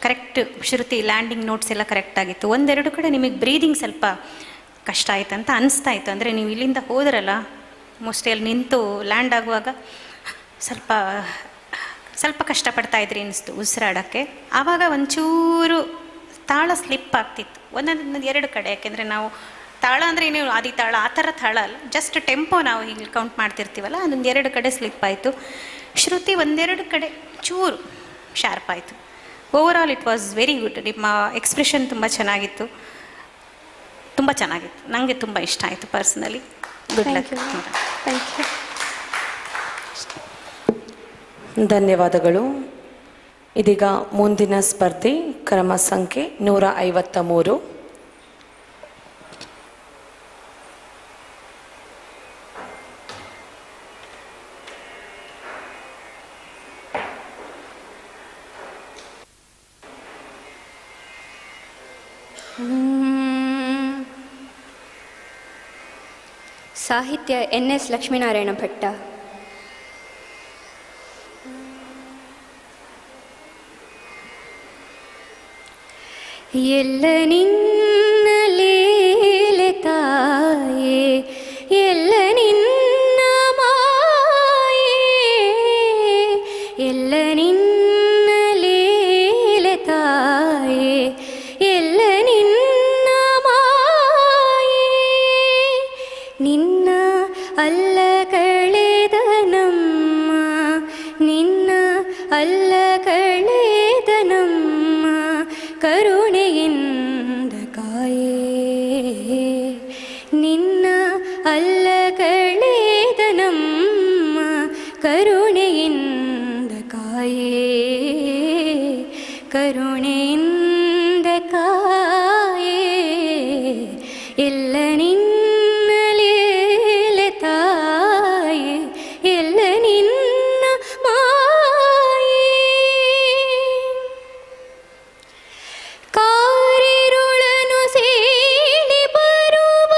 ಕರೆಕ್ಟ್ ಶ್ರುತಿ, ಲ್ಯಾಂಡಿಂಗ್ ನೋಟ್ಸ್ ಎಲ್ಲ ಕರೆಕ್ಟ್ ಆಗಿತ್ತು. ಒಂದೆರಡು ಕಡೆ ನಿಮಗೆ ಬ್ರೀದಿಂಗ್ ಸ್ವಲ್ಪ ಕಷ್ಟ ಆಯ್ತು ಅಂತ ಅನಿಸ್ತಾ ಇತ್ತು. ಅಂದರೆ ನೀವು ಇಲ್ಲಿಂದ ಹೋದ್ರಲ್ಲ, ಮೋಸ್ಟ್ಲಿ ಅಲ್ಲಿ ನಿಂತು ಲ್ಯಾಂಡ್ ಆಗುವಾಗ ಸ್ವಲ್ಪ ಕಷ್ಟಪಡ್ತಾ ಇದ್ರಿ ಅನಿಸ್ತು ಉಸಿರಾಡೋಕ್ಕೆ. ಆವಾಗ ಒಂಚೂರು ತಾಳ ಸ್ಲಿಪ್ ಆಗ್ತಿತ್ತು ಒಂದೊಂದು ಎರಡು ಕಡೆ. ಯಾಕೆಂದರೆ ನಾವು ತಾಳ ಅಂದರೆ ನೀವು ಆದಿ ತಾಳ ಆ ಥರ ತಾಳ ಅಲ್ಲ, ಜಸ್ಟ್ ಟೆಂಪೋ ನಾವು ಹೀಗೆ ಕೌಂಟ್ ಮಾಡ್ತಿರ್ತೀವಲ್ಲ, ಅದೊಂದು ಎರಡು ಕಡೆ ಸ್ಲಿಪ್ ಆಯಿತು. ಶ್ರುತಿ ಒಂದೆರಡು ಕಡೆ ಚೂರು ಶಾರ್ಪ್ ಆಯಿತು. Overall it was very good. ನಿಮ್ಮ ಎಕ್ಸ್ಪ್ರೆಷನ್ ತುಂಬ ಚೆನ್ನಾಗಿತ್ತು, ತುಂಬ ಚೆನ್ನಾಗಿತ್ತು. ನನಗೆ ತುಂಬ ಇಷ್ಟ ಆಯಿತು personally. Good luck. Thank you. ಧನ್ಯವಾದಗಳು. ಇದೀಗ ಮುಂದಿನ ಸ್ಪರ್ಧೆ ಕ್ರಮ ಸಂಖ್ಯೆ 153. ಸಾಹಿತ್ಯ NS ಲಕ್ಷ್ಮೀನಾರಾಯಣ ಭಟ್ಟ. ಎಲ್ಲ ನಿನ್ನ ಲೀಲೆ ತಾಯೇ, ಎಲ್ಲ ನಿನ್ನ ಮಾಯೇ, ಎಲ್ಲ ನಿನ್ನ ಲೀಲೆ ತಾಯೇ, ಎಲ್ಲ ನಿನ್ನ ಮಾಯೇ, ನಿನ್ನ ಅಲ್ಲ ಕಳೆದ ನಮ್ಮ ನಿನ್ನ ಅಲ್ಲ ಕಳೆದ ನಮ್ಮ ಕರುಣೆಯಿಂದ ಕಾಯೇ ನಿನ್ನ ಅಲ್ಲ ಕಳೆದ ನಮ್ಮ ಕರುಣೆಯಿಂದ ಕಾಯೇ ಕರುಣೆಯಿಂದ ಕಾಯೇ ಎಲ್ಲ ನಿನ್ನ ಲೀಲೆ ತಾಯೇ ಎಲ್ಲ ನಿನ್ನ ಮಾಯೇ ಕಾರಿರುಳನು ಸೇರಿ ಬರುವ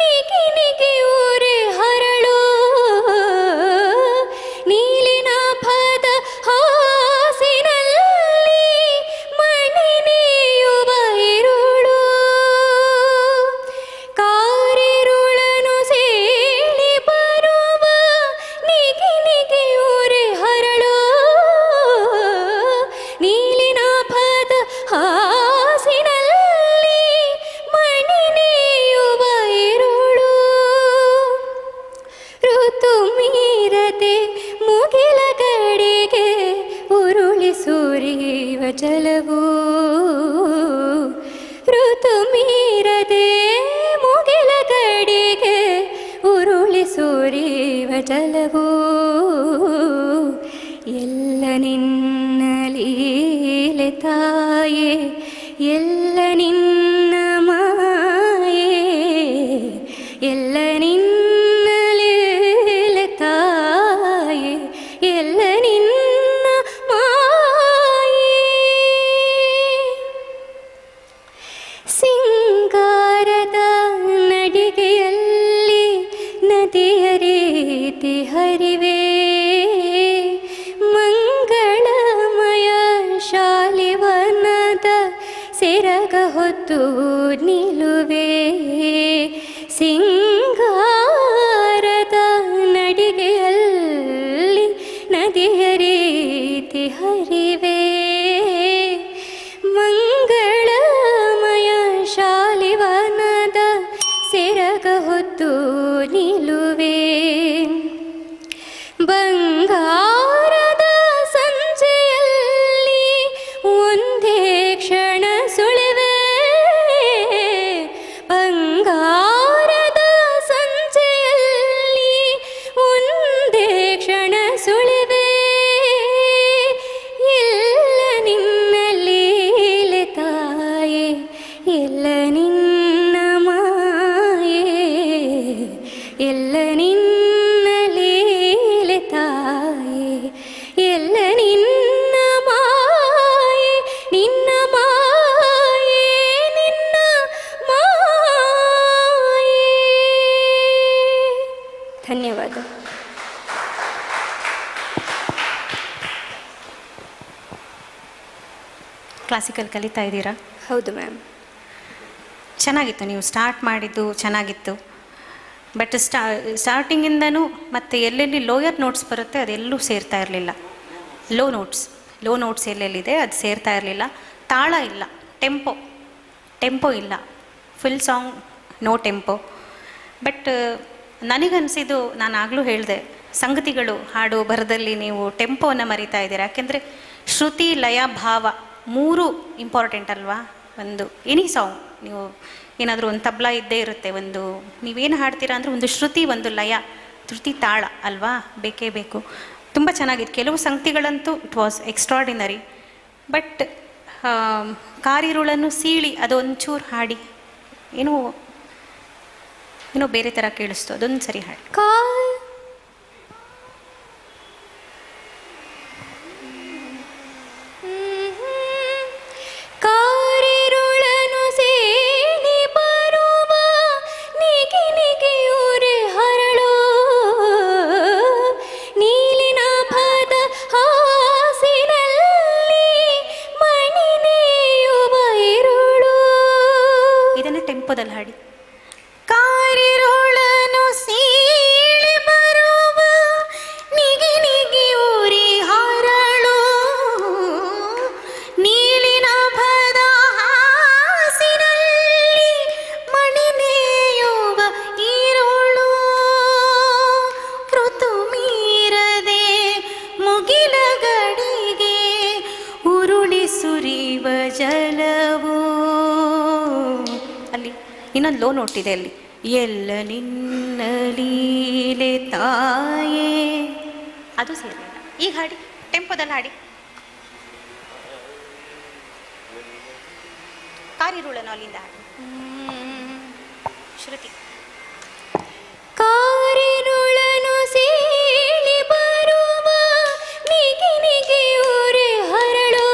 ನಿಗಿ ನಿಗಿ ಊರೆ ಹರಳು ನೀಲಿನ ಪದ ಹಾಸಿನಲ್ಲಿ ಮಣಿ ನೇಯುವ ಇರುಳು ಕಾರಿರುಳನು ಸೇರಿ ಬರುವ ನಿಗಿ ನಿಗಿ ಊರೆ ಹರಳು ನೀಲಿನ ಪದ ಹಾಸಿನಲ್ಲಿ ಮಣಿ ನೇಯುವ ಇರುಳು ಋತು ಮೀರದೆ ಮುಗಿಲ ಕಡೆಗೆ ಉರುಳಿ ಸುರಿಯುವ ಜಲವು ಋತು ಮೀರದೆ ಮುಗಿಲ ಕಡೆಗೆ ಉರುಳಿ ಸುರಿಯುವ ಜಲವು ಎಲ್ಲ ನಿನ್ನ ಲೀಲೆ ತಾಯೇ ಎಲ್ಲ ನಿನ್ನ ಮಾಯೇ ಎಲ್ಲ ನಿನ್ನ ಲೀಲೆ ತಾಯೇ ಎಲ್ಲ ನಿನ್ನ ಮಾಯೇ ಸಿಂಗಾರದ ನಡಿಗೆಯಲ್ಲಿ ನದಿಯ ರೀತಿ ಹರಿವೆ ಮಂಗಳಮಯ ಶಾಲಿವನದ ಸೆರಗ ಹೊತ್ತು ನಿಲುವೆ ಸಿಂಗಾರದ ನಡಿಗೆಯಲ್ಲಿ ನದಿಯ ರೀತಿ ಹರಿವೆ ಮಂಗಳಮಯ ಶಾಲಿವನದ ಸೆರಗ ಹೊತ್ತು ನಿಲುವೆ ಬಂಗಾರದ ಸಂಜೆಯಲ್ಲಿ ಒಂದೇ ಕ್ಷಣ ಸುಳಿವೆ ಬಂಗಾರದ ಸಂಜೆಯಲ್ಲಿ ಒಂದೇ ಕ್ಷಣ ಸುಳಿವೆ ಎಲ್ಲ ನಿನ್ನ ಲೀಲೆ ತಾಯೇ ಎಲ್ಲ ನಿನ್ನ ಮಾಯೇ ಎಲ್ಲ ನಿನ್ನ ಲೀಲೆ ತಾಯೇ ಎಲ್ಲ ನಿನ್ನ ಮಾಯೇ ನಿನ್ನ ಮಾಯೇ ನಿನ್ನ ಮಾಯೇ ಧನ್ಯವಾದ. ಕ್ಲಾಸಿಕಲ್ ಕಲಿತಾ ಇದ್ದೀರಾ? ಹೌದು ಮ್ಯಾಮ್. ಚೆನ್ನಾಗಿತ್ತು, ನೀವು ಸ್ಟಾರ್ಟ್ ಮಾಡಿದ್ದು ಚೆನ್ನಾಗಿತ್ತು. ಬಟ್ ಸ್ಟಾರ್ಟಿಂಗಿಂದನೂ ಮತ್ತು ಎಲ್ಲೆಲ್ಲಿ ಲೋಯರ್ ನೋಟ್ಸ್ ಬರುತ್ತೆ ಅದೆಲ್ಲೂ ಸೇರ್ತಾ ಇರಲಿಲ್ಲ. ಲೋ ನೋಟ್ಸ್ ಎಲ್ಲೆಲ್ಲಿದೆ ಅದು ಸೇರ್ತಾ ಇರಲಿಲ್ಲ. ತಾಳ ಇಲ್ಲ, ಟೆಂಪೋ ಇಲ್ಲ, full song no tempo. But ನನಗನ್ಸಿದ್ದು, ನಾನು ಆಗಲೂ ಹೇಳಿದೆ, ಸಂಗತಿಗಳು ಹಾಡು ಬರದಲ್ಲಿ ನೀವು ಟೆಂಪೋವನ್ನು ಮರಿತಾ ಇದ್ದೀರಾ. ಯಾಕೆಂದರೆ ಶ್ರುತಿ, ಲಯ, ಭಾವ ಮೂರು ಇಂಪಾರ್ಟೆಂಟ್ ಅಲ್ವಾ? ಒಂದು ಎನಿ ಸಾಂಗ್ ನೀವು ಏನಾದರೂ ಒಂದು ತಬ್ಲಾ ಇದ್ದೇ ಇರುತ್ತೆ. ಒಂದು ನೀವೇನು ಹಾಡ್ತೀರಾ ಅಂದರೆ ಒಂದು ಶ್ರುತಿ, ಒಂದು ಲಯ, ಶ್ರುತಿ, ತಾಳ ಅಲ್ವಾ, ಬೇಕೇ ಬೇಕು. ತುಂಬ ಚೆನ್ನಾಗಿತ್ತು. ಕೆಲವು ಸಂಗತಿಗಳಂತೂ ಇಟ್ ವಾಸ್ ಎಕ್ಸ್ಟ್ರಾಡಿನರಿ. ಬಟ್ ಕಾರಿರುಳನ್ನು ಸೀಳಿ ಅದೊಂಚೂರು ಹಾಡಿ ಏನೋ ಬೇರೆ ಥರ ಕೇಳಿಸ್ತು. ಅದೊಂದು ಸರಿ ಹಾಡಿ. ಕಾರಿರುಳನು ಸೇರಿ ಬರುವ ನಿಗಿ ನಿಗಿ ಊರೆ ಹರಳು ನೀಲಿನ ಪದ ಹಾಸಿನಲ್ಲಿ ಮಣಿ ನೇಯುವ ಇರುಳು. ಇದನ್ನೇ ಟೆಂಪೋದಲ್ಲಿ ಹಾಡಿ. ಕಾರಿರುಳನು ಸೀಳಿ ಇನ್ನೊಂದು ಲೋ ನೋಟ್ ಇದೆ ಅಲ್ಲಿ, ಎಲ್ಲ ನಿನ್ನ ಲೀಲೆ ತಾಯೇ, ಅದು ಸೇರಲಿಲ್ಲ. ಈಗ ಹಾಡಿ, ಟೆಂಪೋದಲ್ಲಿ ಹಾಡಿ. ಕಾರಿರುಳನು ಅಲ್ಲಿಂದ ಹಾಡಿ. ಶ್ರುತಿ. ಕಾರಿರುಳನು ಸೀಳಿ ಬರುವ ನಿಗಿ ನಿಗಿಯೂರೆ ಹರಳು,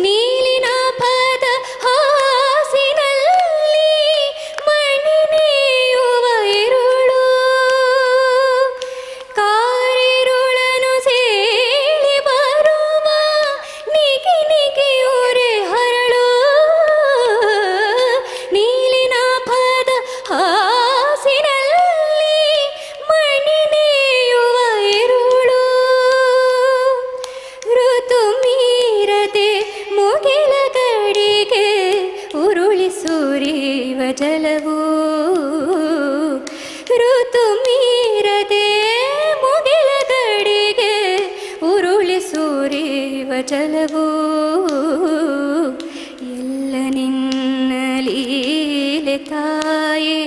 ನೀಲಿನ ಪದ ಹಾಸಿನಲ್ಲಿ ಮಣಿ ನೇಯುವ ಇರುಳು. ಕಾರಿರುಳನು ಸೀಳಿ ಬರುವ ನಿಗಿ ನಿಗಿಯೂರೆ ಹರಳು, ನೀಲಿನ ಪದ ಹಾಸಿನಲ್ಲಿ ಮಣಿ ನೇಯುವ ಇರುಳು. ಋತು ಮೀರದೆ ಮುಗಿಲ ಗಡಿಗೆ ಉರುಳಿ ಸುರಿಯುವ ಜಲವು, ಋತು ಮೀರದೆ ಮುಗಿಲ ಗಡಿಗೆ ಉರುಳಿ ಸುರಿಯುವ ಜಲವು. ಎಲ್ಲ ನಿನ್ನ ಲೀಲೆ ತಾಯೇ,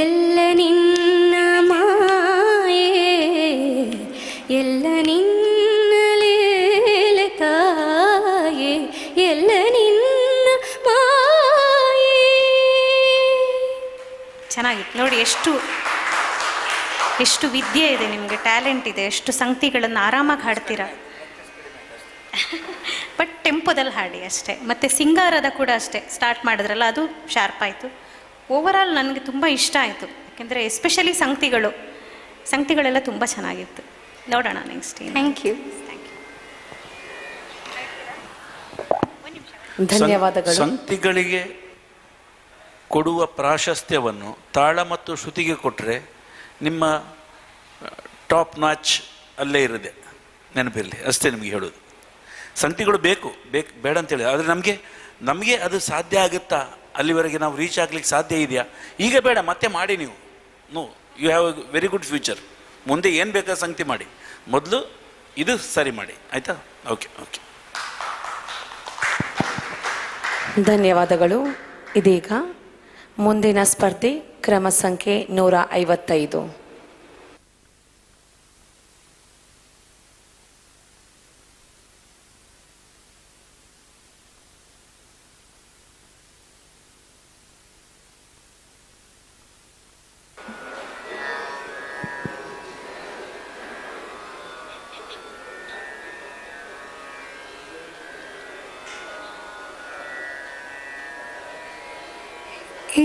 ಎಲ್ಲ ನಿನ್ನ ಮಾಯೆ, ಎಲ್ಲ ನಿನ್ನ ಲೀಲೆ ತಾಯೇ, ಎಲ್ಲ ನಿನ್ನ ಮಾಯೆ. ಚೆನ್ನಾಗಿತ್ತು ನೋಡಿ, ಎಷ್ಟು ವಿದ್ಯೆ ಇದೆ ನಿಮಗೆ, ಟ್ಯಾಲೆಂಟ್ ಇದೆ, ಎಷ್ಟು ಸಂಗತಿಗಳನ್ನು ಆರಾಮಾಗಿ ಹಾಡ್ತೀರಾ. ಬಟ್ ಟೆಂಪೋದಲ್ಲಿ ಹಾಡಿ ಅಷ್ಟೇ. ಮತ್ತು ಸಿಂಗಾರದ ಕೂಡ ಅಷ್ಟೇ, ಸ್ಟಾರ್ಟ್ ಮಾಡಿದ್ರಲ್ಲ ಅದು ಶಾರ್ಪ್ ಆಯಿತು. ಓವರಾಲ್ ನನಗೆ ತುಂಬ ಇಷ್ಟ ಆಯಿತು, ಯಾಕೆಂದರೆ ಎಸ್ಪೆಷಲಿ ಸಂಗತಿಗಳೆಲ್ಲ ತುಂಬ ಚೆನ್ನಾಗಿತ್ತು. ನೋಡೋಣ ನೆಕ್ಸ್ಟ್. Thank you. ಧನ್ಯವಾದಗಳು. ಸಂಗತಿಗಳಿಗೆ ಕೊಡುವ ಪ್ರಾಶಸ್ತ್ಯವನ್ನು ತಾಳ ಮತ್ತು ಶ್ರುತಿಗೆ ಕೊಟ್ಟರೆ ನಿಮ್ಮ ಟಾಪ್ ನಾಚ್ ಅಲ್ಲೇ ಇರದೆ, ನೆನಪಿರಲಿ ಅಷ್ಟೇ ನಿಮಗೆ ಹೇಳೋದು. ಸಂಗತಿಗಳು ಬೇಕು ಬೇಡ ಅಂತೇಳಿ, ಆದರೆ ನಮಗೆ ಅದು ಸಾಧ್ಯ ಆಗುತ್ತಾ, ಅಲ್ಲಿವರೆಗೆ ನಾವು ರೀಚ್ ಆಗ್ಲಿಕ್ಕೆ ಸಾಧ್ಯ ಇದೆಯಾ? ಈಗ ಬೇಡ, ಮತ್ತೆ ಮಾಡಿ ನೀವು. You have a very good future. ಮುಂದೆ ಏನು ಬೇಕಾದ ಸಂಗತಿ ಮಾಡಿ, ಮೊದಲು ಇದು ಸರಿ ಮಾಡಿ, ಆಯಿತಾ? ಓಕೆ. ಧನ್ಯವಾದಗಳು. ಇದೀಗ ಮುಂದಿನ ಸ್ಪರ್ಧೆ ಕ್ರಮ ಸಂಖ್ಯೆ 155.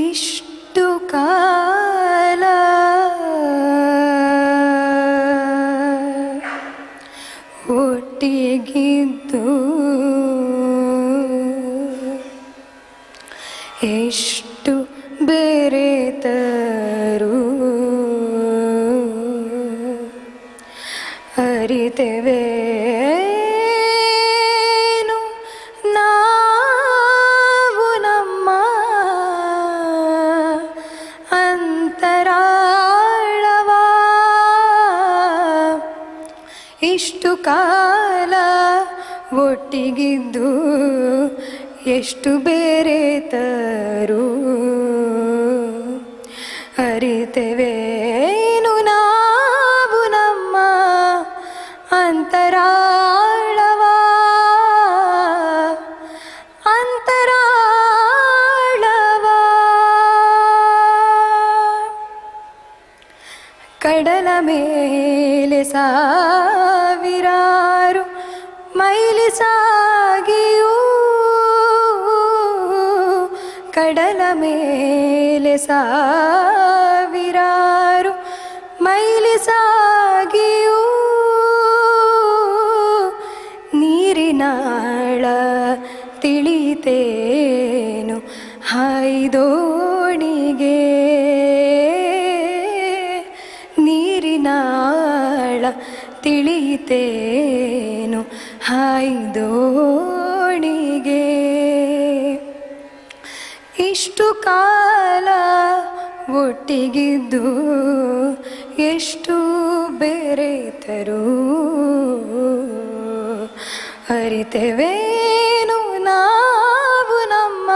ಇಷ್ಟು ಕಾಲ ಒಟ್ಟಿಗಿದ್ದು ಎಷ್ಟು ಬೆರೆತರು ಅರಿತೆವೆ ಇಷ್ಟು ಕಾಲ ಒಟ್ಟಿಗಿದ್ದು ಎಷ್ಟು ಬೇರೆತರು ಅರಿತೆವೇನು ನಾವು ನಮ್ಮ ಅಂತರಾಳವ ಕಡಲ ಮೇಲೆ ಸಾವಿರಾರು ಮೈಲಿ ಸಾಗಿಯೂ ಕಡಲ ಮೇಲೆ ಸಾವಿರಾರು ಮೈಲಿ ಸಾಗಿಯೂ ನೀರಿನಾಳ ತಿಳಿತೇನು ಹಾಯ್ದೋಣಿಗೆ ನೀರಿನಾಳ ತಿಳಿತೇನು ಹಾಯ್ದೋಣಿಗೆ ಇಷ್ಟು ಕಾಲ ಒಟ್ಟಿಗಿದ್ದು ಎಷ್ಟು ಬೆರೆತರು ಅರಿತೆವೇನು ನಾವು ನಮ್ಮ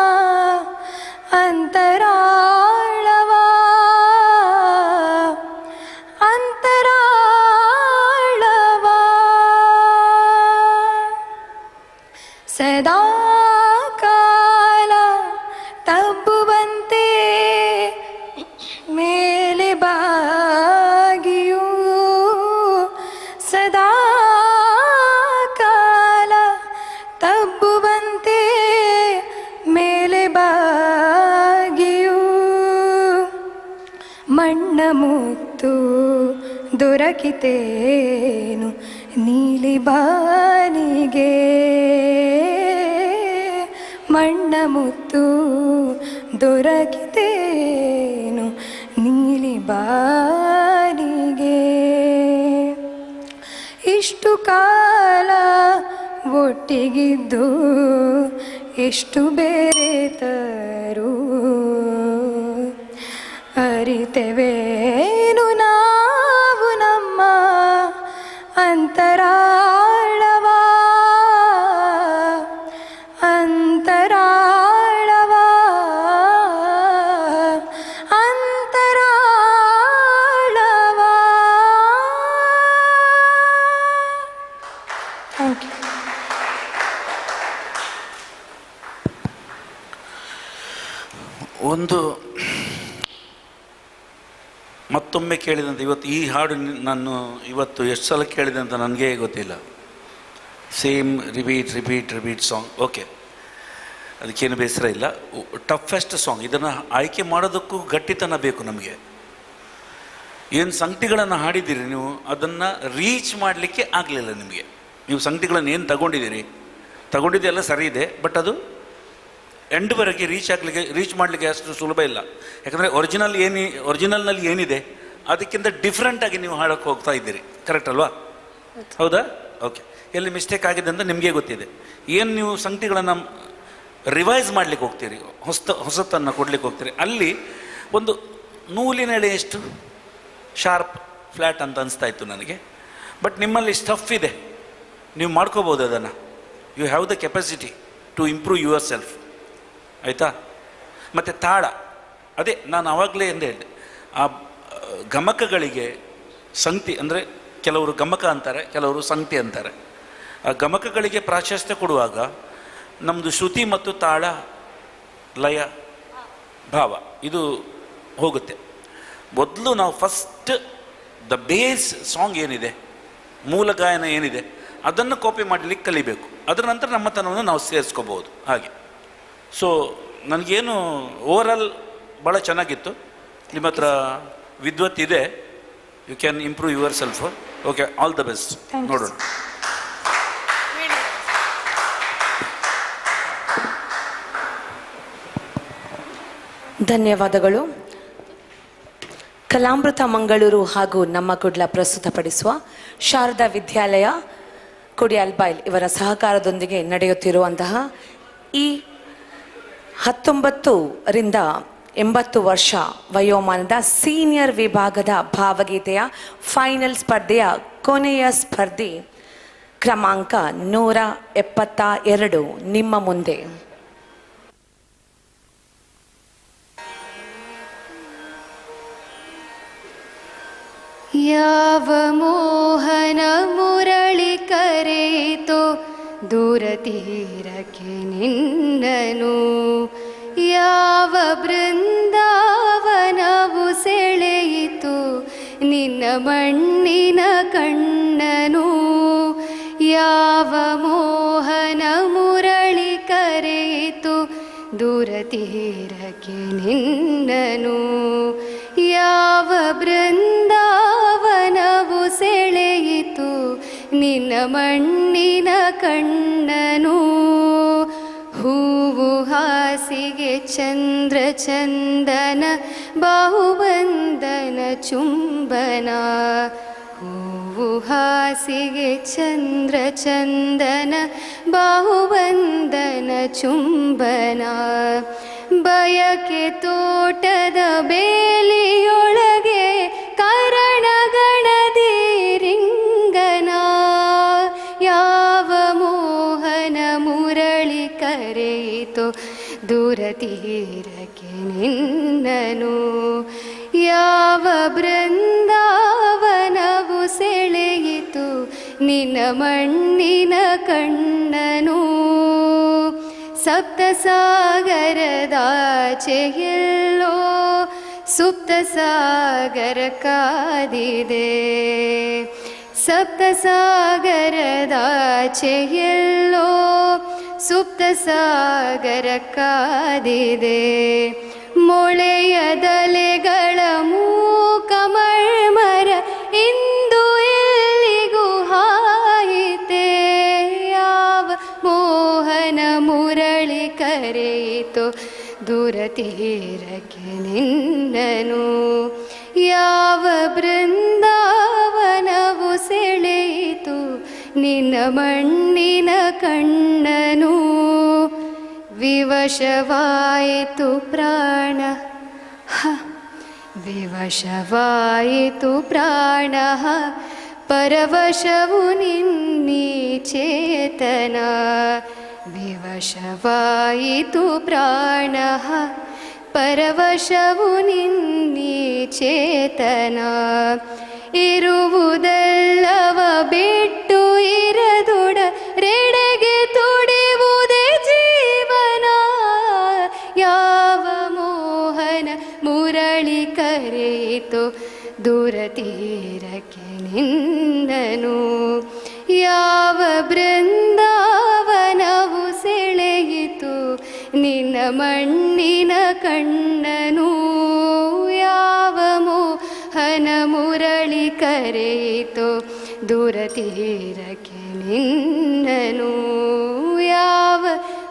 ಮಣ್ಣ ಮುತ್ತು ದೊರಕಿತೇನು ನೀಲಿ ಬಾನಿಗೆ, ಮಣ್ಣ ಮುತ್ತು ದೊರಕಿತೇನು ನೀಲಿ ಬಾನಿಗೆ. ಇಷ್ಟು ಕಾಲ ಒಟ್ಟಿಗಿದ್ದು ಎಷ್ಟು ಬೇರೆತರು ಅರಿತೆವೇನು ನಾವು ನಮ್ಮ ಅಂತರಾಳವ, ಅಂತರಾಳವ, ಅಂತರಾಳವ. Thank you. ಒಂದು ಮತ್ತೊಮ್ಮೆ ಕೇಳಿದಂತೆ ಇವತ್ತು ಈ ಹಾಡು ನಾನು ಇವತ್ತು ಎಷ್ಟು ಸಲ ಕೇಳಿದೆ ಅಂತ ನನಗೇ ಗೊತ್ತಿಲ್ಲ. Same repeat repeat repeat song. Okay, ಅದಕ್ಕೇನು ಬೇಸರ ಇಲ್ಲ. Toughest song. ಇದನ್ನು ಆಯ್ಕೆ ಮಾಡೋದಕ್ಕೂ ಗಟ್ಟಿತನ ಬೇಕು ನಮಗೆ. ಏನು ಸಂಗತಿಗಳನ್ನು ಹಾಡಿದ್ದೀರಿ ನೀವು, ಅದನ್ನು ರೀಚ್ ಮಾಡಲಿಕ್ಕೆ ಆಗಲಿಲ್ಲ ನಿಮಗೆ. ನೀವು ಸಂಗತಿಗಳನ್ನು ಏನು ತಗೊಂಡಿದ್ದೆಲ್ಲ ಸರಿ ಇದೆ, ಬಟ್ ಅದು ಎಂಡ್ವರೆಗೆ ರೀಚ್ ಮಾಡಲಿಕ್ಕೆ ಅಷ್ಟು ಸುಲಭ ಇಲ್ಲ. ಯಾಕಂದರೆ ಒರಿಜಿನಲ್ನಲ್ಲಿ ಏನಿದೆ ಅದಕ್ಕಿಂತ ಡಿಫ್ರೆಂಟಾಗಿ ನೀವು ಹಾಡೋಕ್ಕೆ ಹೋಗ್ತಾ ಇದ್ದೀರಿ. ಕರೆಕ್ಟ್ ಅಲ್ವಾ? ಹೌದಾ? ಓಕೆ. ಎಲ್ಲಿ ಮಿಸ್ಟೇಕ್ ಆಗಿದೆ ಅಂತ ನಿಮಗೆ ಗೊತ್ತಿದೆ. ಏನು ನೀವು ಸಂಗತಿಗಳನ್ನು ರಿವೈಸ್ ಮಾಡಲಿಕ್ಕೆ ಹೋಗ್ತೀರಿ, ಹೊಸತನ್ನು ಕೊಡಲಿಕ್ಕೆ ಹೋಗ್ತೀರಿ, ಅಲ್ಲಿ ಒಂದು ನೂಲಿನೆಳೆ ಎಷ್ಟು ಶಾರ್ಪ್ ಫ್ಲ್ಯಾಟ್ ಅಂತ ಅನಿಸ್ತಾ ಇತ್ತು ನನಗೆ. ಬಟ್ ನಿಮ್ಮಲ್ಲಿ ಸ್ಟಫ್ ಇದೆ, ನೀವು ಮಾಡ್ಕೋಬೋದು ಅದನ್ನು. You have the capacity to improve yourself. ಆಯಿತಾ? ಮತ್ತು ತಾಳ, ಅದೇ ನಾನು ಆವಾಗಲೇ ಎಂದು ಹೇಳಿದೆ, ಆ ಗಮಕಗಳಿಗೆ ಸಂಗತಿ ಅಂದರೆ ಕೆಲವರು ಗಮಕ ಅಂತಾರೆ, ಕೆಲವರು ಸಂಗತಿ ಅಂತಾರೆ. ಆ ಗಮಕಗಳಿಗೆ ಪ್ರಾಶಸ್ತ್ಯ ಕೊಡುವಾಗ ನಮ್ಮದು ಶ್ರುತಿ ಮತ್ತು ತಾಳ, ಲಯ, ಭಾವ ಇದು ಹೋಗುತ್ತೆ. ಮೊದಲು ನಾವು ಫಸ್ಟ್ ದ ಬೇಸ್ ಸಾಂಗ್ ಏನಿದೆ, ಮೂಲ ಗಾಯನ ಏನಿದೆ, ಅದನ್ನು ಕಾಪಿ ಮಾಡಲಿಕ್ಕೆ ಕಲಿಬೇಕು. ಅದರ ನಂತರ ನಮ್ಮತನವನ್ನು ನಾವು ಸೇರಿಸ್ಕೋಬೋದು. ಹಾಗೆ. ಸೊ ನನಗೇನು ಓವರಾಲ್ ಭಾಳ ಚೆನ್ನಾಗಿತ್ತು. ನಿಮ್ಮ ಹತ್ರ ವಿದ್ವತ್ ಇದೆ, you can improve yourself. Okay, all the best. ನೋಡೋಣ. ಧನ್ಯವಾದಗಳು. ಕಲಾಮೃತ ಮಂಗಳೂರು ಹಾಗೂ ನಮ್ಮ ಕುಡ್ಲ ಪ್ರಸ್ತುತಪಡಿಸುವ ಶಾರದಾ ವಿದ್ಯಾಲಯ ಕುಡಿಯಲ್ಬೈಲ್ ಇವರ ಸಹಕಾರದೊಂದಿಗೆ ನಡೆಯುತ್ತಿರುವಂತಹ ಈ 19 ರಿಂದ 80 ವರ್ಷ ವಯೋಮಾನದ ಸೀನಿಯರ್ ವಿಭಾಗದ ಭಾವಗೀತೆಯ ಫೈನಲ್ ಸ್ಪರ್ಧೆಯ ಕೊನೆಯ ಸ್ಪರ್ಧಿ ಕ್ರಮಾಂಕ 172 ನಿಮ್ಮ ಮುಂದೆ. ಯಾವ ಮೋಹನ ಮುರಳಿ ಕರೆಯಿತೋ ದೂರ ತೀರಕ್ಕೆ ನಿನ್ನನು, ಯಾವ ಬೃಂದಾವನವು ಸೆಳೆಯಿತು ನಿನ್ನ ಮಣ್ಣಿನ ಕಣ್ಣನು, ಯಾವ ಮೋಹನ ಮುರಳಿ ಕರೆಯಿತು ದೂರ ತೀರಕ್ಕೆ ನಿನ್ನನು, ಯಾವ ಬೃಂದಾವನವು ಸೆಳೆಯಿತು ನಿನ್ನ ಮಣ್ಣಿನ ಕಣ್ಣನು, ಹೂವು ಹಾಸಿಗೆ ಚಂದ್ರ ಚಂದನ ಬಾಹುಬಂಧನ ಚುಂಬನ, ಹೂವು ಹಾಸಿಗೆ ಚಂದ್ರ ಚಂದನ ಬಾಹುಬಂಧನ ಚುಂಬನ, ಬಯಕೆ ತೋಟದ ಬೇಲಿಯೊಳಗೆ ಕರಣಗಣದಿ ರಿಂಗನ, ಯಾವ ಮೋಹನ ಮುರಳಿ ಕರೆಯಿತೋ ದೂರ ತೀರಕ್ಕೆ ನಿನ್ನನು, ಯಾವ ಬೃಂದಾವನವು ಸೆಳೆಯಿತು ನಿನ್ನ ಮಣ್ಣಿನ ಕಣ್ಣನು, ಸಪ್ತ ಸಾಗರದಾಚೆಯೆಲ್ಲೋ ಸುಪ್ತ ಸಾಗರ ಕಾದಿದೆ, ಸಪ್ತ ಸಾಗರದಾಚೆಯೆಲ್ಲೋ ಸುಪ್ತ ಸಾಗರ ಕಾದಿದೆ, ಮೊಳೆಯದಲೆಗಳ ಮೂಕ ಮರ್ಮರ ಇಂದು ಎಲ್ಲಿಗೂ ಹಾಯಿತೆ ಯಾವ ಮೋಹನ ಮುರಳಿ ಕರೆಯಿತು ದೂರ ತೀರಕ್ಕೆ ನಿನ್ನನು ಯಾವ ಬೃಂದಾವನವು ಸೆಳೆಯಿತು ನಿನ್ನ ಮಣ್ಣಿನ ಕಣ್ಣನು ವಿವಶವಾಯಿತು ಪ್ರಾಣ ವಿವಶವಾಯಿತು ಪ್ರಾಣ ಪರವಶವು ನಿನ್ನೀ ಚೇತನ ವಿವಶವಾಯಿತು ಪ್ರಾಣ ಪರವಶವು ನಿನ್ನೀ ಚೇತನ ಇರುವುದೆಲ್ಲವ ಬಿಟ್ಟು ಇರದೊಡ ರೆಡೆಗೆ ತುಡಿಯುವುದೇ ಜೀವನ ಯಾವ ಮೋಹನ ಮುರಳಿ ಕರೆಯಿತು ದೂರ ತೀರಕ್ಕೆ ನಿನ್ನನು ಯಾವ ಬೃಂದಾವನವು ಸೆಳೆಯಿತು ನಿನ್ನ ಮಣ್ಣಿನ ಕಣ್ಣನು ಯಾವ ಮೋಹನ ಮುರಳಿ ಕರೆಯಿತು ದೂರ ತೀರಕ್ಕೆ ನಿನ್ನನು ಯಾವ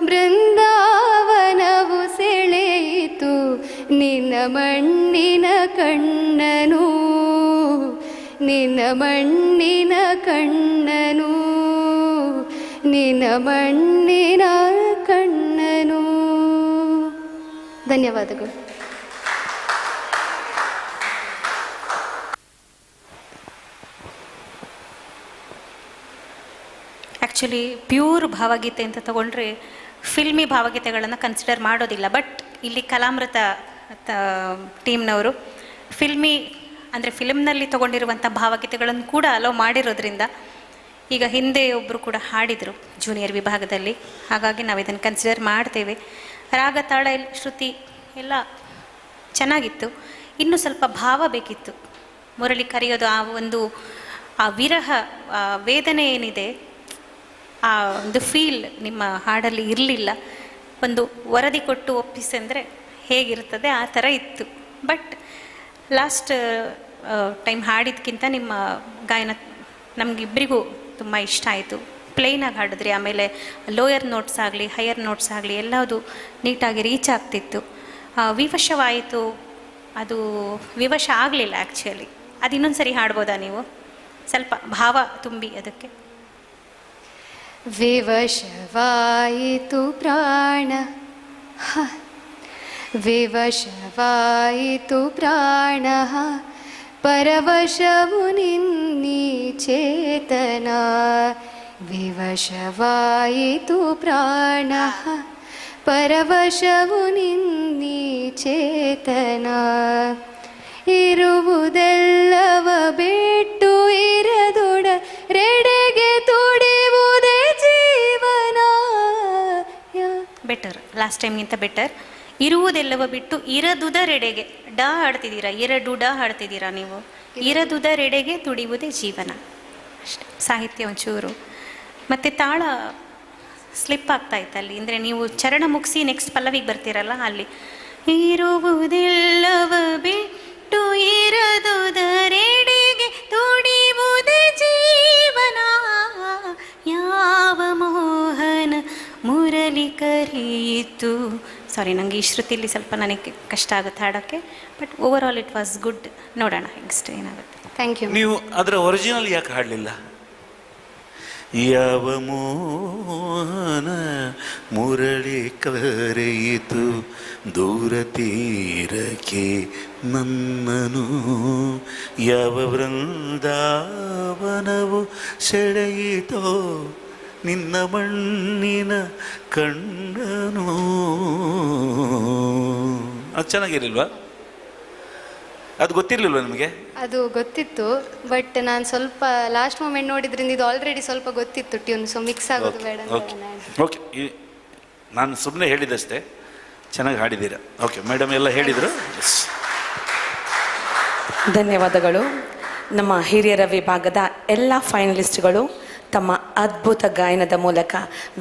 ಬೃಂದಾವನವು ಸೆಳೆಯಿತು ನಿನ್ನ ಮಣ್ಣಿನ ಕಣ್ಣನು ನಿನ್ನ ಮಣ್ಣಿನ ಕಣ್ಣನು ನಿನ್ನ ಮಣ್ಣಿನ ಕಣ್ಣನು. ಧನ್ಯವಾದಗಳು. ಆ್ಯಕ್ಚುಲಿ ಪ್ಯೂರ್ ಭಾವಗೀತೆ ಅಂತ ತಗೊಂಡ್ರೆ ಫಿಲ್ಮಿ ಭಾವಗೀತೆಗಳನ್ನು ಕನ್ಸಿಡರ್ ಮಾಡೋದಿಲ್ಲ. ಬಟ್ ಇಲ್ಲಿ ಕಲಾಮೃತ ಟೀಮ್ನವರು ಫಿಲ್ಮಿ ಅಂದರೆ ಫಿಲ್ಮ್ನಲ್ಲಿ ತೊಗೊಂಡಿರುವಂಥ ಭಾವಗೀತೆಗಳನ್ನು ಕೂಡ ಅಲೋ ಮಾಡಿರೋದ್ರಿಂದ ಈಗ ಹಿಂದೆ ಒಬ್ಬರು ಕೂಡ ಹಾಡಿದರು ಜೂನಿಯರ್ ವಿಭಾಗದಲ್ಲಿ, ಹಾಗಾಗಿ ನಾವು ಇದನ್ನು ಕನ್ಸಿಡರ್ ಮಾಡ್ತೇವೆ. ರಾಗ ತಾಳ ಶ್ರುತಿ ಎಲ್ಲ ಚೆನ್ನಾಗಿತ್ತು, ಇನ್ನೂ ಸ್ವಲ್ಪ ಭಾವ ಬೇಕಿತ್ತು. ಮುರಳಿ ಕರೆಯೋದು ಆ ವಿರಹ ವೇದನೆ ಏನಿದೆ, ಆ ಒಂದು ಫೀಲ್ ನಿಮ್ಮ ಹಾಡಲ್ಲಿ ಇರಲಿಲ್ಲ. ಒಂದು ವರದಿ ಕೊಟ್ಟು ಒಪ್ಪಿಸಂದರೆ ಹೇಗಿರ್ತದೆ ಆ ಥರ ಇತ್ತು. ಬಟ್ ಲಾಸ್ಟ್ ಟೈಮ್ ಹಾಡಿದ್ಕಿಂತ ನಿಮ್ಮ ಗಾಯನ ನಮಗಿಬ್ಬರಿಗೂ ತುಂಬ ಇಷ್ಟ ಆಯಿತು. ಪ್ಲೇನಾಗಿ ಹಾಡಿದ್ರಿ, ಆಮೇಲೆ ಲೋಯರ್ ನೋಟ್ಸ್ ಆಗಲಿ ಹೈಯರ್ ನೋಟ್ಸ್ ಆಗಲಿ ಎಲ್ಲದು ನೀಟಾಗಿ ರೀಚ್ ಆಗ್ತಿತ್ತು. ವಿವಶವಾಯಿತು, ಅದು ವಿವಶ ಆಗಲಿಲ್ಲ ಆ್ಯಕ್ಚುಲಿ. ಅದು ಇನ್ನೊಂದು ಸರಿ ಹಾಡ್ಬೋದಾ ನೀವು? ಸ್ವಲ್ಪ ಭಾವ ತುಂಬಿ ಅದಕ್ಕೆ. ವಿವಶವಾಯಿತು ಪ್ರಾಣ ವಿವಶವಾಯಿತು ಪ್ರಾಣ ಪರವಶವು ನಿನ್ನೀ ಚೇತನ ವಿವಶವಾಯಿತು ಪ್ರಾಣ ಪರವಶವು ನಿನ್ನೀ ಚೇತನ ಇರುವುದೆಲ್ಲವ ಬಿಟ್ಟು ಇರದೊಡ ರೆಡೆಗೆ ತುಡಿಯುವುದೇ ಜೀವನ. ಬೆಟರ್, ಲಾಸ್ಟ್ ಟೈಮ್ಗಿಂತ ಬೆಟರ್. ಇರುವುದೆಲ್ಲವ ಬಿಟ್ಟು ಇರದುದರೆಡೆಗೆ ಡ ಹಾಡ್ತಿದ್ದೀರಾ, ಎರಡು ಡ ಹಾಡ್ತಿದ್ದೀರಾ ನೀವು. ಇರದುದರೆಡೆಗೆ ತುಡಿಯುವುದೇ ಜೀವನ ಅಷ್ಟೆ. ಸಾಹಿತ್ಯ ಒಂಚೂರು ಮತ್ತು ತಾಳ ಸ್ಲಿಪ್ ಆಗ್ತಾ ಇತ್ತು ಅಲ್ಲಿ. ಅಂದರೆ ನೀವು ಚರಣ ಮುಗಿಸಿ ನೆಕ್ಸ್ಟ್ ಪಲ್ಲವಿಗೆ ಬರ್ತೀರಲ್ಲ, ಅಲ್ಲಿ ಇರುವುದೆಲ್ಲವ ಬಿಟ್ಟು ಇರದುದರೆಡೆಗೆ ತುಡಿಯುವುದೇ ಜೀವನ ಯಾವ ಮೋಹನ ಮುರಳಿ ಕರೆಯಿತು. ಸಾರಿ, ನನಗೆ ಈ ಶ್ರುತಿಲಿ ಸ್ವಲ್ಪ ನನಗೆ ಕಷ್ಟ ಆಗುತ್ತೆ ಹಾಡೋಕ್ಕೆ. But over all it was good. ನೋಡೋಣ ನೆಕ್ಸ್ಟ್ ಏನಾಗುತ್ತೆ. Thank you. ನೀವು ಅದರ ಒರಿಜಿನಲ್ ಯಾಕೆ ಹಾಡಲಿಲ್ಲ? ಯಾವ ಮೋಹನ ಮುರಳಿ ಕರೆಯಿತು ದೂರ ತೀರಕ್ಕೆ ನನ್ನನು ಯಾವ ವೃಂದಾವನವು ಸೆಳೆಯಿತೋ ನಿನ್ನ ಮಣ್ಣಿನ ಕಣ್ಣನು. ಅದು ಚೆನ್ನಾಗಿರಲಿಲ್ವಾ? ಅದು ಗೊತ್ತಿರಲಿಲ್ವ ನಿಮಗೆ? ಅದು ಗೊತ್ತಿತ್ತು, ಬಟ್ ನಾನು ಸ್ವಲ್ಪ ಲಾಸ್ಟ್ ಮೂಮೆಂಟ್ ನೋಡಿದ್ರಿಂದ ಇದು ಆಲ್ರೆಡಿ ಸ್ವಲ್ಪ ಗೊತ್ತಿತ್ತು ಟ್ಯೂನ್, ಸೊ ಮಿಕ್ಸ್ ಆಗೋದು ಬೇಡ ಅಂತ. ಓಕೆ, ನಾನು ಸುಮ್ಮನೆ ಹೇಳಿದಷ್ಟೇ, ಚೆನ್ನಾಗಿ ಹಾಡಿದ್ದೀರಾ. ಓಕೆ ಮೇಡಮ್ ಎಲ್ಲ ಹೇಳಿದರು. ಧನ್ಯವಾದಗಳು. ನಮ್ಮ ಹಿರಿಯರ ವಿಭಾಗದ ಎಲ್ಲ ಫೈನಲಿಸ್ಟ್ಗಳು ತಮ್ಮ ಅದ್ಭುತ ಗಾಯನದ ಮೂಲಕ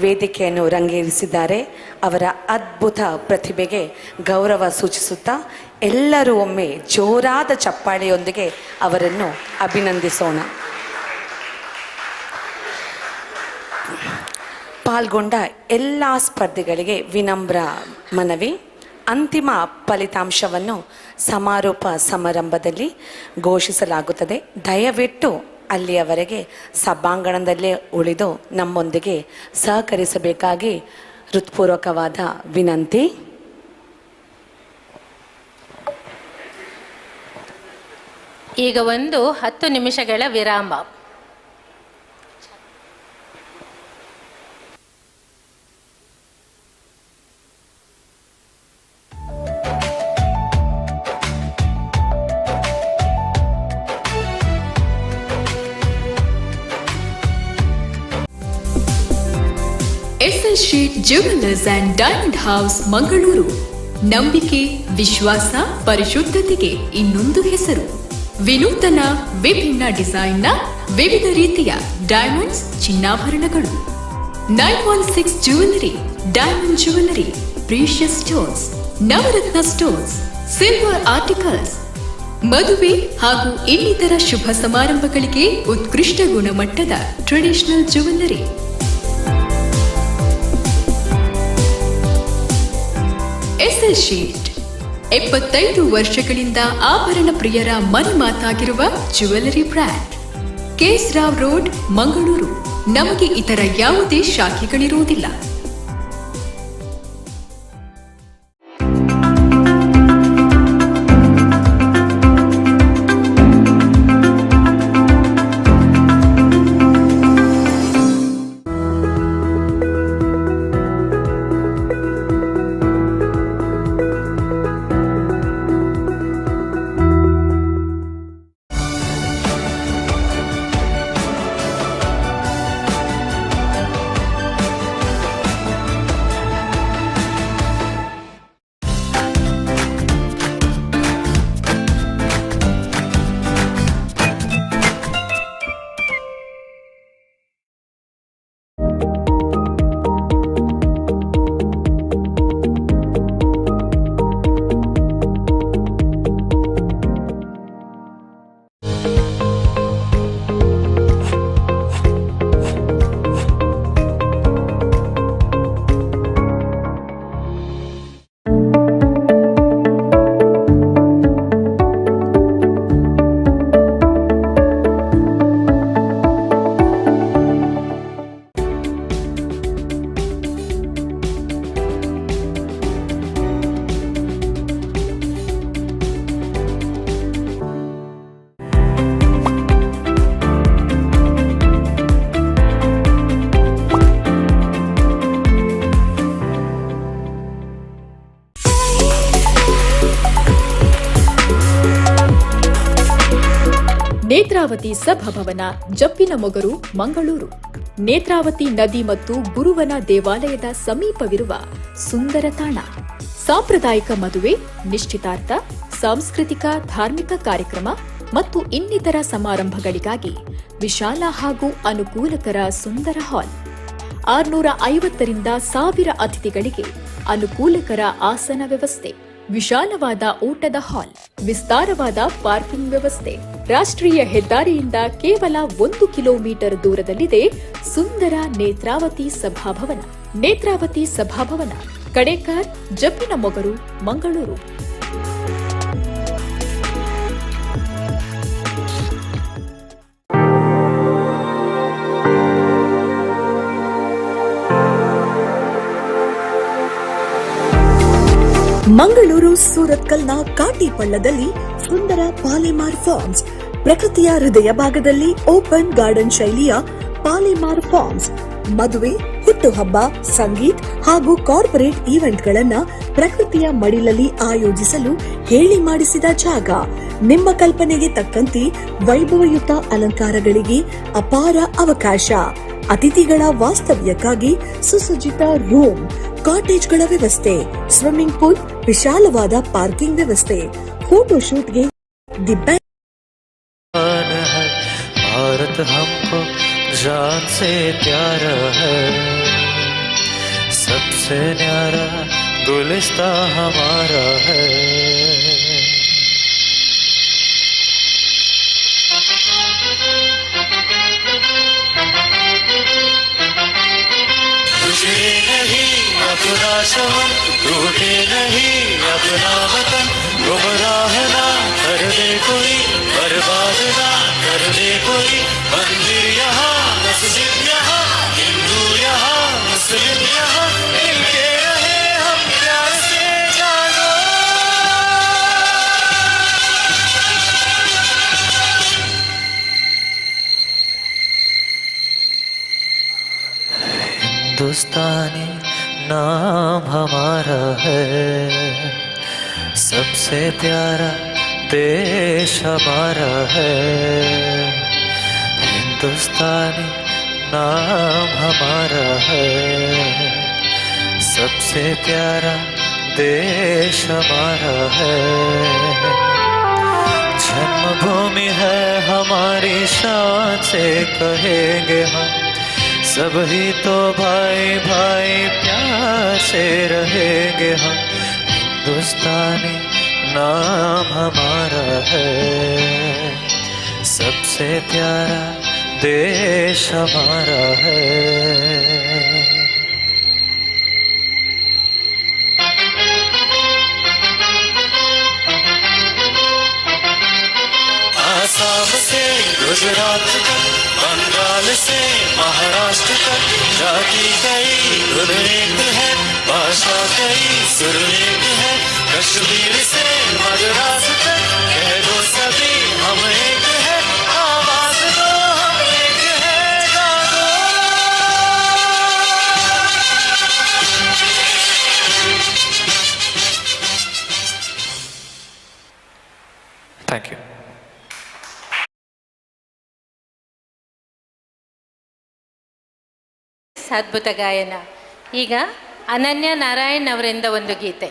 ವೇದಿಕೆಯನ್ನು ರಂಗೇರಿಸಿದ್ದಾರೆ. ಅವರ ಅದ್ಭುತ ಪ್ರತಿಭೆಗೆ ಗೌರವ ಸೂಚಿಸುತ್ತಾ ಎಲ್ಲರೂ ಒಮ್ಮೆ ಜೋರಾದ ಚಪ್ಪಾಳೆಯೊಂದಿಗೆ ಅವರನ್ನು ಅಭಿನಂದಿಸೋಣ. ಪಾಲ್ಗೊಂಡ ಎಲ್ಲ ಸ್ಪರ್ಧಿಗಳಿಗೆ ವಿನಮ್ರ ಮನವಿ. ಅಂತಿಮ ಫಲಿತಾಂಶವನ್ನು ಸಮಾರೋಪ ಸಮಾರಂಭದಲ್ಲಿ ಘೋಷಿಸಲಾಗುತ್ತದೆ. ದಯವಿಟ್ಟು ಅಲ್ಲಿಯವರೆಗೆ ಸಭಾಂಗಣದಲ್ಲೇ ಉಳಿದು ನಮ್ಮೊಂದಿಗೆ ಸಹಕರಿಸಬೇಕಾಗಿ ಹೃತ್ಪೂರ್ವಕವಾದ ವಿನಂತಿ. ಈಗ ಒಂದು 10 ನಿಮಿಷಗಳ ವಿರಾಮ. S L Shet jewellers and diamond house Mangaluru. ನಂಬಿಕೆ, ವಿಶ್ವಾಸ, ಪರಿಶುದ್ಧತೆಗೆ ಇನ್ನೊಂದು ಹೆಸರು. ವಿನೂತನ ವಿಭಿನ್ನ ಡಿಸೈನ್ನ ವಿವಿಧ ರೀತಿಯ ಡೈಮಂಡ್ಸ್, ಚಿನ್ನಾಭರಣಗಳು. 916 jewellery, diamond jewellery, precious stones, Navratna stones, silver articles. ಮದುವೆ ಹಾಗೂ ಇನ್ನಿತರ ಶುಭ ಸಮಾರಂಭಗಳಿಗೆ ಉತ್ಕೃಷ್ಟ ಗುಣಮಟ್ಟದ ಟ್ರೆಡಿಷನಲ್ ಜ್ಯುವೆಲ್ಲರಿ. ಎಸ್ಎಲ್ ಶೀಟ್ 75 ವರ್ಷಗಳಿಂದ ಆಭರಣ ಪ್ರಿಯರ ಮನೆ ಮಾತಾಗಿರುವ jewellery brand. KS Rao road, Mangaluru. ನಮಗೆ ಇತರ ಯಾವುದೇ ಶಾಖೆಗಳಿರುವುದಿಲ್ಲ. ನೇತ್ರಾವತಿ ಸಭಾಭವನ, ಜಪ್ಪಿನ ಮೊಗರು, ಮಂಗಳೂರು. ನೇತ್ರಾವತಿ ನದಿ ಮತ್ತು ಗುರುವನ ದೇವಾಲಯದ ಸಮೀಪವಿರುವ ಸುಂದರ ತಾಣ. ಸಾಂಪ್ರದಾಯಿಕ ಮದುವೆ, ನಿಶ್ಚಿತಾರ್ಥ, ಸಾಂಸ್ಕೃತಿಕ ಧಾರ್ಮಿಕ ಕಾರ್ಯಕ್ರಮ ಮತ್ತು ಇನ್ನಿತರ ಸಮಾರಂಭಗಳಿಗಾಗಿ ವಿಶಾಲ ಹಾಗೂ ಅನುಕೂಲಕರ ಸುಂದರ ಹಾಲ್. 650 ರಿಂದ 1000 ಅತಿಥಿಗಳಿಗೆ ಅನುಕೂಲಕರ ಆಸನ ವ್ಯವಸ್ಥೆ, ವಿಶಾಲವಾದ ಊಟದ ಹಾಲ್, ವಿಸ್ತಾರವಾದ ಪಾರ್ಕಿಂಗ್ ವ್ಯವಸ್ಥೆ. ರಾಷ್ಟ್ರೀಯ ಹೆದ್ದಾರಿಯಿಂದ ಕೇವಲ 1 ಕಿಲೋಮೀಟರ್ ದೂರದಲ್ಲಿದೆ ಸುಂದರ ನೇತ್ರಾವತಿ ಸಭಾಭವನ. ನೇತ್ರಾವತಿ ಸಭಾಭವನ, ಕಡೇಕಾರ್, ಜಪ್ಪಿನ ಮೊಗರು, ಮಂಗಳೂರು. ಮಂಗಳೂರು ಸೂರತ್ಕಲ್ನ ಕಾಟಿಪಳ್ಳದಲ್ಲಿ ಸುಂದರ ಪಾಲೆಮಾರ್ ಫಾರ್ಮ್ಸ್, ಪ್ರಕೃತಿಯ ಹೃದಯ ಭಾಗದಲ್ಲಿ ಓಪನ್ ಗಾರ್ಡನ್ ಶೈಲಿಯ ಪಾಲೆಮಾರ್ ಫಾರ್ಮ್ಸ್. ಮದುವೆ, ಹುಟ್ಟುಹಬ್ಬ, ಸಂಗೀತ್ ಹಾಗೂ ಕಾರ್ಪೊರೇಟ್ ಈವೆಂಟ್ಗಳನ್ನ ಪ್ರಕೃತಿಯ ಮಡಿಲಲ್ಲಿ ಆಯೋಜಿಸಲು ಹೇಳಿ ಮಾಡಿಸಿದ ಜಾಗ. ನಿಮ್ಮ ಕಲ್ಪನೆಗೆ ತಕ್ಕಂತೆ ವೈಭವಯುತ ಅಲಂಕಾರಗಳಿಗೆ ಅಪಾರ ಅವಕಾಶ. ಅತಿಥಿಗಳ ವಾಸ್ತವ್ಯಕ್ಕಾಗಿ ಸುಸಜ್ಜಿತ ರೂಮ್, ಕಾಟೇಜ್ಗಳ ವ್ಯವಸ್ಥೆ, ಸ್ವಿಮ್ಮಿಂಗ್ ಪೂಲ್, ವಿಶಾಲವಾದ ಪಾರ್ಕಿಂಗ್ ವ್ಯವಸ್ಥೆ, ಫೋಟೋಶೂಟ್ಗೆ भारत हमको जान से प्यारा है, सबसे न्यारा गुलिस्ता हमारा है। तुझे नहीं अपना शहर, टूटे नहीं अपना वतन, गुमराह ना कर दे कोई, बर्बाद ना कर दे कोई। मंदिर यहाँ मस्जिद यहाँ, हिंदू यहाँ मुस्लिम यहाँ, मिलके रहे हम प्यार से जानो। हिंदुस्तानी नाम हमारा है, सबसे प्यारा देश हमारा है। हिंदुस्तानी नाम हमारा है, सबसे प्यारा देश हमारा है। जन्मभूमि है हमारी, शान से कहेंगे हम, सब ही तो भाई भाई प्यार से रहेंगे हम। हिंदुस्तानी नाम हमारा है, सबसे प्यारा देश हमारा है। आसाम से गुजरात तक, बंगाल से महाराष्ट्र तक, जाति कई धुन एक है, भाषा कई सुर एक है। कश्मीर से मद्रास तक कह दो सभी हम एक है, आवाज दो हम एक है, गा दो। Thank you. ಅದ್ಭುತ ಗಾಯನ. ಈಗ ಅನನ್ಯ ನಾರಾಯಣ್ ಅವರಿಂದ ಒಂದು ಗೀತೆ.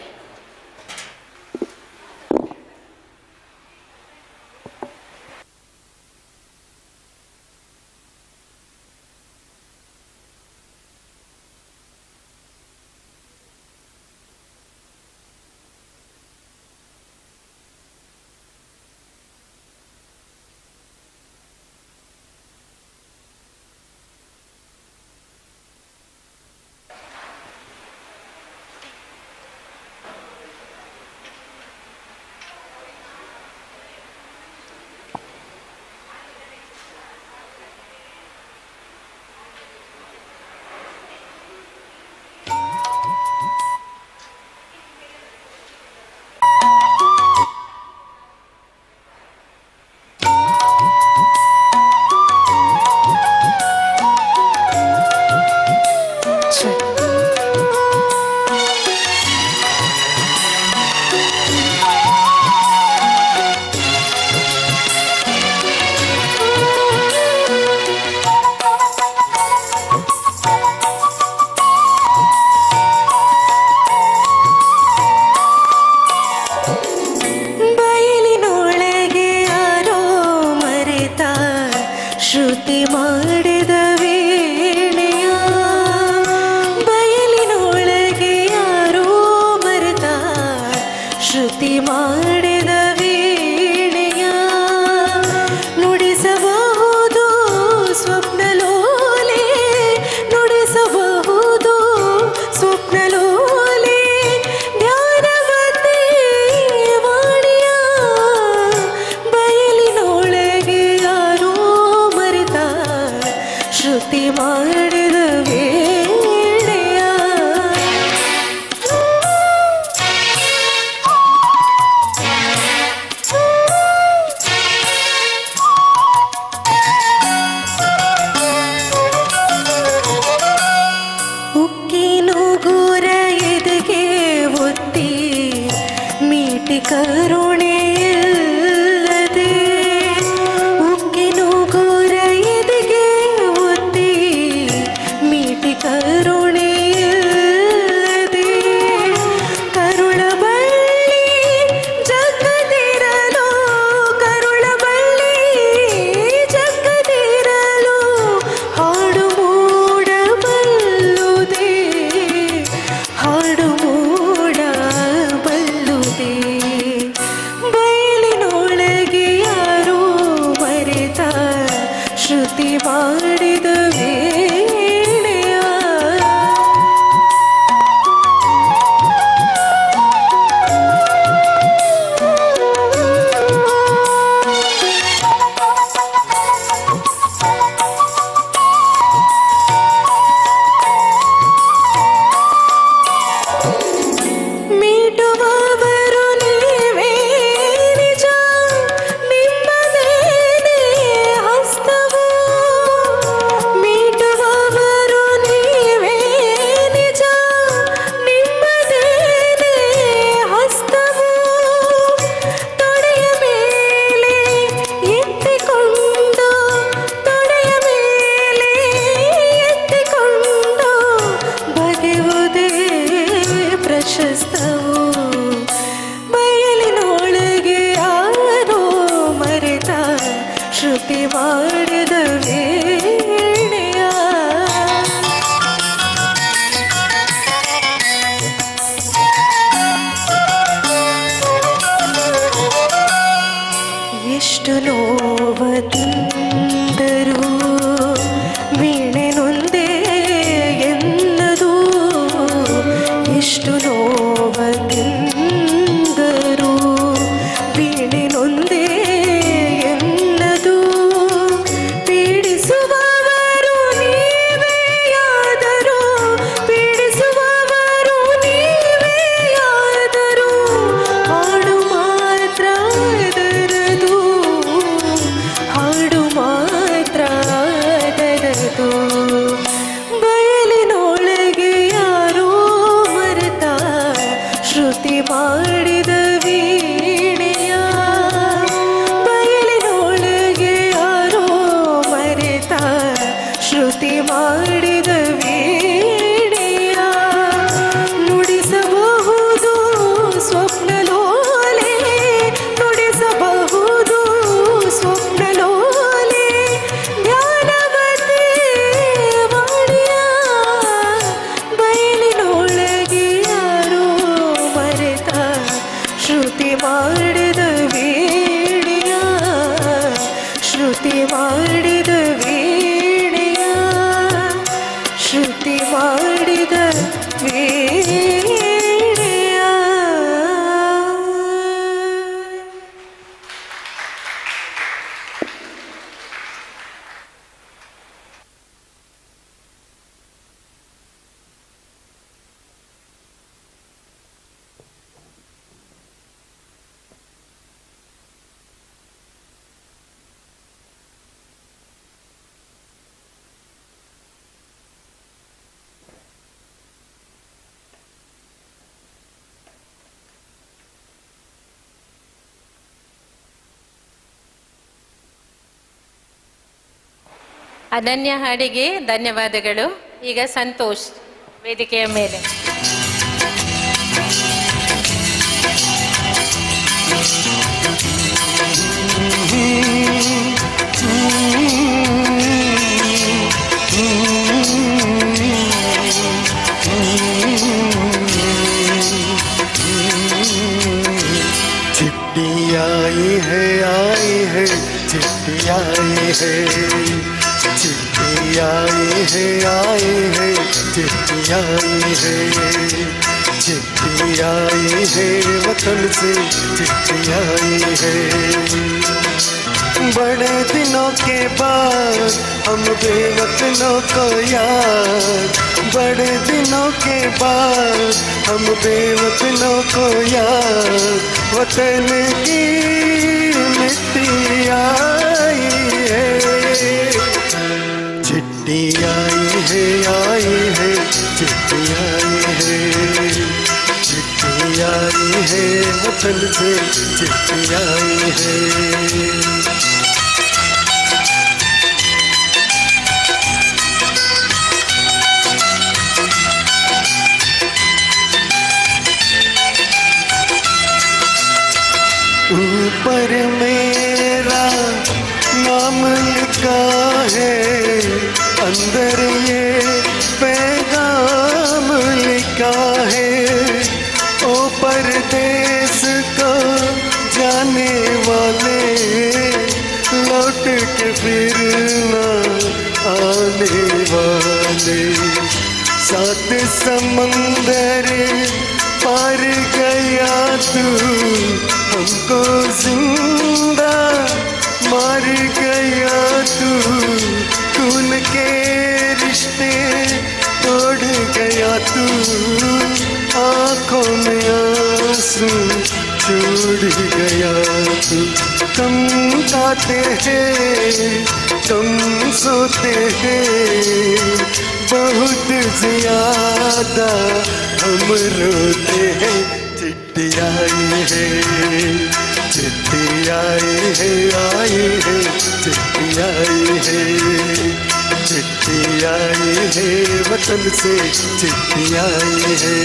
ಮಾಡಿದ ವೀಣೆಯ ಮೀಟುವವರು ನೀವೇ ನಿಜ ನಿಮ್ಮದೇನೇ ಹಸ್ತವು ಮೀಟುವವರು ನೀವೇ ನಿಜ ನಿಮ್ಮದೇನೇ ಹಸ್ತವು ತೊಡೆಯ ಮೇಲೆ ಎತ್ತಿಕೊಂಡು ತೊಡೆಯ ಮೇಲೆ ಎತ್ತಿಕೊಂಡು ಬಗೆಯುವುದೇ ಪ್ರಶಸ್ತವು ಬಯಲಿನೊಳಗೆ ಯಾರೋ ಮರೆತ ಶ್ರುತಿ ಮಾಡಿದ ವೀಣೆಯ ಎಷ್ಟು ನೋವ ತಿಂದರೂ ವೀಣೆ ನೊಂದೇ ಎನ್ನದು ಎಷ್ಟು ನೋವ ತಿಂದರೂ ವೀಣೆ ನೊಂದೇ ಎನ್ನದು ಪೀಡಿಸುವವರು ನೀವೆಯಾದರೂ ಪೀಡಿಸುವವರು ನೀವೆಯಾದರೂ ಹಾಡು ಮಾತ್ರ ಅದರದು ಹಾಡು ಮಾತ್ರ ಅದರದು ಬಯಲಿನೊಳಗೆ ಯಾರೋ ಮರೆತ ಶ್ರುತಿ ಮಾಡಿದ ವೀಣೆಯ ಬಯಲಿನೊಳಗೆ ಯಾರೋ ಮರೆತ ಶ್ರುತಿ ಮಾಡಿದ ವೀಣೆಯ ನುಡಿಸಬಹುದು ಸ್ವಪ್ನಲೋಲೆ ನುಡಿಸಬಹುದು ಸ್ವಪ್ನಲೋಲೆ ಧ್ಯಾನವತಿ ವಾಣಿಯ ಬಯಲಿನೊಳಗೆ ಯಾರೋ ಮರೆತ ಶ್ರುತಿ ಮಾಡಿದ ವೀಣೆಯ ಶ್ರುತಿ ಮಾಡಿದ ವೀಣೆಯ ಶ್ರುತಿ ಮಾಡಿದ ವೀಣೆಯ ಅನನ್ಯ ಹಾಡಿಗೆ ಧನ್ಯವಾದಗಳು. ಈಗ ಸಂತೋಷ್ ವೇದಿಕೆಯ ಮೇಲೆ. चिट्ठी आई है चिट्ठी आई है चिट्ठी आई है चिट्ठी आई है चिट्ठी आई है वतन से चिट्ठी आई है बड़े दिनों के बाद हम बेवतनों को याद बड़े दिनों के बाद हम बेवतनों को याद वतन की मिट्टी आई है चिट्ठी आई है चिट्ठी आई है चिट्ठी आई है वतन से चिट्ठी आई है ऊपर मेरा नाम लिखा है अंदर ये पैगाम लिखा है ओ परदेस को जाने वाले लौट लौट के फिर ना आने वाले। सात समंदर पार गया तू, हमको जिंदा मार गया तू। खून के रिश्ते तोड़ गया तू, आंखों में आंसू छोड़ गया तू। कम गाते हैं कम सोते हैं, बहुत ज्यादा हम रोते हैं। चिट्ठी आई है चिट्ठी आई है चिट्ठी आई है चिट्ठी आई है, वतन से चिट्ठी आई है।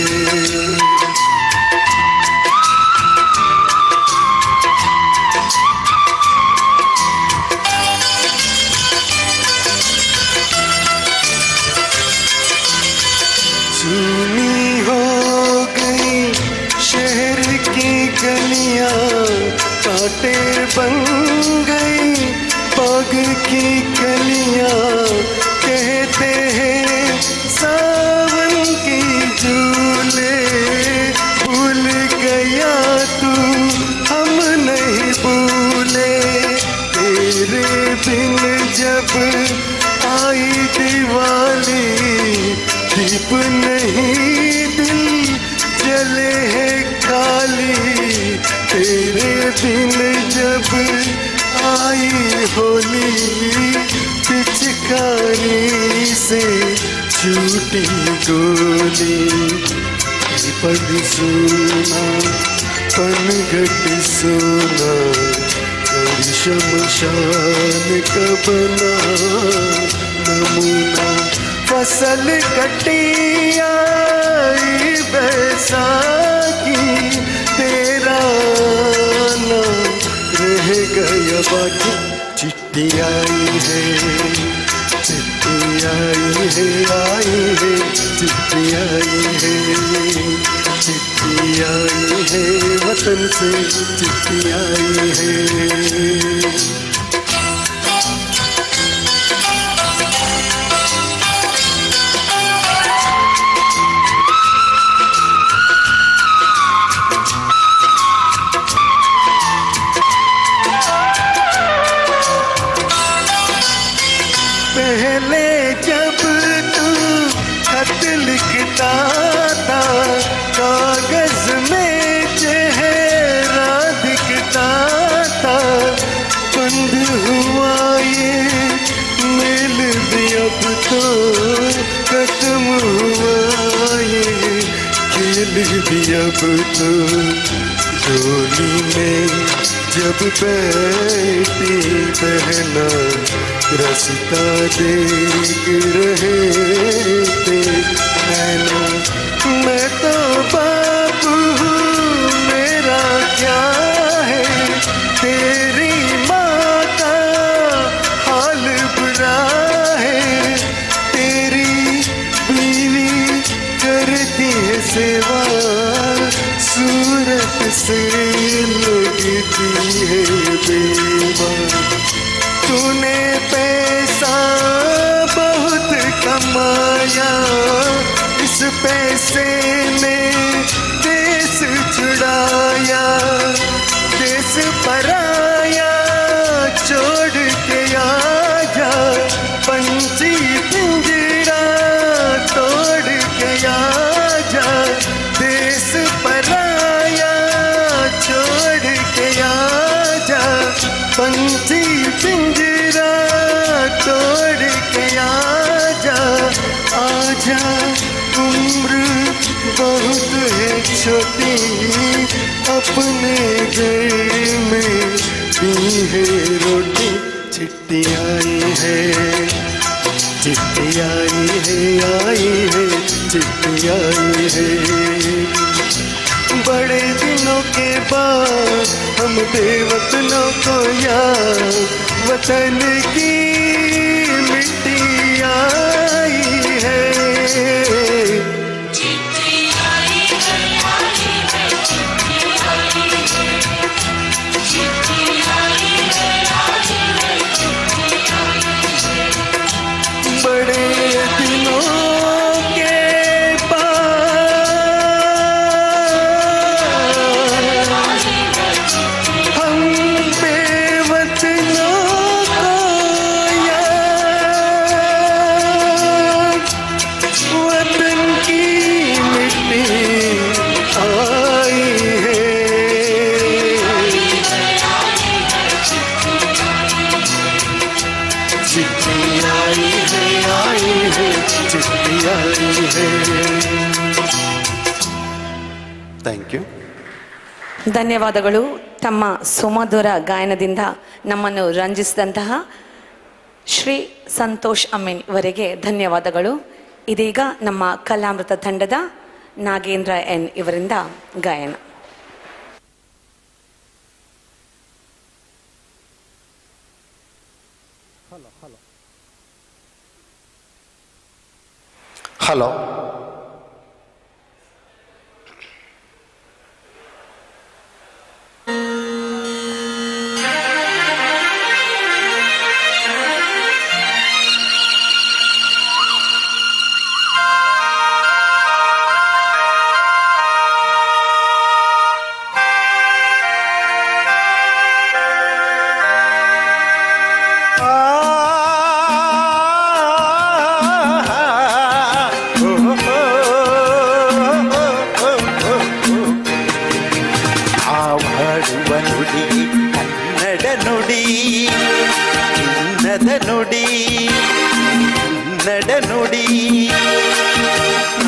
सुनी हो गई शहर की गलियां, कांटे बन गई बाग की कलियां। कहते हैं सावन की झूले, भूल गया तू हम नहीं भूले। तेरे बिन जब आई दिवाली, दीप नहीं दिल जले है खाली। तेरे बिन जब आई होली, पिचकारी से छूटी गोली। पग सोना पनघट सोना, शमशान का बना नमूना। फसल कटिया बैसाखी, तेरा नाम रह गया बाकी। चिट्ठी आई है चिट्ठी आई है चिट्ठी आई है चिट्ठी आई है, वतन से चिट्ठी आई है। पहले जब तू खत लिखता था, कागज में चेहरा दिखता था। बंद हुआ ये मेल भी अब तो, खत्म हुआ ये खेल भी अब तो। डोली में जब बैठी बहना, रास्ता देख रहे थे नैना। मैं तो बाबू हूँ, मेरा क्या है, तेरी माँ का हाल बुरा है। तेरी बीवी करती है सेवा, सूरत से लगती है बेवा। तूने पैसा बहुत कमाया, इस पैसे ने देश छुड़ाया। देश पराया छोड़ के आजा, पंछी पिंजरा तोड़ के आजा। देश पराया छोड़ के आजा, पंछी पिंजरा तोड़ के आजा। आजा उम्र बहुत है छोटी, अपने घर में दी है रोटी। चिट्ठी आई है चिट्ठी आई है चिट्ठी आई है। बड़े दिनों के बाद हम बेवतनों को याद, वतन की मिट्टी आई है। चिट्ठी आई है चिट्ठी आई है. Thank you. ಧನ್ಯವಾದಗಳು. ತಮ್ಮ ಸುಮಧುರ ಗಾಯನದಿಂದ ನಮ್ಮನ್ನು ರಂಜಿಸಿದಂತಹ ಶ್ರೀ ಸಂತೋಷ್ ಅಮ್ಮಿನ್ ಇವರಿಗೆ ಧನ್ಯವಾದಗಳು. ಇದೀಗ ನಮ್ಮ ಕಲಾಮೃತ ತಂಡದ ನಾಗೇಂದ್ರ ಎನ್ ಇವರಿಂದ ಗಾಯನ. ಹಲೋ.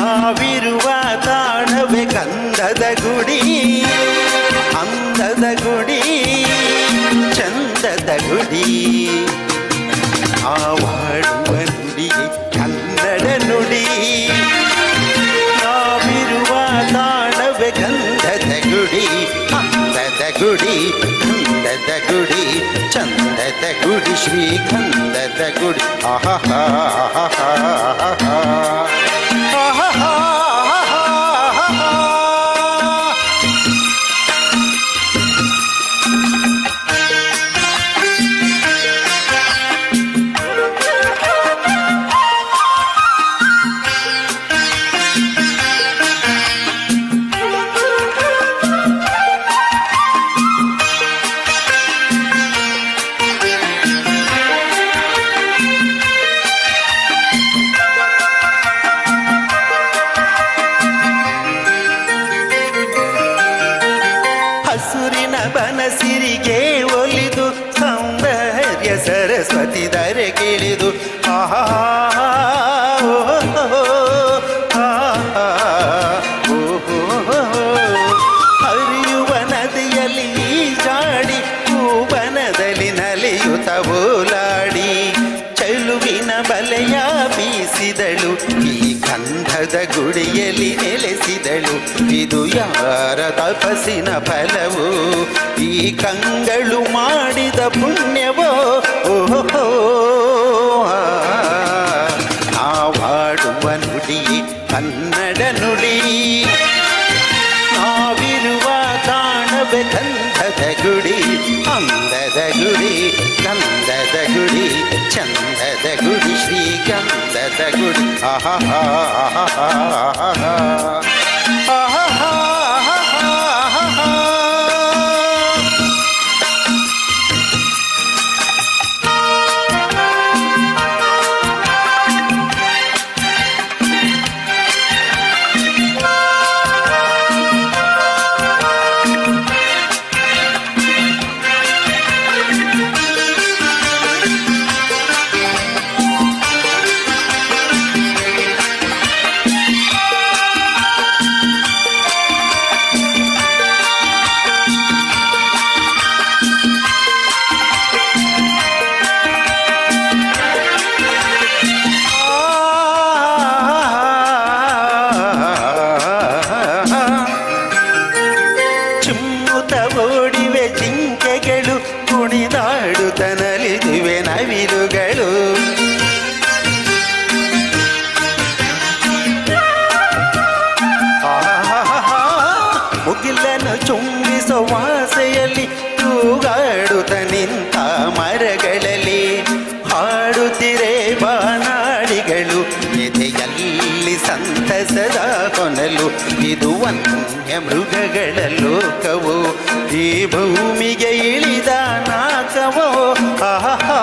ನಾವಿರುವ ತಾಣವೇ ಕಂದದ ಗುಡಿ, ಅಂದದ ಗುಡಿ, ಚಂದದ ಗುಡಿ. ಆವಾಡುವ ನುಡಿ ಕನ್ನಡ ನುಡಿ, ನಾವಿರುವ ತಾಣವೇ ಗಂಧದ ಗುಡಿ, ಅಂದದ ಗುಡಿ, ಅಂದದ ಗುಡಿ, ಚಂದದ ಗುಡಿ, ಶ್ರೀಗಂಧದ ಗುಡಿ. ಆಹಾ ಬನಸಿರಿಗೆ ಒಲಿದು ಸೌಂದರ್ಯ ಸರಸ್ವತಿ ಧರೆಗಿಳಿದು ಆಹಾ ಹರಿಯುವ ನದಿಯಲ್ಲಿ ಜಾಡಿ ಹೂವನದಲ್ಲಿ ನಲಿಯುತ್ತ ಓಲಾಡಿ ಚೆಲುವಿನ ಬಲೆಯ ಬೀಸಿದಳು, ಈ ಗಂಧದ ಗುಡಿಯಲ್ಲಿ ನೆಲೆಸಿದಳು. ಇದು ಯಾರ ತಪಸ್ಸಿನ ಫಲವೋ, ಈ ಕಂಗಳು ಮಾಡಿದ ಪುಣ್ಯವೋ. ಓಹೋ ನಾವಾಡುವ ನುಡಿ ಕನ್ನಡ ನುಡಿ, ನಾವಿರುವ ತಾಣವೇ ಗಂಧದ ಗುಡಿ, ಅಂದದ ಗುಡಿ, ಗಂಧದ ಗುಡಿ, ಚಂದದ ಗುಡಿ, ಶ್ರೀಗಂಧದ ಗುಡಿ. ಆಹಾ ಓಡಿವೆ ಜಿಂಕೆಗಳು, ಕುಣಿದಾಡುತ್ತನಲಿದುವೆ ನವಿಲುಗಳು. ಮುಗಿಲನ್ನು ಚುಂಬಿಸುವ ಆಸೆಯಲ್ಲಿ ತೂಗಾಡುತ್ತ ನಿಂತ ಮರಗಳಲ್ಲಿ ಹಾಡುತ್ತಿರೆ ಬಾನಾಡಿಗಳು, ಎದೆಯಲ್ಲಿ ಸಂತಸದ ಕೊನಲು. ಇದು ವನ್ಯ ಮೃಗಗಳ ಲೋಕವೋ, ಈ ಭೂಮಿಗೆ ಇಳಿದ ನಾಕವೋ. ಆಹಾ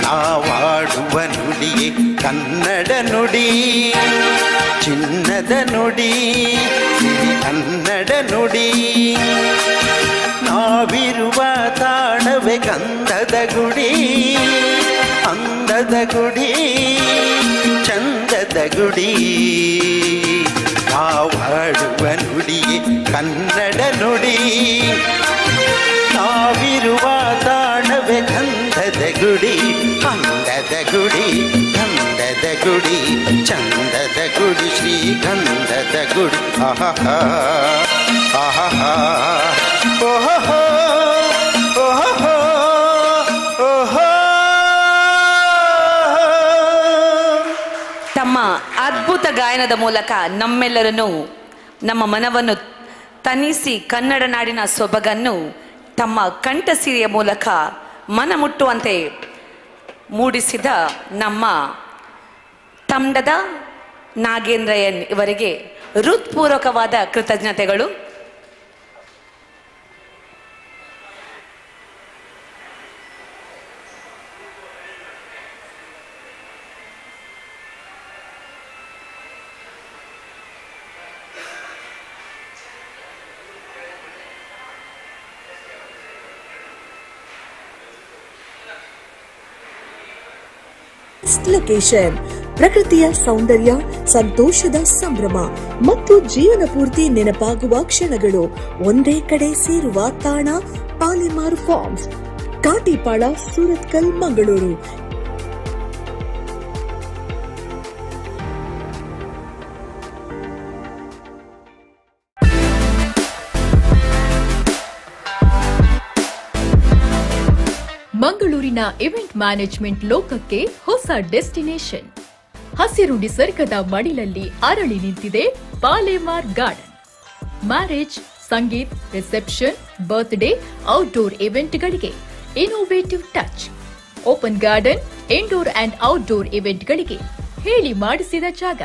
ನಾವಾಡುವ ನುಡಿಯೇ ಕನ್ನಡ ನುಡಿ, ಚಿನ್ನದ ನುಡಿ, ಕನ್ನಡ ನುಡಿ, ನಾವಿರುವ ತಾಣವೇ ಗಂಧದ ಗುಡಿ ಅಂದದ ಗುಡಿ ಚಂದದ ಗುಡಿ ನಾವಾಡುವ ನುಡಿಯೇ ಕನ್ನಡ ನುಡಿ ನಾವಿರುವ ತಾಣವೇ ಗಂಧದ ಗುಡಿ ಅಂದದ ಗುಡಿ ಗಂಧದ ಗುಡಿ ಚಂದದ ಗುಡಿ ಶ್ರೀಗಂಧದ ಗುಡಿ ಆಹಾ ಆಹಾ ಓಹೋ ಓಹೋ ಓಹೋ. ತಮ್ಮ ಅದ್ಭುತ ಗಾಯನದ ಮೂಲಕ ನಮ್ಮೆಲ್ಲರನ್ನು ನಮ್ಮ ಮನವನ್ನು ತಣಿಸಿ ಕನ್ನಡ ನಾಡಿನ ಸೊಬಗನ್ನು ತಮ್ಮ ಕಂಠಸಿರಿಯ ಮೂಲಕ ಮನ ಮುಟ್ಟುವಂತೆ ಮೂಡಿಸಿದ ನಮ್ಮ ತಂಡದ ನಾಗೇಂದ್ರಯ್ಯನ್ ಇವರಿಗೆ ಹೃತ್ಪೂರ್ವಕವಾದ ಕೃತಜ್ಞತೆಗಳು. ಲೊಕೇಶನ್ ಪ್ರಕೃತಿಯ ಸೌಂದರ್ಯ, ಸಂತೋಷದ ಸಂಭ್ರಮ ಮತ್ತು ಜೀವನ ಪೂರ್ತಿ ನೆನಪಾಗುವ ಕ್ಷಣಗಳು ಒಂದೇ ಕಡೆ ಸೇರುವ ತಾಣ ಪಾಲಿಮಾರ್ ಫಾರ್ಮ್ಸ್, ಕಾಟಿಪಾಳ, ಸೂರತ್ಕಲ್, ಮಂಗಳೂರು. ಮಂಗಳೂರಿನ ಇವೆಂಟ್ ಮ್ಯಾನೇಜ್ಮೆಂಟ್ ಲೋಕಕ್ಕೆ ಹೊಸ ಡೆಸ್ಟಿನೇಷನ್. ಹಸಿರು ನಿಸರ್ಗದ ಮಡಿಲಲ್ಲಿ ಅರಳಿ ನಿಂತಿದೆ Palemar garden. Marriage, sangeet, reception, birthday, outdoor ಇವೆಂಟ್ಗಳಿಗೆ innovative touch. Open garden, indoor and outdoor ಇವೆಂಟ್ಗಳಿಗೆ ಹೇಳಿ ಮಾಡಿಸಿದ ಜಾಗ.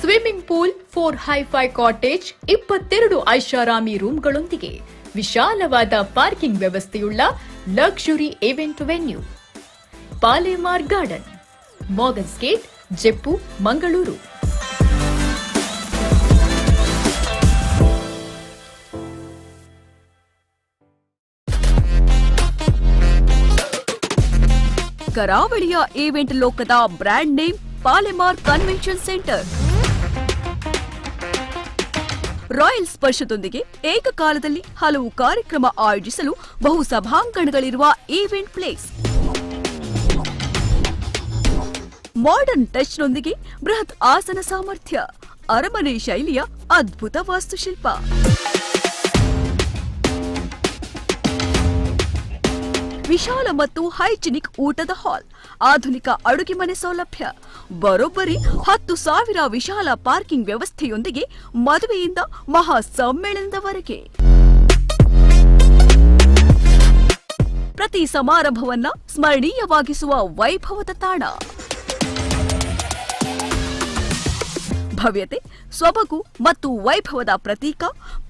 ಸ್ವಿಮ್ಮಿಂಗ್ ಪೂಲ್, 4 ಹೈಫೈ ಕಾಟೇಜ್, 22 ಐಷಾರಾಮಿ ರೂಮ್ಗಳೊಂದಿಗೆ ವಿಶಾಲವಾದ ಪಾರ್ಕಿಂಗ್ ವ್ಯವಸ್ಥೆಯುಳ್ಳ luxury event venue. Palemar garden, Morgan's gate, Jeppu, Mangaluru. ಕರಾವಳಿಯ ಈವೆಂಟ್ ಲೋಕದ brand name Palemar convention centre. Royal ಸ್ಪರ್ಶದೊಂದಿಗೆ ಏಕಕಾಲದಲ್ಲಿ ಹಲವು ಕಾರ್ಯಕ್ರಮ ಆಯೋಜಿಸಲು ಬಹು ಸಭಾಂಗಣಗಳಿರುವ ಈವೆಂಟ್ ಪ್ಲೇಸ್. ಮಾಡರ್ನ್ ಟಚ್ನೊಂದಿಗೆ ಬೃಹತ್ ಆಸನ ಸಾಮರ್ಥ್ಯ, ಅರಮನೆ ಶೈಲಿಯ ಅದ್ಭುತ ವಾಸ್ತುಶಿಲ್ಪ. ವಿಶಾಲ ಮತ್ತು ಹೈಜಿನಿಕ್ ಊಟದ ಹಾಲ್, ಆಧುನಿಕ ಅಡುಗೆ ಮನೆ ಸೌಲಭ್ಯ, ಬರೋಬ್ಬರಿ 10,000 ವಿಶಾಲ ಪಾರ್ಕಿಂಗ್ ವ್ಯವಸ್ಥೆಯೊಂದಿಗೆ ಮದುವೆಯಿಂದ ಮಹಾ ಸಮ್ಮೇಳನದವರೆಗೆ ಪ್ರತಿ ಸಮಾರಂಭವನ್ನ ಸ್ಮರಣೀಯವಾಗಿಸುವ ವೈಭವದ ತಾಣ. ಭವ್ಯತೆ, ಸೊಬಗು ಮತ್ತು ವೈಭವದ ಪ್ರತೀಕ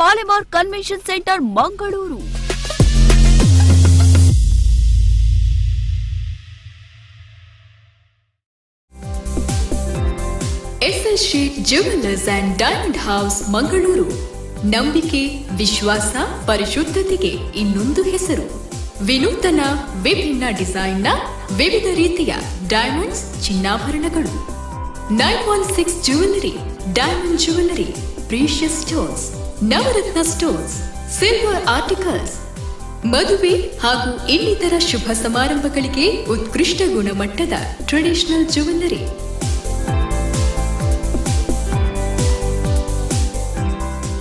Palemar convention centre, Mangaluru. S S Shet jewellers and diamond house, Mangaluru. ನಂಬಿಕೆ, ವಿಶ್ವಾಸ, ಪರಿಶುದ್ಧತೆಗೆ ಇನ್ನೊಂದು ಹೆಸರು. ವಿನೂತನ, ವಿಭಿನ್ನ ಡಿಸೈನ್ನ ವಿವಿಧ ರೀತಿಯ ಡೈಮಂಡ್ಸ್, ಚಿನ್ನಾಭರಣಗಳು. 916 jewellery, diamond jewellery, precious stones, Navratna stones, silver articles. ಮದುವೆ ಹಾಗೂ ಇನ್ನಿತರ ಶುಭ ಸಮಾರಂಭಗಳಿಗೆ ಉತ್ಕೃಷ್ಟ ಗುಣಮಟ್ಟದ ಟ್ರೆಡಿಷನಲ್ ಜ್ಯುವೆಲ್ಲರಿ.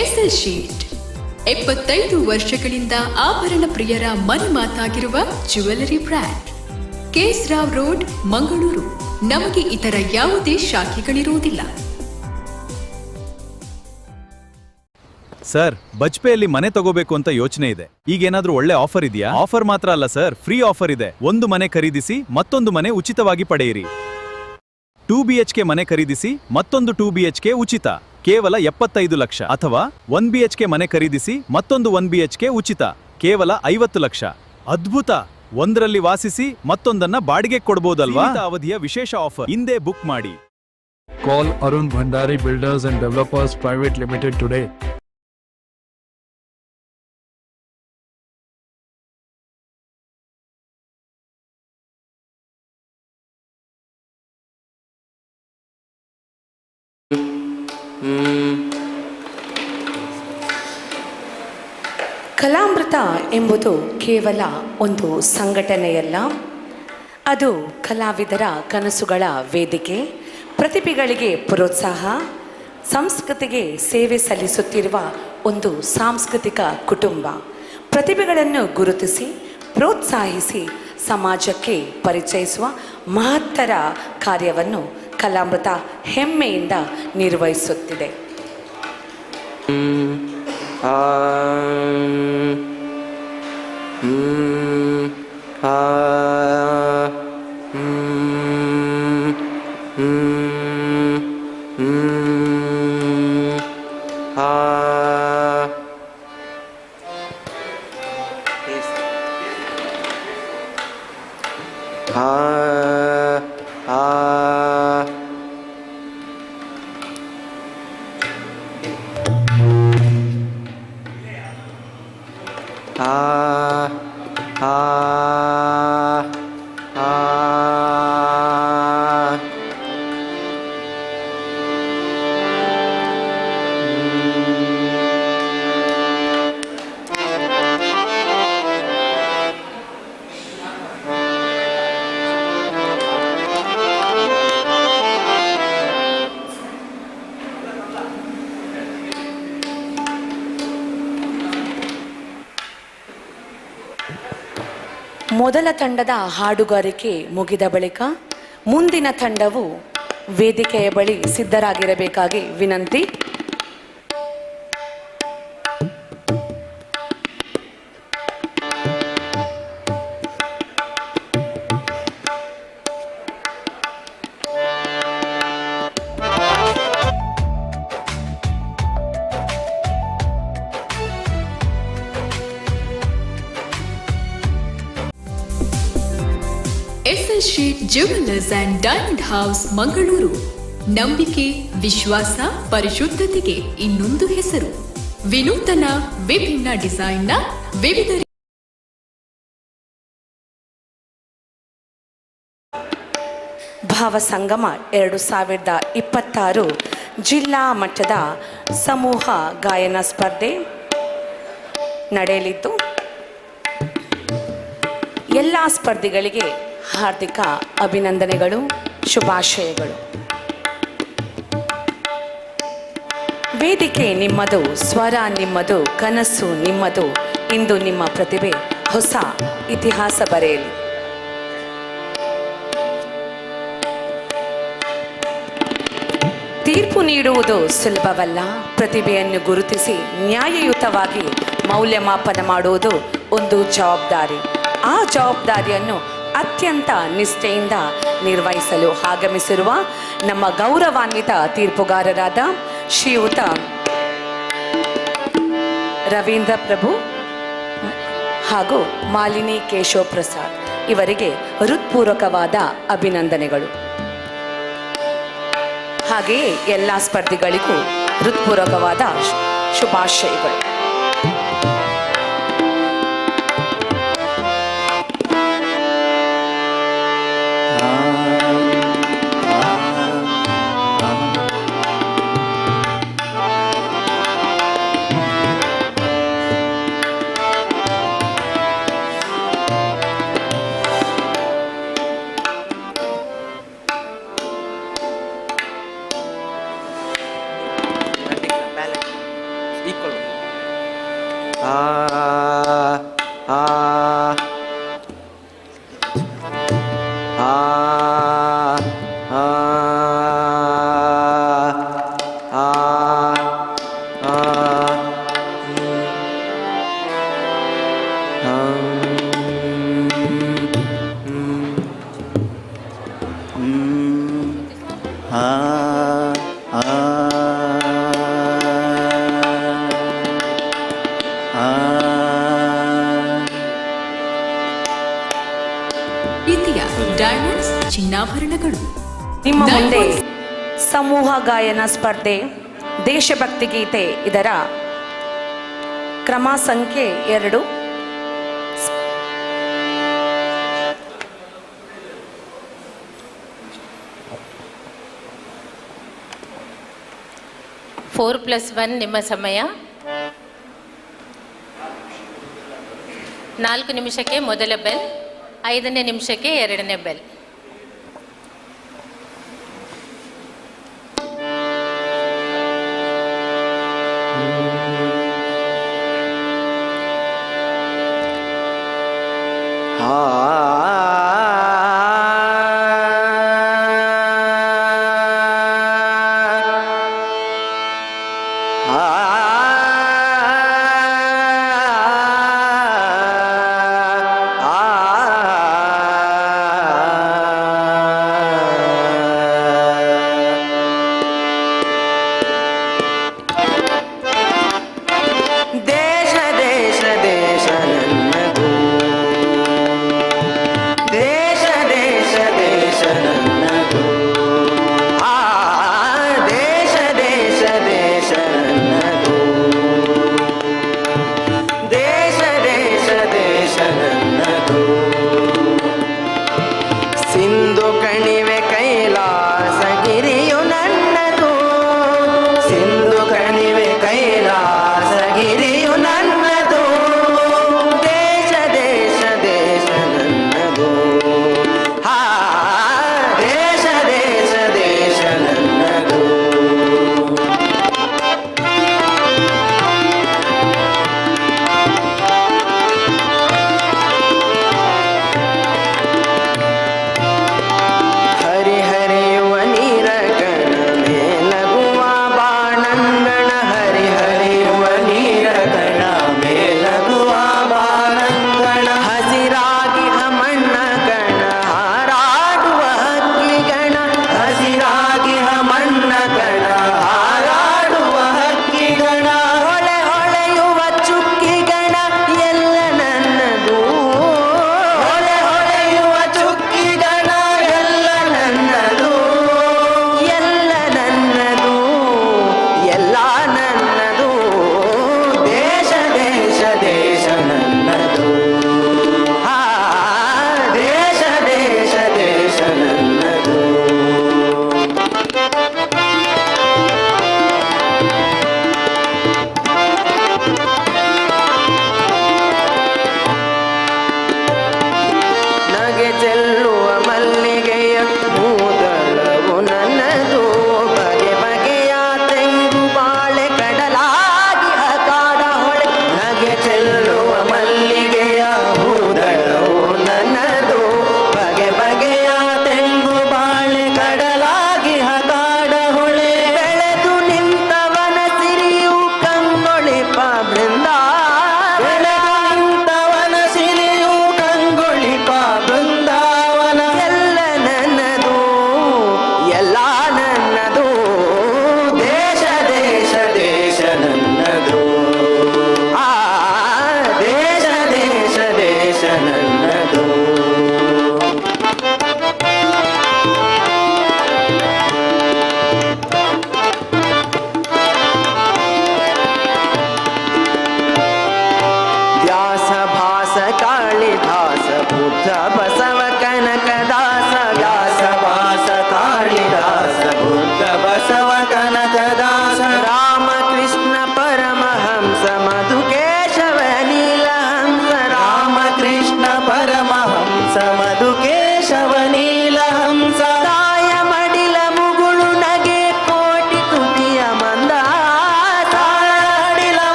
ಎಸ್ಎಸ್ ಶೀಟ್ 75 ವರ್ಷಗಳಿಂದ ಆಭರಣ ಪ್ರಿಯರ ಮನೆ ಮಾತಾಗಿರುವ jewellery brand. KS Rao road, Mangaluru. ನಮಗೆ ಇತರ ಯಾವುದೇ ಶಾಖೆಗಳಿರುವುದಿಲ್ಲ. ಸರ್, ಬಜ್ಪೆಯಲ್ಲಿ ಮನೆ ತಗೋಬೇಕು ಅಂತ ಯೋಚನೆ ಇದೆ. ಈಗೇನಾದ್ರೂ ಒಳ್ಳೆ ಆಫರ್ ಇದೆಯಾ? ಆಫರ್ ಮಾತ್ರ ಅಲ್ಲ ಸರ್, ಫ್ರೀ ಆಫರ್ ಇದೆ. ಒಂದು ಮನೆ ಖರೀದಿಸಿ ಮತ್ತೊಂದು ಮನೆ ಉಚಿತವಾಗಿ ಪಡೆಯಿರಿ. 2 BHK ಮನೆ ಖರೀದಿಸಿ ಮತ್ತೊಂದು 2 BHK ಉಚಿತ, ಕೇವಲ 75 ಲಕ್ಷ. ಅಥವಾ 1 BHK ಮನೆ ಖರೀದಿಸಿ ಮತ್ತೊಂದು 1 BHK ಉಚಿತ, ಕೇವಲ 50 ಲಕ್ಷ. ಅದ್ಭುತ! ಒಂದರಲ್ಲಿ ವಾಸಿಸಿ ಮತ್ತೊಂದನ್ನ ಬಾಡಿಗೆ ಕೊಡಬಹುದಲ್ವಾ? ಅವಧಿಯ ವಿಶೇಷ ಆಫರ್. ಹಿಂದೆ ಬುಕ್ ಮಾಡಿ. Call Arun Bhandari Builders and Developers Private Limited today. ಕಲಾಮೃತ ಎಂಬುದು ಕೇವಲ ಒಂದು ಸಂಘಟನೆಯಲ್ಲ, ಅದು ಕಲಾವಿದರ ಕನಸುಗಳ ವೇದಿಕೆ, ಪ್ರತಿಭೆಗಳಿಗೆ ಪ್ರೋತ್ಸಾಹ, ಸಂಸ್ಕೃತಿಗೆ ಸೇವೆ ಸಲ್ಲಿಸುತ್ತಿರುವ ಒಂದು ಸಾಂಸ್ಕೃತಿಕ ಕುಟುಂಬ. ಪ್ರತಿಭೆಗಳನ್ನು ಗುರುತಿಸಿ ಪ್ರೋತ್ಸಾಹಿಸಿ ಸಮಾಜಕ್ಕೆ ಪರಿಚಯಿಸುವ ಮಹತ್ತರ ಕಾರ್ಯವನ್ನು ಕಲಾಮೃತ ಹೆಮ್ಮೆಯಿಂದ ನಿರ್ವಹಿಸುತ್ತಿದೆ. ಮೊದಲ ತಂಡದ ಹಾಡುಗಾರಿಕೆ ಮುಗಿದ ಬಳಿಕ ಮುಂದಿನ ತಂಡವು ವೇದಿಕೆಯ ಬಳಿ ಸಿದ್ಧರಾಗಿರಬೇಕಾಗಿ ವಿನಂತಿ. S Shet jewellers and diamond house Mangaluru. ನಂಬಿಕೆ, ವಿಶ್ವಾಸ, ಪರಿಶುದ್ಧತೆಗೆ ಇನ್ನೊಂದು ಹೆಸರು. ವಿನೂತನ ವಿಭಿನ್ನ ಡಿಸೈನ್ನ ವಿವಿಧ ಭಾವಸಂಗಮ 2026 ಜಿಲ್ಲಾ ಮಟ್ಟದ ಸಮೂಹ ಗಾಯನ ಸ್ಪರ್ಧೆ ನಡೆಯಲಿದ್ದು ಎಲ್ಲ ಸ್ಪರ್ಧಿಗಳಿಗೆ ಹಾರ್ದಿಕ ಅಭಿನಂದನೆಗಳು, ಶುಭಾಶಯಗಳು. ವೇದಿಕೆ ನಿಮ್ಮದು, ಸ್ವರ ನಿಮ್ಮದು, ಕನಸು ನಿಮ್ಮದು. ಇಂದು ನಿಮ್ಮ ಪ್ರತಿಭೆ ಹೊಸ ಇತಿಹಾಸ ಬರೆಯಲಿ. ತೀರ್ಪು ನೀಡುವುದು ಸುಲಭವಲ್ಲ. ಪ್ರತಿಭೆಯನ್ನು ಗುರುತಿಸಿ ನ್ಯಾಯಯುತವಾಗಿ ಮೌಲ್ಯಮಾಪನ ಮಾಡುವುದು ಒಂದು ಜವಾಬ್ದಾರಿ. ಆ ಜವಾಬ್ದಾರಿಯನ್ನು ಅತ್ಯಂತ ನಿಷ್ಠೆಯಿಂದ ನಿರ್ವಹಿಸಲು ಆಗಮಿಸಿರುವ ನಮ್ಮ ಗೌರವಾನ್ವಿತ ತೀರ್ಪುಗಾರರಾದ ಶ್ರೀಯುತ ರವೀಂದ್ರ ಪ್ರಭು ಹಾಗೂ ಮಾಲಿನಿ ಕೇಶವ್ ಪ್ರಸಾದ್ ಇವರಿಗೆ ಹೃತ್ಪೂರ್ವಕವಾದ ಅಭಿನಂದನೆಗಳು. ಹಾಗೆಯೇ ಎಲ್ಲ ಸ್ಪರ್ಧಿಗಳಿಗೂ ಹೃತ್ಪೂರ್ವಕವಾದ ಶುಭಾಶಯಗಳು. ಡೈಮಂಡ್ಸ್ ಚಿನ್ನಾಭರಣಗಳು ನಿಮ್ಮ ಮುಂದೆ ಸಮೂಹ ಗಾಯನ ಸ್ಪರ್ಧೆ ದೇಶಭಕ್ತಿ ಗೀತೆ ಇದರ ಕ್ರಮ ಸಂಖ್ಯೆ 2. ಫೋರ್ ಪ್ಲಸ್ 1 ನಿಮ್ಮ ಸಮಯ. 4 ನಿಮಿಷಕ್ಕೆ ಮೊದಲ ಬೆಲ್, 5ನೇ ನಿಮಿಷಕ್ಕೆ 2ನೇ ಬೆಲ್.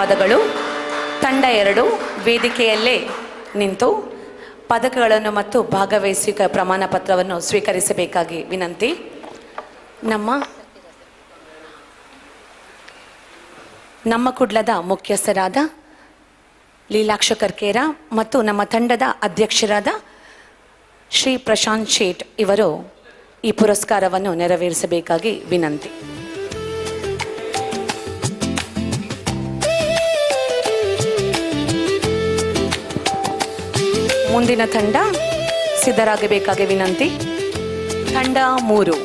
ಧನ್ಯವಾದಗಳು. ತಂಡ 2 ವೇದಿಕೆಯಲ್ಲೇ ನಿಂತು ಪದಕಗಳನ್ನು ಮತ್ತು ಭಾಗವಹಿಸುವಿಕೆ ಪ್ರಮಾಣ ಪತ್ರವನ್ನು ಸ್ವೀಕರಿಸಬೇಕಾಗಿ ವಿನಂತಿ. ನಮ್ಮ ಕುಡ್ಲದ ಮುಖ್ಯಸ್ಥರಾದ ಲೀಲಾಕ್ಷ ಕರ್ಕೇರ ಮತ್ತು ನಮ್ಮ ತಂಡದ ಅಧ್ಯಕ್ಷರಾದ ಶ್ರೀ ಪ್ರಶಾಂತ್ ಶೇಟ್ ಇವರು ಈ ಪುರಸ್ಕಾರವನ್ನು ನೆರವೇರಿಸಬೇಕಾಗಿ ವಿನಂತಿ. ಮುಂದಿನ ತಂಡ ಸಿದ್ಧರಾಗಬೇಕಾಗಿ ವಿನಂತಿ. ತಂಡ 3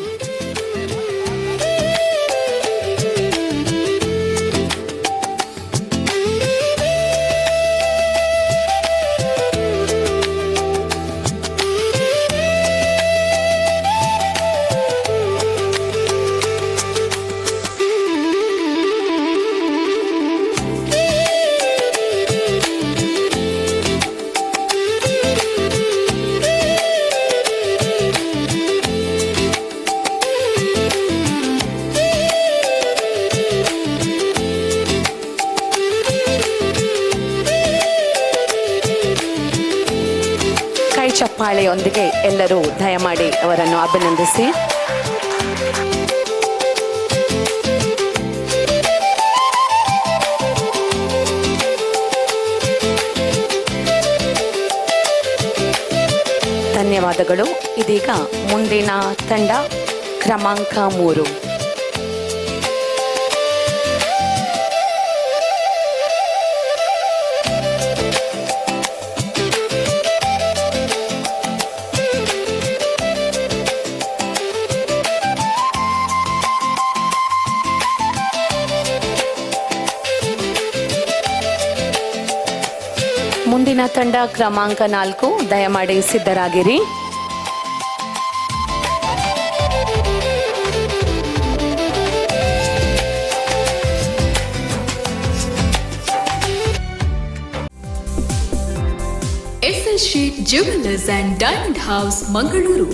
ಚಪ್ಪಾಳೆಯೊಂದಿಗೆ ಎಲ್ಲರೂ ದಯಮಾಡಿ ಅವರನ್ನು ಅಭಿನಂದಿಸಿ. ಧನ್ಯವಾದಗಳು. ಇದೀಗ ಮುಂದಿನ ತಂಡ ಕ್ರಮಾಂಕ 3. ಮುಂದಿನ ತಂಡ ಕ್ರಮಾಂಕ 4 ದಯಮಾಡಿ ಸಿದ್ಧರಾಗಿರಿ. S L Shet jewellers and diamond house Mangaluru.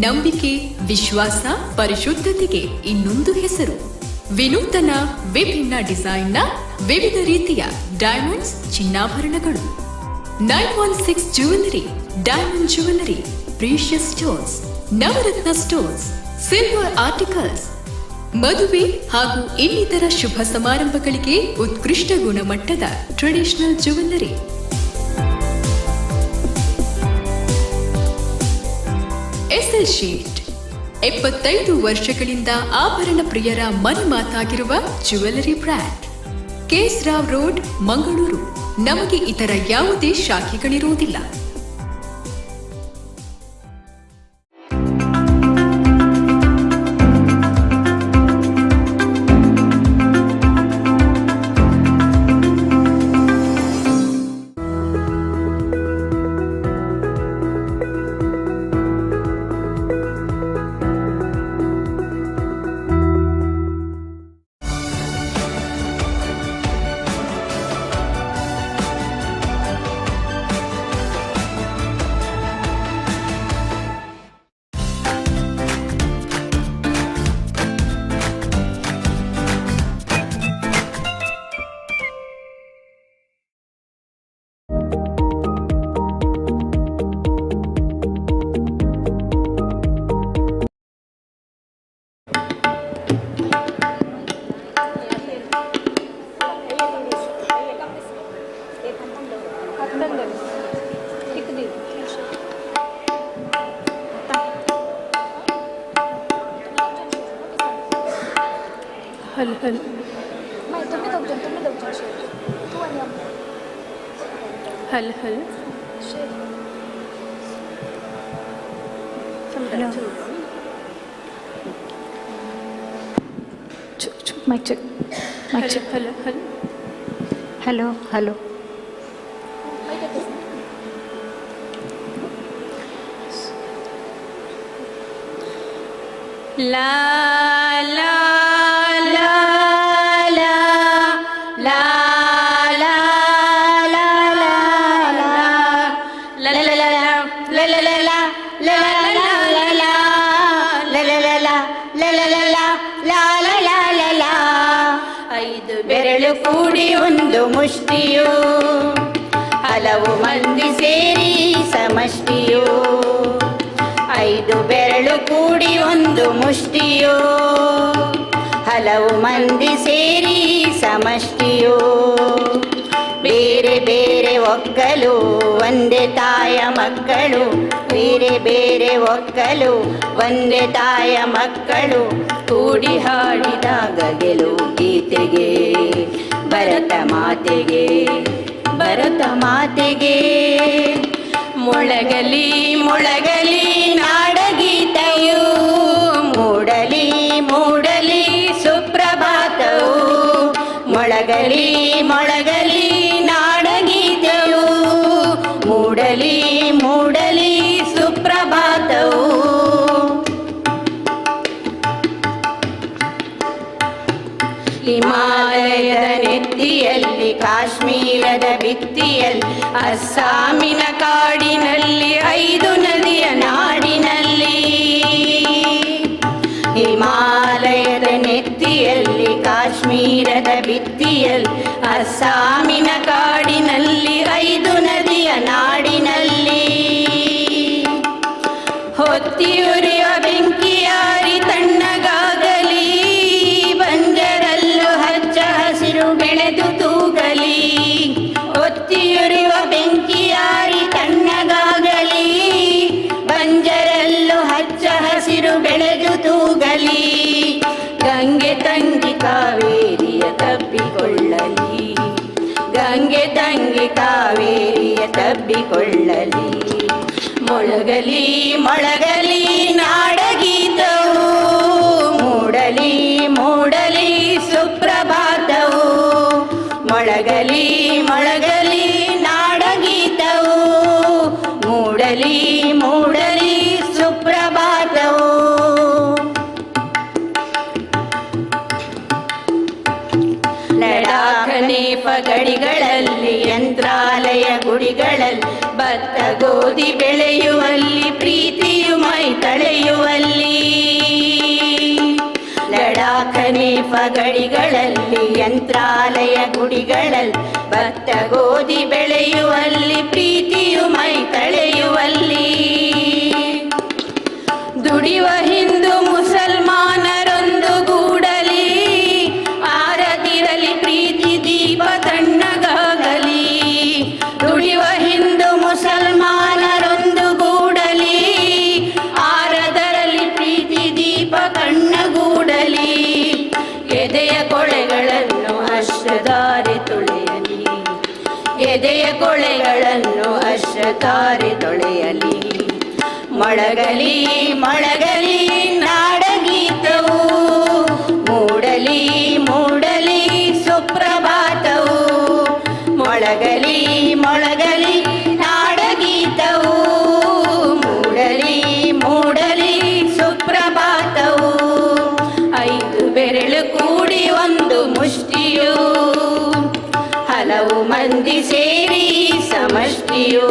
ನಂಬಿಕೆ, ವಿಶ್ವಾಸ, ಪರಿಶುದ್ಧತೆಗೆ ಇನ್ನೊಂದು ಹೆಸರು. ವಿನೂತನ ವಿಭಿನ್ನ ಡಿಸೈನ್ನ ವಿವಿಧ ರೀತಿಯ ಡೈಮಂಡ್ಸ್, ಚಿನ್ನಾಭರಣಗಳು. 916 jewellery, diamond jewellery, precious stones, Navratna stones, silver articles. ಮದುವೆ ಹಾಗೂ ಇನ್ನಿತರ ಶುಭ ಸಮಾರಂಭಗಳಿಗೆ ಉತ್ಕೃಷ್ಟ ಗುಣಮಟ್ಟದ ಟ್ರೆಡಿಷನಲ್ ಜ್ಯುವೆಲ್ಲರಿ. ಎಸ್ಎಲ್ ಶೇಟ್ 75 ವರ್ಷಗಳಿಂದ ಆಭರಣ ಪ್ರಿಯರ ಮನೆ ಮಾತಾಗಿರುವ jewellery brand. KS Rao road, Mangaluru. ನಮಗೆ ಇತರ ಯಾವುದೇ ಶಾಖೆಗಳಿರುವುದಿಲ್ಲ. हल हल हल हल माइक चेक माइक चेक हल हल हेलो हेलो ला ला ला ला ला ला ला ला ला ಐದು ಬೆರಳು ಕೂಡಿ ಒಂದು ಮುಷ್ಟಿಯು, ಹಲವು ಮಂದಿ ಸೇರಿ ಸಮಷ್ಟಿಯು, 5 ಬೆರಳು ಕೂಡಿ ಒಂದು ಮುಷ್ಟಿಯು, ಹಲವು ಮಂದಿ ಸೇರಿ ಸಮಷ್ಟಿಯು, ಬೇರೆ ಬೇರೆ ಒಕ್ಕಲು ಒಂದೇ ತಾಯ ಮಕ್ಕಳು, ಬೇರೆ ಬೇರೆ ಒಕ್ಕಲು ಒಂದೇ ತಾಯ ಮಕ್ಕಳು, ಕೂಡಿ ಹಾಡಿದಾಗ ಗೆಲುವು ಗೀತೆಗೆ, ಭರತ ಮಾತೆಗೆ, ಭರತ ಮಾತೆಗೆ. ಮೊಳಗಲಿ ಮೊಳಗಲಿ ನಾಡಗೀತೆಯು, ಮೂಡಲಿ ಮೂಡಲಿ ಸುಪ್ರಭಾತವು, ಮೊಳಗಲಿ ಮೊಳಗಲಿ ನಾಡಗೀತೆಯು, ಮೂಡಲಿ ಮೂಡಲಿ ಸುಪ್ರಭಾತವು. ಹಿಮಾಲಯದ ನೆತ್ತಿಯಲ್ಲಿ, ಕಾಶ್ಮೀರದ ಭಿತ್ತಿಯಲ್ಲಿ, ಅಸ್ಸಾಮಿನ ಕಾಡಿನಲ್ಲಿ, 5 ನದಿಯ ನಾಡಿನಲ್ಲಿ. ಹಿಮಾಲಯದ ನೆತ್ತಿಯಲ್ಲಿ, ಕಾಶ್ಮೀರದ ಭಿತ್ತಿಯಲ್ಲಿ, ಅಸ್ಸಾಮಿನ ಕಾಡಿನಲ್ಲಿ, 5 ನದಿಯ ನಾಡಿನಲ್ಲಿ. ಹೊತ್ತಿಯುರಿಯುವ ಬೆಂಕಿಯಾರಿ ತಣ್ಣಗಾಗಲಿ, ಬಂಜರಲ್ಲೂ ಹಚ್ಚ ಹಸಿರು ಬೆಳೆದು ತೂಗಲಿ. ಹೊತ್ತಿಯುರಿಯುವ ಬೆಂಕಿಯಾರಿ ತಣ್ಣಗಾಗಲಿ, ಬಂಜರಲ್ಲೂ ಹಚ್ಚ ಹಸಿರು ಬೆಳೆದು ತೂಗಲಿ. ಗಂಗೆ ತಂಗಿ ಕಾವೇರಿಯ ತಬ್ಬಿಕೊಳ್ಳಲಿ, ಗಂಗೆ ತಂಗಿ ಕಾವೇರಿಯ ತಬ್ಬಿಕೊಳ್ಳಲಿ. ಮೊಳಗಲಿ ಮೊಳಗಲಿ ನಾಡಗೀತವು, ಮೂಡಲಿ ಮೂಡಲಿ ಸುಪ್ರಭಾತವು, ಮೊಳಗಲಿ ಮೊಳಗಲಿ ನಾಡಗೀತವು, ಮೂಡಲಿ ಮೂಡಲಿ ಸುಪ್ರಭಾತವು. ಲಡಾಖ್ ನೇಪ ಗಡಿಗಳಲ್ಲಿ, ಯಂತ್ರಾಲಯ ಗುಡಿಗಳಲ್ಲಿ, ಭತ್ತ ಗೋಧಿ ಬೆಳೆಯುವಲ್ಲಿ, ಪ್ರೀತಿಯು ಮೈ ತಳೆಯುವಲ್ಲಿ. ಲಡಾಖ್ ನೇಪ ಗಡಿಗಳಲ್ಲಿ, ಯಂತ್ರಾಲಯ ಗುಡಿಗಳಲ್ಲಿ, ಭತ್ತ ಗೋಧಿ ಬೆಳೆಯುವಲ್ಲಿ, ಪ್ರೀತಿಯು ಮೈ ತಳೆಯುವಲ್ಲಿ. ದುಡಿಯುವ ಹಿಂದೂ ಮುಸಲ್ಮಾನರೊಂದು ಗೂಡಲಿ, ಆರದಿರಲಿ ಪ್ರೀತಿ ದೀಪ ತಣ್ಣಗಾಗಲಿ. ದುಡಿಯುವ ಹಿಂದೂ ಮುಸಲ್ಮಾನರೊಂದು ಗೂಡಲಿ, ಆರದರಲ್ಲಿ ಪ್ರೀತಿ ದೀಪ ಕಣ್ಣಗೂಡಲಿ. ಎದೆಯ ಕೊಳೆಗಳನ್ನು ಅಶ್ರಧಾರೆ ತೊಳೆಯಲಿ, ಎದೆಯ ಕೊಳೆಗಳನ್ನು ಅಶ್ರಧಾರೆ ತೊಳೆಯಲಿ. ಮೊಳಗಲಿ ಮೊಳಗಲಿ ನಾಡಗೀತವು, ಮೂಡಲಿ ಮೂಡಲಿ ಸುಪ್ರಭಾತವು, ಮೊಳಗಲಿ ಮೊಳಗಲಿ ನಾಡಗೀತವು, ಮೂಡಲಿ ಮೂಡಲಿ ಸುಪ್ರಭಾತವು. 5 ಬೆರಳು ಕೂಡಿ ಒಂದು ಮುಷ್ಟಿಯು, ಹಲವು ಮಂದಿ ಸೇರಿ ಸಮಷ್ಟಿಯು,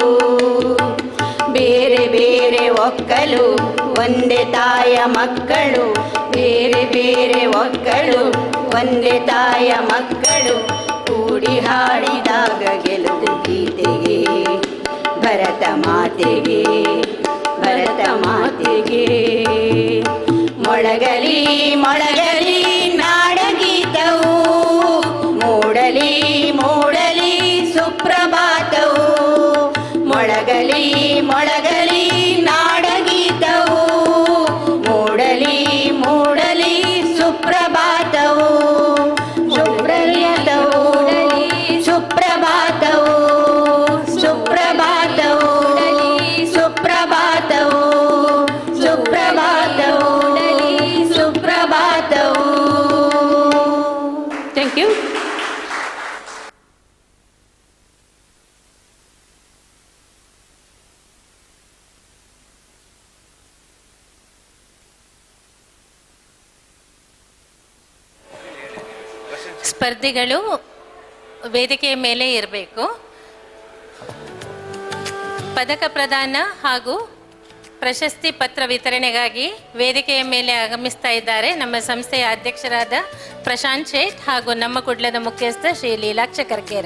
ಬೇರೆ ಬೇರೆ ಒಕ್ಕಲು ಒಂದೇ ತಾಯ ಮಕ್ಕಳು, ಬೇರೆ ಬೇರೆ ಒಕ್ಕಲು ಒಂದೇ ತಾಯ ಮಕ್ಕಳು, ಕೂಡಿ ಹಾಡಿದಾಗ ಗೆಲುವು ಗೀತೆಗೆ, ಭರತ ಮಾತೆಗೆ, ಭರತ ಮಾತೆಗೆ. ಮೊಳಗಲಿ ಮೊಳಗಲಿ ನಾಡಗೀತವು, ಮೂಡಲಿ ಮೂಡಲಿ ಸುಪ್ರಭಾತವು, ಮೊಳಗಲಿ ಮೊಳಗಲಿ ನಾಡಗೀತವು, ಮೂಡಲಿ ಮೂಡಲಿ ಸುಪ್ರಭಾತವು, ಸುಪ್ರಭಾತವು, ಸುಪ್ರಭಾತವು, ಸುಪ್ರಭಾತವು, ಸುಪ್ರಭಾತವು, ಸುಪ್ರಭಾತವು, ಸುಪ್ರಭಾತವು. Thank you. ಸ್ಪರ್ಧಿಗಳು ವೇದಿಕೆಯ ಮೇಲೆ ಇರಬೇಕು. ಪದಕ ಪ್ರದಾನ ಹಾಗೂ ಪ್ರಶಸ್ತಿ ಪತ್ರ ವಿತರಣೆಗಾಗಿ ವೇದಿಕೆಯ ಮೇಲೆ ಆಗಮಿಸ್ತಾ ಇದ್ದಾರೆ ನಮ್ಮ ಸಂಸ್ಥೆಯ ಅಧ್ಯಕ್ಷರಾದ ಪ್ರಶಾಂತ್ ಶೇಟ್ ಹಾಗೂ ನಮ್ಮ ಕುಡ್ಲದ ಮುಖ್ಯಸ್ಥ ಶ್ರೀ ಲೀಲಾಕ್ಷ ಕರ್ಕೇರ.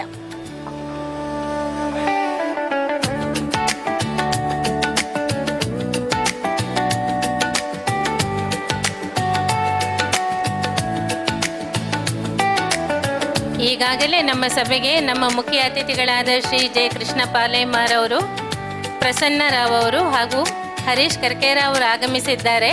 ಈಗಾಗಲೇ ನಮ್ಮ ಸಭೆಗೆ ನಮ್ಮ ಮುಖ್ಯ ಅತಿಥಿಗಳಾದ ಶ್ರೀ ಜೆ ಕೃಷ್ಣ ಪಾಲೇಮಾರ್ ಅವರು, ಪ್ರಸನ್ನ ರಾವ್ ಅವರು ಹಾಗೂ ಹರೀಶ್ ಕರ್ಕೇರ ಅವರು ಆಗಮಿಸಿದ್ದಾರೆ.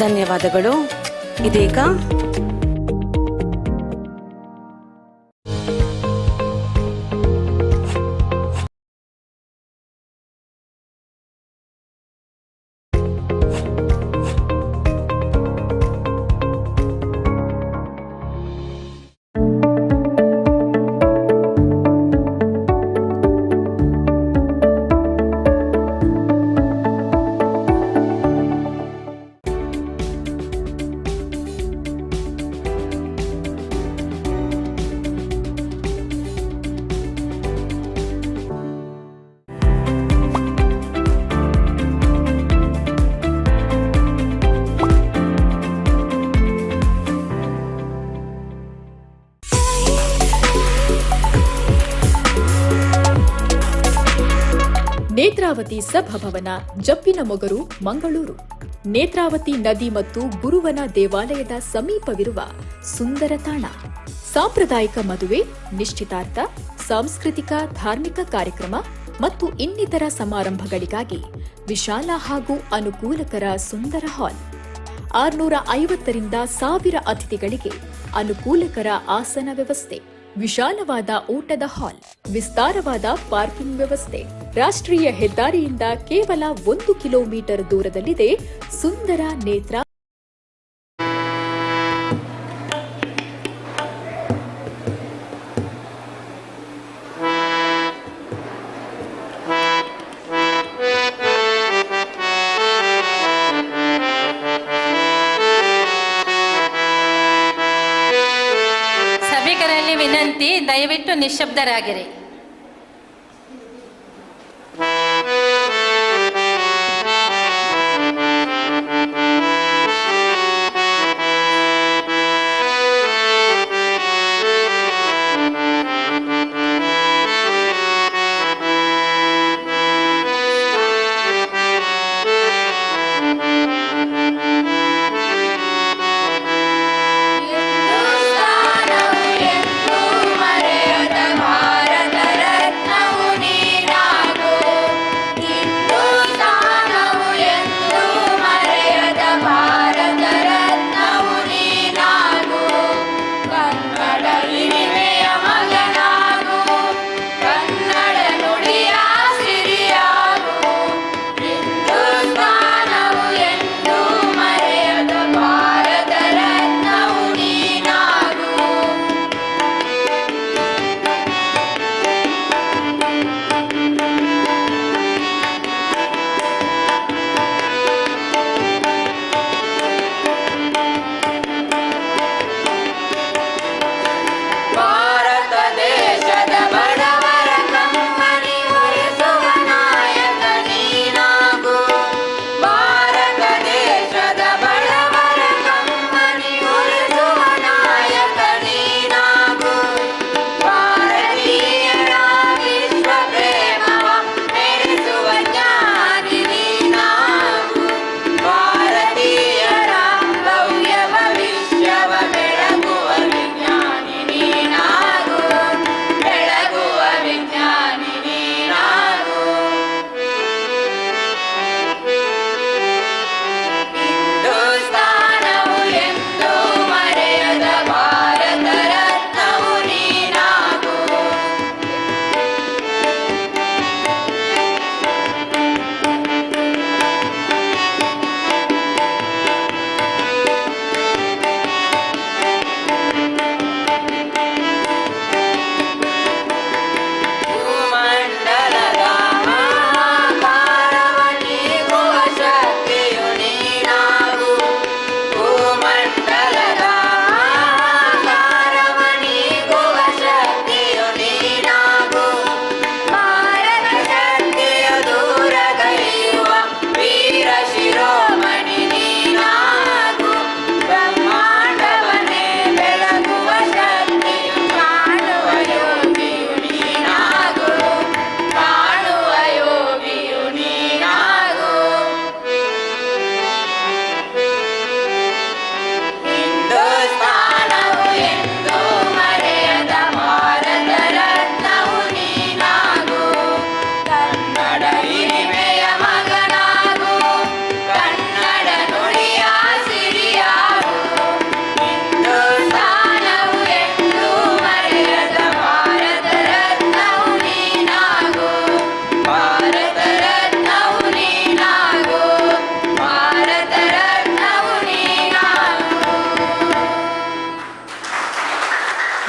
ಧನ್ಯವಾದಗಳು. ಇದೀಗ ನೇತ್ರಾವತಿ ಸಭಾಭವನ, ಜಪ್ಪಿನ ಮೊಗರು, ಮಂಗಳೂರು. ನೇತ್ರಾವತಿ ನದಿ ಮತ್ತು ಗುರುವನ ದೇವಾಲಯದ ಸಮೀಪವಿರುವ ಸುಂದರ ತಾಣ. ಸಾಂಪ್ರದಾಯಿಕ ಮದುವೆ, ನಿಶ್ಚಿತಾರ್ಥ, ಸಾಂಸ್ಕೃತಿಕ ಧಾರ್ಮಿಕ ಕಾರ್ಯಕ್ರಮ ಮತ್ತು ಇನ್ನಿತರ ಸಮಾರಂಭಗಳಿಗಾಗಿ ವಿಶಾಲ ಹಾಗೂ ಅನುಕೂಲಕರ ಸುಂದರ ಹಾಲ್. 650 ರಿಂದ 1000 ಅತಿಥಿಗಳಿಗೆ ಅನುಕೂಲಕರ ಆಸನ ವ್ಯವಸ್ಥೆ, ವಿಶಾಲವಾದ ಊಟದ ಹಾಲ್, ವಿಸ್ತಾರವಾದ ಪಾರ್ಕಿಂಗ್ ವ್ಯವಸ್ಥೆ. ರಾಷ್ಟ್ರೀಯ ಹೆದ್ದಾರಿಯಿಂದ ಕೇವಲ 1 ಕಿಲೋಮೀಟರ್ ದೂರದಲ್ಲಿದೆ ಸುಂದರ ನೇತ್ರಾ. ಸಭಿಕರಲ್ಲಿ ವಿನಂತಿ, ದಯವಿಟ್ಟು ನಿಶ್ಶಬ್ದರಾಗಿರಿ.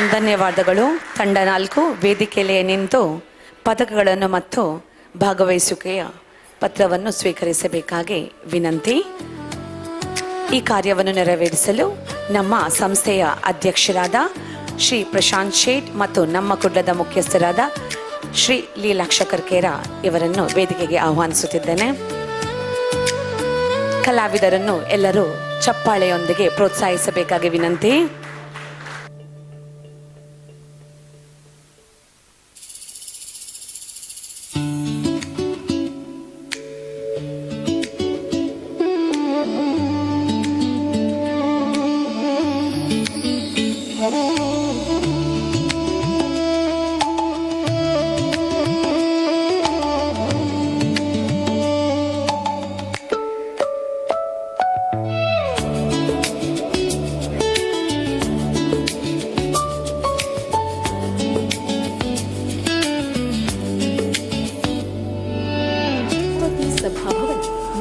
ಧನ್ಯವಾದಗಳು. ತಂಡ 4 ವೇದಿಕೆಯಲ್ಲಿ ನಿಂತು ಪದಕಗಳನ್ನು ಮತ್ತು ಭಾಗವಹಿಸುವಿಕೆಯ ಪತ್ರವನ್ನು ಸ್ವೀಕರಿಸಬೇಕಾಗಿ ವಿನಂತಿ. ಈ ಕಾರ್ಯವನ್ನು ನೆರವೇರಿಸಲು ನಮ್ಮ ಸಂಸ್ಥೆಯ ಅಧ್ಯಕ್ಷರಾದ ಶ್ರೀ ಪ್ರಶಾಂತ್ ಶೇಟ್ ಮತ್ತು ನಮ್ಮ ಕುಡ್ಲದ ಮುಖ್ಯಸ್ಥರಾದ ಶ್ರೀ ಲೀಲಾಕ್ಷ ಕರ್ಕೇರ ಇವರನ್ನು ವೇದಿಕೆಗೆ ಆಹ್ವಾನಿಸುತ್ತಿದ್ದೇನೆ. ಕಲಾವಿದರನ್ನು ಎಲ್ಲರೂ ಚಪ್ಪಾಳೆಯೊಂದಿಗೆ ಪ್ರೋತ್ಸಾಹಿಸಬೇಕಾಗಿ ವಿನಂತಿ.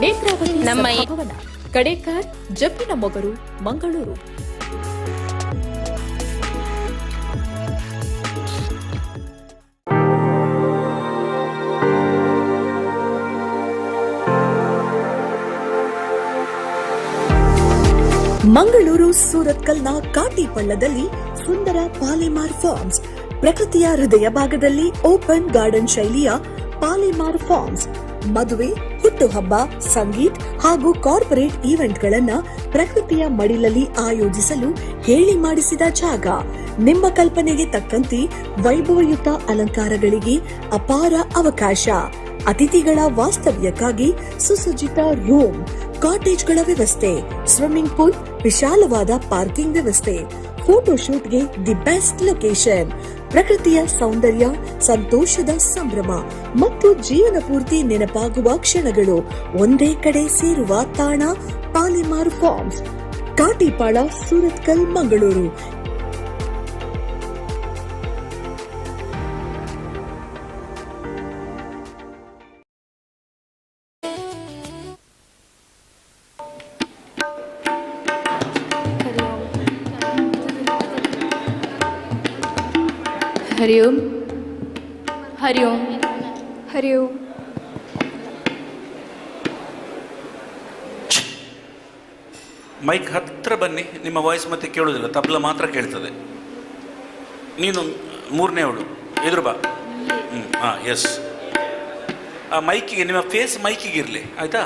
ನೇತ್ರಾವತಿ ಸಭಾಭವನ, ಕಡೇಕಾರ್, ಜಪ್ಪಿನ ಮೊಗರು, ಮಂಗಳೂರು. ಮಂಗಳೂರು ಸೂರತ್ಕಲ್ನ ಕಾಟಿಪಳ್ಳದಲ್ಲಿ ಸುಂದರ ಪಾಲಿಮಾರ್ ಫಾರ್ಮ್ಸ್, ಪ್ರಕೃತಿಯ ಹೃದಯ ಭಾಗದಲ್ಲಿ ಓಪನ್ ಗಾರ್ಡನ್ ಶೈಲಿಯ ಪಾಲಿಮಾರ್ ಫಾರ್ಮ್ಸ್. ಮದುವೆ, ಹುಟ್ಟುಹಬ್ಬ, ಸಂಗೀತ್ ಹಾಗೂ ಕಾರ್ಪೊರೇಟ್ ಈವೆಂಟ್ಗಳನ್ನ ಪ್ರಕೃತಿಯ ಮಡಿಲಲ್ಲಿ ಆಯೋಜಿಸಲು ಹೇಳಿ ಮಾಡಿಸಿದ ಜಾಗ. ನಿಮ್ಮ ಕಲ್ಪನೆಗೆ ತಕ್ಕಂತೆ ವೈಭವಯುತ ಅಲಂಕಾರಗಳಿಗೆ ಅಪಾರ ಅವಕಾಶ. ಅತಿಥಿಗಳ ವಾಸ್ತವ್ಯಕ್ಕಾಗಿ ಸುಸಜ್ಜಿತ ರೂಮ್, ಕಾಟೇಜ್ಗಳ ವ್ಯವಸ್ಥೆ, ಸ್ವಿಮ್ಮಿಂಗ್ ಪೂಲ್, ವಿಶಾಲವಾದ ಪಾರ್ಕಿಂಗ್ ವ್ಯವಸ್ಥೆ, ಫೋಟೋಶೂಟ್ಗೆ ದಿ ಬೆಸ್ಟ್ ಲೊಕೇಶನ್. ಪ್ರಕೃತಿಯ ಸೌಂದರ್ಯ, ಸಂತೋಷದ ಸಂಭ್ರಮ ಮತ್ತು ಜೀವನ ಪೂರ್ತಿ ನೆನಪಾಗುವ ಕ್ಷಣಗಳು ಒಂದೇ ಕಡೆ ಸೇರುವ ತಾಣ ಪಾಲಿಮಾರ್ ಫಾರ್ಮ್ಸ್, ಕಾಟಿಪಾಳ, ಸೂರತ್ಕಲ್, ಮಂಗಳೂರು. ಹರಿ ಓಂ, ಹರಿ ಓಂ, ಹರಿ ಓಂ. ಮೈಕ್ ಹತ್ರ ಬನ್ನಿ, ನಿಮ್ಮ ವಾಯ್ಸ್ ಮತ್ತೆ ಕೇಳೋದಿಲ್ಲ, ತಬಲ ಮಾತ್ರ ಕೇಳ್ತದೆ. ನೀನು 3ನೇವಳು, ಎದುರು ಬಾ. ಹಾಂ, ಎಸ್. ಆ ಮೈಕಿಗೆ, ನಿಮ್ಮ ಫೇಸ್ ಮೈಕಿಗೆ ಇರಲಿ, ಆಯಿತಾ?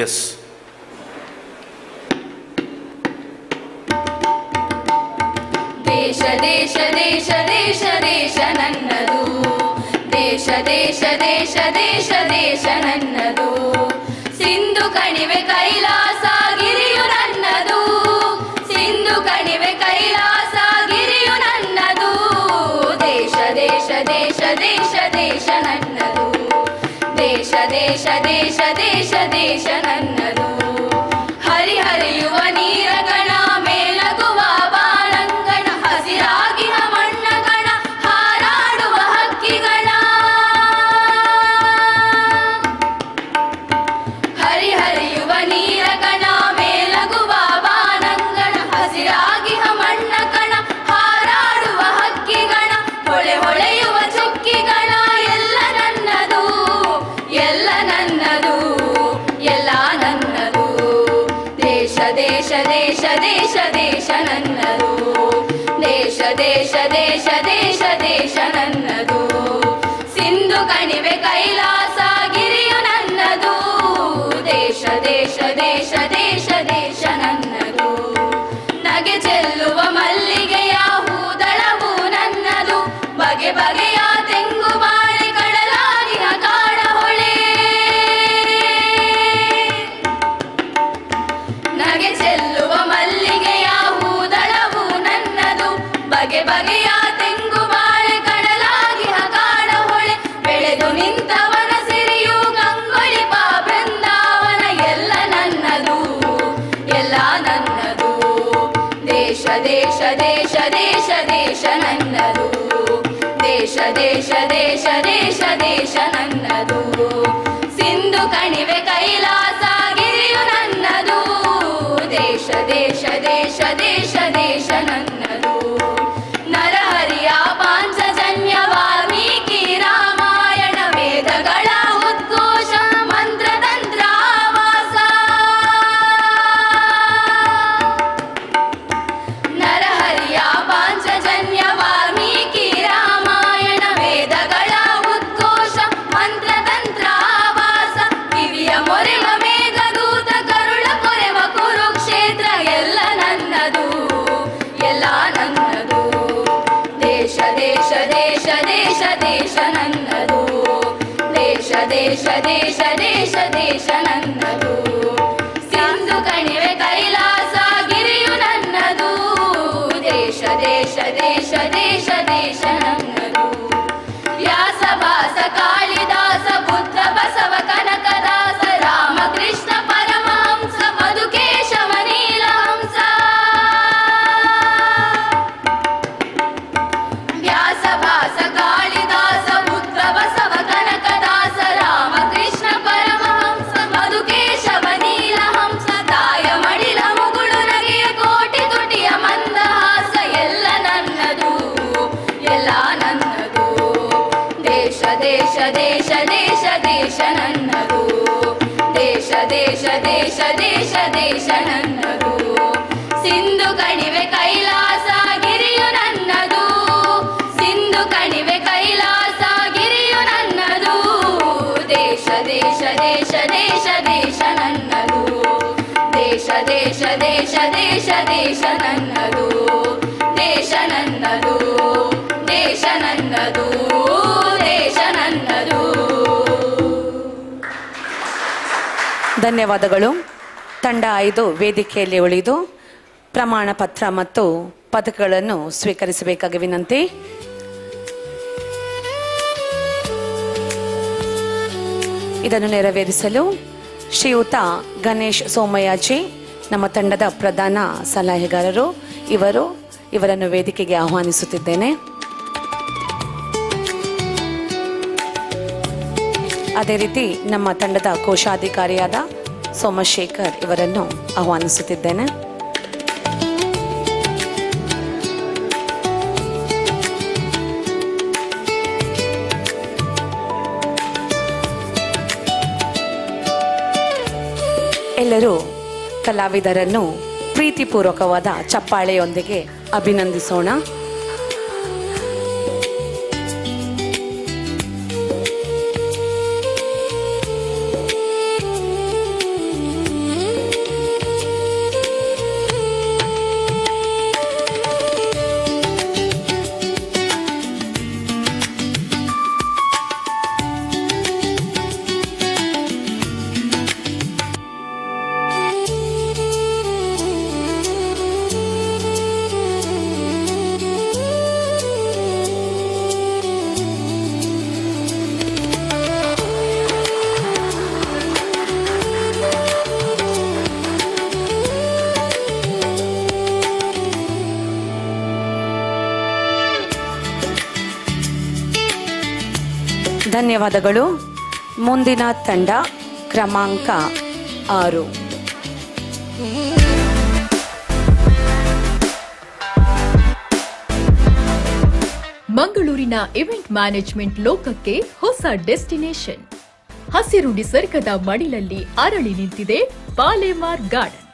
ಎಸ್. ದೇಶ ದೇಶ ದೇಶ ದೇಶ ದೇಶ ನನ್ನದು, ದೇಶ ದೇಶ ದೇಶ ದೇಶ ದೇಶ ನನ್ನದು. ಸಿಂಧು ಕಣಿವೆ ಕೈಲಾಸ ಗಿರಿಯು ನನ್ನದು, ಸಿಂಧು ಕಣಿವೆ ಕೈಲಾಸ ಗಿರಿಯು ನನ್ನದು. ದೇಶ ದೇಶ ದೇಶ ದೇಶ ದೇಶ ನನ್ನದು, ದೇಶ ದೇಶ ದೇಶ ದೇಶ ದೇಶ ನನ್ನದು. ಹರಿಹರಿಯುವ ನೀರಗಣ, ಮೇಲಗುವ ಬಾಣಂಗಣ, ಹಸಿರಾಗಿನ ಮಣ್ಣಗಣ, ಹಾರಾಡುವ ಹಕ್ಕಿಗಣ. ಹರಿಹರಿಯುವ ನೀರಗಣ, ಮೇಲಗುವ ಬಾಣಂಗಣ, ಹಸಿರಾಗಿನ ಮಣ್ಣಗಣ, ಹಾರಾಡುವ ಹಕ್ಕಿಗಣ. ಹೊಳೆ ಹೊಳೆಯುವ ಚುಕ್ಕಿಗಣ, ಎಲ್ಲ ನನ್ನದು, ಎಲ್ಲ ನನ್ನದು, ಎಲ್ಲ ನನ್ನದು. ದೇಶ ದೇಶ ದೇಶ ದೇಶ ದೇಶ ನನ್ನದು, ದೇಶ ದೇಶ ದೇಶ ದೇಶ ದೇಶ ನನ್ನದು. ಸಿಂಧು ಕಣಿವೆ ಕೈಲಾಸ ಗಿರಿಯು ನನ್ನದು, ದೇಶ ದೇಶ ದೇಶ ದೇಶ ದೇಶ ನನ್ನದು. ನಗೆ ಚೆಲ್ಲುವ ಮಲ್ಲಿಗೆಯ ಹೂದಳವು ನನ್ನದು, ಬಗೆ ಬಗೆಯ ತೆಂಗು ಬಾಳೆ ಕಡಲಾಗಿನ ಕಾಡ ಹೊಳೆ. ನಗೆ ಚೆಲ್ಲುವ ಮಲ್ಲಿಗೆಯ ಹೂದಳವು ನನ್ನದು, ಬಗೆ ಬಗೆಯ ತೆಂಗು ಬಾಳೆ ಕಡಲಾಗಿನ ಕಾಡ ಹೊಳೆ. ಬೆಳೆದು ನಿಂತವನ ಸಿರಿಯು ಗಂಗೊಳಿಪ ಬೃಂದಾವನ, ಎಲ್ಲ ನನ್ನದು, ಎಲ್ಲ ನನ್ನದು. ದೇಶ ದೇಶ ದೇಶ ದೇಶ ದೇಶ ನನ್ನದು, ದೇಶ ದೇಶ ದೇಶ ದೇಶ ದೇಶ ನನ್ನದು. ಸಿಂಧು ಕಣಿವೆ ಕೈಲಾಸ ಗಿರಿಯು ನನ್ನದು, ದೇಶ ದೇಶ ದೇಶ ದೇಶ ದೇಶ ನನ್ನದು. ದೇಶ ದೇಶ ದೇಶ ದೇಶ ನನ್ನದು ಸಿಂಧು ಕಣಿವೆ ಕೈಲಾಸ ಗಿರಿಯು ನನ್ನದು ದೇಶ ದೇಶ ದೇಶ ದೇಶ ದೇಶ ನನ್ನದು ವ್ಯಾಸ ಭಾಸ ಕಾಳಿದಾಸ ಬುದ್ಧ ಬಸವ ಕನಕದಾಸ ರಾಮಕೃಷ್ಣ ಪರಮಹಂಸ ಮಧುಕೇಶವ ನೀಲಹಂಸ ವ್ಯಾಸ ಭಾಸ ಕಾಳಿದಾಸ ಬುದ್ಧ ಬಸವ ಕನಕದಾಸ ರಾಮಕೃಷ್ಣ ಪರಮಹಂಸ ಮಧುಕೇಶವ ನೀಲಹಂಸ ತಾಯ ಮಡಿಲ ಮುಗುಳು ನಗೆಯ ಕೋಟಿ ತುಟಿಯ ಮಂದಹಾಸ ಎಲ್ಲ ನನ್ನದು ಎಲ್ಲ ನನ್ನದು ದೇಶ ದೇಶ ದೇಶ ದೇಶ ದೇಶ ನನ್ನದು ದೇಶ ದೇಶ ದೇಶ ದೇಶ ದೇಶ ನನ್ನದು ಸಿಂಧು ಕಣಿವೆ ಕೈಲಾಸ ಗಿರಿಯು ನನ್ನದು ಸಿಂಧು ಕಣಿವೆ ಕೈಲಾಸ ಗಿರಿಯು ನನ್ನದು ದೇಶ ದೇಶ ದೇಶ ದೇಶ ದೇಶ ನನ್ನದು ದೇಶ ದೇಶ ದೇಶ ದೇಶ ದೇಶ ನನ್ನದು ದೇಶ ನನ್ನದು ದೇಶ ನನ್ನದು ದೇಶ ನನ್ನದು. ಧನ್ಯವಾದಗಳು. ತಂಡ 5 ವೇದಿಕೆಯಲ್ಲಿ ಉಳಿದು ಪ್ರಮಾಣ ಪತ್ರ ಮತ್ತು ಪದಕಗಳನ್ನು ಸ್ವೀಕರಿಸಬೇಕಾಗಿ ವಿನಂತಿ. ಇದನ್ನು ನೆರವೇರಿಸಲು ಶ್ರೀಯುತ ಗಣೇಶ್ ಸೋಮಯಾಜಿ ನಮ್ಮ ತಂಡದ ಪ್ರಧಾನ ಸಲಹೆಗಾರರು, ಇವರನ್ನು ವೇದಿಕೆಗೆ ಆಹ್ವಾನಿಸುತ್ತಿದ್ದೇನೆ. ಅದೇ ರೀತಿ ನಮ್ಮ ತಂಡದ ಕೋಶಾಧಿಕಾರಿಯಾದ ಸೋಮಶೇಖರ್ ಇವರನ್ನು ಆಹ್ವಾನಿಸುತ್ತಿದ್ದೇನೆ. ಎಲ್ಲರೂ ಕಲಾವಿದರನ್ನು ಪ್ರೀತಿಪೂರ್ವಕವಾದ ಚಪ್ಪಾಳೆಯೊಂದಿಗೆ ಅಭಿನಂದಿಸೋಣ. ಧನ್ಯವಾದಗಳು. ಮುಂದಿನ ತಂಡ ಕ್ರಮಾಂಕ 6. ಮಂಗಳೂರಿನ ಇವೆಂಟ್ ಮ್ಯಾನೇಜ್ಮೆಂಟ್ ಲೋಕಕ್ಕೆ ಹೊಸ ಡೆಸ್ಟಿನೇಷನ್. ಹಸಿರು ನಿಸರ್ಗದ ಮಡಿಲಲ್ಲಿ ಅರಳಿ ನಿಂತಿದೆ Palemar garden.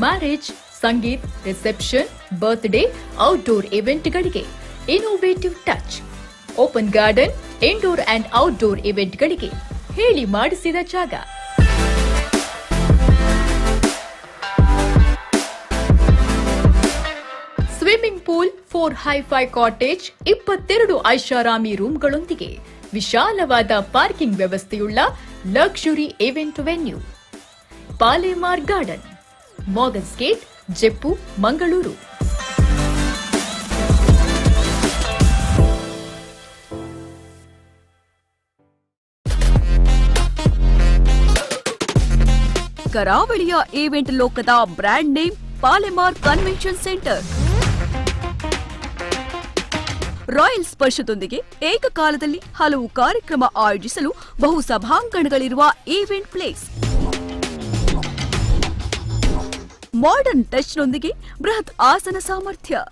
Marriage, sangeet, reception, birthday, outdoor ಇವೆಂಟ್ಗಳಿಗೆ innovative touch. Open garden, indoor and outdoor ಇವೆಂಟ್ಗಳಿಗೆ ಹೇಳಿ ಮಾಡಿಸಿದ ಜಾಗ. ಸ್ವಿಮ್ಮಿಂಗ್ ಪೂಲ್, 4 ಹೈಫೈ ಕಾಟೇಜ್, 22 ಐಷಾರಾಮಿ ರೂಮ್ಗಳೊಂದಿಗೆ ವಿಶಾಲವಾದ ಪಾರ್ಕಿಂಗ್ ವ್ಯವಸ್ಥೆಯುಳ್ಳ luxury event venue. Palemar garden, Morgan's gate, Jeppu, Mangaluru. ಕರಾವಳಿಯ ಈವೆಂಟ್ ಲೋಕದ brand name Palemar convention centre. Royal ಸ್ಪರ್ಶದೊಂದಿಗೆ ಏಕಕಾಲದಲ್ಲಿ ಹಲವು ಕಾರ್ಯಕ್ರಮ ಆಯೋಜಿಸಲು ಬಹು ಸಭಾಂಗಣಗಳಿರುವ ಈವೆಂಟ್ ಪ್ಲೇಸ್. ಮಾಡರ್ನ್ ಟಚ್ನೊಂದಿಗೆ ಬೃಹತ್ ಆಸನ ಸಾಮರ್ಥ್ಯ,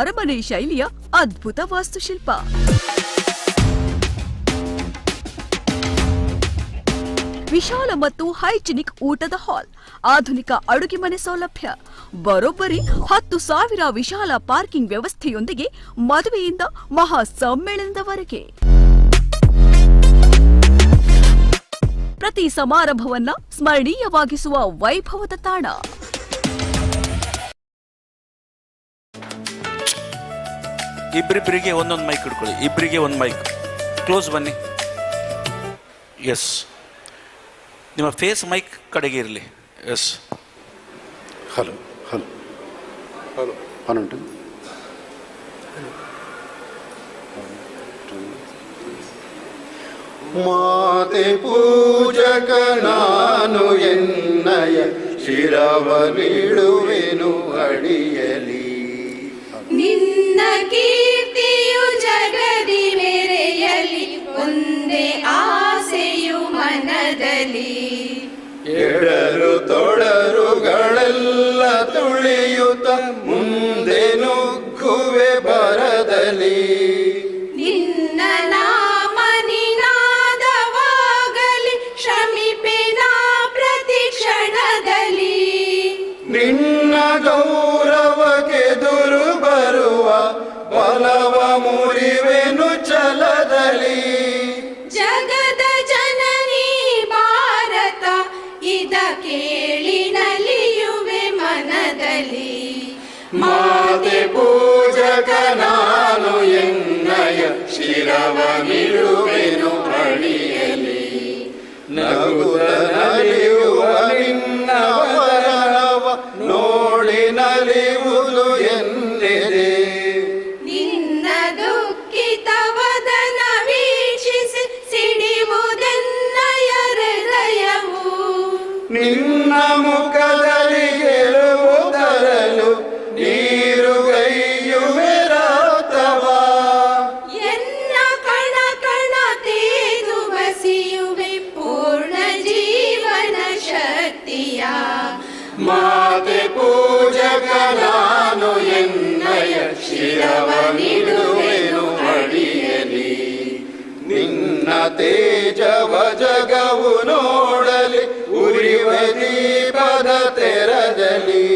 ಅರಮನೆ ಶೈಲಿಯ ಅದ್ಭುತ ವಾಸ್ತುಶಿಲ್ಪ. ವಿಶಾಲ ಮತ್ತು ಹೈಜಿನಿಕ್ ಊಟದ ಹಾಲ್, ಆಧುನಿಕ ಅಡುಗೆ ಮನೆ ಸೌಲಭ್ಯ, ಬರೋಬ್ಬರಿ 10,000 ವಿಶಾಲ ಪಾರ್ಕಿಂಗ್ ವ್ಯವಸ್ಥೆಯೊಂದಿಗೆ ಮದುವೆಯಿಂದ ಮಹಾ ಸಮ್ಮೇಳನದವರೆಗೆ ಪ್ರತಿ ಸಮಾರಂಭವನ್ನ ಸ್ಮರಣೀಯವಾಗಿಸುವ ವೈಭವದ ತಾಣ. ಇಬ್ಬರಿಬ್ಬರಿಗೆ ಒಂದೊಂದು ಮೈಕ್ ಹಿಡ್ಕೊಳ್ಳಿ. ಇಬ್ಬರಿಗೆ ಒಂದು ಮೈಕ್. ಕ್ಲೋಸ್ ಬನ್ನಿ. ಎಸ್, ನಿಮ್ಮ ಫೇಸ್ ಮೈಕ್ ಕಡೆಗೆ ಇರಲಿ. ಎಸ್. ಹಲೋ ಹಲೋ ಹಲೋ ಹನುಂಟು ಮಾತೆ ಪೂಜಕ ನಾನು ಎನ್ನಯ ಶಿರವ ನೀಡುವೆನು ಅಡಿಯಲಿ. ನಿನ್ನ ಕೀರ್ತಿಯು ಜಗದಿ ಮೆರೆಯಲಿ, ಒಂದೇ ಆಸೆಯು ಮನದಲ್ಲಿ. ಎಡರು ತೊಡರುಗಳೆಲ್ಲ ತುಳಿಯುತ್ತ ಮುಂದೆ ನುಗ್ಗುವೆ ಬರದಲ್ಲಿ. ನಿನ್ನ ನಾಮ ನಿನಾದವಾಗಲಿ, ಶ್ರಮಿಪೆನ ಪ್ರತಿ ಕ್ಷಣದಲ್ಲಿ. ನಿನ್ನ ಗೌರವಕ್ಕೆದುರು ಬರುವ ಬಲವ ಮುರಿವೆನು ಛಲದಲ್ಲಿ. ಜಗದ ಜನನಿ ಭಾರತ ಇದ ಕೇಳಿ ನಲಿಯುವೆ ಮನದಲ್ಲಿ. ಮಾತೆ ಪೂಜಕ ನಾನು ಎನ್ನಯ ಶಿರವ ನಿಡುವೆನು ಅಡಿಯಲಿ. ನಗುತ್ತ ನಲಿಯುವ ನಿನ್ನವರವ ನೋಡಿ ನಲಿಯುವುದು ಎಂದಿದೆ. ನಿನ್ನ ದುಃಖಿತ ವದನ ವೀಕ್ಷಿಸಿ ಸಿಡಿಯುವುದೆನ್ನಯ ಹೃದಯವು. ನಿನ್ನ ಮುಖದಲ್ಲಿ ಗೆಲುವುದರಲು ನೀರುಗೈಯುವೆ ರಾತವ. ಎನ್ನ ಕಣ ಕಣ ತೇದು ಬಸಿಯುವೆ ಪೂರ್ಣ ಜೀವನ ಶಕ್ತಿಯ. ಮಾತೆ ಪೂಜಕ ನಾನು ಎನ್ನಯ ಶಿರವ ನೀಡುವೆನು ಅಡಿಯಲಿ. ನಿನ್ನ ತೇಜವ ಜಗವು ನೋಡಲಿ, ಉರಿವ ದೀಪದ ತೆರದಲ್ಲಿ.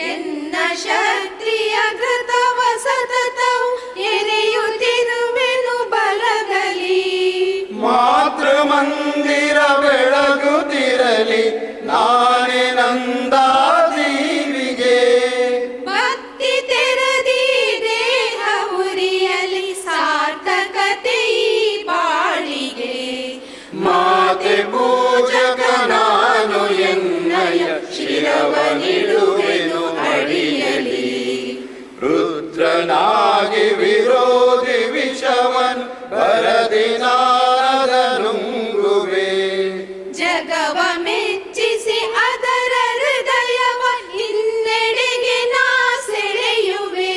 ಎನ್ನ ಶಕ್ತಿಯ ಕೃತವ ಸತತವು ಎರೆಯುತ್ತಿರುವೆನು ಬಲಗಲಿ. ಮಾತೃ ಮಂದಿರ ಬೆಳಗುತ್ತಿರಲಿ, ನಾನೇ ನಂದಾದೀವಿಗೆ. ಭಕ್ತಿ ತೆರದಿ ದೇಹ ಉರಿಯಲಿ, ಸಾರ್ಥಕತೆ ಈ ಬಾಳಿಗೆ. ಮಾತೆ ಪೂಜಕ ನಾನು ಎನ್ನಯ ಶಿರವ ನಿಡುವೆನು ಅಡಿಯಲಿ. ರುದ್ರನಾಗಿ ವಿರೋಧಿ ವಿಷವನ್ ಬರದಿ ನಾರದ ನುಂಗುವೆ. ಜಗವ ಮೆಚ್ಚಿಸಿ ಅದರ ಹೃದಯವ ಇನ್ನೆಡೆಗೆ ನಾ ಸೆಳೆಯುವೆ.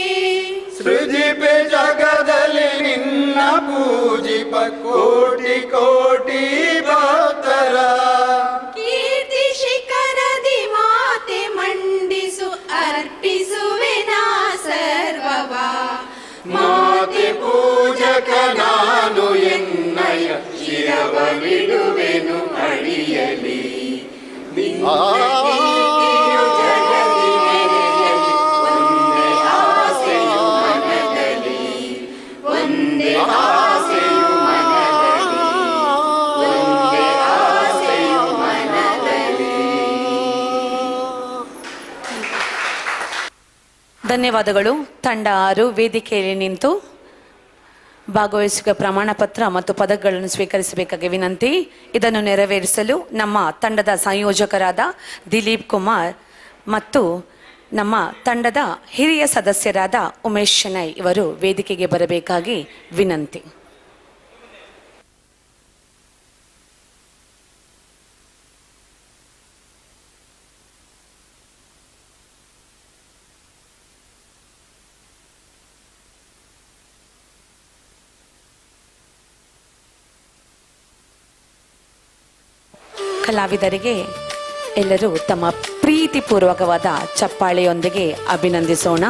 ಸೃಜಿಪೆ ಜಗದಲ್ಲಿ ನಿನ್ನ ಪೂಜಿಪ ಕೋಟಿ ಕೋಟಿ ಭಕ್ತರ. ಕೀರ್ತಿ ಶಿಖರದಿ ಮಾತೆ ಮಂಡಿಸು ಅರ್ಪಿಸುವೆ ನಾ ಸರ್ವವ. ಮಾತೆ ಪೂಜಕ ನಾನು ಎನ್ನಯ ಶಿರವ ನಿಡುವೆನು ಅಡಿಯಲಿ. ನಿನ್ನ ಕೀರ್ತಿಯು ಜಗದಿ ಮೆರೆಯಲಿ, ಒಂದೇ ಆಸೆಯು ಮನದಲ್ಲಿ. ಒಂದೇ ಆಸೆಯು ಮನದಲ್ಲಿ, ಒಂದೇ ಆಸೆಯು ಮನದಲ್ಲಿ. ಧನ್ಯವಾದಗಳು. ತಂಡ 6 ವೇದಿಕೆಯಲ್ಲಿ ನಿಂತು ಭಾಗವಹಿಸುವ ಪ್ರಮಾಣ ಪತ್ರ ಮತ್ತು ಪದಕಗಳನ್ನು ಸ್ವೀಕರಿಸಬೇಕಾಗಿ ವಿನಂತಿ. ಇದನ್ನು ನೆರವೇರಿಸಲು ನಮ್ಮ ತಂಡದ ಸಂಯೋಜಕರಾದ ದಿಲೀಪ್ ಕುಮಾರ್ ಮತ್ತು ನಮ್ಮ ತಂಡದ ಹಿರಿಯ ಸದಸ್ಯರಾದ ಉಮೇಶ್ ಶೆಣೈ ಇವರು ವೇದಿಕೆಗೆ ಬರಬೇಕಾಗಿ ವಿನಂತಿ. ಕಲಾವಿದರಿಗೆ ಎಲ್ಲರೂ ತಮ್ಮ ಪ್ರೀತಿಪೂರ್ವಕವಾದ ಚಪ್ಪಾಳೆಯೊಂದಿಗೆ ಅಭಿನಂದಿಸೋಣ.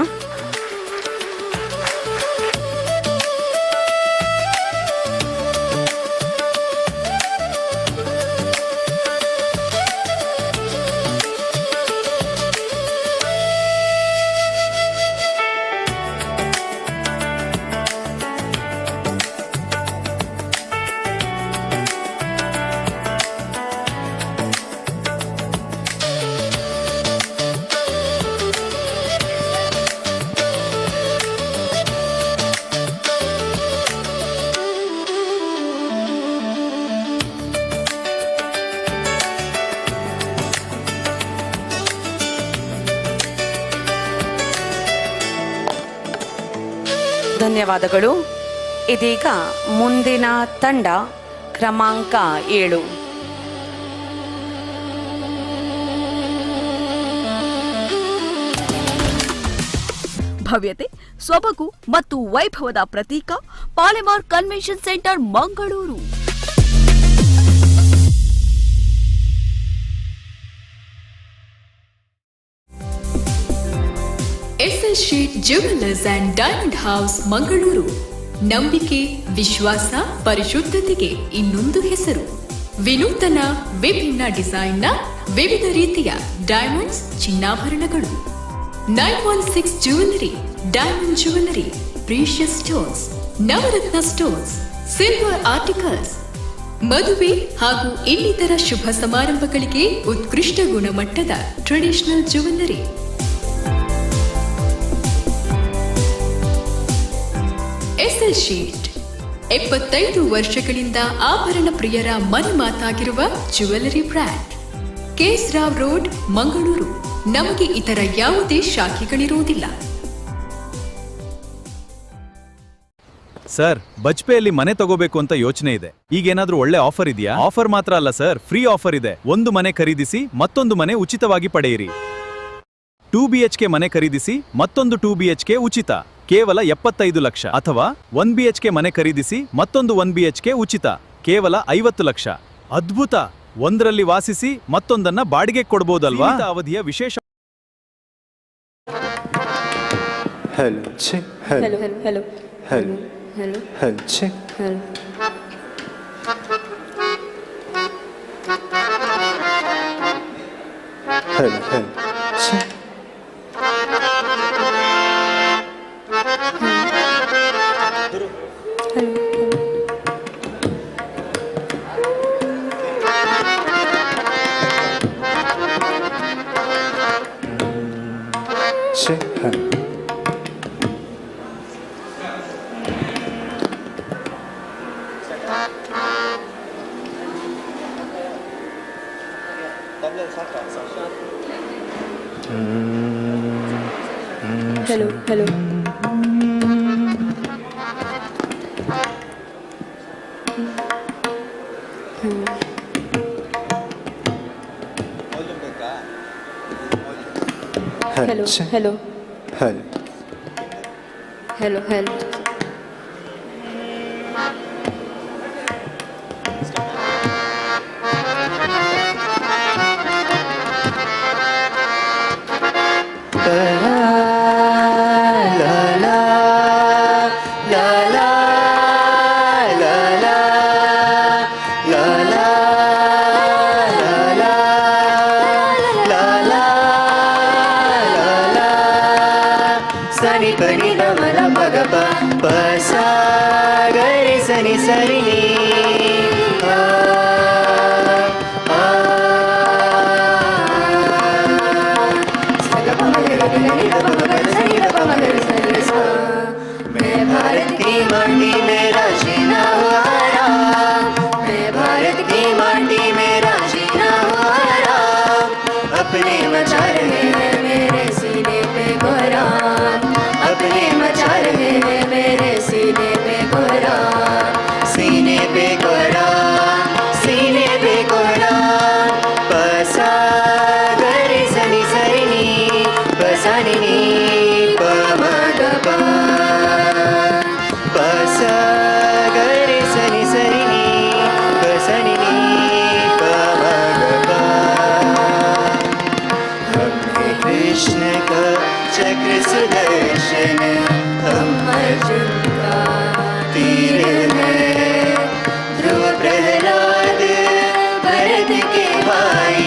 ಧನ್ಯವಾದಗಳು. ಇದೀಗ ಮುಂದಿನ ತಂಡ ಕ್ರಮಾಂಕ 7. ಭವ್ಯತೆ, ಸೊಬಗು ಮತ್ತು ವೈಭವದ ಪ್ರತೀಕ Palemar convention centre Mangaluru. S L Shet jewellers and diamond house Mangaluru. ನಂಬಿಕೆ, ವಿಶ್ವಾಸ, ಪರಿಶುದ್ಧತೆಗೆ ಇನ್ನೊಂದು ಹೆಸರು. ವಿನೂತನ ವಿಭಿನ್ನ ಡಿಸೈನ್ನ ವಿವಿಧ ರೀತಿಯ ಡೈಮಂಡ್ಸ್, ಚಿನ್ನಾಭರಣಗಳು. 916 jewellery, diamond jewellery, precious stones, Navratna stones, silver articles. ಮದುವೆ ಹಾಗೂ ಇನ್ನಿತರ ಶುಭ ಸಮಾರಂಭಗಳಿಗೆ ಉತ್ಕೃಷ್ಟ ಗುಣಮಟ್ಟದ ಟ್ರೆಡಿಷನಲ್ ಜ್ಯುವೆಲ್ಲರಿ. ಎಸ್ಎಲ್ ಶೀಟ್ 75 ವರ್ಷಗಳಿಂದ ಆಭರಣ ಪ್ರಿಯರ ಮನೆ ಮಾತಾಗಿರುವ jewellery brand. KS Rao road, Mangaluru. ನಮಗೆ ಇತರ ಯಾವುದೇ ಶಾಖೆಗಳಿರುವುದಿಲ್ಲ. ಸರ್, ಬಜ್ಪೆಯಲ್ಲಿ ಮನೆ ತಗೋಬೇಕು ಅಂತ ಯೋಚನೆ ಇದೆ. ಈಗೇನಾದ್ರೂ ಒಳ್ಳೆ ಆಫರ್ ಇದೆಯಾ? ಆಫರ್ ಮಾತ್ರ ಅಲ್ಲ ಸರ್, ಫ್ರೀ ಆಫರ್ ಇದೆ. ಒಂದು ಮನೆ ಖರೀದಿಸಿ ಮತ್ತೊಂದು ಮನೆ ಉಚಿತವಾಗಿ ಪಡೆಯಿರಿ. 2 BHK ಮನೆ ಖರೀದಿಸಿ ಮತ್ತೊಂದು 2 BHK ಉಚಿತ, ಕೇವಲ 75 ಲಕ್ಷ. ಅಥವಾ 1 BHK ಮನೆ ಖರೀದಿಸಿ ಮತ್ತೊಂದು 1 BHK ಉಚಿತ, ಕೇವಲ 50 ಲಕ್ಷ. ಅದ್ಭುತ! ಒಂದರಲ್ಲಿ ವಾಸಿಸಿ ಮತ್ತೊಂದನ್ನ ಬಾಡಿಗೆ ಕೊಡಬಹುದಲ್ವಾ? ಅವಧಿಯ ವಿಶೇಷ. हेलो छे hello hello hello hello hello छे हेलो हेलो हेलो छे hello hello hello hello hello hello hello सनि पनि गमल मग प सा गरे सनि सरि मैं भारत की माटी में राजीना हुआ राम, मैं भारत की माटी में राजीना हुआ राम. अपने मचा रहे हैं मेरे सीने पे गोराम, अपने मचा रहे हैं मेरे सीने पे गोराम, सीने पे गोराम, सीने पे गोराम. पसा गरे सनि सरिनी पसानी प मग प पसा गरे सनि सरिनी पसानी प मग प. हमने कृष्ण का चक्र सुदर्शन, हम अर्जुन का तीर है, ध्रुव प्रहलाद भरत के भाई,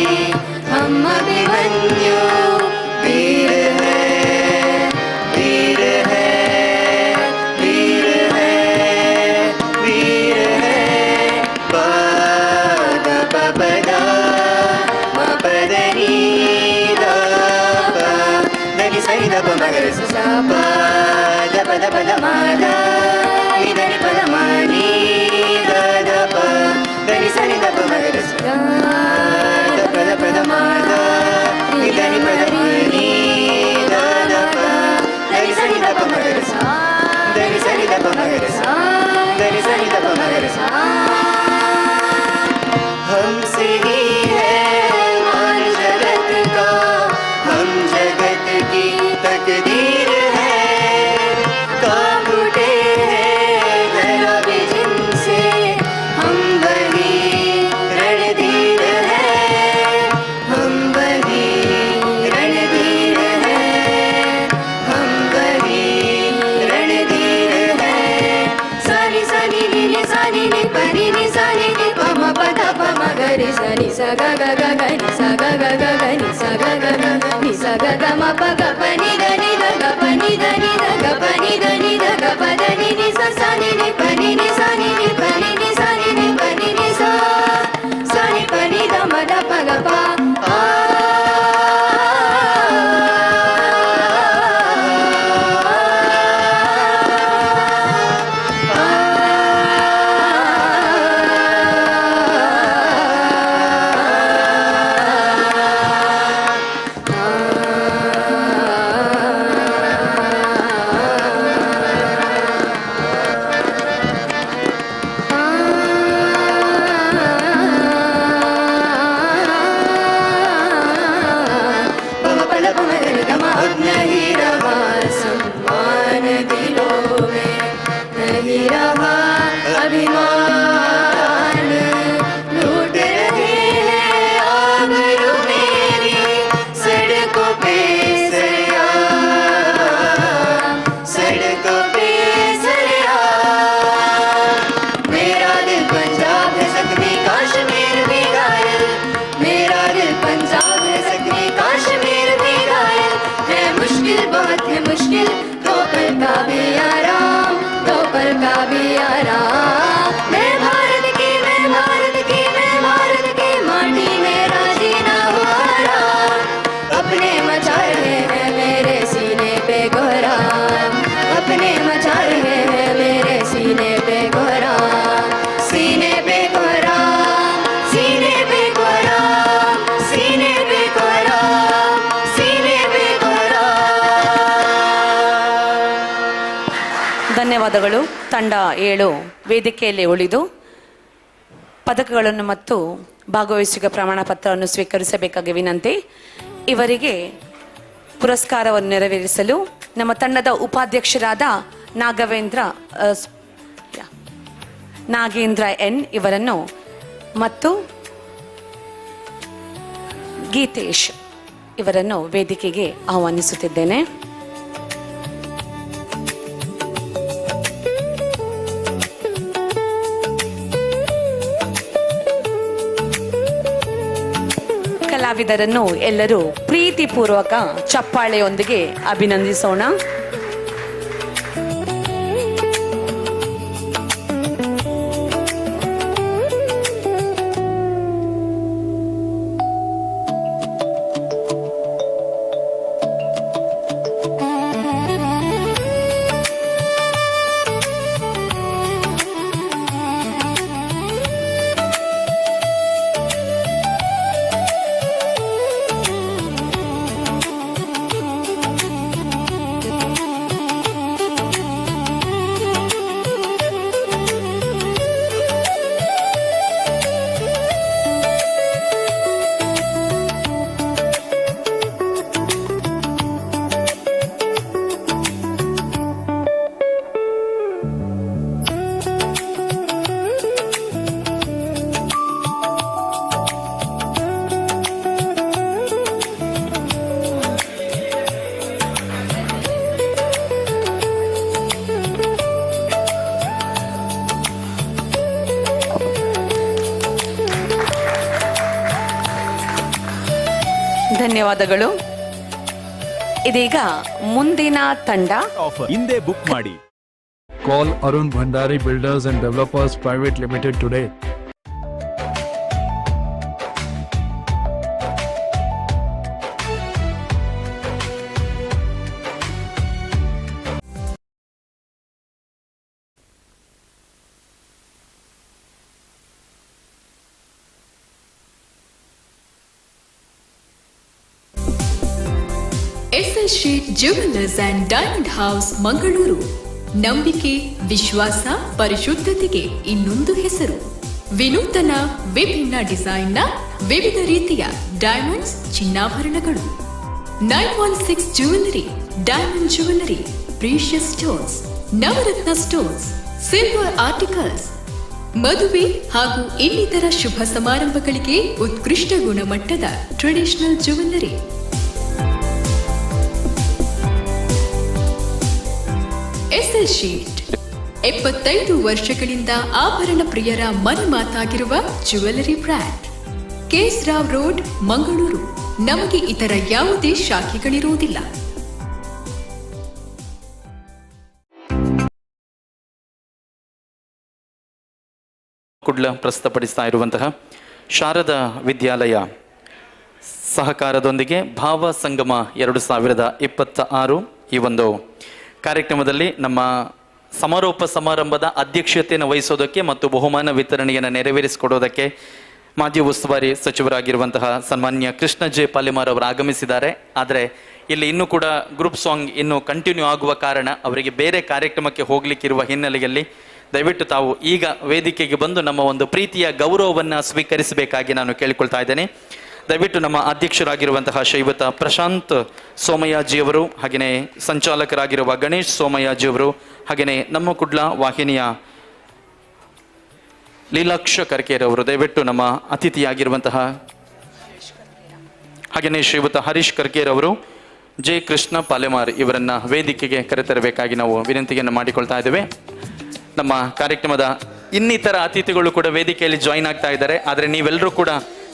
हम अभिमन्यु वीर है, वीर है, वीर है, वीर है. पाद पपदा मपदनी दा पा दनि सनि द प मगर सा पा द प द प द मा दा नि द नि प द मा नि द द प दनि सनि द प मगर सा द प द प द मा दा नि द नि प द मा नि द द प दनि सनि द प मगर सा दनि हमसे ही है मान जगत का, हम जगत की तकदीर है। काम उठे हैं धरा भी जिनसे, हम वही रणधीर है, हम वही रणधीर है, हम वही रणधीर है। सानी सानी नी सानी नी पनी नी सानी नी पम पद पम गरि सा नि सा ग ग ग ग नि सा ग ग ग ग नि सा ग ग ग नि सा ग ग म प ग प नि द नि द ग प नि द नि द ग प नि द नि द ग प द नि नि सा सा नि नि प नि नि सा नि नि प नि नि सा नि नि प नि नि सा सा नि प नि द म द प ग प नहीं रहा सम्मान दिलों में, नहीं रहा अभिमान, लूट रहे हैं आबरू मेरी सड़कों पे सरेआम, सड़कों पे सरेआम। मेरा दिल पंजाब है सकती कश्मीर भी घायल, मेरा दिल पंजाब है सकती कश्मीर भी घायल। है मुश्किल बहुत है मुश्किल, दो पल का भी आराम, दो पल का भी आराम। मैं भारत की मैं भारत की मैं भारत की माटी में राजी ना हुआ राम, अपने मचा रहे हैं मेरे सीने पे कोहराम, अपने मचा रहे हैं मेरे सीने पे कोहराम, सीने पे कोहराम, सीने पे कोहराम, सीने पे कोहराम, सीने पे ಧನ್ಯವಾದಗಳು. ತಂಡ 7 ವೇದಿಕೆಯಲ್ಲಿ ಉಳಿದು ಪದಕಗಳನ್ನು ಮತ್ತು ಭಾಗವಹಿಸುವ ಪ್ರಮಾಣ ಪತ್ರವನ್ನು ಸ್ವೀಕರಿಸಬೇಕಾಗಿ ವಿನಂತಿ. ಇವರಿಗೆ ಪುರಸ್ಕಾರವನ್ನು ನೆರವೇರಿಸಲು ನಮ್ಮ ತಂಡದ ಉಪಾಧ್ಯಕ್ಷರಾದ ನಾಗೇಂದ್ರ ಎನ್ ಇವರನ್ನು ಮತ್ತು ಗೀತೇಶ್ ಇವರನ್ನು ವೇದಿಕೆಗೆ ಆಹ್ವಾನಿಸುತ್ತಿದ್ದೇನೆ. ಕಲಾವಿದರನ್ನು ಎಲ್ಲರೂ ಪ್ರೀತಿಪೂರ್ವಕ ಚಪ್ಪಾಳೆಯೊಂದಿಗೆ ಅಭಿನಂದಿಸೋಣ. ಧನ್ಯವಾದಗಳು. ಇದೀಗ ಮುಂದಿನ ತಂಡ ಹಿಂದೆ ಬುಕ್ ಮಾಡಿ. Call Arun Bhandari Builders and Developers Private Limited today. S S Shet jewellers and diamond house Mangaluru. ನಂಬಿಕೆ, ವಿಶ್ವಾಸ, ಪರಿಶುದ್ಧತೆಗೆ ಇನ್ನೊಂದು ಹೆಸರು. ವಿನೂತನ ವಿಭಿನ್ನ ಡಿಸೈನ್ನ ವಿವಿಧ ರೀತಿಯ ಡೈಮಂಡ್ಸ್ ಚಿನ್ನಾಭರಣಗಳು. 916 jewellery, diamond jewellery, precious stones, Navratna stones, silver articles, ಮದುವೆ ಹಾಗೂ ಇನ್ನಿತರ ಶುಭ ಸಮಾರಂಭಗಳಿಗೆ ಉತ್ಕೃಷ್ಟ ಗುಣಮಟ್ಟದ ಟ್ರೆಡಿಷನಲ್ ಜ್ಯುವೆಲರಿ. ಎಸ್ಎಲ್ ಶೀಟ್ 75 ವರ್ಷಗಳಿಂದ ಆಭರಣ ಪ್ರಿಯರ ಮನೆ ಮಾತಾಗಿರುವ jewellery brand. KS Rao road, Mangaluru. ನಮಗೆ ಇತರ ಯಾವುದೇ ಶಾಖೆಗಳಿರುವುದಿಲ್ಲ. ಕುಡ್ಲ ಪ್ರಸ್ತುತಪಡಿಸ್ತಾ ಇರುವಂತಹ ಶಾರದಾ ವಿದ್ಯಾಲಯ ಸಹಕಾರದೊಂದಿಗೆ ಭಾವ ಸಂಗಮ 2026 ಈ ಒಂದು ಕಾರ್ಯಕ್ರಮದಲ್ಲಿ ನಮ್ಮ ಸಮಾರೋಪ ಸಮಾರಂಭದ ಅಧ್ಯಕ್ಷತೆಯನ್ನು ವಹಿಸೋದಕ್ಕೆ ಮತ್ತು ಬಹುಮಾನ ವಿತರಣೆಯನ್ನು ನೆರವೇರಿಸಿಕೊಡೋದಕ್ಕೆ ಮಾಜಿ ಉಸ್ತುವಾರಿ ಸಚಿವರಾಗಿರುವಂತಹ ಸನ್ಮಾನ್ಯ ಕೃಷ್ಣ ಜೆ ಪಾಲೆಮಾರ್ ಅವರು ಆಗಮಿಸಿದ್ದಾರೆ. ಆದರೆ ಇಲ್ಲಿ ಇನ್ನೂ ಕೂಡ ಗ್ರೂಪ್ ಸಾಂಗ್ ಇನ್ನೂ ಕಂಟಿನ್ಯೂ ಆಗುವ ಕಾರಣ ಅವರಿಗೆ ಬೇರೆ ಕಾರ್ಯಕ್ರಮಕ್ಕೆ ಹೋಗ್ಲಿಕ್ಕಿರುವ ಹಿನ್ನೆಲೆಯಲ್ಲಿ ದಯವಿಟ್ಟು ತಾವು ಈಗ ವೇದಿಕೆಗೆ ಬಂದು ನಮ್ಮ ಒಂದು ಪ್ರೀತಿಯ ಗೌರವವನ್ನು ಸ್ವೀಕರಿಸಬೇಕಾಗಿ ನಾನು ಕೇಳಿಕೊಳ್ತಾ ಇದ್ದೇನೆ. ದಯವಿಟ್ಟು ನಮ್ಮ ಅಧ್ಯಕ್ಷರಾಗಿರುವಂತಹ ಶ್ರೀಯುತ ಪ್ರಶಾಂತ್ ಸೋಮಯಾಜಿಯವರು, ಹಾಗೆಯೇ ಸಂಚಾಲಕರಾಗಿರುವ ಗಣೇಶ್ ಸೋಮಯಾಜಿಯವರು, ಹಾಗೆಯೇ ನಮ್ಮ ಕುಡ್ಲ ವಾಹಿನಿಯ ಲೀಲಾಕ್ಷ ಕರ್ಕೇರವರು ದಯವಿಟ್ಟು ನಮ್ಮ ಅತಿಥಿಯಾಗಿರುವಂತಹ ಹಾಗೆಯೇ ಶ್ರೀಯುತ ಹರೀಶ್ ಕರ್ಕೇರವರು, ಜೆ ಕೃಷ್ಣ ಪಾಲೆಮಾರ್ ಇವರನ್ನ ವೇದಿಕೆಗೆ ಕರೆತರಬೇಕಾಗಿ ನಾವು ವಿನಂತಿಯನ್ನು ಮಾಡಿಕೊಳ್ತಾ ಇದ್ದೇವೆ. ನಮ್ಮ ಕಾರ್ಯಕ್ರಮದ ಇನ್ನಿತರ ಅತಿಥಿಗಳು ಕೂಡ ವೇದಿಕೆಯಲ್ಲಿ ಜಾಯಿನ್ ಆಗ್ತಾ ಇದ್ದಾರೆ. ಆದರೆ ನೀವೆಲ್ಲರೂ ಕೂಡ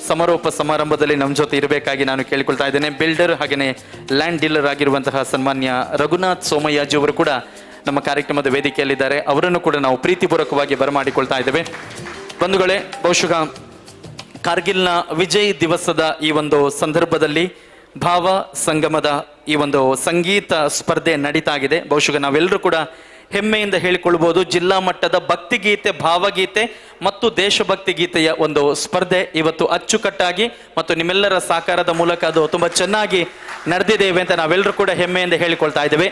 ಸಮಾರೋಪ ಸಮಾರಂಭದಲ್ಲಿ ನಮ್ಮ ಜೊತೆ ಇರಬೇಕಾಗಿ ನಾನು ಕೇಳಿಕೊಳ್ತಾ ಇದ್ದೇನೆ. ಬಿಲ್ಡರ್ ಹಾಗೆಯೇ ಲ್ಯಾಂಡ್ ಡೀಲರ್ ಆಗಿರುವಂತಹ ಸನ್ಮಾನ್ಯ ರಘುನಾಥ್ ಸೋಮಯ್ಯಾಜಿ ಅವರು ಕೂಡ ನಮ್ಮ ಕಾರ್ಯಕ್ರಮದ ವೇದಿಕೆಯಲ್ಲಿದ್ದಾರೆ. ಅವರನ್ನು ಕೂಡ ನಾವು ಪ್ರೀತಿಪೂರ್ವಕವಾಗಿ ಬರಮಾಡಿಕೊಳ್ತಾ ಇದ್ದೇವೆ. ಬಂಧುಗಳೇ, ಬಹುಶಃ ಕಾರ್ಗಿಲ್ನ ವಿಜಯ್ ದಿವಸದ ಈ ಒಂದು ಸಂದರ್ಭದಲ್ಲಿ ಭಾವ ಸಂಗಮದ ಈ ಒಂದು ಸಂಗೀತ ಸ್ಪರ್ಧೆ ನಡೀತಾ ಇದೆ. ಬಹುಶಃ ನಾವೆಲ್ಲರೂ ಕೂಡ ಹೆಮ್ಮೆಯಿಂದ ಹೇಳಿಕೊಳ್ಳಬಹುದು, ಜಿಲ್ಲಾ ಮಟ್ಟದ ಭಕ್ತಿಗೀತೆ, ಭಾವಗೀತೆ ಮತ್ತು ದೇಶಭಕ್ತಿ ಗೀತೆಯ ಒಂದು ಸ್ಪರ್ಧೆ ಇವತ್ತು ಅಚ್ಚುಕಟ್ಟಾಗಿ ಮತ್ತು ನಿಮ್ಮೆಲ್ಲರ ಸಹಕಾರದ ಮೂಲಕ ಅದು ತುಂಬ ಚೆನ್ನಾಗಿ ನಡೆದಿದ್ದೇವೆ ಅಂತ ನಾವೆಲ್ಲರೂ ಕೂಡ ಹೆಮ್ಮೆಯಿಂದ ಹೇಳಿಕೊಳ್ತಾ ಇದ್ದೇವೆ.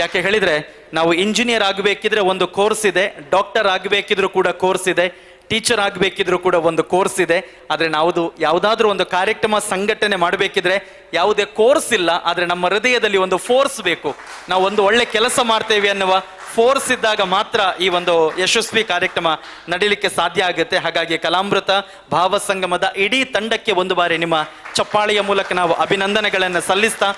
ಯಾಕೆ ಹೇಳಿದರೆ, ನಾವು ಇಂಜಿನಿಯರ್ ಆಗಬೇಕಿದ್ರೆ ಒಂದು ಕೋರ್ಸ್ ಇದೆ, ಡಾಕ್ಟರ್ ಆಗಬೇಕಿದ್ರೂ ಕೂಡ ಕೋರ್ಸ್ ಇದೆ, ಟೀಚರ್ ಆಗಬೇಕಿದ್ರೂ ಕೂಡ ಒಂದು ಕೋರ್ಸ್ ಇದೆ. ಆದರೆ ನಾವು ಯಾವುದಾದ್ರೂ ಒಂದು ಕಾರ್ಯಕ್ರಮ ಸಂಘಟನೆ ಮಾಡಬೇಕಿದ್ರೆ ಯಾವುದೇ ಕೋರ್ಸ್ ಇಲ್ಲ, ಆದರೆ ನಮ್ಮ ಹೃದಯದಲ್ಲಿ ಒಂದು ಫೋರ್ಸ್ ಬೇಕು. ನಾವು ಒಂದು ಒಳ್ಳೆ ಕೆಲಸ ಮಾಡ್ತೇವೆ ಅನ್ನುವ ಫೋರ್ಸ್ ಇದ್ದಾಗ ಮಾತ್ರ ಈ ಒಂದು ಯಶಸ್ವಿ ಕಾರ್ಯಕ್ರಮ ನಡೀಲಿಕ್ಕೆ ಸಾಧ್ಯ ಆಗುತ್ತೆ. ಹಾಗಾಗಿ ಕಲಾಮೃತ ಭಾವ ಸಂಗಮದ ಇಡೀ ತಂಡಕ್ಕೆ ಒಂದು ಬಾರಿ ನಿಮ್ಮ ಚಪ್ಪಾಳೆಯ ಮೂಲಕ ನಾವು ಅಭಿನಂದನೆಗಳನ್ನು ಸಲ್ಲಿಸ್ತಾ,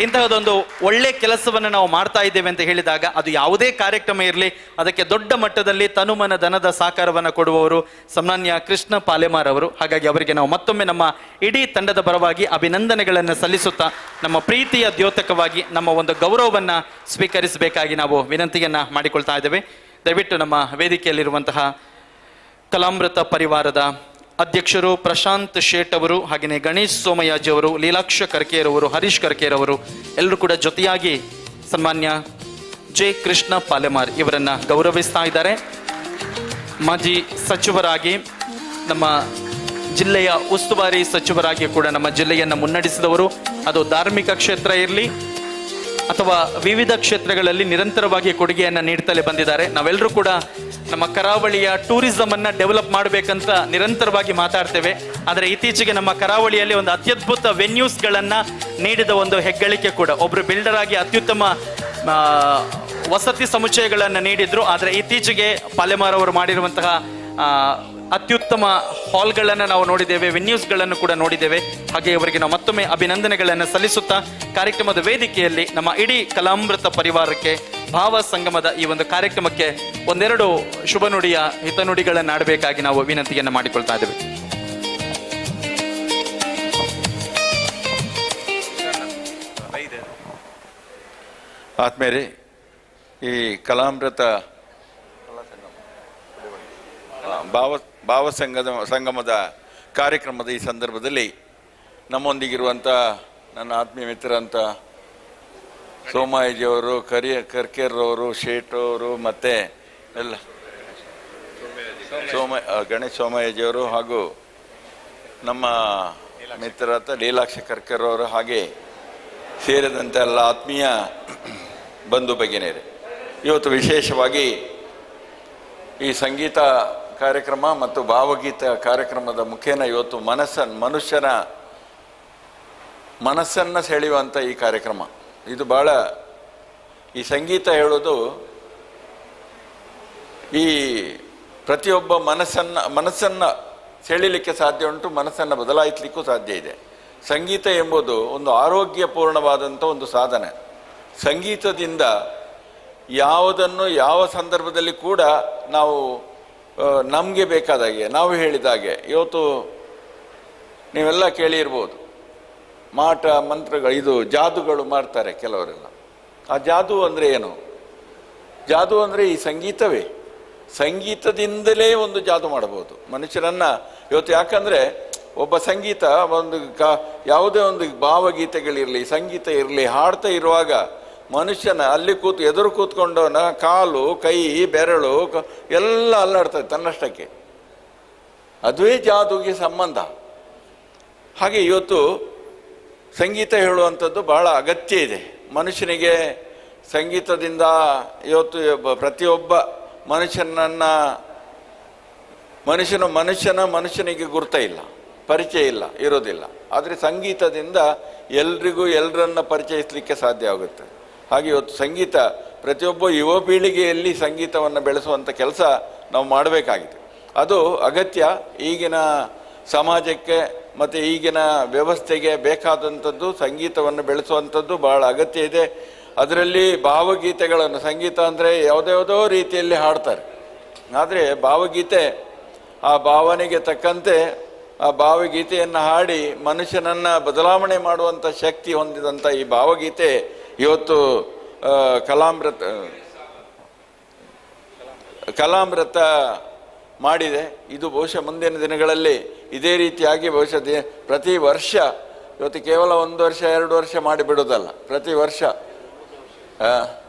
ಇಂತಹದೊಂದು ಒಳ್ಳೆ ಕೆಲಸವನ್ನು ನಾವು ಮಾಡ್ತಾ ಇದ್ದೇವೆ ಅಂತ ಹೇಳಿದಾಗ ಅದು ಯಾವುದೇ ಕಾರ್ಯಕ್ರಮ ಇರಲಿ ಅದಕ್ಕೆ ದೊಡ್ಡ ಮಟ್ಟದಲ್ಲಿ ತನುಮನ ಧನದ ಸಹಕಾರವನ್ನು ಕೊಡುವವರು ಸನ್ಮಾನ್ಯ ಕೃಷ್ಣ ಪಾಲೆಮಾರ್ ಅವರು. ಹಾಗಾಗಿ ಅವರಿಗೆ ನಾವು ಮತ್ತೊಮ್ಮೆ ನಮ್ಮ ಇಡೀ ತಂಡದ ಪರವಾಗಿ ಅಭಿನಂದನೆಗಳನ್ನು ಸಲ್ಲಿಸುತ್ತಾ ನಮ್ಮ ಪ್ರೀತಿಯ ದ್ಯೋತಕವಾಗಿ ನಮ್ಮ ಒಂದು ಗೌರವವನ್ನು ಸ್ವೀಕರಿಸಬೇಕಾಗಿ ನಾವು ವಿನಂತಿಯನ್ನು ಮಾಡಿಕೊಳ್ತಾ ಇದ್ದೇವೆ. ದಯವಿಟ್ಟು ನಮ್ಮ ವೇದಿಕೆಯಲ್ಲಿರುವಂತಹ ಕಲಾಮೃತ ಪರಿವಾರದ ಅಧ್ಯಕ್ಷರು ಪ್ರಶಾಂತ್ ಶೇಟ್ ಅವರು, ಹಾಗೆಯೇ ಗಣೇಶ್ ಸೋಮಯಾಜಿ ಅವರು, ಲೀಲಾಕ್ಷ ಕರ್ಕೇರವರು, ಹರೀಶ್ ಕರ್ಕೇರವರು ಎಲ್ಲರೂ ಕೂಡ ಜೊತೆಯಾಗಿ ಸನ್ಮಾನ್ಯ ಜೆ ಕೃಷ್ಣ ಪಾಲೆಮಾರ್ ಇವರನ್ನ ಗೌರವಿಸ್ತಾ ಇದ್ದಾರೆ. ಮಾಜಿ ಸಚಿವರಾಗಿ, ನಮ್ಮ ಜಿಲ್ಲೆಯ ಉಸ್ತುವಾರಿ ಸಚಿವರಾಗಿ ಕೂಡ ನಮ್ಮ ಜಿಲ್ಲೆಯನ್ನು ಮುನ್ನಡೆಸಿದವರು. ಅದು ಧಾರ್ಮಿಕ ಕ್ಷೇತ್ರ ಇರಲಿ ಅಥವಾ ವಿವಿಧ ಕ್ಷೇತ್ರಗಳಲ್ಲಿ ನಿರಂತರವಾಗಿ ಕೊಡುಗೆಯನ್ನು ನೀಡ್ತಲೇ ಬಂದಿದ್ದಾರೆ. ನಾವೆಲ್ಲರೂ ಕೂಡ ನಮ್ಮ ಕರಾವಳಿಯ ಟೂರಿಸಂ ಅನ್ನ ಡೆವಲಪ್ ಮಾಡಬೇಕಂತ ನಿರಂತರವಾಗಿ ಮಾತಾಡ್ತೇವೆ. ಆದರೆ ಇತ್ತೀಚೆಗೆ ನಮ್ಮ ಕರಾವಳಿಯಲ್ಲಿ ಒಂದು ಅತ್ಯದ್ಭುತ ವೆನ್ಯೂಸ್ಗಳನ್ನು ನೀಡಿದ ಒಂದು ಹೆಗ್ಗಳಿಕೆ ಕೂಡ, ಒಬ್ಬರು ಬಿಲ್ಡರ್ ಆಗಿ ಅತ್ಯುತ್ತಮ ವಸತಿ ಸಮುಚ್ಚಯಗಳನ್ನು ನೀಡಿದ್ರು. ಆದರೆ ಇತ್ತೀಚೆಗೆ ಪಾಲೆಮಾರ್ ಅವರು ಮಾಡಿರುವಂತಹ ಅತ್ಯುತ್ತಮ ಹಾಲ್ಗಳನ್ನು ನಾವು ನೋಡಿದ್ದೇವೆ, ವೆನ್ಯೂಸ್ಗಳನ್ನು ಕೂಡ ನೋಡಿದ್ದೇವೆ. ಹಾಗೆ ಅವರಿಗೆ ನಾವು ಮತ್ತೊಮ್ಮೆ ಅಭಿನಂದನೆಗಳನ್ನು ಸಲ್ಲಿಸುತ್ತಾ ಕಾರ್ಯಕ್ರಮದ ವೇದಿಕೆಯಲ್ಲಿ ನಮ್ಮ ಇಡೀ ಕಲಾಮೃತ ಪರಿವಾರಕ್ಕೆ ಭಾವ ಸಂಗಮದ ಈ ಒಂದು ಕಾರ್ಯಕ್ರಮಕ್ಕೆ ಒಂದೆರಡು ಶುಭ ನುಡಿಯ ಹಿತನುಡಿಗಳನ್ನು ಆಡಬೇಕಾಗಿ ನಾವು ವಿನಂತಿಯನ್ನು ಮಾಡಿಕೊಳ್ತಾ ಇದ್ದೇವೆ. ಆದ್ಮೇಲೆ ಈ ಕಲಾಮೃತ ಭಾವ ಸಂಗಮದ ಕಾರ್ಯಕ್ರಮದ ಈ ಸಂದರ್ಭದಲ್ಲಿ ನಮ್ಮೊಂದಿಗಿರುವಂಥ ನನ್ನ ಆತ್ಮೀಯ ಮಿತ್ರರಂತ ಸೋಮಯಾಜಿಯವರು, ಕರ್ಕೇರ್ರವರು, ಶೇಟ್ ಅವರು, ಮತ್ತು ಎಲ್ಲ ಗಣೇಶ್ ಸೋಮಯಾಜಿಯವರು ಹಾಗೂ ನಮ್ಮ ಮಿತ್ರರಂತ ಲೀಲಾಕ್ಷ ಕರ್ಕೇರವರು, ಹಾಗೆ ಸೇರಿದಂತೆ ಎಲ್ಲ ಆತ್ಮೀಯ ಬಂಧು ಭಗಿನಿಯರೇ, ಇವತ್ತು ವಿಶೇಷವಾಗಿ ಈ ಸಂಗೀತ ಕಾರ್ಯಕ್ರಮ ಮತ್ತು ಭಾವಗೀತ ಕಾರ್ಯಕ್ರಮದ ಮುಖೇನ ಇವತ್ತು ಮನುಷ್ಯನ ಮನಸ್ಸನ್ನು ಸೆಳೆಯುವಂಥ ಈ ಕಾರ್ಯಕ್ರಮ ಇದು ಭಾಳ ಈ ಸಂಗೀತ ಹೇಳೋದು ಈ ಪ್ರತಿಯೊಬ್ಬ ಮನಸ್ಸನ್ನು ಸೆಳೀಲಿಕ್ಕೆ ಸಾಧ್ಯ ಉಂಟು, ಮನಸ್ಸನ್ನು ಬದಲಾಯಿಸಲಿಕ್ಕೂ ಸಾಧ್ಯ ಇದೆ. ಸಂಗೀತ ಎಂಬುದು ಒಂದು ಆರೋಗ್ಯಪೂರ್ಣವಾದಂಥ ಒಂದು ಸಾಧನೆ. ಸಂಗೀತದಿಂದ ಯಾವುದನ್ನು ಯಾವ ಸಂದರ್ಭದಲ್ಲಿ ಕೂಡ ನಾವು ನಮಗೆ ಬೇಕಾದಾಗೆ ನಾವು ಹೇಳಿದಾಗೆ ಇವತ್ತು ನೀವೆಲ್ಲ ಕೇಳಿರ್ಬೋದು, ಮಾಟ ಮಂತ್ರಗಳು ಇದು ಜಾದುಗಳು ಮಾಡ್ತಾರೆ ಕೆಲವರೆಲ್ಲ. ಆ ಜಾದು ಅಂದರೆ ಏನು? ಜಾದು ಅಂದರೆ ಈ ಸಂಗೀತವೇ. ಸಂಗೀತದಿಂದಲೇ ಒಂದು ಜಾದು ಮಾಡಬಹುದು ಮನುಷ್ಯರನ್ನು ಇವತ್ತು. ಯಾಕಂದರೆ ಒಬ್ಬ ಸಂಗೀತ ಒಂದು ಯಾವುದೇ ಒಂದು ಭಾವಗೀತೆಗಳಿರಲಿ, ಸಂಗೀತ ಇರಲಿ, ಹಾಡ್ತಾ ಇರುವಾಗ ಮನುಷ್ಯನ ಅಲ್ಲಿ ಎದುರು ಕೂತ್ಕೊಂಡವನ ಕಾಲು, ಕೈ, ಬೆರಳು ಎಲ್ಲ ಅಲ್ಲಾಡ್ತದೆ ತನ್ನಷ್ಟಕ್ಕೆ. ಅದುವೇ ಜಾದುಗೆ ಸಂಬಂಧ. ಹಾಗೆ ಇವತ್ತು ಸಂಗೀತ ಹೇಳುವಂಥದ್ದು ಬಹಳ ಅಗತ್ಯ ಇದೆ ಮನುಷ್ಯನಿಗೆ. ಸಂಗೀತದಿಂದ ಇವತ್ತು ಪ್ರತಿಯೊಬ್ಬ ಮನುಷ್ಯನಿಗೆ ಗುರ್ತ ಇಲ್ಲ, ಪರಿಚಯ ಇಲ್ಲ, ಇರೋದಿಲ್ಲ. ಆದರೆ ಸಂಗೀತದಿಂದ ಎಲ್ರಿಗೂ ಎಲ್ಲರನ್ನ ಪರಿಚಯಿಸಲಿಕ್ಕೆ ಸಾಧ್ಯ ಆಗುತ್ತೆ. ಹಾಗೆ ಇವತ್ತು ಸಂಗೀತ ಪ್ರತಿಯೊಬ್ಬ ಯುವ ಪೀಳಿಗೆಯಲ್ಲಿ ಸಂಗೀತವನ್ನು ಬೆಳೆಸುವಂಥ ಕೆಲಸ ನಾವು ಮಾಡಬೇಕಾಗಿದೆ. ಅದು ಅಗತ್ಯ. ಈಗಿನ ಸಮಾಜಕ್ಕೆ ಮತ್ತು ಈಗಿನ ವ್ಯವಸ್ಥೆಗೆ ಬೇಕಾದಂಥದ್ದು ಸಂಗೀತವನ್ನು ಬೆಳೆಸುವಂಥದ್ದು ಬಹಳ ಅಗತ್ಯ ಇದೆ. ಅದರಲ್ಲಿ ಭಾವಗೀತೆಗಳನ್ನು, ಸಂಗೀತ ಅಂದರೆ ಯಾವುದ್ಯಾವುದೋ ರೀತಿಯಲ್ಲಿ ಹಾಡ್ತಾರೆ. ಆದರೆ ಭಾವಗೀತೆ ಆ ಭಾವನೆಗೆ ತಕ್ಕಂತೆ ಆ ಭಾವಗೀತೆಯನ್ನು ಹಾಡಿ ಮನುಷ್ಯನನ್ನು ಬದಲಾವಣೆ ಮಾಡುವಂಥ ಶಕ್ತಿ ಹೊಂದಿದಂಥ ಈ ಭಾವಗೀತೆ ಇವತ್ತು ಕಲಾಮೃತ ಮಾಡಿದೆ. ಇದು ಬಹುಶಃ ಮುಂದಿನ ದಿನಗಳಲ್ಲಿ ಇದೇ ರೀತಿಯಾಗಿ ಬಹುಶಃ ಪ್ರತಿ ವರ್ಷ, ಇವತ್ತು ಕೇವಲ 1 ವರ್ಷ 2 ವರ್ಷ ಮಾಡಿಬಿಡೋದಲ್ಲ, ಪ್ರತಿ ವರ್ಷ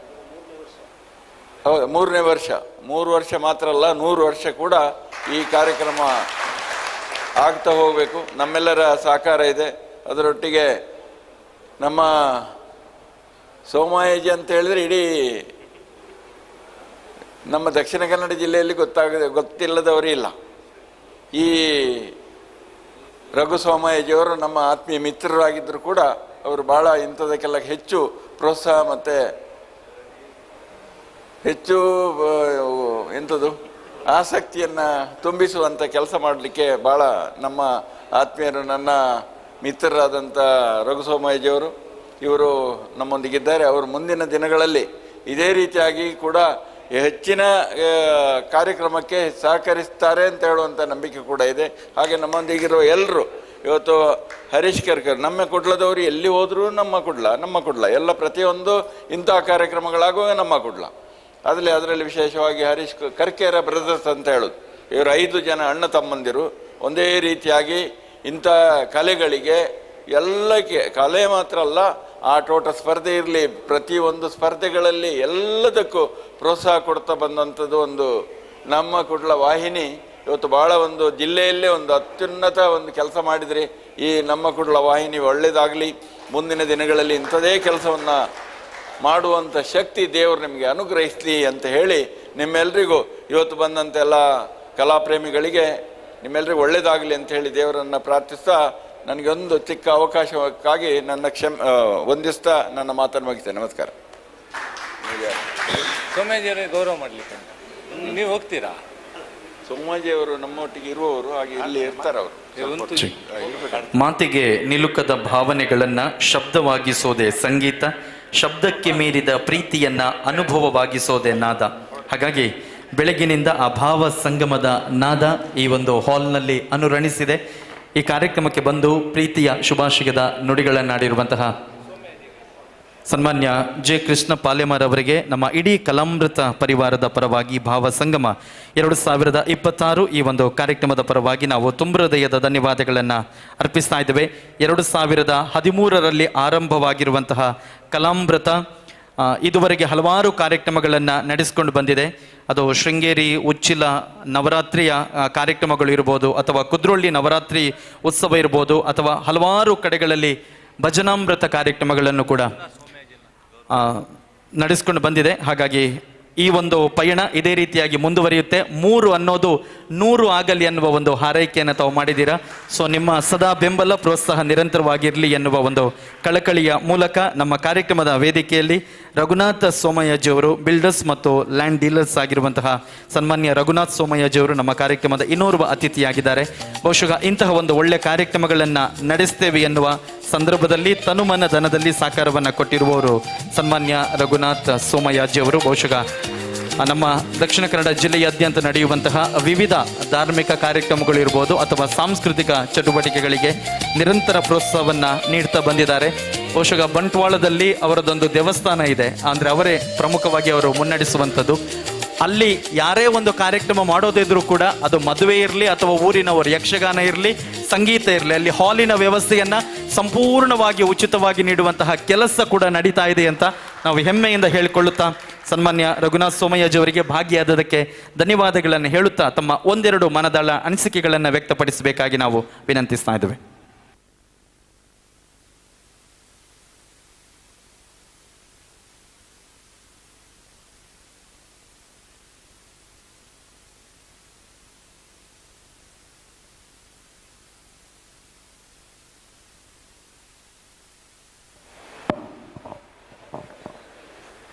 ಹೌದು 3ನೇ ವರ್ಷ, 3 ವರ್ಷ ಮಾತ್ರ ಅಲ್ಲ 100 ವರ್ಷ ಕೂಡ ಈ ಕಾರ್ಯಕ್ರಮ ಆಗ್ತಾ ಹೋಗಬೇಕು. ನಮ್ಮೆಲ್ಲರ ಸಹಕಾರ ಇದೆ. ಅದರೊಟ್ಟಿಗೆ ನಮ್ಮ ಸೋಮಾಯಜಿ ಅಂತ ಹೇಳಿದ್ರೆ ಇಡೀ ನಮ್ಮ ದಕ್ಷಿಣ ಕನ್ನಡ ಜಿಲ್ಲೆಯಲ್ಲಿ ಗೊತ್ತಿಲ್ಲದವರೇ ಇಲ್ಲ. ಈ ರಘು ಸೋಮಾಯಜಿಯವರು ನಮ್ಮ ಆತ್ಮೀಯ ಮಿತ್ರರಾಗಿದ್ದರು ಕೂಡ ಅವರು ಭಾಳ ಇಂಥದಕ್ಕೆಲ್ಲ ಹೆಚ್ಚು ಪ್ರೋತ್ಸಾಹ ಮತ್ತು ಹೆಚ್ಚು ಆಸಕ್ತಿಯನ್ನು ತುಂಬಿಸುವಂಥ ಕೆಲಸ ಮಾಡಲಿಕ್ಕೆ ಭಾಳ ನಮ್ಮ ಆತ್ಮೀಯರು, ನನ್ನ ಮಿತ್ರರಾದಂಥ ರಘು ಸೋಮಾಯಜಿಯವರು ಇವರು ನಮ್ಮೊಂದಿಗಿದ್ದಾರೆ. ಅವರು ಮುಂದಿನ ದಿನಗಳಲ್ಲಿ ಇದೇ ರೀತಿಯಾಗಿ ಕೂಡ ಹೆಚ್ಚಿನ ಕಾರ್ಯಕ್ರಮಕ್ಕೆ ಸಹಕರಿಸ್ತಾರೆ ಅಂತ ಹೇಳುವಂಥ ನಂಬಿಕೆ ಕೂಡ ಇದೆ. ಹಾಗೆ ನಮ್ಮೊಂದಿಗಿರೋ ಎಲ್ಲರೂ ಇವತ್ತು ಹರೀಶ್ ಕರ್ಕರ್, ನಮ್ಮ ಕುಡ್ಲದವರು ಎಲ್ಲಿ ಹೋದರೂ ನಮ್ಮ ಕುಡ್ಲ ಎಲ್ಲ ಪ್ರತಿಯೊಂದು ಇಂಥ ಕಾರ್ಯಕ್ರಮಗಳಾಗುವ ನಮ್ಮ ಕುಡ್ಲ. ಅದರಲ್ಲಿ ವಿಶೇಷವಾಗಿ ಹರೀಶ್ ಕರ್ಕೇರ ಬ್ರದರ್ಸ್ ಅಂತ ಹೇಳೋದು, ಇವರು 5 ಜನ ಅಣ್ಣ ತಮ್ಮಂದಿರು ಒಂದೇ ರೀತಿಯಾಗಿ ಇಂಥ ಕಲೆಗಳಿಗೆ ಎಲ್ಲಕ್ಕೆ, ಕಲೆ ಮಾತ್ರ ಅಲ್ಲ, ಆಟೋಟ ಸ್ಪರ್ಧೆ ಇರಲಿ, ಪ್ರತಿಯೊಂದು ಸ್ಪರ್ಧೆಗಳಲ್ಲಿ ಎಲ್ಲದಕ್ಕೂ ಪ್ರೋತ್ಸಾಹ ಕೊಡ್ತಾ ಬಂದಂಥದ್ದು ಒಂದು ನಮ್ಮ ಕುಡ್ಲ ವಾಹಿನಿ. ಇವತ್ತು ಭಾಳ ಒಂದು ಜಿಲ್ಲೆಯಲ್ಲೇ ಒಂದು ಅತ್ಯುನ್ನತ ಒಂದು ಕೆಲಸ ಮಾಡಿದ್ರಿ. ಈ ನಮ್ಮ ಕುಡ್ಲ ವಾಹಿನಿ ಒಳ್ಳೆಯದಾಗಲಿ, ಮುಂದಿನ ದಿನಗಳಲ್ಲಿ ಇಂಥದೇ ಕೆಲಸವನ್ನು ಮಾಡುವಂಥ ಶಕ್ತಿ ದೇವರು ನಿಮಗೆ ಅನುಗ್ರಹಿಸಲಿ ಅಂತ ಹೇಳಿ ನಿಮ್ಮೆಲ್ಲರಿಗೂ ಇವತ್ತು ಬಂದಂಥ ಎಲ್ಲ ಕಲಾಪ್ರೇಮಿಗಳಿಗೆ ನಿಮ್ಮೆಲ್ಲರಿಗೂ ಒಳ್ಳೆಯದಾಗಲಿ ಅಂತ ಹೇಳಿ ದೇವರನ್ನು ಪ್ರಾರ್ಥಿಸ್ತಾ ನನಗೊಂದು ಚಿಕ್ಕ ಅವಕಾಶಕ್ಕಾಗಿ ನನ್ನ ವಂದಿಸ್ತಾ ನನ್ನ ಮಾತನ್ನು ಮುಗಿಸ್ತೇನೆ. ನಮಸ್ಕಾರ. ಸೋಮಾಜಿಯವರಿಗೆ ಗೌರವ ಮಾಡಲಿಕ್ಕೆ ನೀವು ಹೋಗ್ತೀರಾ? ಸೋಮಾಜಿಯವರು ನಮ್ಮೊಟ್ಟಿಗೆ ಇರುವವರು, ಹಾಗೆ ಇಲ್ಲಿ ಇರ್ತಾರೆ ಅವರು. ಮಾತಿಗೆ ನಿಲುಕದ ಭಾವನೆಗಳನ್ನ ಶಬ್ದವಾಗಿಸೋದೆ ಸಂಗೀತ, ಶಬ್ದಕ್ಕೆ ಮೀರಿದ ಪ್ರೀತಿಯನ್ನ ಅನುಭವವಾಗಿಸೋದೆ ನಾದ. ಹಾಗಾಗಿ ಬೆಳಗಿನಿಂದ ಆ ಭಾವ ಸಂಗಮದ ನಾದ ಈ ಒಂದು ಹಾಲ್ನಲ್ಲಿ ಅನುರಣಿಸಿದೆ. ಈ ಕಾರ್ಯಕ್ರಮಕ್ಕೆ ಬಂದು ಪ್ರೀತಿಯ ಶುಭಾಶಯದ ನುಡಿಗಳನ್ನಾಡಿರುವಂತಹ ಸನ್ಮಾನ್ಯ ಜೆ ಕೃಷ್ಣ ಪಾಲೆಮಾರ್ ಅವರಿಗೆ ನಮ್ಮ ಇಡೀ ಕಲಾಮೃತ ಪರಿವಾರದ ಪರವಾಗಿ ಭಾವ ಸಂಗಮ 2026 ಈ ಒಂದು ಕಾರ್ಯಕ್ರಮದ ಪರವಾಗಿ ನಾವು ತುಂಬ ಹೃದಯದ ಧನ್ಯವಾದಗಳನ್ನು ಅರ್ಪಿಸ್ತಾ ಇದ್ದೇವೆ. 2013ರಲ್ಲಿ ಆರಂಭವಾಗಿರುವಂತಹ ಕಲಾಮೃತ ಇದುವರೆಗೆ ಹಲವಾರು ಕಾರ್ಯಕ್ರಮಗಳನ್ನು ನಡೆಸಿಕೊಂಡು ಬಂದಿದೆ. ಅದು ಶೃಂಗೇರಿ ಉಚ್ಚಿಲ ನವರಾತ್ರಿಯ ಕಾರ್ಯಕ್ರಮಗಳು ಇರ್ಬೋದು, ಅಥವಾ ಕುದ್ರೋಳಿ ನವರಾತ್ರಿ ಉತ್ಸವ ಇರ್ಬೋದು, ಅಥವಾ ಹಲವಾರು ಕಡೆಗಳಲ್ಲಿ ಭಜನಾಮೃತ ಕಾರ್ಯಕ್ರಮಗಳನ್ನು ಕೂಡ ನಡೆಸ್ಕೊಂಡು ಬಂದಿದೆ. ಹಾಗಾಗಿ ಈ ಒಂದು ಪಯಣ ಇದೇ ರೀತಿಯಾಗಿ ಮುಂದುವರಿಯುತ್ತೆ. 3 ಅನ್ನೋದು 100 ಆಗಲಿ ಎನ್ನುವ ಒಂದು ಹಾರೈಕೆಯನ್ನು ತಾವು ಮಾಡಿದ್ದೀರಾ. ಸೊ ನಿಮ್ಮ ಸದಾ ಬೆಂಬಲ ಪ್ರೋತ್ಸಾಹ ನಿರಂತರವಾಗಿರಲಿ ಎನ್ನುವ ಒಂದು ಕಳಕಳಿಯ ಮೂಲಕ ನಮ್ಮ ಕಾರ್ಯಕ್ರಮದ ವೇದಿಕೆಯಲ್ಲಿ ರಘುನಾಥ್ ಸೋಮಯ್ಯಜಿಯವರು ಬಿಲ್ಡರ್ಸ್ ಮತ್ತು ಲ್ಯಾಂಡ್ ಡೀಲರ್ಸ್ ಆಗಿರುವಂತಹ ಸನ್ಮಾನ್ಯ ರಘುನಾಥ್ ಸೋಮಯ್ಯಜಿಯವರು ನಮ್ಮ ಕಾರ್ಯಕ್ರಮದ ಇನ್ನೋರ್ವ ಅತಿಥಿಯಾಗಿದ್ದಾರೆ. ಬಹುಶಃ ಇಂತಹ ಒಂದು ಒಳ್ಳೆ ಕಾರ್ಯಕ್ರಮಗಳನ್ನು ನಡೆಸ್ತೇವೆ ಎನ್ನುವ ಸಂದರ್ಭದಲ್ಲಿ ತನುಮನ ಧನದಲ್ಲಿ ಸಾಕಾರವನ್ನು ಕೊಟ್ಟಿರುವವರು ಸನ್ಮಾನ್ಯ ರಘುನಾಥ್ ಸೋಮಯ್ಯಜಿಯವರು. ಬಹುಶಃ ನಮ್ಮ ದಕ್ಷಿಣ ಕನ್ನಡ ಜಿಲ್ಲೆಯಾದ್ಯಂತ ನಡೆಯುವಂತಹ ವಿವಿಧ ಧಾರ್ಮಿಕ ಕಾರ್ಯಕ್ರಮಗಳು ಇರ್ಬೋದು ಅಥವಾ ಸಾಂಸ್ಕೃತಿಕ ಚಟುವಟಿಕೆಗಳಿಗೆ ನಿರಂತರ ಪ್ರೋತ್ಸಾಹವನ್ನು ನೀಡ್ತಾ ಬಂದಿದ್ದಾರೆ. ಬಹುಶಃ ಬಂಟ್ವಾಳದಲ್ಲಿ ಅವರದೊಂದು ದೇವಸ್ಥಾನ ಇದೆ, ಅಂದರೆ ಅವರೇ ಪ್ರಮುಖವಾಗಿ ಅವರು ಮುನ್ನಡೆಸುವಂಥದ್ದು. ಅಲ್ಲಿ ಯಾರೇ ಒಂದು ಕಾರ್ಯಕ್ರಮ ಮಾಡೋದಿದ್ರೂ ಕೂಡ ಅದು ಮದುವೆ ಇರಲಿ ಅಥವಾ ಊರಿನವರು ಯಕ್ಷಗಾನ ಇರಲಿ ಸಂಗೀತ ಇರಲಿ, ಅಲ್ಲಿ ಹಾಲಿನ ವ್ಯವಸ್ಥೆಯನ್ನು ಸಂಪೂರ್ಣವಾಗಿ ಉಚಿತವಾಗಿ ನೀಡುವಂತಹ ಕೆಲಸ ಕೂಡ ನಡೀತಾ ಇದೆ ಅಂತ ನಾವು ಹೆಮ್ಮೆಯಿಂದ ಹೇಳಿಕೊಳ್ಳುತ್ತಾ ಸನ್ಮಾನ್ಯ ರಘುನಾಥ್ ಸೋಮಯ್ಯಜಿಯವರಿಗೆ ಭಾಗಿಯಾದದಕ್ಕೆ ಧನ್ಯವಾದಗಳನ್ನು ಹೇಳುತ್ತಾ ತಮ್ಮ ಒಂದೆರಡು ಮನದಾಳ ಅನಿಸಿಕೆಗಳನ್ನು ವ್ಯಕ್ತಪಡಿಸಬೇಕಾಗಿ ನಾವು ವಿನಂತಿಸ್ತಾ ಇದ್ದೇವೆ.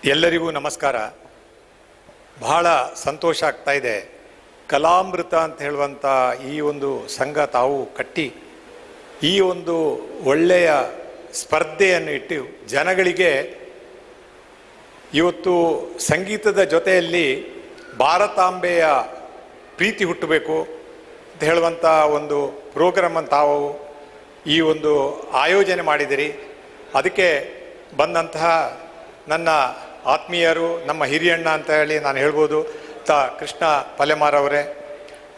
ಎಲ್ಲರಿಗೂ ನಮಸ್ಕಾರ. ಬಹಳ ಸಂತೋಷ ಆಗ್ತಾ ಇದೆ. ಕಲಾಮೃತ ಅಂತ ಹೇಳುವಂಥ ಈ ಒಂದು ಸಂಘ ತಾವು ಕಟ್ಟಿ ಈ ಒಂದು ಒಳ್ಳೆಯ ಸ್ಪರ್ಧೆಯನ್ನು ಇಟ್ಟು ಜನಗಳಿಗೆ ಇವತ್ತು ಸಂಗೀತದ ಜೊತೆಯಲ್ಲಿ ಭಾರತಾಂಬೆಯ ಪ್ರೀತಿ ಹುಟ್ಟಬೇಕು ಅಂತ ಹೇಳುವಂಥ ಒಂದು ಪ್ರೋಗ್ರಾಮನ್ನು ತಾವು ಈ ಒಂದು ಆಯೋಜನೆ ಮಾಡಿದಿರಿ. ಅದಕ್ಕೆ ಬಂದಂತಹ ನನ್ನ ಆತ್ಮೀಯರು, ನಮ್ಮ ಹಿರಿಯಣ್ಣ ಅಂತ ಹೇಳಿ ನಾನು ಹೇಳ್ಬೋದು, ಕೃಷ್ಣ ಪಾಲೆಮಾರ್ ಅವರೇ,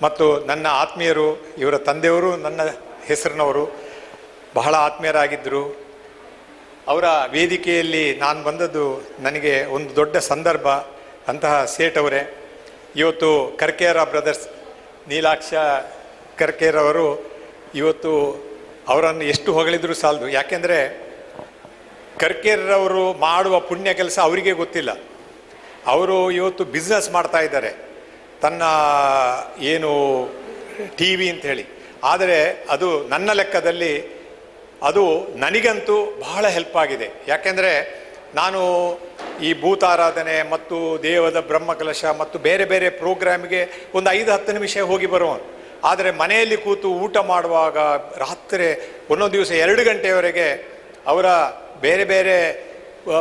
ಮತ್ತು ನನ್ನ ಆತ್ಮೀಯರು, ಇವರ ತಂದೆಯವರು ನನ್ನ ಹೆಸರಿನವರು, ಬಹಳ ಆತ್ಮೀಯರಾಗಿದ್ದರು. ಅವರ ವೇದಿಕೆಯಲ್ಲಿ ನಾನು ಬಂದದ್ದು ನನಗೆ ಒಂದು ದೊಡ್ಡ ಸಂದರ್ಭ. ಅಂತಹ ಸೇಠ್ ಅವರೇ, ಇವತ್ತು ಕರ್ಕೇರ ಬ್ರದರ್ಸ್ ನೀಲಾಕ್ಷ ಕರ್ಕೇರವರು ಇವತ್ತು ಅವರನ್ನು ಎಷ್ಟು ಹೊಗಳಿದ್ರು ಸಾಲದು. ಯಾಕೆಂದರೆ ಕರ್ಕೇರವರು ಮಾಡುವ ಪುಣ್ಯ ಕೆಲಸ ಅವರಿಗೆ ಗೊತ್ತಿಲ್ಲ. ಅವರು ಇವತ್ತು ಬಿಸ್ನೆಸ್ ಮಾಡ್ತಾ ಇದ್ದಾರೆ, ತನ್ನ ಏನು ಟಿ ವಿ ಅಂತ ಹೇಳಿ. ಆದರೆ ಅದು ನನ್ನ ಲೆಕ್ಕದಲ್ಲಿ ಅದು ನನಗಂತೂ ಬಹಳ ಹೆಲ್ಪ್ ಆಗಿದೆ. ಯಾಕೆಂದರೆ ನಾನು ಈ ಭೂತಾರಾಧನೆ ಮತ್ತು ದೇವದ ಬ್ರಹ್ಮಕಲಶ ಮತ್ತು ಬೇರೆ ಬೇರೆ ಪ್ರೋಗ್ರಾಮಿಗೆ ಒಂದು 5-10 ನಿಮಿಷ ಹೋಗಿ ಬರುವನು. ಆದರೆ ಮನೆಯಲ್ಲಿ ಕೂತು ಊಟ ಮಾಡುವಾಗ ರಾತ್ರಿ ಒಂದೊಂದು ದಿವಸ 2 ಗಂಟೆಯವರೆಗೆ ಅವರ ಬೇರೆ ಬೇರೆ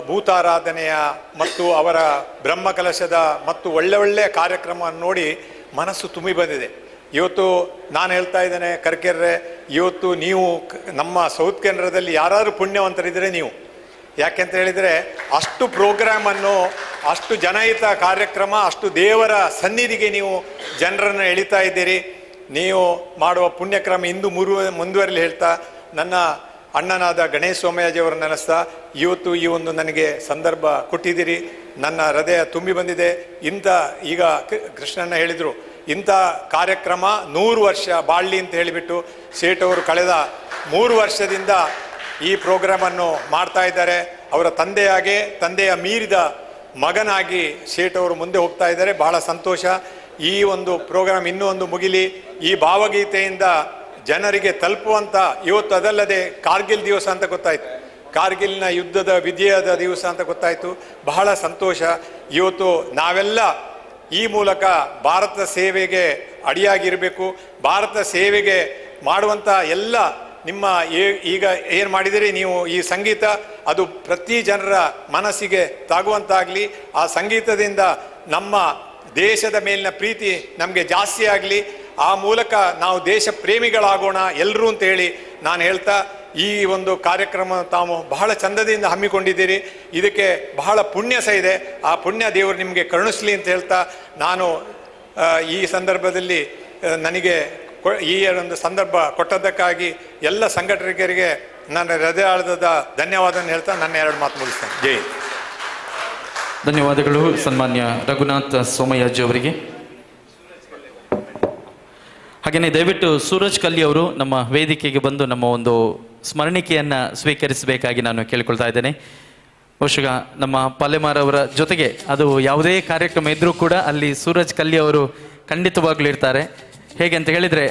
ಭೂತಾರಾಧನೆಯ ಮತ್ತು ಅವರ ಬ್ರಹ್ಮಕಲಶದ ಮತ್ತು ಒಳ್ಳೆ ಕಾರ್ಯಕ್ರಮವನ್ನು ನೋಡಿ ಮನಸ್ಸು ತುಂಬಿ ಬಂದಿದೆ. ಇವತ್ತು ನಾನು ಹೇಳ್ತಾ ಇದ್ದೇನೆ, ಕರ್ಕೆರ್ರೆ, ಇವತ್ತು ನೀವು ನಮ್ಮ ಸೌತ್ ಕೇಂದ್ರದಲ್ಲಿ ಯಾರಾದರೂ ಪುಣ್ಯವಂತರಿದ್ದರೆ ನೀವು. ಯಾಕೆಂತ ಹೇಳಿದರೆ ಅಷ್ಟು ಪ್ರೋಗ್ರಾಮನ್ನು, ಅಷ್ಟು ಜನಹಿತ ಕಾರ್ಯಕ್ರಮ, ಅಷ್ಟು ದೇವರ ಸನ್ನಿಧಿಗೆ ನೀವು ಜನರನ್ನು ಎಳಿತಾ ಇದ್ದೀರಿ. ನೀವು ಮಾಡುವ ಪುಣ್ಯಕ್ರಮ ಇಂದು ಮುಂದುವರಿಲಿ ಹೇಳ್ತಾ ನನ್ನ ಅಣ್ಣನಾದ ಗಣೇಶ್ ಸೋಮಯ್ಯಜಿಯವರನ್ನು ನೆನೆಸ್ತಾ ಇವತ್ತು ಈ ಒಂದು ನನಗೆ ಸಂದರ್ಭ ಕೊಟ್ಟಿದ್ದೀರಿ. ನನ್ನ ಹೃದಯ ತುಂಬಿ ಬಂದಿದೆ. ಇಂಥ ಈಗ ಕೃಷ್ಣಣ್ಣ ಹೇಳಿದರು, ಇಂಥ ಕಾರ್ಯಕ್ರಮ 100 ವರ್ಷ ಬಾಳ್ಲಿ ಅಂತ ಹೇಳಿಬಿಟ್ಟು ಸೇಠ್ ಅವರು ಕಳೆದ 3 ವರ್ಷದಿಂದ ಈ ಪ್ರೋಗ್ರಾಮನ್ನು ಮಾಡ್ತಾ ಇದ್ದಾರೆ. ಅವರ ತಂದೆಯ ಮೀರಿದ ಮಗನಾಗಿ ಸೇಠ್ ಅವರು ಮುಂದೆ ಹೋಗ್ತಾ ಇದ್ದಾರೆ. ಬಹಳ ಸಂತೋಷ. ಈ ಒಂದು ಪ್ರೋಗ್ರಾಮ್ ಇನ್ನೂ ಒಂದು ಮುಗಿಲಿ. ಈ ಭಾವಗೀತೆಯಿಂದ ಜನರಿಗೆ ತಲುಪುವಂಥ, ಇವತ್ತು ಅದಲ್ಲದೆ ಕಾರ್ಗಿಲ್ ದಿವಸ ಅಂತ ಗೊತ್ತಾಯಿತು, ಕಾರ್ಗಿಲ್ನ ಯುದ್ಧದ ವಿಜಯದ ದಿವಸ ಅಂತ ಗೊತ್ತಾಯಿತು. ಬಹಳ ಸಂತೋಷ. ಇವತ್ತು ನಾವೆಲ್ಲ ಈ ಮೂಲಕ ಭಾರತ ಸೇವೆಗೆ ಅಡಿಯಾಗಿರಬೇಕು. ಭಾರತ ಸೇವೆಗೆ ಮಾಡುವಂಥ ಎಲ್ಲ ನಿಮ್ಮ ಈಗ ಏನು ಮಾಡಿದಿರಿ ನೀವು, ಈ ಸಂಗೀತ ಅದು ಪ್ರತಿ ಜನರ ಮನಸ್ಸಿಗೆ ತಾಗುವಂತಾಗಲಿ. ಆ ಸಂಗೀತದಿಂದ ನಮ್ಮ ದೇಶದ ಮೇಲಿನ ಪ್ರೀತಿ ನಮಗೆ ಜಾಸ್ತಿ ಆಗಲಿ. ಆ ಮೂಲಕ ನಾವು ದೇಶ ಪ್ರೇಮಿಗಳಾಗೋಣ ಎಲ್ಲರೂ ಅಂತ ಹೇಳಿ ನಾನು ಹೇಳ್ತಾ, ಈ ಒಂದು ಕಾರ್ಯಕ್ರಮ ತಾವು ಬಹಳ ಚಂದದಿಂದ ಹಮ್ಮಿಕೊಂಡಿದ್ದೀರಿ. ಇದಕ್ಕೆ ಬಹಳ ಪುಣ್ಯ ಸಹ ಇದೆ. ಆ ಪುಣ್ಯ ದೇವರು ನಿಮಗೆ ಕರುಣಿಸಲಿ ಅಂತ ಹೇಳ್ತಾ, ನಾನು ಈ ಸಂದರ್ಭದಲ್ಲಿ ನನಗೆ ಈ ಒಂದು ಸಂದರ್ಭ ಕೊಟ್ಟದ್ದಕ್ಕಾಗಿ ಎಲ್ಲ ಸಂಘಟಕರಿಗೆ ನನ್ನ ಹೃದಯಾಳದ ಧನ್ಯವಾದವನ್ನು ಹೇಳ್ತಾ ನನ್ನ 2 ಮಾತು ಮುಗಿಸ್ತೇನೆ. ಜೈ. ಧನ್ಯವಾದಗಳು ಸನ್ಮಾನ್ಯ ರಘುನಾಥ್ ಸೋಮಯ್ಯಜಿ ಅವರಿಗೆ. ಹಾಗೆಯೇ ದಯವಿಟ್ಟು ಸೂರಜ್ ಕಲ್ಲಿ ಅವರು ನಮ್ಮ ವೇದಿಕೆಗೆ ಬಂದು ನಮ್ಮ ಒಂದು ಸ್ಮರಣಿಕೆಯನ್ನು ಸ್ವೀಕರಿಸಬೇಕಾಗಿ ನಾನು ಕೇಳಿಕೊಳ್ತಾ ಇದ್ದೇನೆ. ಬಹುಶಃ ನಮ್ಮ ಪಾಲೆಮಾರ್ ಅವರ ಜೊತೆಗೆ ಅದು ಯಾವುದೇ ಕಾರ್ಯಕ್ರಮ ಇದ್ರೂ ಕೂಡ ಅಲ್ಲಿ ಸೂರಜ್ ಕಲ್ಲಿ ಅವರು ಖಂಡಿತವಾಗ್ಲೂ ಇರ್ತಾರೆ. ಹೇಗೆ ಅಂತ ಹೇಳಿದರೆ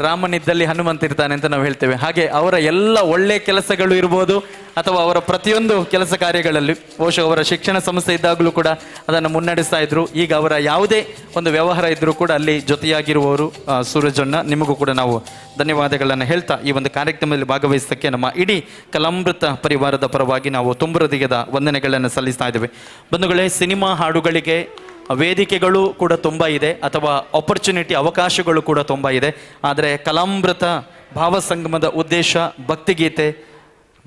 ರಾಮನಿದ್ದಲ್ಲಿ ಹನುಮಂತ ಇರ್ತಾನೆ ಅಂತ ನಾವು ಹೇಳ್ತೇವೆ. ಹಾಗೆ ಅವರ ಎಲ್ಲ ಒಳ್ಳೆ ಕೆಲಸಗಳು ಇರ್ಬೋದು ಅಥವಾ ಅವರ ಪ್ರತಿಯೊಂದು ಕೆಲಸ ಕಾರ್ಯಗಳಲ್ಲಿ ಬಹುಶಃ ಅವರ ಶಿಕ್ಷಣ ಸಂಸ್ಥೆ ಇದ್ದಾಗಲೂ ಕೂಡ ಅದನ್ನು ಮುನ್ನಡೆಸ್ತಾ ಇದ್ರು. ಈಗ ಅವರ ಯಾವುದೇ ಒಂದು ವ್ಯವಹಾರ ಇದ್ರೂ ಕೂಡ ಅಲ್ಲಿ ಜೊತೆಯಾಗಿರುವವರು ಸೂರಜಣ್ಣ. ನಿಮಗೂ ಕೂಡ ನಾವು ಧನ್ಯವಾದಗಳನ್ನು ಹೇಳ್ತಾ ಈ ಒಂದು ಕಾರ್ಯಕ್ರಮದಲ್ಲಿ ಭಾಗವಹಿಸೋಕ್ಕೆ ನಮ್ಮ ಇಡೀ ಕಲಾಮೃತ ಪರಿವಾರದ ಪರವಾಗಿ ನಾವು ತುಂಬ ಹೃದಯದ ವಂದನೆಗಳನ್ನು ಸಲ್ಲಿಸ್ತಾ ಇದ್ದೇವೆ. ಬಂಧುಗಳೇ, ಸಿನಿಮಾ ಹಾಡುಗಳಿಗೆ ವೇದಿಕೆಗಳು ಕೂಡ ತುಂಬ ಇದೆ ಅಥವಾ ಆಪರ್ಚುನಿಟಿ ಅವಕಾಶಗಳು ಕೂಡ ತುಂಬ ಇದೆ. ಆದರೆ ಕಲಾಮೃತ ಭಾವಸಂಗಮದ ಉದ್ದೇಶ ಭಕ್ತಿಗೀತೆ,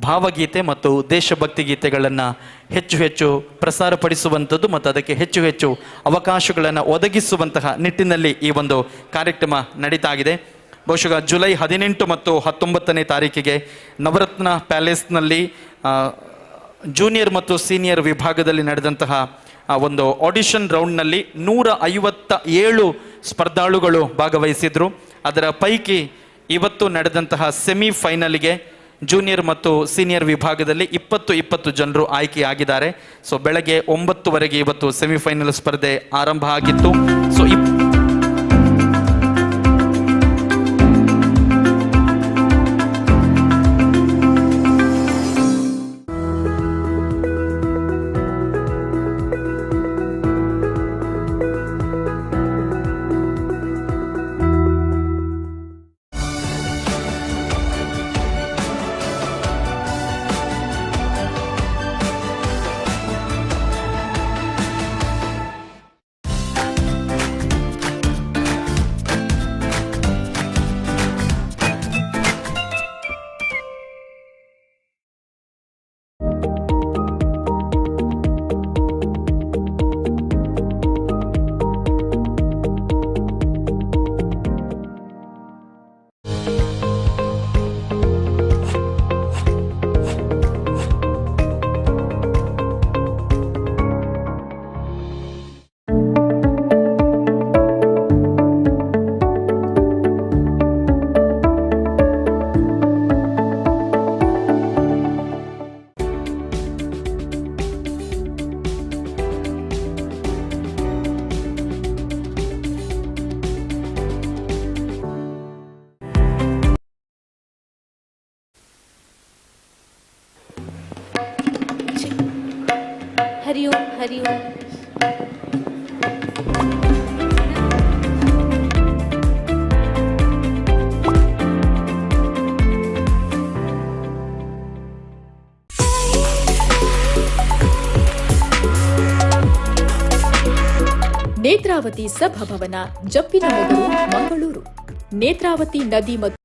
ಭಾವಗೀತೆ ಮತ್ತು ದೇಶಭಕ್ತಿ ಗೀತೆಗಳನ್ನು ಹೆಚ್ಚು ಹೆಚ್ಚು ಪ್ರಸಾರಪಡಿಸುವಂಥದ್ದು ಮತ್ತು ಅದಕ್ಕೆ ಹೆಚ್ಚು ಹೆಚ್ಚು ಅವಕಾಶಗಳನ್ನು ಒದಗಿಸುವಂತಹ ನಿಟ್ಟಿನಲ್ಲಿ ಈ ಒಂದು ಕಾರ್ಯಕ್ರಮ ನಡೀತಾ ಇದೆ. ಬಹುಶಃ ಜುಲೈ 18 ಮತ್ತು 19ನೇ ತಾರೀಕಿಗೆ ನವರತ್ನ ಪ್ಯಾಲೇಸ್ನಲ್ಲಿ ಜೂನಿಯರ್ ಮತ್ತು ಸೀನಿಯರ್ ವಿಭಾಗದಲ್ಲಿ ನಡೆದಂತಹ ಒಂದು ಆಡಿಷನ್ ರೌಂಡ್ನಲ್ಲಿ 157 ಸ್ಪರ್ಧಾಳುಗಳು ಭಾಗವಹಿಸಿದ್ರು. ಅದರ ಪೈಕಿ ಇವತ್ತು ನಡೆದಂತಹ ಸೆಮಿಫೈನಲ್ಗೆ ಜೂನಿಯರ್ ಮತ್ತು ಸೀನಿಯರ್ ವಿಭಾಗದಲ್ಲಿ 20 ಜನರು ಆಯ್ಕೆಯಾಗಿದ್ದಾರೆ. ಸೊ ಬೆಳಗ್ಗೆ 9ವರೆಗೆ ಇವತ್ತು ಸೆಮಿಫೈನಲ್ ಸ್ಪರ್ಧೆ ಆರಂಭ ಆಗಿತ್ತು. ಸೊ हरि ओम. ನೇತ್ರಾವತಿ ಸಭಾಭವನ, ಜಪ್ಪಿನಮೊಗರು, ಮಂಗಳೂರು. ನೇತ್ರಾವತಿ ನದಿ ಮತ್ತು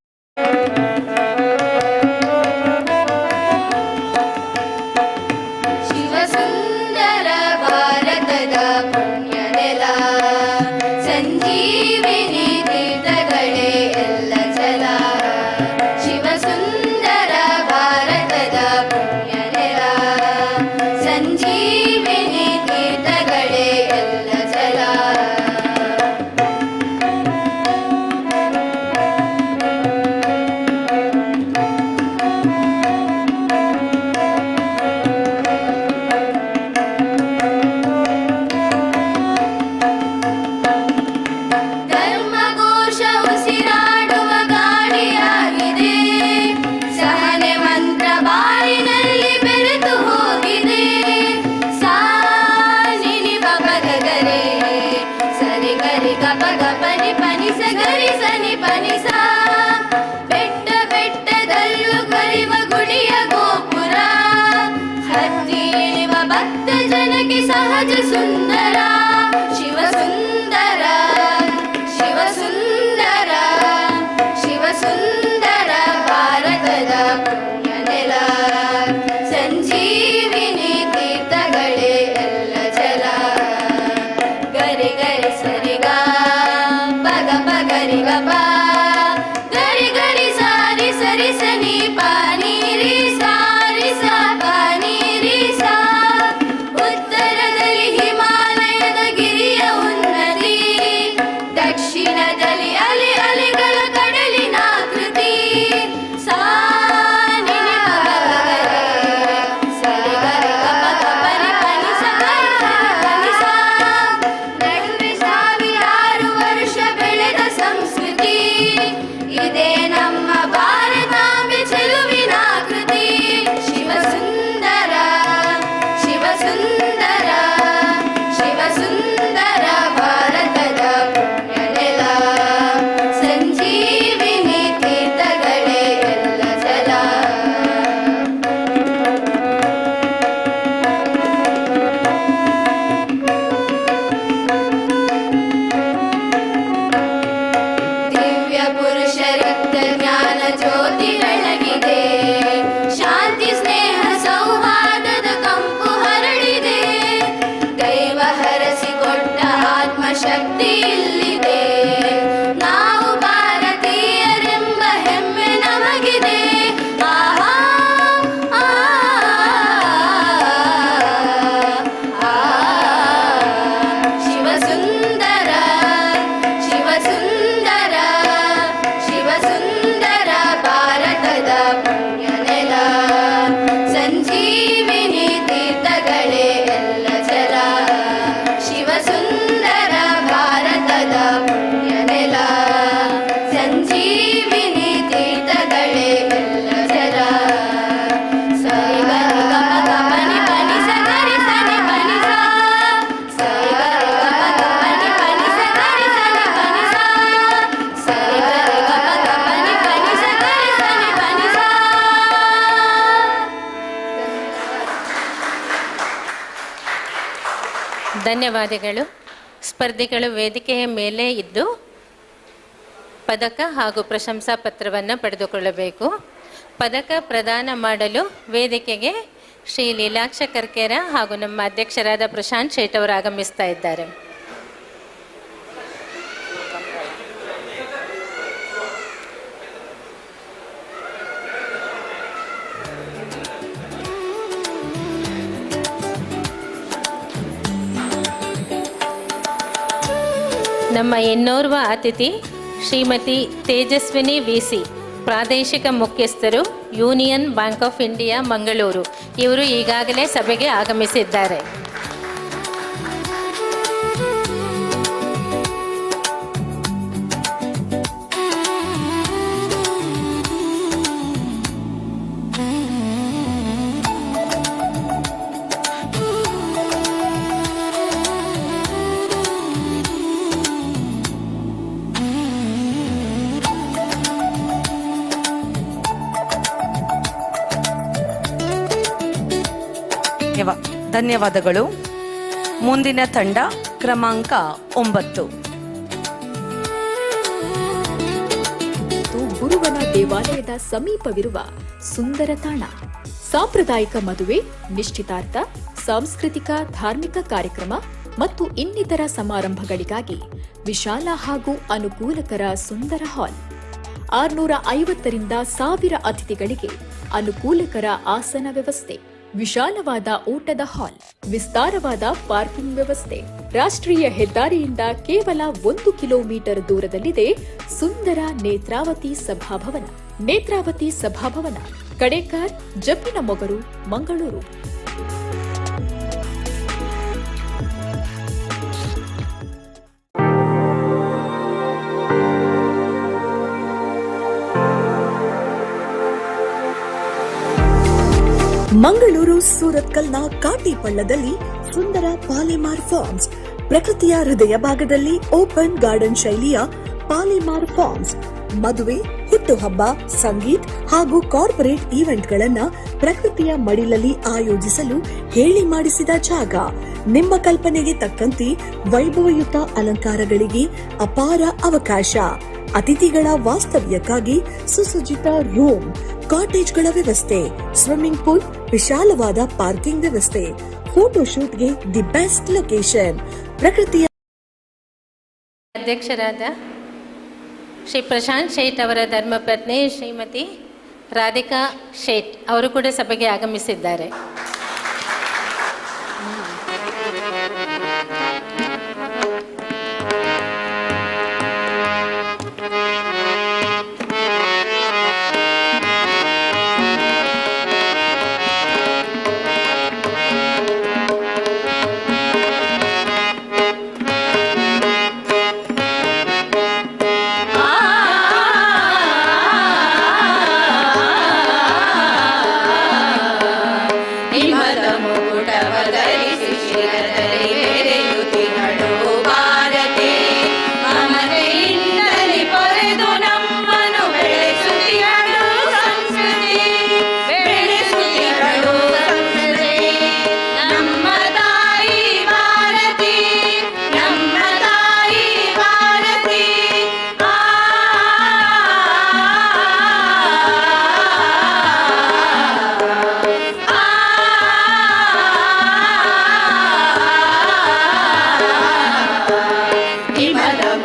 ಉತ್ತರದಲ್ಲಿ ಹಿಮಾಲಯ ಶಕ್ತಿ ಇಲ್ಲಿದೆ. ನಾವು ಭಾರತೀಯರೆಂಬ ಹೆಮ್ಮೆ ನಮಗಿದೆ. ಆಹಾ ಆ, ಆ, ಶಿವಸುಂದರ ಶಿವಸುಂದರ ಶಿವಸುಂದರ ಭಾರತದ ಪುಣ್ಯ ನೆಲ. ಸಂಜೀವಿನಿ ತೀರ್ಥಗಳೇ ಎಲ್ಲ ಜಲ. ಶಿವಸುಂದರ ಭಾರತದ ಪುಣ್ಯ ನೆಲ. ಸಂಜೀವಿನಿ ತೀರ್ಥಗಳೇ ಎಲ್ಲ ಜಲ. ಸರಿ ಗರಿ ಗಮ ಗಮನಿ ಪನಿ ಸಗರಿ ಸನಿ ಪನಿ ಸಾ. ಸರಿ ಗರಿ ಗಮ ಗಮನಿ ಪನಿ ಸಗರಿ ಸನಿ ಪನಿ ಸಾ. ಸರಿ ಗರಿ ಗಮ ಗಮನಿ ಪನಿ ಸಗರಿ ಸನಿ ಪನಿ ಸಾ. ಧನ್ಯವಾದಗಳು. ಸ್ಪರ್ಧಿಗಳು ವೇದಿಕೆಯ ಮೇಲೆ ಇದ್ದು ಪದಕ ಹಾಗೂ ಪ್ರಶಂಸಾ ಪತ್ರವನ್ನು ಪಡೆದುಕೊಳ್ಳಬೇಕು. ಪದಕ ಪ್ರದಾನ ಮಾಡಲು ವೇದಿಕೆಗೆ ಶ್ರೀ ಲೀಲಾಕ್ಷ ಕರ್ಕೇರ ಹಾಗೂ ನಮ್ಮ ಅಧ್ಯಕ್ಷರಾದ ಪ್ರಶಾಂತ್ ಶೇಟ್ ಅವರು ಆಗಮಿಸ್ತಾ ಇದ್ದಾರೆ. ನಮ್ಮ ಇನ್ನೋರ್ವ ಅತಿಥಿ ಶ್ರೀಮತಿ ತೇಜಸ್ವಿನಿ ವಿಸಿ, ಪ್ರಾದೇಶಿಕ ಮುಖ್ಯಸ್ಥರು, union Bank of India Mangaluru. ಇವರು ಈಗಾಗಲೇ ಸಭೆಗೆ ಆಗಮಿಸಿದ್ದಾರೆ. ಧನ್ಯವಾದಗಳು. ಮುಂದಿನ ತಂಡ ಕ್ರಮಾಂಕ 9. ಗುರುವನ ದೇವಾಲಯದ ಸಮೀಪವಿರುವ ಸುಂದರ ತಾಣ. ಸಾಂಪ್ರದಾಯಿಕ ಮದುವೆ, ನಿಶ್ಚಿತಾರ್ಥ, ಸಾಂಸ್ಕೃತಿಕ ಧಾರ್ಮಿಕ ಕಾರ್ಯಕ್ರಮ ಮತ್ತು ಇನ್ನಿತರ ಸಮಾರಂಭಗಳಿಗಾಗಿ ವಿಶಾಲ ಹಾಗೂ ಅನುಕೂಲಕರ ಸುಂದರ ಹಾಲ್. 650ರಿಂದ 1000 ಅತಿಥಿಗಳಿಗೆ ಅನುಕೂಲಕರ ಆಸನ ವ್ಯವಸ್ಥೆ, ವಿಶಾಲವಾದ ಊಟದ ಹಾಲ್, ವಿಸ್ತಾರವಾದ ಪಾರ್ಕಿಂಗ್ ವ್ಯವಸ್ಥೆ. ರಾಷ್ಟ್ರೀಯ ಹೆದ್ದಾರಿಯಿಂದ ಕೇವಲ 1 ಕಿಲೋಮೀಟರ್ ದೂರದಲ್ಲಿದೆ ಸುಂದರ ನೇತ್ರಾವತಿ ಸಭಾಭವನ. ನೇತ್ರಾವತಿ ಸಭಾಭವನ, ಕಡೇಕಾರ್, ಜಪ್ಪಿನ ಮೊಗರು, ಮಂಗಳೂರು. ಮಂಗಳೂರು ಸೂರತ್ಕಲ್ನ ಕಾಟಿಪಳ್ಳದಲ್ಲಿ ಸುಂದರ ಪಾಲೆಮಾರ್ ಫಾರ್ಮ್ಸ್, ಪ್ರಕೃತಿಯ ಹೃದಯ ಭಾಗದಲ್ಲಿ ಓಪನ್ ಗಾರ್ಡನ್ ಶೈಲಿಯ ಪಾಲೆಮಾರ್ ಫಾರ್ಮ್ಸ್. ಮದುವೆ, ಹುಟ್ಟುಹಬ್ಬ, ಸಂಗೀತ್ ಹಾಗೂ ಕಾರ್ಪೊರೇಟ್ ಈವೆಂಟ್ಗಳನ್ನ ಪ್ರಕೃತಿಯ ಮಡಿಲಲ್ಲಿ ಆಯೋಜಿಸಲು ಹೇಳಿ ಮಾಡಿಸಿದ ಜಾಗ. ನಿಮ್ಮ ಕಲ್ಪನೆಗೆ ತಕ್ಕಂತೆ ವೈಭವಯುತ ಅಲಂಕಾರಗಳಿಗೆ ಅಪಾರ ಅವಕಾಶ. ಅತಿಥಿಗಳ ವಾಸ್ತವ್ಯಕ್ಕಾಗಿ ಸುಸಜ್ಜಿತ ರೂಮ್, ಕಾಟೇಜ್ಗಳ ವ್ಯವಸ್ಥೆ, ಸ್ವಿಮ್ಮಿಂಗ್ ಪೂಲ್, ವಿಶಾಲವಾದ ಪಾರ್ಕಿಂಗ್ ವ್ಯವಸ್ಥೆ, ಫೋಟೋಶೂಟ್ಗೆ ದಿ ಬೆಸ್ಟ್ ಲೊಕೇಶನ್. ಪ್ರಕೃತಿಯ ಅಧ್ಯಕ್ಷರಾದ ಶ್ರೀ ಪ್ರಶಾಂತ್ ಶೇಟ್ ಅವರ ಧರ್ಮಪತ್ನಿ ಶ್ರೀಮತಿ ರಾಧಿಕಾ ಶೇಟ್ ಅವರು ಕೂಡ ಸಭೆಗೆ ಆಗಮಿಸಿದ್ದಾರೆ.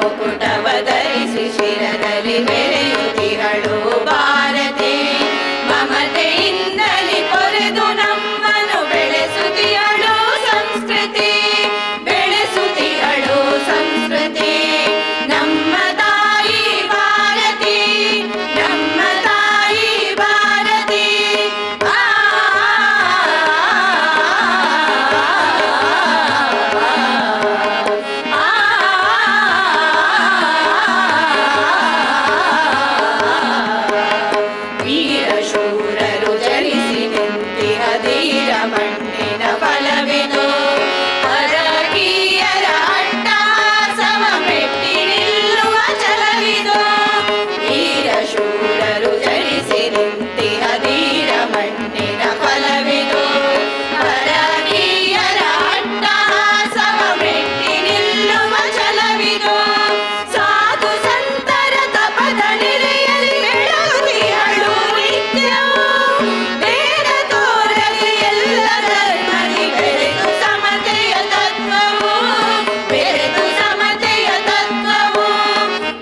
ಮುಕುಟವ ಧರಿಸಿ ಶಿರದಲ್ಲಿ ಮೆರೆಯುತ್ತಿಹಳು ಭಾರತಿ ಮಮತೆಯಿಂದಲಿ ಕೊರೆದು ನಮ್ಮನು ಬೆಳೆಸುತ್ತಿಹಳು ಸಂಸ್ಕೃತಿ ಬೆಳೆಸುತ್ತಿಹಳು ಸಂಸ್ಕೃತಿ ನಮ್ಮ ತಾಯಿ ಭಾರತಿ ನಮ್ಮ ತಾಯಿ ಭಾರತಿ ವೀರ ಶೂರರು ಜನಿಸಿ ನಿಂತಿಹ ಧೀರ ಮಣ್ಣಿನ ಫಲವಿದು ಪರಕೀಯರ ಅಟ್ಟಹಾಸವ ಮೆಟ್ಟಿ ನಿಲ್ಲುವ ಛಲವಿದು ವೀರ ಶೂರರು ಜನಿಸಿ ನಿಂತಿಹ ಧೀರ ಮಣ್ಣಿನ ಫಲವಿದು ಪರಕೀಯರ ಅಟ್ಟಹಾಸವ ಮೆಟ್ಟಿ ನಿಲ್ಲುವ ಛಲವಿದು ಸಾಧು ಸಂತರ ತಪದ ನೆಲೆಯಲ್ಲಿ ಬೆಳಗುತ್ತಿಹಳು ನಿತ್ಯವೂ ಬೇಡ ತೋರಲಿ ಎಲ್ಲ ಧರ್ಮದಿ ಬೆರೆತು ಸಮತೆಯ ತತ್ವವು ಬೆರೆತು ಸಮತೆಯ ತತ್ವವು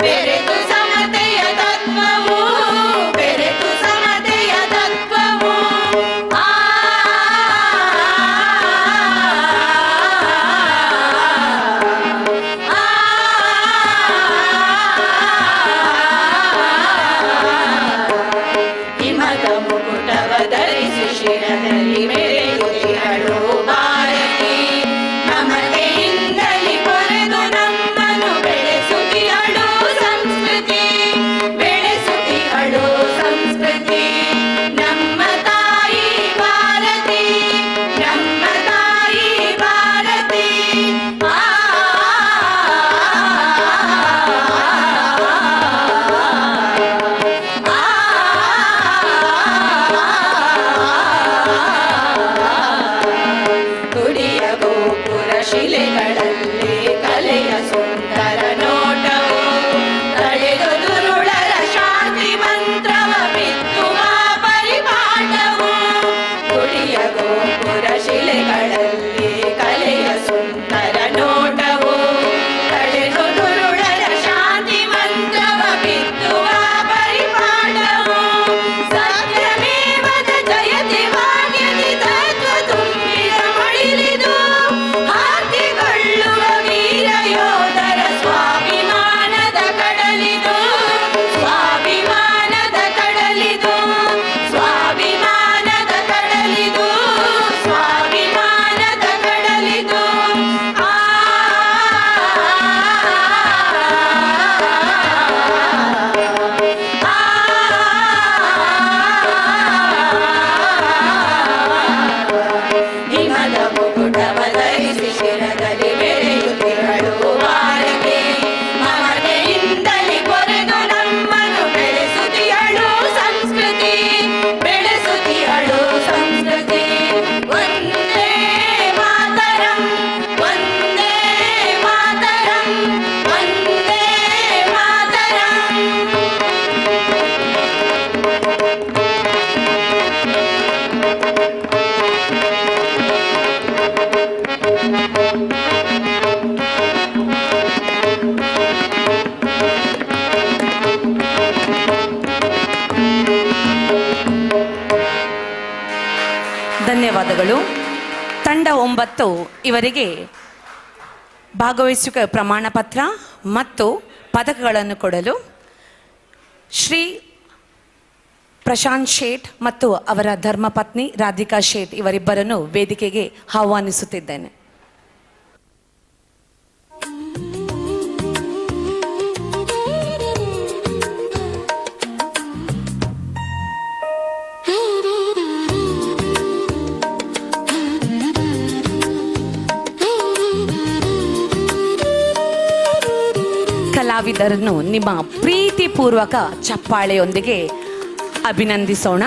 ಬೆರೆತು ಸಮತೆಯ ತತ್ವವು ಬೆರೆತು ಸಮತೆಯ ತತ್ವವು ಹಿಮದ ಮುಕುಟವ ಧರಿಸಿ ಶಿರದಲ್ಲಿ ಮೆರೆಯುತ್ತಿಹಳು ಭಾರತಿ ಮಮತೆಯಿಂದಲಿ ಕೊರೆದು ನಮ್ಮನು ಬೆಳೆಸುತ್ತಿಹಳು ಸಂಸ್ಕೃತಿ ಬೆಳೆಸುತ್ತಿಹಳು ಸಂಸ್ಕೃತಿ ನಮ್ಮ ತಾಯಿ ಭಾರತಿ ನಮ್ಮ ತಾಯಿ ಭಾರತಿ ಗುಡಿಯ ಗೋಪುರ ಶಿಲೆಗಳಲ್ಲಿ ಕಲೆಯ ಸುಂದರ ನೋಟವು ತಳೆದು ದುರುಳರ ಶಾಂತಿ ಮಂತ್ರವ ಬಿತ್ತುವ ಪರಿಪಾಠವು ಗುಡಿಯ ಗೋಪುರ ಶಿಲೆಗಳಲ್ಲಿ ಕಲೆಯ ಸುಂದರ ನೋಟವು ತಳೆದು ದುರುಳರ ಶಾಂತಿ ಮಂತ್ರವ ಬಿತ್ತುವ ಪರಿಪಾಠವು ಸತ್ಯಮೇವದ ಜಯತಿ ಭಾಗ್ಯದಿ ತತ್ವ ತುಂಬಿದ ಮಡಿಲಿದು ಹಾಕಿಕೊಳ್ಳುವ ವೀರ ಯೋಧರ ಸ್ವಾಭಿಮಾನದ ಕಡಲಿದು ಸ್ವಾಭಿಮಾನದ ಕಡಲಿದು ಸ್ವಾಭಿಮಾನದ ಕಡಲಿದು ಸ್ವಾಭಿಮಾನದ ಕಡಲಿದು ಹಿಮದ ಮುಕುಟವ ಧರಿಸಿ ಶಿರದಲ್ಲಿ ಮೆರೆಯುತ್ತಿಹಳು ಭಾರತಿ ಮಮತೆಯಿಂದಲಿ ಕೊರೆದು ನಮ್ಮನು ಬೆಳೆಸುತ್ತಿಹಳು ಸಂಸ್ಕೃತಿ ಬೆಳೆಸುತ್ತಿಹಳು ಸಂಸ್ಕೃತಿ ವಂದೇ ಮಾತರಂ ವಂದೇ ಮಾತರಂ ವಂದೇ ಮಾತರಂ. ಧನ್ಯವಾದಗಳು. ತಂಡ 9 ಇವರಿಗೆ ಭಾಗವಹಿಸುವಿಕೆ ಪ್ರಮಾಣ ಪತ್ರ ಮತ್ತು ಪದಕಗಳನ್ನು ಕೊಡಲು ಶ್ರೀ ಪ್ರಶಾಂತ್ ಶೇಟ್ ಮತ್ತು ಅವರ ಧರ್ಮಪತ್ನಿ ರಾಧಿಕಾ ಶೇಟ್ ಇವರಿಬ್ಬರನ್ನು ವೇದಿಕೆಗೆ ಆಹ್ವಾನಿಸುತ್ತಿದ್ದೇನೆ. ಕಲಾವಿದರನ್ನು ನಿಮ್ಮ ಪ್ರೀತಿಪೂರ್ವಕ ಚಪ್ಪಾಳೆಯೊಂದಿಗೆ ಅಭಿನಂದಿಸೋಣ.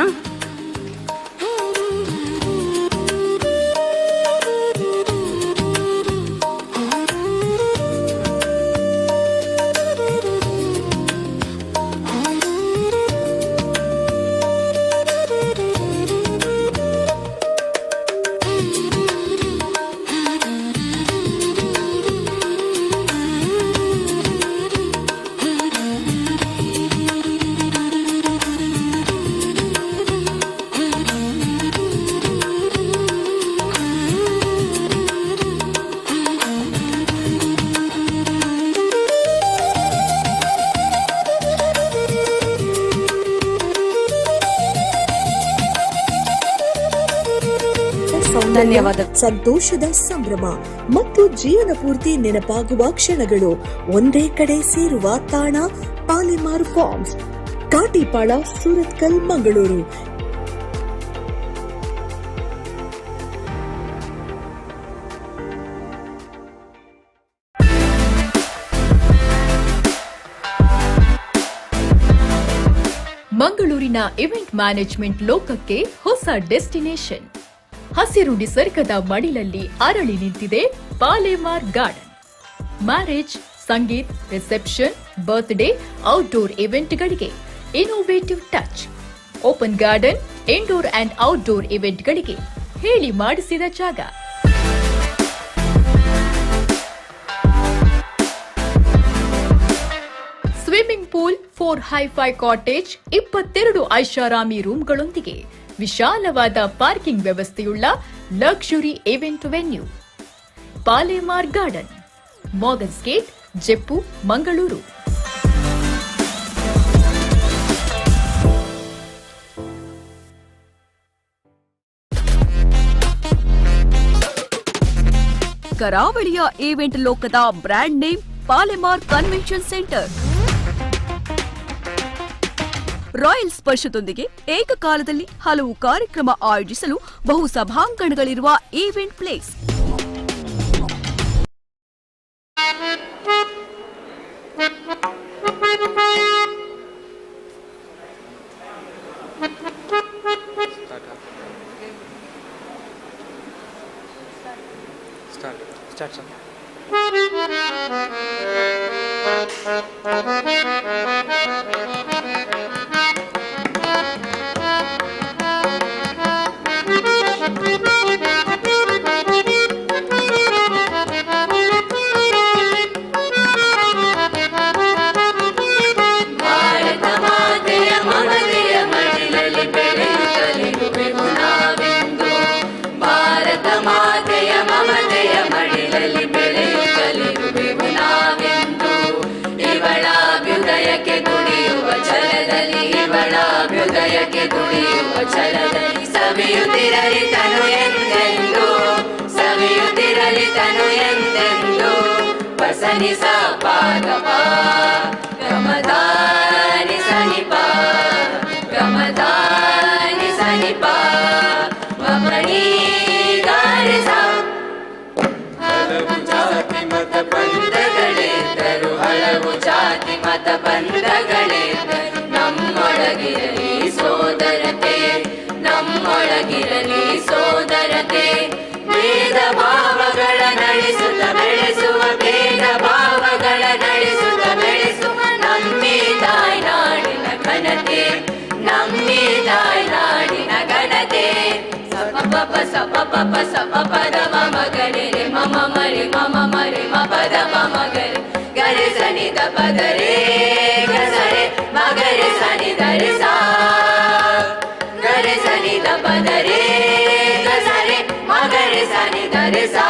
ಧನ್ಯವಾದ. ಸಂತೋಷದ ಸಂಭ್ರಮ ಮತ್ತು ಜೀವನ ಪೂರ್ತಿ ನೆನಪಾಗುವ ಕ್ಷಣಗಳು ಒಂದೇ ಕಡೆ ಸೇರುವ ತಾಣ ಪಾಲೆಮಾರ್ ಫಾರ್ಮ್ಸ್, ಕಾಟಿಪಾಳ, ಸೂರತ್ಕಲ್, ಮಂಗಳೂರು. ಮಂಗಳೂರಿನ ಇವೆಂಟ್ ಮ್ಯಾನೇಜ್ಮೆಂಟ್ ಲೋಕಕ್ಕೆ ಹೊಸ ಡೆಸ್ಟಿನೇಷನ್. ಹಸಿರು ನಿಸರ್ಗದ ಮಡಿಲಲ್ಲಿ ಅರಳಿ ನಿಂತಿದೆ Palemar garden. Marriage, sangeet, reception, birthday, outdoor ಇವೆಂಟ್ಗಳಿಗೆ innovative touch. Open garden, indoor and outdoor ಇವೆಂಟ್ಗಳಿಗೆ ಹೇಳಿ ಮಾಡಿಸಿದ ಜಾಗ. ಸ್ವಿಮ್ಮಿಂಗ್ ಪೂಲ್, 4 ಹೈಫೈ ಕಾಟೇಜ್, 22 ಐಷಾರಾಮಿ ರೂಮ್ಗಳೊಂದಿಗೆ ವಿಶಾಲವಾದ ಪಾರ್ಕಿಂಗ್ ವ್ಯವಸ್ಥೆಯುಳ್ಳ luxury event venue. Palemar garden, Morgan's gate, Jeppu, Mangaluru. ಕರಾವಳಿಯ ಈವೆಂಟ್ ಲೋಕದ brand name Palemar convention centre. Royal ಸ್ಪರ್ಶದೊಂದಿಗೆ ಏಕಕಾಲದಲ್ಲಿ ಹಲವು ಕಾರ್ಯಕ್ರಮ ಆಯೋಜಿಸಲು ಬಹು ಸಭಾಂಗಣಗಳಿರುವ ಈವೆಂಟ್ ಪ್ಲೇಸ್. ಸವಿಯುತ್ತಿರಲಿ ತನು ಎಂದೆಂದು, ಸವಿಯುತ್ತಿರಲಿ ತನು ಎಂದೆಂದು. ಪಸನಿ ಸ ಪಾದ ಪಾ ಗಮದಾನಿ ಸನಿ ಪಾ, ಗಮದಾನಿ ಸನಿ ಪಾ ಮಮಣಿ ಗಾರಿ ಸ. ಹಲವು ಜಾತಿ ಮತ ಪಂಥಗಳಿದ್ದರು, ಹಲವು ಜಾತಿ ಮತ ಪಂಥಗಳಿದ್ದರು. ನಮ್ಮೊಳಗಿರಲಿ ಸೋದರತೆ, ನಮ್ಮೊಳಗಿರಲಿ ಸೋದರತೆ. ಭೇದ ಭಾವಗಳ ನಡೆಸುತ್ತ ಬೆಳೆಸುವ, ಭೇದ ಭಾವಗಳ ನಡೆಸುತ್ತ ಬೆಳೆಸುವ ನಮ್ಮಿ ತಾಯ್ನಾಡಿನ ಘನತೆ, ನಮ್ಮಿ ತಾಯ್ನಾಡಿನ ಘನತೆ. ಸಪ ಪಪ ಸಪ ಪಪ ಸಪ ಪದ ಮಮ ಗರೆ ರೆ ಮಮ ಮರೆ ಮಮ ಮರೆ ಮ ಪದ ಮಮ ಗರೆ ಗರೆ ಸನಿ the ಪಗರೆ ಗಸರೆ ಮಗರೆ Sunny ದರೆ saw, ಗರೆ Sunny the ಪದರೆ ಗಸರೆ ಮಗರೆ ಸನಿ ದರೆ ಸಾ.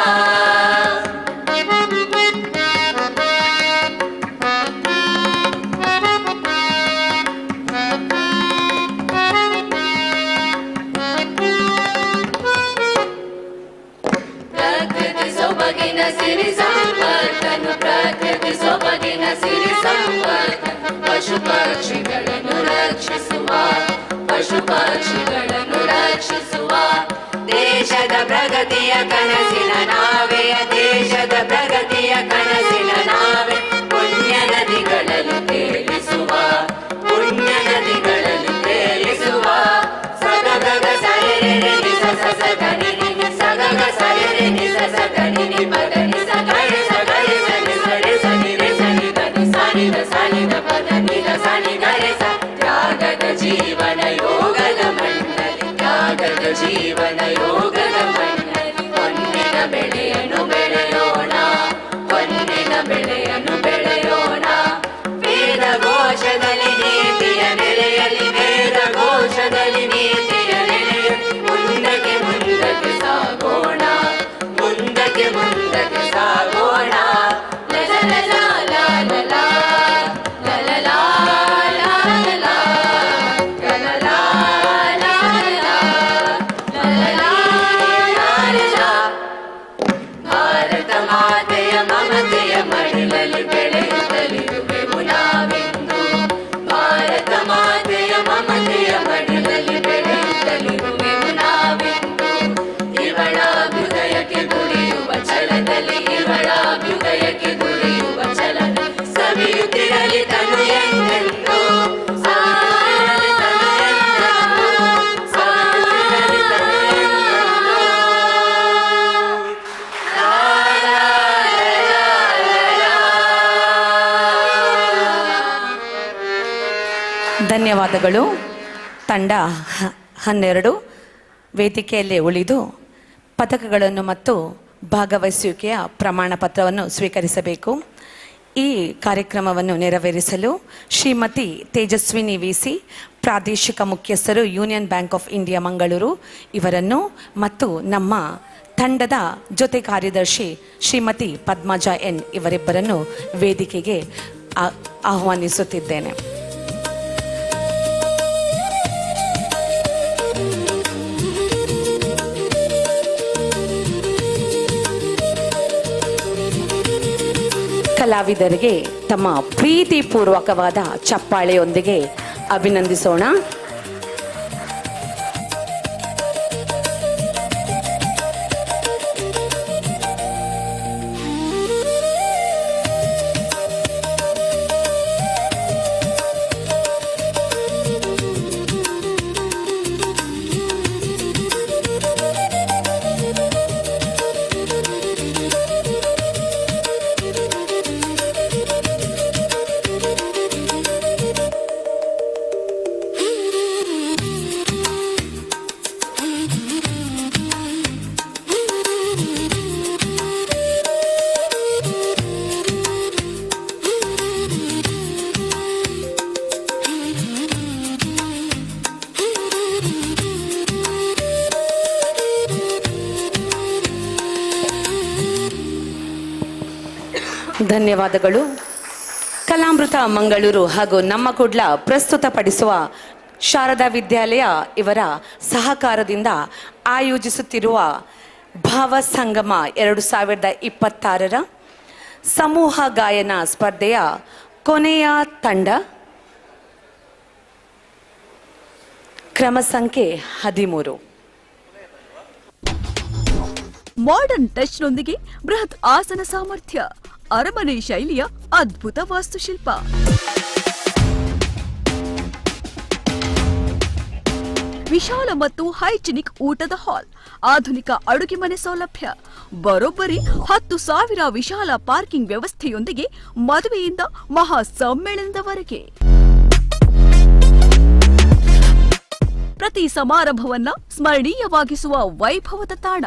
ಪ್ರಕೃತಿ ಸೊಬಗಿನ ಸಿರಿ ಸಂಪತ್ತನ್ನು, ಪ್ರಕೃತಿ ಸೊಬಗಿನ ಸಿರಿ ಸಂಪತ್ತನ್ನು ಪಶು ಪಕ್ಷಿಗಳನ್ನು ರಕ್ಷಿಸುವ, ಪಶು ಪಕ್ಷಿಗಳನ್ನು ರಕ್ಷಿಸುವ. ದೇಶದ ಪ್ರಗತಿಯ ಕನಸಿನ ನಾವೆಯ, ದೇಶದ ಪ್ರಗತಿಯ ಕನಸಿನ ನಾವೆ. ಪುಣ್ಯ ನದಿಗಳಲ್ಲಿ ತೇಲಿಸುವ, ಪುಣ್ಯ ನದಿಗಳಲ್ಲಿ ತೇಲಿಸುವ. ಸಗಗ ಸರೆ ನಿ ಸ ಸ ಗನಿ ನಿ, ಸಗಗ ಸರೆ ನಿ ಸ ಸ ಗನಿ ನಿ ಪದನಿ ಸ ಗರೆ ಸ ಗರೆ ಸನಿ ಸರೆ ಸನಿ ರೆ ಸನಿ ಧನಿ ಸನಿ ದ ಸನಿ ದ ಪದನಿ ದ ಸನಿ ಗರೆ ಸ. ತ್ಯಾಗದ ಜೀವನ ಯೋಗದ ಮಂಡಲಿ, ತ್ಯಾಗದ ಜೀವನ ಯೋಗದ ಮಂಡಲಿ. ಹೊನ್ನಿನ ಬೆಳೆಯ ಧನ್ಯವಾದಗಳು. ತಂಡ 12 ವೇದಿಕೆಯಲ್ಲೇ ಉಳಿದು ಪದಕಗಳನ್ನು ಮತ್ತು ಭಾಗವಹಿಸುವಿಕೆಯ ಪ್ರಮಾಣ ಪತ್ರವನ್ನು ಸ್ವೀಕರಿಸಬೇಕು. ಈ ಕಾರ್ಯಕ್ರಮವನ್ನು ನೆರವೇರಿಸಲು ಶ್ರೀಮತಿ ತೇಜಸ್ವಿನಿ ವಿಸಿ, ಪ್ರಾದೇಶಿಕ ಮುಖ್ಯಸ್ಥರು union Bank of India Mangaluru ಇವರನ್ನು ಮತ್ತು ನಮ್ಮ ತಂಡದ ಜೊತೆ ಕಾರ್ಯದರ್ಶಿ ಶ್ರೀಮತಿ ಪದ್ಮಜಾ ಎನ್ ಇವರಿಬ್ಬರನ್ನು ವೇದಿಕೆಗೆ ಆಹ್ವಾನಿಸುತ್ತಿದ್ದೇನೆ. ಕಲಾವಿದರಿಗೆ ತಮ್ಮ ಪ್ರೀತಿಪೂರ್ವಕವಾದ ಚಪ್ಪಾಳೆಯೊಂದಿಗೆ ಅಭಿನಂದಿಸೋಣ. ಧನ್ಯವಾದಗಳು. ಕಲಾಮೃತ ಮಂಗಳೂರು ಹಾಗೂ ನಮ್ಮ ಕುಡ್ಲ ಪ್ರಸ್ತುತಪಡಿಸುವ ಶಾರದಾ ವಿದ್ಯಾಲಯ ಇವರ ಸಹಕಾರದಿಂದ ಆಯೋಜಿಸುತ್ತಿರುವ ಭಾವ ಸಂಗಮ 2026 ಸಮೂಹ ಗಾಯನ ಸ್ಪರ್ಧೆಯ ಕೊನೆಯ ತಂಡ ಕ್ರಮ ಸಂಖ್ಯೆ 13. ಮಾಡರ್ನ್ ಟಚ್ನೊಂದಿಗೆ ಬೃಹತ್ ಆಸನ ಸಾಮರ್ಥ್ಯ, ಅರಮನೆ ಶೈಲಿಯ ಅದ್ಭುತ ವಾಸ್ತುಶಿಲ್ಪ. ವಿಶಾಲ ಮತ್ತು ಹೈಜಿನಿಕ್ ಊಟದ ಹಾಲ್, ಆಧುನಿಕ ಅಡುಗೆ ಮನೆ ಸೌಲಭ್ಯ, ಬರೋಬ್ಬರಿ 10,000 ವಿಶಾಲ ಪಾರ್ಕಿಂಗ್ ವ್ಯವಸ್ಥೆಯೊಂದಿಗೆ ಮದುವೆಯಿಂದ ಮಹಾ ಸಮ್ಮೇಳನದವರೆಗೆ ಪ್ರತಿ ಸಮಾರಂಭವನ್ನ ಸ್ಮರಣೀಯವಾಗಿಸುವ ವೈಭವದ ತಾಣ.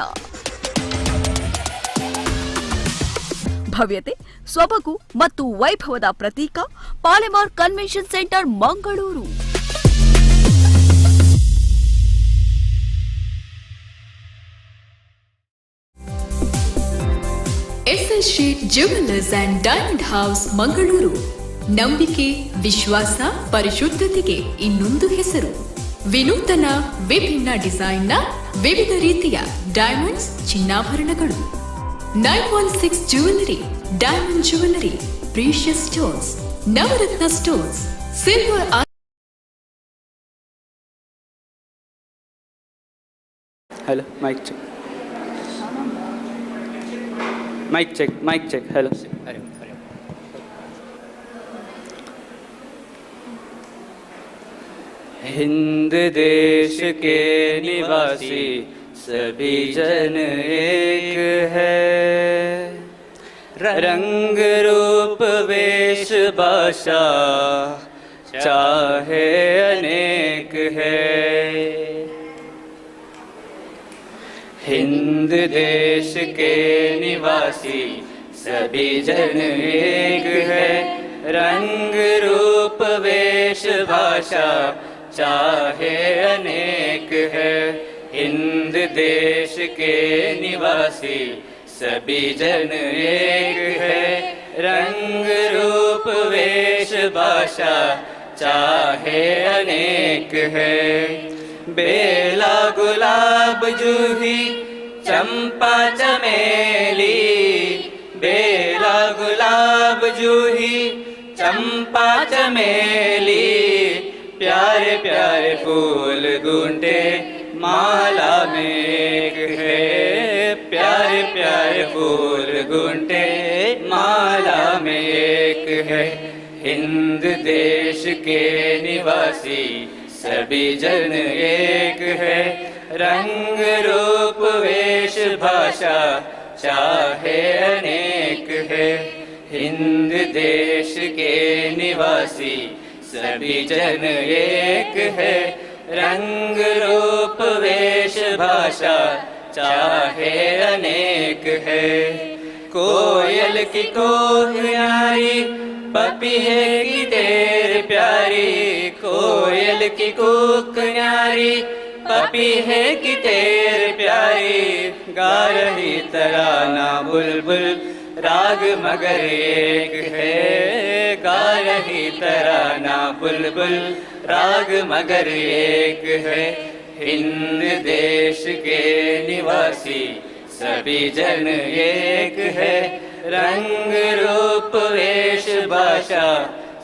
ಭವ್ಯತೆ, ಸೊಬಗು ಮತ್ತು ವೈಭವದ ಪ್ರತೀಕ Palemar convention centre Mangaluru. S S Shet jewellers and diamond house Mangaluru. ನಂಬಿಕೆ, ವಿಶ್ವಾಸ, ಪರಿಶುದ್ಧತೆಗೆ ಇನ್ನೊಂದು ಹೆಸರು. ವಿನೂತನ ವಿಭಿನ್ನ ಡಿಸೈನ್ನ ವಿವಿಧ ರೀತಿಯ ಡೈಮಂಡ್ಸ್, ಚಿನ್ನಾಭರಣಗಳು. 916 jewellery, diamond jewellery, precious stones, Navratna stones, silver. Hello mike check, mike check, mike check. Hello. हिंद देश के निवासी सभी जन एक है, रंग रूप वेश भाषा चाहे अनेक है. हिंद देश के निवासी सभी जन एक है, रंग रूप वेश भाषा चाहे अनेक है. हिंद देश के निवासी सभी जन एक है, रंग रूप वेश भाषा चाहे अनेक है. बेला गुलाब जूही चंपा चमेली, बेला गुलाब जूही चंपा चमेली, प्यारे प्यारे फूल गूंटे माला में एक है, प्यारे प्यारे फूल गूंटे माला में एक है. हिंद देश के निवासी सभी जन एक है, रंग रूप वेश भाषा चाहे अनेक है. हिंद देश के निवासी सभी जन एक है रंग रूप वेश भाषा चाहे अनेक है कोयल की कोह न्यारी पपीहे की टेर प्यारी कोयल की कूक न्यारी पपीहे की टेर प्यारी गा रही तराना बुलबुल राग मगर एक है गा रही तराना बुलबुल राग मगर एक है हिंद देश के निवासी सभी जन एक है रंग रूप वेश भाषा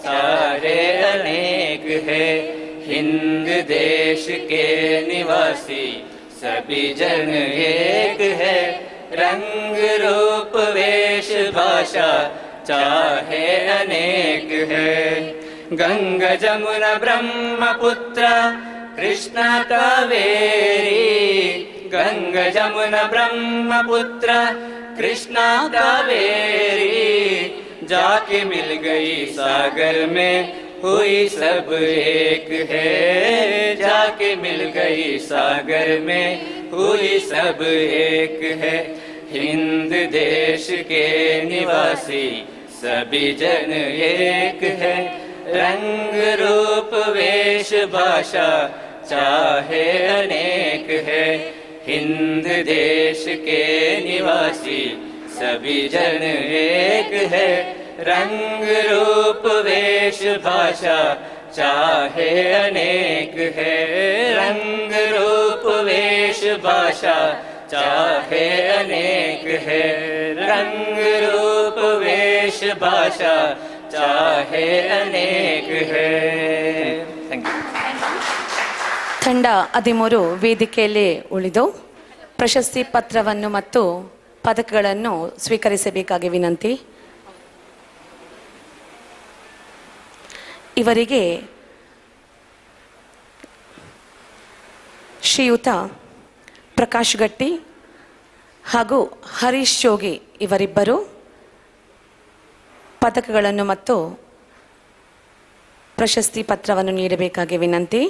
सारे अनेक है हिंद देश के निवासी सभी जन एक है रंग रूप वेश भाषा चाहे अनेक है गंगा जमुना ब्रह्मपुत्र कृष्णा कावेरी गंगा जमुना ब्रह्मपुत्र कृष्णा कावेरी जाके मिल गई सागर में हुई सब एक है जाके मिल गई सागर में हुई सब एक है हिंद देश के निवासी सभी जन एक है रंग रूप वेश भाषा चाहे अनेक है हिंद देश के निवासी सभी जन एक है रंग रूप वेश भाषा चाहे अनेक है रंग रूप वेश भाषा चाहे अनेक है रंग रूप वेश भाषा चाहे अनेक है थैंक यू ತಂಡ 13 ವೇದಿಕೆಯಲ್ಲಿ ಉಳಿದು ಪ್ರಶಸ್ತಿ ಪತ್ರವನ್ನು ಮತ್ತು ಪದಕಗಳನ್ನು ಸ್ವೀಕರಿಸಬೇಕಾಗಿ ವಿನಂತಿ. ಇವರಿಗೆ ಶ್ರೀಯುತ ಪ್ರಕಾಶ್ ಗಟ್ಟಿ ಹಾಗೂ ಹರೀಶ್ ಜೋಗಿ ಇವರಿಬ್ಬರು ಪದಕಗಳನ್ನು ಮತ್ತು ಪ್ರಶಸ್ತಿ ಪತ್ರವನ್ನು ನೀಡಬೇಕಾಗಿ ವಿನಂತಿ.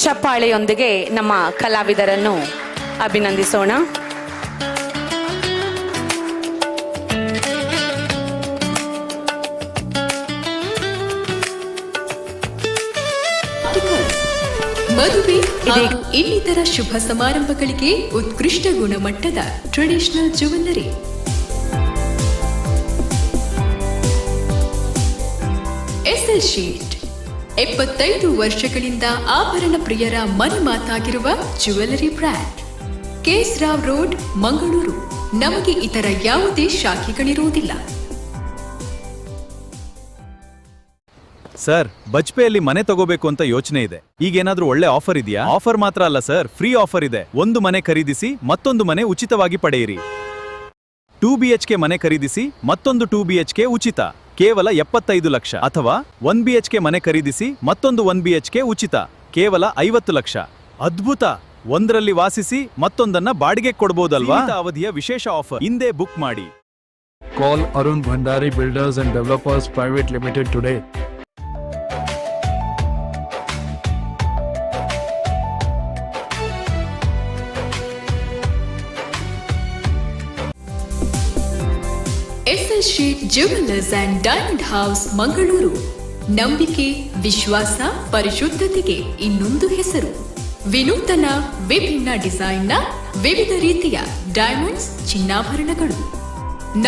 ಚಪ್ಪಾಳೆಯೊಂದಿಗೆ ನಮ್ಮ ಕಲಾವಿದರನ್ನು ಅಭಿನಂದಿಸೋಣ. ಮದುವೆ ಹಾಗೂ ಇನ್ನಿತರ ಶುಭ ಸಮಾರಂಭಗಳಿಗೆ ಉತ್ಕೃಷ್ಟ ಗುಣಮಟ್ಟದ ಟ್ರೆಡಿಷನಲ್ ಜ್ಯುವೆಲ್ಲರಿ. ಎಸ್ಎಲ್ ಶೀಟ್ 75 ವರ್ಷಗಳಿಂದ ಆಭರಣ ಪ್ರಿಯರ ಮನೆ ಮಾತಾಗಿರುವ jewellery brand. KS Rao road, Mangaluru. ನಮಗೆ ಇತರ ಯಾವುದೇ ಶಾಖೆಗಳಿರುವುದಿಲ್ಲ. ಸರ್, ಬಜ್ಪೆಯಲ್ಲಿ ಮನೆ ತಗೋಬೇಕು ಅಂತ ಯೋಚನೆ ಇದೆ. ಈಗೇನಾದ್ರೂ ಒಳ್ಳೆ ಆಫರ್ ಇದೆಯಾ? ಆಫರ್ ಮಾತ್ರ ಅಲ್ಲ ಸರ್, ಫ್ರೀ ಆಫರ್ ಇದೆ. ಒಂದು ಮನೆ ಖರೀದಿಸಿ ಮತ್ತೊಂದು ಮನೆ ಉಚಿತವಾಗಿ ಪಡೆಯಿರಿ. 2 BHK ಮನೆ ಖರೀದಿಸಿ ಮತ್ತೊಂದು 2 BHK ಉಚಿತ, ಕೇವಲ 75 ಲಕ್ಷ. ಅಥವಾ 1 BHK ಮನೆ ಖರೀದಿಸಿ ಮತ್ತೊಂದು 1 BHK ಉಚಿತ, ಕೇವಲ 50 ಲಕ್ಷ. ಅದ್ಭುತ! ಒಂದರಲ್ಲಿ ವಾಸಿಸಿ ಮತ್ತೊಂದನ್ನ ಬಾಡಿಗೆ ಕೊಡಬಹುದಲ್ವಾ? ಅವಧಿಯ ವಿಶೇಷ ಆಫರ್. ಹಿಂದೆ ಬುಕ್ ಮಾಡಿ. Call Arun Bhandari Builders and Developers Private Limited today. S L Shet jewellers and diamond house, Mangaluru. ನಂಬಿಕೆ, ವಿಶ್ವಾಸ, ಪರಿಶುದ್ಧತೆಗೆ ಇನ್ನೊಂದು ಹೆಸರು. ವಿನೂತನ ವಿಭಿನ್ನ ಡಿಸೈನ್ನ ವಿವಿಧ ರೀತಿಯ ಡೈಮಂಡ್ಸ್, ಚಿನ್ನಾಭರಣಗಳು.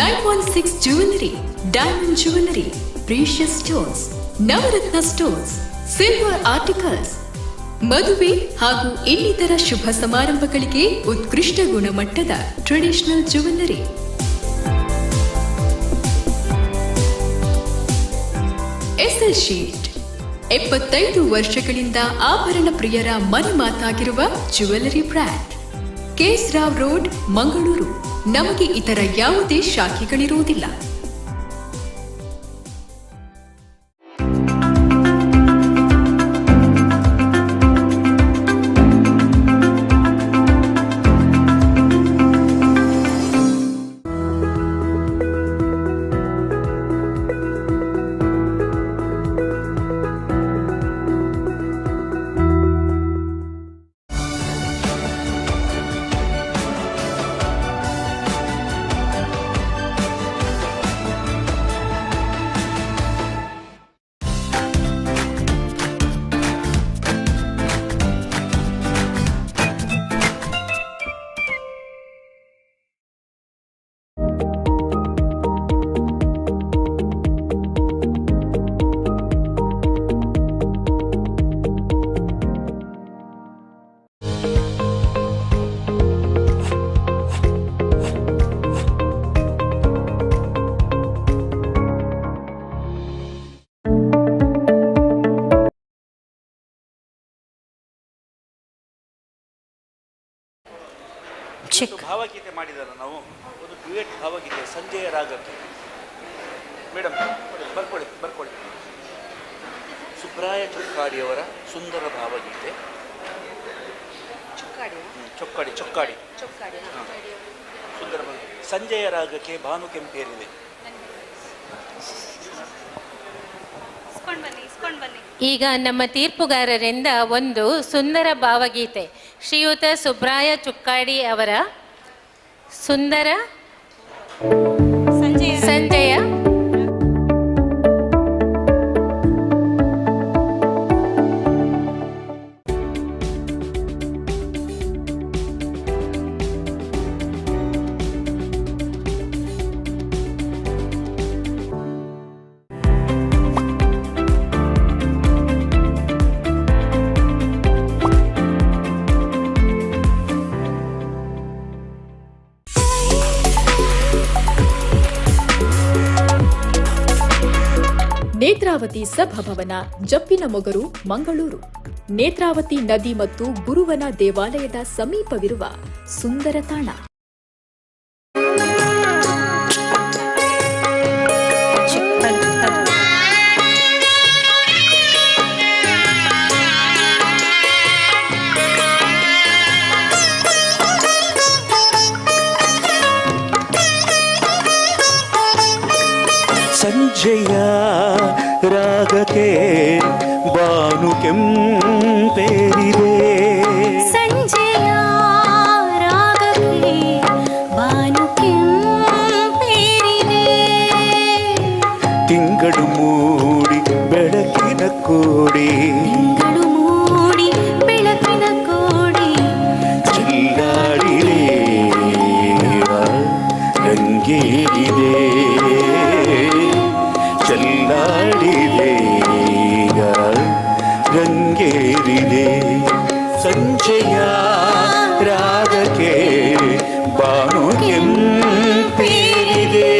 916 jewellery, diamond jewellery, precious stones, Navratna stones, silver articles. ಮದುವೆ ಹಾಗೂ ಇನ್ನಿತರ ಶುಭ ಸಮಾರಂಭಗಳಿಗೆ ಉತ್ಕೃಷ್ಟ ಗುಣಮಟ್ಟದ ಟ್ರೆಡಿಷನಲ್ ಜ್ಯುವೆಲ್ಲರಿ. ಎಸ್ಎಲ್ ಶೀಟ್ 75 ವರ್ಷಗಳಿಂದ ಆಭರಣ ಪ್ರಿಯರ ಮನೆ ಮಾತಾಗಿರುವ jewellery brand K S Rao road, Mangaluru. ನಮಗೆ ಇತರ ಯಾವುದೇ ಶಾಖೆಗಳಿರುವುದಿಲ್ಲ. ಭಾವಗೀತೆ ಮಾಡಿದಾರ ನಾವು, ಒಂದು ಡ್ಯುಯೆಟ್ ಭಾವಗೀತೆ ಸಂಜೆಯ ರಾಗಕ್ಕೆ. ಮೇಡಮ್ ಬರ್ಕೊಳ್ಳಿ. ಸುಬ್ರಾಯ ಚೊಕ್ಕಾಡಿಯವರ ಸುಂದರ ಭಾವಗೀತೆ. ಚೊಕ್ಕಾಡಿ ಸುಂದರ ಸಂಜೆಯ ರಾಗಕ್ಕೆ ಭಾನು ಕೆಂಪೇರಿದೆ. ಈಗ ನಮ್ಮ ತೀರ್ಪುಗಾರರಿಂದ ಒಂದು ಸುಂದರ ಭಾವಗೀತೆ, ಶ್ರೀಯುತ ಸುಬ್ರಾಯ ಚುಕ್ಕಾಡಿ ಅವರ ಸುಂದರ ಸಂಜೆಯ ನೇತ್ರಾವತಿ ಸಭಾಭವನ, ಜಪ್ಪಿನ ಮೊಗರು, ಮಂಗಳೂರು. ನೇತ್ರಾವತಿ ನದಿ ಮತ್ತು ಗುರುವನ ದೇವಾಲಯದ ಸಮೀಪವಿರುವ ಸುಂದರ ತಾಣ. ಸಂಜೆಯ ರಾಗಕ್ಕೆ ಬಾನು ಕೆಂಪೇರಿದೆ. ಸಂಜೆಯ ರಾಗಕ್ಕೆ ಬಾನು ಕೆಂಪೇರಿದೆ. ತಿಂಗಳು ಮೂಡಿ ಬೆಳಕಿನ ಕೋಡಿ, ತಿಂಗಳು ಮೂಡಿ ಬೆಳಕಿನ ಕೋಡಿ ಚೆಲ್ಲಾಡಿದೆ, ರಂಗೇರಿದೆ, ಚೆಲ್ಲಾಡಿದೆ, ರಂಗೇರಿದೆ. ಸಂಜೆಯ ರಾಗಕ್ಕೆ ಬಾನು ಕೆಂಪೇರಿದೆ.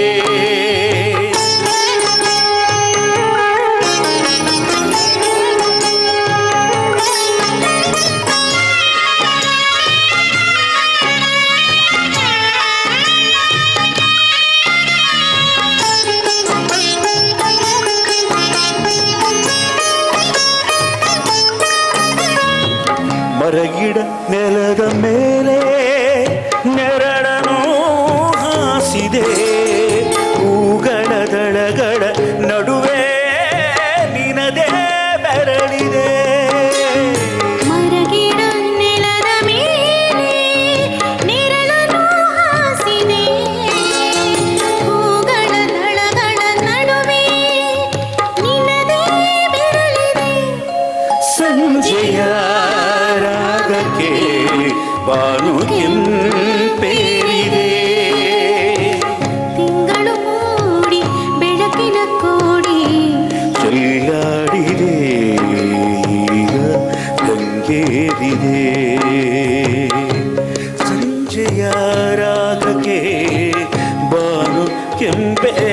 ಮರಗಿಡ ನೆಲದ ಮೇಲೆ ನೆರಳನು ಹಾಸಿದೆ. ಹೂಗಳ ದಳಗಳ ನಡುವೆ ನಿನದೇ ಬೆರಳಿದೆ. ಮರಗಿಡ ನೆಲದ ಮೇಲೆ ನೆರಳನು ಹಾಸಿದೆ. ಹೂಗಳ ದಳಗಳ ನಡುವೆ ನಿನದೇ ಬೆರಳಿದೆ. ಸಂಜೆಯ ರಾಗಕ್ಕೆ ಬಾನು ಕೆಂಪೇರಿದೆ. ತಿಂಗಳು ಮೂಡಿ ಬೆಳಕಿನ ಕೋಡಿ ಚೆಲ್ಲಾಡಿದೆ, ಈಗ ರಂಗೇರಿದೆ. ಸಂಜೆಯ ರಾಗಕ್ಕೆ ಬಾನು ಕೆಂಪೇರಿದೆ.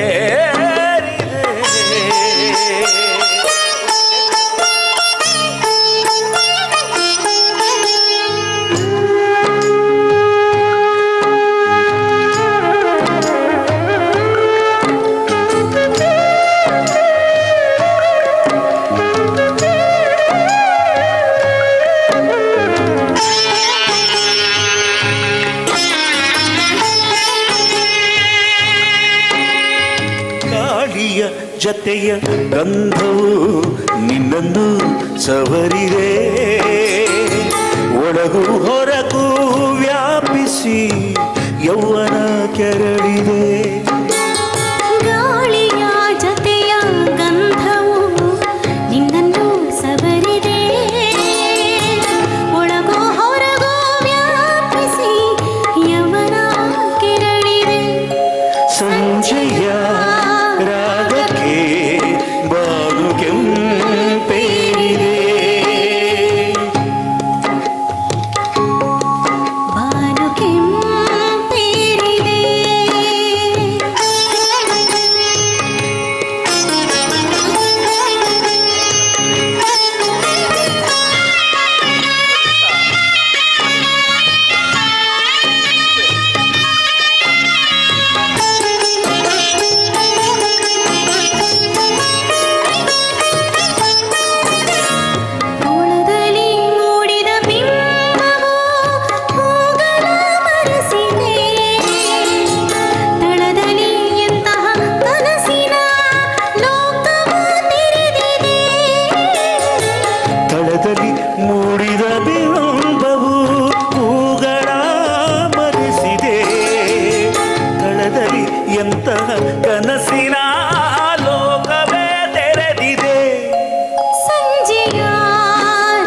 ಜತೆಯ ಗಂಧವು ನಿನ್ನನ್ನು ಸವರಿದೆ, ಒಳಗೂ ಹೊರಗೂ ವ್ಯಾಪಿಸಿ ಯೌವನ ಕೆರಳಿದೆ. ಗಾಳಿಯ ಜತೆಯ ಗಂಧವು ನಿನ್ನನ್ನು ಸವರಿದೆ, ಒಳಗೋ ಹೊರಗೋ ವ್ಯಾಪಿಸಿ ಯೌವನ ಕೆರಳಿದೆ. ಸಂಜೆಯ ರಾಗಕ್ಕೆ ಬಾನು ಕೆಂಪೇರಿದೆ, ಬಾನು ಕೆಂಪೇರಿದೆ. ತೋಳದಲ್ಲಿ ಮೂಡಿದ ಬಿಂಬವು ಹೂಗಳ ಮರೆಸಿದೆ, ತಳದಲ್ಲಿ ಎಂತಹ ಕನಸಿನ ಲೋಕವು ತೆರೆದಿದೆ. ತಳದಲ್ಲಿ ಮೂಡಿದ ಬಿಂಬವು ಹೂಗಳ ಮರೆಸಿದೆ, ತಳದಲ್ಲಿ ಎಂತಹ ಕನಸಿನ ಲೋಕವೇ ತೆರೆದಿದೆ. ಸಂಜೆಯ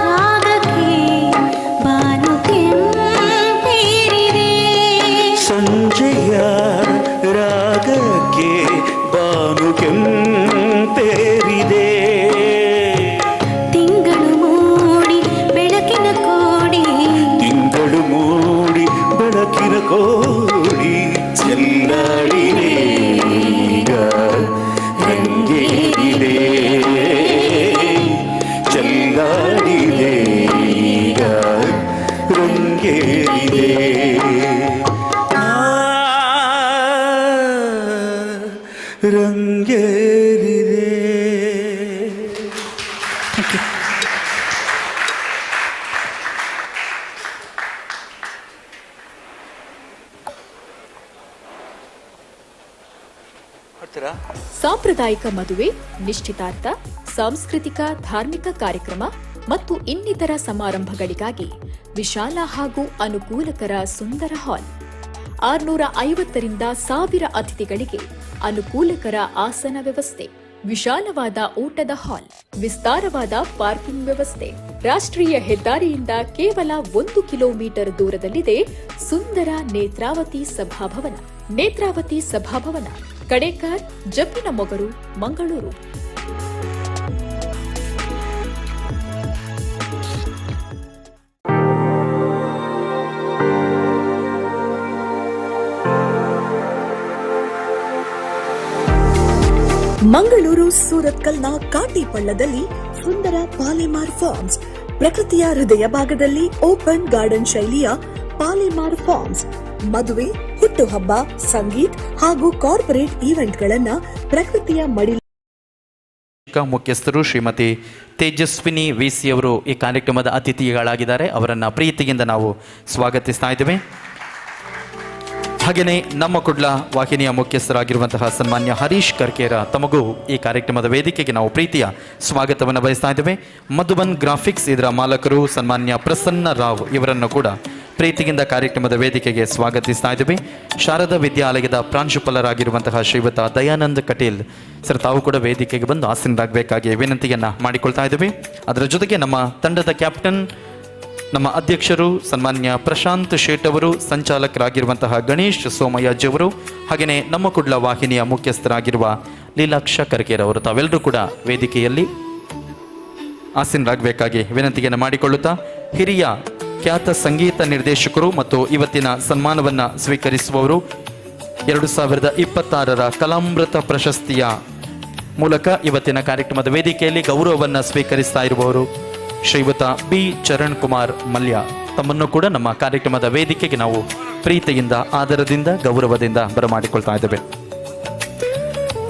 ರಾಗಕ್ಕೆ ಬಾನು ಕೆಂಪೇರಿದೆ, ಸಂಜೆಯ ರಾಗಕ್ಕೆ ಬಾನು ಕೆಂಪೇರಿದೆ. ತಿಂಗಳು ಮೂಡಿ ಬೆಳಕಿನ ಕೋಡಿ, ತಿಂಗಳು ಮೂಡಿ ಬೆಳಕಿನ ಕೋಡಿ ಚೆಲ್ಲಾಡಿದೆ, ಈಗ ರಂಗೇರಿದೆ, ಚೆಲ್ಲಾಡಿದೆ, ಈಗ ರಂಗೇರಿದೆ. ರಂಗೇರಿದೆ. ಸಾಂಪ್ರದಾಯಿಕ ಮದುವೆ, ನಿಶ್ಚಿತಾರ್ಥ, ಸಾಂಸ್ಕೃತಿಕ ಧಾರ್ಮಿಕ ಕಾರ್ಯಕ್ರಮ ಮತ್ತು ಇನ್ನಿತರ ಸಮಾರಂಭಗಳಿಗಾಗಿ ವಿಶಾಲ ಹಾಗೂ ಅನುಕೂಲಕರ ಸುಂದರ ಹಾಲ್. 650ರಿಂದ 1000 ಅತಿಥಿಗಳಿಗೆ ಅನುಕೂಲಕರ ಆಸನ ವ್ಯವಸ್ಥೆ, ವಿಶಾಲವಾದ ಊಟದ ಹಾಲ್, ವಿಸ್ತಾರವಾದ ಪಾರ್ಕಿಂಗ್ ವ್ಯವಸ್ಥೆ. ರಾಷ್ಟ್ರೀಯ ಹೆದ್ದಾರಿಯಿಂದ ಕೇವಲ 1 ಕಿಲೋಮೀಟರ್ ದೂರದಲ್ಲಿದೆ ಸುಂದರ ನೇತ್ರಾವತಿ ಸಭಾಭವನ. ನೇತ್ರಾವತಿ ಸಭಾಭವನ, ಕಡೇಕಾರ್, ಜಪ್ಪಿನ ಮೊಗರು, ಮಂಗಳೂರು. ಮಂಗಳೂರು ಸೂರತ್ಕಲ್ನ ಕಾಟಿಪಳ್ಳದಲ್ಲಿ ಸುಂದರ ಪಾಲೆಮಾರ್ ಫಾರ್ಮ್ಸ್, ಪ್ರಕೃತಿಯ ಹೃದಯ ಭಾಗದಲ್ಲಿ ಓಪನ್ ಗಾರ್ಡನ್ ಶೈಲಿಯ ಪಾಲೆಮಾರ್ ಫಾರ್ಮ್ಸ್. ಮದುವೆ, ಹುಟ್ಟುಹಬ್ಬ, ಸಂಗೀತ್ ಹಾಗೂ ಕಾರ್ಪೊರೇಟ್ ಈವೆಂಟ್ಗಳನ್ನ ಪ್ರಕೃತಿಯ ಮಡಿ. ಮುಖ್ಯಸ್ಥರು ಶ್ರೀಮತಿ ತೇಜಸ್ವಿನಿ ವಿಸಿ ಅವರು ಈ ಕಾರ್ಯಕ್ರಮದ ಅತಿಥಿಗಳಾಗಿದ್ದಾರೆ. ಅವರನ್ನು ಪ್ರೀತಿಯಿಂದ ನಾವು ಸ್ವಾಗತಿಸ್ತಾ ಇದ್ದೇವೆ. ಹಾಗೆಯೇ ನಮ್ಮ ಕುಡ್ಲ ವಾಹಿನಿಯ ಮುಖ್ಯಸ್ಥರಾಗಿರುವಂತಹ ಸನ್ಮಾನ್ಯ ಹರೀಶ್ ಕರ್ಕೇರ ತಮಗೂ ಈ ಕಾರ್ಯಕ್ರಮದ ವೇದಿಕೆಗೆ ನಾವು ಪ್ರೀತಿಯ ಸ್ವಾಗತವನ್ನು ಬಯಸ್ತಾ ಇದ್ದೇವೆ. ಮಧುಬನ್ ಗ್ರಾಫಿಕ್ಸ್ ಇದರ ಮಾಲಕರು ಸನ್ಮಾನ್ಯ ಪ್ರಸನ್ನ ರಾವ್ ಇವರನ್ನು ಕೂಡ ಪ್ರೀತಿಯಿಂದ ಕಾರ್ಯಕ್ರಮದ ವೇದಿಕೆಗೆ ಸ್ವಾಗತಿಸ್ತಾ ಇದ್ದೇವೆ. ಶಾರದಾ ವಿದ್ಯಾಲಯದ ಪ್ರಾಂಶುಪಾಲರಾಗಿರುವಂತಹ ಶ್ರೀಯುತ ದಯಾನಂದ್ ಕಟೀಲ್ ಸರ್, ತಾವು ಕೂಡ ವೇದಿಕೆಗೆ ಬಂದು ಆಸೀನರಾಗಬೇಕಾಗಿ ವಿನಂತಿಯನ್ನು ಮಾಡಿಕೊಳ್ತಾ ಇದ್ದೇವೆ. ಅದರ ಜೊತೆಗೆ ನಮ್ಮ ತಂಡದ ಕ್ಯಾಪ್ಟನ್, ನಮ್ಮ ಅಧ್ಯಕ್ಷರು ಸನ್ಮಾನ್ಯ ಪ್ರಶಾಂತ್ ಶೇಟ್ ಅವರು, ಸಂಚಾಲಕರಾಗಿರುವಂತಹ ಗಣೇಶ್ ಸೋಮಯ್ಯಜ್ ಅವರು, ಹಾಗೆಯೇ ನಮ್ಮ ಕುಡ್ಲ ವಾಹಿನಿಯ ಮುಖ್ಯಸ್ಥರಾಗಿರುವ ಲೀಲಾಕ್ಷ ಕರ್ಕೇರ್ ಅವರು, ತಾವೆಲ್ಲರೂ ಕೂಡ ವೇದಿಕೆಯಲ್ಲಿ ಆಸೀನರಾಗಬೇಕಾಗಿ ವಿನಂತಿಯನ್ನು ಮಾಡಿಕೊಳ್ಳುತ್ತಾ, ಹಿರಿಯ ಖ್ಯಾತ ಸಂಗೀತ ನಿರ್ದೇಶಕರು ಮತ್ತು ಇವತ್ತಿನ ಸನ್ಮಾನವನ್ನು ಸ್ವೀಕರಿಸುವವರು 2026ರ ಕಲಾಮೃತ ಪ್ರಶಸ್ತಿಯ ಮೂಲಕ ಇವತ್ತಿನ ಕಾರ್ಯಕ್ರಮದ ವೇದಿಕೆಯಲ್ಲಿ ಗೌರವವನ್ನು ಸ್ವೀಕರಿಸ್ತಾ ಇರುವವರು ಶ್ರೀಯುತ ಬಿ ಚರಣ್ ಕುಮಾರ್ ಮಲ್ಯ, ತಮ್ಮನ್ನು ಕೂಡ ನಮ್ಮ ಕಾರ್ಯಕ್ರಮದ ವೇದಿಕೆಗೆ ನಾವು ಪ್ರೀತಿಯಿಂದ, ಆದರದಿಂದ, ಗೌರವದಿಂದ ಬರಮಾಡಿಕೊಳ್ತಾ ಇದ್ದೇವೆ.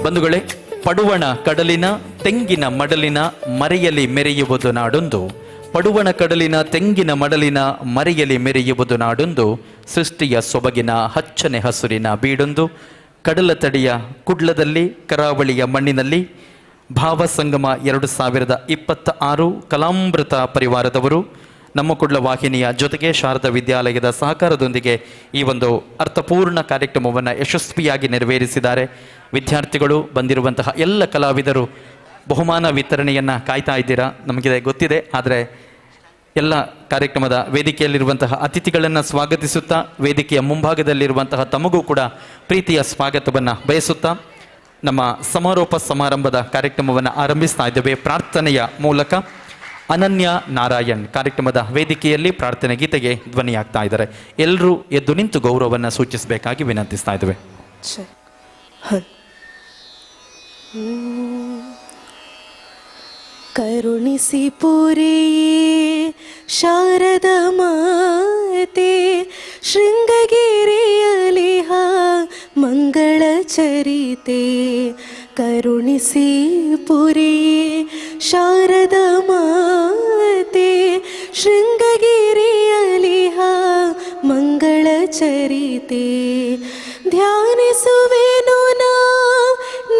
ಬಂಧುಗಳೇ, ಪಡುವಣ ಕಡಲಿನ ತೆಂಗಿನ ಮಡಲಿನ ಮರೆಯಲಿ ಮೆರೆಯುವುದು ನಾಡೊಂದು, ಪಡುವಣ ಕಡಲಿನ ತೆಂಗಿನ ಮಡಲಿನ ಮರೆಯಲಿ ಮೆರೆಯುವುದು ನಾಡೊಂದು, ಸೃಷ್ಟಿಯ ಸೊಬಗಿನ ಹಚ್ಚನೆ ಹಸುರಿನ ಬೀಡೊಂದು, ಕಡಲ ತಡಿಯ ಕುಡ್ಲದಲ್ಲಿ ಕರಾವಳಿಯ ಮಣ್ಣಿನಲ್ಲಿ ಭಾವಸಂಗಮ 2026 ಕಲಾಮೃತ ಪರಿವಾರದವರು ನಮ್ಮ ಕುಡ್ಲ ವಾಹಿನಿಯ ಜೊತೆಗೆ ಶಾರದಾ ವಿದ್ಯಾಲಯದ ಸಹಕಾರದೊಂದಿಗೆ ಈ ಒಂದು ಅರ್ಥಪೂರ್ಣ ಕಾರ್ಯಕ್ರಮವನ್ನು ಯಶಸ್ವಿಯಾಗಿ ನೆರವೇರಿಸಿದ್ದಾರೆ. ವಿದ್ಯಾರ್ಥಿಗಳು ಬಂದಿರುವಂತಹ ಎಲ್ಲ ಕಲಾವಿದರು ಬಹುಮಾನ ವಿತರಣೆಯನ್ನು ಕಾಯ್ತಾ ಇದ್ದೀರಾ, ನಮಗೆ ಗೊತ್ತಿದೆ. ಆದರೆ ಎಲ್ಲ ಕಾರ್ಯಕ್ರಮದ ವೇದಿಕೆಯಲ್ಲಿರುವಂತಹ ಅತಿಥಿಗಳನ್ನು ಸ್ವಾಗತಿಸುತ್ತಾ ವೇದಿಕೆಯ ಮುಂಭಾಗದಲ್ಲಿರುವಂತಹ ತಮಗೂ ಕೂಡ ಪ್ರೀತಿಯ ಸ್ವಾಗತವನ್ನು ಬಯಸುತ್ತಾ ನಮ್ಮ ಸಮಾರೋಪ ಸಮಾರಂಭದ ಕಾರ್ಯಕ್ರಮವನ್ನು ಆರಂಭಿಸ್ತಾ ಇದ್ದೇವೆ. ಪ್ರಾರ್ಥನೆಯ ಮೂಲಕ ಅನನ್ಯ ನಾರಾಯಣ್ ಕಾರ್ಯಕ್ರಮದ ವೇದಿಕೆಯಲ್ಲಿ ಪ್ರಾರ್ಥನೆ ಗೀತೆಗೆ ಧ್ವನಿಯಾಗ್ತಾ ಇದ್ದಾರೆ. ಎಲ್ಲರೂ ಎದ್ದು ನಿಂತು ಗೌರವವನ್ನು ಸೂಚಿಸಬೇಕಾಗಿ ವಿನಂತಿಸ್ತಾ ಇದ್ದೇವೆ. ಕರುಣಿಸಿ ಪುರಿಯೇ ಶಾರದ ಮಾತೆ ಶೃಂಗಗಿರಿಯಲಿಹ ಮಂಗಳ ಚರಿತೆ. ಕರುಣಿಸಿ ಪುರಿಯೇ ಶಾರದ ಮಾತೆ ಶೃಂಗಗಿರಿಯಲಿಹ ಮಂಗಳ ಚರಿತೆ. ಧ್ಯಾನಿಸುವೆನು ನಾ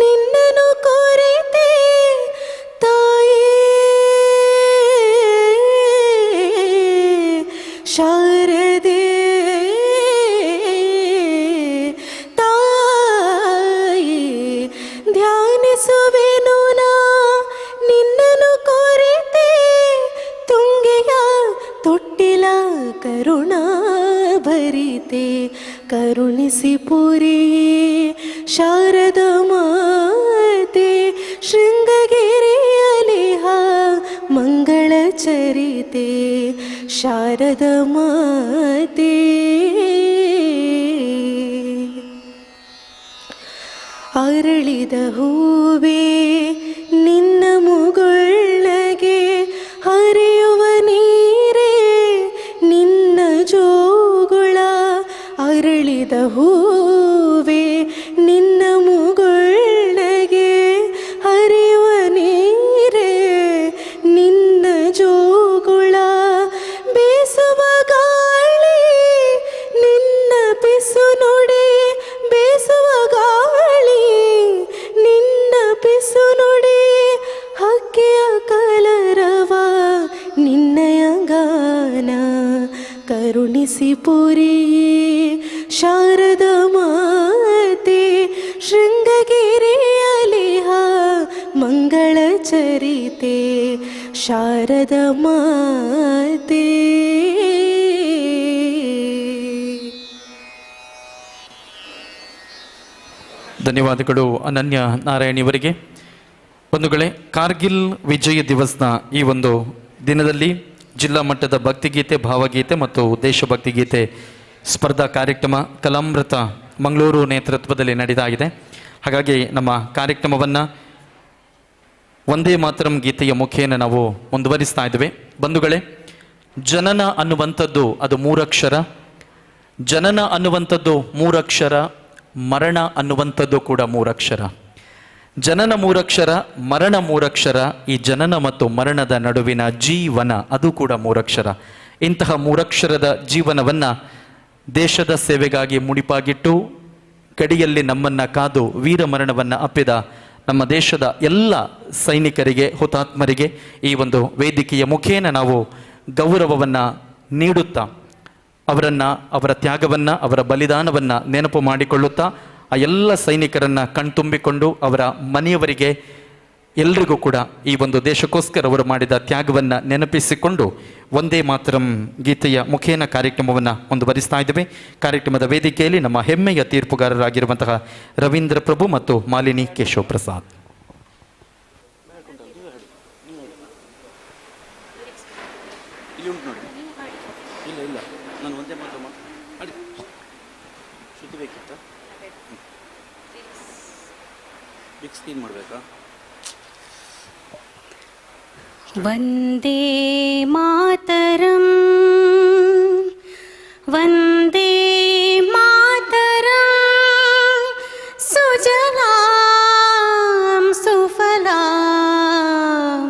ನಿನ್ನನು ಕೋರಿತೆ ತಾಯೇ ಶಾರದೆ ತಾಯೇ. ಧ್ಯಾನಿಸುವೆನು ನಾ ನಿನ್ನನು ಕೋರಿತೆ ತುಂಗೆಯ ತೊಟ್ಟಿಲ ಕರುಣಾ ಭರಿತೆ. ಕರುಣಿಸಿ ಪುರಿಯೇ ಶಾರದ ಮಾತೆ ಶೃಂಗಗಿರಿಯಲಿಹ ಮಂಗಳ ಚರಿತೆ. ಶಾರದ ಮಾತೆ ಅರಳಿದ ಹೂವೇ ನಿನ್ನ ಮುಗುಳ್ನಗೆ ಹರಿಯುವ ನೀರೇ ನಿನ್ನ ಜೋಗುಳ. ಅರಳಿದ ಹೂವೇ ನಿನ್ನ ಮುಗುಳ್ನಗೆ ಹರಿಯುವ ನೀರೇ ನಿನ್ನ ಜೋಗುಳ. ಬೇಸುವ ಗಾಳಿ ನಿನ್ನ ಪಿಸು ನುಡಿ ಬೇಸುವ ಗಾಳಿ ನಿನ್ನ ಪಿಸು ನುಡಿ. ಹಕ್ಕಿಯ ಕಲರವ ನಿನ್ನಯ ಗಾನ. ಕರುಣಿಸಿ ಪುರಿಯೇ ಶಾರದ ಮಾತೆ ಶೃಂಗಗಿರಿಯಲಿಹ ಮಂಗಳ ಚರಿತೆ. ಶಾರದ ಮಾತೆ ಧನ್ಯವಾದಗಳು ಅನನ್ಯ ನಾರಾಯಣ್ ಇವರಿಗೆ. ಬಂಧುಗಳೇ, ಕಾರ್ಗಿಲ್ ವಿಜಯ ದಿವಸ್ನ ಈ ಒಂದು ದಿನದಲ್ಲಿ ಜಿಲ್ಲಾ ಮಟ್ಟದ ಭಕ್ತಿಗೀತೆ, ಭಾವಗೀತೆ ಮತ್ತು ದೇಶಭಕ್ತಿ ಗೀತೆ ಸ್ಪರ್ಧಾ ಕಾರ್ಯಕ್ರಮ ಕಲಾಮೃತ ಮಂಗಳೂರು ನೇತೃತ್ವದಲ್ಲಿ ನಡೀತಾ ಇದೆ. ಹಾಗಾಗಿ ನಮ್ಮ ಕಾರ್ಯಕ್ರಮವನ್ನು ಒಂದೇ ಮಾತರಂ ಗೀತೆಯ ಮುಖೇನ ನಾವು ಮುಂದುವರಿಸ್ತಾ ಇದ್ದೇವೆ. ಬಂಧುಗಳೇ, ಜನನ ಅನ್ನುವಂಥದ್ದು ಅದು 3 ಅಕ್ಷರ. ಜನನ ಅನ್ನುವಂಥದ್ದು 3 ಅಕ್ಷರ, ಮರಣ ಅನ್ನುವಂಥದ್ದು ಕೂಡ 3 ಅಕ್ಷರ. ಜನನ 3 ಅಕ್ಷರ, ಮರಣ 3 ಅಕ್ಷರ. ಈ ಜನನ ಮತ್ತು ಮರಣದ ನಡುವಿನ ಜೀವನ ಅದು ಕೂಡ 3 ಅಕ್ಷರ. ಇಂತಹ 3 ಅಕ್ಷರದ ಜೀವನವನ್ನು ದೇಶದ ಸೇವೆಗಾಗಿ ಮುಡಿಪಾಗಿಟ್ಟು ಗಡಿಯಲ್ಲಿ ನಮ್ಮನ್ನು ಕಾದು ವೀರ ಮರಣವನ್ನು ಅಪ್ಪಿದ ನಮ್ಮ ದೇಶದ ಎಲ್ಲ ಸೈನಿಕರಿಗೆ, ಹುತಾತ್ಮರಿಗೆ ಈ ಒಂದು ವೇದಿಕೆಯ ಮುಖೇನ ನಾವು ಗೌರವವನ್ನು ನೀಡುತ್ತಾ ಅವರನ್ನು, ಅವರ ತ್ಯಾಗವನ್ನು, ಅವರ ಬಲಿದಾನವನ್ನು ನೆನಪು ಮಾಡಿಕೊಳ್ಳುತ್ತಾ ಆ ಎಲ್ಲ ಸೈನಿಕರನ್ನು ಕಣ್ತುಂಬಿಕೊಂಡು ಅವರ ಮನೆಯವರಿಗೆ ಎಲ್ರಿಗೂ ಕೂಡ ಈ ಒಂದು ದೇಶಕ್ಕೋಸ್ಕರ ಅವರು ಮಾಡಿದ ತ್ಯಾಗವನ್ನು ನೆನಪಿಸಿಕೊಂಡು ಒಂದೇ ಮಾತರಂ ಗೀತೆಯ ಮುಖೇನ ಕಾರ್ಯಕ್ರಮವನ್ನು ಮುಂದುವರಿಸ್ತಾ ಇದ್ದೇವೆ. ಕಾರ್ಯಕ್ರಮದ ವೇದಿಕೆಯಲ್ಲಿ ನಮ್ಮ ಹೆಮ್ಮೆಯ ತೀರ್ಪುಗಾರರಾಗಿರುವಂತಹ ರವೀಂದ್ರ ಪ್ರಭು ಮತ್ತು ಮಾಲಿನಿ ಕೇಶವ್ ಪ್ರಸಾದ್. ವಂದೇ ಮಾತರಂ ವಂದೇ ಮಾತರಂ ಸುಜಲಾಂ ಸುಫಲಾಂ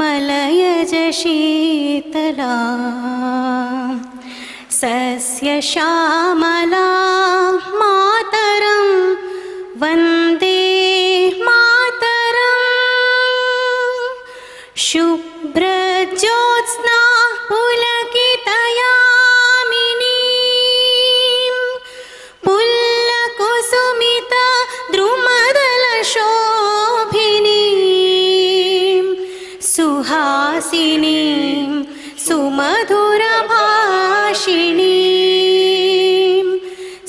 ಮಲಯಜ ಶೀತಲಾಂ ಸಸ್ಯ ಶ್ಯಾಮಲಾಂ ಮಾತರಂ ವಂದೇ ಮಾತರಂ. ಶುಭ್ರಜ್ಯೋತ್ಸ್ನಾ ಪುಲಕಿತಯಾಮಿನೀ ಪುಲ್ಲಕುಸುಮಿತ ದ್ರುಮದಲ ಶೋಭಿನೀ ಸುಹಾಸಿನೀ ಸುಮಧುರ ಭಾಷಿಣೀ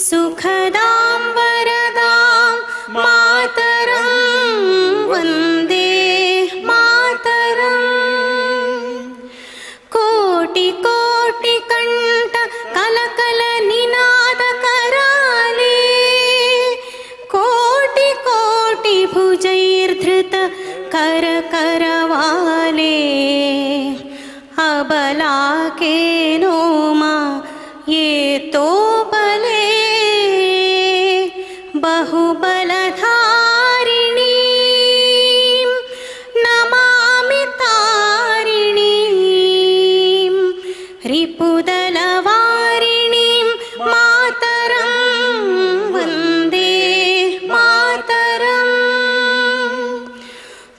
ಸುಖದಾಂ ವರದಾಂ ಮಾತರಂ ವಂದೇ ಮಾತರಂ. ಕೋಟಿ ಕೋಟಿ ಕಂಠ ಕಲಕಲ ನಿನಾದ ಕರಾಲೇ ಕೋಟಿ ಕೋಟಿ ಭುಜೈರ್ಧೃತ ಕರ ಕರವಾಲೇ ಅಬಲಾ के नो माँ ये तो बले बहुबलधारिणी नमामि तारिणी रिपुदलवारिणी मातरं वन्दे मातरं.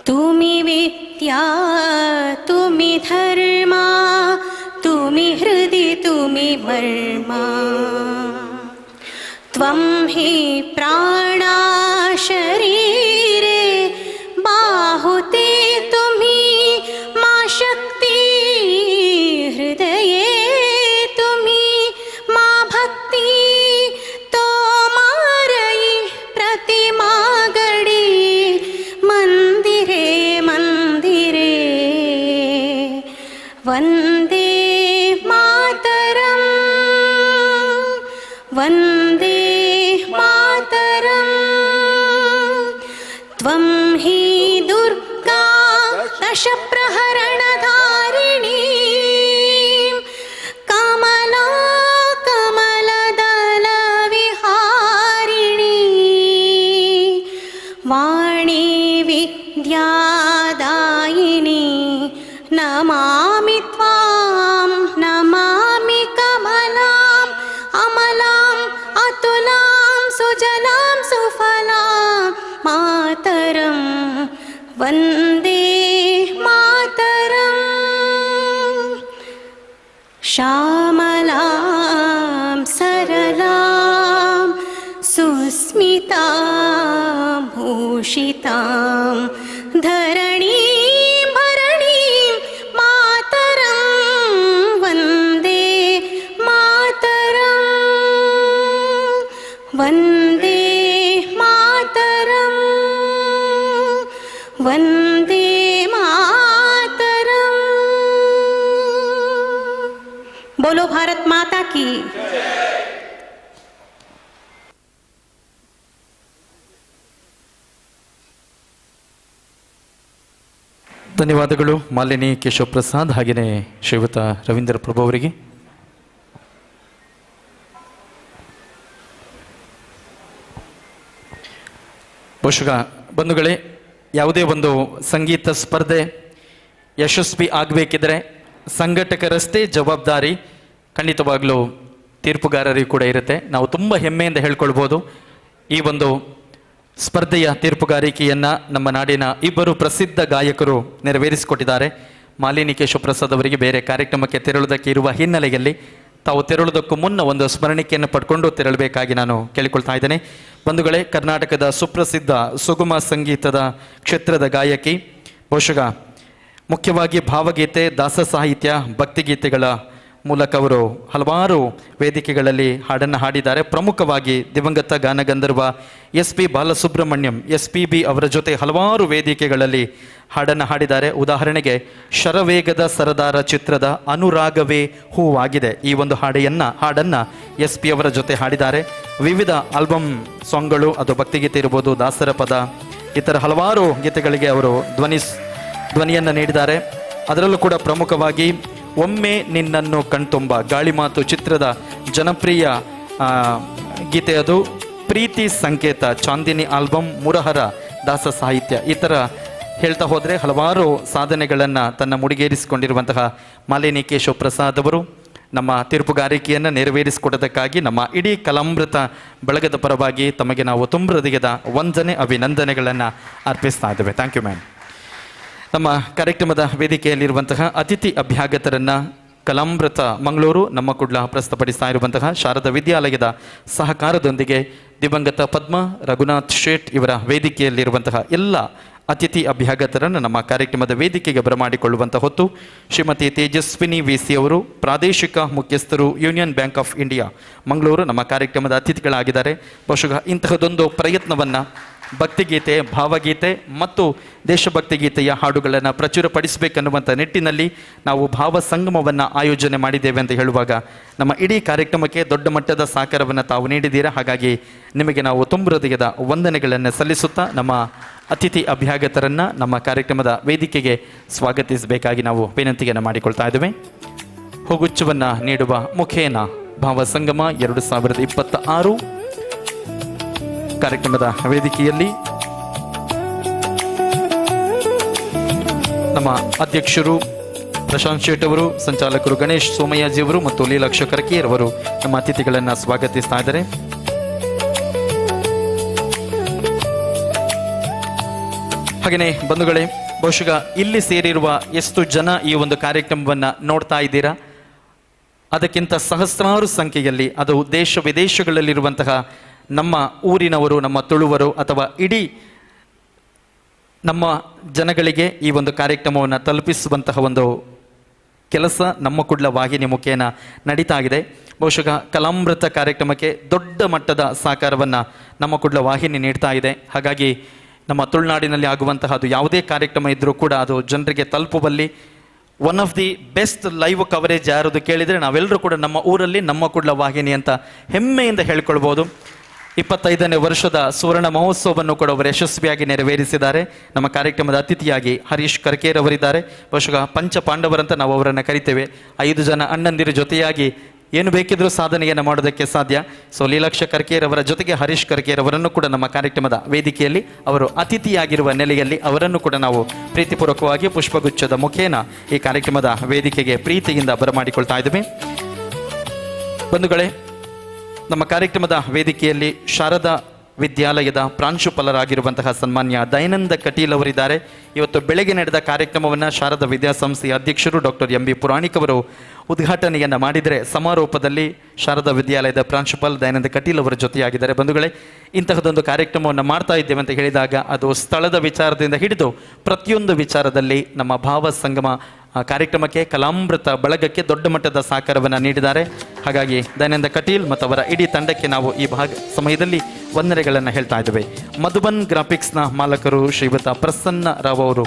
तुमि विद्या तुमि धर्मा तुमि हृदि तुमि मर्मा त्वं हि प्राणा शरीरे बाहुते तुम्हि मा शक्ति हृदये तुम्हि मा भक्ति तो मारयि प्रतिमा गडी मंदिरे मंदिरे वन्दे मातरं वन्दे मातरं. त्वं हि दुर्गा दश प्रहरणधारिणी कमला कमलदल विहारिणी वाणी विद्यादायिनी नमामि त्वां नमामि कमलाम् अमलाम् अतुलां सुजलां सुफलां मातरं वन्दे मातरं. श्यामलां सरलां सुस्मितां भूषितां धरणीं भरणीं मातरं वन्दे मातरं वन्दे मातरं वन्दे मातरं. बोलो भारत माता की. ಧನ್ಯವಾದಗಳು ಮಾಲಿನಿ ಕೇಶವ್ ಪ್ರಸಾದ್ ಹಾಗೆಯೇ ಶ್ರೀಯುತ ರವೀಂದ್ರ ಪ್ರಭು ಅವರಿಗೆ. ಬಹುಶಃ ಬಂಧುಗಳೇ, ಯಾವುದೇ ಒಂದು ಸಂಗೀತ ಸ್ಪರ್ಧೆ ಯಶಸ್ವಿ ಆಗಬೇಕಿದ್ರೆ ಸಂಘಟಕರಷ್ಟೇ ಜವಾಬ್ದಾರಿ, ಖಂಡಿತವಾಗ್ಲೂ ತೀರ್ಪುಗಾರರಿಗೂ ಕೂಡ ಇರುತ್ತೆ. ನಾವು ತುಂಬ ಹೆಮ್ಮೆಯಿಂದ ಹೇಳ್ಕೊಳ್ಬೋದು, ಈ ಒಂದು ಸ್ಪರ್ಧೆಯ ತೀರ್ಪುಗಾರಿಕೆಯನ್ನು ನಮ್ಮ ನಾಡಿನ ಇಬ್ಬರು ಪ್ರಸಿದ್ಧ ಗಾಯಕರು ನೆರವೇರಿಸಿಕೊಟ್ಟಿದ್ದಾರೆ. ಮಾಲಿನಿ ಕೇಶವ್ ಪ್ರಸಾದ್ ಅವರಿಗೆ ಬೇರೆ ಕಾರ್ಯಕ್ರಮಕ್ಕೆ ತೆರಳುವುದಕ್ಕೆ ಇರುವ ಹಿನ್ನೆಲೆಯಲ್ಲಿ ತಾವು ತೆರಳುವುದಕ್ಕೂ ಮುನ್ನ ಒಂದು ಸ್ಮರಣಿಕೆಯನ್ನು ಪಡ್ಕೊಂಡು ತೆರಳಬೇಕಾಗಿ ನಾನು ಕೇಳಿಕೊಳ್ತಾ ಇದ್ದೇನೆ. ಬಂಧುಗಳೇ, ಕರ್ನಾಟಕದ ಸುಪ್ರಸಿದ್ಧ ಸುಗಮ ಸಂಗೀತದ ಕ್ಷೇತ್ರದ ಗಾಯಕಿ, ಬಹುಶಃ ಮುಖ್ಯವಾಗಿ ಭಾವಗೀತೆ, ದಾಸ ಸಾಹಿತ್ಯ, ಭಕ್ತಿಗೀತೆಗಳ ಮೂಲಕ ಅವರು ಹಲವಾರು ವೇದಿಕೆಗಳಲ್ಲಿ ಹಾಡನ್ನು ಹಾಡಿದ್ದಾರೆ. ಪ್ರಮುಖವಾಗಿ ದಿವಂಗತ ಗಾನಗಂಧರ್ವ SP ಬಾಲಸುಬ್ರಹ್ಮಣ್ಯಂ SPB ಅವರ ಜೊತೆ ಹಲವಾರು ವೇದಿಕೆಗಳಲ್ಲಿ ಹಾಡನ್ನು ಹಾಡಿದ್ದಾರೆ. ಉದಾಹರಣೆಗೆ ಶರವೇಗದ ಸರದಾರ ಚಿತ್ರದ ಅನುರಾಗವೇ ಹೂವಾಗಿದೆ ಈ ಒಂದು ಹಾಡನ್ನು SP ಅವರ ಜೊತೆ ಹಾಡಿದ್ದಾರೆ. ವಿವಿಧ ಆಲ್ಬಮ್ ಸಾಂಗ್ಗಳು, ಅದು ಭಕ್ತಿಗೀತೆ ಇರ್ಬೋದು, ದಾಸರ ಪದ, ಇತರ ಹಲವಾರು ಗೀತೆಗಳಿಗೆ ಅವರು ಧ್ವನಿಯನ್ನು ನೀಡಿದ್ದಾರೆ. ಅದರಲ್ಲೂ ಕೂಡ ಪ್ರಮುಖವಾಗಿ ಒಮ್ಮೆ ನಿನ್ನನ್ನು ಕಣ್ತುಂಬ ಗಾಳಿಮಾತು ಚಿತ್ರದ ಜನಪ್ರಿಯ ಗೀತೆ, ಅದು ಪ್ರೀತಿ ಸಂಕೇತ, ಚಾಂದಿನಿ ಆಲ್ಬಮ್, ಮುರಹರ, ದಾಸ ಸಾಹಿತ್ಯ, ಈ ಥರ ಹೇಳ್ತಾ ಹೋದರೆ ಹಲವಾರು ಸಾಧನೆಗಳನ್ನು ತನ್ನ ಮುಡಿಗೇರಿಸಿಕೊಂಡಿರುವಂತಹ ಮಾಲಿನಿ ಕೇಶವ್ ಪ್ರಸಾದ್ ಅವರು ನಮ್ಮ ತೀರ್ಪುಗಾರಿಕೆಯನ್ನು ನೆರವೇರಿಸಿಕೊಡೋದಕ್ಕಾಗಿ ನಮ್ಮ ಇಡೀ ಕಲಾಮೃತ ಬಳಗದ ಪರವಾಗಿ ತಮಗೆ ನಾವು ತುಂಬ ಹೃದಯದ ವಂದನೆ ಅಭಿನಂದನೆಗಳನ್ನು ಅರ್ಪಿಸ್ತಾ ಇದ್ದೇವೆ. Thank you ma'am. ನಮ್ಮ ಕಾರ್ಯಕ್ರಮದ ವೇದಿಕೆಯಲ್ಲಿರುವಂತಹ ಅತಿಥಿ ಅಭ್ಯಾಗತರನ್ನು ಕಲಾಮೃತ ಮಂಗಳೂರು ನಮ್ಮ ಕುಡ್ಲ ಪ್ರಸ್ತುತಪಡಿಸ್ತಾ ಇರುವಂತಹ ಶಾರದಾ ವಿದ್ಯಾಲಯದ ಸಹಕಾರದೊಂದಿಗೆ ದಿವಂಗತ ಪದ್ಮ ರಘುನಾಥ್ ಶೇಟ್ ಇವರ ವೇದಿಕೆಯಲ್ಲಿರುವಂತಹ ಎಲ್ಲ ಅತಿಥಿ ಅಭ್ಯಾಗತರನ್ನು ನಮ್ಮ ಕಾರ್ಯಕ್ರಮದ ವೇದಿಕೆಗೆ ಬರಮಾಡಿಕೊಳ್ಳುವಂಥ ಹೊತ್ತು ಶ್ರೀಮತಿ ತೇಜಸ್ವಿನಿ ವಿ.ಸಿ. ಅವರು ಪ್ರಾದೇಶಿಕ ಮುಖ್ಯಸ್ಥರು union Bank of India Mangaluru ನಮ್ಮ ಕಾರ್ಯಕ್ರಮದ ಅತಿಥಿಗಳಾಗಿದ್ದಾರೆ. ಬಹುಶಃ ಇಂತಹದೊಂದು ಪ್ರಯತ್ನವನ್ನು ಭಕ್ತಿಗೀತೆ, ಭಾವಗೀತೆ ಮತ್ತು ದೇಶಭಕ್ತಿ ಗೀತೆಯ ಹಾಡುಗಳನ್ನು ಪ್ರಚುರಪಡಿಸಬೇಕನ್ನುವಂಥ ನಿಟ್ಟಿನಲ್ಲಿ ನಾವು ಭಾವ ಸಂಗಮವನ್ನು ಆಯೋಜನೆ ಮಾಡಿದ್ದೇವೆ ಅಂತ ಹೇಳುವಾಗ ನಮ್ಮ ಇಡೀ ಕಾರ್ಯಕ್ರಮಕ್ಕೆ ದೊಡ್ಡ ಮಟ್ಟದ ಸಹಕಾರವನ್ನು ತಾವು ನೀಡಿದ್ದೀರಾ. ಹಾಗಾಗಿ ನಿಮಗೆ ನಾವು ತುಂಬ ಹೃದಯದ ವಂದನೆಗಳನ್ನು ಸಲ್ಲಿಸುತ್ತಾ ನಮ್ಮ ಅತಿಥಿ ಅಭ್ಯಾಗತರನ್ನು ನಮ್ಮ ಕಾರ್ಯಕ್ರಮದ ವೇದಿಕೆಗೆ ಸ್ವಾಗತಿಸಬೇಕಾಗಿ ನಾವು ವಿನಂತಿಯನ್ನು ಮಾಡಿಕೊಳ್ತಾ ಇದ್ದೇವೆ. ಹೂಗುಚ್ಛವನ್ನು ನೀಡುವ ಮುಖೇನ ಭಾವ ಸಂಗಮ 2026 ಕಾರ್ಯಕ್ರಮದ ವೇದಿಕೆಯಲ್ಲಿ ನಮ್ಮ ಅಧ್ಯಕ್ಷರು ಪ್ರಶಾಂತ್ ಶೇಟ್ ಅವರು, ಸಂಚಾಲಕರು ಗಣೇಶ್ ಸೋಮಯ್ಯಜಿಯವರು ಮತ್ತು ಲೀಲಾಕ್ಷ ಕರ್ಕೇರವರು ನಮ್ಮ ಅತಿಥಿಗಳನ್ನು ಸ್ವಾಗತಿಸ್ತಾ ಇದ್ದಾರೆ. ಹಾಗೆಯೇ ಬಂಧುಗಳೇ, ಬಹುಶಃ ಇಲ್ಲಿ ಸೇರಿರುವ ಎಷ್ಟು ಜನ ಈ ಒಂದು ಕಾರ್ಯಕ್ರಮವನ್ನು ನೋಡ್ತಾ ಇದ್ದೀರಾ, ಅದಕ್ಕಿಂತ ಸಹಸ್ರಾರು ಸಂಖ್ಯೆಯಲ್ಲಿ ಅದು ದೇಶ ವಿದೇಶಗಳಲ್ಲಿರುವಂತಹ ನಮ್ಮ ಊರಿನವರು, ನಮ್ಮ ತುಳುವರು ಅಥವಾ ಇಡೀ ನಮ್ಮ ಜನಗಳಿಗೆ ಈ ಒಂದು ಕಾರ್ಯಕ್ರಮವನ್ನು ತಲುಪಿಸುವಂತಹ ಒಂದು ಕೆಲಸ ನಮ್ಮ ಕುಡ್ಲ ವಾಹಿನಿ ಮುಖೇನ ನಡೀತಾ ಇದೆ. ಬಹುಶಃ ಕಲಾಮೃತ ಕಾರ್ಯಕ್ರಮಕ್ಕೆ ದೊಡ್ಡ ಮಟ್ಟದ ಸಹಕಾರವನ್ನು ನಮ್ಮ ಕುಡ್ಲ ವಾಹಿನಿ ನೀಡ್ತಾ ಇದೆ. ಹಾಗಾಗಿ ನಮ್ಮ ತುಳುನಾಡಿನಲ್ಲಿ ಆಗುವಂತಹ ಅದು ಯಾವುದೇ ಕಾರ್ಯಕ್ರಮ ಇದ್ದರೂ ಕೂಡ ಅದು ಜನರಿಗೆ ತಲುಪುವಲ್ಲಿ one of the best live coverage ಯಾರದು ಕೇಳಿದರೆ ನಾವೆಲ್ಲರೂ ಕೂಡ ನಮ್ಮ ಊರಲ್ಲಿ ನಮ್ಮ ಕುಡ್ಲ ವಾಹಿನಿ ಅಂತ ಹೆಮ್ಮೆಯಿಂದ ಹೇಳ್ಕೊಳ್ಬೋದು. 25ನೇ ವರ್ಷದ ಸುವರ್ಣ ಮಹೋತ್ಸವವನ್ನು ಕೂಡ ಅವರು ಯಶಸ್ವಿಯಾಗಿ ನೆರವೇರಿಸಿದ್ದಾರೆ. ನಮ್ಮ ಕಾರ್ಯಕ್ರಮದ ಅತಿಥಿಯಾಗಿ ಹರೀಶ್ ಕರ್ಕೇರ್ ಅವರಿದ್ದಾರೆ. ಬಹುಶಃ ಪಂಚ ಪಾಂಡವರಂತ ನಾವು ಅವರನ್ನು ಕರಿತೇವೆ. 5 ಜನ ಅಣ್ಣಂದಿರ ಜೊತೆಯಾಗಿ ಏನು ಬೇಕಿದ್ರೂ ಸಾಧನೆಯನ್ನು ಮಾಡೋದಕ್ಕೆ ಸಾಧ್ಯ. ಸೊ ಲೀಲಾಕ್ಷ ಕರ್ಕೇರ್ ಅವರ ಜೊತೆಗೆ ಹರೀಶ್ ಕರ್ಕೇರ್ ಅವರನ್ನು ಕೂಡ ನಮ್ಮ ಕಾರ್ಯಕ್ರಮದ ವೇದಿಕೆಯಲ್ಲಿ ಅವರು ಅತಿಥಿಯಾಗಿರುವ ನೆಲೆಯಲ್ಲಿ ಅವರನ್ನು ಕೂಡ ನಾವು ಪ್ರೀತಿಪೂರ್ವಕವಾಗಿ ಪುಷ್ಪಗುಚ್ಛದ ಮುಖೇನ ಈ ಕಾರ್ಯಕ್ರಮದ ವೇದಿಕೆಗೆ ಪ್ರೀತಿಯಿಂದ ಬರಮಾಡಿಕೊಳ್ತಾ ಇದ್ದೇವೆ. ಬಂಧುಗಳೇ, ನಮ್ಮ ಕಾರ್ಯಕ್ರಮದ ವೇದಿಕೆಯಲ್ಲಿ ಶಾರದಾ ವಿದ್ಯಾಲಯದ ಪ್ರಾಂಶುಪಾಲರಾಗಿರುವಂತಹ ಸನ್ಮಾನ್ಯ ದಯಾನಂದ ಕಟೀಲ್ ಅವರಿದ್ದಾರೆ. ಇವತ್ತು ಬೆಳಗ್ಗೆ ನಡೆದ ಕಾರ್ಯಕ್ರಮವನ್ನು ಶಾರದಾ ವಿದ್ಯಾಸಂಸ್ಥೆಯ ಅಧ್ಯಕ್ಷರು ಡಾಕ್ಟರ್ ಎಂ ಬಿ ಪುರಾಣಿಕ್ ಅವರು ಉದ್ಘಾಟನೆಯನ್ನು ಮಾಡಿದರೆ, ಸಮಾರೋಪದಲ್ಲಿ ಶಾರದಾ ವಿದ್ಯಾಲಯದ ಪ್ರಾಂಶುಪಾಲ ದಯಾನಂದ ಕಟೀಲ್ ಅವರ ಜೊತೆಯಾಗಿದ್ದಾರೆ. ಬಂಧುಗಳೇ, ಇಂತಹದೊಂದು ಕಾರ್ಯಕ್ರಮವನ್ನು ಮಾಡ್ತಾ ಇದ್ದೇವೆ ಅಂತ ಹೇಳಿದಾಗ ಅದು ಸ್ಥಳದ ವಿಚಾರದಿಂದ ಹಿಡಿದು ಪ್ರತಿಯೊಂದು ವಿಚಾರದಲ್ಲಿ ನಮ್ಮ ಭಾವ ಸಂಗಮ ಕಾರ್ಯಕ್ರಮಕ್ಕೆ ಕಲಾಮೃತ ಬಳಗಕ್ಕೆ ದೊಡ್ಡ ಮಟ್ಟದ ಸಹಕಾರವನ್ನು ನೀಡಿದ್ದಾರೆ. ಹಾಗಾಗಿ ದಯಾನಂದ ಕಟೀಲ್ ಮತ್ತು ಅವರ ಇಡೀ ತಂಡಕ್ಕೆ ನಾವು ಈ ಸಮಯದಲ್ಲಿ ವಂದನೆಗಳನ್ನು ಹೇಳ್ತಾ ಇದ್ದೇವೆ. ಮಧುಬನ್ ಗ್ರಾಫಿಕ್ಸ್ನ ಮಾಲಕರು ಶ್ರೀಯುತ ಪ್ರಸನ್ನ ರಾವ್ ಅವರು.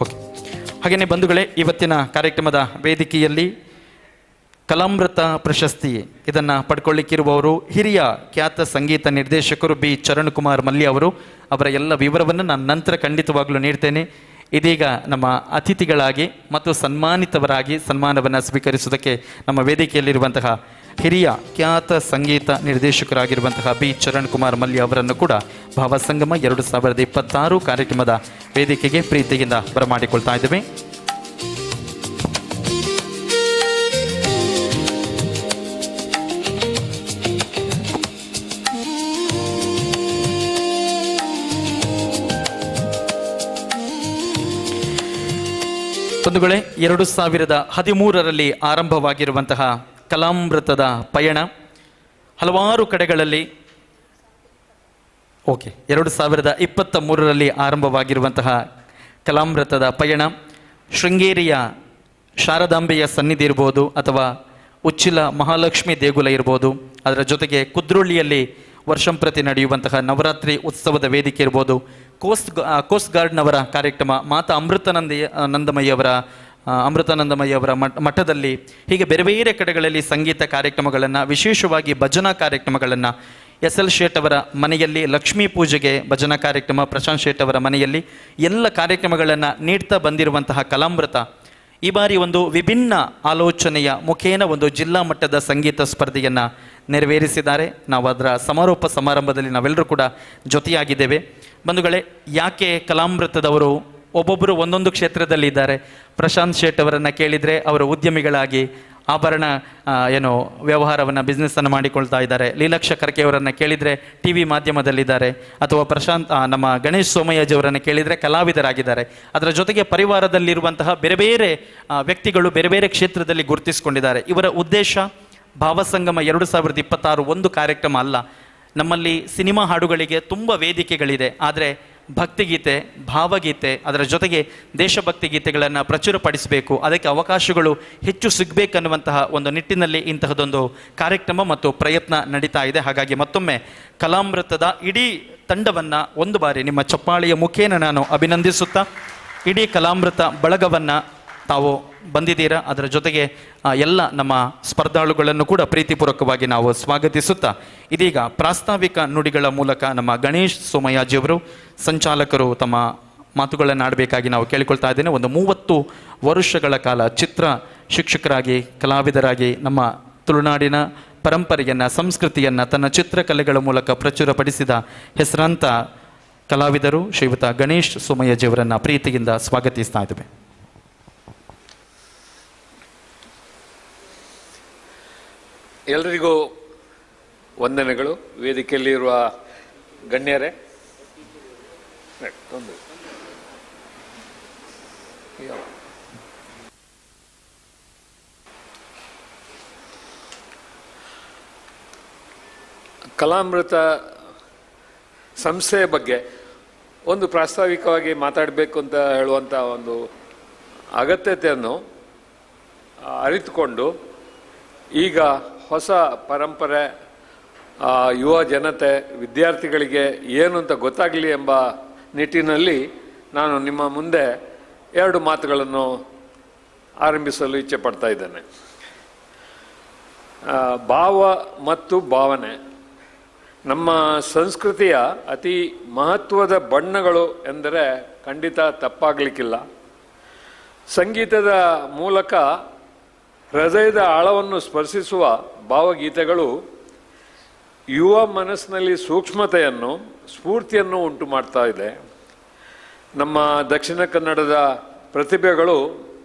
ಓಕೆ, ಹಾಗೆಯೇ ಬಂಧುಗಳೇ, ಇವತ್ತಿನ ಕಾರ್ಯಕ್ರಮದ ವೇದಿಕೆಯಲ್ಲಿ ಕಲಾಮೃತ ಪ್ರಶಸ್ತಿ ಇದನ್ನು ಪಡ್ಕೊಳ್ಳಿಕ್ಕಿರುವವರು ಹಿರಿಯ ಖ್ಯಾತ ಸಂಗೀತ ನಿರ್ದೇಶಕರು ಬಿ ಚರಣ್ ಕುಮಾರ್ ಮಲ್ಯ ಅವರು. ಅವರ ಎಲ್ಲ ವಿವರವನ್ನು ನಾನು ನಂತರ ಖಂಡಿತವಾಗಲೂ ನೀಡ್ತೇನೆ. ಇದೀಗ ನಮ್ಮ ಅತಿಥಿಗಳಾಗಿ ಮತ್ತು ಸನ್ಮಾನಿತವರಾಗಿ ಸನ್ಮಾನವನ್ನು ಸ್ವೀಕರಿಸುವುದಕ್ಕೆ ನಮ್ಮ ವೇದಿಕೆಯಲ್ಲಿರುವಂತಹ ಹಿರಿಯ ಖ್ಯಾತ ಸಂಗೀತ ನಿರ್ದೇಶಕರಾಗಿರುವಂತಹ ಬಿ ಚರಣ್ ಕುಮಾರ್ ಮಲ್ಯ ಅವರನ್ನು ಕೂಡ ಭಾವಸಂಗಮ 2026 ಕಾರ್ಯಕ್ರಮದ ವೇದಿಕೆಗೆ ಪ್ರೀತಿಯಿಂದ ಬರಮಾಡಿಕೊಳ್ತಾ ಇದ್ದೇವೆ. ಬಂಧುಗಳೇ, 2013ರಲ್ಲಿ ಆರಂಭವಾಗಿರುವಂತಹ ಕಲಾಮೃತದ ಪಯಣ ಹಲವಾರು ಕಡೆಗಳಲ್ಲಿ 2023ರಲ್ಲಿ ಆರಂಭವಾಗಿರುವಂತಹ ಕಲಾಮೃತದ ಪಯಣ ಶೃಂಗೇರಿಯ ಶಾರದಾಂಬೆಯ ಸನ್ನಿಧಿ ಇರ್ಬೋದು ಅಥವಾ ಉಚ್ಚಿಲ ಮಹಾಲಕ್ಷ್ಮಿ ದೇಗುಲ ಇರ್ಬೋದು, ಅದರ ಜೊತೆಗೆ ಕುದ್ರೋಳಿಯಲ್ಲಿ ವರ್ಷಂಪ್ರತಿ ನಡೆಯುವಂತಹ ನವರಾತ್ರಿ ಉತ್ಸವದ ವೇದಿಕೆ ಇರ್ಬೋದು, ಕೋಸ್ಟ್ ಗಾರ್ಡ್ನವರ ಕಾರ್ಯಕ್ರಮ, ಮಾತಾ ಅಮೃತಾನಂದಮಯ್ಯವರ ಮಠದಲ್ಲಿ, ಹೀಗೆ ಬೇರೆ ಬೇರೆ ಕಡೆಗಳಲ್ಲಿ ಸಂಗೀತ ಕಾರ್ಯಕ್ರಮಗಳನ್ನು, ವಿಶೇಷವಾಗಿ ಭಜನಾ ಕಾರ್ಯಕ್ರಮಗಳನ್ನು, SL ಶೇಟ್ ಅವರ ಮನೆಯಲ್ಲಿ ಲಕ್ಷ್ಮೀ ಪೂಜೆಗೆ ಭಜನಾ ಕಾರ್ಯಕ್ರಮ, ಪ್ರಶಾಂತ್ ಶೇಟ್ ಅವರ ಮನೆಯಲ್ಲಿ ಎಲ್ಲ ಕಾರ್ಯಕ್ರಮಗಳನ್ನು ನೀಡ್ತಾ ಬಂದಿರುವಂತಹ ಕಲಾಮೃತ ಈ ಬಾರಿ ಒಂದು ವಿಭಿನ್ನ ಆಲೋಚನೆಯ ಮುಖೇನ ಒಂದು ಜಿಲ್ಲಾ ಮಟ್ಟದ ಸಂಗೀತ ಸ್ಪರ್ಧೆಯನ್ನು ನೆರವೇರಿಸಿದ್ದಾರೆ. ನಾವು ಅದರ ಸಮಾರೋಪ ಸಮಾರಂಭದಲ್ಲಿ ನಾವೆಲ್ಲರೂ ಕೂಡ ಜೊತೆಯಾಗಿದ್ದೇವೆ. ಬಂಧುಗಳೇ, ಯಾಕೆ ಕಲಾಮೃತದವರು ಒಬ್ಬೊಬ್ಬರು ಒಂದೊಂದು ಕ್ಷೇತ್ರದಲ್ಲಿ ಇದ್ದಾರೆ. ಪ್ರಶಾಂತ್ ಶೇಟ್ ಅವರನ್ನು ಕೇಳಿದರೆ ಅವರು ಉದ್ಯಮಿಗಳಾಗಿ ಆಭರಣ ವ್ಯವಹಾರವನ್ನು ಬಿಸ್ನೆಸ್ಸನ್ನು ಮಾಡಿಕೊಳ್ತಾ ಇದ್ದಾರೆ. ಲೀಲಾಕ್ಷ ಕರ್ಕೆ ಅವರನ್ನು ಕೇಳಿದರೆ ಟಿ ವಿ ಮಾಧ್ಯಮದಲ್ಲಿದ್ದಾರೆ. ಅಥವಾ ನಮ್ಮ ಗಣೇಶ್ ಸೋಮಯ್ಯಜಿಯವರನ್ನು ಕೇಳಿದರೆ ಕಲಾವಿದರಾಗಿದ್ದಾರೆ. ಅದರ ಜೊತೆಗೆ ಪರಿವಾರದಲ್ಲಿರುವಂತಹ ಬೇರೆ ಬೇರೆ ವ್ಯಕ್ತಿಗಳು ಬೇರೆ ಬೇರೆ ಕ್ಷೇತ್ರದಲ್ಲಿ ಗುರುತಿಸಿಕೊಂಡಿದ್ದಾರೆ. ಇವರ ಉದ್ದೇಶ ಭಾವಸಂಗಮ 2026 ಒಂದು ಕಾರ್ಯಕ್ರಮ ಅಲ್ಲ. ನಮ್ಮಲ್ಲಿ ಸಿನಿಮಾ ಹಾಡುಗಳಿಗೆ ತುಂಬ ವೇದಿಕೆಗಳಿದೆ. ಆದರೆ ಭಕ್ತಿಗೀತೆ, ಭಾವಗೀತೆ, ಅದರ ಜೊತೆಗೆ ದೇಶಭಕ್ತಿ ಗೀತೆಗಳನ್ನು ಪ್ರಚುರಪಡಿಸಬೇಕು, ಅದಕ್ಕೆ ಅವಕಾಶಗಳು ಹೆಚ್ಚು ಸಿಗಬೇಕನ್ನುವಂತಹ ಒಂದು ನಿಟ್ಟಿನಲ್ಲಿ ಇಂತಹದೊಂದು ಕಾರ್ಯಕ್ರಮ ಮತ್ತು ಪ್ರಯತ್ನ ನಡೀತಾ ಇದೆ. ಹಾಗಾಗಿ ಮತ್ತೊಮ್ಮೆ ಕಲಾಮೃತದ ಇಡೀ ತಂಡವನ್ನು ಒಂದು ಬಾರಿ ನಿಮ್ಮ ಚಪ್ಪಾಳೆಯ ಮುಖೇನ ನಾನು ಅಭಿನಂದಿಸುತ್ತಾ, ಇಡೀ ಕಲಾಮೃತ ಬಳಗವನ್ನು ತಾವು ಬಂದಿದ್ದೀರಾ, ಅದರ ಜೊತೆಗೆ ಎಲ್ಲ ನಮ್ಮ ಸ್ಪರ್ಧಾಳುಗಳನ್ನು ಕೂಡ ಪ್ರೀತಿಪೂರ್ವಕವಾಗಿ ನಾವು ಸ್ವಾಗತಿಸುತ್ತಾ, ಇದೀಗ ಪ್ರಾಸ್ತಾವಿಕ ನುಡಿಗಳ ಮೂಲಕ ನಮ್ಮ ಗಣೇಶ್ ಸೋಮಯ್ಯಜಿಯವರು ಸಂಚಾಲಕರು ತಮ್ಮ ಮಾತುಗಳನ್ನು ಆಡಬೇಕಾಗಿ ನಾವು ಕೇಳಿಕೊಳ್ತಾ ಇದ್ದೇನೆ. ಒಂದು 30 ವರ್ಷಗಳ ಕಾಲ ಚಿತ್ರ ಶಿಕ್ಷಕರಾಗಿ, ಕಲಾವಿದರಾಗಿ ನಮ್ಮ ತುಳುನಾಡಿನ ಪರಂಪರೆಯನ್ನು, ಸಂಸ್ಕೃತಿಯನ್ನು ತನ್ನ ಚಿತ್ರಕಲೆಗಳ ಮೂಲಕ ಪ್ರಚುರಪಡಿಸಿದ ಹೆಸರಾಂತ ಕಲಾವಿದರು ಶ್ರೀಯುತ ಗಣೇಶ್ ಸೋಮಯ್ಯಜಿಯವರನ್ನು ಪ್ರೀತಿಯಿಂದ ಸ್ವಾಗತಿಸ್ತಾ ಇದ್ದೇವೆ. ಎಲ್ರಿಗೂ ವಂದನೆಗಳು. ವೇದಿಕೆಯಲ್ಲಿರುವ ಗಣ್ಯರೇ, ಕಲಾಮೃತ ಸಂಸ್ಥೆಯ ಬಗ್ಗೆ ಒಂದು ಪ್ರಾಸ್ತಾವಿಕವಾಗಿ ಮಾತಾಡಬೇಕು ಅಂತ ಹೇಳುವಂಥ ಒಂದು ಅಗತ್ಯತೆಯನ್ನು ಅರಿತುಕೊಂಡು, ಈಗ ಹೊಸ ಪರಂಪರೆ, ಯುವ ಜನತೆ, ವಿದ್ಯಾರ್ಥಿಗಳಿಗೆ ಏನು ಅಂತ ಗೊತ್ತಾಗಲಿ ಎಂಬ ನಿಟ್ಟಿನಲ್ಲಿ ನಾನು ನಿಮ್ಮ ಮುಂದೆ 2 ಮಾತುಗಳನ್ನು ಆರಂಭಿಸಲು ಇಚ್ಛೆ ಪಡ್ತಾ ಇದ್ದೇನೆ. ಭಾವ ಮತ್ತು ಭಾವನೆ ನಮ್ಮ ಸಂಸ್ಕೃತಿಯ ಅತಿ ಮಹತ್ವದ ಬಣ್ಣಗಳು ಎಂದರೆ ಖಂಡಿತ ತಪ್ಪಾಗಲಿಕ್ಕಿಲ್ಲ. ಸಂಗೀತದ ಮೂಲಕ ಹೃದಯದ ಆಳವನ್ನು ಸ್ಪರ್ಶಿಸುವ ಭಾವಗೀತೆಗಳು ಯುವ ಮನಸ್ಸಿನಲ್ಲಿ ಸೂಕ್ಷ್ಮತೆಯನ್ನು, ಸ್ಫೂರ್ತಿಯನ್ನು ಉಂಟು ಮಾಡ್ತಾ ಇದೆ. ನಮ್ಮ ದಕ್ಷಿಣ ಕನ್ನಡದ ಪ್ರತಿಭೆಗಳು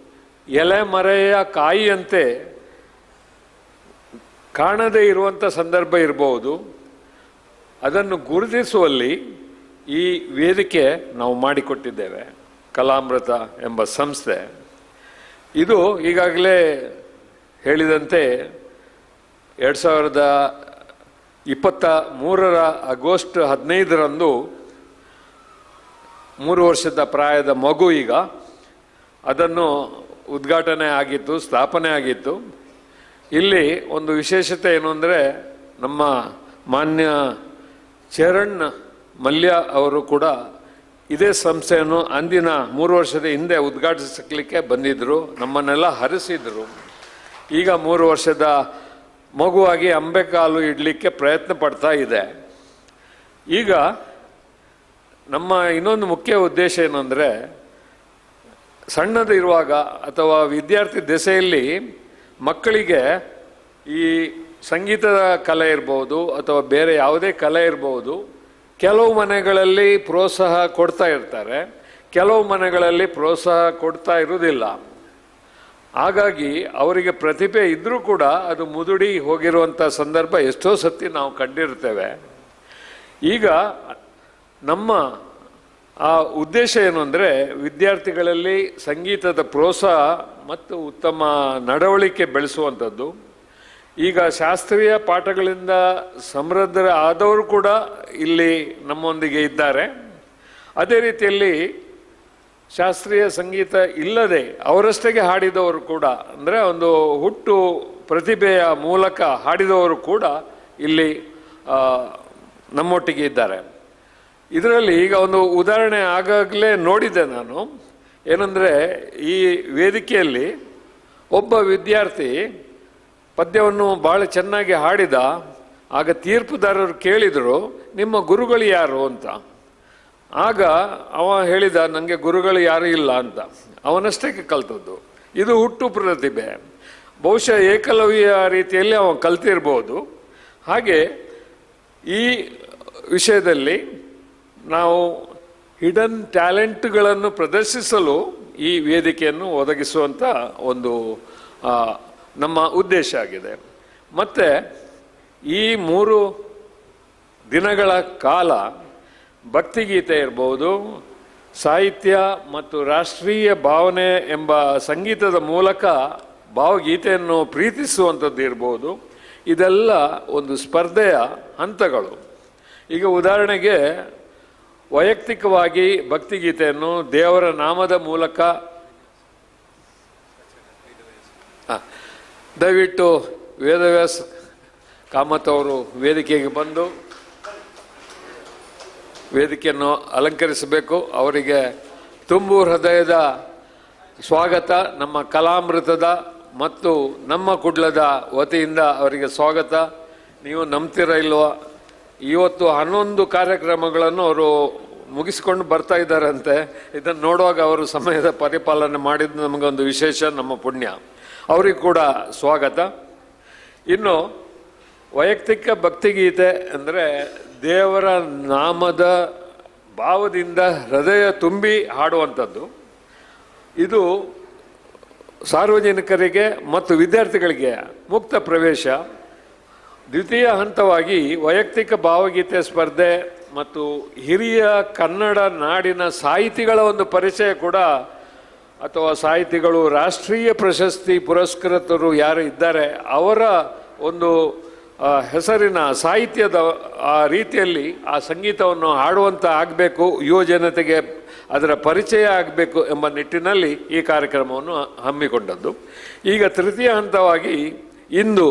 ಎಲೆಮರೆಯ ಕಾಯಿಯಂತೆ ಕಾಣದೇ ಇರುವಂಥ ಸಂದರ್ಭ ಇರಬಹುದು. ಅದನ್ನು ಗುರುತಿಸುವಲ್ಲಿ ಈ ವೇದಿಕೆ ನಾವು ಮಾಡಿಕೊಟ್ಟಿದ್ದೇವೆ, ಕಲಾಮೃತ ಎಂಬ ಸಂಸ್ಥೆ. ಇದು ಈಗಾಗಲೇ ಹೇಳಿದಂತೆ 2023 ಆಗಸ್ಟ್ 15 3 ವರ್ಷದ ಪ್ರಾಯದ ಮಗು ಈಗ ಅದನ್ನು ಉದ್ಘಾಟನೆ ಆಗಿತ್ತು, ಸ್ಥಾಪನೆ ಆಗಿತ್ತು. ಇಲ್ಲಿ ಒಂದು ವಿಶೇಷತೆ ಏನು ಅಂದರೆ, ನಮ್ಮ ಮಾನ್ಯ ಚರಣ್ ಮಲ್ಯ ಅವರು ಕೂಡ ಇದೇ ಸಂಸ್ಥೆಯನ್ನು ಅಂದಿನ 3 ವರ್ಷದ ಹಿಂದೆ ಉದ್ಘಾಟಿಸಲಿಕ್ಕೆ ಬಂದಿದ್ದರು, ನಮ್ಮನ್ನೆಲ್ಲ ಹರಿಸಿದರು. ಈಗ 3 ವರ್ಷದ ಮಗುವಾಗಿ ಅಂಬೆಕಾಲು ಇಡಲಿಕ್ಕೆ ಪ್ರಯತ್ನ ಪಡ್ತಾ ಇದೆ. ಈಗ ನಮ್ಮ ಇನ್ನೊಂದು ಮುಖ್ಯ ಉದ್ದೇಶ ಏನಂದರೆ, ಸಣ್ಣದಿರುವಾಗ ಅಥವಾ ವಿದ್ಯಾರ್ಥಿ ದೆಸೆಯಲ್ಲಿ ಮಕ್ಕಳಿಗೆ ಈ ಸಂಗೀತದ ಕಲೆ ಇರ್ಬೋದು ಅಥವಾ ಬೇರೆ ಯಾವುದೇ ಕಲೆ ಇರ್ಬೋದು, ಕೆಲವು ಮನೆಗಳಲ್ಲಿ ಪ್ರೋತ್ಸಾಹ ಕೊಡ್ತಾ ಇರ್ತಾರೆ, ಕೆಲವು ಮನೆಗಳಲ್ಲಿ ಪ್ರೋತ್ಸಾಹ ಕೊಡ್ತಾ ಇರುವುದಿಲ್ಲ. ಹಾಗಾಗಿ ಅವರಿಗೆ ಪ್ರತಿಭೆ ಇದ್ದರೂ ಕೂಡ ಅದು ಮುದುಡಿ ಹೋಗಿರುವಂಥ ಸಂದರ್ಭ ಎಷ್ಟೋ ಸತಿ ನಾವು ಕಂಡಿರ್ತೇವೆ. ಈಗ ನಮ್ಮ ಆ ಉದ್ದೇಶ ಏನು ಅಂದರೆ, ವಿದ್ಯಾರ್ಥಿಗಳಲ್ಲಿ ಸಂಗೀತದ ಪ್ರೋತ್ಸಾಹ ಮತ್ತು ಉತ್ತಮ ನಡವಳಿಕೆ ಬೆಳೆಸುವಂಥದ್ದು. ಈಗ ಶಾಸ್ತ್ರೀಯ ಪಾಠಗಳಿಂದ ಸಮೃದ್ಧ ಆದವರು ಕೂಡ ಇಲ್ಲಿ ನಮ್ಮೊಂದಿಗೆ ಇದ್ದಾರೆ. ಅದೇ ರೀತಿಯಲ್ಲಿ ಶಾಸ್ತ್ರೀಯ ಸಂಗೀತ ಇಲ್ಲದೆ ಅವರಷ್ಟೇ ಹಾಡಿದವರು ಕೂಡ, ಅಂದರೆ ಒಂದು ಹುಟ್ಟು ಪ್ರತಿಭೆಯ ಮೂಲಕ ಹಾಡಿದವರು ಕೂಡ ಇಲ್ಲಿ ನಮ್ಮೊಟ್ಟಿಗೆ ಇದ್ದಾರೆ. ಇದರಲ್ಲಿ ಈಗ ಒಂದು ಉದಾಹರಣೆ ಆಗಾಗಲೇ ನೋಡಿದ್ದೆ ನಾನು. ಏನಂದರೆ, ಈ ವೇದಿಕೆಯಲ್ಲಿ ಒಬ್ಬ ವಿದ್ಯಾರ್ಥಿ ಪದ್ಯವನ್ನು ಭಾಳ ಚೆನ್ನಾಗಿ ಹಾಡಿದ. ಆಗ ತೀರ್ಪುದಾರರು ಕೇಳಿದರು, ನಿಮ್ಮ ಗುರುಗಳು ಯಾರು ಅಂತ. ಆಗ ಅವ ಹೇಳಿದ, ನನಗೆ ಗುರುಗಳು ಯಾರೂ ಇಲ್ಲ ಅಂತ. ಅವನಷ್ಟೇ ಕಲ್ತದ್ದು. ಇದು ಹುಟ್ಟು ಪ್ರತಿಭೆ. ಬಹುಶಃ ಏಕಲವ್ಯ ರೀತಿಯಲ್ಲಿ ಅವನು ಕಲ್ತಿರ್ಬೋದು. ಹಾಗೆ ಈ ವಿಷಯದಲ್ಲಿ ನಾವು ಹಿಡನ್ ಟ್ಯಾಲೆಂಟ್ಗಳನ್ನು ಪ್ರದರ್ಶಿಸಲು ಈ ವೇದಿಕೆಯನ್ನು ಒದಗಿಸುವಂಥ ಒಂದು ನಮ್ಮ ಉದ್ದೇಶ ಆಗಿದೆ. ಮತ್ತು ಈ 3 ದಿನಗಳ ಕಾಲ ಭಕ್ತಿಗೀತೆ ಇರ್ಬೋದು, ಸಾಹಿತ್ಯ ಮತ್ತು ರಾಷ್ಟ್ರೀಯ ಭಾವನೆ ಎಂಬ ಸಂಗೀತದ ಮೂಲಕ ಭಾವಗೀತೆಯನ್ನು ಪ್ರೀತಿಸುವಂಥದ್ದು ಇರ್ಬೋದು. ಇದೆಲ್ಲ ಒಂದು ಸ್ಪರ್ಧೆಯ ಹಂತಗಳು. ಈಗ ಉದಾಹರಣೆಗೆ ವೈಯಕ್ತಿಕವಾಗಿ ಭಕ್ತಿಗೀತೆಯನ್ನು ದೇವರ ನಾಮದ ಮೂಲಕ ದಯವಿಟ್ಟು ವೇದವ್ಯಾಸ ಕಾಮತ್ ಅವರು ವೇದಿಕೆಗೆ ಬಂದು ವೇದಿಕೆಯನ್ನು ಅಲಂಕರಿಸಬೇಕು. ಅವರಿಗೆ ತುಂಬು ಹೃದಯದ ಸ್ವಾಗತ. ನಮ್ಮ ಕಲಾಮೃತದ ಮತ್ತು ನಮ್ಮ ಕುಡ್ಲದ ವತಿಯಿಂದ ಅವರಿಗೆ ಸ್ವಾಗತ. ನೀವು ನಂಬ್ತೀರ ಇಲ್ವಾ, ಇವತ್ತು 11 ಕಾರ್ಯಕ್ರಮಗಳನ್ನು ಅವರು ಮುಗಿಸ್ಕೊಂಡು ಬರ್ತಾ ಇದ್ದಾರಂತೆ. ಇದನ್ನು ನೋಡುವಾಗ ಅವರು ಸಮಯದ ಪರಿಪಾಲನೆ ಮಾಡಿದ್ದು ನಮಗೊಂದು ವಿಶೇಷ, ನಮ್ಮ ಪುಣ್ಯ. ಅವರಿಗೆ ಕೂಡ ಸ್ವಾಗತ. ಇನ್ನು ವೈಯಕ್ತಿಕ ಭಕ್ತಿಗೀತೆ ಅಂದರೆ ದೇವರ ನಾಮದ ಭಾವದಿಂದ ಹೃದಯ ತುಂಬಿ ಹಾಡುವಂಥದ್ದು. ಇದು ಸಾರ್ವಜನಿಕರಿಗೆ ಮತ್ತು ವಿದ್ಯಾರ್ಥಿಗಳಿಗೆ ಮುಕ್ತ ಪ್ರವೇಶ. ದ್ವಿತೀಯ ಹಂತವಾಗಿ ವೈಯಕ್ತಿಕ ಭಾವಗೀತೆ ಸ್ಪರ್ಧೆ ಮತ್ತು ಹಿರಿಯ ಕನ್ನಡ ನಾಡಿನ ಸಾಹಿತಿಗಳ ಒಂದು ಪರಿಚಯ ಕೂಡ, ಅಥವಾ ಸಾಹಿತಿಗಳು ರಾಷ್ಟ್ರೀಯ ಪ್ರಶಸ್ತಿ ಪುರಸ್ಕೃತರು ಯಾರು ಇದ್ದಾರೆ ಅವರ ಒಂದು ಹೆಸರಿನ ಸಾಹಿತ್ಯದ ಆ ರೀತಿಯಲ್ಲಿ ಆ ಸಂಗೀತವನ್ನು ಹಾಡುವಂಥ ಆಗಬೇಕು, ಯುವ ಜನತೆಗೆ ಅದರ ಪರಿಚಯ ಆಗಬೇಕು ಎಂಬ ನಿಟ್ಟಿನಲ್ಲಿ ಈ ಕಾರ್ಯಕ್ರಮವನ್ನು ಹಮ್ಮಿಕೊಂಡದ್ದು. ಈಗ ತೃತೀಯ ಹಂತವಾಗಿ ಇಂದು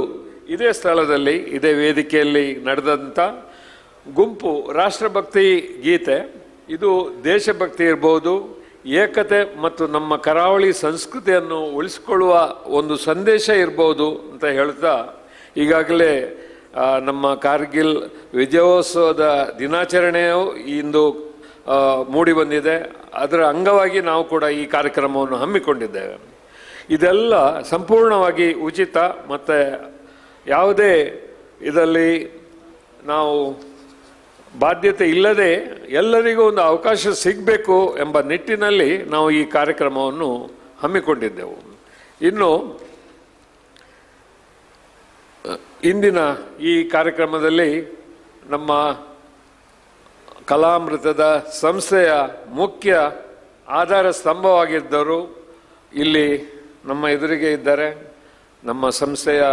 ಇದೇ ಸ್ಥಳದಲ್ಲಿ ಇದೇ ವೇದಿಕೆಯಲ್ಲಿ ನಡೆದಂಥ ಗುಂಪು ರಾಷ್ಟ್ರಭಕ್ತಿ ಗೀತೆ. ಇದು ದೇಶಭಕ್ತಿ ಇರ್ಬೋದು, ಏಕತೆ ಮತ್ತು ನಮ್ಮ ಕರಾವಳಿ ಸಂಸ್ಕೃತಿಯನ್ನು ಉಳಿಸಿಕೊಳ್ಳುವ ಒಂದು ಸಂದೇಶ ಇರ್ಬೋದು ಅಂತ ಹೇಳ್ತಾ, ಈಗಾಗಲೇ ನಮ್ಮ ಕಾರ್ಗಿಲ್ ವಿಜಯೋತ್ಸವದ ದಿನಾಚರಣೆಯು ಇಂದು ಮೂಡಿ ಬಂದಿದೆ. ಅದರ ಅಂಗವಾಗಿ ನಾವು ಕೂಡ ಈ ಕಾರ್ಯಕ್ರಮವನ್ನು ಹಮ್ಮಿಕೊಂಡಿದ್ದೇವೆ. ಇದೆಲ್ಲ ಸಂಪೂರ್ಣವಾಗಿ ಉಚಿತ ಮತ್ತು ಯಾವುದೇ ಇದರಲ್ಲಿ ನಾವು ಬಾಧ್ಯತೆ ಇಲ್ಲದೆ ಎಲ್ಲರಿಗೂ ಒಂದು ಅವಕಾಶ ಸಿಗಬೇಕು ಎಂಬ ನಿಟ್ಟಿನಲ್ಲಿ ನಾವು ಈ ಕಾರ್ಯಕ್ರಮವನ್ನು ಹಮ್ಮಿಕೊಂಡಿದ್ದೆವು. ಇನ್ನು ಇಂದಿನ ಈ ಕಾರ್ಯಕ್ರಮದಲ್ಲಿ ನಮ್ಮ ಕಲಾಮೃತದ ಸಂಸ್ಥೆಯ ಮುಖ್ಯ ಆಧಾರ ಸ್ತಂಭವಾಗಿದ್ದರು ಇಲ್ಲಿ ನಮ್ಮ ಎದುರಿಗೆ ಇದ್ದಾರೆ. ನಮ್ಮ ಸಂಸ್ಥೆಯ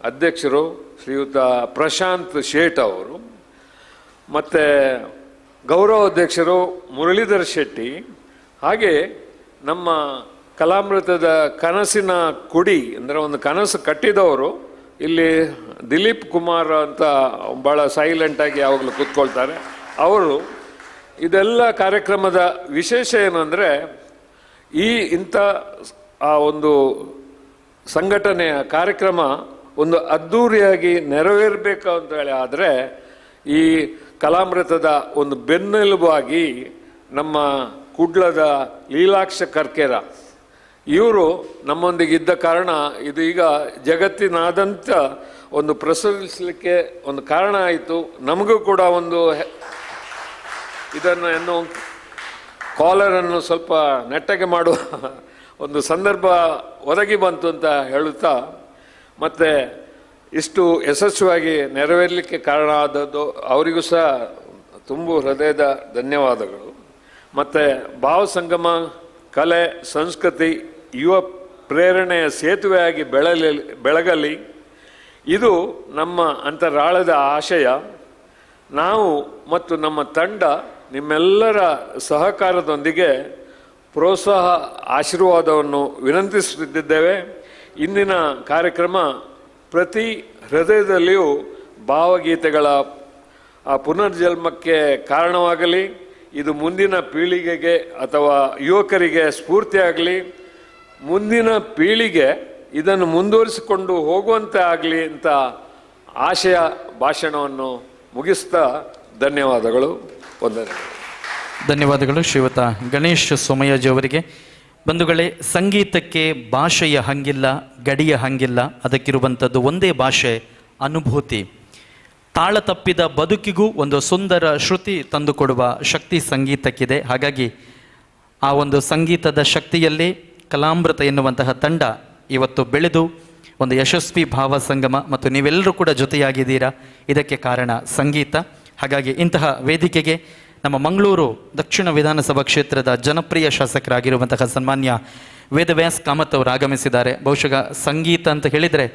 ಅಧ್ಯಕ್ಷರು ಶ್ರೀಯುತ ಪ್ರಶಾಂತ್ ಶೇಟ್ ಅವರು, ಮತ್ತು ಗೌರವ ಅಧ್ಯಕ್ಷರು ಮುರಳೀಧರ್ ಶೆಟ್ಟಿ, ಹಾಗೆ ನಮ್ಮ ಕಲಾಮೃತದ ಕನಸಿನ ಕುಡಿ ಅಂದರೆ ಒಂದು ಕನಸು ಕಟ್ಟಿದವರು ಇಲ್ಲಿ ದಿಲೀಪ್ ಕುಮಾರ್ ಅಂತ ಭಾಳ ಸೈಲೆಂಟಾಗಿ ಯಾವಾಗಲೂ ಕೂತ್ಕೊಳ್ತಾರೆ ಅವರು. ಇದೆಲ್ಲ ಕಾರ್ಯಕ್ರಮದ ವಿಶೇಷ ಏನು ಅಂದರೆ, ಇಂಥ ಆ ಒಂದು ಸಂಘಟನೆಯ ಕಾರ್ಯಕ್ರಮ ಒಂದು ಅದ್ಧೂರಿಯಾಗಿ ನೆರವೇರಬೇಕು ಅಂತ ಹೇಳಿ ಆದರೆ ಈ ಕಲಾಮೃತದ ಒಂದು ಬೆನ್ನೆಲುಬಾಗಿ ನಮ್ಮ ಕುಡ್ಲದ ಲೀಲಾಕ್ಷ ಕರ್ಕೇರ ಇವರು ನಮ್ಮೊಂದಿಗಿದ್ದ ಕಾರಣ ಇದು ಈಗ ಜಗತ್ತಿನಾದ್ಯಂತ ಒಂದು ಪ್ರಸರಿಸಲಿಕ್ಕೆ ಒಂದು ಕಾರಣ ಆಯಿತು. ನಮಗೂ ಕೂಡ ಒಂದು ಇದನ್ನು ಕಾಲರನ್ನು ಸ್ವಲ್ಪ ನೆಟ್ಟಗೆ ಮಾಡುವ ಒಂದು ಸಂದರ್ಭ ಒದಗಿ ಬಂತು ಅಂತ ಹೇಳುತ್ತಾ, ಮತ್ತು ಇಷ್ಟು ಯಶಸ್ವಿಯಾಗಿ ನೆರವೇರಲಿಕ್ಕೆ ಕಾರಣ ಆದದ್ದು ಅವರಿಗೂ ಸಹ ತುಂಬು ಹೃದಯದ ಧನ್ಯವಾದಗಳು. ಮತ್ತು ಭಾವಸಂಗಮ ಕಲೆ ಸಂಸ್ಕೃತಿ ಯುವ ಪ್ರೇರಣೆಯ ಸೇತುವೆಯಾಗಿ ಬೆಳಗಲಿ, ಇದು ನಮ್ಮ ಅಂತರಾಳದ ಆಶಯ. ನಾವು ಮತ್ತು ನಮ್ಮ ತಂಡ ನಿಮ್ಮೆಲ್ಲರ ಸಹಕಾರದೊಂದಿಗೆ ಪ್ರೋತ್ಸಾಹ ಆಶೀರ್ವಾದವನ್ನು ವಿನಂತಿಸುತ್ತಿದ್ದೇವೆ. ಇಂದಿನ ಕಾರ್ಯಕ್ರಮ ಪ್ರತಿ ಹೃದಯದಲ್ಲಿಯೂ ಭಾವಗೀತೆಗಳ ಪುನರ್ಜನ್ಮಕ್ಕೆ ಕಾರಣವಾಗಲಿ, ಇದು ಮುಂದಿನ ಪೀಳಿಗೆಗೆ ಅಥವಾ ಯುವಕರಿಗೆ ಸ್ಫೂರ್ತಿಯಾಗಲಿ, ಮುಂದಿನ ಪೀಳಿಗೆ ಇದನ್ನು ಮುಂದುವರಿಸಿಕೊಂಡು ಹೋಗುವಂತೆ ಆಗಲಿ ಅಂತ ಆಶಯ ಭಾಷಣವನ್ನು ಮುಗಿಸ್ತಾ ಧನ್ಯವಾದಗಳು. ಧನ್ಯವಾದಗಳು ಶ್ರೀಯುತ ಗಣೇಶ್ ಸೋಮಯ್ಯಜಿ ಅವರಿಗೆ. ಬಂಧುಗಳೇ, ಸಂಗೀತಕ್ಕೆ ಭಾಷೆಯ ಹಂಗಿಲ್ಲ, ಗಡಿಯ ಹಂಗಿಲ್ಲ, ಅದಕ್ಕಿರುವಂಥದ್ದು ಒಂದೇ ಭಾಷೆ, ಅನುಭೂತಿ. ತಾಳ ತಪ್ಪಿದ ಬದುಕಿಗೂ ಒಂದು ಸುಂದರ ಶ್ರುತಿ ತಂದುಕೊಡುವ ಶಕ್ತಿ ಸಂಗೀತಕ್ಕಿದೆ. ಹಾಗಾಗಿ ಆ ಒಂದು ಸಂಗೀತದ ಶಕ್ತಿಯಲ್ಲಿ ಕಲಾಮೃತ ಎನ್ನುವಂತಹ ತಂಡ ಇವತ್ತು ಬೆಳೆದು ಒಂದು ಯಶಸ್ವಿ ಭಾವ ಸಂಗಮ ಮತ್ತು ನೀವೆಲ್ಲರೂ ಕೂಡ ಜೊತೆಯಾಗಿದ್ದೀರಾ. ಇದಕ್ಕೆ ಕಾರಣ ಸಂಗೀತ. ಹಾಗಾಗಿ ಇಂತಹ ವೇದಿಕೆಗೆ ನಮ್ಮ ಮಂಗಳೂರು ದಕ್ಷಿಣ ವಿಧಾನಸಭಾ ಕ್ಷೇತ್ರದ ಜನಪ್ರಿಯ ಶಾಸಕರಾಗಿರುವಂತಹ ಸನ್ಮಾನ್ಯ ವೇದವ್ಯಾಸ್ ಕಾಮತ್ ಅವರು ಆಗಮಿಸಿದ್ದಾರೆ. ಬಹುಶಃ ಸಂಗೀತ ಅಂತ ಹೇಳಿದರೆ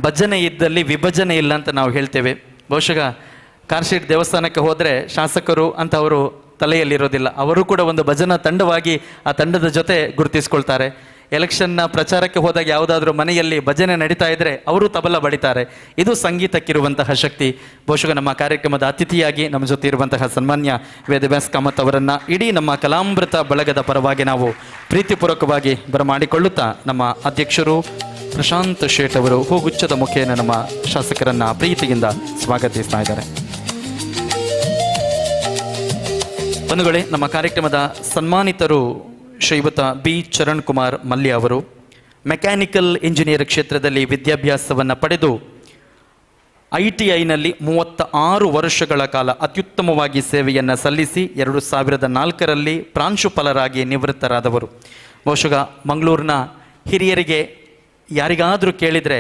ಭಜನೆ ಇದ್ದಲ್ಲಿ ವಿಭಜನೆ ಇಲ್ಲ ಅಂತ ನಾವು ಹೇಳ್ತೇವೆ. ಬಹುಶಃ ಕಾರ್ಶೀಟ್ ದೇವಸ್ಥಾನಕ್ಕೆ ಹೋದರೆ ಶಾಸಕರು ಅಂತ ಅವರು ತಲೆಯಲ್ಲಿರೋದಿಲ್ಲ, ಅವರು ಕೂಡ ಒಂದು ಭಜನಾ ತಂಡವಾಗಿ ಆ ತಂಡದ ಜೊತೆ ಗುರುತಿಸ್ಕೊಳ್ತಾರೆ. ಎಲೆಕ್ಷನ್ನ ಪ್ರಚಾರಕ್ಕೆ ಹೋದಾಗ ಯಾವುದಾದ್ರೂ ಮನೆಯಲ್ಲಿ ಭಜನೆ ನಡೀತಾ ಇದ್ದರೆ ಅವರು ತಬಲ ಬಡಿತಾರೆ. ಇದು ಸಂಗೀತಕ್ಕಿರುವಂತಹ ಶಕ್ತಿ. ಬಹುಶಃ ನಮ್ಮ ಕಾರ್ಯಕ್ರಮದ ಅತಿಥಿಯಾಗಿ ನಮ್ಮ ಜೊತೆ ಇರುವಂತಹ ಸನ್ಮಾನ್ಯ ವೇದವ್ಯಾಸ್ ಕಾಮತ್ ಅವರನ್ನು ಇಡೀ ನಮ್ಮ ಕಲಾಮೃತ ಬಳಗದ ಪರವಾಗಿ ನಾವು ಪ್ರೀತಿಪೂರ್ವಕವಾಗಿ ಬರಮಾಡಿಕೊಳ್ಳುತ್ತಾ ನಮ್ಮ ಅಧ್ಯಕ್ಷರು ಪ್ರಶಾಂತ್ ಶೇಟ್ ಅವರು ಹೂಗುಚ್ಛದ ಮುಖೇನ ನಮ್ಮ ಶಾಸಕರನ್ನ ಪ್ರೀತಿಯಿಂದ ಸ್ವಾಗತಿಸ್ತಾ ಇದ್ದಾರೆ. ಬಂಧುಗಳೇ, ನಮ್ಮ ಕಾರ್ಯಕ್ರಮದ ಸನ್ಮಾನಿತರು ಶ್ರೀಯುತ ಬಿ ಚರಣ್ ಕುಮಾರ್ ಮಲ್ಯ ಅವರು ಮೆಕ್ಯಾನಿಕಲ್ ಇಂಜಿನಿಯರ್ ಕ್ಷೇತ್ರದಲ್ಲಿ ವಿದ್ಯಾಭ್ಯಾಸವನ್ನು ಪಡೆದು ITIನಲ್ಲಿ 36 ವರ್ಷಗಳ ಕಾಲ ಅತ್ಯುತ್ತಮವಾಗಿ ಸೇವೆಯನ್ನು ಸಲ್ಲಿಸಿ 2004ರಲ್ಲಿ ಪ್ರಾಂಶುಪಾಲರಾಗಿ ನಿವೃತ್ತರಾದವರು. ಬಹುಶಃ ಮಂಗಳೂರಿನ ಹಿರಿಯರಿಗೆ ಯಾರಿಗಾದರೂ ಕೇಳಿದರೆ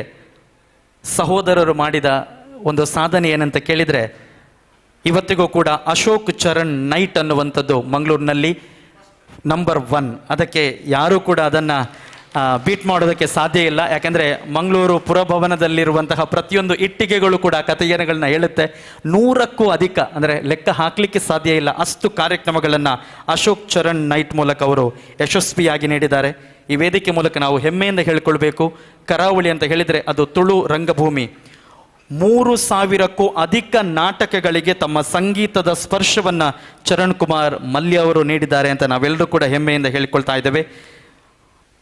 ಸಹೋದರರು ಮಾಡಿದ ಒಂದು ಸಾಧನೆ ಏನಂತ ಕೇಳಿದರೆ ಇವತ್ತಿಗೂ ಕೂಡ ಅಶೋಕ್ ಚರಣ್ ನೈಟ್ ಅನ್ನುವಂಥದ್ದು ಮಂಗಳೂರಿನಲ್ಲಿ ನಂಬರ್ 1. ಅದಕ್ಕೆ ಯಾರೂ ಕೂಡ ಅದನ್ನು ಬೀಟ್ ಮಾಡೋದಕ್ಕೆ ಸಾಧ್ಯ ಇಲ್ಲ. ಯಾಕೆಂದರೆ ಮಂಗಳೂರು ಪುರಭವನದಲ್ಲಿರುವಂತಹ ಪ್ರತಿಯೊಂದು ಇಟ್ಟಿಗೆಗಳು ಕೂಡ ಕಥೆಯಗಳನ್ನ ಹೇಳುತ್ತೆ. 100ಕ್ಕೂ ಅಧಿಕ, ಅಂದರೆ ಲೆಕ್ಕ ಹಾಕಲಿಕ್ಕೆ ಸಾಧ್ಯ ಇಲ್ಲ, ಅಷ್ಟು ಕಾರ್ಯಕ್ರಮಗಳನ್ನು ಅಶೋಕ್ ಚರಣ್ ನೈಟ್ ಮೂಲಕ ಅವರು ಯಶಸ್ವಿಯಾಗಿ ನೀಡಿದ್ದಾರೆ. ಈ ವೇದಿಕೆ ಮೂಲಕ ನಾವು ಹೆಮ್ಮೆಯಿಂದ ಹೇಳಿಕೊಳ್ಬೇಕು, ಕರಾವಳಿ ಅಂತ ಹೇಳಿದರೆ ಅದು ತುಳು ರಂಗಭೂಮಿ. 3000ಕ್ಕೂ ಅಧಿಕ ನಾಟಕಗಳಿಗೆ ತಮ್ಮ ಸಂಗೀತದ ಸ್ಪರ್ಶವನ್ನು ಚರಣ್ ಕುಮಾರ್ ಮಲ್ಯ ಅವರು ನೀಡಿದ್ದಾರೆ ಅಂತ ನಾವೆಲ್ಲರೂ ಕೂಡ ಹೆಮ್ಮೆಯಿಂದ ಹೇಳಿಕೊಳ್ತಾ ಇದ್ದೇವೆ.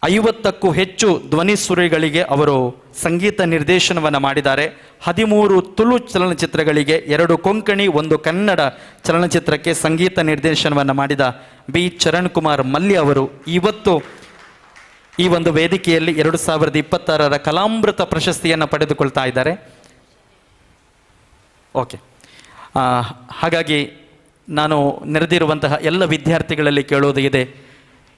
50ಕ್ಕೂ ಹೆಚ್ಚು ಧ್ವನಿ ಸುರಿಗಳಿಗೆ ಅವರು ಸಂಗೀತ ನಿರ್ದೇಶನವನ್ನು ಮಾಡಿದ್ದಾರೆ. 13 ತುಳು ಚಲನಚಿತ್ರಗಳಿಗೆ, 2 ಕೊಂಕಣಿ, 1 ಕನ್ನಡ ಚಲನಚಿತ್ರಕ್ಕೆ ಸಂಗೀತ ನಿರ್ದೇಶನವನ್ನು ಮಾಡಿದ ಬಿ ಚರಣ್ ಕುಮಾರ್ ಮಲ್ಯ ಅವರು ಇವತ್ತು ಈ ಒಂದು ವೇದಿಕೆಯಲ್ಲಿ 2026ರ ಕಲಾಮೃತ ಪ್ರಶಸ್ತಿಯನ್ನು ಪಡೆದುಕೊಳ್ತಾ ಇದ್ದಾರೆ. ಓಕೆ, ಹಾಗಾಗಿ ನಾನು ನೆರೆದಿರುವಂತಹ ಎಲ್ಲ ವಿದ್ಯಾರ್ಥಿಗಳಲ್ಲಿ ಕೇಳೋದು ಇದೆ,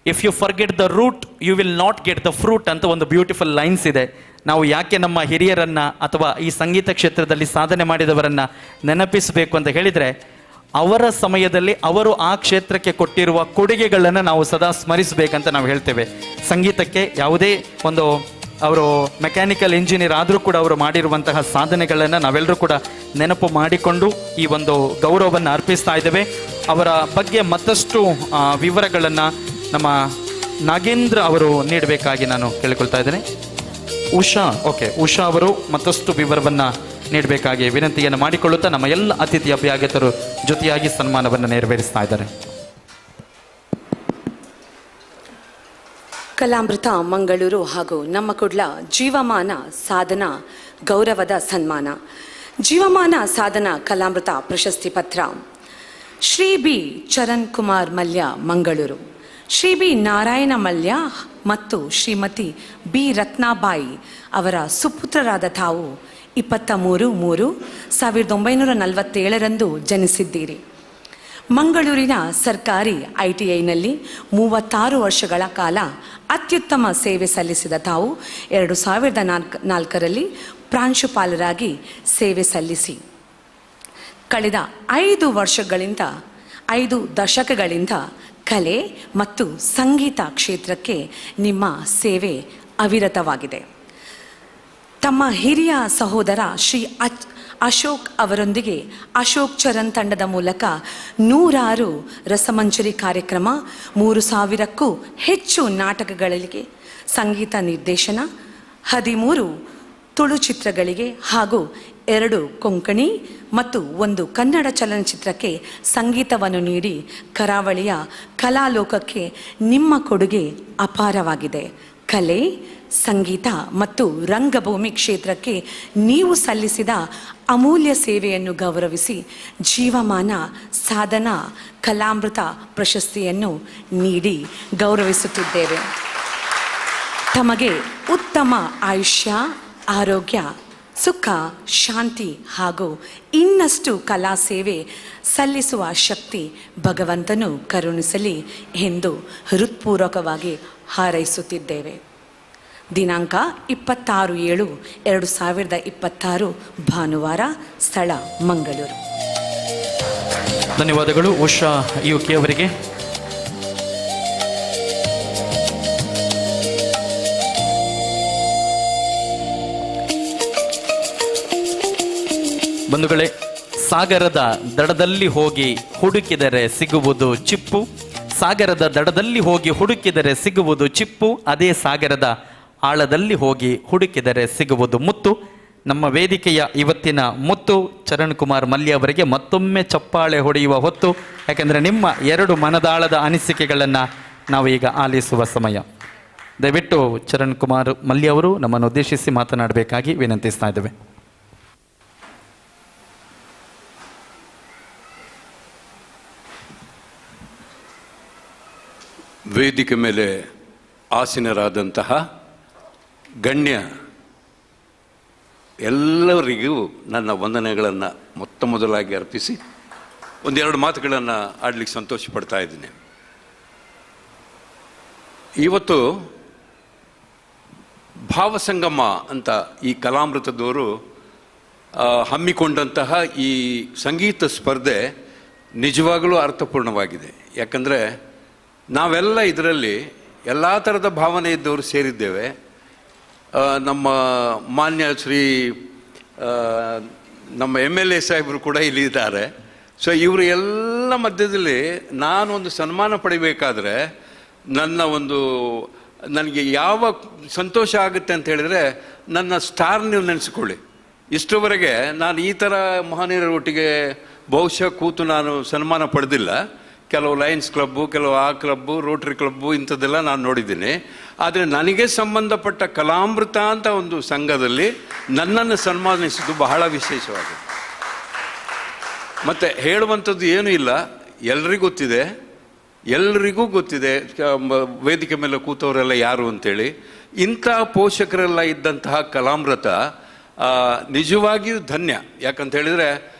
if you forget the root you will not get the fruit ಅಂತ ಒಂದು ಬ್ಯೂಟಿಫುಲ್ ಲೈನ್ಸ್ ಇದೆ. ನಾವು ಯಾಕೆ ನಮ್ಮ ಹಿರಿಯರನ್ನು ಅಥವಾ ಈ ಸಂಗೀತ ಕ್ಷೇತ್ರದಲ್ಲಿ ಸಾಧನೆ ಮಾಡಿದವರನ್ನು ನೆನಪಿಸಬೇಕು ಅಂತ ಹೇಳಿದರೆ, ಅವರ ಸಮಯದಲ್ಲಿ ಅವರು ಆ ಕ್ಷೇತ್ರಕ್ಕೆ ಕೊಟ್ಟಿರುವ ಕೊಡುಗೆಗಳನ್ನು ನಾವು ಸದಾ ಸ್ಮರಿಸಬೇಕಂತ ನಾವು ಹೇಳ್ತೇವೆ. ಸಂಗೀತಕ್ಕೆ ಯಾವುದೇ ಒಂದು, ಅವರು ಮೆಕ್ಯಾನಿಕಲ್ ಇಂಜಿನಿಯರ್ ಆದರೂ ಕೂಡ ಅವರು ಮಾಡಿರುವಂತಹ ಸಾಧನೆಗಳನ್ನು ನಾವೆಲ್ಲರೂ ಕೂಡ ನೆನಪು ಮಾಡಿಕೊಂಡು ಈ ಒಂದು ಗೌರವವನ್ನು ಅರ್ಪಿಸ್ತಾ ಇದ್ದೇವೆ. ಅವರ ಬಗ್ಗೆ ಮತ್ತಷ್ಟು ವಿವರಗಳನ್ನು ನಮ್ಮ ನಾಗೇಂದ್ರ ಅವರು ನೀಡಬೇಕಾಗಿ ನಾನು ಕೇಳಿಕೊಳ್ತಾ ಇದ್ದೇನೆ. ಉಷಾ ಅವರು ಮತ್ತಷ್ಟು ವಿವರವನ್ನು ನೀಡಬೇಕಾಗಿ ವಿನಂತಿಯನ್ನು ಮಾಡಿಕೊಳ್ಳುತ್ತಾ ನಮ್ಮ ಎಲ್ಲ ಅತಿಥಿ ಅಭ್ಯಾಗತರು ಜೊತೆಯಾಗಿ ಸನ್ಮಾನವನ್ನು ನೆರವೇರಿಸ್ತಾ ಇದ್ದಾರೆ. ಕಲಾಮೃತ ಮಂಗಳೂರು ಹಾಗೂ ನಮ್ಮ ಕುಡ್ಲ ಜೀವಮಾನ ಸಾಧನಾ ಗೌರವದ ಸನ್ಮಾನ. ಜೀವಮಾನ ಸಾಧನಾ ಕಲಾಮೃತ ಪ್ರಶಸ್ತಿ ಪತ್ರ ಶ್ರೀ ಬಿ ಚರಣ್ ಕುಮಾರ್ ಮಲ್ಯ ಮಂಗಳೂರು, ಶ್ರೀ ಬಿ ನಾರಾಯಣ ಮಲ್ಯ ಮತ್ತು ಶ್ರೀಮತಿ ಬಿ ರತ್ನಾಬಾಯಿ ಅವರ ಸುಪುತ್ರರಾದ ತಾವು 23/3/1947 ಜನಿಸಿದ್ದೀರಿ. ಮಂಗಳೂರಿನ ಸರ್ಕಾರಿ ITIನಲ್ಲಿ 36 ವರ್ಷಗಳ ಕಾಲ ಅತ್ಯುತ್ತಮ ಸೇವೆ ಸಲ್ಲಿಸಿದ ತಾವು 2004ರಲ್ಲಿ ಪ್ರಾಂಶುಪಾಲರಾಗಿ ಸೇವೆ ಸಲ್ಲಿಸಿ ಕಳೆದ 5 ದಶಕಗಳಿಂದ ಕಲೆ ಮತ್ತು ಸಂಗೀತ ಕ್ಷೇತ್ರಕ್ಕೆ ನಿಮ್ಮ ಸೇವೆ ಅವಿರತವಾಗಿದೆ. ತಮ್ಮ ಹಿರಿಯ ಸಹೋದರ ಶ್ರೀ ಅಶೋಕ್ ಅವರೊಂದಿಗೆ ಅಶೋಕ್ ಚರಣ್ ತಂಡದ ಮೂಲಕ 106 ರಸಮಂಜರಿ ಕಾರ್ಯಕ್ರಮ, 3000ಕ್ಕೂ ಹೆಚ್ಚು ನಾಟಕಗಳಿಗೆ ಸಂಗೀತ ನಿರ್ದೇಶನ, 13 ತುಳು ಚಿತ್ರಗಳಿಗೆ ಹಾಗೂ 2 ಕೊಂಕಣಿ ಮತ್ತು 1 ಕನ್ನಡ ಚಲನಚಿತ್ರಕ್ಕೆ ಸಂಗೀತವನ್ನು ನೀಡಿ ಕರಾವಳಿಯ ಕಲಾಲೋಕಕ್ಕೆ ನಿಮ್ಮ ಕೊಡುಗೆ ಅಪಾರವಾಗಿದೆ. ಕಲೆ, ಸಂಗೀತ ಮತ್ತು ರಂಗಭೂಮಿ ಕ್ಷೇತ್ರಕ್ಕೆ ನೀವು ಸಲ್ಲಿಸಿದ ಅಮೂಲ್ಯ ಸೇವೆಯನ್ನು ಗೌರವಿಸಿ ಜೀವಮಾನ ಸಾಧನಾ ಕಲಾಮೃತ ಪ್ರಶಸ್ತಿಯನ್ನು ನೀಡಿ ಗೌರವಿಸುತ್ತಿದ್ದೇವೆ. ತಮಗೆ ಉತ್ತಮ ಆಯುಷ್ಯ, ಆರೋಗ್ಯ, ಸುಖ, ಶಾಂತಿ ಹಾಗೂ ಇನ್ನಷ್ಟು ಕಲಾ ಸೇವೆ ಸಲ್ಲಿಸುವ ಶಕ್ತಿ ಭಗವಂತನು ಕರುಣಿಸಲಿ ಎಂದು ಹೃತ್ಪೂರ್ವಕವಾಗಿ ಹಾರೈಸುತ್ತಿದ್ದೇವೆ. ದಿನಾಂಕ 26/7/2026 ಭಾನುವಾರ, ಸ್ಥಳ ಮಂಗಳೂರು. ಧನ್ಯವಾದಗಳು ಉಷಾ ಯುಕೆ ಅವರಿಗೆ. ಬಂಧುಗಳೇ, ಸಾಗರದ ದಡದಲ್ಲಿ ಹೋಗಿ ಹುಡುಕಿದರೆ ಸಿಗುವುದು ಚಿಪ್ಪು, ಸಾಗರದ ದಡದಲ್ಲಿ ಹೋಗಿ ಹುಡುಕಿದರೆ ಸಿಗುವುದು ಚಿಪ್ಪು, ಅದೇ ಸಾಗರದ ಆಳದಲ್ಲಿ ಹೋಗಿ ಹುಡುಕಿದರೆ ಸಿಗುವುದು ಮುತ್ತು. ನಮ್ಮ ವೇದಿಕೆಯ ಇವತ್ತಿನ ಮುತ್ತು ಚರಣ್ ಕುಮಾರ್ ಮಲ್ಯ ಅವರಿಗೆ ಮತ್ತೊಮ್ಮೆ ಚಪ್ಪಾಳೆ ಹೊಡೆಯುವ ಹೊತ್ತು. ಯಾಕೆಂದರೆ ನಿಮ್ಮ 2 ಮನದಾಳದ ಅನಿಸಿಕೆಗಳನ್ನು ನಾವು ಈಗ ಆಲಿಸುವ ಸಮಯ. ದಯವಿಟ್ಟು ಚರಣ್ ಕುಮಾರ್ ಮಲ್ಯ ಅವರು ನಮ್ಮನ್ನು ಉದ್ದೇಶಿಸಿ ಮಾತನಾಡಬೇಕಾಗಿ ವಿನಂತಿಸ್ತಾ ಇದ್ದೇವೆ. ವೇದಿಕೆ ಮೇಲೆ ಆಸೀನರಾದಂತಹ ಗಣ್ಯ ಎಲ್ಲರಿಗೂ ನನ್ನ ವಂದನೆಗಳನ್ನು ಮೊದಲಾಗಿ ಅರ್ಪಿಸಿ 1-2 ಮಾತುಗಳನ್ನು ಆಡಲಿಕ್ಕೆ ಸಂತೋಷ ಪಡ್ತಾ ಇದ್ದೀನಿ. ಇವತ್ತು ಭಾವಸಂಗಮ ಅಂತ ಈ ಕಲಾಮೃತದವರು ಹಮ್ಮಿಕೊಂಡಂತಹ ಈ ಸಂಗೀತ ಸ್ಪರ್ಧೆ ನಿಜವಾಗಲೂ ಅರ್ಥಪೂರ್ಣವಾಗಿದೆ. ಯಾಕಂದರೆ ನಾವೆಲ್ಲ ಇದರಲ್ಲಿ ಎಲ್ಲ ಥರದ ಭಾವನೆ ಇದ್ದವರು ಸೇರಿದ್ದೇವೆ. ನಮ್ಮ ಮಾನ್ಯ ಶ್ರೀ ನಮ್ಮ MLA ಸಾಹೇಬರು ಕೂಡ ಇಲ್ಲಿ ಇದ್ದಾರೆ. ಸೊ ಇವರು ಎಲ್ಲ ಮಧ್ಯದಲ್ಲಿ ನಾನೊಂದು ಸನ್ಮಾನ ಪಡಿಬೇಕಾದ್ರೆ ನನಗೆ ಯಾವ ಸಂತೋಷ ಆಗುತ್ತೆ ಅಂತ ಹೇಳಿದರೆ, ನನ್ನ ಸ್ಟಾರ್ ನೀವು ನೆನೆಸ್ಕೊಳ್ಳಿ. ಇಷ್ಟರವರೆಗೆ ನಾನು ಈ ಥರ ಮಹನೀಯರ ಒಟ್ಟಿಗೆ ಬಹುಶಃ ಕೂತು ನಾನು ಸನ್ಮಾನ ಪಡೆದಿಲ್ಲ. ಕೆಲವು ಲಯನ್ಸ್ ಕ್ಲಬ್ಬು, ಕೆಲವು ಆ ಕ್ಲಬ್ಬು, ರೋಟರಿ ಕ್ಲಬ್ಬು ಇಂಥದ್ದೆಲ್ಲ ನಾನು ನೋಡಿದ್ದೀನಿ. ಆದರೆ ನನಗೆ ಸಂಬಂಧಪಟ್ಟ ಕಲಾಮೃತ ಅಂತ ಒಂದು ಸಂಘದಲ್ಲಿ ನನ್ನನ್ನು ಸನ್ಮಾನಿಸಿದ್ದು ಬಹಳ ವಿಶೇಷವಾಗಿದೆ. ಮತ್ತು ಹೇಳುವಂಥದ್ದು ಏನೂ ಇಲ್ಲ, ಎಲ್ರಿಗೂ ಗೊತ್ತಿದೆ ವೇದಿಕೆ ಮೇಲೆ ಕೂತವರೆಲ್ಲ ಯಾರು ಅಂತೇಳಿ. ಇಂಥ ಪೋಷಕರೆಲ್ಲ ಇದ್ದಂತಹ ಕಲಾಮೃತ ನಿಜವಾಗಿಯೂ ಧನ್ಯ. ಯಾಕಂತ ಹೇಳಿದರೆ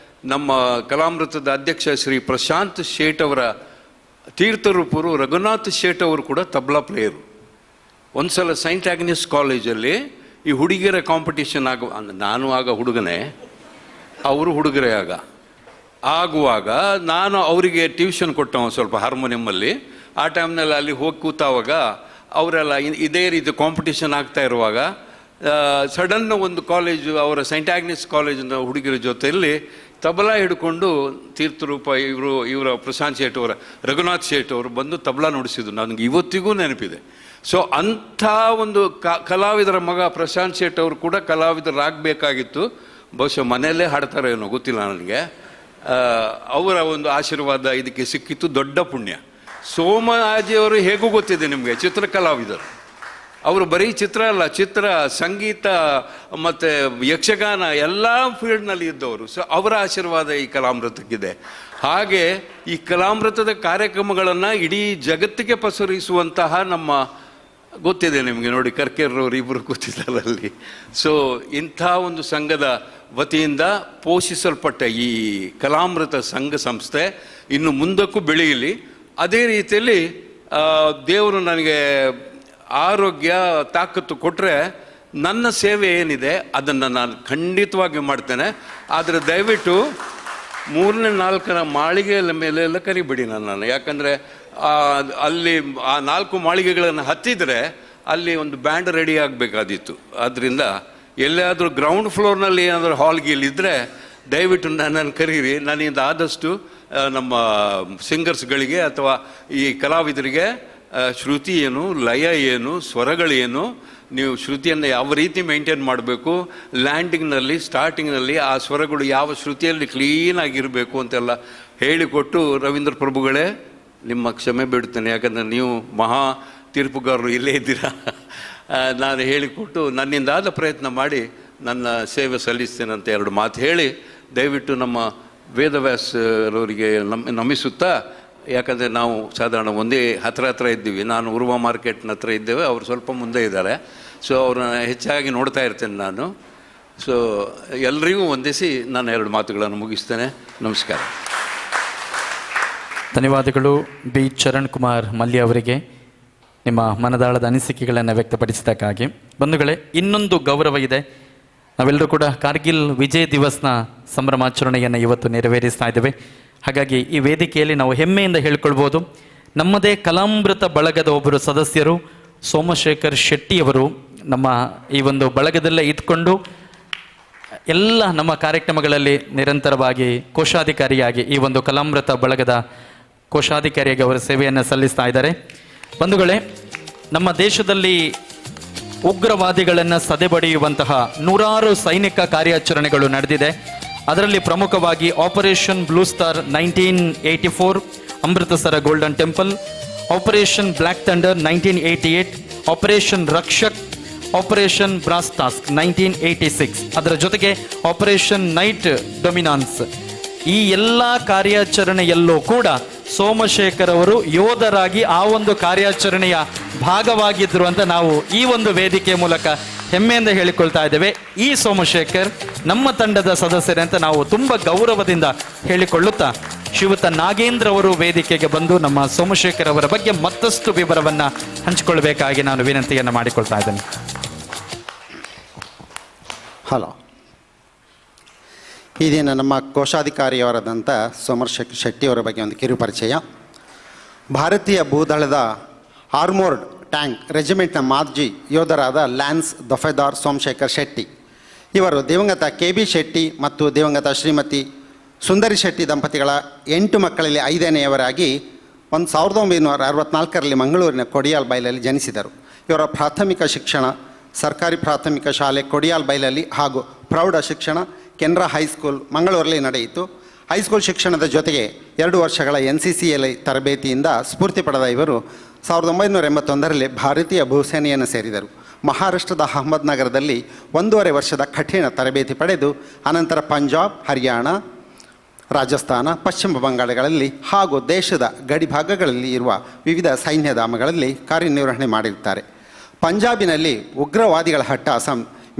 ನಮ್ಮ ಕಲಾಮೃತದ ಅಧ್ಯಕ್ಷ ಶ್ರೀ ಪ್ರಶಾಂತ್ ಶೇಟ್ ಅವರ ತೀರ್ಥರೂಪರು ರಘುನಾಥ್ ಶೇಟ್ ಅವರು ಕೂಡ ತಬ್ಲಾ ಪ್ಲೇಯರು. ಒಂದು ಸಲ ಸೈಂಟ್ ಆಗ್ನೆಸ್ ಕಾಲೇಜಲ್ಲಿ ಈ ಹುಡುಗಿಯರ ಕಾಂಪಿಟೇಷನ್ ನಾನು ಆಗ ಹುಡುಗನೇ, ಅವರು ಹುಡುಗರೇ ಆಗುವಾಗ ನಾನು ಅವರಿಗೆ ಟ್ಯೂಷನ್ ಕೊಟ್ಟವ ಸ್ವಲ್ಪ ಹಾರ್ಮೋನಿಯಮ್ಮಲ್ಲಿ. ಆ ಟೈಮ್ನಲ್ಲಿ ಅಲ್ಲಿ ಹೋಗಿ ಕೂತಾವಾಗ ಅವರೆಲ್ಲ ಇದೇ ರೀತಿ ಕಾಂಪಿಟೇಷನ್ ಆಗ್ತಾ ಇರುವಾಗ ಸಡನ್ ಒಂದು ಕಾಲೇಜು, ಅವರ ಸೈಂಟ್ ಆಗ್ನೆಸ್ ಕಾಲೇಜಿನ ಹುಡುಗಿರ ಜೊತೆಯಲ್ಲಿ ತಬಲಾ ಹಿಡ್ಕೊಂಡು ತೀರ್ಥರೂಪ ಇವರ ಪ್ರಶಾಂತ್ ಶೇಟ್ ಅವರ ರಘುನಾಥ್ ಶೇಟ್ ಅವರು ಬಂದು ತಬಲಾ ನುಡಿಸಿದ್ರು. ನನಗೆ ಇವತ್ತಿಗೂ ನೆನಪಿದೆ. ಸೊ ಅಂಥ ಒಂದು ಕಲಾವಿದರ ಮಗ ಪ್ರಶಾಂತ್ ಶೇಟ್ ಅವರು ಕೂಡ ಕಲಾವಿದರಾಗಬೇಕಾಗಿತ್ತು. ಬಹುಶಃ ಮನೆಯಲ್ಲೇ ಹಾಡ್ತಾರೋ ಏನೋ ಗೊತ್ತಿಲ್ಲ ನನಗೆ. ಅವರ ಒಂದು ಆಶೀರ್ವಾದ ಇದಕ್ಕೆ ಸಿಕ್ಕಿತ್ತು, ದೊಡ್ಡ ಪುಣ್ಯ. ಸೋಮಾಜಿಯವರು ಹೇಗೂ ಗೊತ್ತಿದೆ ನಿಮಗೆ, ಚಿತ್ರಕಲಾವಿದರು. ಅವರು ಬರೀ ಚಿತ್ರ ಅಲ್ಲ, ಚಿತ್ರ, ಸಂಗೀತ ಮತ್ತು ಯಕ್ಷಗಾನ ಎಲ್ಲ ಫೀಲ್ಡ್ನಲ್ಲಿ ಇದ್ದವರು. ಸೊ ಅವರ ಆಶೀರ್ವಾದ ಈ ಕಲಾಮೃತಕ್ಕಿದೆ. ಹಾಗೆ ಈ ಕಲಾಮೃತದ ಕಾರ್ಯಕ್ರಮಗಳನ್ನು ಇಡೀ ಜಗತ್ತಿಗೆ ಪಸರಿಸುವಂತಹ ನಮ್ಮ ಗೊತ್ತಿದೆ ನಿಮಗೆ, ನೋಡಿ ಕರ್ಕೇರ್ರವರು ಇಬ್ಬರು ಕೂತಿದ್ದಾರಲ್ಲಿ. ಸೊ ಇಂಥ ಒಂದು ಸಂಘದ ವತಿಯಿಂದ ಪೋಷಿಸಲ್ಪಟ್ಟ ಈ ಕಲಾಮೃತ ಸಂಘ ಸಂಸ್ಥೆ ಇನ್ನು ಮುಂದಕ್ಕೂ ಬೆಳೆಯಲಿ. ಅದೇ ರೀತಿಯಲ್ಲಿ ದೇವರು ನನಗೆ ಆರೋಗ್ಯ ತಾಕತ್ತು ಕೊಟ್ಟರೆ ನನ್ನ ಸೇವೆ ಏನಿದೆ ಅದನ್ನು ನಾನು ಖಂಡಿತವಾಗಿ ಮಾಡ್ತೇನೆ. ಆದರೆ ದಯವಿಟ್ಟು 3ನೇ 4ನೇ ಮಾಳಿಗೆಯ ಮೇಲೆಲ್ಲ ಕರಿಬೇಡಿ ನಾನು. ಯಾಕಂದರೆ ಅಲ್ಲಿ ಆ 4 ಮಾಳಿಗೆಗಳನ್ನು ಹತ್ತಿದರೆ ಅಲ್ಲಿ ಒಂದು ಬ್ಯಾಂಡ್ ರೆಡಿ ಆಗಬೇಕಾದಿತ್ತು. ಆದ್ದರಿಂದ ಎಲ್ಲಾದರೂ ಗ್ರೌಂಡ್ ಫ್ಲೋರ್ನಲ್ಲಿ ಏನಾದರೂ ಹಾಲ್ಗಿಲ್ಲಿದ್ದರೆ ದಯವಿಟ್ಟು ನನ್ನನ್ನು ಕರೀರಿ. ನನ್ನಿಂದ ಆದಷ್ಟು ನಮ್ಮ ಸಿಂಗರ್ಸ್ಗಳಿಗೆ ಅಥವಾ ಈ ಕಲಾವಿದರಿಗೆ ಶ್ರುತಿ ಏನು, ಲಯ ಏನು, ಸ್ವರಗಳೇನು, ನೀವು ಶ್ರುತಿಯನ್ನು ಯಾವ ರೀತಿ ಮೇಂಟೈನ್ ಮಾಡಬೇಕು, ಲ್ಯಾಂಡಿಂಗ್ನಲ್ಲಿ ಸ್ಟಾರ್ಟಿಂಗ್ನಲ್ಲಿ ಆ ಸ್ವರಗಳು ಯಾವ ಶ್ರುತಿಯಲ್ಲಿ ಕ್ಲೀನಾಗಿರಬೇಕು ಅಂತೆಲ್ಲ ಹೇಳಿಕೊಟ್ಟು, ರವೀಂದ್ರ ಪ್ರಭುಗಳೇ ನಿಮ್ಮ ಕ್ಷಮೆ ಬೇಡುತ್ತೇನೆ. ಯಾಕಂದರೆ ನೀವು ಮಹಾ ತೀರ್ಪುಗಾರರು ಇಲ್ಲೇ ಇದ್ದೀರಾ. ನಾನು ಹೇಳಿಕೊಟ್ಟು ನನ್ನಿಂದಾದ ಪ್ರಯತ್ನ ಮಾಡಿ ನನ್ನ ಸೇವೆ ಸಲ್ಲಿಸ್ತೇನೆ ಅಂತ 2 ಮಾತು ಹೇಳಿ ದಯವಿಟ್ಟು ನಮ್ಮ ವೇದವ್ಯಾಸರವರಿಗೆ ನಮಿಸುತ್ತಾ, ಯಾಕಂದರೆ ನಾವು ಸಾಧಾರಣ ಒಂದೇ ಹತ್ರ ಇದ್ದೀವಿ. ನಾನು ಉರ್ವ ಮಾರ್ಕೆಟ್ನ ಹತ್ರ ಇದ್ದೇವೆ, ಅವರು ಸ್ವಲ್ಪ ಮುಂದೆ ಇದ್ದಾರೆ. ಸೊ ಅವ್ರನ್ನ ಹೆಚ್ಚಾಗಿ ನೋಡ್ತಾ ಇರ್ತೇನೆ ನಾನು. ಸೊ ಎಲ್ರಿಗೂ ವಂದಿಸಿ ನಾನು 2 ಮಾತುಗಳನ್ನು ಮುಗಿಸ್ತೇನೆ. ನಮಸ್ಕಾರ. ಧನ್ಯವಾದಗಳು ಬಿ ಚರಣ್ ಕುಮಾರ್ ಮಲ್ಯ ಅವರಿಗೆ ನಿಮ್ಮ ಮನದಾಳದ ಅನಿಸಿಕೆಗಳನ್ನು ವ್ಯಕ್ತಪಡಿಸಿದ್ದಕ್ಕಾಗಿ. ಬಂಧುಗಳೇ, ಇನ್ನೊಂದು ಗೌರವ ಇದೆ. ನಾವೆಲ್ಲರೂ ಕೂಡ ಕಾರ್ಗಿಲ್ ವಿಜಯ್ ದಿವಸ್ನ ಸಂಭ್ರಮಾಚರಣೆಯನ್ನು ಇವತ್ತು ನೆರವೇರಿಸ್ತಾ ಇದ್ದೇವೆ. ಹಾಗಾಗಿ ಈ ವೇದಿಕೆಯಲ್ಲಿ ನಾವು ಹೆಮ್ಮೆಯಿಂದ ಹೇಳ್ಕೊಳ್ಬೋದು, ನಮ್ಮದೇ ಕಲಾಮೃತ ಬಳಗದ ಒಬ್ಬರು ಸದಸ್ಯರು ಸೋಮಶೇಖರ್ ಶೆಟ್ಟಿಯವರು ನಮ್ಮ ಈ ಒಂದು ಬಳಗದಲ್ಲೇ ಇದ್ಕೊಂಡು ಎಲ್ಲ ನಮ್ಮ ಕಾರ್ಯಕ್ರಮಗಳಲ್ಲಿ ನಿರಂತರವಾಗಿ ಕೋಶಾಧಿಕಾರಿಯಾಗಿ ಈ ಒಂದು ಕಲಾಮೃತ ಬಳಗದ ಕೋಶಾಧಿಕಾರಿಯಾಗಿ ಅವರ ಸೇವೆಯನ್ನು ಸಲ್ಲಿಸ್ತಾ ಇದ್ದಾರೆ. ಬಂಧುಗಳೇ, ನಮ್ಮ ದೇಶದಲ್ಲಿ ಉಗ್ರವಾದಿಗಳನ್ನು ಸದೆಬಡಿಯುವಂತಹ 100 ಸೈನಿಕ ಕಾರ್ಯಾಚರಣೆಗಳು ನಡೆದಿದೆ. ಅದರಲ್ಲಿ ಪ್ರಮುಖವಾಗಿ operation blue star 1984, Amritsar golden temple, operation black thunder 1988, operation Rakshak, operation brass task 1986, ಅದರ ಜೊತೆಗೆ ಆಪರೇಷನ್ ನೈಟ್ ಡೊಮಿನಾನ್ಸ್. ಈ ಎಲ್ಲ ಕಾರ್ಯಾಚರಣೆಯಲ್ಲೂ ಕೂಡ ಸೋಮಶೇಖರ್ ಅವರು ಯೋಧರಾಗಿ ಆ ಒಂದು ಕಾರ್ಯಾಚರಣೆಯ ಭಾಗವಾಗಿದ್ದರು ಅಂತ ನಾವು ಈ ಒಂದು ವೇದಿಕೆ ಮೂಲಕ ಹೆಮ್ಮೆಯಿಂದ ಹೇಳಿಕೊಳ್ತಾ ಇದ್ದೇವೆ. ಈ ಸೋಮಶೇಖರ್ ನಮ್ಮ ತಂಡದ ಸದಸ್ಯರೇ ಅಂತ ನಾವು ತುಂಬ ಗೌರವದಿಂದ ಹೇಳಿಕೊಳ್ಳುತ್ತಾ, ಶ್ರೀಯುತ ನಾಗೇಂದ್ರ ಅವರು ವೇದಿಕೆಗೆ ಬಂದು ನಮ್ಮ ಸೋಮಶೇಖರ್ ಅವರ ಬಗ್ಗೆ ಮತ್ತಷ್ಟು ವಿವರವನ್ನು ಹಂಚಿಕೊಳ್ಬೇಕಾಗಿ ನಾನು ವಿನಂತಿಯನ್ನು ಮಾಡಿಕೊಳ್ತಾ ಇದ್ದೇನೆ. ಹಲೋ, ಈ ದಿನ ನಮ್ಮ ಕೋಶಾಧಿಕಾರಿಯವರಾದಂಥ ಸೋಮಶೇಖರ್ ಶೆಟ್ಟಿಯವರ ಬಗ್ಗೆ ಒಂದು ಕಿರು ಪರಿಚಯ. ಭಾರತೀಯ ಭೂದಳದ ಆರ್ಮೋರ್ಡ್ ಟ್ಯಾಂಕ್ ರೆಜಿಮೆಂಟ್ನ ಮಾಜಿ ಯೋಧರಾದ ಲ್ಯಾನ್ಸ್ ದಫೇದಾರ್ ಸೋಮಶೇಖರ್ ಶೆಟ್ಟಿ ಇವರು ದಿವಂಗತ KB ಶೆಟ್ಟಿ ಮತ್ತು ದಿವಂಗತ ಶ್ರೀಮತಿ ಸುಂದರಿ ಶೆಟ್ಟಿ ದಂಪತಿಗಳ 8 ಮಕ್ಕಳಲ್ಲಿ 5ನೇಯವರಾಗಿ 1964ರಲ್ಲಿ ಮಂಗಳೂರಿನ ಕೊಡಿಯಾಲ್ ಬೈಲಲ್ಲಿ ಜನಿಸಿದರು. ಇವರ ಪ್ರಾಥಮಿಕ ಶಿಕ್ಷಣ ಸರ್ಕಾರಿ ಪ್ರಾಥಮಿಕ ಶಾಲೆ ಕೊಡಿಯಾಲ್ ಬೈಲಲ್ಲಿ ಹಾಗೂ ಪ್ರೌಢ ಶಿಕ್ಷಣ ಕೆನರಾ ಹೈಸ್ಕೂಲ್ ಮಂಗಳೂರಲ್ಲಿ ನಡೆಯಿತು. ಹೈಸ್ಕೂಲ್ ಶಿಕ್ಷಣದ ಜೊತೆಗೆ 2 ವರ್ಷಗಳ NCCಯಲ್ಲಿ ತರಬೇತಿಯಿಂದ ಸ್ಫೂರ್ತಿ ಪಡೆದ ಇವರು 1981ರಲ್ಲಿ ಭಾರತೀಯ ಭೂಸೇನೆಯನ್ನು ಸೇರಿದರು. ಮಹಾರಾಷ್ಟ್ರದ ಅಹಮದ್ನಗರದಲ್ಲಿ 1.5 ವರ್ಷದ ಕಠಿಣ ತರಬೇತಿ ಪಡೆದು ಅನಂತರ ಪಂಜಾಬ್, ಹರಿಯಾಣ, ರಾಜಸ್ಥಾನ, ಪಶ್ಚಿಮ ಬಂಗಾಳಗಳಲ್ಲಿ ಹಾಗೂ ದೇಶದ ಗಡಿ ಭಾಗಗಳಲ್ಲಿ ಇರುವ ವಿವಿಧ ಸೈನ್ಯಧಾಮಗಳಲ್ಲಿ ಕಾರ್ಯನಿರ್ವಹಣೆ ಮಾಡಿರುತ್ತಾರೆ. ಪಂಜಾಬಿನಲ್ಲಿ ಉಗ್ರವಾದಿಗಳ ಹಟ್ಟಾಸ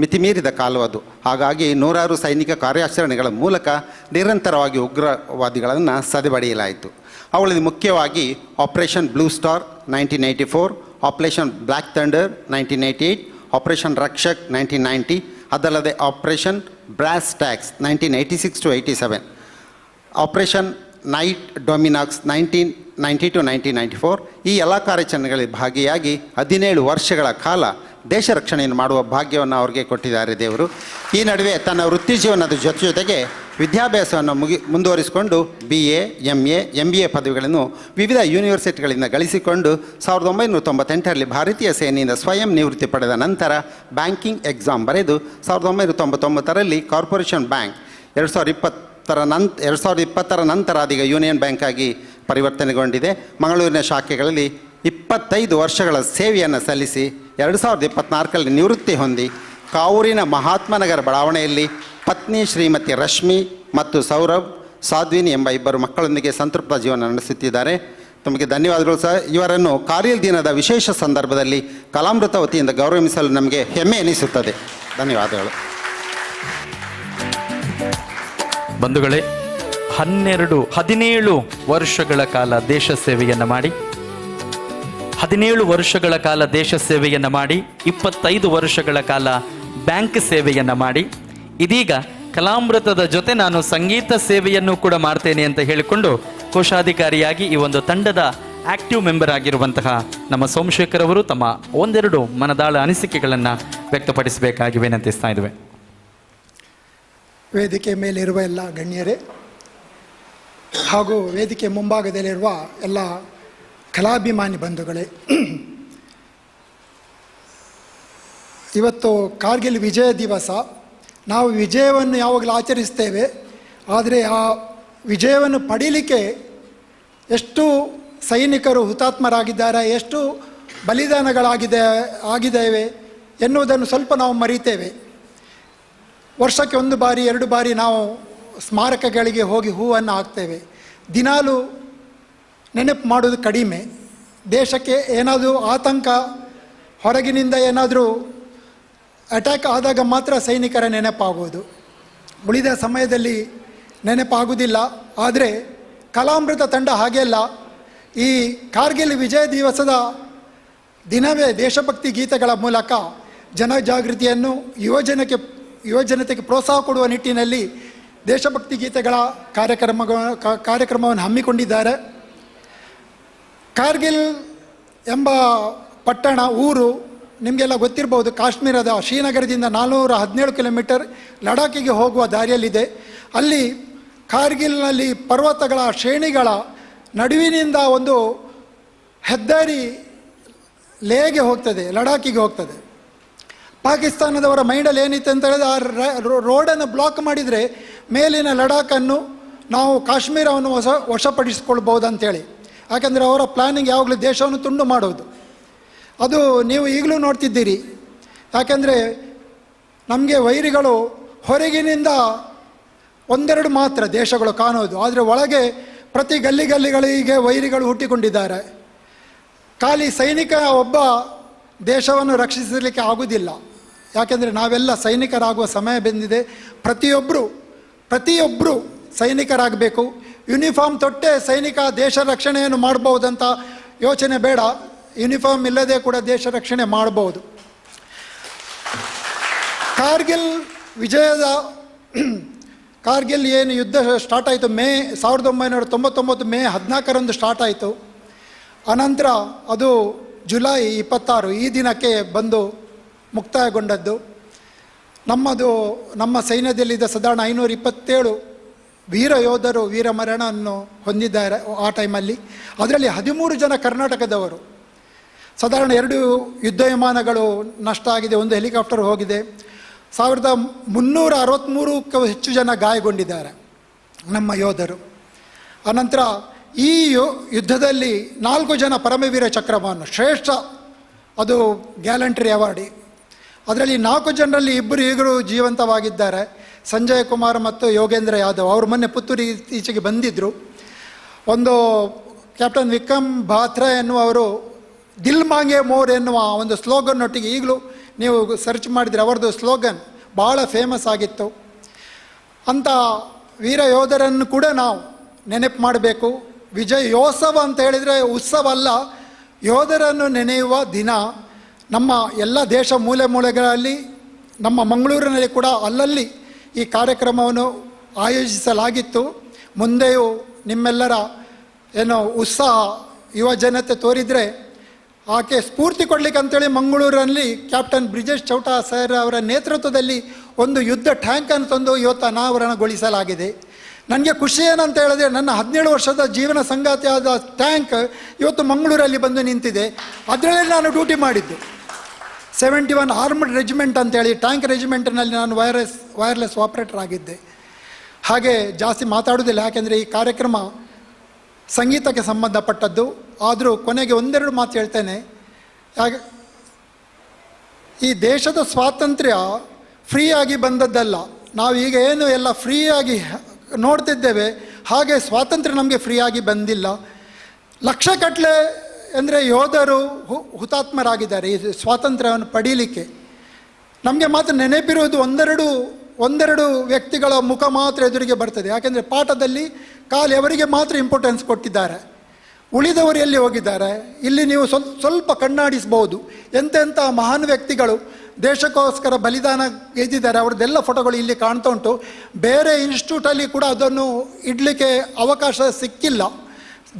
ಮಿತಿಮೀರಿದ ಕಾಲವದು. ಹಾಗಾಗಿ 100 ಸೈನಿಕ ಕಾರ್ಯಾಚರಣೆಗಳ ಮೂಲಕ ನಿರಂತರವಾಗಿ ಉಗ್ರವಾದಿಗಳನ್ನು ಸದೆಬಡಿಯಲಾಯಿತು. ಅವುಗಳಲ್ಲಿ ಮುಖ್ಯವಾಗಿ operation blue star 1984, operation black thunder 1988, operation Rakshak 1990, ಅದಲ್ಲದೆ operation brass tacks 1986-87, operation night dominoes 1990-1994. ಈ ಎಲ್ಲ ಕಾರ್ಯಾಚರಣೆಗಳಲ್ಲಿ ಭಾಗಿಯಾಗಿ 17 ವರ್ಷಗಳ ಕಾಲ ದೇಶ ರಕ್ಷಣೆಯನ್ನು ಮಾಡುವ ಭಾಗ್ಯವನ್ನು ಅವರಿಗೆ ಕೊಟ್ಟಿದ್ದಾರೆ ದೇವರು. ಈ ನಡುವೆ ತನ್ನ ವೃತ್ತಿ ಜೀವನದ ಜೊತೆಗೆ ವಿದ್ಯಾಭ್ಯಾಸವನ್ನು ಮುಂದುವರಿಸಿಕೊಂಡು BA, MA, MBA ಪದವಿಗಳನ್ನು ವಿವಿಧ ಯೂನಿವರ್ಸಿಟಿಗಳಿಂದ ಗಳಿಸಿಕೊಂಡು 1998ರಲ್ಲಿ ಭಾರತೀಯ ಸೇನೆಯಿಂದ ಸ್ವಯಂ ನಿವೃತ್ತಿ ಪಡೆದ ನಂತರ ಬ್ಯಾಂಕಿಂಗ್ ಎಕ್ಸಾಮ್ ಬರೆದು 1999ರಲ್ಲಿ ಕಾರ್ಪೊರೇಷನ್ ಬ್ಯಾಂಕ್ 2020ರ ನಂತರ ಅದೀಗ ಯೂನಿಯನ್ ಬ್ಯಾಂಕ್ ಆಗಿ ಪರಿವರ್ತನೆಗೊಂಡಿದೆ. ಮಂಗಳೂರಿನ ಶಾಖೆಗಳಲ್ಲಿ 25 ವರ್ಷಗಳ ಸೇವೆಯನ್ನು ಸಲ್ಲಿಸಿ 2024ರಲ್ಲಿ ನಿವೃತ್ತಿ ಹೊಂದಿ ಕಾವೂರಿನ ಮಹಾತ್ಮನಗರ ಬಡಾವಣೆಯಲ್ಲಿ ಪತ್ನಿ ಶ್ರೀಮತಿ ರಶ್ಮಿ ಮತ್ತು ಸೌರಭ್ ಸಾಧ್ವಿನಿ ಎಂಬ 2 ಮಕ್ಕಳೊಂದಿಗೆ ಸಂತೃಪ್ತ ಜೀವನ ನಡೆಸುತ್ತಿದ್ದಾರೆ. ತಮಗೆ ಧನ್ಯವಾದಗಳು ಸರ್. ಇವರನ್ನು ಕಾರ್ಗಿಲ್ ದಿನದ ವಿಶೇಷ ಸಂದರ್ಭದಲ್ಲಿ ಕಲಾಮೃತ ವತಿಯಿಂದ ಗೌರವಿಸಲು ನಮಗೆ ಹೆಮ್ಮೆ ಎನಿಸುತ್ತದೆ. ಧನ್ಯವಾದಗಳು. ಬಂಧುಗಳೇ, 17 ವರ್ಷಗಳ ಕಾಲ ದೇಶ ಸೇವೆಯನ್ನು ಮಾಡಿ 17 ವರ್ಷಗಳ ಕಾಲ ದೇಶ ಸೇವೆಯನ್ನು ಮಾಡಿ 25 ವರ್ಷಗಳ ಕಾಲ ಬ್ಯಾಂಕ್ ಸೇವೆಯನ್ನು ಮಾಡಿ ಇದೀಗ ಕಲಾಮೃತದ ಜೊತೆ ನಾನು ಸಂಗೀತ ಸೇವೆಯನ್ನು ಕೂಡ ಮಾಡ್ತೇನೆ ಅಂತ ಹೇಳಿಕೊಂಡು ಕೋಶಾಧಿಕಾರಿಯಾಗಿ ಈ ಒಂದು ತಂಡದ ಆಕ್ಟಿವ್ ಮೆಂಬರ್ ಆಗಿರುವಂತಹ ನಮ್ಮ ಸೋಮಶೇಖರ್ ಅವರು ತಮ್ಮ 1-2 ಮನದಾಳ ಅನಿಸಿಕೆಗಳನ್ನು ವ್ಯಕ್ತಪಡಿಸಬೇಕಾಗಿ ವಿನಂತಿಸ್ತಾ ಇದ್ದೇವೆ. ವೇದಿಕೆ ಮೇಲಿರುವ ಎಲ್ಲ ಗಣ್ಯರೇ ಹಾಗೂ ವೇದಿಕೆ ಮುಂಭಾಗದಲ್ಲಿರುವ ಎಲ್ಲ ಕಲಾಭಿಮಾನಿ ಬಂಧುಗಳೇ, ಇವತ್ತು ಕಾರ್ಗಿಲ್ ವಿಜಯ ದಿವಸ. ನಾವು ವಿಜಯವನ್ನು ಯಾವಾಗಲೂ ಆಚರಿಸ್ತೇವೆ, ಆದರೆ ಆ ವಿಜಯವನ್ನು ಪಡೀಲಿಕ್ಕೆ ಎಷ್ಟು ಸೈನಿಕರು ಹುತಾತ್ಮರಾಗಿದ್ದಾರೆ, ಎಷ್ಟು ಆಗಿದ್ದೇವೆ ಎನ್ನುವುದನ್ನು ಸ್ವಲ್ಪ ನಾವು ಮರೀತೇವೆ. ವರ್ಷಕ್ಕೆ 1 ಬಾರಿ 2 ಬಾರಿ ನಾವು ಸ್ಮಾರಕಗಳಿಗೆ ಹೋಗಿ ಹೂವನ್ನು ಹಾಕ್ತೇವೆ. ದಿನಾಲೂ ನೆನಪು ಮಾಡೋದು ಕಡಿಮೆ. ದೇಶಕ್ಕೆ ಏನಾದರೂ ಆತಂಕ, ಹೊರಗಿನಿಂದ ಏನಾದರೂ ಅಟ್ಯಾಕ್ ಆದಾಗ ಮಾತ್ರ ಸೈನಿಕರ ನೆನಪಾಗುವುದು, ಉಳಿದ ಸಮಯದಲ್ಲಿ ನೆನಪಾಗುವುದಿಲ್ಲ. ಆದರೆ ಕಲಾಮೃತ ತಂಡ ಹಾಗೆಲ್ಲ ಈ ಕಾರ್ಗಿಲ್ ವಿಜಯ ದಿವಸದ ದಿನವೇ ದೇಶಭಕ್ತಿ ಗೀತೆಗಳ ಮೂಲಕ ಜನಜಾಗೃತಿಯನ್ನು ಯುವಜನತೆಗೆ ಪ್ರೋತ್ಸಾಹ ಕೊಡುವ ನಿಟ್ಟಿನಲ್ಲಿ ದೇಶಭಕ್ತಿ ಗೀತೆಗಳ ಕಾರ್ಯಕ್ರಮವನ್ನು ಹಮ್ಮಿಕೊಂಡಿದ್ದಾರೆ. ಕಾರ್ಗಿಲ್ ಎಂಬ ಪಟ್ಟಣ ಊರು ನಿಮಗೆಲ್ಲ ಗೊತ್ತಿರ್ಬೋದು, ಕಾಶ್ಮೀರದ ಶ್ರೀನಗರದಿಂದ 417 ಕಿಲೋಮೀಟರ್ ಲಡಾಖಿಗೆ ಹೋಗುವ ದಾರಿಯಲ್ಲಿದೆ. ಅಲ್ಲಿ ಕಾರ್ಗಿಲ್ನಲ್ಲಿ ಪರ್ವತಗಳ ಶ್ರೇಣಿಗಳ ನಡುವಿನಿಂದ ಒಂದು ಹೆದ್ದಾರಿ ಲೇಗೆ ಹೋಗ್ತದೆ, ಲಡಾಖಿಗೆ ಹೋಗ್ತದೆ. ಪಾಕಿಸ್ತಾನದವರ ಮೈಂಡಲ್ಲಿ ಏನಿತ್ತು ಅಂತ ಹೇಳಿದ್ರೆ ಆ ರೋಡನ್ನು ಬ್ಲಾಕ್ ಮಾಡಿದರೆ ಮೇಲಿನ ಲಡಾಖನ್ನು ನಾವು ಕಾಶ್ಮೀರವನ್ನು ವಶಪಡಿಸಿಕೊಳ್ಬೋದು ಅಂತೇಳಿ. ಯಾಕಂದರೆ ಅವರ ಪ್ಲ್ಯಾನಿಂಗ್ ಯಾವಾಗಲೂ ದೇಶವನ್ನು ತುಂಡು ಮಾಡೋದು. ಅದು ನೀವು ಈಗಲೂ ನೋಡ್ತಿದ್ದೀರಿ. ಯಾಕೆಂದರೆ ನಮಗೆ ವೈರಿಗಳು ಹೊರಗಿನಿಂದ ಒಂದೆರಡು ಮಾತ್ರ ದೇಶಗಳು ಕಾಣೋದು, ಆದರೆ ಒಳಗೆ ಪ್ರತಿ ಗಲ್ಲಿಗಳಿಗೆ ವೈರಿಗಳು ಹುಟ್ಟಿಕೊಂಡಿದ್ದಾರೆ. ಖಾಲಿ ಸೈನಿಕ ಒಬ್ಬ ದೇಶವನ್ನು ರಕ್ಷಿಸಲಿಕ್ಕೆ ಆಗುವುದಿಲ್ಲ. ಯಾಕೆಂದರೆ ನಾವೆಲ್ಲ ಸೈನಿಕರಾಗುವ ಸಮಯ ಬಂದಿದೆ. ಪ್ರತಿಯೊಬ್ಬರು ಸೈನಿಕರಾಗಬೇಕು. ಯೂನಿಫಾರ್ಮ್ ತೊಟ್ಟೆ ಸೈನಿಕ ದೇಶ ರಕ್ಷಣೆಯನ್ನು ಮಾಡ್ಬೋದಂತ ಯೋಚನೆ ಬೇಡ. ಯೂನಿಫಾರ್ಮ್ ಇಲ್ಲದೆ ಕೂಡ ದೇಶ ರಕ್ಷಣೆ ಮಾಡ್ಬೋದು. ಕಾರ್ಗಿಲ್ ಏನು ಯುದ್ಧ ಸ್ಟಾರ್ಟ್ ಆಯಿತು ಮೇ 1999 ಮೇ 14ರಂದು ಸ್ಟಾರ್ಟ್ ಆಯಿತು. ಅನಂತರ ಅದು ಜುಲೈ 26 ಈ ದಿನಕ್ಕೆ ಬಂದು ಮುಕ್ತಾಯಗೊಂಡದ್ದು. ನಮ್ಮ ಸೈನ್ಯದಲ್ಲಿದ್ದ ಸಾಧಾರಣ 527 ವೀರ ಯೋಧರು ವೀರಮರಣವನ್ನು ಹೊಂದಿದ್ದಾರೆ ಆ ಟೈಮಲ್ಲಿ. ಅದರಲ್ಲಿ 13 ಜನ ಕರ್ನಾಟಕದವರು. ಸಾಧಾರಣ 2 ಯುದ್ಧ ವಿಮಾನಗಳು ನಷ್ಟ ಆಗಿದೆ, 1 ಹೆಲಿಕಾಪ್ಟರ್ ಹೋಗಿದೆ. 1363ಕ್ಕೂ ಹೆಚ್ಚು ಜನ ಗಾಯಗೊಂಡಿದ್ದಾರೆ ನಮ್ಮ ಯೋಧರು. ಅನಂತರ ಈ ಯುದ್ಧದಲ್ಲಿ 4 ಜನ ಪರಮವೀರ ಚಕ್ರವನ್ನು ಶ್ರೇಷ್ಠ, ಅದು ಗ್ಯಾಲಂಟ್ರಿ ಅವಾರ್ಡಿ. ಅದರಲ್ಲಿ 4 ಜನರಲ್ಲಿ 2 ಈಗಲೂ ಜೀವಂತವಾಗಿದ್ದಾರೆ, ಸಂಜಯ್ ಕುಮಾರ್ ಮತ್ತು ಯೋಗೇಂದ್ರ ಯಾದವ್. ಅವರು ಮೊನ್ನೆ ಪುತ್ತೂರು ಈಚೆಗೆ ಬಂದಿದ್ದರು. ಒಂದು ಕ್ಯಾಪ್ಟನ್ ವಿಕ್ರಮ್ ಬಾತ್ರಾ ಎನ್ನುವರು ದಿಲ್ ಮಾಂಗೆ ಮೋರ್ ಎನ್ನುವ ಒಂದು ಸ್ಲೋಗನ್ನೊಟ್ಟಿಗೆ ಈಗಲೂ ನೀವು ಸರ್ಚ್ ಮಾಡಿದರೆ ಅವರದು ಸ್ಲೋಗನ್ ಭಾಳ ಫೇಮಸ್ ಆಗಿತ್ತು. ಅಂಥ ವೀರ ಯೋಧರನ್ನು ಕೂಡ ನಾವು ನೆನಪು ಮಾಡಬೇಕು. ವಿಜಯೋತ್ಸವ ಅಂತ ಹೇಳಿದರೆ ಉತ್ಸವ ಅಲ್ಲ, ಯೋಧರನ್ನು ನೆನೆಯುವ ದಿನ. ನಮ್ಮ ಎಲ್ಲ ದೇಶ ಮೂಲೆ ಮೂಲೆಗಳಲ್ಲಿ, ನಮ್ಮ ಮಂಗಳೂರಿನಲ್ಲಿ ಕೂಡ ಅಲ್ಲಲ್ಲಿ ಈ ಕಾರ್ಯಕ್ರಮವನ್ನು ಆಯೋಜಿಸಲಾಗಿತ್ತು. ಮುಂದೆಯೂ ನಿಮ್ಮೆಲ್ಲರ ಏನೋ ಉತ್ಸಾಹ ಯುವ ಜನತೆ ತೋರಿದರೆ ಆಕೆ ಸ್ಫೂರ್ತಿ ಕೊಡಲಿಕ್ಕೆ ಅಂತೇಳಿ ಮಂಗಳೂರಲ್ಲಿ ಕ್ಯಾಪ್ಟನ್ ಬ್ರಿಜೇಶ್ ಚೌಟಾ ಸರ್ ಅವರ ನೇತೃತ್ವದಲ್ಲಿ ಒಂದು ಯುದ್ಧ ಟ್ಯಾಂಕನ್ನು ತಂದು ಇವತ್ತು ಅನಾವರಣಗೊಳಿಸಲಾಗಿದೆ. ನನಗೆ ಖುಷಿ ಏನಂತ ಹೇಳಿದ್ರೆ, ನನ್ನ 17 ವರ್ಷದ ಜೀವನ ಸಂಗಾತಿಯಾದ ಟ್ಯಾಂಕ್ ಇವತ್ತು ಮಂಗಳೂರಲ್ಲಿ ಬಂದು ನಿಂತಿದೆ. ಅದರಲ್ಲಿ ನಾನು ಡ್ಯೂಟಿ ಮಾಡಿದ್ದು 71 ಆರ್ಮ್ಡ್ ರೆಜಿಮೆಂಟ್ ಅಂತೇಳಿ ಟ್ಯಾಂಕ್ ರೆಜಿಮೆಂಟ್ನಲ್ಲಿ ನಾನು ವೈರ್ಲೆಸ್ ಆಪರೇಟರ್ ಆಗಿದ್ದೆ. ಹಾಗೆ ಜಾಸ್ತಿ ಮಾತಾಡೋದಿಲ್ಲ, ಯಾಕೆಂದರೆ ಈ ಕಾರ್ಯಕ್ರಮ ಸಂಗೀತಕ್ಕೆ ಸಂಬಂಧಪಟ್ಟದ್ದು. ಆದರೂ ಕೊನೆಗೆ 1-2 ಮಾತು ಹೇಳ್ತೇನೆ. ಈ ದೇಶದ ಸ್ವಾತಂತ್ರ್ಯ ಫ್ರೀಯಾಗಿ ಬಂದದ್ದಲ್ಲ. ನಾವು ಈಗ ಏನು ಎಲ್ಲ ಫ್ರೀಯಾಗಿ ನೋಡ್ತಿದ್ದೇವೆ, ಹಾಗೆ ಸ್ವಾತಂತ್ರ್ಯ ನಮಗೆ ಫ್ರೀಯಾಗಿ ಬಂದಿಲ್ಲ. ಲಕ್ಷಗಟ್ಟಲೆ ಅಂದರೆ ಯೋಧರು ಹುತಾತ್ಮರಾಗಿದ್ದಾರೆ ಈ ಸ್ವಾತಂತ್ರ್ಯವನ್ನು ಪಡೀಲಿಕ್ಕೆ. ನಮಗೆ ಮಾತ್ರ ನೆನಪಿರುವುದು ಒಂದೆರಡು ವ್ಯಕ್ತಿಗಳ ಮುಖ ಮಾತ್ರ ಎದುರಿಗೆ ಬರ್ತದೆ. ಯಾಕೆಂದರೆ ಪಾಠದಲ್ಲಿ ಅವರಿಗೆ ಮಾತ್ರ ಇಂಪಾರ್ಟೆನ್ಸ್ ಕೊಟ್ಟಿದ್ದಾರೆ. ಉಳಿದವರು ಎಲ್ಲಿ ಹೋಗಿದ್ದಾರೆ? ಇಲ್ಲಿ ನೀವು ಸ್ವಲ್ಪ ಕಣ್ಣಾಡಿಸ್ಬೋದು. ಎಂತೆಂಥ ಮಹಾನ್ ವ್ಯಕ್ತಿಗಳು ದೇಶಕ್ಕೋಸ್ಕರ ಬಲಿದಾನ ಗೆದ್ದಿದ್ದಾರೆ, ಅವ್ರದ್ದೆಲ್ಲ ಫೋಟೋಗಳು ಇಲ್ಲಿ ಕಾಣ್ತಾ ಉಂಟು. ಬೇರೆ ಇನ್ಸ್ಟಿಟ್ಯೂಟಲ್ಲಿ ಕೂಡ ಅದನ್ನು ಇಡಲಿಕ್ಕೆ ಅವಕಾಶ ಸಿಕ್ಕಿಲ್ಲ.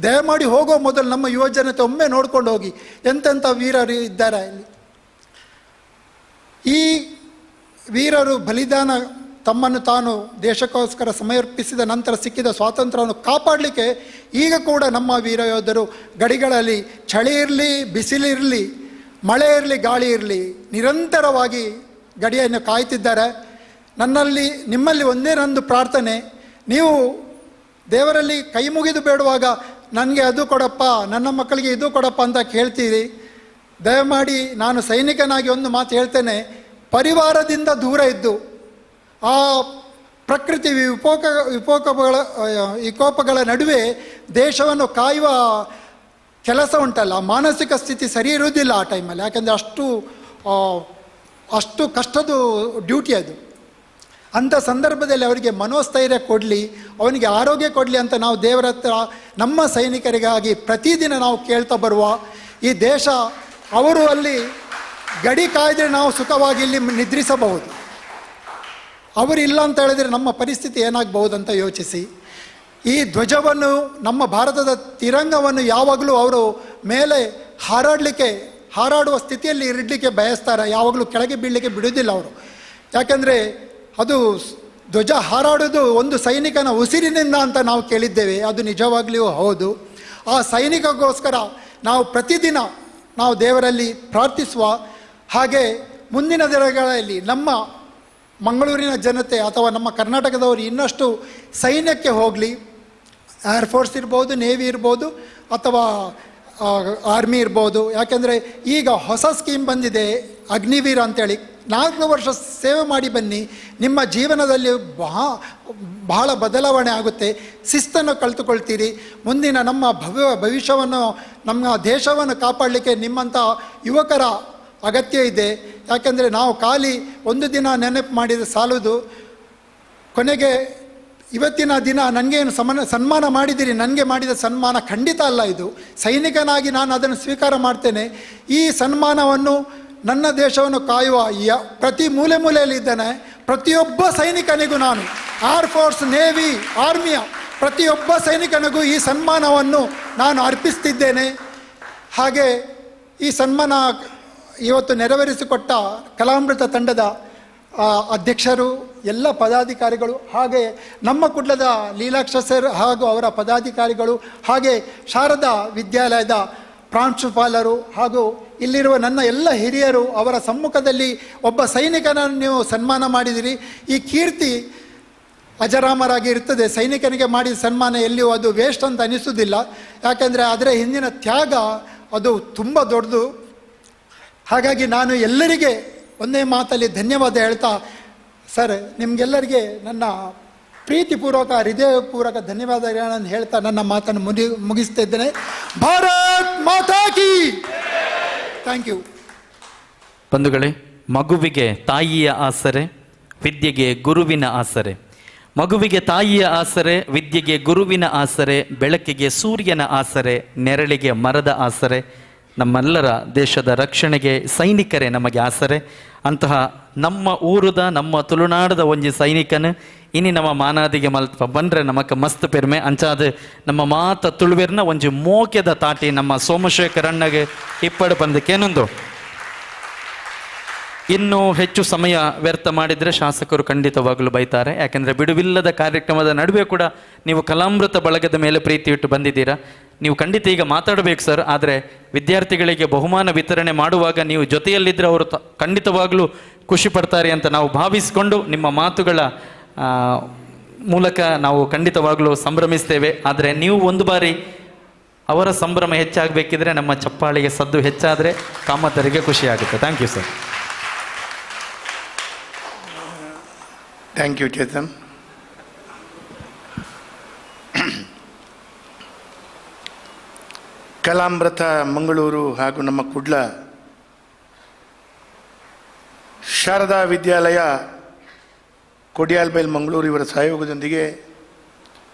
ದಯಮಾಡಿ ಹೋಗೋ ಮೊದಲು ನಮ್ಮ ಯುವ ಜನತೆ ಒಮ್ಮೆ ನೋಡ್ಕೊಂಡು ಹೋಗಿ, ಎಂತೆಂಥ ವೀರರು ಇದ್ದಾರೆ ಇಲ್ಲಿ. ಈ ವೀರರು ಬಲಿದಾನ ತಮ್ಮನ್ನು ತಾನು ದೇಶಕ್ಕೋಸ್ಕರ ಸಮರ್ಪಿಸಿದ ನಂತರ ಸಿಕ್ಕಿದ ಸ್ವಾತಂತ್ರ್ಯವನ್ನು ಕಾಪಾಡಲಿಕ್ಕೆ ಈಗ ಕೂಡ ನಮ್ಮ ವೀರ ಯೋಧರು ಗಡಿಗಳಲ್ಲಿ ಚಳಿ ಇರಲಿ, ಬಿಸಿಲಿರಲಿ, ಮಳೆ ಇರಲಿ, ಗಾಳಿ ಇರಲಿ, ನಿರಂತರವಾಗಿ ಗಡಿಯನ್ನು ಕಾಯ್ತಿದ್ದಾರೆ. ನಿಮ್ಮಲ್ಲಿ ಒಂದೇ ನಂದು ಪ್ರಾರ್ಥನೆ, ನೀವು ದೇವರಲ್ಲಿ ಕೈ ಮುಗಿದು ಬೇಡುವಾಗ ನನಗೆ ಅದು ಕೊಡಪ್ಪ, ನನ್ನ ಮಕ್ಕಳಿಗೆ ಇದು ಕೊಡಪ್ಪ ಅಂತ ಕೇಳ್ತೀರಿ. ದಯಮಾಡಿ ನಾನು ಸೈನಿಕನಾಗಿ ಒಂದು ಮಾತು ಹೇಳ್ತೇನೆ, ಪರಿವಾರದಿಂದ ದೂರ ಇದ್ದು ಆ ಪ್ರಕೃತಿ ವಿಕೋಪಗಳ ನಡುವೆ ದೇಶವನ್ನು ಕಾಯುವ ಕೆಲಸ ಉಂಟಲ್ಲ, ಮಾನಸಿಕ ಸ್ಥಿತಿ ಸರಿ ಇರುವುದಿಲ್ಲ ಆ ಟೈಮಲ್ಲಿ. ಯಾಕೆಂದರೆ ಅಷ್ಟು ಅಷ್ಟು ಕಷ್ಟದ ಡ್ಯೂಟಿ ಅದು. ಅಂಥ ಸಂದರ್ಭದಲ್ಲಿ ಅವರಿಗೆ ಮನೋಸ್ಥೈರ್ಯ ಕೊಡಲಿ, ಅವನಿಗೆ ಆರೋಗ್ಯ ಕೊಡಲಿ ಅಂತ ನಾವು ದೇವರ ಹತ್ರ ನಮ್ಮ ಸೈನಿಕರಿಗಾಗಿ ಪ್ರತಿದಿನ ನಾವು ಕೇಳ್ತಾ ಬರುವ ಈ ದೇಶ, ಅವರು ಅಲ್ಲಿ ಗಡಿ ಕಾಯ್ದರೆ ನಾವು ಸುಖವಾಗಿ ಇಲ್ಲಿ ನಿದ್ರಿಸಬಹುದು. ಅವರಿಲ್ಲ ಅಂತ ಹೇಳಿದರೆ ನಮ್ಮ ಪರಿಸ್ಥಿತಿ ಏನಾಗಬಹುದು ಅಂತ ಯೋಚಿಸಿ. ಈ ಧ್ವಜವನ್ನು, ನಮ್ಮ ಭಾರತದ ತಿರಂಗವನ್ನು ಯಾವಾಗಲೂ ಅವರು ಮೇಲೆ ಹಾರಾಡುವ ಸ್ಥಿತಿಯಲ್ಲಿ ಇರಲಿಕ್ಕೆ ಬಯಸ್ತಾರೆ, ಯಾವಾಗಲೂ ಕೆಳಗೆ ಬೀಳಲಿಕ್ಕೆ ಬಿಡೋದಿಲ್ಲ ಅವರು. ಯಾಕೆಂದರೆ ಅದು ಧ್ವಜ ಹಾರಾಡೋದು ಒಂದು ಸೈನಿಕನ ಉಸಿರಿನಿಂದ ಅಂತ ನಾವು ಕೇಳಿದ್ದೇವೆ, ಅದು ನಿಜವಾಗ್ಲಿಯೂ ಹೌದು. ಆ ಸೈನಿಕಗೋಸ್ಕರ ನಾವು ಪ್ರತಿದಿನ ನಾವು ದೇವರಲ್ಲಿ ಪ್ರಾರ್ಥಿಸುವ ಹಾಗೆ ಮುಂದಿನ ದಿನಗಳಲ್ಲಿ ನಮ್ಮ ಮಂಗಳೂರಿನ ಜನತೆ ಅಥವಾ ನಮ್ಮ ಕರ್ನಾಟಕದವರು ಇನ್ನಷ್ಟು ಸೈನ್ಯಕ್ಕೆ ಹೋಗಲಿ, ಏರ್ಫೋರ್ಸ್ ಇರ್ಬೋದು, ನೇವಿ ಇರ್ಬೋದು, ಅಥವಾ ಆರ್ಮಿ ಇರ್ಬೋದು. ಯಾಕೆಂದರೆ ಈಗ ಹೊಸ ಸ್ಕೀಮ್ ಬಂದಿದೆ ಅಗ್ನಿವೀರ ಅಂತೇಳಿ. 4 ವರ್ಷ ಸೇವೆ ಮಾಡಿ ಬನ್ನಿ, ನಿಮ್ಮ ಜೀವನದಲ್ಲಿ ಬಹಳ ಬದಲಾವಣೆ ಆಗುತ್ತೆ, ಶಿಸ್ತನ್ನು ಕಲಿತುಕೊಳ್ತೀರಿ. ಮುಂದಿನ ನಮ್ಮ ಭವಿಷ್ಯವನ್ನು, ನಮ್ಮ ದೇಶವನ್ನು ಕಾಪಾಡಲಿಕ್ಕೆ ನಿಮ್ಮಂಥ ಯುವಕರ ಅಗತ್ಯ ಇದೆ. ಯಾಕೆಂದರೆ ನಾವು ಖಾಲಿ ಒಂದು ದಿನ ನೆನಪು ಮಾಡಿದರೆ ಸಾಲದು. ಕೊನೆಗೆ ಇವತ್ತಿನ ದಿನ ನನಗೇನು ಸನ್ಮಾನ ಮಾಡಿದ್ದೀರಿ, ನನಗೆ ಮಾಡಿದ ಸನ್ಮಾನ ಖಂಡಿತ ಅಲ್ಲ ಇದು. ಸೈನಿಕನಾಗಿ ನಾನು ಅದನ್ನು ಸ್ವೀಕಾರ ಮಾಡ್ತೇನೆ. ಈ ಸನ್ಮಾನವನ್ನು ನನ್ನ ದೇಶವನ್ನು ಕಾಯುವ ಪ್ರತಿ ಮೂಲೆಯಲ್ಲಿದ್ದೇನೆ. ಪ್ರತಿಯೊಬ್ಬ ಸೈನಿಕನಿಗೂ ನಾನು, ಏರ್ಫೋರ್ಸ್, ನೇವಿ, ಆರ್ಮಿಯ ಪ್ರತಿಯೊಬ್ಬ ಸೈನಿಕನಿಗೂ ಈ ಸನ್ಮಾನವನ್ನು ನಾನು ಅರ್ಪಿಸ್ತಿದ್ದೇನೆ. ಹಾಗೆ ಈ ಸನ್ಮಾನ ಇವತ್ತು ನೆರವೇರಿಸಿಕೊಟ್ಟ ಕಲಾಮೃತ ತಂಡದ ಅಧ್ಯಕ್ಷರು, ಎಲ್ಲ ಪದಾಧಿಕಾರಿಗಳು, ಹಾಗೆ ನಮ್ಮ ಕುಡ್ಲದ ಲೀಲಾಕ್ಷ ಸರ್ ಹಾಗೂ ಅವರ ಪದಾಧಿಕಾರಿಗಳು, ಹಾಗೆ ಶಾರದಾ ವಿದ್ಯಾಲಯದ ಪ್ರಾಂಶುಪಾಲರು, ಹಾಗೂ ಇಲ್ಲಿರುವ ನನ್ನ ಎಲ್ಲ ಹಿರಿಯರು, ಅವರ ಸಮ್ಮುಖದಲ್ಲಿ ಒಬ್ಬ ಸೈನಿಕನನ್ನು ನೀವು ಸನ್ಮಾನ ಮಾಡಿದಿರಿ. ಈ ಕೀರ್ತಿ ಅಜರಾಮರಾಗಿ ಇರ್ತದೆ. ಸೈನಿಕನಿಗೆ ಮಾಡಿದ ಸನ್ಮಾನ ಎಲ್ಲಿಯೂ ಅದು ವೇಸ್ಟ್ ಅಂತ ಅನಿಸೋದಿಲ್ಲ. ಯಾಕೆಂದರೆ ಅದರ ಹಿಂದಿನ ತ್ಯಾಗ ಅದು ತುಂಬ ದೊಡ್ಡದು. ಹಾಗಾಗಿ ನಾನು ಎಲ್ಲರಿಗೆ ಒಂದೇ ಮಾತಲ್ಲಿ ಧನ್ಯವಾದ ಹೇಳ್ತಾ, ಸರ್ ನಿಮಗೆಲ್ಲರಿಗೆ ನನ್ನ ಪ್ರೀತಿಪೂರ್ವಕ, ಹೃದಯಪೂರ್ವಕ ಧನ್ಯವಾದಗಳನ್ನು ಹೇಳ್ತಾ ನನ್ನ ಮಾತನ್ನು ಮುಗಿಸ್ತಾ ಇದ್ದೇನೆ. ಭಾರತ್ ಮಾತಾ ಕೀ. Thank you. ಬಂಧುಗಳೇ, ಮಗುವಿಗೆ ತಾಯಿಯ ಆಸರೆ, ವಿದ್ಯೆಗೆ ಗುರುವಿನ ಆಸರೆ. ಮಗುವಿಗೆ ತಾಯಿಯ ಆಸರೆ, ವಿದ್ಯೆಗೆ ಗುರುವಿನ ಆಸರೆ, ಬೆಳಕಿಗೆ ಸೂರ್ಯನ ಆಸರೆ, ನೆರಳಿಗೆ ಮರದ ಆಸರೆ, ನಮ್ಮೆಲ್ಲರ ದೇಶದ ರಕ್ಷಣೆಗೆ ಸೈನಿಕರೇ ನಮಗೆ ಆಸರೆ. ಅಂತಹ ನಮ್ಮ ಊರುದ, ನಮ್ಮ ತುಳುನಾಡದ ಒಂಜಿ ಸೈನಿಕನು ಇನಿ ನಮ್ಮ ಮಾನಾದಿಗೆ ಮಲ್ಪ ಬಂದರೆ ನಮಕ್ಕೆ ಮಸ್ತ್ ಪೆರ್ಮೆ. ಅಂಚಾದ ನಮ್ಮ ಮಾತ ತುಳುವೆರ್ನ ಒಂಜಿ ಮೋಕೆದ ತಾಟಿ ನಮ್ಮ ಸೋಮಶೇಖರ್ ಅಣ್ಣಗೆ ಇಪ್ಪಡು ಬಂದಕ್ಕೇನೊಂದು. ಇನ್ನೂ ಹೆಚ್ಚು ಸಮಯ ವ್ಯರ್ಥ ಮಾಡಿದರೆ ಶಾಸಕರು ಖಂಡಿತವಾಗಲೂ ಬೈತಾರೆ. ಯಾಕೆಂದರೆ ಬಿಡುವಿಲ್ಲದ ಕಾರ್ಯಕ್ರಮದ ನಡುವೆ ಕೂಡ ನೀವು ಕಲಾಮೃತ ಬಳಗದ ಮೇಲೆ ಪ್ರೀತಿ ಇಟ್ಟು ಬಂದಿದ್ದೀರಾ. ನೀವು ಖಂಡಿತ ಈಗ ಮಾತಾಡಬೇಕು ಸರ್. ಆದರೆ ವಿದ್ಯಾರ್ಥಿಗಳಿಗೆ ಬಹುಮಾನ ವಿತರಣೆ ಮಾಡುವಾಗ ನೀವು ಜೊತೆಯಲ್ಲಿದ್ದರೆ ಅವರು ಖಂಡಿತವಾಗಲೂ ಖುಷಿ ಪಡ್ತಾರೆ ಅಂತ ನಾವು ಭಾವಿಸಿಕೊಂಡು ನಿಮ್ಮ ಮಾತುಗಳ ಮೂಲಕ ನಾವು ಖಂಡಿತವಾಗಲೂ ಸಂಭ್ರಮಿಸ್ತೇವೆ. ಆದರೆ ನೀವು ಒಂದು ಬಾರಿ ಅವರ ಸಂಭ್ರಮ ಹೆಚ್ಚಾಗಬೇಕಿದ್ರೆ ನಮ್ಮ ಚಪ್ಪಾಳಿಗೆ ಸದ್ದು ಹೆಚ್ಚಾದರೆ ಕಾಮತರಿಗೆ ಖುಷಿಯಾಗುತ್ತೆ. Thank you sir. Thank you Chetan. Kalamrita Mangaluru ಹಾಗೂ ನಮ್ಮ ಕುಡ್ಲ ಶಾರದಾ ವಿದ್ಯಾಲಯ ಕೊಡಿಯಾಲ್ಬೈಲ್ ಮಂಗಳೂರು ಇವರ ಸಹಯೋಗದೊಂದಿಗೆ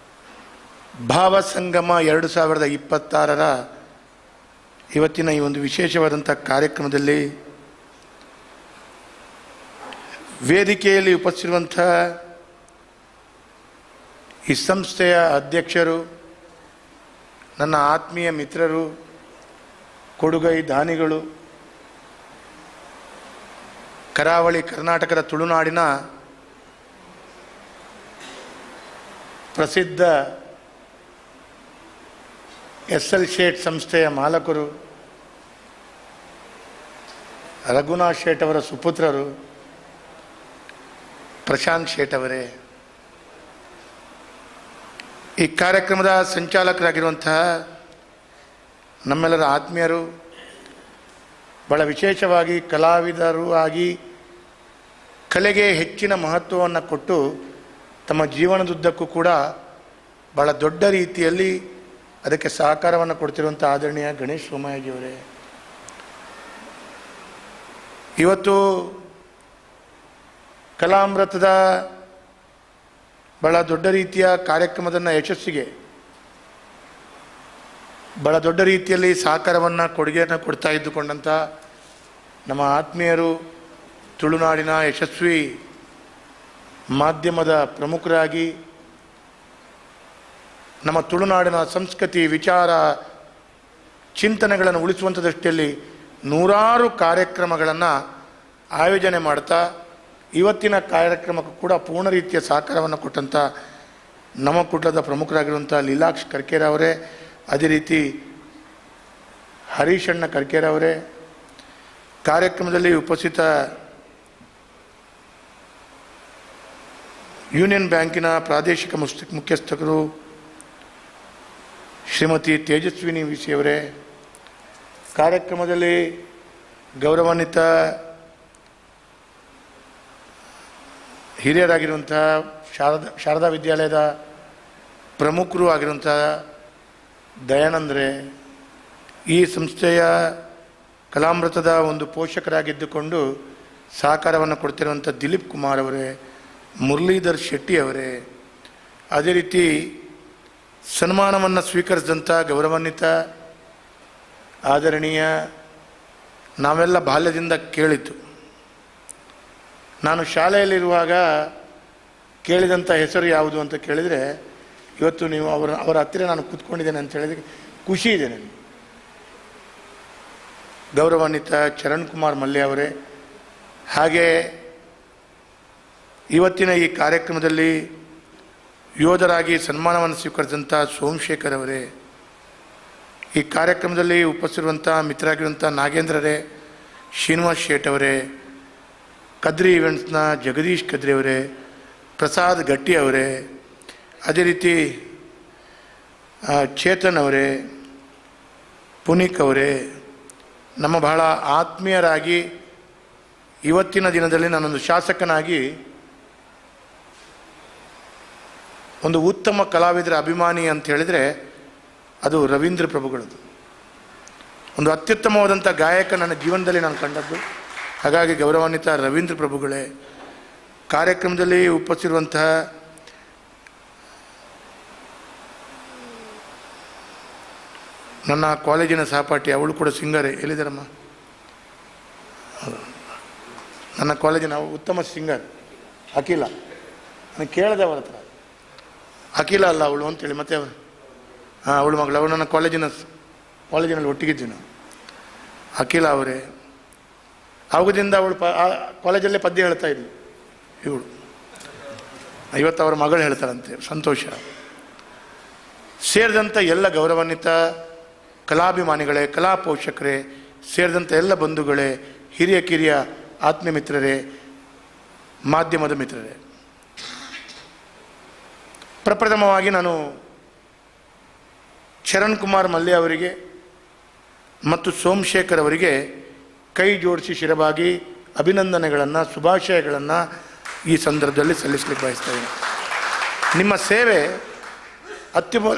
ಭಾವಸಂಗಮ 2026 ಇವತ್ತಿನ ಈ ಒಂದು ವಿಶೇಷವಾದಂಥ ಕಾರ್ಯಕ್ರಮದಲ್ಲಿ ವೇದಿಕೆಯಲ್ಲಿ ಉಪಸ್ಥಿತಿರುವಂಥ ಈ ಸಂಸ್ಥೆಯ ಅಧ್ಯಕ್ಷರು, ನನ್ನ ಆತ್ಮೀಯ ಮಿತ್ರರು, ಕೊಡುಗೈ ದಾನಿಗಳು, ಕರಾವಳಿ ಕರ್ನಾಟಕದ ತುಳುನಾಡಿನ ಪ್ರಸಿದ್ಧ SL ಶೇಟ್ ಸಂಸ್ಥೆಯ ಮಾಲಕರು, ರಘುನಾಥ್ ಶೇಟ್ ಅವರ ಸುಪುತ್ರರು, ಪ್ರಶಾಂತ್ ಶೇಟ್ ಅವರೇ, ಈ ಕಾರ್ಯಕ್ರಮದ ಸಂಚಾಲಕರಾಗಿರುವಂತಹ ನಮ್ಮೆಲ್ಲರ ಆತ್ಮೀಯರು, ಬಹಳ ವಿಶೇಷವಾಗಿ ಕಲಾವಿದರು ಆಗಿ ಕಲೆಗೆ ಹೆಚ್ಚಿನ ಮಹತ್ವವನ್ನು ಕೊಟ್ಟು ತಮ್ಮ ಜೀವನದುದ್ದಕ್ಕೂ ಕೂಡ ಬಹಳ ದೊಡ್ಡ ರೀತಿಯಲ್ಲಿ ಅದಕ್ಕೆ ಸಹಕಾರವನ್ನು ಕೊಡ್ತಿರುವಂಥ ಆದರಣೀಯ ಗಣೇಶ್ ಸೋಮಯಾಜಿಯವರೇ, ಇವತ್ತು ಕಲಾಮೃತದ ಬಹಳ ದೊಡ್ಡ ರೀತಿಯ ಕಾರ್ಯಕ್ರಮದನ್ನು ಯಶಸ್ಸಿಗೆ ಬಹಳ ದೊಡ್ಡ ರೀತಿಯಲ್ಲಿ ಸಹಕಾರವನ್ನು ಕೊಡುಗೆಯನ್ನು ಕೊಡ್ತಾ ಇದ್ದುಕೊಂಡಂಥ ನಮ್ಮ ಆತ್ಮೀಯರು, ತುಳುನಾಡಿನ ಯಶಸ್ವಿ ಮಾಧ್ಯಮದ ಪ್ರಮುಖರಾಗಿ ನಮ್ಮ ತುಳುನಾಡಿನ ಸಂಸ್ಕೃತಿ, ವಿಚಾರ, ಚಿಂತನೆಗಳನ್ನು ಉಳಿಸುವಂಥ ದೃಷ್ಟಿಯಲ್ಲಿ ನೂರಾರು ಕಾರ್ಯಕ್ರಮಗಳನ್ನು ಆಯೋಜನೆ ಮಾಡ್ತಾ ಇವತ್ತಿನ ಕಾರ್ಯಕ್ರಮಕ್ಕೂ ಕೂಡ ಪೂರ್ಣ ರೀತಿಯ ಸಹಕಾರವನ್ನು ಕೊಟ್ಟಂಥ ನಮ್ಮ ಕುಟುಂಬದ ಪ್ರಮುಖರಾಗಿರುವಂಥ ಲೀಲಾಕ್ಷ ಕರ್ಕೇರ ಅವರೇ, ಅದೇ ರೀತಿ ಹರೀಶಣ್ಣ ಕರ್ಕೇರ ಅವರೇ, ಕಾರ್ಯಕ್ರಮದಲ್ಲಿ ಉಪಸ್ಥಿತ ಯೂನಿಯನ್ ಬ್ಯಾಂಕಿನ ಪ್ರಾದೇಶಿಕ ಮುಖ್ಯಸ್ಥರು ಶ್ರೀಮತಿ ತೇಜಸ್ವಿನಿ ವಿಸಿ ಅವರೇ, ಕಾರ್ಯಕ್ರಮದಲ್ಲಿ ಗೌರವಾನ್ವಿತ ಹಿರಿಯರಾಗಿರುವಂಥ ಶಾರದಾ ವಿದ್ಯಾಲಯದ ಪ್ರಮುಖರು ಆಗಿರುವಂಥ ದಯಾನಂದ್ರೆ, ಈ ಸಂಸ್ಥೆಯ ಕಲಾಮೃತದ ಒಂದು ಪೋಷಕರಾಗಿದ್ದುಕೊಂಡು ಸಹಕಾರವನ್ನು ಕೊಡ್ತಿರುವಂಥ ದಿಲೀಪ್ ಕುಮಾರ್ ಅವರೇ, ಮುರಳೀಧರ್ ಶೆಟ್ಟಿ ಅವರೇ, ಅದೇ ರೀತಿ ಸನ್ಮಾನವನ್ನು ಸ್ವೀಕರಿಸಿದಂಥ ಗೌರವಾನ್ವಿತ ಆದರಣೀಯ, ನಾವೆಲ್ಲ ಬಾಲ್ಯದಿಂದ ಕೇಳಿದ್ದು, ನಾನು ಶಾಲೆಯಲ್ಲಿರುವಾಗ ಕೇಳಿದಂಥ ಹೆಸರು ಯಾವುದು ಅಂತ ಕೇಳಿದರೆ ಇವತ್ತು ನೀವು ಅವರ ಹತ್ತಿರ ನಾನು ಕೂತ್ಕೊಂಡಿದ್ದೇನೆ ಅಂತ ಹೇಳಿದ್ರೆ ಖುಷಿ ಇದೆ ನನಗೆ. ಗೌರವಾನ್ವಿತ ಚರಣ್ ಕುಮಾರ್ ಮಲ್ಯ ಅವರೇ, ಹಾಗೆ ಇವತ್ತಿನ ಈ ಕಾರ್ಯಕ್ರಮದಲ್ಲಿ ಯೋಧರಾಗಿ ಸನ್ಮಾನವನ್ನು ಸ್ವೀಕರಿಸಿದಂಥ ಸೋಮಶೇಖರ್ ಅವರೇ, ಈ ಕಾರ್ಯಕ್ರಮದಲ್ಲಿ ಉಪಸ್ಥಿತಿರುವಂಥ ಮಿತ್ರರಾಗಿರುವಂಥ ನಾಗೇಂದ್ರರೇ, ಶ್ರೀನಿವಾಸ್ ಶೇಟ್ ಅವರೇ, ಕದ್ರಿ ಇವೆಂಟ್ಸ್ನ ಜಗದೀಶ್ ಕದ್ರಿ ಅವರೇ, ಪ್ರಸಾದ್ ಗಟ್ಟಿ ಅವರೇ, ಅದೇ ರೀತಿ ಚೇತನ್ ಅವರೇ, ಪುನೀಕ್ ಅವರೇ, ನಮ್ಮ ಬಹಳ ಆತ್ಮೀಯರಾಗಿ ಇವತ್ತಿನ ದಿನದಲ್ಲಿ ನಾನೊಂದು ಶಾಸಕನಾಗಿ ಒಂದು ಉತ್ತಮ ಕಲಾವಿದರ ಅಭಿಮಾನಿ ಅಂತ ಹೇಳಿದರೆ ಅದು ರವೀಂದ್ರ ಪ್ರಭುಗಳದ್ದು. ಒಂದು ಅತ್ಯುತ್ತಮವಾದಂಥ ಗಾಯಕ ನನ್ನ ಜೀವನದಲ್ಲಿ ನಾನು ಕಂಡದ್ದು. ಹಾಗಾಗಿ ಗೌರವಾನ್ವಿತ ರವೀಂದ್ರ ಪ್ರಭುಗಳೇ, ಕಾರ್ಯಕ್ರಮದಲ್ಲಿ ಉಪಸ್ಥಿತಿರುವಂತಹ ನನ್ನ ಕಾಲೇಜಿನ ಸಹಪಾಠಿ, ಅವಳು ಕೂಡ ಸಿಂಗರೇ, ಎಲ್ಲಿದ್ದಾರಮ್ಮ? ನನ್ನ ಕಾಲೇಜಿನ ಉತ್ತಮ ಸಿಂಗರ್ ಅಖಿಲ. ನಾನು ಕೇಳಿದೆ ಅವರ ಹತ್ರ, ಅಖಿಲ ಅಲ್ಲ ಅವಳು ಅಂತೇಳಿ, ಮತ್ತೆ ಅವರು ಅವಳು ಮಗಳು, ಅವಳು ನನ್ನ ಕಾಲೇಜಿನಲ್ಲಿ ಒಟ್ಟಿಗಿದ್ವಿ ನಾವು. ಅಖಿಲ ಅವರೇ, ಅವಗದಿಂದ ಅವಳು ಕಾಲೇಜಲ್ಲೇ ಪದ್ಯ ಹೇಳ್ತಾ ಇದ್ಲು ಇವಳು, ಇವತ್ತು ಅವರ ಮಗಳು ಹೇಳ್ತಾರಂತೆ, ಸಂತೋಷ. ಸೇರಿದಂಥ ಎಲ್ಲ ಗೌರವಾನ್ವಿತ ಕಲಾಭಿಮಾನಿಗಳೇ, ಕಲಾ ಪೋಷಕರೇ, ಸೇರಿದಂಥ ಎಲ್ಲ ಬಂಧುಗಳೇ, ಹಿರಿಯ ಕಿರಿಯ ಆತ್ಮೀಯ ಮಿತ್ರರೇ, ಮಾಧ್ಯಮದ ಮಿತ್ರರೇ, ಪ್ರಪ್ರಥಮವಾಗಿ ನಾನು ಚರಣ್ ಕುಮಾರ್ ಮಲ್ಯ ಅವರಿಗೆ ಮತ್ತು ಸೋಮಶೇಖರ್ ಅವರಿಗೆ ಕೈ ಜೋಡಿಸಿ ಶಿರವಾಗಿ ಅಭಿನಂದನೆಗಳನ್ನು, ಶುಭಾಶಯಗಳನ್ನು ಈ ಸಂದರ್ಭದಲ್ಲಿ ಸಲ್ಲಿಸಲಿಕ್ಕೆ ಬಯಸ್ತಾ ಇದ್ದೀನಿ. ನಿಮ್ಮ ಸೇವೆ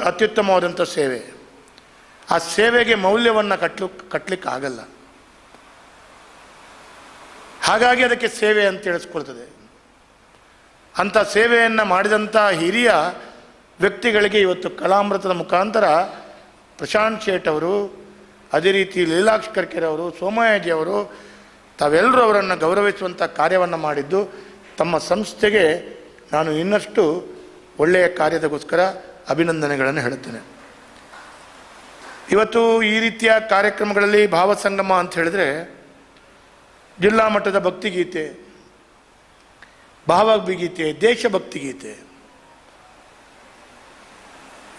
ಅತ್ಯುತ್ತಮವಾದಂಥ ಸೇವೆ. ಆ ಸೇವೆಗೆ ಮೌಲ್ಯವನ್ನು ಕಟ್ಟಲಿಕ್ಕೆ ಆಗಲ್ಲ, ಹಾಗಾಗಿ ಅದಕ್ಕೆ ಸೇವೆ ಅಂತ ಹೇಳಿಸ್ಕೊಳ್ತದೆ. ಅಂಥ ಸೇವೆಯನ್ನು ಮಾಡಿದಂಥ ಹಿರಿಯ ವ್ಯಕ್ತಿಗಳಿಗೆ ಇವತ್ತು ಕಲಾಮೃತದ ಮುಖಾಂತರ ಪ್ರಶಾಂತ್ ಶೇಟ್ ಅವರು, ಅದೇ ರೀತಿ ಲೀಲಾಕ್ಷ ಕರ್ಕೇರ ಅವರು, ಸೋಮಯಾಜಿ ಅವರು, ತಾವೆಲ್ಲರೂ ಅವರನ್ನು ಗೌರವಿಸುವಂಥ ಕಾರ್ಯವನ್ನು ಮಾಡಿದ್ದು ತಮ್ಮ ಸಂಸ್ಥೆಗೆ ನಾನು ಇನ್ನಷ್ಟು ಒಳ್ಳೆಯ ಕಾರ್ಯದಗೋಸ್ಕರ ಅಭಿನಂದನೆಗಳನ್ನು ಹೇಳುತ್ತೇನೆ. ಇವತ್ತು ಈ ರೀತಿಯ ಕಾರ್ಯಕ್ರಮಗಳಲ್ಲಿ ಭಾವಸಂಗಮ ಅಂತ ಹೇಳಿದ್ರೆ ಜಿಲ್ಲಾ ಮಟ್ಟದ ಭಕ್ತಿಗೀತೆ, ಭಾವಗೀತೆ, ದೇಶಭಕ್ತಿ ಗೀತೆ,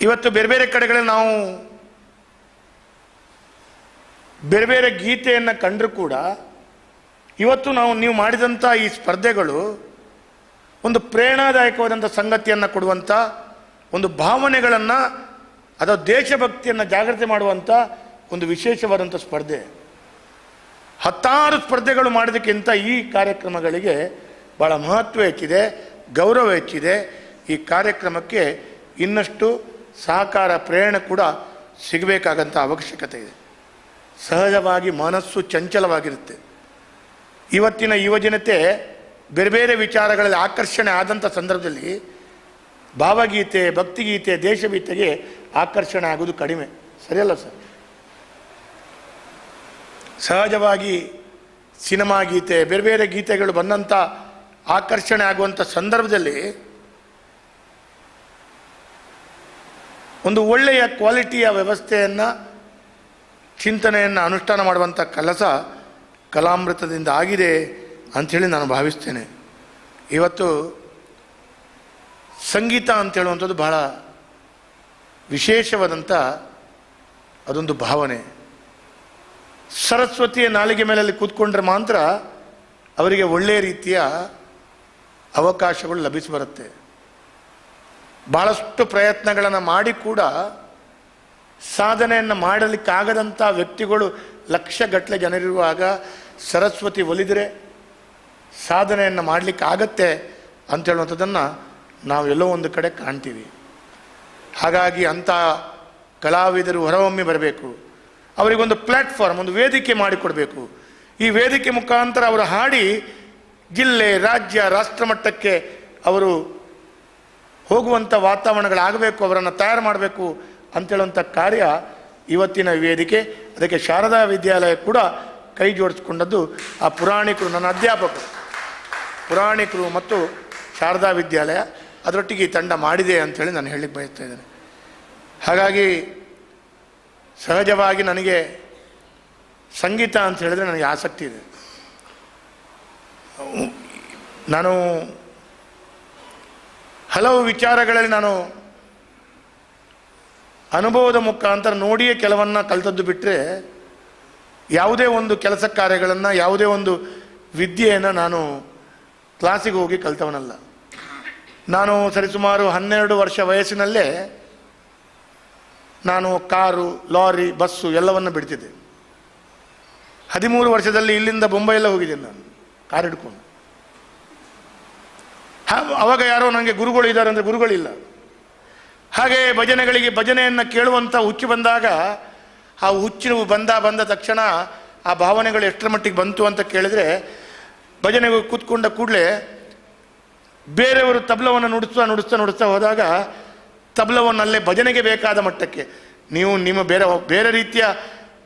ಇವತ್ತು ಬೇರೆ ಬೇರೆ ಕಡೆಗಳಲ್ಲಿ ನಾವು ಬೇರೆ ಬೇರೆ ಗೀತೆಯನ್ನು ಕಂಡರೂ ಕೂಡ ಇವತ್ತು ನೀವು ಮಾಡಿದಂಥ ಈ ಸ್ಪರ್ಧೆಗಳು ಒಂದು ಪ್ರೇರಣಾದಾಯಕವಾದಂಥ ಸಂಗತಿಯನ್ನು ಕೊಡುವಂಥ ಒಂದು ಭಾವನೆಗಳನ್ನು, ಅಥವಾ ದೇಶಭಕ್ತಿಯನ್ನು ಜಾಗೃತಿ ಮಾಡುವಂಥ ಒಂದು ವಿಶೇಷವಾದಂಥ ಸ್ಪರ್ಧೆ. 10 ಸ್ಪರ್ಧೆಗಳು ಮಾಡೋದಕ್ಕಿಂತ ಈ ಕಾರ್ಯಕ್ರಮಗಳಿಗೆ ಭಾಳ ಮಹತ್ವ ಹೆಚ್ಚಿದೆ, ಗೌರವ ಹೆಚ್ಚಿದೆ. ಈ ಕಾರ್ಯಕ್ರಮಕ್ಕೆ ಇನ್ನಷ್ಟು ಸಹಕಾರ, ಪ್ರೇರಣೆ ಕೂಡ ಸಿಗಬೇಕಾದಂಥ ಅವಶ್ಯಕತೆ ಇದೆ. ಸಹಜವಾಗಿ ಮನಸ್ಸು ಚಂಚಲವಾಗಿರುತ್ತೆ. ಇವತ್ತಿನ ಯುವಜನತೆ ಬೇರೆ ಬೇರೆ ವಿಚಾರಗಳಲ್ಲಿ ಆಕರ್ಷಣೆ ಆದಂಥ ಸಂದರ್ಭದಲ್ಲಿ ಭಾವಗೀತೆ, ಭಕ್ತಿಗೀತೆ, ದೇಶಗೀತೆಗೆ ಆಕರ್ಷಣೆ ಆಗೋದು ಕಡಿಮೆ. ಸರಿಯಲ್ಲ ಸರ್? ಸಹಜವಾಗಿ ಸಿನಿಮಾ ಗೀತೆ, ಬೇರೆ ಬೇರೆ ಗೀತೆಗಳು ಬಂದಂಥ ಆಕರ್ಷಣೆ ಆಗುವಂಥ ಸಂದರ್ಭದಲ್ಲಿ ಒಂದು ಒಳ್ಳೆಯ ಕ್ವಾಲಿಟಿಯ ವ್ಯವಸ್ಥೆಯನ್ನು, ಚಿಂತನೆಯನ್ನು ಅನುಷ್ಠಾನ ಮಾಡುವಂಥ ಕೆಲಸ ಕಲಾಮೃತದಿಂದ ಆಗಿದೆ ಅಂಥೇಳಿ ನಾನು ಭಾವಿಸ್ತೇನೆ. ಇವತ್ತು ಸಂಗೀತ ಅಂತೇಳುವಂಥದ್ದು ಬಹಳ ವಿಶೇಷವಾದಂಥ ಅದೊಂದು ಭಾವನೆ. ಸರಸ್ವತಿಯ ನಾಲಿಗೆ ಮೇಲಲ್ಲಿ ಕೂತ್ಕೊಂಡ್ರೆ ಮಾತ್ರ ಅವರಿಗೆ ಒಳ್ಳೆಯ ರೀತಿಯ ಅವಕಾಶಗಳು ಲಭಿಸಿ ಬರುತ್ತೆ. ಬಹಳಷ್ಟು ಪ್ರಯತ್ನಗಳನ್ನು ಮಾಡಿ ಕೂಡ ಸಾಧನೆಯನ್ನು ಮಾಡಲಿಕ್ಕಾಗದಂಥ ವ್ಯಕ್ತಿಗಳು ಲಕ್ಷಗಟ್ಟಲೆ ಜನರಿರುವಾಗ ಸರಸ್ವತಿ ಒಲಿದರೆ ಸಾಧನೆಯನ್ನು ಮಾಡಲಿಕ್ಕಾಗತ್ತೆ ಅಂತೇಳುವಂಥದ್ದನ್ನು ನಾವು ಎಲ್ಲೋ ಒಂದು ಕಡೆ ಕಾಣ್ತೀವಿ. ಹಾಗಾಗಿ ಅಂಥ ಕಲಾವಿದರು ಹೊರಹೊಮ್ಮಿ ಬರಬೇಕು. ಅವರಿಗೊಂದು ಪ್ಲ್ಯಾಟ್ಫಾರ್ಮ್, ಒಂದು ವೇದಿಕೆ ಮಾಡಿಕೊಡಬೇಕು. ಈ ವೇದಿಕೆ ಮುಖಾಂತರ ಅವರು ಹಾಡಿ ಜಿಲ್ಲೆ, ರಾಜ್ಯ, ರಾಷ್ಟ್ರಮಟ್ಟಕ್ಕೆ ಅವರು ಹೋಗುವಂಥ ವಾತಾವರಣಗಳಾಗಬೇಕು, ಅವರನ್ನು ತಯಾರು ಮಾಡಬೇಕು ಅಂತೇಳುವಂಥ ಕಾರ್ಯ ಇವತ್ತಿನ ವೇದಿಕೆ. ಅದಕ್ಕೆ ಶಾರದಾ ವಿದ್ಯಾಲಯ ಕೂಡ ಕೈ ಜೋಡಿಸ್ಕೊಂಡದ್ದು ಆ ಪುರಾಣಿಕರು, ನನ್ನ ಅಧ್ಯಾಪಕರು, ಪುರಾಣಿಕರು ಮತ್ತು ಶಾರದಾ ವಿದ್ಯಾಲಯ ಅದರೊಟ್ಟಿಗೆ ಈ ತಂಡ ಮಾಡಿದೆ ಅಂಥೇಳಿ ನಾನು ಹೇಳಲಿಕ್ಕೆ ಬಯಸ್ತಾ ಇದ್ದೇನೆ. ಹಾಗಾಗಿ ಸಹಜವಾಗಿ ನನಗೆ ಸಂಗೀತ ಅಂತ ಹೇಳಿದ್ರೆ ನನಗೆ ಆಸಕ್ತಿ ಇದೆ. ನಾನು ಹಲವು ವಿಚಾರಗಳಲ್ಲಿ ನಾನು ಅನುಭವದ ಮುಖಾಂತರ ನೋಡಿಯೇ ಕೆಲವನ್ನ ಕಲಿತದ್ದು ಬಿಟ್ಟರೆ ಯಾವುದೇ ಒಂದು ಕೆಲಸ ಕಾರ್ಯಗಳನ್ನು, ಯಾವುದೇ ಒಂದು ವಿದ್ಯೆಯನ್ನು ನಾನು ಕ್ಲಾಸಿಗೆ ಹೋಗಿ ಕಲಿತವನಲ್ಲ. ನಾನು ಸರಿಸುಮಾರು 12 ವರ್ಷ ವಯಸ್ಸಿನಲ್ಲೇ ನಾನು ಕಾರು, ಲಾರಿ, ಬಸ್ಸು ಎಲ್ಲವನ್ನು ಬಿಡ್ತಿದ್ದೆ. 13 ವರ್ಷದಲ್ಲಿ ಇಲ್ಲಿಂದ ಬೊಂಬೈಯೆಲ್ಲ ಹೋಗಿದ್ದೇನೆ ನಾನು ಕಾರ್ ಹಿಡ್ಕೊಂಡು. ಅವಾಗ ಯಾರೋ ನನಗೆ ಗುರುಗಳು ಇದ್ದಾರೆ ಅಂದರೆ ಗುರುಗಳಿಲ್ಲ. ಹಾಗೆ ಭಜನೆಗಳಿಗೆ ಭಜನೆಯನ್ನು ಕೇಳುವಂಥ ಹುಚ್ಚು ಬಂದಾಗ ಆ ಹುಚ್ಚು ಬಂದ ತಕ್ಷಣ ಆ ಭಾವನೆಗಳು ಎಷ್ಟರ ಮಟ್ಟಿಗೆ ಬಂತು ಅಂತ ಕೇಳಿದರೆ, ಭಜನೆಗೆ ಕೂತ್ಕೊಂಡ ಕೂಡಲೇ ಬೇರೆಯವರು ತಬಲವನ್ನು ನುಡಿಸ್ತಾ ಹೋದಾಗ ತಬಲವನ್ನಲ್ಲೇ ಭಜನೆಗೆ ಬೇಕಾದ ಮಟ್ಟಕ್ಕೆ ನೀವು ನಿಮ್ಮ ಬೇರೆ ರೀತಿಯ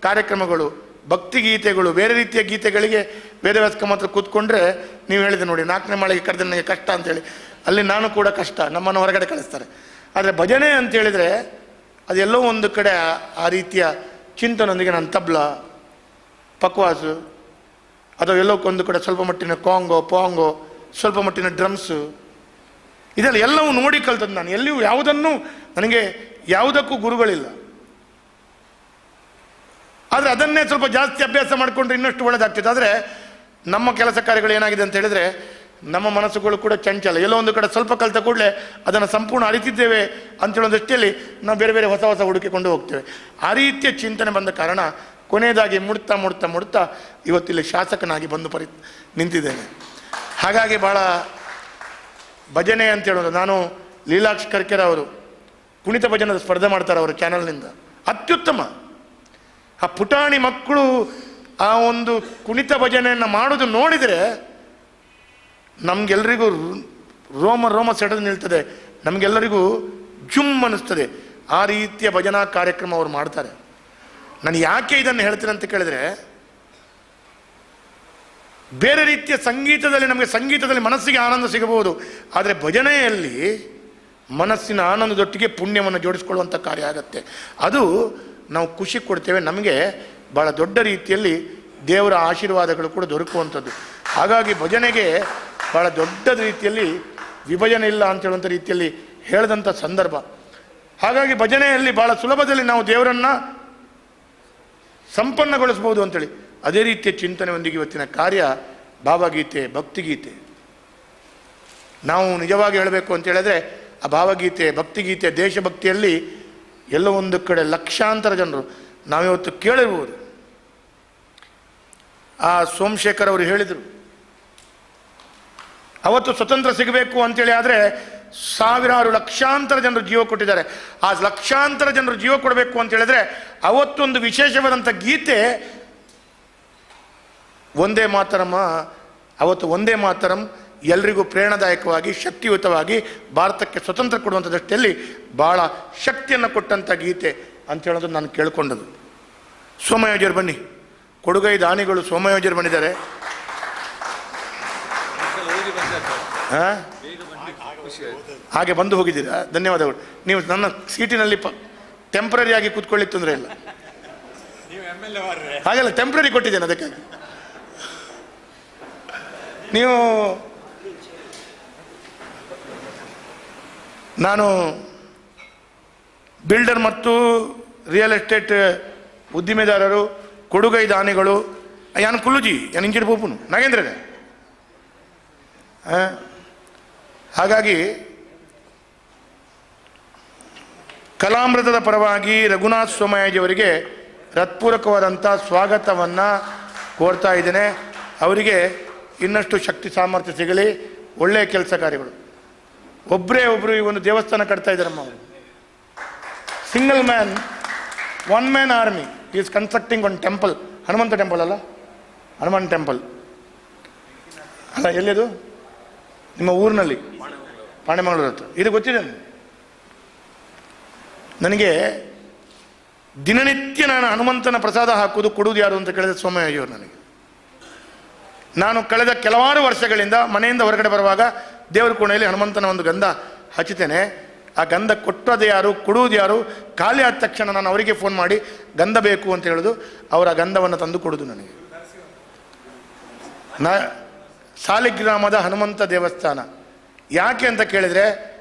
ಕಾರ್ಯಕ್ರಮಗಳು, ಭಕ್ತಿಗೀತೆಗಳು, ಬೇರೆ ರೀತಿಯ ಗೀತೆಗಳಿಗೆ ವೇದವ್ಯಾಸ ಮಾತ್ರ ಕೂತ್ಕೊಂಡ್ರೆ ನೀವು ಹೇಳಿದೆ ನೋಡಿ 4ನೇ ಮಾಳಿಗೆ ಕರೆದ್ರೆ ನನಗೆ ಕಷ್ಟ ಅಂತೇಳಿ, ಅಲ್ಲಿ ನಾನು ಕೂಡ ಕಷ್ಟ, ನಮ್ಮನ್ನು ಹೊರಗಡೆ ಕಳಿಸ್ತಾರೆ. ಆದರೆ ಭಜನೆ ಅಂತೇಳಿದರೆ ಅದೆಲ್ಲೋ ಒಂದು ಕಡೆ ಆ ರೀತಿಯ ಚಿಂತನೊಂದಿಗೆ ನಾನು ತಬ್ಲ, ಪಕ್ವಾಸು, ಅಥವಾ ಎಲ್ಲೋ ಒಂದು ಕಡೆ ಸ್ವಲ್ಪ ಮಟ್ಟಿನ ಕಾಂಗೋ, ಪಾಂಗೋ, ಸ್ವಲ್ಪ ಮಟ್ಟಿನ ಡ್ರಮ್ಸು, ಇದೆಲ್ಲ ಎಲ್ಲವೂ ನೋಡಿ ಕಲ್ತದ್ದು ನಾನು. ಎಲ್ಲಿಯೂ ನನಗೆ ಯಾವುದಕ್ಕೂ ಗುರುಗಳಿಲ್ಲ. ಆದರೆ ಅದನ್ನೇ ಸ್ವಲ್ಪ ಜಾಸ್ತಿ ಅಭ್ಯಾಸ ಮಾಡಿಕೊಂಡ್ರೆ ಇನ್ನಷ್ಟು ಒಳ್ಳೆಯದಾಗ್ತಿತ್ತು. ಆದರೆ ನಮ್ಮ ಕೆಲಸ ಕಾರ್ಯಗಳು ಏನಾಗಿದೆ ಅಂತ ಹೇಳಿದರೆ ನಮ್ಮ ಮನಸ್ಸುಗಳು ಕೂಡ ಚಂಚಲ. ಎಲ್ಲೋ ಒಂದು ಕಡೆ ಸ್ವಲ್ಪ ಕಲಿತ ಕೂಡಲೇ ಅದನ್ನು ಸಂಪೂರ್ಣ ಅರಿತಿದ್ದೇವೆ ಅಂತೇಳೋ ದೃಷ್ಟಿಯಲ್ಲಿ ನಾವು ಬೇರೆ ಬೇರೆ ಹೊಸ ಹುಡುಕಿಕೊಂಡು ಹೋಗ್ತೇವೆ. ಆ ರೀತಿಯ ಚಿಂತನೆ ಬಂದ ಕಾರಣ ಕೊನೆಯದಾಗಿ ಮುಡ್ತಾ ಇವತ್ತಿಲ್ಲಿ ಶಾಸಕನಾಗಿ ಬಂದು ನಿಂತಿದ್ದೇನೆ. ಹಾಗಾಗಿ ಭಾಳ ಭಜನೆ ಅಂತೇಳೋದು, ನಾನು ಲೀಲಾಕ್ಷ ಕರ್ಕೆರೆ ಅವರು ಕುಣಿತ ಭಜನದ ಸ್ಪರ್ಧೆ ಮಾಡ್ತಾರೆ ಅವರು ಚಾನಲ್ನಿಂದ, ಅತ್ಯುತ್ತಮ. ಆ ಪುಟಾಣಿ ಮಕ್ಕಳು ಆ ಒಂದು ಕುಣಿತ ಭಜನೆಯನ್ನು ಮಾಡೋದು ನೋಡಿದರೆ ನಮಗೆಲ್ಲರಿಗೂ ರೋಮ ಸೆಳೆದು ನಿಲ್ತದೆ, ನಮಗೆಲ್ಲರಿಗೂ ಜುಮ್ ಅನ್ನಿಸ್ತದೆ. ಆ ರೀತಿಯ ಭಜನಾ ಕಾರ್ಯಕ್ರಮ ಅವರು ಮಾಡ್ತಾರೆ. ನಾನು ಯಾಕೆ ಇದನ್ನು ಹೇಳ್ತೇನೆ ಅಂತ ಕೇಳಿದರೆ, ಬೇರೆ ರೀತಿಯ ಸಂಗೀತದಲ್ಲಿ ಮನಸ್ಸಿಗೆ ಆನಂದ ಸಿಗಬಹುದು, ಆದರೆ ಭಜನೆಯಲ್ಲಿ ಮನಸ್ಸಿನ ಆನಂದದೊಟ್ಟಿಗೆ ಪುಣ್ಯವನ್ನು ಜೋಡಿಸ್ಕೊಳ್ಳುವಂಥ ಕಾರ್ಯ ಆಗತ್ತೆ. ಅದು ನಾವು ಖುಷಿ ಕೊಡ್ತೇವೆ, ನಮಗೆ ಭಾಳ ದೊಡ್ಡ ರೀತಿಯಲ್ಲಿ ದೇವರ ಆಶೀರ್ವಾದಗಳು ಕೂಡ ದೊರಕುವಂಥದ್ದು. ಹಾಗಾಗಿ ಭಜನೆಗೆ ಭಾಳ ದೊಡ್ಡ ರೀತಿಯಲ್ಲಿ ವಿಭಜನೆ ಇಲ್ಲ ಅಂತ ಹೇಳುವಂಥ ರೀತಿಯಲ್ಲಿ ಹೇಳಿದಂಥ ಸಂದರ್ಭ. ಹಾಗಾಗಿ ಭಜನೆಯಲ್ಲಿ ಭಾಳ ಸುಲಭದಲ್ಲಿ ನಾವು ದೇವರನ್ನು ಸಂಪನ್ನಗೊಳಿಸ್ಬೋದು ಅಂತೇಳಿ ಅದೇ ರೀತಿಯ ಚಿಂತನೆಯೊಂದಿಗೆ ಇವತ್ತಿನ ಕಾರ್ಯ ಭಾವಗೀತೆ, ಭಕ್ತಿಗೀತೆ. ನಾವು ನಿಜವಾಗಿ ಹೇಳಬೇಕು ಅಂತ ಹೇಳಿದ್ರೆ ಆ ಭಾವಗೀತೆ, ಭಕ್ತಿಗೀತೆ, ದೇಶಭಕ್ತಿಯಲ್ಲಿ ಎಲ್ಲೋ ಒಂದು ಕಡೆ ಲಕ್ಷಾಂತರ ಜನರು ನಾವಿವತ್ತು ಕೇಳಿರ್ಬೋದು. ಆ ಸೋಮಶೇಖರ್ ಅವರು ಹೇಳಿದರು, ಅವತ್ತು ಸ್ವತಂತ್ರ ಸಿಗಬೇಕು ಅಂತೇಳಿ ಆದರೆ ಸಾವಿರಾರು ಲಕ್ಷಾಂತರ ಜನರು ಜೀವ ಕೊಟ್ಟಿದ್ದಾರೆ. ಆ ಲಕ್ಷಾಂತರ ಜನರು ಜೀವ ಕೊಡಬೇಕು ಅಂತ ಹೇಳಿದ್ರೆ ಅವತ್ತೊಂದು ವಿಶೇಷವಾದಂಥ ಗೀತೆ ವಂದೇ ಮಾತರಂ, ಅವತ್ತು ವಂದೇ ಮಾತರಂ ಎಲ್ರಿಗೂ ಪ್ರೇರಣಾದಾಯಕವಾಗಿ ಶಕ್ತಿಯುತವಾಗಿ ಭಾರತಕ್ಕೆ ಸ್ವತಂತ್ರ ಕೊಡುವಂಥ ದೃಷ್ಟಿಯಲ್ಲಿ ಭಾಳ ಶಕ್ತಿಯನ್ನು ಕೊಟ್ಟಂಥ ಗೀತೆ ಅಂತ ಹೇಳೋದು ನಾನು ಕೇಳ್ಕೊಂಡದ್ದು. ಸೋಮಯಾಜಿಯವರು ಬನ್ನಿ, ಕೊಡುಗೈ ದಾನಿಗಳು ಸೋಮಯಾಜಿಯವರು ಬಂದಿದ್ದಾರೆ. ಹಾಗೆ ಬಂದು ಹೋಗಿದ್ದೀರಾ, ಧನ್ಯವಾದಗಳು. ನೀವು ನನ್ನ ಸೀಟಿನಲ್ಲಿ ಟೆಂಪ್ರರಿ ಆಗಿ ಕೂತ್ಕೊಳ್ಳಿ, ತೊಂದರೆ ಇಲ್ಲ. ಹಾಗೆಲ್ಲ ಟೆಂಪ್ರರಿ ಕೊಟ್ಟಿದ್ದೇನೆ ಅದಕ್ಕಾಗಿ. ನೀವು ನಾನು ಬಿಲ್ಡರ್ ಮತ್ತು ರಿಯಲ್ ಎಸ್ಟೇಟ್ ಉದ್ದಿಮೆದಾರರು, ಕೊಡುಗೈ ದಾನಿಗಳು, ಯಾನ್ ಕುಲ್ಲುಜಿ ಯಾನ್ ಇಂಜಿಡ್ ಪೂಪುನು ನಾಗೇಂದ್ರನೇ. ಹಾಗಾಗಿ ಕಲಾಮೃತದ ಪರವಾಗಿ ರಘುನಾಥ್ ಸೋಮಯಾಜಿಯವರಿಗೆ ಹೃತ್ಪೂರ್ವಕವಾದಂಥ ಸ್ವಾಗತವನ್ನು ಕೋರ್ತಾ ಇದ್ದೇನೆ. ಅವರಿಗೆ ಇನ್ನಷ್ಟು ಶಕ್ತಿ ಸಾಮರ್ಥ್ಯ ಸಿಗಲಿ, ಒಳ್ಳೆಯ ಕೆಲಸ ಕಾರ್ಯಗಳು. ಒಬ್ಬರು ಈ ಒಂದು ದೇವಸ್ಥಾನ ಕಟ್ತಾ ಇದ್ದಾರಮ್ಮ. ಅವರು single man, one man army is constructing one temple. Hanumantha temple ಅಲ್ಲ, ಹನುಮಾನ್ ಟೆಂಪಲ್ ಅಲ್ಲ, ಎಲ್ಲಿದು? ನಿಮ್ಮ ಊರಿನಲ್ಲಿ, ಪಾಣೆಮಂಗಳೂರು ಹತ್ರ. ಇದು ಗೊತ್ತಿದೆ ನನಗೆ. ದಿನನಿತ್ಯ ನಾನು ಹನುಮಂತನ ಪ್ರಸಾದ ಹಾಕುವುದು, ಕೊಡುವುದು ಯಾರು ಅಂತ ಕೇಳಿದ್ರೆ ಸೋಮಯಾಜಿಯವರು. ನನಗೆ ನಾನು ಕಳೆದ ಕೆಲವಾರು ವರ್ಷಗಳಿಂದ ಮನೆಯಿಂದ ಹೊರಗಡೆ ಬರುವಾಗ ದೇವರ ಕೋಣೆಯಲ್ಲಿ ಹನುಮಂತನ ಒಂದು ಗಂಧ ಹಚ್ಚುತ್ತೇನೆ. ಆ ಗಂಧ ಕೊಟ್ಟೋದು ಯಾರು, ಕೊಡುವುದು ಯಾರು, ಖಾಲಿ ಆದ ತಕ್ಷಣ ನಾನು ಅವರಿಗೆ ಫೋನ್ ಮಾಡಿ ಗಂಧ ಬೇಕು ಅಂತ ಹೇಳೋದು, ಅವರ ಗಂಧವನ್ನು ತಂದು ಕೊಡೋದು ನನಗೆ. ಸಾಲಿಗ್ರಾಮದ ಹನುಮಂತ ದೇವಸ್ಥಾನ ಯಾಕೆ ಅಂತ ಕೇಳಿದರೆ,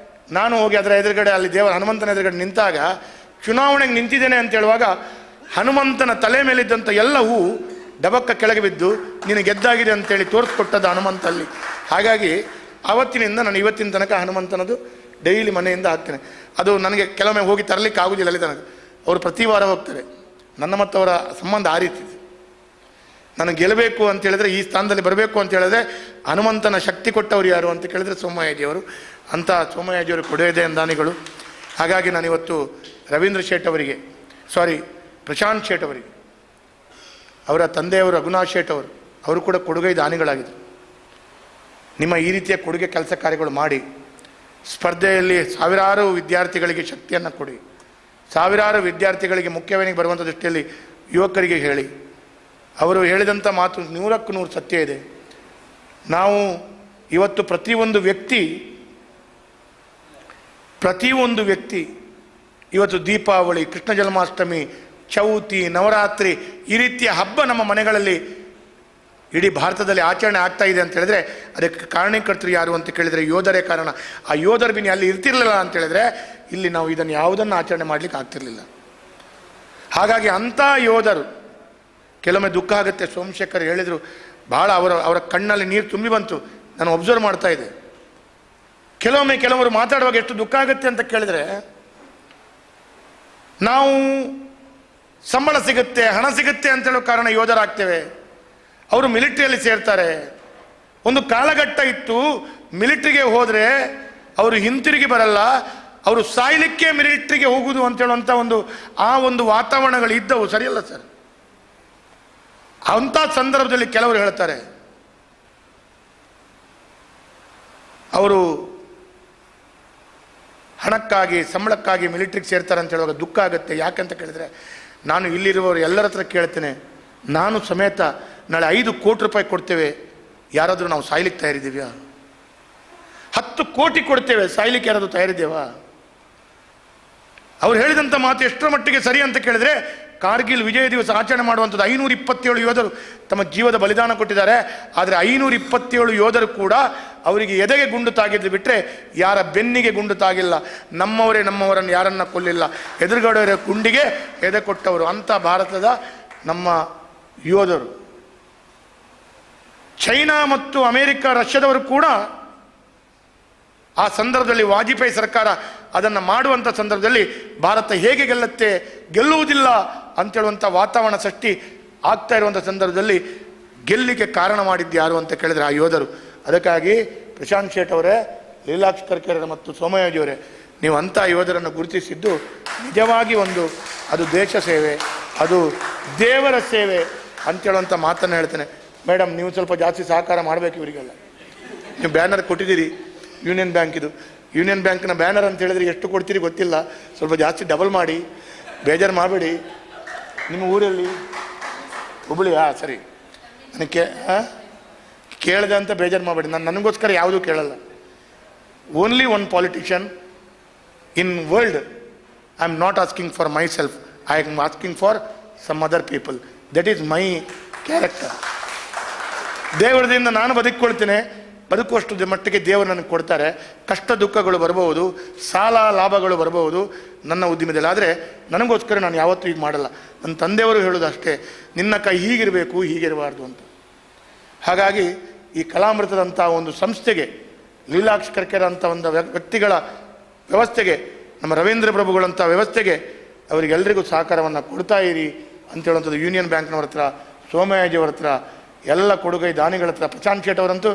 ನಾನು ಹೋಗಿ ಅದರ ಎದುರುಗಡೆ ಅಲ್ಲಿ ಹನುಮಂತನ ಎದುರುಗಡೆ ನಿಂತಾಗ, ಚುನಾವಣೆಗೆ ನಿಂತಿದ್ದೇನೆ ಅಂತ ಹೇಳುವಾಗ ಹನುಮಂತನ ತಲೆ ಮೇಲಿದ್ದಂಥ ಎಲ್ಲ ಹೂ ಡಬಕ್ಕ ಕೆಳಗೆ ಬಿದ್ದು ನೀನು ಗೆದ್ದಾಗಿದೆ ಅಂತೇಳಿ ತೋರಿಸ್ಕೊಟ್ಟದ್ದು ಹನುಮಂತ ಅಲ್ಲಿ. ಹಾಗಾಗಿ ಆವತ್ತಿನಿಂದ ನಾನು ಇವತ್ತಿನ ತನಕ ಹನುಮಂತನದು ಡೈಲಿ ಮನೆಯಿಂದ ಹಾಕ್ತೇನೆ. ಅದು ನನಗೆ ಕೆಲವೊಮ್ಮೆ ಹೋಗಿ ತರಲಿಕ್ಕೆ ಆಗುವುದಿಲ್ಲ ಅಲ್ಲಿ ತನಕ. ಅವರು ಪ್ರತಿ ವಾರ ಹೋಗ್ತಾರೆ. ನನ್ನ ಮತ್ತು ಅವರ ಸಂಬಂಧ ಆ ರೀತಿ. ನನಗೆ ಗೆಲ್ಲಬೇಕು ಅಂತ ಹೇಳಿದ್ರೆ, ಈ ಸ್ಥಾನದಲ್ಲಿ ಬರಬೇಕು ಅಂತ ಹೇಳಿದ್ರೆ ಹನುಮಂತನ ಶಕ್ತಿ ಕೊಟ್ಟವರು ಯಾರು ಅಂತ ಕೇಳಿದ್ರೆ ಸೋಮಯಾಜಿಯವರು. ಅಂಥ ಸೋಮಯಾಜಿಯವರು ಕೊಡುಗೆ ದಾನಿಗಳು. ಹಾಗಾಗಿ ನಾನಿವತ್ತು ರವೀಂದ್ರ ಶೇಟ್ ಅವರಿಗೆ, ಪ್ರಶಾಂತ್ ಶೇಟ್ ಅವರಿಗೆ, ಅವರ ತಂದೆಯವರು ರಘುನಾಥ್ ಶೇಟ್ ಅವರು ಕೂಡ ಕೊಡುಗೈ ದಾನಿಗಳಾಗಿದ್ದರು. ನಿಮ್ಮ ಈ ರೀತಿಯ ಕೊಡುಗೆ ಕೆಲಸ ಕಾರ್ಯಗಳು ಮಾಡಿ ಸ್ಪರ್ಧೆಯಲ್ಲಿ ಸಾವಿರಾರು ವಿದ್ಯಾರ್ಥಿಗಳಿಗೆ ಶಕ್ತಿಯನ್ನು ಕೊಡಿ. ಸಾವಿರಾರು ವಿದ್ಯಾರ್ಥಿಗಳಿಗೆ ಮುಖ್ಯವೇನಿಗೆ ಬರುವಂಥ ದೃಷ್ಟಿಯಲ್ಲಿ ಯುವಕರಿಗೆ ಹೇಳಿ. ಅವರು ಹೇಳಿದಂಥ ಮಾತು 100ಕ್ಕೆ 100 ಸತ್ಯ ಇದೆ. ನಾವು ಇವತ್ತು ಪ್ರತಿಯೊಂದು ವ್ಯಕ್ತಿ ಇವತ್ತು ದೀಪಾವಳಿ, ಕೃಷ್ಣ ಜನ್ಮಾಷ್ಟಮಿ, ಚೌತಿ, ನವರಾತ್ರಿ ಈ ರೀತಿಯ ಹಬ್ಬ ನಮ್ಮ ಮನೆಗಳಲ್ಲಿ ಇಡೀ ಭಾರತದಲ್ಲಿ ಆಚರಣೆ ಆಗ್ತಾ ಇದೆ ಅಂತ ಹೇಳಿದ್ರೆ ಅದಕ್ಕೆ ಕಾರಣಕರ್ತರು ಯಾರು ಅಂತ ಕೇಳಿದರೆ ಯೋಧರೇ ಕಾರಣ. ಆ ಯೋಧರು ಬಿನಿ ಅಲ್ಲಿ ಇರ್ತಿರ್ಲಿಲ್ಲ ಅಂತ ಹೇಳಿದ್ರೆ ಇಲ್ಲಿ ನಾವು ಇದನ್ನು ಯಾವುದನ್ನು ಆಚರಣೆ ಮಾಡಲಿಕ್ಕೆ ಆಗ್ತಿರ್ಲಿಲ್ಲ. ಹಾಗಾಗಿ ಅಂಥ ಯೋಧರು, ಕೆಲವೊಮ್ಮೆ ದುಃಖ ಆಗುತ್ತೆ. ಸೋಮಶೇಖರ್ ಹೇಳಿದರು, ಭಾಳ ಅವರ ಕಣ್ಣಲ್ಲಿ ನೀರು ತುಂಬಿ ಬಂತು. ನಾನು ಒಬ್ಸರ್ವ್ ಮಾಡ್ತಾ ಇದ್ದೆ. ಕೆಲವರು ಮಾತಾಡುವಾಗ ಎಷ್ಟು ದುಃಖ ಆಗುತ್ತೆ ಅಂತ ಕೇಳಿದರೆ, ನಾವು ಸಂಬಳ ಸಿಗುತ್ತೆ, ಹಣ ಸಿಗುತ್ತೆ ಅಂತ ಹೇಳೋ ಕಾರಣ ಯೋಧರಾಗ್ತೇವೆ. ಅವರು ಮಿಲಿಟ್ರಿಯಲ್ಲಿ ಸೇರ್ತಾರೆ. ಒಂದು ಕಾಲಘಟ್ಟ ಇತ್ತು, ಮಿಲಿಟ್ರಿಗೆ ಹೋದರೆ ಅವರು ಹಿಂತಿರುಗಿ ಬರಲ್ಲ, ಅವರು ಸಾಯ್ಲಿಕ್ಕೆ ಮಿಲಿಟ್ರಿಗೆ ಹೋಗುವುದು ಅಂತ ಹೇಳುವಂಥ ಒಂದು ವಾತಾವರಣಗಳು ಇದ್ದವು. ಸರಿಯಲ್ಲ ಸರ್? ಅಂಥ ಸಂದರ್ಭದಲ್ಲಿ ಕೆಲವರು ಹೇಳ್ತಾರೆ, ಅವರು ಹಣಕ್ಕಾಗಿ ಸಂಬಳಕ್ಕಾಗಿ ಮಿಲಿಟ್ರಿಗೆ ಸೇರ್ತಾರೆ ಅಂತ ಹೇಳುವಾಗ ದುಃಖ ಆಗುತ್ತೆ. ಯಾಕಂತ ಕೇಳಿದರೆ, ನಾನು ಇಲ್ಲಿರುವವರು ಎಲ್ಲರ ಹತ್ರ ಕೇಳ್ತೇನೆ, ನಾನು ಸಮೇತ ನಾಳೆ 5 ಕೋಟಿ ರೂಪಾಯಿ ಕೊಡ್ತೇವೆ, ಯಾರಾದರೂ ನಾವು ಸಾಯ್ಲಿಕ್ಕೆ ತಯಾರಿದ್ದೀವ್ಯಾ? 10 ಕೋಟಿ ಕೊಡ್ತೇವೆ, ಸಾಯ್ಲಿಕ್ಕೆ ಯಾರಾದರೂ ತಯಾರಿದ್ದೇವಾ? ಅವ್ರು ಹೇಳಿದಂಥ ಮಾತು ಎಷ್ಟರ ಮಟ್ಟಿಗೆ ಸರಿ ಅಂತ ಕೇಳಿದರೆ, ಕಾರ್ಗಿಲ್ ವಿಜಯ ದಿವಸ ಆಚರಣೆ ಮಾಡುವಂಥದ್ದು 527 ಯೋಧರು ತಮ್ಮ ಜೀವದ ಬಲಿದಾನ ಕೊಟ್ಟಿದ್ದಾರೆ. ಆದರೆ 527 ಯೋಧರು ಕೂಡ ಅವರಿಗೆ ಎದೆಗೆ ಗುಂಡು ತಾಗಿದ್ದು ಬಿಟ್ಟರೆ ಯಾರ ಬೆನ್ನಿಗೆ ಗುಂಡು ತಾಗಿಲ್ಲ. ನಮ್ಮವರನ್ನು ಯಾರನ್ನ ಕೊಲ್ಲಿಲ್ಲ, ಎದುರುಗಡೆಯವರ ಗುಂಡಿಗೆ ಎದೆ ಕೊಟ್ಟವರು ಅಂಥ ಭಾರತದ ನಮ್ಮ ಯೋಧರು. ಚೈನಾ ಮತ್ತು ಅಮೆರಿಕ, ರಷ್ಯಾದವರು ಕೂಡ ಆ ಸಂದರ್ಭದಲ್ಲಿ ವಾಜಪೇಯಿ ಸರ್ಕಾರ ಅದನ್ನು ಮಾಡುವಂಥ ಸಂದರ್ಭದಲ್ಲಿ ಭಾರತ ಹೇಗೆ ಗೆಲ್ಲುವುದಿಲ್ಲ ಅಂತೇಳುವಂಥ ವಾತಾವರಣ ಸೃಷ್ಟಿ ಆಗ್ತಾ ಇರುವಂಥ ಸಂದರ್ಭದಲ್ಲಿ ಗೆಲ್ಲಿಗೆ ಕಾರಣ ಮಾಡಿದ್ದು ಯಾರು ಅಂತ ಕೇಳಿದರೆ ಆ ಯೋಧರು. ಅದಕ್ಕಾಗಿ ಪ್ರಶಾಂತ್ ಶೇಟ್ ಅವರೇ, ಲೀಲಾಕ್ಷ ಕರ್ಕೇರ ಮತ್ತು ಸೋಮಯಾಜಿಯವರೇ, ನೀವು ಅಂಥ ಯೋಧರನ್ನು ಗುರುತಿಸಿದ್ದು ನಿಜವಾಗಿ ಅದು ದೇಶ ಸೇವೆ, ಅದು ದೇವರ ಸೇವೆ ಅಂತೇಳುವಂಥ ಮಾತನ್ನು ಹೇಳ್ತೇನೆ. ಮೇಡಮ್, ನೀವು ಸ್ವಲ್ಪ ಜಾಸ್ತಿ ಸಹಕಾರ ಮಾಡಬೇಕು ಇವರಿಗೆಲ್ಲ. ನೀವು ಬ್ಯಾನರ್ ಕೊಟ್ಟಿದ್ದೀರಿ ಯೂನಿಯನ್ ಬ್ಯಾಂಕಿದು. ಯೂನಿಯನ್ ಬ್ಯಾಂಕ್ನ ಬ್ಯಾನರ್ ಅಂತ ಹೇಳಿದ್ರೆ ಎಷ್ಟು ಕೊಡ್ತೀರಿ ಗೊತ್ತಿಲ್ಲ, ಸ್ವಲ್ಪ ಜಾಸ್ತಿ ಡಬಲ್ ಮಾಡಿ, ಬೇಜಾರು ಮಾಡಬೇಡಿ. ನಿಮ್ಮ ಊರಲ್ಲಿ ಹುಬ್ಬಳ್ಳಿ? ಸರಿ, ನನಗೆ ಕೇಳಿದೆ ಅಂತ ಬೇಜಾರು ಮಾಡಬೇಡಿ. ನನಗೋಸ್ಕರ ಯಾವುದೂ ಕೇಳಲ್ಲ. Only one politician in world I am not asking for myself, I am asking for some other people. That is my character. ದೇವರದಿಂದ ನಾನು ಬದುಕೊಳ್ತೇನೆ, ಬದುಕುವಷ್ಟು ಮಟ್ಟಿಗೆ ದೇವರು ನನಗೆ ಕೊಡ್ತಾರೆ. ಕಷ್ಟ ದುಃಖಗಳು ಬರಬಹುದು, ಸಾಲ ಲಾಭಗಳು ಬರಬಹುದು ನನ್ನ ಉದ್ಯಮದಲ್ಲಿ. ಆದರೆ ನನಗೋಸ್ಕರ ನಾನು ಯಾವತ್ತೂ ಈಗ ಮಾಡಲ್ಲ. ನನ್ನ ತಂದೆಯವರು ಹೇಳೋದು ಅಷ್ಟೇ, ನಿನ್ನ ಕೈ ಹೀಗಿರಬೇಕು, ಹೀಗಿರಬಾರ್ದು ಅಂತ. ಹಾಗಾಗಿ ಈ ಕಲಾಮೃತದಂಥ ಒಂದು ಸಂಸ್ಥೆಗೆ, ಲೀಲಾಕ್ಷ ಕರ್ಕೆರ ಅಂತ ಒಂದು ವ್ಯಕ್ತಿಗಳ ವ್ಯವಸ್ಥೆಗೆ, ನಮ್ಮ ರವೀಂದ್ರ ಪ್ರಭುಗಳಂಥ ವ್ಯವಸ್ಥೆಗೆ ಅವರಿಗೆಲ್ಲರಿಗೂ ಸಹಕಾರವನ್ನು ಕೊಡ್ತಾ ಇರಿ ಅಂತ ಹೇಳುವಂಥದ್ದು ಯೂನಿಯನ್ ಬ್ಯಾಂಕ್ನವ್ರ ಹತ್ರ, ಸೋಮಯಾಜಿಯವ್ರ ಹತ್ರ, ಎಲ್ಲ ಕೊಡುಗೈ ದಾನಿಗಳ ಹತ್ರ. ಪ್ರಶಾಂತ್ ಶೇಟ್ ಅವರಂತೂ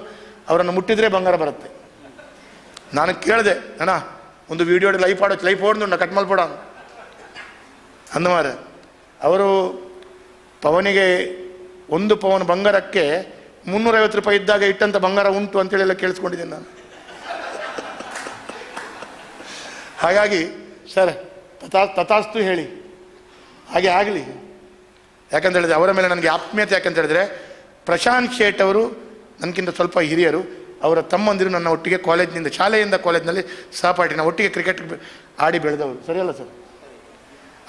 ಅವರನ್ನು ಮುಟ್ಟಿದ್ರೆ ಬಂಗಾರ ಬರುತ್ತೆ. ನಾನು ಕೇಳಿದೆ, ಅಣ್ಣ ಒಂದು ವಿಡಿಯೋ ಲೈಫ್ ಓಡ್ದು ಕಟ್ ಮಲ್ಪಡ ಅಂದಮಾರೆ. ಅವರು ಪವನಿಗೆ 1 ಪವನ್ ಬಂಗಾರಕ್ಕೆ 350 ರೂಪಾಯಿ ಇದ್ದಾಗ ಇಟ್ಟಂಥ ಬಂಗಾರ ಉಂಟು ಅಂತೇಳಿ ಎಲ್ಲ ಕೇಳಿಸ್ಕೊಂಡಿದ್ದೀನಿ ನಾನು. ಹಾಗಾಗಿ ಸರ್ ತಥಾಸ್ತು ಹೇಳಿ, ಹಾಗೆ ಆಗಲಿ. ಯಾಕಂತ ಹೇಳಿದ್ರೆ ಅವರ ಮೇಲೆ ನನಗೆ ಆತ್ಮೀಯತೆ. ಯಾಕಂತ ಹೇಳಿದ್ರೆ ಪ್ರಶಾಂತ್ ಶೇಟ್ ಅವರು ನನಗಿಂತ ಸ್ವಲ್ಪ ಹಿರಿಯರು, ಅವರ ತಮ್ಮಂದಿರು ನನ್ನ ಒಟ್ಟಿಗೆ ಕಾಲೇಜಿನಿಂದ, ಶಾಲೆಯಿಂದ ಕಾಲೇಜಿನಲ್ಲಿ ಸಹಪಾಠಿ, ನಾವು ಒಟ್ಟಿಗೆ ಕ್ರಿಕೆಟ್ ಆಡಿ ಬೆಳೆದವರು. ಸರಿಯಲ್ಲ ಸರ್?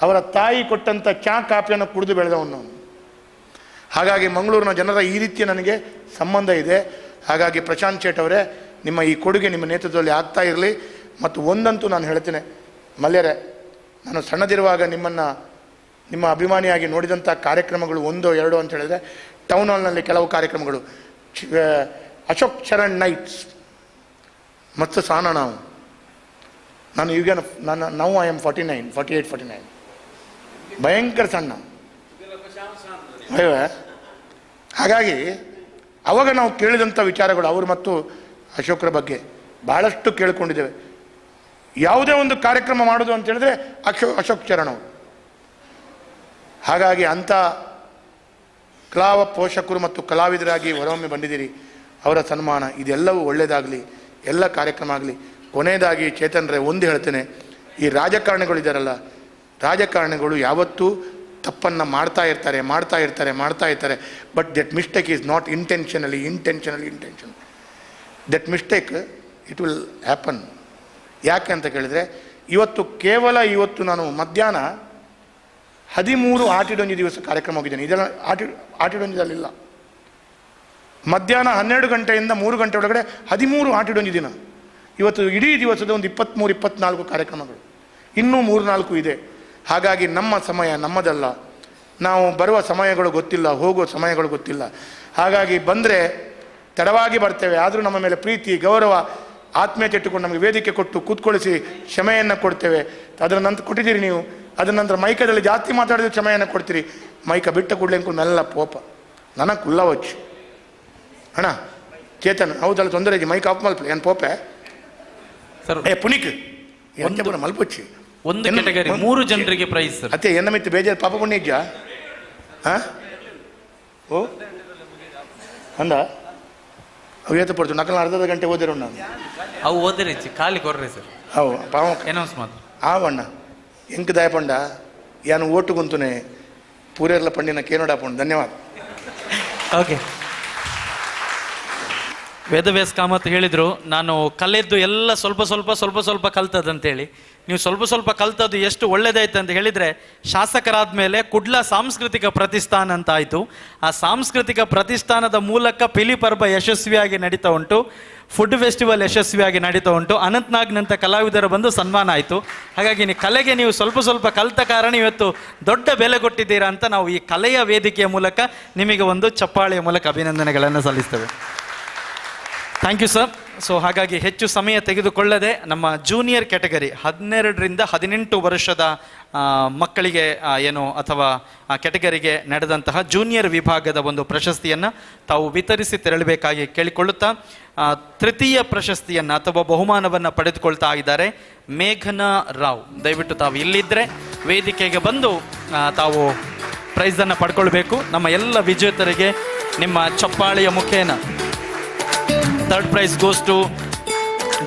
ಅವರ ತಾಯಿ ಕೊಟ್ಟಂಥ ಚಾ ಕಾಫಿಯನ್ನು ಕುಡಿದು ಬೆಳೆದವನು ನಾನು. ಹಾಗಾಗಿ ಮಂಗಳೂರಿನ ಜನರ ಈ ರೀತಿಯ ನನಗೆ ಸಂಬಂಧ ಇದೆ. ಹಾಗಾಗಿ ಪ್ರಶಾಂತ್ ಶೇಟ್ ಅವರೇ, ನಿಮ್ಮ ಈ ಕೊಡುಗೆ ನಿಮ್ಮ ನೇತೃತ್ವದಲ್ಲಿ ಆಗ್ತಾ ಇರಲಿ. ಮತ್ತು ಒಂದಂತೂ ನಾನು ಹೇಳ್ತೇನೆ ಮಲ್ಯರೇ, ನಾನು ಸಣ್ಣದಿರುವಾಗ ನಿಮ್ಮ ಅಭಿಮಾನಿಯಾಗಿ ನೋಡಿದಂಥ ಕಾರ್ಯಕ್ರಮಗಳು 1 2 ಅಂತ ಹೇಳಿದ್ರೆ, ಟೌನ್ ಹಾಲ್ನಲ್ಲಿ ಕೆಲವು ಕಾರ್ಯಕ್ರಮಗಳು, ಅಶೋಕ್ ಚರಣ್ ನೈಟ್ಸ್ ಮತ್ತು ಸಾನ ನಾನು ಈಗ ನಾವು ಐ ಆಮ್ 48 ಭಯಂಕರ ಸಣ್ಣ. ಹಾಗಾಗಿ ಅವಾಗ ನಾವು ಕೇಳಿದಂಥ ವಿಚಾರಗಳು ಅವರು ಮತ್ತು ಅಶೋಕರ ಬಗ್ಗೆ ಭಾಳಷ್ಟು ಕೇಳಿಕೊಂಡಿದ್ದೇವೆ. ಯಾವುದೇ ಒಂದು ಕಾರ್ಯಕ್ರಮ ಮಾಡೋದು ಅಂತ ಹೇಳಿದ್ರೆ ಅಶೋಕ್ ಚರಣ್ ಅವರು. ಹಾಗಾಗಿ ಅಂಥ ಕಲಾ ಪೋಷಕರು ಮತ್ತು ಕಲಾವಿದರಾಗಿ ಹೊರಹೊಮ್ಮೆ ಬಂದಿದ್ದೀರಿ. ಅವರ ಸನ್ಮಾನ ಇದೆಲ್ಲವೂ ಒಳ್ಳೆಯದಾಗಲಿ, ಎಲ್ಲ ಕಾರ್ಯಕ್ರಮ ಆಗಲಿ. ಕೊನೆಯದಾಗಿ ಚೇತನ್ರೆ ಒಂದು ಹೇಳ್ತೇನೆ, ಈ ರಾಜಕಾರಣಿಗಳಿದ್ದಾರಲ್ಲ, ರಾಜಕಾರಣಿಗಳು ಯಾವತ್ತೂ ತಪ್ಪನ್ನು ಮಾಡ್ತಾ ಇರ್ತಾರೆ. But that mistake is not intentionally. That mistake it will happen. ಯಾಕೆ ಅಂತ ಕೇಳಿದರೆ, ಇವತ್ತು ನಾನು ಮಧ್ಯಾಹ್ನ 13 ಆಟಿಡೊಂಜಿ ದಿವಸ ಕಾರ್ಯಕ್ರಮ ಹೋಗಿದ್ದೇನೆ. ಇದೆಲ್ಲ ಆಟಿಡೊಂಜಿದಲ್ಲಿಲ್ಲ. ಮಧ್ಯಾಹ್ನ 12 ಗಂಟೆಯಿಂದ 3 ಗಂಟೆ ಒಳಗಡೆ 13 ಆಟಿಡೊಂಜಿ ದಿನ. ಇವತ್ತು ಇಡೀ ದಿವಸದ ಒಂದು 23-24 ಕಾರ್ಯಕ್ರಮಗಳು, ಇನ್ನೂ 3-4 ಇದೆ. ಹಾಗಾಗಿ ನಮ್ಮ ಸಮಯ ನಮ್ಮದಲ್ಲ. ನಾವು ಬರುವ ಸಮಯಗಳು ಗೊತ್ತಿಲ್ಲ, ಹೋಗುವ ಸಮಯಗಳು ಗೊತ್ತಿಲ್ಲ. ಹಾಗಾಗಿ ಬಂದರೆ ತಡವಾಗಿ ಬರ್ತೇವೆ, ಆದರೂ ನಮ್ಮ ಮೇಲೆ ಪ್ರೀತಿ, ಗೌರವ, ಆತ್ಮೀಯತೆ ಇಟ್ಟುಕೊಂಡು ನಮಗೆ ವೇದಿಕೆ ಕೊಟ್ಟು ಕೂತ್ಕೊಳಿಸಿ ಕ್ಷಮೆಯನ್ನು ಕೊಡ್ತೇವೆ. ಅದರ ನಂತರ ಕೊಟ್ಟಿದ್ದೀರಿ ನೀವು. ಅದರ ನಂತರ ಮೈಕದಲ್ಲಿ ಜಾಸ್ತಿ ಮಾತಾಡಿದ್ರೆ ಕ್ಷಮೆಯನ್ನು ಕೊಡ್ತೀರಿ. ಮೈಕ ಬಿಟ್ಟ ಕೂಡಲೇ ಮೆಲ್ಲ ಪೋಪ ನನಗೆ ಕುಲ್ಲವಚ್ಚು ಅಣ್ಣ ಚೇತನ್ ಹೌದಲ್ಲ, ತೊಂದರೆ ಇದೆ. ಮೈಕ್ ಆಫ್ ಮಲ್ಪಲೆ ಏನು ಪೋಪೆ ಪುನಿಕ್ ಮಲ್ಪಚ್ಚಿ ಒಂದು ಕ್ಯಾಟಗರಿ 3 ಜನರಿಗೆ ಪ್ರೈಸ್ ಸರ್. ಅತ್ತೆ ಎನ್ನ ಮಿತ್ತು ಬೇಜಾರು ಪಾಪ ಪುಣ್ಯಜ್ಜ ಓ ಅಂದ ಅವು ಏತ ಪಡ್ತು ನಕಲ ಅರ್ಧ ಗಂಟೆ ಓದಿರೋ ನಾನು ಅವು ಓದಿರಿ ಖಾಲಿ ಕೊರ್ರಿ ಸರ್. ಅವು ಪಾವ ಏನೌನ್ಸ್ ಮಾತ್ರ ಆವಣ್ಣ ಎಂಕ್ ದಾಯಪಂಡ ಯಾನು ಓಟು ಕುಂತುನೆ ಪೂರೆರ್ಲ ಪಂಡಿನ ಕೇನೋಡಾಪಂಡು. ಧನ್ಯವಾದ. ಓಕೆ, ವೇದವ್ಯಾಸ ಕಾಮತ್ ಹೇಳಿದ್ರು, ನಾನು ಕಲಿದ್ದು ಎಲ್ಲ ಸ್ವಲ್ಪ ಕಲ್ತದಂತೇಳಿ. ನೀವು ಸ್ವಲ್ಪ ಕಲ್ತದ್ದು ಎಷ್ಟು ಒಳ್ಳೇದಾಯ್ತು ಅಂತ ಹೇಳಿದರೆ, ಶಾಸಕರಾದ ಮೇಲೆ ಕುಡ್ಲ ಸಾಂಸ್ಕೃತಿಕ ಪ್ರತಿಷ್ಠಾನ ಅಂತ ಆಯಿತು. ಆ ಸಾಂಸ್ಕೃತಿಕ ಪ್ರತಿಷ್ಠಾನದ ಮೂಲಕ ಪಿಲಿ ಪರ್ಬ ಯಶಸ್ವಿಯಾಗಿ ನಡೀತಾ ಉಂಟು, ಫುಡ್ ಫೆಸ್ಟಿವಲ್ ಯಶಸ್ವಿಯಾಗಿ ನಡೀತಾ ಉಂಟು, ಅನಂತನಾಗ್ನಂಥ ಕಲಾವಿದರು ಬಂದು ಸನ್ಮಾನ ಆಯಿತು. ಹಾಗಾಗಿ ಕಲೆಗೆ ನೀವು ಸ್ವಲ್ಪ ಕಲ್ತ ಕಾರಣ ಇವತ್ತು ದೊಡ್ಡ ಬೆಲೆ ಕೊಟ್ಟಿದ್ದೀರಾ ಅಂತ ನಾವು ಈ ಕಲೆಯ ವೇದಿಕೆಯ ಮೂಲಕ ನಿಮಗೆ ಒಂದು ಚಪ್ಪಾಳೆಯ ಮೂಲಕ ಅಭಿನಂದನೆಗಳನ್ನು ಸಲ್ಲಿಸ್ತೇವೆ. Thank you sir. ಸೊ ಹಾಗಾಗಿ ಹೆಚ್ಚು ಸಮಯ ತೆಗೆದುಕೊಳ್ಳದೆ ನಮ್ಮ ಜೂನಿಯರ್ ಕ್ಯಾಟಗರಿ 12ರಿಂದ 18 ವರ್ಷದ ಮಕ್ಕಳಿಗೆ ಏನು ಅಥವಾ ಆ ಕ್ಯಾಟಗರಿಗೆ ನಡೆದಂತಹ ಜೂನಿಯರ್ ವಿಭಾಗದ ಒಂದು ಪ್ರಶಸ್ತಿಯನ್ನು ತಾವು ವಿತರಿಸಿ ತೆರಳಬೇಕಾಗಿ ಕೇಳಿಕೊಳ್ಳುತ್ತಾ, ತೃತೀಯ ಪ್ರಶಸ್ತಿಯನ್ನು ಅಥವಾ ಬಹುಮಾನವನ್ನು ಪಡೆದುಕೊಳ್ತಾ ಇದ್ದಾರೆ ಮೇಘನಾ ರಾವ್. ದಯವಿಟ್ಟು ತಾವು ಇಲ್ಲಿದ್ದರೆ ವೇದಿಕೆಗೆ ಬಂದು ತಾವು ಪ್ರೈಸನ್ನು ಪಡ್ಕೊಳ್ಬೇಕು. ನಮ್ಮ ಎಲ್ಲ ವಿಜೇತರಿಗೆ ನಿಮ್ಮ ಚಪ್ಪಾಳೆಯ ಮುಖೇನ third prize goes to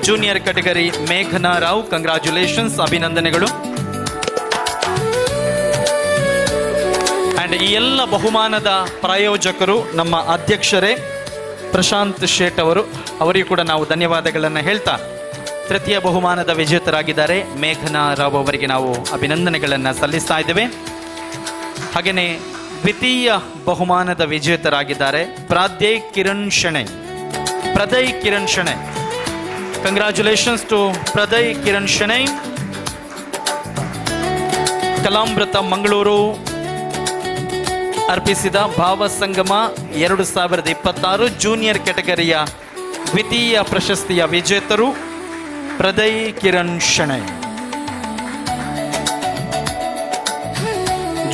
junior category ಮೇಘನಾ ರಾವ್. ಕಂಗ್ರಾಚ್ಯುಲೇಷನ್ಸ್, ಅಭಿನಂದನೆಗಳು. ಅಂಡ್ ಈ ಎಲ್ಲ ಬಹುಮಾನದ ಪ್ರಾಯೋಜಕರು ನಮ್ಮ ಅಧ್ಯಕ್ಷರೇ ಪ್ರಶಾಂತ್ ಶೇಟ್ ಅವರು. ಅವರಿಗೂ ಕೂಡ ನಾವು ಧನ್ಯವಾದಗಳನ್ನು ಹೇಳ್ತಾ, ತೃತೀಯ ಬಹುಮಾನದ ವಿಜೇತರಾಗಿದ್ದಾರೆ ಮೇಘನಾ ರಾವ್ ಅವರಿಗೆ ನಾವು ಅಭಿನಂದನೆಗಳನ್ನು ಸಲ್ಲಿಸ್ತಾ ಇದ್ದೇವೆ. ಹಾಗೆಯೇ ದ್ವಿತೀಯ ಬಹುಮಾನದ ವಿಜೇತರಾಗಿದ್ದಾರೆ ಪ್ರದಯ್ ಕಿರಣ್ ಶೆಣೈ. Congratulations to Praday Kiran Shenoy. ಕಲಾಮೃತ ಮಂಗಳೂರು ಅರ್ಪಿಸಿದ ಭಾವಸಂಗಮ 2026 ಜೂನಿಯರ್ ಕ್ಯಾಟಗರಿಯ ದ್ವಿತೀಯ ಪ್ರಶಸ್ತಿಯ ವಿಜೇತರು ಪ್ರದಯ್ ಕಿರಣ್ ಶೆಣೈ.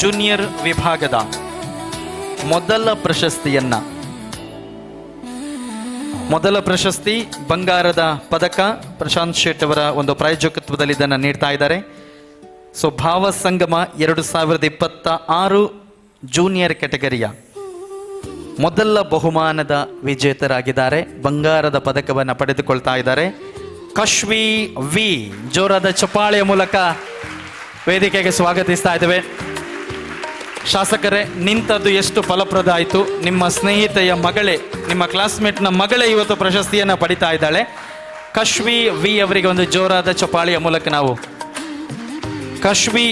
ಜೂನಿಯರ್ ವಿಭಾಗದ ಮೊದಲ ಪ್ರಶಸ್ತಿ ಬಂಗಾರದ ಪದಕ ಪ್ರಶಾಂತ್ ಶೇಟ್ ಅವರ ಒಂದು ಪ್ರಾಯೋಜಕತ್ವದಲ್ಲಿ ಇದನ್ನು ನೀಡ್ತಾ ಇದ್ದಾರೆ. ಸೊ ಭಾವಸಂಗಮ 2026 ಜೂನಿಯರ್ ಕ್ಯಾಟಗರಿಯ ಮೊದಲ ಬಹುಮಾನದ ವಿಜೇತರಾಗಿದ್ದಾರೆ. ಬಂಗಾರದ ಪದಕವನ್ನು ಪಡೆದುಕೊಳ್ತಾ ಇದ್ದಾರೆ ಕಶ್ವಿ ವಿ. ಜೋರಾದ ಚಪ್ಪಾಳೆಯ ಮೂಲಕ ವೇದಿಕೆಗೆ ಸ್ವಾಗತಿಸ್ತಾ ಇದ್ದೇವೆ. ಶಾಸಕರೇ, ನಿಂತದ್ದು ಎಷ್ಟು ಫಲಪ್ರದ ಆಯಿತು. ನಿಮ್ಮ ಸ್ನೇಹಿತೆಯ ಮಗಳೇ, ನಿಮ್ಮ ಕ್ಲಾಸ್ಮೇಟ್ನ ಮಗಳೇ ಇವತ್ತು ಪ್ರಶಸ್ತಿಯನ್ನು ಪಡಿತಾ ಇದ್ದಾಳೆ. ಕಶ್ವಿ ವಿ ಅವರಿಗೆ ಒಂದು ಜೋರಾದ ಚಪ್ಪಾಳೆಯ ಮೂಲಕ ನಾವು ಕಶ್ವಿ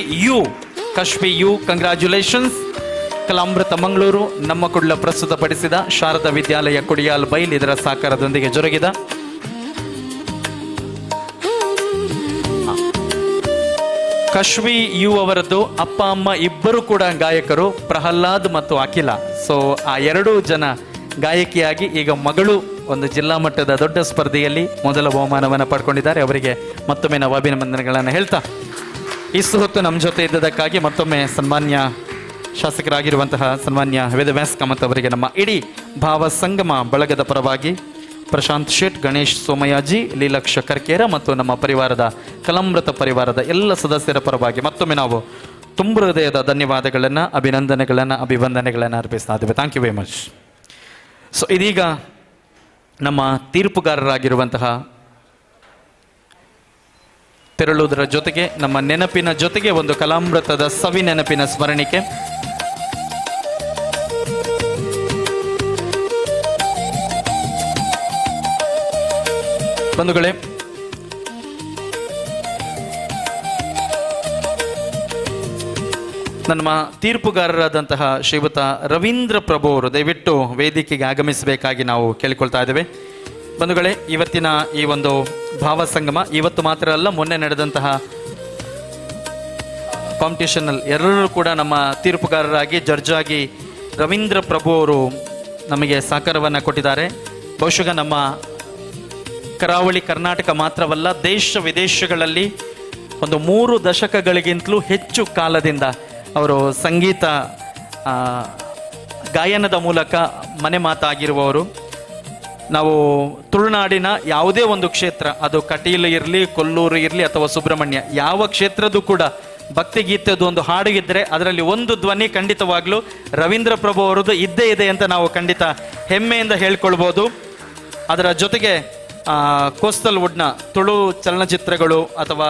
ಯು ಕಂಗ್ರಾಚ್ಯುಲೇಷನ್ಸ್. ಕಲಾಮೃತ ಮಂಗಳೂರು ನಮ್ಮ ಕುಡ್ಲ ಪ್ರಸ್ತುತಪಡಿಸಿದ ಶಾರದಾ ವಿದ್ಯಾಲಯ ಕುಡಿಯಾಲ್ ಬೈಲ್ ಇದರ ಸಹಕಾರದೊಂದಿಗೆ ಜರುಗಿದ ಕಶ್ವಿ ಯು ಅವರದ್ದು ಅಪ್ಪ ಅಮ್ಮ ಇಬ್ಬರು ಕೂಡ ಗಾಯಕರು, ಪ್ರಹ್ಲಾದ್ ಮತ್ತು ಅಖಿಲ. ಸೊ ಆ ಎರಡೂ ಜನ ಗಾಯಕಿಯಾಗಿ ಈಗ ಮಗಳು ಒಂದು ಜಿಲ್ಲಾ ಮಟ್ಟದ ದೊಡ್ಡ ಸ್ಪರ್ಧೆಯಲ್ಲಿ ಮೊದಲ ಬಹುಮಾನವನ್ನು ಪಡ್ಕೊಂಡಿದ್ದಾರೆ. ಅವರಿಗೆ ಮತ್ತೊಮ್ಮೆ ನಾವು ಅಭಿನಂದನೆಗಳನ್ನು ಹೇಳ್ತಾ, ಇಷ್ಟು ಹೊತ್ತು ನಮ್ಮ ಜೊತೆ ಇದ್ದದಕ್ಕಾಗಿ ಮತ್ತೊಮ್ಮೆ ಸನ್ಮಾನ್ಯ ಶಾಸಕರಾಗಿರುವಂತಹ ಸನ್ಮಾನ್ಯ ವೇದವ್ಯಾಸ್ ಕಾಮತ್ ಅವರಿಗೆ ನಮ್ಮ ಇಡೀ ಭಾವಸಂಗಮ ಬಳಗದ ಪರವಾಗಿ ಪ್ರಶಾಂತ್ ಶೇಟ್, ಗಣೇಶ್ ಸೋಮಯಾಜಿ, ಲೀಲಕ್ಷ ಕರ್ಕೇರ ಮತ್ತು ನಮ್ಮ ಪರಿವಾರದ ಕಲಾಮೃತ ಪರಿವಾರದ ಎಲ್ಲ ಸದಸ್ಯರ ಪರವಾಗಿ ಮತ್ತೊಮ್ಮೆ ನಾವು ತುಂಬ ಹೃದಯದ ಧನ್ಯವಾದಗಳನ್ನು, ಅಭಿವಂದನೆಗಳನ್ನು ಅರ್ಪಿಸ್ತಾ ಇದ್ದೇವೆ. Thank you very much. So ಇದೀಗ ನಮ್ಮ ತೀರ್ಪುಗಾರರಾಗಿರುವಂತಹ ತೆರಳುವುದರ ಜೊತೆಗೆ ನಮ್ಮ ನೆನಪಿನ ಜೊತೆಗೆ ಒಂದು ಕಲಾಮೃತದ ಸವಿ ನೆನಪಿನ ಸ್ಮರಣಿಕೆ. ಬಂಧುಗಳೇ, ನಮ್ಮ ತೀರ್ಪುಗಾರರಾದಂತಹ ಶ್ರೀಯುತ ರವೀಂದ್ರ ಪ್ರಭು ಅವರು ದಯವಿಟ್ಟು ವೇದಿಕೆಗೆ ಆಗಮಿಸಬೇಕಾಗಿ ನಾವು ಕೇಳಿಕೊಳ್ತಾ ಇದ್ದೇವೆ. ಬಂಧುಗಳೇ, ಇವತ್ತಿನ ಈ ಒಂದು ಭಾವಸಂಗಮ ಇವತ್ತು ಮಾತ್ರ ಅಲ್ಲ, ಮೊನ್ನೆ ನಡೆದಂತಹ ಕಾಂಪಿಟೇಷನ್ನಲ್ಲಿ ಎಲ್ಲರೂ ಕೂಡ ನಮ್ಮ ತೀರ್ಪುಗಾರರಾಗಿ ಜಡ್ಜಾಗಿ ರವೀಂದ್ರ ಪ್ರಭು ಅವರು ನಮಗೆ ಸಹಕಾರವನ್ನು ಕೊಟ್ಟಿದ್ದಾರೆ. ಬಹುಶಃ ನಮ್ಮ ಕರಾವಳಿ ಕರ್ನಾಟಕ ಮಾತ್ರವಲ್ಲ, ದೇಶ ವಿದೇಶಗಳಲ್ಲಿ ಒಂದು 3 ದಶಕಗಳಿಗಿಂತಲೂ ಹೆಚ್ಚು ಕಾಲದಿಂದ ಅವರು ಸಂಗೀತ ಗಾಯನದ ಮೂಲಕ ಮನೆ ಮಾತಾಗಿರುವವರು. ನಾವು ತುಳುನಾಡಿನ ಯಾವುದೇ ಒಂದು ಕ್ಷೇತ್ರ, ಅದು ಕಟೀಲು ಇರಲಿ, ಕೊಲ್ಲೂರು ಇರಲಿ ಅಥವಾ ಸುಬ್ರಹ್ಮಣ್ಯ, ಯಾವ ಕ್ಷೇತ್ರದ್ದು ಕೂಡ ಭಕ್ತಿಗೀತೆದು ಒಂದು ಹಾಡಿಗಿದ್ದರೆ ಅದರಲ್ಲಿ ಒಂದು ಧ್ವನಿ ಖಂಡಿತವಾಗ್ಲೂ ರವೀಂದ್ರ ಪ್ರಭು ಅವರದ್ದು ಇದ್ದೇ ಇದೆ ಅಂತ ನಾವು ಖಂಡಿತ ಹೆಮ್ಮೆಯಿಂದ ಹೇಳ್ಕೊಳ್ಬೋದು. ಅದರ ಜೊತೆಗೆ ಕೋಸ್ಟಲ್ ವುಡ್ನ ತುಳು ಚಲನಚಿತ್ರಗಳು ಅಥವಾ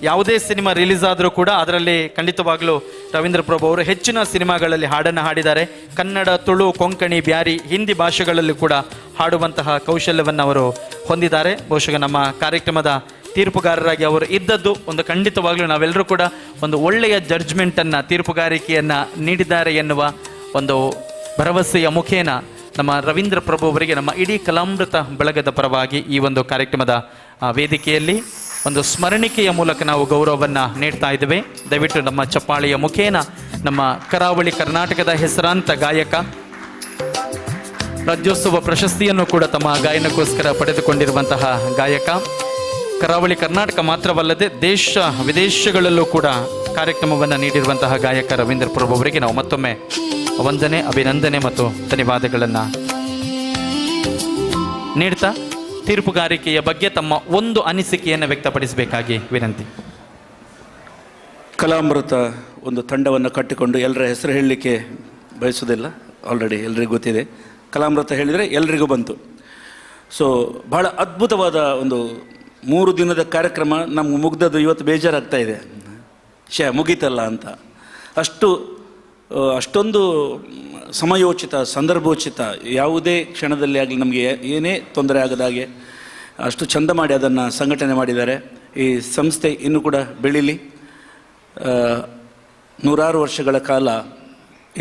ಯಾವುದೇ ಸಿನಿಮಾ ರಿಲೀಸ್ ಆದರೂ ಕೂಡ ಅದರಲ್ಲಿ ಖಂಡಿತವಾಗ್ಲೂ ರವೀಂದ್ರ ಪ್ರಭು ಅವರು ಹೆಚ್ಚಿನ ಸಿನಿಮಾಗಳಲ್ಲಿ ಹಾಡನ್ನು ಹಾಡಿದ್ದಾರೆ. ಕನ್ನಡ, ತುಳು, ಕೊಂಕಣಿ, ಬ್ಯಾರಿ, ಹಿಂದಿ ಭಾಷೆಗಳಲ್ಲಿ ಕೂಡ ಹಾಡುವಂತಹ ಕೌಶಲ್ಯವನ್ನು ಅವರು ಹೊಂದಿದ್ದಾರೆ. ಬಹುಶಃ ನಮ್ಮ ಕಾರ್ಯಕ್ರಮದ ತೀರ್ಪುಗಾರರಾಗಿ ಅವರು ಇದ್ದದ್ದು ಒಂದು ಖಂಡಿತವಾಗ್ಲೂ ನಾವೆಲ್ಲರೂ ಕೂಡ ಒಂದು ಒಳ್ಳೆಯ ಜಡ್ಜ್ಮೆಂಟನ್ನು, ತೀರ್ಪುಗಾರಿಕೆಯನ್ನು ನೀಡಿದ್ದಾರೆ ಎನ್ನುವ ಒಂದು ಭರವಸೆಯ ಮುಖೇನ ನಮ್ಮ ರವೀಂದ್ರ ಪ್ರಭು ಅವರಿಗೆ ನಮ್ಮ ಇಡೀ ಕಲಾಮೃತ ಬಳಗದ ಪರವಾಗಿ ಈ ಒಂದು ಕಾರ್ಯಕ್ರಮದ ವೇದಿಕೆಯಲ್ಲಿ ಒಂದು ಸ್ಮರಣಿಕೆಯ ಮೂಲಕ ನಾವು ಗೌರವವನ್ನು ನೀಡ್ತಾ ಇದ್ದೇವೆ. ದಯವಿಟ್ಟು ನಮ್ಮ ಚಪ್ಪಾಳೆಯ ಮುಖೇನ ನಮ್ಮ ಕರಾವಳಿ ಕರ್ನಾಟಕದ ಹೆಸರಾಂತ ಗಾಯಕ, ರಾಜ್ಯೋತ್ಸವ ಪ್ರಶಸ್ತಿಯನ್ನು ಕೂಡ ತಮ್ಮ ಗಾಯನಕ್ಕೋಸ್ಕರ ಪಡೆದುಕೊಂಡಿರುವಂತಹ ಗಾಯಕ, ಕರಾವಳಿ ಕರ್ನಾಟಕ ಮಾತ್ರವಲ್ಲದೆ ದೇಶ ವಿದೇಶಗಳಲ್ಲೂ ಕೂಡ ಕಾರ್ಯಕ್ರಮವನ್ನು ನೀಡಿರುವಂತಹ ಗಾಯಕ ರವೀಂದ್ರ ಪ್ರಭು ಅವರಿಗೆ ನಾವು ಮತ್ತೊಮ್ಮೆ ವಂದನೆ, ಅಭಿನಂದನೆ ಮತ್ತು ಧನ್ಯವಾದಗಳನ್ನು ನೀಡ್ತಾ ತೀರ್ಪುಗಾರಿಕೆಯ ಬಗ್ಗೆ ತಮ್ಮ ಒಂದು ಅನಿಸಿಕೆಯನ್ನು ವ್ಯಕ್ತಪಡಿಸಬೇಕಾಗಿ ವಿನಂತಿ. ಕಲಾಮೃತ ಒಂದು ತಂಡವನ್ನು ಕಟ್ಟಿಕೊಂಡು ಎಲ್ಲರ ಹೆಸರು ಹೇಳಲಿಕ್ಕೆ ಬಯಸೋದಿಲ್ಲ, ಆಲ್ರೆಡಿ ಎಲ್ರಿಗೂ ಗೊತ್ತಿದೆ. ಕಲಾಮೃತ ಹೇಳಿದರೆ ಎಲ್ರಿಗೂ ಬಂತು. ಸೊ ಭಾಳ ಅದ್ಭುತವಾದ ಒಂದು 3 ದಿನದ ಕಾರ್ಯಕ್ರಮ ನಮ್ಗೆ ಮುಗ್ದದ್ದು ಇವತ್ತು ಬೇಜಾರಾಗ್ತಾ ಇದೆ, ಮುಗೀತಲ್ಲ ಅಂತ. ಅಷ್ಟೊಂದು ಸಮಯೋಚಿತ, ಸಂದರ್ಭೋಚಿತ, ಯಾವುದೇ ಕ್ಷಣದಲ್ಲಿ ಆಗಲಿ ನಮಗೆ ಏನೇ ತೊಂದರೆ ಆಗದಾಗೆ ಅಷ್ಟು ಚಂದ ಮಾಡಿ ಅದನ್ನು ಸಂಘಟನೆ ಮಾಡಿದ್ದಾರೆ. ಈ ಸಂಸ್ಥೆ ಇನ್ನೂ ಕೂಡ ಬೆಳೀಲಿ. 100 ವರ್ಷಗಳ ಕಾಲ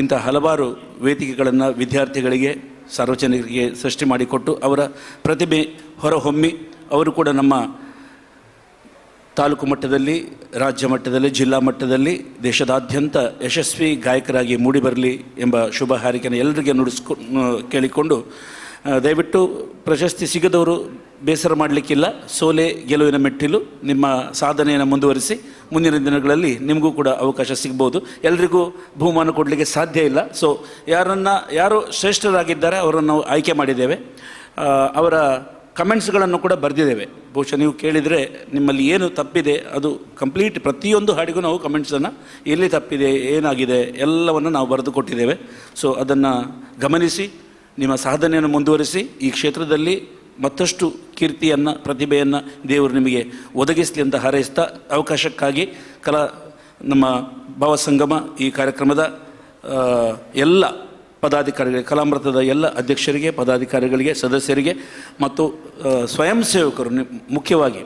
ಇಂಥ ಹಲವಾರು ವೇದಿಕೆಗಳನ್ನು ವಿದ್ಯಾರ್ಥಿಗಳಿಗೆ, ಸಾರ್ವಜನಿಕರಿಗೆ ಸೃಷ್ಟಿ ಮಾಡಿಕೊಟ್ಟು ಅವರ ಪ್ರತಿಭೆ ಹೊರಹೊಮ್ಮಿ ಅವರು ಕೂಡ ನಮ್ಮ ತಾಲೂಕು ಮಟ್ಟದಲ್ಲಿ, ರಾಜ್ಯ ಮಟ್ಟದಲ್ಲಿ, ಜಿಲ್ಲಾ ಮಟ್ಟದಲ್ಲಿ, ದೇಶದಾದ್ಯಂತ ಯಶಸ್ವಿ ಗಾಯಕರಾಗಿ ಮೂಡಿಬರಲಿ ಎಂಬ ಶುಭ ಹಾರೈಕೆಯನ್ನು ಎಲ್ಲರಿಗೆ ಕೇಳಿಕೊಂಡು, ದಯವಿಟ್ಟು ಪ್ರಶಸ್ತಿ ಸಿಗದವರು ಬೇಸರ ಮಾಡಲಿಕ್ಕಿಲ್ಲ. ಸೋಲೆ ಗೆಲುವಿನ ಮೆಟ್ಟಿಲು. ನಿಮ್ಮ ಸಾಧನೆಯನ್ನು ಮುಂದುವರಿಸಿ, ಮುಂದಿನ ದಿನಗಳಲ್ಲಿ ನಿಮಗೂ ಕೂಡ ಅವಕಾಶ ಸಿಗ್ಬೋದು. ಎಲ್ರಿಗೂ ಬಹುಮಾನ ಕೊಡಲಿಕ್ಕೆ ಸಾಧ್ಯ ಇಲ್ಲ. ಸೊ ಯಾರು ಶ್ರೇಷ್ಠರಾಗಿದ್ದಾರೆ ಅವರನ್ನು ನಾವು ಆಯ್ಕೆ ಮಾಡಿದ್ದೇವೆ. ಅವರ ಕಮೆಂಟ್ಸ್ಗಳನ್ನು ಕೂಡ ಬರೆದಿದ್ದೇವೆ. ಬಹುಶಃ ನೀವು ಕೇಳಿದರೆ ನಿಮ್ಮಲ್ಲಿ ಏನು ತಪ್ಪಿದೆ ಅದು ಕಂಪ್ಲೀಟ್ ಪ್ರತಿಯೊಂದು ಹಾಡಿಗೂ ನಾವು ಕಮೆಂಟ್ಸನ್ನು ಎಲ್ಲಿ ತಪ್ಪಿದೆ, ಏನಾಗಿದೆ ಎಲ್ಲವನ್ನು ನಾವು ಬರೆದು ಕೊಟ್ಟಿದ್ದೇವೆ. ಸೊ ಅದನ್ನು ಗಮನಿಸಿ ನಿಮ್ಮ ಸಾಧನೆಯನ್ನು ಮುಂದುವರಿಸಿ ಈ ಕ್ಷೇತ್ರದಲ್ಲಿ ಮತ್ತಷ್ಟು ಕೀರ್ತಿಯನ್ನು, ಪ್ರತಿಭೆಯನ್ನು ದೇವರು ನಿಮಗೆ ಒದಗಿಸಲಿ ಅಂತ ಹಾರೈಸ್ತಾ, ಅವಕಾಶಕ್ಕಾಗಿ ನಮ್ಮ ಭಾವಸಂಗಮ ಈ ಕಾರ್ಯಕ್ರಮದ ಎಲ್ಲ ಪದಾಧಿಕಾರಿಗಳಿಗೆ, ಕಲಾಮೃತದ ಎಲ್ಲ ಅಧ್ಯಕ್ಷರಿಗೆ, ಪದಾಧಿಕಾರಿಗಳಿಗೆ, ಸದಸ್ಯರಿಗೆ ಮತ್ತು ಸ್ವಯಂ ಸೇವಕರು ಮುಖ್ಯವಾಗಿ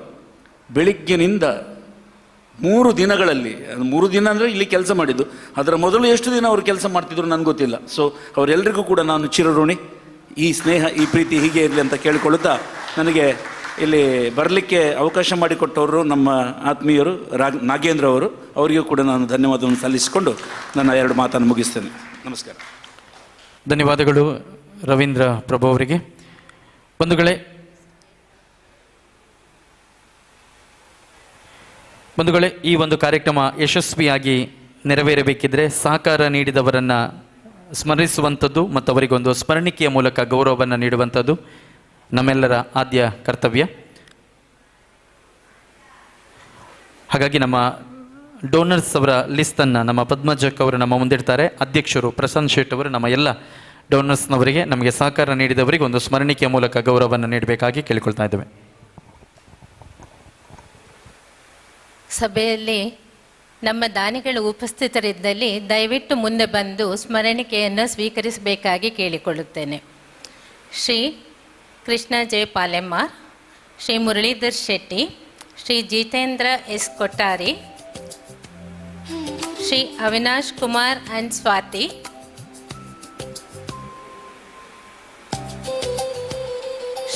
ಬೆಳಿಗ್ಗಿನಿಂದ 3 ದಿನಗಳಲ್ಲಿ, 3 ದಿನ ಅಂದರೆ ಇಲ್ಲಿ ಕೆಲಸ ಮಾಡಿದ್ದು, ಅದರ ಮೊದಲು ಎಷ್ಟು ದಿನ ಅವರು ಕೆಲಸ ಮಾಡ್ತಿದ್ರು ನನಗೆ ಗೊತ್ತಿಲ್ಲ. ಸೊ ಅವರೆಲ್ಲರಿಗೂ ಕೂಡ ನಾನು ಚಿರಋಣಿ. ಈ ಸ್ನೇಹ, ಈ ಪ್ರೀತಿ ಹೀಗೆ ಇರಲಿ ಅಂತ ಕೇಳಿಕೊಳ್ಳುತ್ತಾ, ನನಗೆ ಇಲ್ಲಿ ಬರಲಿಕ್ಕೆ ಅವಕಾಶ ಮಾಡಿಕೊಟ್ಟವರು ನಮ್ಮ ಆತ್ಮೀಯರು ನಾಗೇಂದ್ರ ಅವರು, ಅವರಿಗೂ ಕೂಡ ನಾನು ಧನ್ಯವಾದವನ್ನು ಸಲ್ಲಿಸಿಕೊಂಡು ನನ್ನ 2 ಮಾತನ್ನು ಮುಗಿಸ್ತೇನೆ. ನಮಸ್ಕಾರ. ಧನ್ಯವಾದಗಳು ರವೀಂದ್ರ ಪ್ರಭು ಅವರಿಗೆ. ಬಂಧುಗಳೇ, ಈ ಒಂದು ಕಾರ್ಯಕ್ರಮ ಯಶಸ್ವಿಯಾಗಿ ನೆರವೇರಬೇಕಿದ್ರೆ ಸಹಕಾರ ನೀಡಿದವರನ್ನು ಸ್ಮರಿಸುವಂಥದ್ದು ಮತ್ತು ಅವರಿಗೊಂದು ಸ್ಮರಣಿಕೆಯ ಮೂಲಕ ಗೌರವವನ್ನು ನೀಡುವಂಥದ್ದು ನಮ್ಮೆಲ್ಲರ ಆದ್ಯ ಕರ್ತವ್ಯ. ಹಾಗಾಗಿ ನಮ್ಮ ಡೋನರ್ಸ್ ಅವರ ಲಿಸ್ಟನ್ನು ನಮ್ಮ ಪದ್ಮಜಕ್ ಅವರು ನಮ್ಮ ಮುಂದಿಡ್ತಾರೆ. ಅಧ್ಯಕ್ಷರು ಪ್ರಶಾಂತ್ ಶೇಟ್ ಅವರು ನಮ್ಮ ಎಲ್ಲ ಡೋನರ್ಸ್ನವರಿಗೆ, ನಮಗೆ ಸಹಕಾರ ನೀಡಿದವರಿಗೆ ಒಂದು ಸ್ಮರಣಿಕೆಯ ಮೂಲಕ ಗೌರವವನ್ನು ನೀಡಬೇಕಾಗಿ ಕೇಳಿಕೊಳ್ತಾ ಇದ್ದೇವೆ. ಸಭೆಯಲ್ಲಿ ನಮ್ಮ ದಾನಿಗಳು ಉಪಸ್ಥಿತರಿದ್ದಲ್ಲಿ ದಯವಿಟ್ಟು ಮುಂದೆ ಬಂದು ಸ್ಮರಣಿಕೆಯನ್ನು ಸ್ವೀಕರಿಸಬೇಕಾಗಿ ಕೇಳಿಕೊಳ್ಳುತ್ತೇನೆ. Shri Krishna J Palemar, Shri Muralidhar Shetty, Shri Jitendra S Kottari, Shri Avinash Kumar and Swati,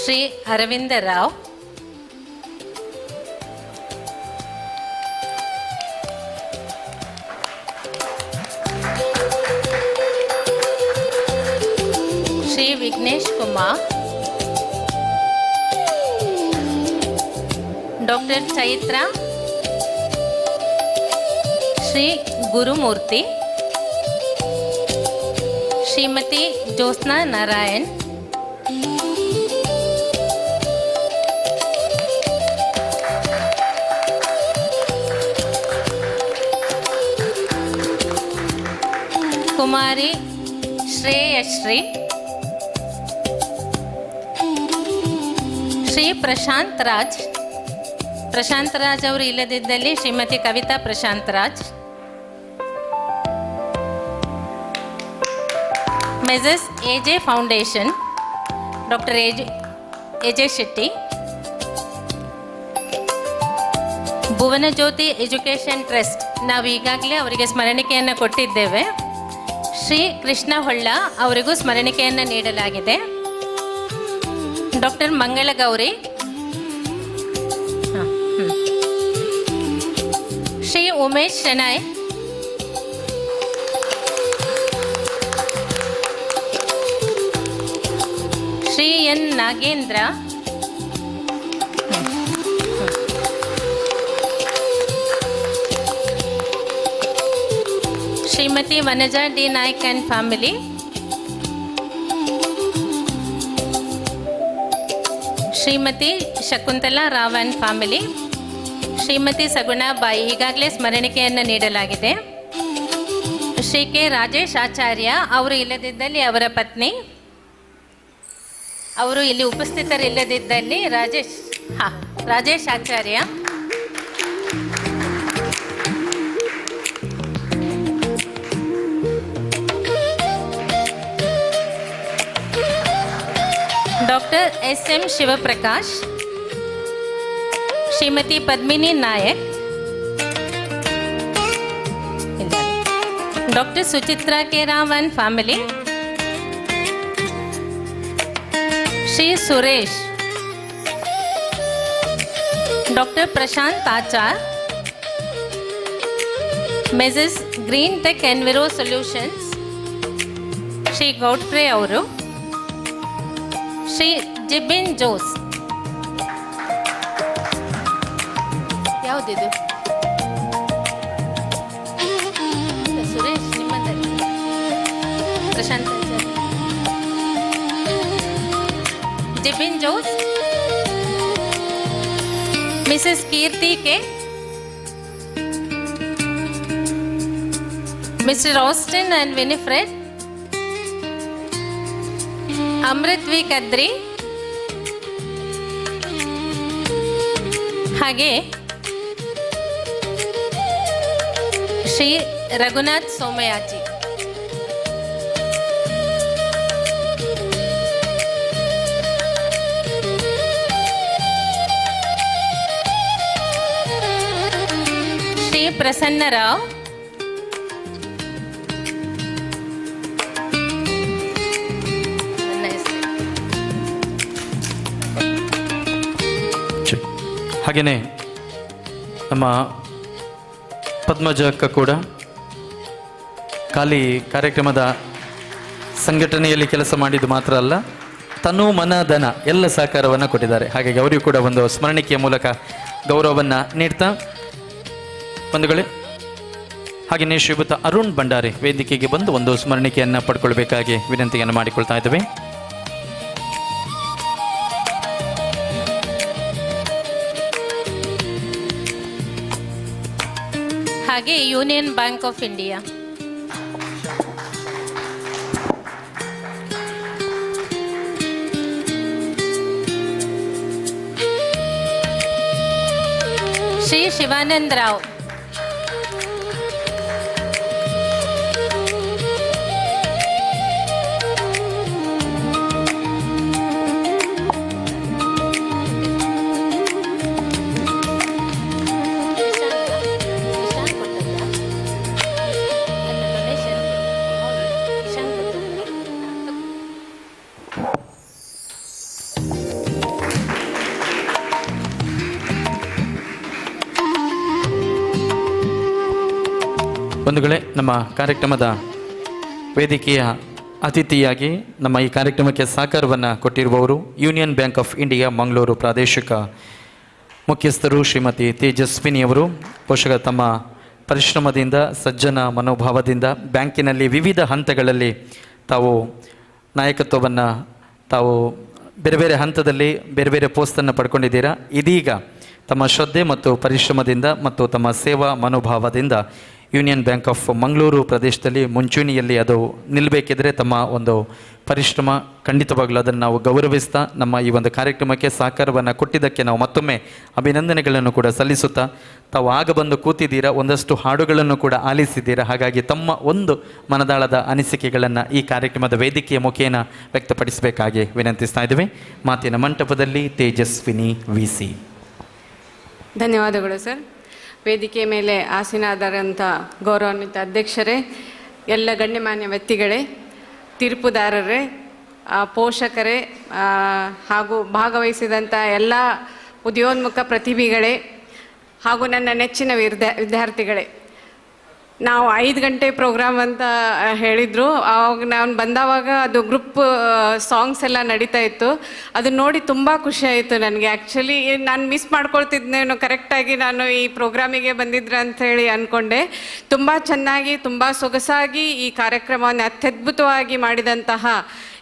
Shri Aravinda Rao, Shri Vignesh Kumar, doctor Chaitra, Shri Gurumurthy, Shrimati Jyotsna Narayan, Kumari Shreyashri, Shri Prashant Raj ಅವರು ಇಲ್ಲದಿದ್ದಲ್ಲಿ Shrimati Kavita Prashant Raj, messrs A J foundation doctor A J Shetty, Bhuvanajyoti education trust ನಾವು ಈಗಾಗಲೇ ಅವರಿಗೆ ಸ್ಮರಣಿಕೆಯನ್ನು ಕೊಟ್ಟಿದ್ದೇವೆ. ಶ್ರೀ ಕೃಷ್ಣ ಹೊಳ್ಳ ಅವರಿಗೂ ಸ್ಮರಣಿಕೆಯನ್ನು ನೀಡಲಾಗಿದೆ. Doctor Mangalagauri, Shri Umesh Shenoy, Shri N Nagendra, Shrimati Vanaja D Naik and family, Shrimati Shakuntala Rao and family, Shrimati Saguna Bai ಈಗಾಗಲೇ ಸ್ಮರಣಿಕೆಯನ್ನು ನೀಡಲಾಗಿದೆ. ಶ್ರೀ ಕೆ ರಾಜೇಶ್ ಆಚಾರ್ಯ ಅವರು ಇಲ್ಲದಿದ್ದಲ್ಲಿ ಅವರ ಪತ್ನಿ, ಅವರು ಇಲ್ಲಿ ಉಪಸ್ಥಿತರಿಲ್ಲದಿದ್ದಲ್ಲಿ Rajesh Acharya, doctor SM Shivaprakash, Shrimati Padmini Nayak, doctor Suchitra K Rao and family, Shri Suresh, doctor Prashant Achar, messrs green tech enviro solutions, Shri Godfrey ಅವರು, ಶ್ರೀ ಜಿಬಿನ್ ಜೋಸ್. ಯಾವುದಿದು? ಸುರೇಶ್ ನಿಮ್ಮದಲ್ಲಿ, Prashant Achar, Jibin Jose, Mrs Keerthi K, Mr Austin and Winifred, Amrit V Kadri, ಹಾಗೆ ಶ್ರೀ ರಘುನಾಥ್ ಸೋಮಯಾಜಿ. ಶ್ರೀ ಪ್ರಸನ್ನ ರಾವ್, ಹಾಗೆಯೇ ನಮ್ಮ ಪದ್ಮಜ ಅಕ್ಕ ಕೂಡ ಖಾಲಿ ಕಾರ್ಯಕ್ರಮದ ಸಂಘಟನೆಯಲ್ಲಿ ಕೆಲಸ ಮಾಡಿದ್ದು ಮಾತ್ರ ಅಲ್ಲ, ತನು ಮನ ಧನ ಎಲ್ಲ ಸಹಕಾರವನ್ನು ಕೊಟ್ಟಿದ್ದಾರೆ. ಹಾಗಾಗಿ ಅವರಿಗೂ ಕೂಡ ಒಂದು ಸ್ಮರಣಿಕೆಯ ಮೂಲಕ ಗೌರವವನ್ನು ನೀಡ್ತಾ ಬಂಧುಗಳೇ, ಹಾಗೆಯೇ ಶ್ರೀಯುತ ಅರುಣ್ ಭಂಡಾರಿ ವೇದಿಕೆಗೆ ಬಂದು ಒಂದು ಸ್ಮರಣಿಕೆಯನ್ನು ಪಡ್ಕೊಳ್ಬೇಕಾಗಿ ವಿನಂತಿಯನ್ನು ಮಾಡಿಕೊಳ್ತಾ ಇದ್ದೇವೆ. ಹಾಗೆ Union Bank of India, Shri Shivananda Rao, ಬಂಧುಗಳೇ, ನಮ್ಮ ಕಾರ್ಯಕ್ರಮದ ವೇದಿಕೆಯ ಅತಿಥಿಯಾಗಿ ನಮ್ಮ ಈ ಕಾರ್ಯಕ್ರಮಕ್ಕೆ ಸಹಕಾರವನ್ನು ಕೊಟ್ಟಿರುವವರು Union Bank of India Mangaluru ಪ್ರಾದೇಶಿಕ ಮುಖ್ಯಸ್ಥರು ಶ್ರೀಮತಿ ತೇಜಸ್ವಿನಿಯವರು. ಪೋಷಕ ತಮ್ಮ ಪರಿಶ್ರಮದಿಂದ, ಸಜ್ಜನ ಮನೋಭಾವದಿಂದ ಬ್ಯಾಂಕಿನಲ್ಲಿ ವಿವಿಧ ಹಂತಗಳಲ್ಲಿ ತಾವು ನಾಯಕತ್ವವನ್ನು ತಾವು ಬೇರೆ ಬೇರೆ ಹಂತದಲ್ಲಿ ಬೇರೆ ಬೇರೆ ಪೋಸ್ಟನ್ನು ಪಡ್ಕೊಂಡಿದ್ದೀರಾ. ಇದೀಗ ತಮ್ಮ ಶ್ರದ್ಧೆ ಮತ್ತು ಪರಿಶ್ರಮದಿಂದ ಮತ್ತು ತಮ್ಮ ಸೇವಾ ಮನೋಭಾವದಿಂದ ಯೂನಿಯನ್ ಬ್ಯಾಂಕ್ ಆಫ್ ಮಂಗಳೂರು ಪ್ರದೇಶದಲ್ಲಿ ಮುಂಚೂಣಿಯಲ್ಲಿ ಅದು ನಿಲ್ಲಬೇಕಿದ್ರೆ ತಮ್ಮ ಒಂದು ಪರಿಶ್ರಮ ಖಂಡಿತವಾಗಲೂ ಅದನ್ನು ನಾವು ಗೌರವಿಸ್ತಾ ನಮ್ಮ ಈ ಒಂದು ಕಾರ್ಯಕ್ರಮಕ್ಕೆ ಸಹಕಾರವನ್ನು ಕೊಟ್ಟಿದ್ದಕ್ಕೆ ನಾವು ಮತ್ತೊಮ್ಮೆ ಅಭಿನಂದನೆಗಳನ್ನು ಕೂಡ ಸಲ್ಲಿಸುತ್ತಾ, ತಾವು ಆಗ ಬಂದು ಕೂತಿದ್ದೀರಾ, ಒಂದಷ್ಟು ಹಾಡುಗಳನ್ನು ಕೂಡ ಆಲಿಸಿದ್ದೀರಾ. ಹಾಗಾಗಿ ತಮ್ಮ ಒಂದು ಮನದಾಳದ ಅನಿಸಿಕೆಗಳನ್ನು ಈ ಕಾರ್ಯಕ್ರಮದ ವೇದಿಕೆಯ ಮುಖೇನ ವ್ಯಕ್ತಪಡಿಸಬೇಕಾಗಿ ವಿನಂತಿಸ್ತಾ ಇದ್ದೀವಿ. ಮಾತಿನ ಮಂಟಪದಲ್ಲಿ ತೇಜಸ್ವಿನಿ VC. ಧನ್ಯವಾದಗಳು ಸರ್. ವೇದಿಕೆ ಮೇಲೆ ಆಸೀನರಾದಂಥ ಗೌರವಾನ್ವಿತ ಅಧ್ಯಕ್ಷರೇ, ಎಲ್ಲ ಗಣ್ಯಮಾನ್ಯ ವ್ಯಕ್ತಿಗಳೇ, ತೀರ್ಪುದಾರರೇ, ಪೋಷಕರೇ ಹಾಗೂ ಭಾಗವಹಿಸಿದಂಥ ಎಲ್ಲ ಉದಯೋನ್ಮುಖ ಪ್ರತಿಭೆಗಳೇ ಹಾಗೂ ನನ್ನ ನೆಚ್ಚಿನ ವಿದ್ಯಾರ್ಥಿಗಳೇ. ನಾವು 5 ಗಂಟೆ ಪ್ರೋಗ್ರಾಮ್ ಅಂತ ಹೇಳಿದರು. ಆವಾಗ ನಾನು ಬಂದವಾಗ ಅದು ಗ್ರೂಪ್ ಸಾಂಗ್ಸ್ ಎಲ್ಲ ನಡೀತಾ ಇತ್ತು. ಅದನ್ನ ನೋಡಿ ತುಂಬ ಖುಷಿ ಆಯಿತು ನನಗೆ. ಆ್ಯಕ್ಚುಲಿ ನಾನು ಮಿಸ್ ಮಾಡ್ಕೊಳ್ತಿದ್ನೇನೋ, ಕರೆಕ್ಟಾಗಿ ನಾನು ಈ ಪ್ರೋಗ್ರಾಮಿಗೆ ಬಂದಿದ್ರೆ ಅಂಥೇಳಿ ಅಂದ್ಕೊಂಡೆ. ತುಂಬ ಚೆನ್ನಾಗಿ, ತುಂಬ ಸೊಗಸಾಗಿ ಈ ಕಾರ್ಯಕ್ರಮವನ್ನು ಅತ್ಯದ್ಭುತವಾಗಿ ಮಾಡಿದಂತಹ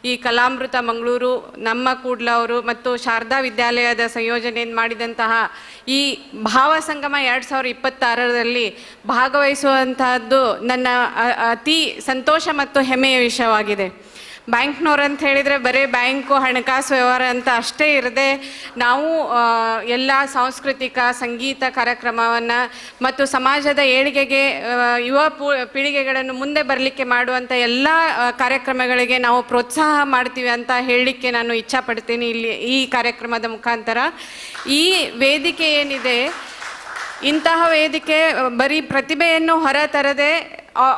ಈ ಕಲಾಮೃತ ಮಂಗಳೂರು, ನಮ್ಮ ಕೂಡ್ಲ ಅವರು ಮತ್ತು ಶಾರದಾ ವಿದ್ಯಾಲಯದ ಸಂಯೋಜನೆಯನ್ನು ಮಾಡಿದಂತಹ ಈ ಭಾವ ಸಂಗಮ 2026ರಲ್ಲಿ ಭಾಗವಹಿಸುವಂತಹದ್ದು ನನ್ನ ಅತಿ ಸಂತೋಷ ಮತ್ತು ಹೆಮ್ಮೆಯ ವಿಷಯವಾಗಿದೆ. ಬ್ಯಾಂಕ್ನವ್ರು ಅಂತ ಹೇಳಿದರೆ ಬರೀ ಬ್ಯಾಂಕು ಹಣಕಾಸು ವ್ಯವಹಾರ ಅಂತ ಅಷ್ಟೇ ಇರದೆ ನಾವು ಎಲ್ಲ ಸಾಂಸ್ಕೃತಿಕ ಸಂಗೀತ ಕಾರ್ಯಕ್ರಮವನ್ನು ಮತ್ತು ಸಮಾಜದ ಏಳಿಗೆಗೆ ಯುವ ಪೀಳಿಗೆಗಳನ್ನು ಮುಂದೆ ಬರಲಿಕ್ಕೆ ಮಾಡುವಂಥ ಎಲ್ಲ ಕಾರ್ಯಕ್ರಮಗಳಿಗೆ ನಾವು ಪ್ರೋತ್ಸಾಹ ಮಾಡ್ತೀವಿ ಅಂತ ಹೇಳಲಿಕ್ಕೆ ನಾನು ಇಚ್ಛಾಪಡ್ತೀನಿ ಇಲ್ಲಿ ಈ ಕಾರ್ಯಕ್ರಮದ ಮುಖಾಂತರ. ಈ ವೇದಿಕೆ ಏನಿದೆ, ಇಂತಹ ವೇದಿಕೆ ಬರೀ ಪ್ರತಿಭೆಯನ್ನು ಹೊರತರದೆ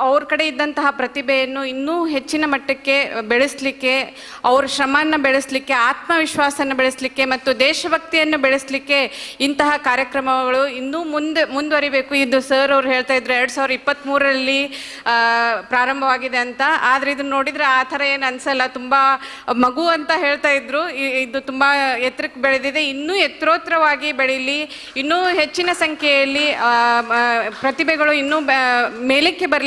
ಅವ್ರ ಕಡೆ ಇದ್ದಂತಹ ಪ್ರತಿಭೆಯನ್ನು ಇನ್ನೂ ಹೆಚ್ಚಿನ ಮಟ್ಟಕ್ಕೆ ಬೆಳೆಸಲಿಕ್ಕೆ, ಅವ್ರ ಶ್ರಮವನ್ನು ಬೆಳೆಸಲಿಕ್ಕೆ, ಆತ್ಮವಿಶ್ವಾಸನ ಬೆಳೆಸಲಿಕ್ಕೆ ಮತ್ತು ದೇಶಭಕ್ತಿಯನ್ನು ಬೆಳೆಸಲಿಕ್ಕೆ ಇಂತಹ ಕಾರ್ಯಕ್ರಮಗಳು ಇನ್ನೂ ಮುಂದುವರಿಬೇಕು. ಇದು ಸರ್ ಅವ್ರು ಹೇಳ್ತಾ ಇದ್ರು 2023ರಲ್ಲಿ ಪ್ರಾರಂಭವಾಗಿದೆ ಅಂತ. ಆದರೆ ಇದನ್ನು ನೋಡಿದರೆ ಆ ಥರ ಏನು ಅನಿಸಲ್ಲ, ತುಂಬ ಮಗು ಅಂತ ಹೇಳ್ತಾ ಇದ್ರು. ಇದು ತುಂಬ ಎತ್ತರಕ್ಕೆ ಬೆಳೆದಿದೆ, ಇನ್ನೂ ಎತ್ತರೋತ್ತರವಾಗಿ ಬೆಳೀಲಿ, ಇನ್ನೂ ಹೆಚ್ಚಿನ ಸಂಖ್ಯೆಯಲ್ಲಿ ಪ್ರತಿಭೆಗಳು ಇನ್ನೂ ಮೇಲಕ್ಕೆ ಬರಲಿ.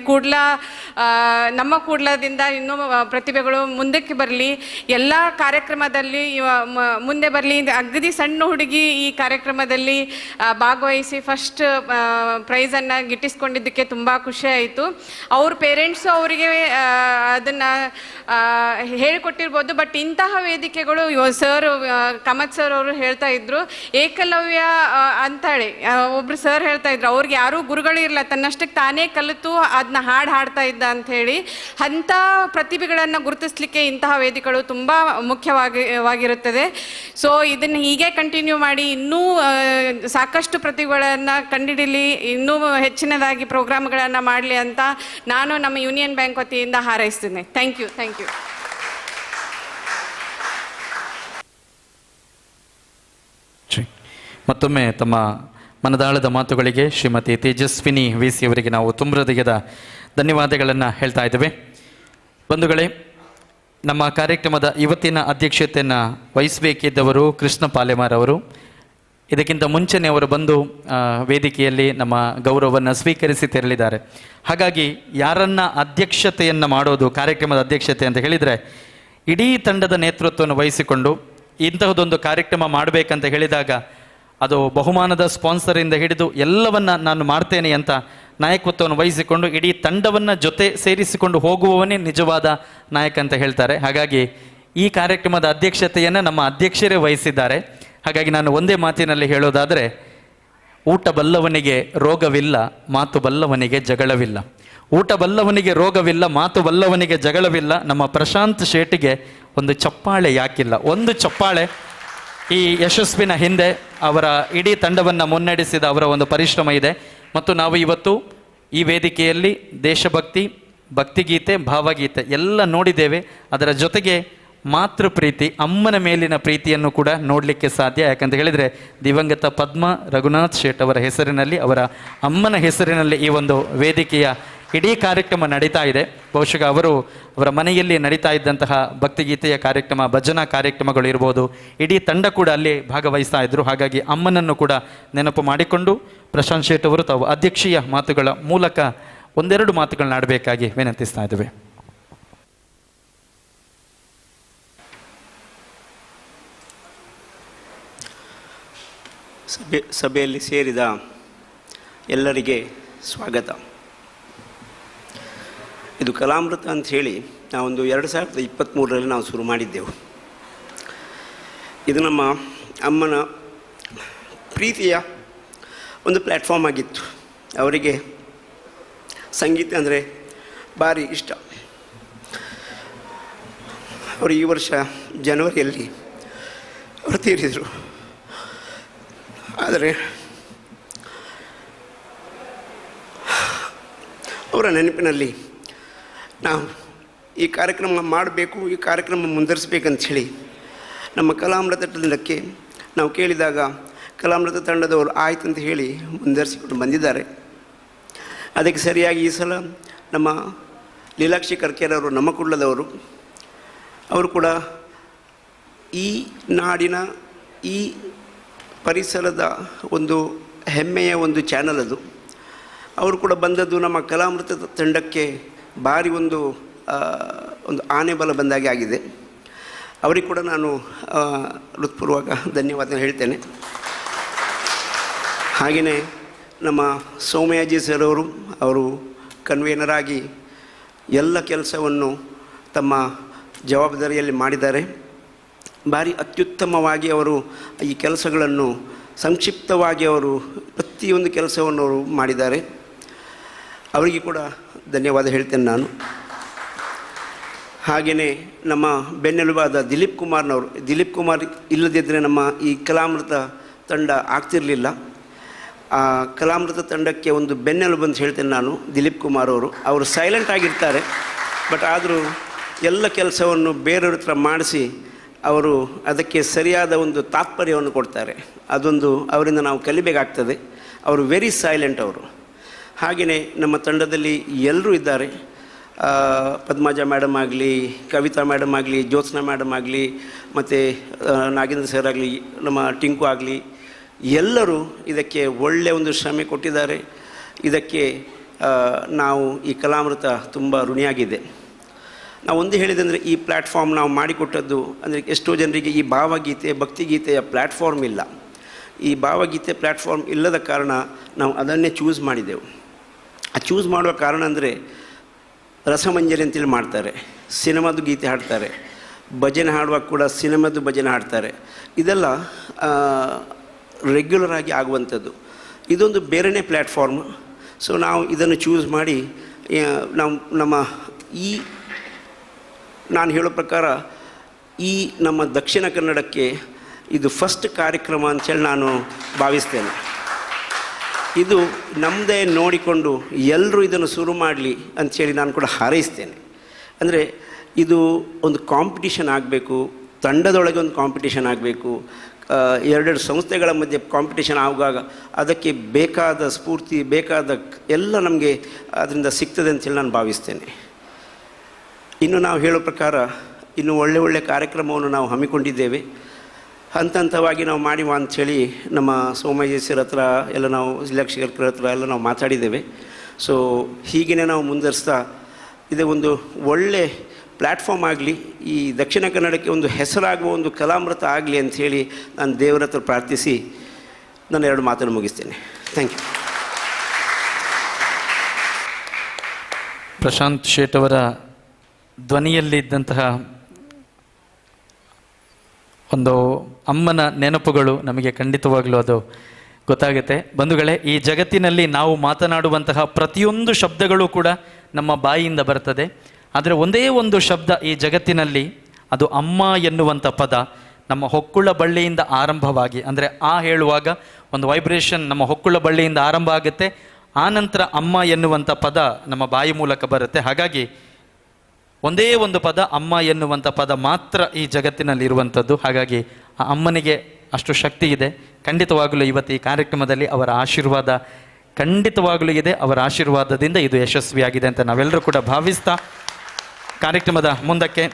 ಕೂಡ್ಲ ನಮ್ಮ ಕೂಡ್ಲದಿಂದ ಇನ್ನೂ ಪ್ರತಿಭೆಗಳು ಮುಂದಕ್ಕೆ ಬರಲಿ, ಎಲ್ಲ ಕಾರ್ಯಕ್ರಮದಲ್ಲಿ ಮುಂದೆ ಬರಲಿ. ಅಗದಿ ಸಣ್ಣ ಹುಡುಗಿ ಈ ಕಾರ್ಯಕ್ರಮದಲ್ಲಿ ಭಾಗವಹಿಸಿ ಫಸ್ಟ್ ಪ್ರೈಸನ್ನು ಗಿಟ್ಟಿಸ್ಕೊಂಡಿದ್ದಕ್ಕೆ ತುಂಬ ಖುಷಿ ಆಯಿತು. ಅವ್ರ ಪೇರೆಂಟ್ಸು ಅವರಿಗೆ ಅದನ್ನು ಹೇಳಿಕೊಟ್ಟಿರ್ಬೋದು. ಬಟ್ ಇಂತಹ ವೇದಿಕೆಗಳು ಸರ್ ಕಾಮತ್ ಸರ್ ಅವರು ಹೇಳ್ತಾ ಇದ್ರು, ಏಕಲವ್ಯ ಅಂತಾಳೆ ಒಬ್ರು ಸರ್ ಹೇಳ್ತಾ ಇದ್ರು, ಅವ್ರಿಗೆ ಯಾರೂ ಗುರುಗಳಿರಲ್ಲ, ತನ್ನಷ್ಟಕ್ಕೆ ತಾನೇ ಕಲಿತು ಅದನ್ನ ಹಾಡ್ತಾ ಇದ್ದ ಅಂಥೇಳಿ. ಅಂಥ ಪ್ರತಿಭೆಗಳನ್ನು ಗುರುತಿಸಲಿಕ್ಕೆ ಇಂತಹ ವೇದಿಕೆಗಳು ತುಂಬ ಮುಖ್ಯವಾಗಿರುತ್ತದೆ. ಸೊ ಇದನ್ನು ಹೀಗೆ ಕಂಟಿನ್ಯೂ ಮಾಡಿ ಇನ್ನೂ ಸಾಕಷ್ಟು ಪ್ರತಿಭೆಗಳನ್ನು ಕಂಡುಹಿಡಲಿ, ಇನ್ನೂ ಹೆಚ್ಚಿನದಾಗಿ ಪ್ರೋಗ್ರಾಮ್ಗಳನ್ನು ಮಾಡಲಿ ಅಂತ ನಾನು ನಮ್ಮ ಯೂನಿಯನ್ ಬ್ಯಾಂಕ್ ವತಿಯಿಂದ ಹಾರೈಸ್ತೀನಿ. Thank you. ಮತ್ತೊಮ್ಮೆ ತಮ್ಮ ಮನದಾಳದ ಮಾತುಗಳಿಗೆ ಶ್ರೀಮತಿ ತೇಜಸ್ವಿನಿ ವಿ.ಸಿ. ಅವರಿಗೆ ನಾವು ತುಂಬ ಹೃದಯದ ಧನ್ಯವಾದಗಳನ್ನು ಹೇಳ್ತಾ ಇದ್ದೇವೆ. ಬಂಧುಗಳೇ, ನಮ್ಮ ಕಾರ್ಯಕ್ರಮದ ಇವತ್ತಿನ ಅಧ್ಯಕ್ಷತೆಯನ್ನು ವಹಿಸಬೇಕಿದ್ದವರು ಕೃಷ್ಣ ಪಾಲೆಮಾರ್ ಅವರು. ಇದಕ್ಕಿಂತ ಮುಂಚೆನೇ ಅವರು ಬಂದು ವೇದಿಕೆಯಲ್ಲಿ ನಮ್ಮ ಗೌರವವನ್ನು ಸ್ವೀಕರಿಸಿ ತೆರಳಿದ್ದಾರೆ. ಹಾಗಾಗಿ ಯಾರನ್ನ ಅಧ್ಯಕ್ಷತೆಯನ್ನು ಮಾಡೋದು, ಕಾರ್ಯಕ್ರಮದ ಅಧ್ಯಕ್ಷತೆ ಅಂತ ಹೇಳಿದರೆ, ಇಡೀ ತಂಡದ ನೇತೃತ್ವವನ್ನು ವಹಿಸಿಕೊಂಡು ಇಂತಹದೊಂದು ಕಾರ್ಯಕ್ರಮ ಮಾಡಬೇಕಂತ ಹೇಳಿದಾಗ ಅದು ಬಹುಮಾನದ ಸ್ಪಾನ್ಸರಿಂದ ಹಿಡಿದು ಎಲ್ಲವನ್ನ ನಾನು ಮಾಡ್ತೇನೆ ಅಂತ ನಾಯಕತ್ವವನ್ನು ವಹಿಸಿಕೊಂಡು ಇಡೀ ತಂಡವನ್ನು ಜೊತೆ ಸೇರಿಸಿಕೊಂಡು ಹೋಗುವವನೇ ನಿಜವಾದ ನಾಯಕ ಅಂತ ಹೇಳ್ತಾರೆ. ಹಾಗಾಗಿ ಈ ಕಾರ್ಯಕ್ರಮದ ಅಧ್ಯಕ್ಷತೆಯನ್ನು ನಮ್ಮ ಅಧ್ಯಕ್ಷರೇ ವಹಿಸಿದ್ದಾರೆ. ಹಾಗಾಗಿ ನಾನು ಒಂದೇ ಮಾತಿನಲ್ಲಿ ಹೇಳೋದಾದರೆ, ಊಟ ಬಲ್ಲವನಿಗೆ ರೋಗವಿಲ್ಲ, ಮಾತು ಬಲ್ಲವನಿಗೆ ಜಗಳವಿಲ್ಲ. ಊಟ ಬಲ್ಲವನಿಗೆ ರೋಗವಿಲ್ಲ, ಮಾತು ಬಲ್ಲವನಿಗೆ ಜಗಳವಿಲ್ಲ. ನಮ್ಮ ಪ್ರಶಾಂತ್ ಶೇಟಿಗೆ ಒಂದು ಚಪ್ಪಾಳೆ ಯಾಕಿಲ್ಲ? ಒಂದು ಚಪ್ಪಾಳೆ. ಈ ಯಶಸ್ವಿನ ಹಿಂದೆ ಅವರ ಇಡೀ ತಂಡವನ್ನು ಮುನ್ನಡೆಸಿದ ಅವರ ಒಂದು ಪರಿಶ್ರಮ ಇದೆ. ಮತ್ತು ನಾವು ಇವತ್ತು ಈ ವೇದಿಕೆಯಲ್ಲಿ ದೇಶಭಕ್ತಿ, ಭಕ್ತಿಗೀತೆ, ಭಾವಗೀತೆ ಎಲ್ಲ ನೋಡಿದ್ದೇವೆ. ಅದರ ಜೊತೆಗೆ ಮಾತೃ ಪ್ರೀತಿ, ಅಮ್ಮನ ಮೇಲಿನ ಪ್ರೀತಿಯನ್ನು ಕೂಡ ನೋಡಲಿಕ್ಕೆ ಸಾಧ್ಯ. ಯಾಕಂತ ಹೇಳಿದರೆ ದಿವಂಗತ ಪದ್ಮ ರಘುನಾಥ್ ಶೇಟ್ ಅವರ ಹೆಸರಿನಲ್ಲಿ, ಅವರ ಅಮ್ಮನ ಹೆಸರಿನಲ್ಲಿ ಈ ಒಂದು ವೇದಿಕೆಯ ಇಡೀ ಕಾರ್ಯಕ್ರಮ ನಡೀತಾ ಇದೆ. ಬಹುಶಃ ಅವರ ಮನೆಯಲ್ಲಿ ನಡೀತಾ ಇದ್ದಂತಹ ಭಕ್ತಿಗೀತೆಯ ಕಾರ್ಯಕ್ರಮ, ಭಜನಾ ಕಾರ್ಯಕ್ರಮಗಳು ಇರ್ಬೋದು, ಇಡೀ ತಂಡ ಕೂಡ ಅಲ್ಲಿ ಭಾಗವಹಿಸ್ತಾ ಇದ್ದರು. ಹಾಗಾಗಿ ಅಮ್ಮನನ್ನು ಕೂಡ ನೆನಪು ಮಾಡಿಕೊಂಡು ಪ್ರಶಾಂತ್ ಶೇಟ್ ಅವರು ತಾವು ಅಧ್ಯಕ್ಷೀಯ ಮಾತುಗಳ ಮೂಲಕ ಒಂದೆರಡು ಮಾತುಗಳನ್ನ ಆಡಬೇಕಾಗಿ ವಿನಂತಿಸ್ತಾ ಇದ್ದೇವೆ. ಸಭೆಯಲ್ಲಿ ಸೇರಿದ ಎಲ್ಲರಿಗೆ ಸ್ವಾಗತ. ಇದು ಕಲಾಮೃತ ಅಂಥೇಳಿ ನಾವೊಂದು 2023ರಲ್ಲಿ ನಾವು ಶುರು ಮಾಡಿದ್ದೆವು. ಇದು ನಮ್ಮ ಅಮ್ಮನ ಪ್ರೀತಿಯ ಒಂದು ಪ್ಲ್ಯಾಟ್ಫಾರ್ಮ್ ಆಗಿತ್ತು. ಅವರಿಗೆ ಸಂಗೀತ ಅಂದರೆ ಭಾರಿ ಇಷ್ಟ. ಅವರು ಈ ವರ್ಷ ಜನವರಿಯಲ್ಲಿ ಅವರು ತೀರಿದರು. ಆದರೆ ಅವರ ನೆನಪಿನಲ್ಲಿ ನಾವು ಈ ಕಾರ್ಯಕ್ರಮ ಮಾಡಬೇಕು, ಈ ಕಾರ್ಯಕ್ರಮ ಮುಂದುವರಿಸಬೇಕಂಥೇಳಿ ನಮ್ಮ ಕಲಾಮೃತ ತಂಡಕ್ಕೆ ನಾವು ಕೇಳಿದಾಗ ಕಲಾಮೃತ ತಂಡದವರು ಆಯ್ತು ಅಂತ ಹೇಳಿ ಮುಂದುವರಿಸಿಕೊಂಡು ಬಂದಿದ್ದಾರೆ. ಅದಕ್ಕೆ ಸರಿಯಾಗಿ ಈ ಸಲ ನಮ್ಮ ಲೀಲಾಕ್ಷಿ ಕರ್ಕೇರವರು ನಮ್ಮ ಕುಳ್ಳದವರು, ಅವರು ಕೂಡ ಈ ನಾಡಿನ ಈ ಪರಿಸರದ ಒಂದು ಹೆಮ್ಮೆಯ ಒಂದು ಚಾನಲ್ ಅದು. ಅವರು ಕೂಡ ಬಂದದ್ದು ನಮ್ಮ ಕಲಾಮೃತ ತಂಡಕ್ಕೆ ಭಾರಿ ಒಂದು ಆನೆ ಬಲ ಬಂದಾಗೆ ಆಗಿದೆ. ಅವರಿಗೆ ಕೂಡ ನಾನು ಹೃತ್ಪೂರ್ವಕ ಧನ್ಯವಾದ ಹೇಳ್ತೇನೆ. ಹಾಗೆಯೇ ನಮ್ಮ ಸೌಮ್ಯಾಜಿ ಸರ್ ಅವರು ಕನ್ವೇನರ್ ಆಗಿ ಎಲ್ಲ ಕೆಲಸವನ್ನು ತಮ್ಮ ಜವಾಬ್ದಾರಿಯಲ್ಲಿ ಮಾಡಿದ್ದಾರೆ. ಭಾರಿ ಅತ್ಯುತ್ತಮವಾಗಿ ಅವರು ಈ ಕೆಲಸಗಳನ್ನು ಸಂಕ್ಷಿಪ್ತವಾಗಿ ಅವರು ಪ್ರತಿಯೊಂದು ಕೆಲಸವನ್ನು ಅವರು ಮಾಡಿದ್ದಾರೆ. ಅವರಿಗೆ ಕೂಡ ಧನ್ಯವಾದ ಹೇಳ್ತೇನೆ ನಾನು. ಹಾಗೆಯೇ ನಮ್ಮ ಬೆನ್ನೆಲುಬಾದ ದಿಲೀಪ್ ಕುಮಾರ್ ಇಲ್ಲದಿದ್ದರೆ ನಮ್ಮ ಈ ಕಲಾಮೃತ ತಂಡ ಆಗ್ತಿರಲಿಲ್ಲ. ಆ ಕಲಾಮೃತ ತಂಡಕ್ಕೆ ಒಂದು ಬೆನ್ನೆಲುಬು ಅಂತ ಹೇಳ್ತೇನೆ ನಾನು. ದಿಲೀಪ್ ಕುಮಾರ್ ಅವರು ಸೈಲೆಂಟ್ ಆಗಿರ್ತಾರೆ, ಬಟ್ ಆದರೂ ಎಲ್ಲ ಕೆಲಸವನ್ನು ಬೇರೆಯವ್ರ ಹತ್ರ ಮಾಡಿಸಿ ಅವರು ಅದಕ್ಕೆ ಸರಿಯಾದ ಒಂದು ತಾತ್ಪರ್ಯವನ್ನು ಕೊಡ್ತಾರೆ. ಅದೊಂದು ಅವರಿಂದ ನಾವು ಕಲಿಬೇಕಾಗ್ತದೆ. ಅವರು ವೆರಿ ಸೈಲೆಂಟ್ ಅವರು. ಹಾಗೆಯೇ ನಮ್ಮ ತಂಡದಲ್ಲಿ ಎಲ್ಲರೂ ಇದ್ದಾರೆ. ಪದ್ಮಜಾ ಮೇಡಮ್ ಆಗಲಿ, ಕವಿತಾ ಮೇಡಮ್ ಆಗಲಿ, ಜ್ಯೋತ್ಸ್ನಾ ಮೇಡಮ್ ಆಗಲಿ, ಮತ್ತು ನಾಗೇಂದ್ರ ಸರ್ ಆಗಲಿ, ನಮ್ಮ ಟಿಂಕು ಆಗಲಿ, ಎಲ್ಲರೂ ಇದಕ್ಕೆ ಒಳ್ಳೆಯ ಒಂದು ಶ್ರಮೆ ಕೊಟ್ಟಿದ್ದಾರೆ. ಇದಕ್ಕೆ ನಾವು ಈ ಕಲಾಮೃತ ತುಂಬ ಋಣಿಯಾಗಿದೆ. ನಾವು ಒಂದು ಹೇಳಿದಂದರೆ ಈ ಪ್ಲ್ಯಾಟ್ಫಾರ್ಮ್ ನಾವು ಮಾಡಿಕೊಟ್ಟದ್ದು ಅಂದರೆ ಎಷ್ಟೋ ಜನರಿಗೆ ಈ ಭಾವಗೀತೆ ಭಕ್ತಿಗೀತೆಯ ಪ್ಲ್ಯಾಟ್ಫಾರ್ಮ್ ಇಲ್ಲ. ಈ ಭಾವಗೀತೆ ಪ್ಲ್ಯಾಟ್ಫಾರ್ಮ್ ಇಲ್ಲದ ಕಾರಣ ನಾವು ಅದನ್ನೇ ಚೂಸ್ ಮಾಡಿದೆವು. ಆ ಚೂಸ್ ಮಾಡುವ ಕಾರಣ ಅಂದರೆ ರಸಮಂಜರಿ ಅಂತೇಳಿ ಮಾಡ್ತಾರೆ, ಸಿನಿಮಾದು ಗೀತೆ ಹಾಡ್ತಾರೆ, ಭಜನೆ ಹಾಡುವಾಗ ಕೂಡ ಸಿನಿಮಾದು ಭಜನೆ ಹಾಡ್ತಾರೆ. ಇದೆಲ್ಲ ರೆಗ್ಯುಲರ್ ಆಗಿ ಆಗುವಂಥದ್ದು. ಇದೊಂದು ಬೇರೆಯೇ ಪ್ಲ್ಯಾಟ್ಫಾರ್ಮ್. ಸೊ ನಾವು ಇದನ್ನು ಚೂಸ್ ಮಾಡಿ ನಾವು ನಮ್ಮ ಈ ನಾನು ಹೇಳೋ ಪ್ರಕಾರ ಈ ನಮ್ಮ ದಕ್ಷಿಣ ಕನ್ನಡಕ್ಕೆ ಇದು ಫಸ್ಟ್ ಕಾರ್ಯಕ್ರಮ ಅಂಥೇಳಿ ನಾನು ಭಾವಿಸ್ತೇನೆ. ಇದು ನಮ್ಮದೇ ನೋಡಿಕೊಂಡು ಎಲ್ಲರೂ ಇದನ್ನು ಶುರು ಮಾಡಲಿ ಅಂಥೇಳಿ ನಾನು ಕೂಡ ಹಾರೈಸ್ತೇನೆ. ಅಂದರೆ ಇದು ಒಂದು ಕಾಂಪಿಟಿಷನ್ ಆಗಬೇಕು, ತಂಡದೊಳಗೆ ಒಂದು ಕಾಂಪಿಟಿಷನ್ ಆಗಬೇಕು, ಎರಡೆರಡು ಸಂಸ್ಥೆಗಳ ಮಧ್ಯೆ ಕಾಂಪಿಟೇಷನ್ ಆಗುವಾಗ ಅದಕ್ಕೆ ಬೇಕಾದ ಸ್ಫೂರ್ತಿ ಬೇಕಾದ ಎಲ್ಲ ನಮಗೆ ಅದರಿಂದ ಸಿಗ್ತದೆ ಅಂತೇಳಿ ನಾನು ಭಾವಿಸ್ತೇನೆ. ಇನ್ನು ನಾವು ಹೇಳೋ ಪ್ರಕಾರ ಇನ್ನು ಒಳ್ಳೆ ಕಾರ್ಯಕ್ರಮವನ್ನು ನಾವು ಹಮ್ಮಿಕೊಂಡಿದ್ದೇವೆ. ಹಂತ ಹಂತವಾಗಿ ನಾವು ಮಾಡಿವ ಅಂಥೇಳಿ ನಮ್ಮ ಸೋಮಯ್ಯ ಸರ್ ಹತ್ರ ಎಲ್ಲ ನಾವು ಇಲಾಕ್ಷಕರ ಹತ್ರ ಎಲ್ಲ ನಾವು ಮಾತಾಡಿದ್ದೇವೆ. ಸೊ ಹೀಗೇ ನಾವು ಮುಂದುವರಿಸ್ತಾ ಇದೇ ಒಂದು ಒಳ್ಳೆ ಪ್ಲ್ಯಾಟ್ಫಾರ್ಮ್ ಆಗಲಿ, ಈ ದಕ್ಷಿಣ ಕನ್ನಡಕ್ಕೆ ಒಂದು ಹೆಸರಾಗುವ ಒಂದು ಕಲಾಮೃತ ಆಗಲಿ ಅಂಥೇಳಿ ನಾನು ದೇವರ ಹತ್ರ ಪ್ರಾರ್ಥಿಸಿ ನನ್ನ 2 ಮಾತನ್ನು ಮುಗಿಸ್ತೇನೆ. Thank you. ಪ್ರಶಾಂತ್ ಶೇಟ್ ಅವರ ಧ್ವನಿಯಲ್ಲಿದ್ದಂತಹ ಒಂದು ಅಮ್ಮನ ನೆನಪುಗಳು ನಮಗೆ ಖಂಡಿತವಾಗಲೂ ಅದು ಗೊತ್ತಾಗುತ್ತೆ. ಬಂಧುಗಳೇ, ಈ ಜಗತ್ತಿನಲ್ಲಿ ನಾವು ಮಾತನಾಡುವಂತಹ ಪ್ರತಿಯೊಂದು ಶಬ್ದಗಳು ಕೂಡ ನಮ್ಮ ಬಾಯಿಯಿಂದ ಬರ್ತದೆ. ಆದರೆ ಒಂದೇ ಒಂದು ಶಬ್ದ ಈ ಜಗತ್ತಿನಲ್ಲಿ, ಅದು ಅಮ್ಮ ಎನ್ನುವಂಥ ಪದ ನಮ್ಮ ಹೊಕ್ಕುಳ ಬಳ್ಳಿಯಿಂದ ಆರಂಭವಾಗಿ, ಅಂದರೆ ಆ ಹೇಳುವಾಗ ಒಂದು ವೈಬ್ರೇಷನ್ ನಮ್ಮ ಹೊಕ್ಕುಳ ಬಳ್ಳಿಯಿಂದ ಆರಂಭ ಆಗುತ್ತೆ. ಆನಂತರ ಅಮ್ಮ ಎನ್ನುವಂಥ ಪದ ನಮ್ಮ ಬಾಯಿ ಮೂಲಕ ಬರುತ್ತೆ. ಹಾಗಾಗಿ ಒಂದೇ ಒಂದು ಪದ ಅಮ್ಮ ಎನ್ನುವಂಥ ಪದ ಮಾತ್ರ ಈ ಜಗತ್ತಿನಲ್ಲಿ ಇರುವಂಥದ್ದು. ಹಾಗಾಗಿ ಆ ಅಮ್ಮನಿಗೆ ಅಷ್ಟು ಶಕ್ತಿ ಇದೆ. ಖಂಡಿತವಾಗಲೂ ಇವತ್ತು ಈ ಕಾರ್ಯಕ್ರಮದಲ್ಲಿ ಅವರ ಆಶೀರ್ವಾದ ಖಂಡಿತವಾಗಲೂ ಇದೆ. ಅವರ ಆಶೀರ್ವಾದದಿಂದ ಇದು ಯಶಸ್ವಿಯಾಗಿದೆ ಅಂತ ನಾವೆಲ್ಲರೂ ಕೂಡ ಭಾವಿಸ್ತಾ ಕಾರ್ಯಕ್ರಮದ ಮುಂದಕ್ಕೆ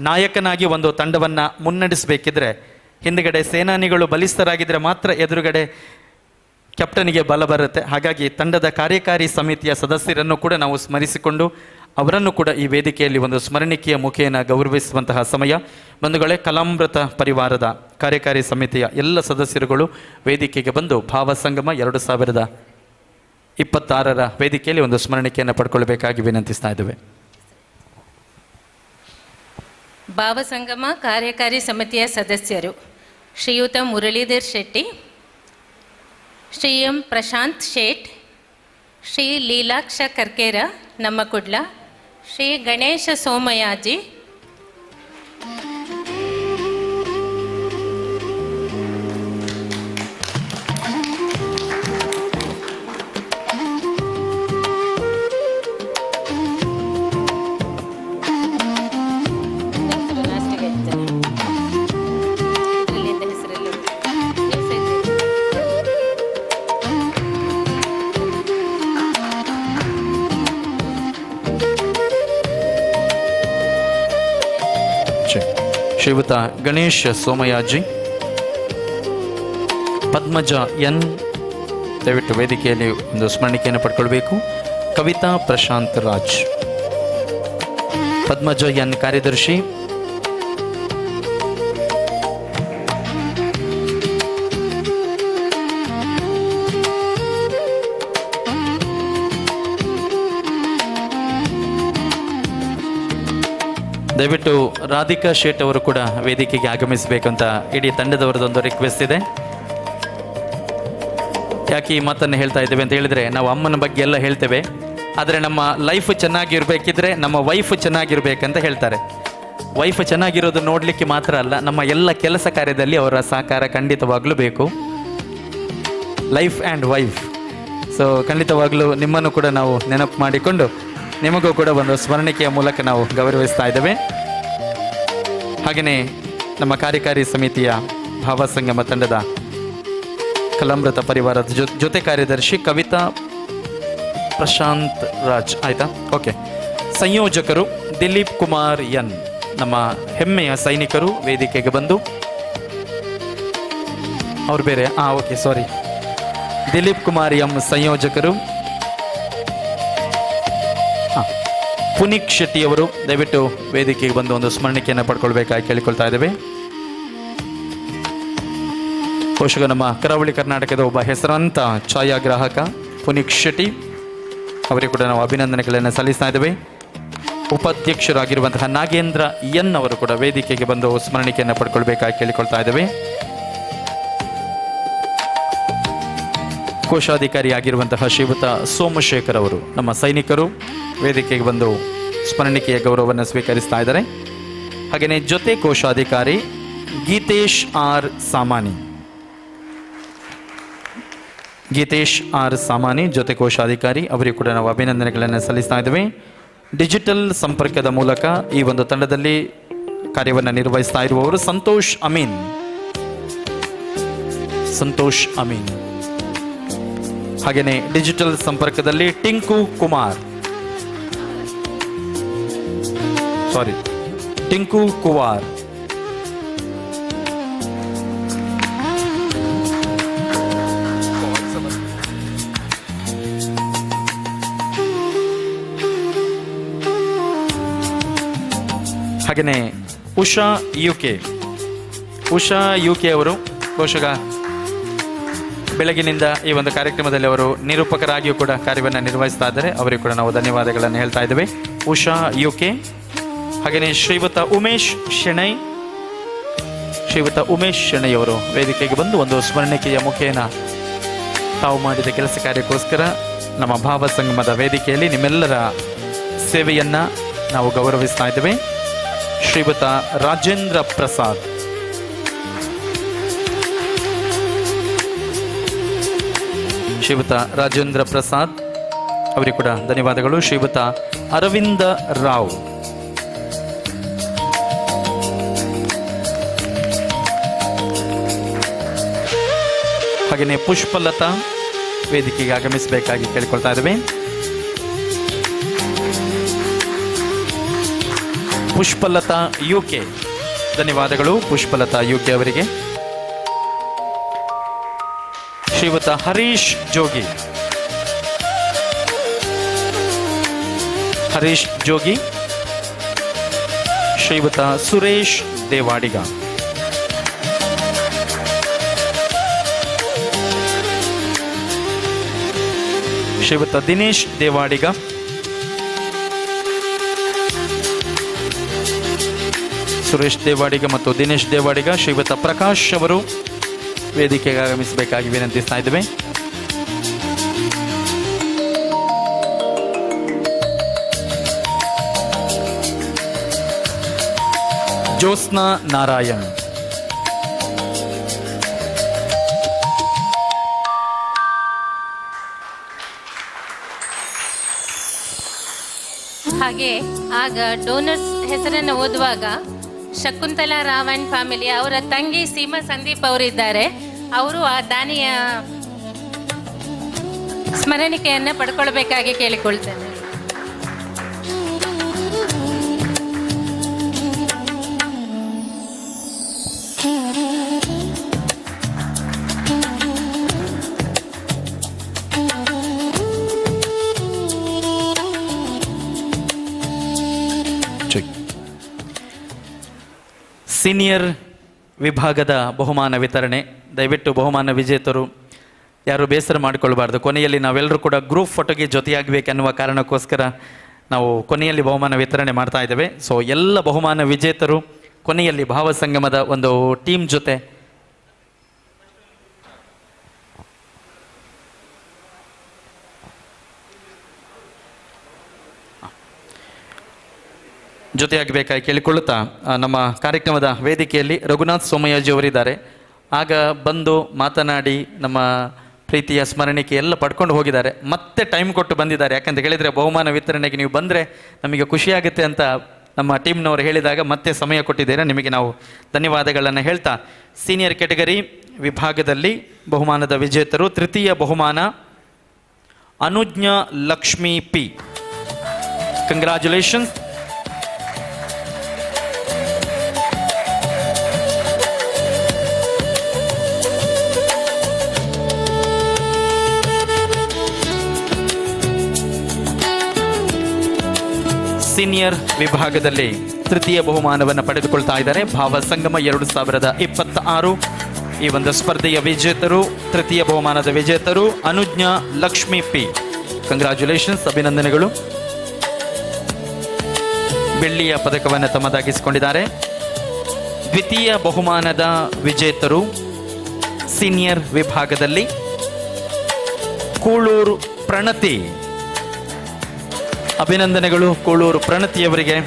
ನಾಯಕನಾಗಿ ಒಂದು ತಂಡವನ್ನು ಮುನ್ನಡೆಸಬೇಕಿದ್ರೆ ಹಿಂದುಗಡೆ ಸೇನಾನಿಗಳು ಬಲಿಷ್ಠರಾಗಿದ್ದರೆ ಮಾತ್ರ ಎದುರುಗಡೆ ಕ್ಯಾಪ್ಟನ್ಗೆ ಬಲ ಬರುತ್ತೆ. ಹಾಗಾಗಿ ತಂಡದ ಕಾರ್ಯಕಾರಿ ಸಮಿತಿಯ ಸದಸ್ಯರನ್ನು ಕೂಡ ನಾವು ಸ್ಮರಿಸಿಕೊಂಡು ಅವರನ್ನು ಕೂಡ ಈ ವೇದಿಕೆಯಲ್ಲಿ ಒಂದು ಸ್ಮರಣಿಕೆಯ ಮುಖೇನ ಗೌರವಿಸುವಂತಹ ಸಮಯ. ಬಂಧುಗಳೇ, ಕಲಾಮೃತ ಪರಿವಾರದ ಕಾರ್ಯಕಾರಿ ಸಮಿತಿಯ ಎಲ್ಲ ಸದಸ್ಯರುಗಳು ವೇದಿಕೆಗೆ ಬಂದು ಭಾವಸಂಗಮ 2026 ವೇದಿಕೆಯಲ್ಲಿ ಒಂದು ಸ್ಮರಣಿಕೆಯನ್ನು ಪಡ್ಕೊಳ್ಬೇಕಾಗಿ ವಿನಂತಿಸ್ತಾ ಇದ್ದೇವೆ. ಭಾವಸಂಗಮ ಕಾರ್ಯಕಾರಿ ಸಮಿತಿಯ ಸದಸ್ಯರು ಶ್ರೀಯುತ ಮುರಳೀಧರ್ ಶೆಟ್ಟಿ, ಶ್ರೀ ಎಂ ಪ್ರಶಾಂತ್ ಶೇಟ್, ಶ್ರೀ ಲೀಲಾಕ್ಷ ಕರ್ಕೇರ ನಮ್ಮ ಕುಡ್ಲ, ಶ್ರೀ ಗಣೇಶ ಸೋಮಯಾಜಿ, ಶ್ರೀಯುತ ಗಣೇಶ್ ಸೋಮಯಾಜಿ, ಪದ್ಮಜ ಎನ್ ದಯವಿಟ್ಟು ವೇದಿಕೆಯಲ್ಲಿ ಒಂದು ಸ್ಮರಣಿಕೆಯನ್ನು ಪಡ್ಕೊಳ್ಬೇಕು. ಕವಿತಾ ಪ್ರಶಾಂತ್ ರಾಜ್, ಪದ್ಮಜ ಎನ್ ಕಾರ್ಯದರ್ಶಿ, ದಯವಿಟ್ಟು ರಾಧಿಕಾ ಶೇಟ್ ಅವರು ಕೂಡ ವೇದಿಕೆಗೆ ಆಗಮಿಸಬೇಕಂತ ಇಡೀ ತಂಡದವರದೊಂದು ರಿಕ್ವೆಸ್ಟ್ ಇದೆ. ಯಾಕೆ ಈ ಮಾತನ್ನು ಹೇಳ್ತಾ ಇದ್ದೇವೆ ಅಂತ ಹೇಳಿದರೆ, ನಾವು ಅಮ್ಮನ ಬಗ್ಗೆ ಎಲ್ಲ ಹೇಳ್ತೇವೆ, ಆದರೆ ನಮ್ಮ ಲೈಫ್ ಚೆನ್ನಾಗಿರ್ಬೇಕಿದ್ರೆ ನಮ್ಮ ವೈಫ್ ಚೆನ್ನಾಗಿರ್ಬೇಕಂತ ಹೇಳ್ತಾರೆ. ವೈಫ್ ಚೆನ್ನಾಗಿರೋದು ನೋಡಲಿಕ್ಕೆ ಮಾತ್ರ ಅಲ್ಲ, ನಮ್ಮ ಎಲ್ಲ ಕೆಲಸ ಕಾರ್ಯದಲ್ಲಿ ಅವರ ಸಹಕಾರ ಖಂಡಿತವಾಗ್ಲೂ ಬೇಕು. Life and wife. ಸೊ ಖಂಡಿತವಾಗ್ಲೂ ನಿಮ್ಮನ್ನು ಕೂಡ ನಾವು ನೆನಪು ಮಾಡಿಕೊಂಡು ನಿಮಗೂ ಕೂಡ ಒಂದು ಸ್ಮರಣಿಕೆಯ ಮೂಲಕ ನಾವು ಗೌರವಿಸ್ತಾ ಇದ್ದೇವೆ. ಹಾಗೆಯೇ ನಮ್ಮ ಕಾರ್ಯಕಾರಿ ಸಮಿತಿಯ ಭಾವಸಂಗಮ ತಂಡದ ಕಲಾಮೃತ ಪರಿವಾರದ ಜೊತೆ ಕಾರ್ಯದರ್ಶಿ ಕವಿತಾ ಪ್ರಶಾಂತ್ ರಾಜ್, ಆಯ್ತಾ? ಓಕೆ. ಸಂಯೋಜಕರು ದಿಲೀಪ್ ಕುಮಾರ್ ಎನ್, ನಮ್ಮ ಹೆಮ್ಮೆಯ ಸೈನಿಕರು ವೇದಿಕೆಗೆ ಬಂದು ಅವ್ರು ಬೇರೆ okay sorry, Dilip Kumar M ಸಂಯೋಜಕರು. ಪುನೀತ್ ಶೆಟ್ಟಿ ಅವರು ದಯವಿಟ್ಟು ವೇದಿಕೆಗೆ ಬಂದು ಒಂದು ಸ್ಮರಣಿಕೆಯನ್ನು ಪಡ್ಕೊಳ್ಬೇಕಾಗಿ ಕೇಳಿಕೊಳ್ತಾ ಇದ್ದೇವೆ. ಪೋಷಕ ನಮ್ಮ ಕರಾವಳಿ ಕರ್ನಾಟಕದ ಒಬ್ಬ ಹೆಸರಾಂತ ಛಾಯಾಗ್ರಾಹಕ ಪುನೀತ್ ಶೆಟ್ಟಿ ಅವರಿಗೆ ಕೂಡ ನಾವು ಅಭಿನಂದನೆಗಳನ್ನು ಸಲ್ಲಿಸ್ತಾ ಇದ್ದೇವೆ. ಉಪಾಧ್ಯಕ್ಷರಾಗಿರುವಂತಹ ನಾಗೇಂದ್ರ ಎನ್ ಅವರು ಕೂಡ ವೇದಿಕೆಗೆ ಬಂದು ಸ್ಮರಣಿಕೆಯನ್ನು ಪಡ್ಕೊಳ್ಬೇಕಾಗಿ ಕೇಳಿಕೊಳ್ತಾ ಇದ್ದೇವೆ. ಕೋಶಾಧಿಕಾರಿಯಾಗಿರುವಂತಹ ಶ್ರೀಯುತ ಸೋಮಶೇಖರ್ ಅವರು, ನಮ್ಮ ಸೈನಿಕರು, ವೇದಿಕೆಗೆ ಬಂದು ಸ್ಮರಣಿಕೆಯ ಗೌರವವನ್ನು ಸ್ವೀಕರಿಸ್ತಾ ಇದ್ದಾರೆ. ಹಾಗೆಯೇ ಜೊತೆ ಕೋಶಾಧಿಕಾರಿ ಗೀತೇಶ್ ಆರ್ ಸಾಮಾನಿ, ಗೀತೇಶ್ ಆರ್ ಸಾಮಾನಿ ಜೊತೆ ಕೋಶಾಧಿಕಾರಿ, ಅವರಿಗೆ ಕೂಡ ನಾವು ಅಭಿನಂದನೆಗಳನ್ನು ಸಲ್ಲಿಸ್ತಾ ಇದ್ದೇವೆ. ಡಿಜಿಟಲ್ ಸಂಪರ್ಕದ ಮೂಲಕ ಈ ಒಂದು ತಂಡದಲ್ಲಿ ಕಾರ್ಯವನ್ನು ನಿರ್ವಹಿಸ್ತಾ ಇರುವವರು ಸಂತೋಷ್ ಅಮೀನ್. ಸಂತೋಷ್ ಅಮೀನ್. ಹಾಗೆಯೇ ಡಿಜಿಟಲ್ ಸಂಪರ್ಕದಲ್ಲಿ ಟಿಂಕು ಕುಮಾರ್, ಟಿಂಕು ಕುಮಾರ್. ಹಾಗೆಯೇ ಉಷಾ ಯುಕೆ ಅವರು ಪೋಷಕ ಬೆಳಗಿನಿಂದ ಈ ಒಂದು ಕಾರ್ಯಕ್ರಮದಲ್ಲಿ ಅವರು ನಿರೂಪಕರಾಗಿಯೂ ಕೂಡ ಕಾರ್ಯವನ್ನು ನಿರ್ವಹಿಸ್ತಾ ಇದ್ದಾರೆ. ಅವರಿಗೆ ಕೂಡ ನಾವು ಧನ್ಯವಾದಗಳನ್ನು ಹೇಳ್ತಾ ಇದ್ದೇವೆ. ಉಷಾ ಯುಕೆ. ಹಾಗೆಯೇ ಶ್ರೀಯುತ ಉಮೇಶ್ ಶೆಣೈ ಅವರು ವೇದಿಕೆಗೆ ಬಂದು ಒಂದು ಸ್ಮರಣಿಕೆಯ ಮುಖೇನ ತಾವು ಮಾಡಿದ ಕೆಲಸ ಕಾರ್ಯಕ್ಕೋಸ್ಕರ ನಮ್ಮ ಭಾವ ಸಂಗಮದ ವೇದಿಕೆಯಲ್ಲಿ ನಿಮ್ಮೆಲ್ಲರ ಸೇವೆಯನ್ನು ನಾವು ಗೌರವಿಸ್ತಾ ಇದ್ದೇವೆ. ಶ್ರೀಯುತ ರಾಜೇಂದ್ರ ಪ್ರಸಾದ್, ಅವರಿಗೆ ಕೂಡ ಧನ್ಯವಾದಗಳು. ಶ್ರೀಯುತ ಅರವಿಂದ ರಾವ್, ಹಾಗೆಯೇ ಪುಷ್ಪಲತಾ ವೇದಿಕೆಗೆ ಆಗಮಿಸಬೇಕಾಗಿ ಕೇಳಿಕೊಳ್ತಾ ಇದ್ದೇವೆ. ಪುಷ್ಪಲತಾ ಯುಕೆ, ಧನ್ಯವಾದಗಳು ಪುಷ್ಪಲತಾ ಯುಕೆ ಅವರಿಗೆ. ಶ್ರೀಯುತ ಹರೀಶ್ ಜೋಗಿ, ಶ್ರೀಯುತ ಸುರೇಶ್ ದೇವಾಡಿಗ, ಶ್ರೀಯುತ ದಿನೇಶ್ ದೇವಾಡಿಗ, ಸುರೇಶ್ ದೇವಾಡಿಗ ಮತ್ತು ದಿನೇಶ್ ದೇವಾಡಿಗ. ಶ್ರೀಯುತ ಪ್ರಕಾಶ್ ಅವರು ವೇದಿಕೆಗೆ ಆಗಮಿಸಬೇಕಾಗಿ ವಿನಂತಿಸ್ತಾ ಇದ್ದೇವೆ. ಜ್ಯೋತ್ಸ್ನಾ ನಾರಾಯಣ್, ಹಾಗೆ ಆಗ ಡೋನರ್ಸ್ ಹೆಸರನ್ನು ಓದುವಾಗ ಶಕುಂತಲಾ ರಾವ್ ಅಂಡ್ ಫ್ಯಾಮಿಲಿ ಅವರ ತಂಗಿ ಸೀಮಾ ಸಂದೀಪ್ ಅವರಿದ್ದಾರೆ. ಅವರು ಆ ದಾನಿಯ ಸ್ಮರಣಿಕೆಯನ್ನು ಪಡ್ಕೊಳ್ಬೇಕಾಗಿ ಕೇಳಿಕೊಳ್ತೇನೆ. ಸೀನಿಯರ್ ವಿಭಾಗದ ಬಹುಮಾನ ವಿತರಣೆ. ದಯವಿಟ್ಟು ಬಹುಮಾನ ವಿಜೇತರು ಯಾರು ಬೇಸರ ಮಾಡಿಕೊಳ್ಬಾರ್ದು. ಕೊನೆಯಲ್ಲಿ ನಾವೆಲ್ಲರೂ ಕೂಡ ಗ್ರೂಪ್ ಫೋಟೋಗೆ ಜೊತೆಯಾಗಬೇಕೆನ್ನುವ ಕಾರಣಕ್ಕೋಸ್ಕರ ನಾವು ಕೊನೆಯಲ್ಲಿ ಬಹುಮಾನ ವಿತರಣೆ ಮಾಡ್ತಾ ಇದ್ದೇವೆ. ಸೊ ಎಲ್ಲ ಬಹುಮಾನ ವಿಜೇತರು ಕೊನೆಯಲ್ಲಿ ಭಾವಸಂಗಮದ ಒಂದು ಟೀಮ್ ಜೊತೆ ಜೊತೆಯಾಗಬೇಕಾಗಿ ಕೇಳಿಕೊಳ್ಳುತ್ತಾ ನಮ್ಮ ಕಾರ್ಯಕ್ರಮದ ವೇದಿಕೆಯಲ್ಲಿ ರಘುನಾಥ್ ಸೋಮಯಾಜಿ ಅವರಿದ್ದಾರೆ. ಆಗ ಬಂದು ಮಾತನಾಡಿ ನಮ್ಮ ಪ್ರೀತಿಯ ಸ್ಮರಣಿಕೆ ಎಲ್ಲ ಪಡ್ಕೊಂಡು ಹೋಗಿದ್ದಾರೆ. ಮತ್ತೆ ಟೈಮ್ ಕೊಟ್ಟು ಬಂದಿದ್ದಾರೆ. ಯಾಕಂತ ಹೇಳಿದರೆ ಬಹುಮಾನ ವಿತರಣೆಗೆ ನೀವು ಬಂದರೆ ನಮಗೆ ಖುಷಿಯಾಗುತ್ತೆ ಅಂತ ನಮ್ಮ ಟೀಮ್ನವರು ಹೇಳಿದಾಗ ಮತ್ತೆ ಸಮಯ ಕೊಟ್ಟಿದ್ದೀರಾ. ನಿಮಗೆ ನಾವು ಧನ್ಯವಾದಗಳನ್ನು ಹೇಳ್ತಾ ಸೀನಿಯರ್ ಕ್ಯಾಟಗರಿ ವಿಭಾಗದಲ್ಲಿ ಬಹುಮಾನದ ವಿಜೇತರು ತೃತೀಯ ಬಹುಮಾನ ಅನುಜ್ಞಾ ಲಕ್ಷ್ಮಿ ಪಿ. ಕಂಗ್ರ್ಯಾಚುಲೇಷನ್ಸ್. ಸೀನಿಯರ್ ವಿಭಾಗದಲ್ಲಿ ತೃತೀಯ ಬಹುಮಾನವನ್ನು ಪಡೆದುಕೊಳ್ತಾ ಇದ್ದಾರೆ ಭಾವಸಂಗಮ 2026. ಈ ಒಂದು ಸ್ಪರ್ಧೆಯ ವಿಜೇತರು ತೃತೀಯ ಬಹುಮಾನದ ವಿಜೇತರು ಅನುಜ್ಞಾ ಲಕ್ಷ್ಮಿ ಪಿ. ಕಂಗ್ರ್ಯಾಚುಲೇಷನ್ಸ್, ಅಭಿನಂದನೆಗಳು. ಬೆಳ್ಳಿಯ ಪದಕವನ್ನು ತಮ್ಮದಾಗಿಸಿಕೊಂಡಿದ್ದಾರೆ. ದ್ವಿತೀಯ ಬಹುಮಾನದ ವಿಜೇತರು ಸೀನಿಯರ್ ವಿಭಾಗದಲ್ಲಿ ಕೂಳೂರು ಪ್ರಣತಿ. ಅಭಿನಂದನೆಗಳು ಕೂಳೂರು ಪ್ರಣತಿಯವರಿಗೆ.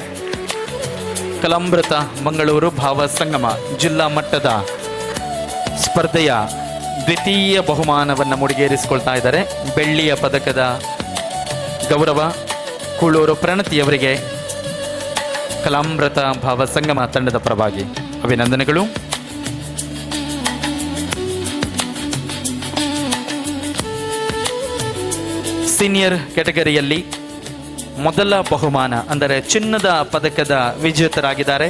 ಕಲಾಮೃತ ಮಂಗಳೂರು ಭಾವಸಂಗಮ ಜಿಲ್ಲಾ ಮಟ್ಟದ ಸ್ಪರ್ಧೆಯ ದ್ವಿತೀಯ ಬಹುಮಾನವನ್ನು ಮುಡಿಗೇರಿಸಿಕೊಳ್ತಾ ಇದ್ದಾರೆ. ಬೆಳ್ಳಿಯ ಪದಕದ ಗೌರವ ಕೂಳೂರು ಪ್ರಣತಿಯವರಿಗೆ ಕಲಾಮೃತ ಭಾವಸಂಗಮ ತಂಡದ ಪರವಾಗಿ ಅಭಿನಂದನೆಗಳು. ಸೀನಿಯರ್ ಕ್ಯಾಟಗರಿಯಲ್ಲಿ ಮೊದಲ ಬಹುಮಾನ ಅಂದರೆ ಚಿನ್ನದ ಪದಕದ ವಿಜೇತರಾಗಿದ್ದಾರೆ.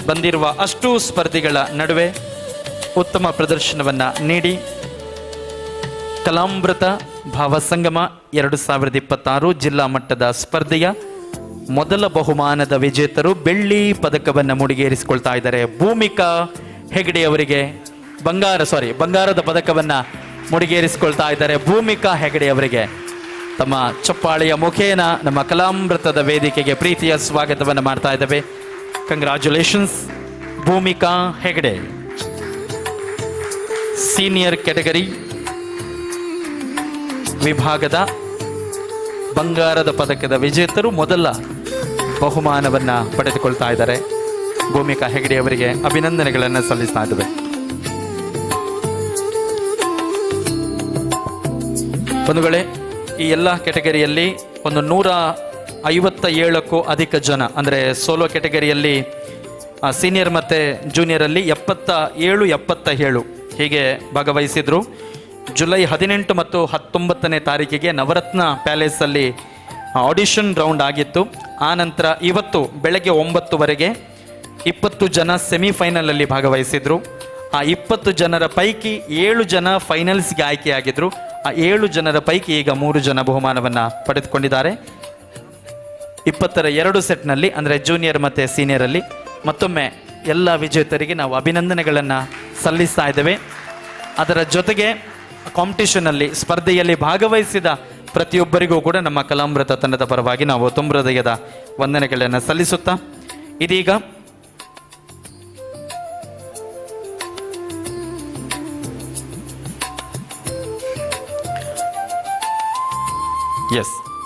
ಬಂದಿರುವ ಅಷ್ಟು ಸ್ಪರ್ಧಿಗಳ ನಡುವೆ ಉತ್ತಮ ಪ್ರದರ್ಶನವನ್ನು ನೀಡಿ ಕಲಾಮೃತ ಭಾವಸಂಗಮ 2026 ಜಿಲ್ಲಾ ಮಟ್ಟದ ಸ್ಪರ್ಧೆಯ ಮೊದಲ ಬಹುಮಾನದ ವಿಜೇತರು ಬೆಳ್ಳಿ ಪದಕವನ್ನು ಮುಡಿಗೇರಿಸಿಕೊಳ್ತಾ ಇದ್ದಾರೆ. ಭೂಮಿಕಾ ಹೆಗಡೆ ಅವರಿಗೆ ಬಂಗಾರದ ಪದಕವನ್ನು ಮುಡಿಗೇರಿಸಿಕೊಳ್ತಾ ಇದ್ದಾರೆ. ಭೂಮಿಕಾ ಹೆಗಡೆ ಅವರಿಗೆ ತಮ್ಮ ಚಪ್ಪಾಳೆಯ ಮುಖೇನ ನಮ್ಮ ಕಲಾಮೃತದ ವೇದಿಕೆಗೆ ಪ್ರೀತಿಯ ಸ್ವಾಗತವನ್ನು ಮಾಡ್ತಾ ಇದ್ದೇವೆ. Congratulations Bhoomika Hegde. Senior category ವಿಭಾಗದ ಬಂಗಾರದ ಪದಕದ ವಿಜೇತರು ಮೊದಲ ಬಹುಮಾನವನ್ನು ಪಡೆದುಕೊಳ್ತಾ ಇದ್ದಾರೆ. ಭೂಮಿಕಾ ಹೆಗಡೆ ಅವರಿಗೆ ಅಭಿನಂದನೆಗಳನ್ನು ಸಲ್ಲಿಸ್ತಾ ಇದ್ದೇವೆ. ಬಂಧುಗಳೇ, ಈ ಎಲ್ಲ ಕ್ಯಾಟಗರಿಯಲ್ಲಿ ಒಂದು 157ಕ್ಕೂ ಅಧಿಕ ಜನ ಅಂದರೆ ಸೋಲೋ ಕ್ಯಾಟಗರಿಯಲ್ಲಿ ಸೀನಿಯರ್ ಮತ್ತು ಜೂನಿಯರಲ್ಲಿ 77 ಹೀಗೆ ಭಾಗವಹಿಸಿದರು. ಜುಲೈ 18 ಮತ್ತು 19ನೇ ತಾರೀಕಿಗೆ ನವರತ್ನ ಪ್ಯಾಲೇಸಲ್ಲಿ ಆಡಿಷನ್ ರೌಂಡ್ ಆಗಿತ್ತು. ಆ ನಂತರ ಇವತ್ತು ಬೆಳಗ್ಗೆ 9ವರೆಗೆ 20 ಜನ ಸೆಮಿಫೈನಲಲ್ಲಿ ಭಾಗವಹಿಸಿದರು. ಆ 20 ಜನರ ಪೈಕಿ 7 ಜನ ಫೈನಲ್ಸ್ಗೆ ಆಯ್ಕೆಯಾಗಿದ್ದರು. ಆ 7 ಜನರ ಪೈಕಿ ಈಗ 3 ಜನ ಬಹುಮಾನವನ್ನು ಪಡೆದುಕೊಂಡಿದ್ದಾರೆ. 22 ಸೆಟ್ನಲ್ಲಿ ಅಂದರೆ ಜೂನಿಯರ್ ಮತ್ತು ಸೀನಿಯರಲ್ಲಿ ಮತ್ತೊಮ್ಮೆ ಎಲ್ಲ ವಿಜೇತರಿಗೆ ನಾವು ಅಭಿನಂದನೆಗಳನ್ನು ಸಲ್ಲಿಸ್ತಾ ಇದ್ದೇವೆ. ಅದರ ಜೊತೆಗೆ ಕಾಂಪಿಟೇಷನಲ್ಲಿ ಸ್ಪರ್ಧೆಯಲ್ಲಿ ಭಾಗವಹಿಸಿದ ಪ್ರತಿಯೊಬ್ಬರಿಗೂ ಕೂಡ ನಮ್ಮ ಕಲಾಮೃತ ತಂಡದ ಪರವಾಗಿ ನಾವು ತುಂಬ ಹೃದಯದ ವಂದನೆಗಳನ್ನು ಸಲ್ಲಿಸುತ್ತಾ ಇದೀಗ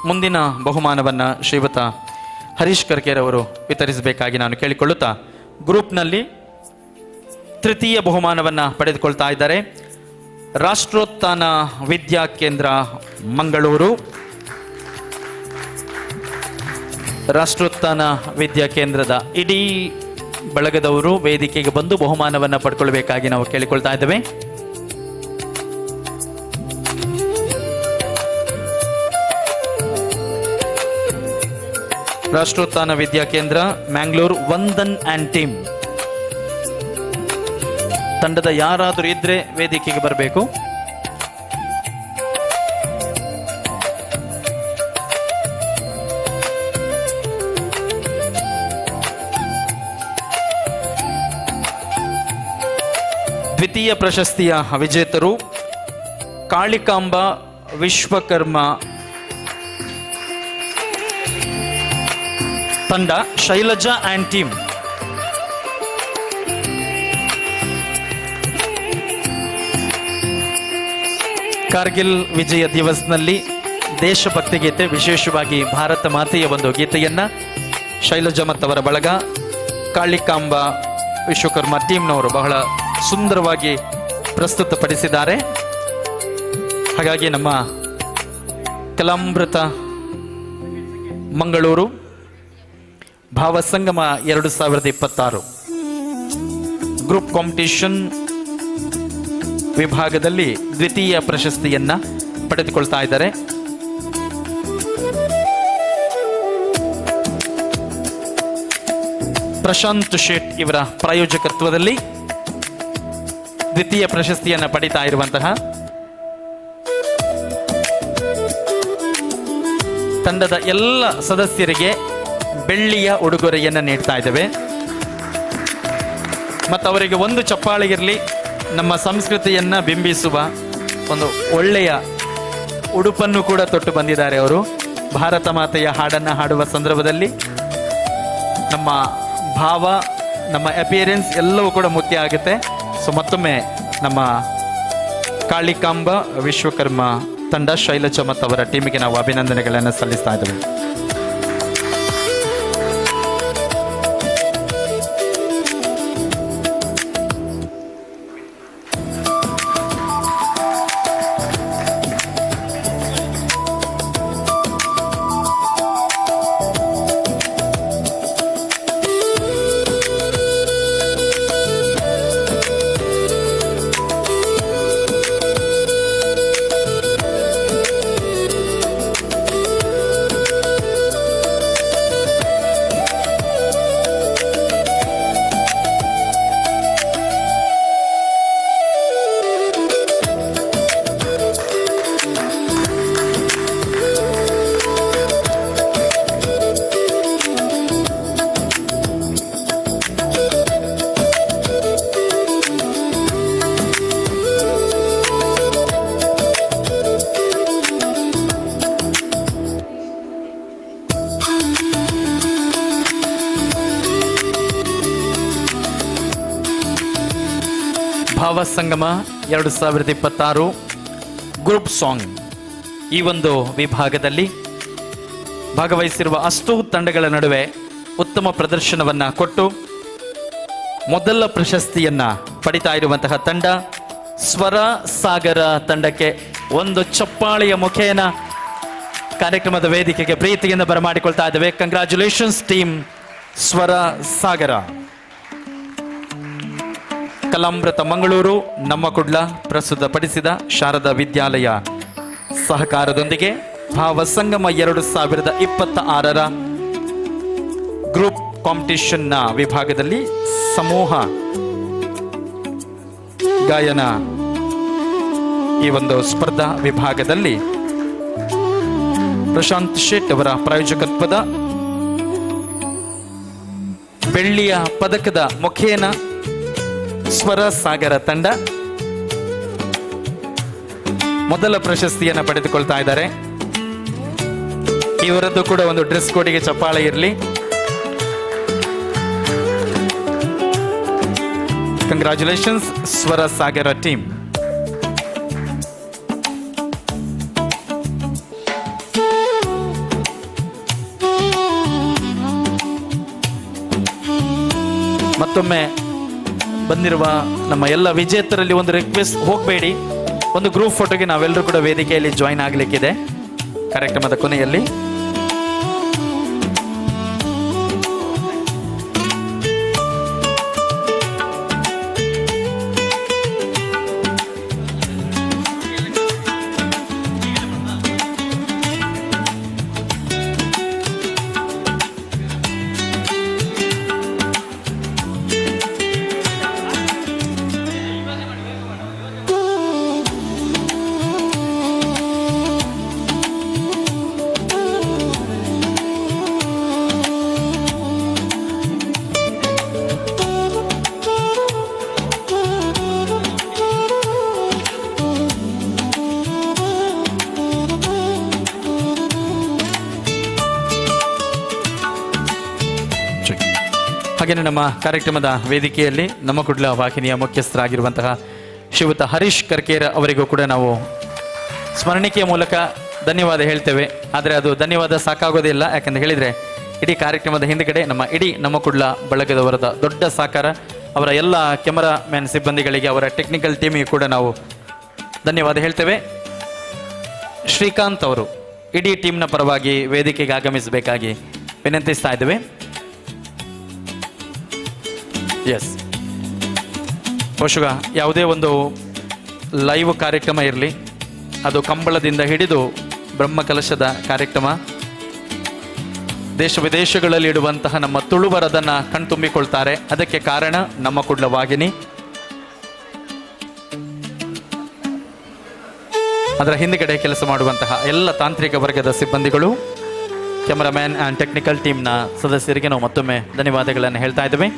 ಮುಂದಿನ ಬಹುಮಾನವನ್ನು ಶ್ರೀಯುತ ಹರೀಶ್ ಕರ್ಕೇರ್ ಅವರು ವಿತರಿಸಬೇಕಾಗಿ ನಾನು ಕೇಳಿಕೊಳ್ಳುತ್ತಾ ಗ್ರೂಪ್ನಲ್ಲಿ ತೃತೀಯ ಬಹುಮಾನವನ್ನು ಪಡೆದುಕೊಳ್ತಾ ಇದ್ದಾರೆ ರಾಷ್ಟ್ರೋತ್ಥಾನ ವಿದ್ಯಾ ಕೇಂದ್ರ ಮಂಗಳೂರು. ರಾಷ್ಟ್ರೋತ್ಥಾನ ವಿದ್ಯಾ ಕೇಂದ್ರದ ಇಡೀ ಬಳಗದವರು ವೇದಿಕೆಗೆ ಬಂದು ಬಹುಮಾನವನ್ನು ಪಡ್ಕೊಳ್ಬೇಕಾಗಿ ನಾವು ಕೇಳಿಕೊಳ್ತಾ ಇದ್ದೇವೆ. ರಾಷ್ಟ್ರೋತ್ಥಾನ ವಿದ್ಯಾ ಕೇಂದ್ರ ಮ್ಯಾಂಗ್ಳೂರ್ ವಂದನ್ ಆ್ಯಂಡ್ ಟೀಮ್ ತಂಡದ ಯಾರಾದರೂ ಇದ್ರೆ ವೇದಿಕೆಗೆ ಬರಬೇಕು. ದ್ವಿತೀಯ ಪ್ರಶಸ್ತಿಯ ವಿಜೇತರು ಕಾಳಿಕಾಂಬ ವಿಶ್ವಕರ್ಮ ತಂಡ ಶೈಲಜಾ ಆ್ಯಂಡ್ ಟೀಮ್. ಕಾರ್ಗಿಲ್ ವಿಜಯ ದಿವಸ್ನಲ್ಲಿ ದೇಶಭಕ್ತಿ ಗೀತೆ, ವಿಶೇಷವಾಗಿ ಭಾರತ ಮಾತೆಯ ಒಂದು ಗೀತೆಯನ್ನ ಶೈಲಜಾ ಮತ್ತವರ ಬಳಗ, ಕಾಳಿಕಾಂಬ ವಿಶ್ವಕರ್ಮ ಟೀಮ್ನವರು ಬಹಳ ಸುಂದರವಾಗಿ ಪ್ರಸ್ತುತಪಡಿಸಿದ್ದಾರೆ. ಹಾಗಾಗಿ ನಮ್ಮ ಕಲಾಮೃತ ಮಂಗಳೂರು ಭಾವಸಂಗಮ 2026 ಗ್ರೂಪ್ ಕಾಂಪಿಟಿಷನ್ ವಿಭಾಗದಲ್ಲಿ ದ್ವಿತೀಯ ಪ್ರಶಸ್ತಿಯನ್ನ ಪಡೆದುಕೊಳ್ತಾ ಇದ್ದಾರೆ. ಪ್ರಶಾಂತ್ ಶೇಟ್ ಇವರ ಪ್ರಾಯೋಜಕತ್ವದಲ್ಲಿ ದ್ವಿತೀಯ ಪ್ರಶಸ್ತಿಯನ್ನ ಪಡಿತಾ ಇರುವಂತಹ ತಂಡದ ಎಲ್ಲ ಸದಸ್ಯರಿಗೆ ಬೆಳ್ಳಿಯ ಉಡುಗೊರೆಯನ್ನು ನೀಡ್ತಾ ಇದ್ದೇವೆ. ಮತ್ತು ಅವರಿಗೆ ಒಂದು ಚಪ್ಪಾಳೆ ಇರಲಿ, ನಮ್ಮ ಸಂಸ್ಕೃತಿಯನ್ನ ಬಿಂಬಿಸುವ ಒಂದು ಒಳ್ಳೆಯ ಉಡುಪನ್ನು ಕೂಡ ತೊಟ್ಟು ಬಂದಿದ್ದಾರೆ ಅವರು. ಭಾರತ ಮಾತೆಯ ಹಾಡನ್ನು ಹಾಡುವ ಸಂದರ್ಭದಲ್ಲಿ ನಮ್ಮ ಭಾವ, ನಮ್ಮ ಅಪಿಯರೆನ್ಸ್ ಎಲ್ಲವೂ ಕೂಡ ಮುಖ್ಯ ಆಗುತ್ತೆ. ಸೊ ಮತ್ತೊಮ್ಮೆ ನಮ್ಮ ಕಾಳಿಕಾಂಬ ವಿಶ್ವಕರ್ಮ ತಂಡ ಶೈಲಜಾ ಮತ್ತು ಅವರ ಟೀಮಿಗೆ ನಾವು ಅಭಿನಂದನೆಗಳನ್ನು ಸಲ್ಲಿಸ್ತಾ ಇದ್ದೇವೆ. ಭಾವಸಂಗಮ 2026 ಗ್ರೂಪ್ ಸಾಂಗ್ ಈ ಒಂದು ವಿಭಾಗದಲ್ಲಿ ಭಾಗವಹಿಸಿರುವ ಅಷ್ಟೂ ತಂಡಗಳ ನಡುವೆ ಉತ್ತಮ ಪ್ರದರ್ಶನವನ್ನ ಕೊಟ್ಟು ಮೊದಲ ಪ್ರಶಸ್ತಿಯನ್ನ ಪಡಿತಾ ಇರುವಂತಹ ತಂಡ ಸ್ವರ ಸಾಗರ ತಂಡಕ್ಕೆ ಒಂದು ಚಪ್ಪಾಳೆಯ ಮುಖೇನ ಕಾರ್ಯಕ್ರಮದ ವೇದಿಕೆಗೆ ಪ್ರೀತಿಯಿಂದ ಬರಮಾಡಿಕೊಳ್ತಾ ಇದ್ದೇವೆ. ಕಂಗ್ರಾಚುಲೇಷನ್ಸ್ ಟೀಮ್ ಸ್ವರ ಸಾಗರ. ಕಲಾಮೃತ ಮಂಗಳೂರು, ನಮ್ಮ ಕುಡ್ಲ ಪ್ರಸ್ತುತಪಡಿಸಿದ ಶಾರದಾ ವಿದ್ಯಾಲಯ ಸಹಕಾರದೊಂದಿಗೆ ಭಾವಸಂಗಮ 2026 ಗ್ರೂಪ್ ಕಾಂಪಿಟಿಷನ್ನ ವಿಭಾಗದಲ್ಲಿ ಸಮೂಹ ಗಾಯನ ಈ ಒಂದು ಸ್ಪರ್ಧಾ ವಿಭಾಗದಲ್ಲಿ ಪ್ರಶಾಂತ್ ಶೇಟ್ ಅವರ ಪ್ರಾಯೋಜಕತ್ವದ ಬೆಳ್ಳಿಯ ಪದಕದ ಮುಖೇನ ಸ್ವರ ಸಾಗರ ತಂಡ ಮೊದಲ ಪ್ರಶಸ್ತಿಯನ್ನು ಪಡೆದುಕೊಳ್ತಾ ಇದ್ದಾರೆ. ಇವರದ್ದು ಕೂಡ ಒಂದು ಡ್ರೆಸ್ ಕೋಡಿಗೆ ಚಪ್ಪಾಳೆ ಇರಲಿ. ಕಂಗ್ರಾಚುಲೇಷನ್ಸ್ ಸ್ವರ ಸಾಗರ ಟೀಮ್. ಮತ್ತೊಮ್ಮೆ ಬಂದಿರುವ ನಮ್ಮ ಎಲ್ಲ ವಿಜೇತರಲ್ಲಿ ಒಂದು ರಿಕ್ವೆಸ್ಟ್, ಹೋಗಬೇಡಿ, ಒಂದು ಗ್ರೂಪ್ ಫೋಟೋಗೆ ನಾವೆಲ್ಲರೂ ಕೂಡ ವೇದಿಕೆಯಲ್ಲಿ ಜಾಯಿನ್ ಆಗಲಿಕ್ಕಿದೆ ಕಾರ್ಯಕ್ರಮದ ಕೊನೆಯಲ್ಲಿ. ಹಾಗೆಯೇ ನಮ್ಮ ಕಾರ್ಯಕ್ರಮದ ವೇದಿಕೆಯಲ್ಲಿ ನಮ್ಮ ಕುಡ್ಲ ವಾಹಿನಿಯ ಮುಖ್ಯಸ್ಥರಾಗಿರುವಂತಹ ಶ್ರೀಯುತ ಹರೀಶ್ ಕರ್ಕೇರ ಅವರಿಗೂ ಕೂಡ ನಾವು ಸ್ಮರಣಿಕೆಯ ಮೂಲಕ ಧನ್ಯವಾದ ಹೇಳ್ತೇವೆ. ಆದರೆ ಅದು ಧನ್ಯವಾದ ಸಾಕಾಗೋದಿಲ್ಲ, ಯಾಕಂತ ಹೇಳಿದರೆ ಇಡೀ ಕಾರ್ಯಕ್ರಮದ ಹಿಂದುಗಡೆ ನಮ್ಮ ಕುಡ್ಲ ಬಳಗದವರದ ದೊಡ್ಡ ಸಹಕಾರ, ಅವರ ಎಲ್ಲ ಕ್ಯಾಮರಾಮ್ಯಾನ್ ಸಿಬ್ಬಂದಿಗಳಿಗೆ, ಅವರ ಟೆಕ್ನಿಕಲ್ ಟೀಮಿಗೆ ಕೂಡ ನಾವು ಧನ್ಯವಾದ ಹೇಳ್ತೇವೆ. ಶ್ರೀಕಾಂತ್ ಅವರು ಇಡೀ ಟೀಮ್ನ ಪರವಾಗಿ ವೇದಿಕೆಗೆ ಆಗಮಿಸಬೇಕಾಗಿ ವಿನಂತಿಸ್ತಾ ಇದ್ದೇವೆ. ಎಸ್, ಬಹುಶಃ ಯಾವುದೇ ಒಂದು ಲೈವ್ ಕಾರ್ಯಕ್ರಮ ಇರಲಿ, ಅದು ಕಂಬಳದಿಂದ ಹಿಡಿದು ಬ್ರಹ್ಮಕಲಶದ ಕಾರ್ಯಕ್ರಮ, ದೇಶ ವಿದೇಶಗಳಲ್ಲಿ ಇಡುವಂತಹ ನಮ್ಮ ತುಳುವರು ಅದನ್ನು ಕಣ್ತುಂಬಿಕೊಳ್ತಾರೆ. ಅದಕ್ಕೆ ಕಾರಣ ನಮ್ಮ ಕುಡ್ಲ ವಾಹಿನಿ. ಅದರ ಹಿಂದುಗಡೆ ಕೆಲಸ ಮಾಡುವಂತಹ ಎಲ್ಲ ತಾಂತ್ರಿಕ ವರ್ಗದ ಸಿಬ್ಬಂದಿಗಳು, ಕ್ಯಾಮರಾಮ್ಯಾನ್ ಆ್ಯಂಡ್ ಟೆಕ್ನಿಕಲ್ ಟೀಮ್ನ ಸದಸ್ಯರಿಗೆ ನಾವು ಮತ್ತೊಮ್ಮೆ ಧನ್ಯವಾದಗಳನ್ನು ಹೇಳ್ತಾ ಇದ್ದೇವೆ.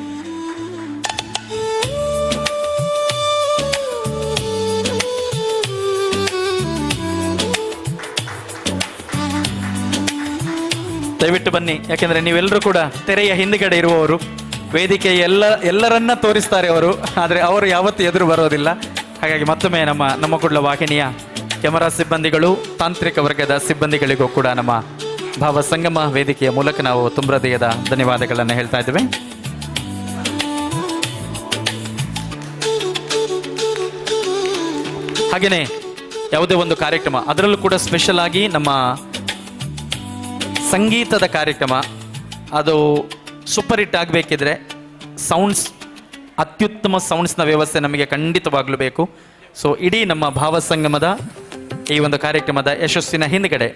ದಯವಿಟ್ಟು ಬನ್ನಿ, ಯಾಕೆಂದರೆ ನೀವೆಲ್ಲರೂ ಕೂಡ ತೆರೆಯ ಹಿಂದುಗಡೆ ಇರುವವರು. ವೇದಿಕೆ ಎಲ್ಲರನ್ನ ತೋರಿಸ್ತಾರೆ ಅವರು, ಆದರೆ ಅವರು ಯಾವತ್ತೂ ಎದುರು ಬರೋದಿಲ್ಲ. ಹಾಗಾಗಿ ಮತ್ತೊಮ್ಮೆ ನಮ್ಮ ಕುಡ್ಲ ವಾಹಿನಿಯ ಕ್ಯಾಮರಾ ಸಿಬ್ಬಂದಿಗಳು, ತಾಂತ್ರಿಕ ವರ್ಗದ ಸಿಬ್ಬಂದಿಗಳಿಗೂ ಕೂಡ ನಮ್ಮ ಭಾವ ಸಂಗಮ ವೇದಿಕೆಯ ಮೂಲಕ ನಾವು ತುಂಬ ಹೃದಯದ ಧನ್ಯವಾದಗಳನ್ನು ಹೇಳ್ತಾ ಇದ್ದೇವೆ. ಹಾಗೆಯೇ ಯಾವುದೇ ಒಂದು ಕಾರ್ಯಕ್ರಮ, ಅದರಲ್ಲೂ ಕೂಡ ಸ್ಪೆಷಲ್ ಆಗಿ ನಮ್ಮ ಸಂಗೀತದ ಕಾರ್ಯಕ್ರಮ ಅದು ಸೂಪರ್ ಹಿಟ್ ಆಗಬೇಕಿದ್ರೆ ಸೌಂಡ್ಸ್, ಅತ್ಯುತ್ತಮ ಸೌಂಡ್ಸ್ನ ವ್ಯವಸ್ಥೆ ನಮಗೆ ಖಂಡಿತವಾಗಲೂ ಬೇಕು. ಸೊ ಇಡೀ ನಮ್ಮ ಭಾವಸಂಗಮದ ಈ ಒಂದು ಕಾರ್ಯಕ್ರಮದ ಯಶಸ್ಸಿನ ಹಿಂದುಗಡೆ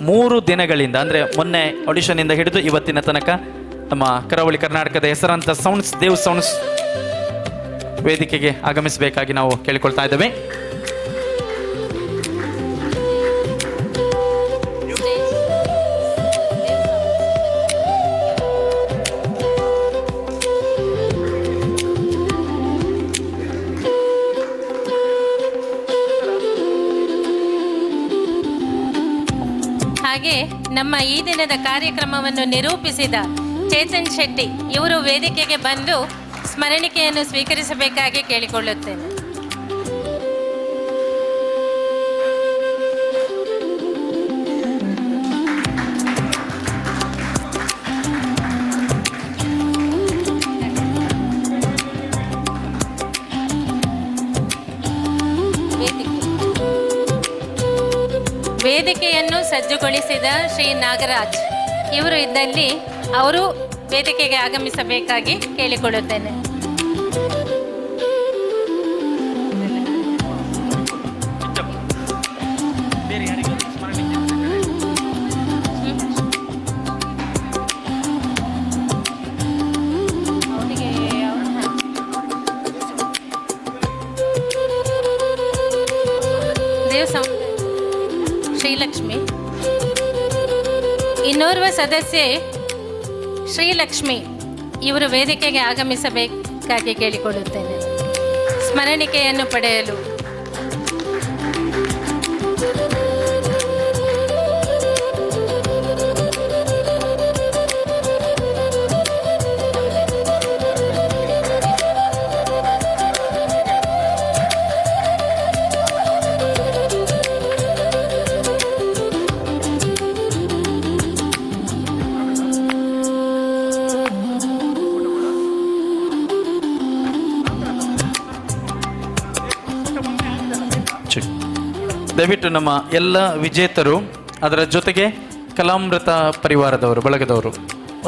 3 ದಿನಗಳಿಂದ, ಅಂದರೆ ಮೊನ್ನೆ ಆಡಿಷನ್ನಿಂದ ಹಿಡಿದು ಇವತ್ತಿನ ತನಕ ನಮ್ಮ ಕರಾವಳಿ ಕರ್ನಾಟಕದ ಹೆಸರಾಂತ ಸೌಂಡ್ಸ್, ದೇವ್ ಸೌಂಡ್ಸ್ ವೇದಿಕೆಗೆ ಆಗಮಿಸಬೇಕಾಗಿ ನಾವು ಕೇಳಿಕೊಳ್ತಾ ಇದ್ದೇವೆ. ಹಾಗೆ ನಮ್ಮ ಈ ದಿನದ ಕಾರ್ಯಕ್ರಮವನ್ನು ನಿರೂಪಿಸಿದ ಚೇತನ್ ಶೆಟ್ಟಿ ಇವರು ವೇದಿಕೆಗೆ ಬಂದು ಸ್ಮರಣಿಕೆಯನ್ನು ಸ್ವೀಕರಿಸಬೇಕಾಗಿ ಕೇಳಿಕೊಳ್ಳುತ್ತೇನೆ. ವೇದಿಕೆಯನ್ನು ಸಜ್ಜುಗೊಳಿಸಿದ ಶ್ರೀ ನಾಗರಾಜ್ ಇವರು ಇದ್ದಲ್ಲಿ ಅವರು ವೇದಿಕೆಗೆ ಆಗಮಿಸಬೇಕಾಗಿ ಕೇಳಿಕೊಳ್ಳುತ್ತೇನೆ. ಶ್ರೀಲಕ್ಷ್ಮಿ, ಇನ್ನೋರ್ವ ಸದಸ್ಯೆ ಶ್ರೀಲಕ್ಷ್ಮಿ ಇವರು ವೇದಿಕೆಗೆ ಆಗಮಿಸಬೇಕಾಗಿ ಕೇಳಿಕೊಳ್ಳುತ್ತೇನೆ ಸ್ಮರಣಿಕೆಯನ್ನು ಪಡೆಯಲು. ದಯವಿಟ್ಟು ನಮ್ಮ ಎಲ್ಲ ವಿಜೇತರು, ಅದರ ಜೊತೆಗೆ ಕಲಾಮೃತ ಪರಿವಾರದವರು, ಬಳಗದವರು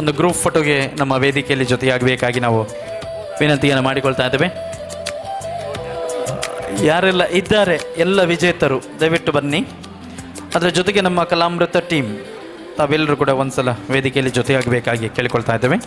ಒಂದು ಗ್ರೂಪ್ ಫೋಟೋಗೆ ನಮ್ಮ ವೇದಿಕೆಯಲ್ಲಿ ಜೊತೆಯಾಗಬೇಕಾಗಿ ನಾವು ವಿನಂತಿಯನ್ನು ಮಾಡಿಕೊಳ್ತಾ ಇದ್ದೇವೆ. ಯಾರೆಲ್ಲ ಇದ್ದಾರೆ ಎಲ್ಲ ವಿಜೇತರು ದಯವಿಟ್ಟು ಬನ್ನಿ. ಅದರ ಜೊತೆಗೆ ನಮ್ಮ ಕಲಾಮೃತ ಟೀಮ್ ತಾವೆಲ್ಲರೂ ಕೂಡ ಒಂದ್ಸಲ ವೇದಿಕೆಯಲ್ಲಿ ಜೊತೆಯಾಗಬೇಕಾಗಿ ಕೇಳಿಕೊಳ್ತಾ ಇದ್ದೇವೆ.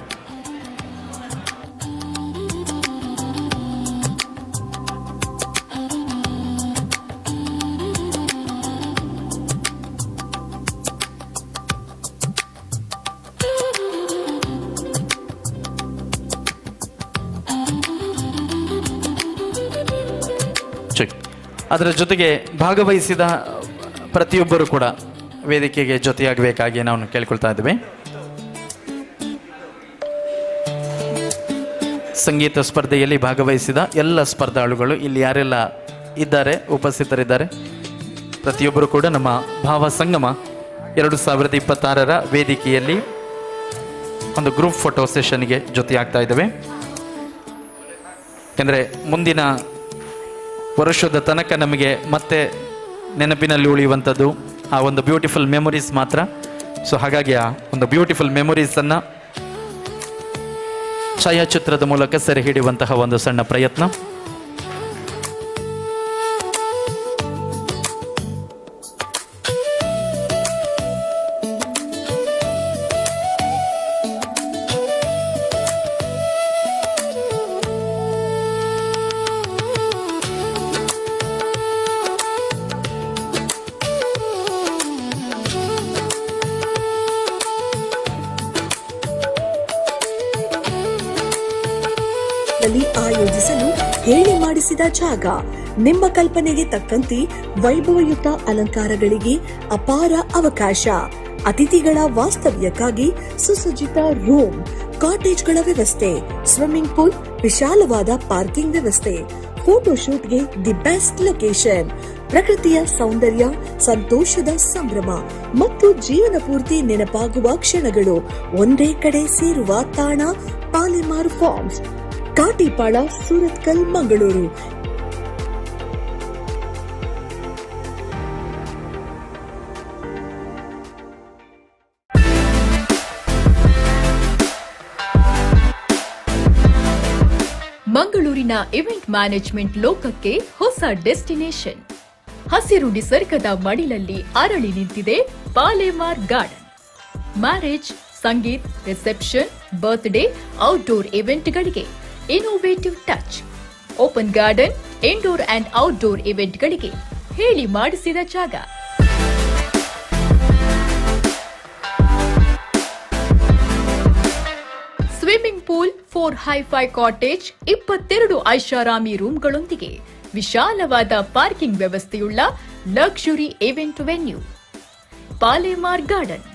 ಅದರ ಜೊತೆಗೆ ಭಾಗವಹಿಸಿದ ಪ್ರತಿಯೊಬ್ಬರು ಕೂಡ ವೇದಿಕೆಗೆ ಜೊತೆಯಾಗಬೇಕಾಗಿ ನಾವು ಕೇಳಿಕೊಳ್ತಾ ಇದ್ದೇವೆ. ಸಂಗೀತ ಸ್ಪರ್ಧೆಯಲ್ಲಿ ಭಾಗವಹಿಸಿದ ಎಲ್ಲ ಸ್ಪರ್ಧಾಳುಗಳು ಇಲ್ಲಿ ಯಾರೆಲ್ಲ ಇದ್ದಾರೆ, ಉಪಸ್ಥಿತರಿದ್ದಾರೆ, ಪ್ರತಿಯೊಬ್ಬರು ಕೂಡ ನಮ್ಮ ಭಾವ ಸಂಗಮ 2026ರ ವೇದಿಕೆಯಲ್ಲಿ ಒಂದು ಗ್ರೂಪ್ ಫೋಟೋ ಸೆಷನ್ಗೆ ಜೊತೆಯಾಗ್ತಾ ಇದ್ದೇವೆ. ಯಾಕೆಂದರೆ ಮುಂದಿನ ವರ್ಷದ ತನಕ ನಮಗೆ ಮತ್ತೆ ನೆನಪಿನಲ್ಲಿ ಉಳಿಯುವಂಥದ್ದು ಆ ಒಂದು ಬ್ಯೂಟಿಫುಲ್ ಮೆಮೊರೀಸ್ ಮಾತ್ರ. ಸೊ ಹಾಗಾಗಿ ಆ ಒಂದು ಬ್ಯೂಟಿಫುಲ್ ಮೆಮೊರೀಸನ್ನು ಛಾಯಾಚಿತ್ರದ ಮೂಲಕ ಸೆರೆ ಹಿಡಿಯುವಂತಹ ಒಂದು ಸಣ್ಣ ಪ್ರಯತ್ನ. ಆಯೋಜಿಸಲು ಹೇಳಿ ಮಾಡಿಸಿದ ಜಾಗ. ನಿಮ್ಮ ಕಲ್ಪನೆಗೆ ತಕ್ಕಂತೆ ವೈಭವಯುತ ಅಲಂಕಾರಗಳಿಗೆ ಅಪಾರ ಅವಕಾಶ. ಅತಿಥಿಗಳ ವಾಸ್ತವ್ಯಕ್ಕಾಗಿ ಸುಸಜ್ಜಿತ ರೂಮ್, ಕಾಟೇಜ್ಗಳ ವ್ಯವಸ್ಥೆ, ಸ್ವಿಮ್ಮಿಂಗ್ ಪೂಲ್, ವಿಶಾಲವಾದ ಪಾರ್ಕಿಂಗ್ ವ್ಯವಸ್ಥೆ, ಫೋಟೋಶೂಟ್ಗೆ ದಿ ಬೆಸ್ಟ್ ಲೊಕೇಶನ್. ಪ್ರಕೃತಿಯ ಸೌಂದರ್ಯ, ಸಂತೋಷದ ಸಂಭ್ರಮ ಮತ್ತು ಜೀವನ ಪೂರ್ತಿ ನೆನಪಾಗುವ ಕ್ಷಣಗಳು ಒಂದೇ ಕಡೆ ಸೇರುವ ತಾಣ ಪಾಲೆಮಾರ್ ಫಾರ್ಮ್ಸ್, ಕಾಟಿಪಾಳ, ಸೂರತ್ಕಲ್, ಮಂಗಳೂರು. ಮಂಗಳೂರಿನ ಇವೆಂಟ್ ಮ್ಯಾನೇಜ್ಮೆಂಟ್ ಲೋಕಕ್ಕೆ ಹೊಸ ಡೆಸ್ಟಿನೇಷನ್. ಹಸಿರು ನಿಸರ್ಗದ ಮಡಿಲಲ್ಲಿ ಅರಳಿ ನಿಂತಿದೆ Palemar garden. Marriage, sangeet, reception, birthday, outdoor ಇವೆಂಟ್ಗಳಿಗೆ innovative touch. Open garden, indoor and outdoor ಇವೆಂಟ್ಗಳಿಗೆ ಹೇಳಿ ಮಾಡಿಸಿದ ಜಾಗ. ಸ್ವಿಮ್ಮಿಂಗ್ ಪೂಲ್, 4 ಹೈಫೈ ಕಾಟೇಜ್, 22 ಐಷಾರಾಮಿ ರೂಮ್ಗಳೊಂದಿಗೆ ವಿಶಾಲವಾದ ಪಾರ್ಕಿಂಗ್ ವ್ಯವಸ್ಥೆಯುಳ್ಳ luxury event venue. Palemar garden,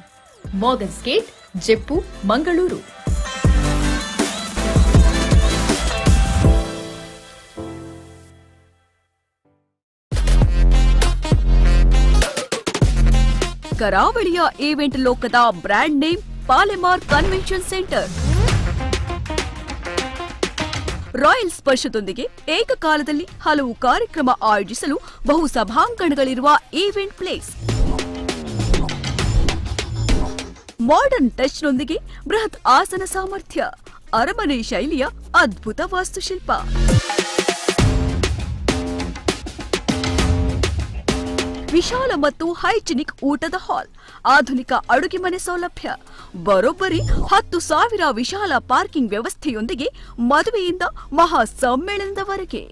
Morgan's gate, Jeppu, Mangaluru. ಕರಾವಳಿಯ ಈವೆಂಟ್ ಲೋಕದ brand name Palemar convention centre. Royal ಸ್ಪರ್ಶದೊಂದಿಗೆ ಏಕಕಾಲದಲ್ಲಿ ಹಲವು ಕಾರ್ಯಕ್ರಮ ಆಯೋಜಿಸಲು ಬಹು ಸಭಾಂಗಣಗಳಿರುವ ಈವೆಂಟ್ ಪ್ಲೇಸ್. ಮಾಡರ್ನ್ ಟಚ್ನೊಂದಿಗೆ ಬೃಹತ್ ಆಸನ ಸಾಮರ್ಥ್ಯ, ಅರಮನೆ ಶೈಲಿಯ ಅದ್ಭುತ ವಾಸ್ತುಶಿಲ್ಪ. ವಿಶಾಲ ಮತ್ತು ಹೈಜಿನಿಕ್ ಊಟದ ಹಾಲ್, ಆಧುನಿಕ ಅಡುಗೆ ಮನೆ ಸೌಲಭ್ಯ, ಬರೋಬ್ಬರಿ 10,000 ವಿಶಾಲ ಪಾರ್ಕಿಂಗ್ ವ್ಯವಸ್ಥೆಯೊಂದಿಗೆ ಮದುವೆಯಿಂದ ಮಹಾ ಸಮ್ಮೇಳನದವರೆಗೆ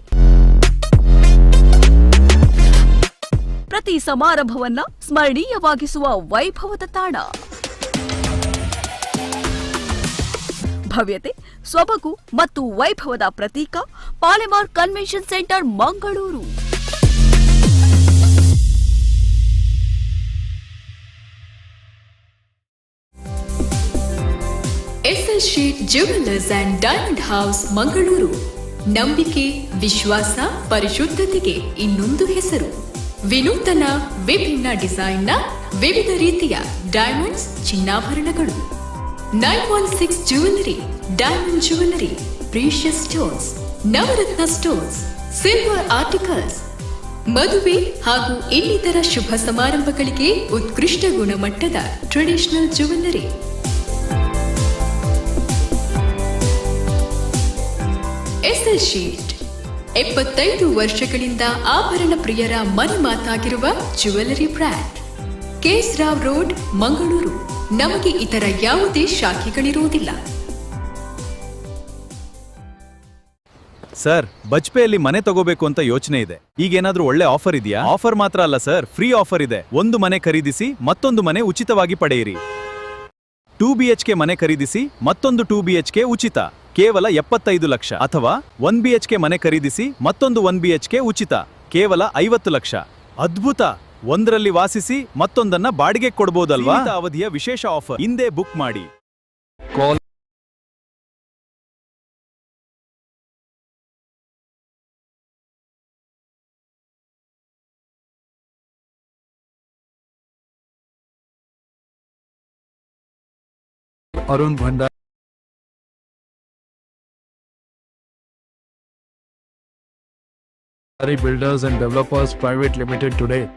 ಪ್ರತಿ ಸಮಾರಂಭವನ್ನ ಸ್ಮರಣೀಯವಾಗಿಸುವ ವೈಭವದ ತಾಣ. ಭವ್ಯತೆ, ಸೊಬಗು ಮತ್ತು ವೈಭವದ ಪ್ರತೀಕ Palemar convention centre, Mangaluru. S L Shet jewellers and diamond house, Mangaluru. ನಂಬಿಕೆ, ವಿಶ್ವಾಸ, ಪರಿಶುದ್ಧತೆಗೆ ಇನ್ನೊಂದು ಹೆಸರು. ವಿನೂತನ, ವಿಭಿನ್ನ ಡಿಸೈನ್ನ ವಿವಿಧ ರೀತಿಯ ಡೈಮಂಡ್ಸ್, ಚಿನ್ನಾಭರಣಗಳು. 916 jewellery, diamond jewellery, precious stones, Navratna stones, silver articles. ಮದುವೆ ಹಾಗೂ ಇನ್ನಿತರ ಶುಭ ಸಮಾರಂಭಗಳಿಗೆ ಉತ್ಕೃಷ್ಟ ಗುಣಮಟ್ಟದ ಟ್ರೆಡಿಷನಲ್ ಜ್ಯುವೆಲ್ಲರಿ. ಎಸ್ಎಲ್ ಶೀಟ್ 75 ವರ್ಷಗಳಿಂದ ಆಭರಣ ಪ್ರಿಯರ ಮನೆ ಮಾತಾಗಿರುವ jewellery brand. KS Rao road, Mangaluru. ನಮಗೆ ಇತರ ಯಾವುದೇ ಶಾಖೆಗಳಿರುವುದಿಲ್ಲ. ಸರ್, ಬಜ್ಪೆಯಲ್ಲಿ ಮನೆ ತಗೋಬೇಕು ಅಂತ ಯೋಚನೆ ಇದೆ. ಈಗೇನಾದ್ರೂ ಒಳ್ಳೆ ಆಫರ್ ಇದೆಯಾ? ಆಫರ್ ಮಾತ್ರ ಅಲ್ಲ ಸರ್, ಫ್ರೀ ಆಫರ್ ಇದೆ. ಒಂದು ಮನೆ ಖರೀದಿಸಿ ಮತ್ತೊಂದು ಮನೆ ಉಚಿತವಾಗಿ ಪಡೆಯಿರಿ. 2 BHK ಮನೆ ಖರೀದಿಸಿ ಮತ್ತೊಂದು 2 BHK ಉಚಿತ, ಕೇವಲ 75 ಲಕ್ಷ. ಅಥವಾ 1 BHK ಮನೆ ಖರೀದಿಸಿ ಮತ್ತೊಂದು 1 BHK ಉಚಿತ, ಕೇವಲ 50 ಲಕ್ಷ. ಅದ್ಭುತ! ಒಂದರಲ್ಲಿ ವಾಸಿಸಿ ಮತ್ತೊಂದನ್ನ ಬಾಡಿಗೆ ಕೊಡಬಹುದಲ್ವಾ? ಅವಧಿಯ ವಿಶೇಷ ಆಫರ್. ಹಿಂದೆ ಬುಕ್ ಮಾಡಿ. Arun Bhandari Builders and Developers Private Limited today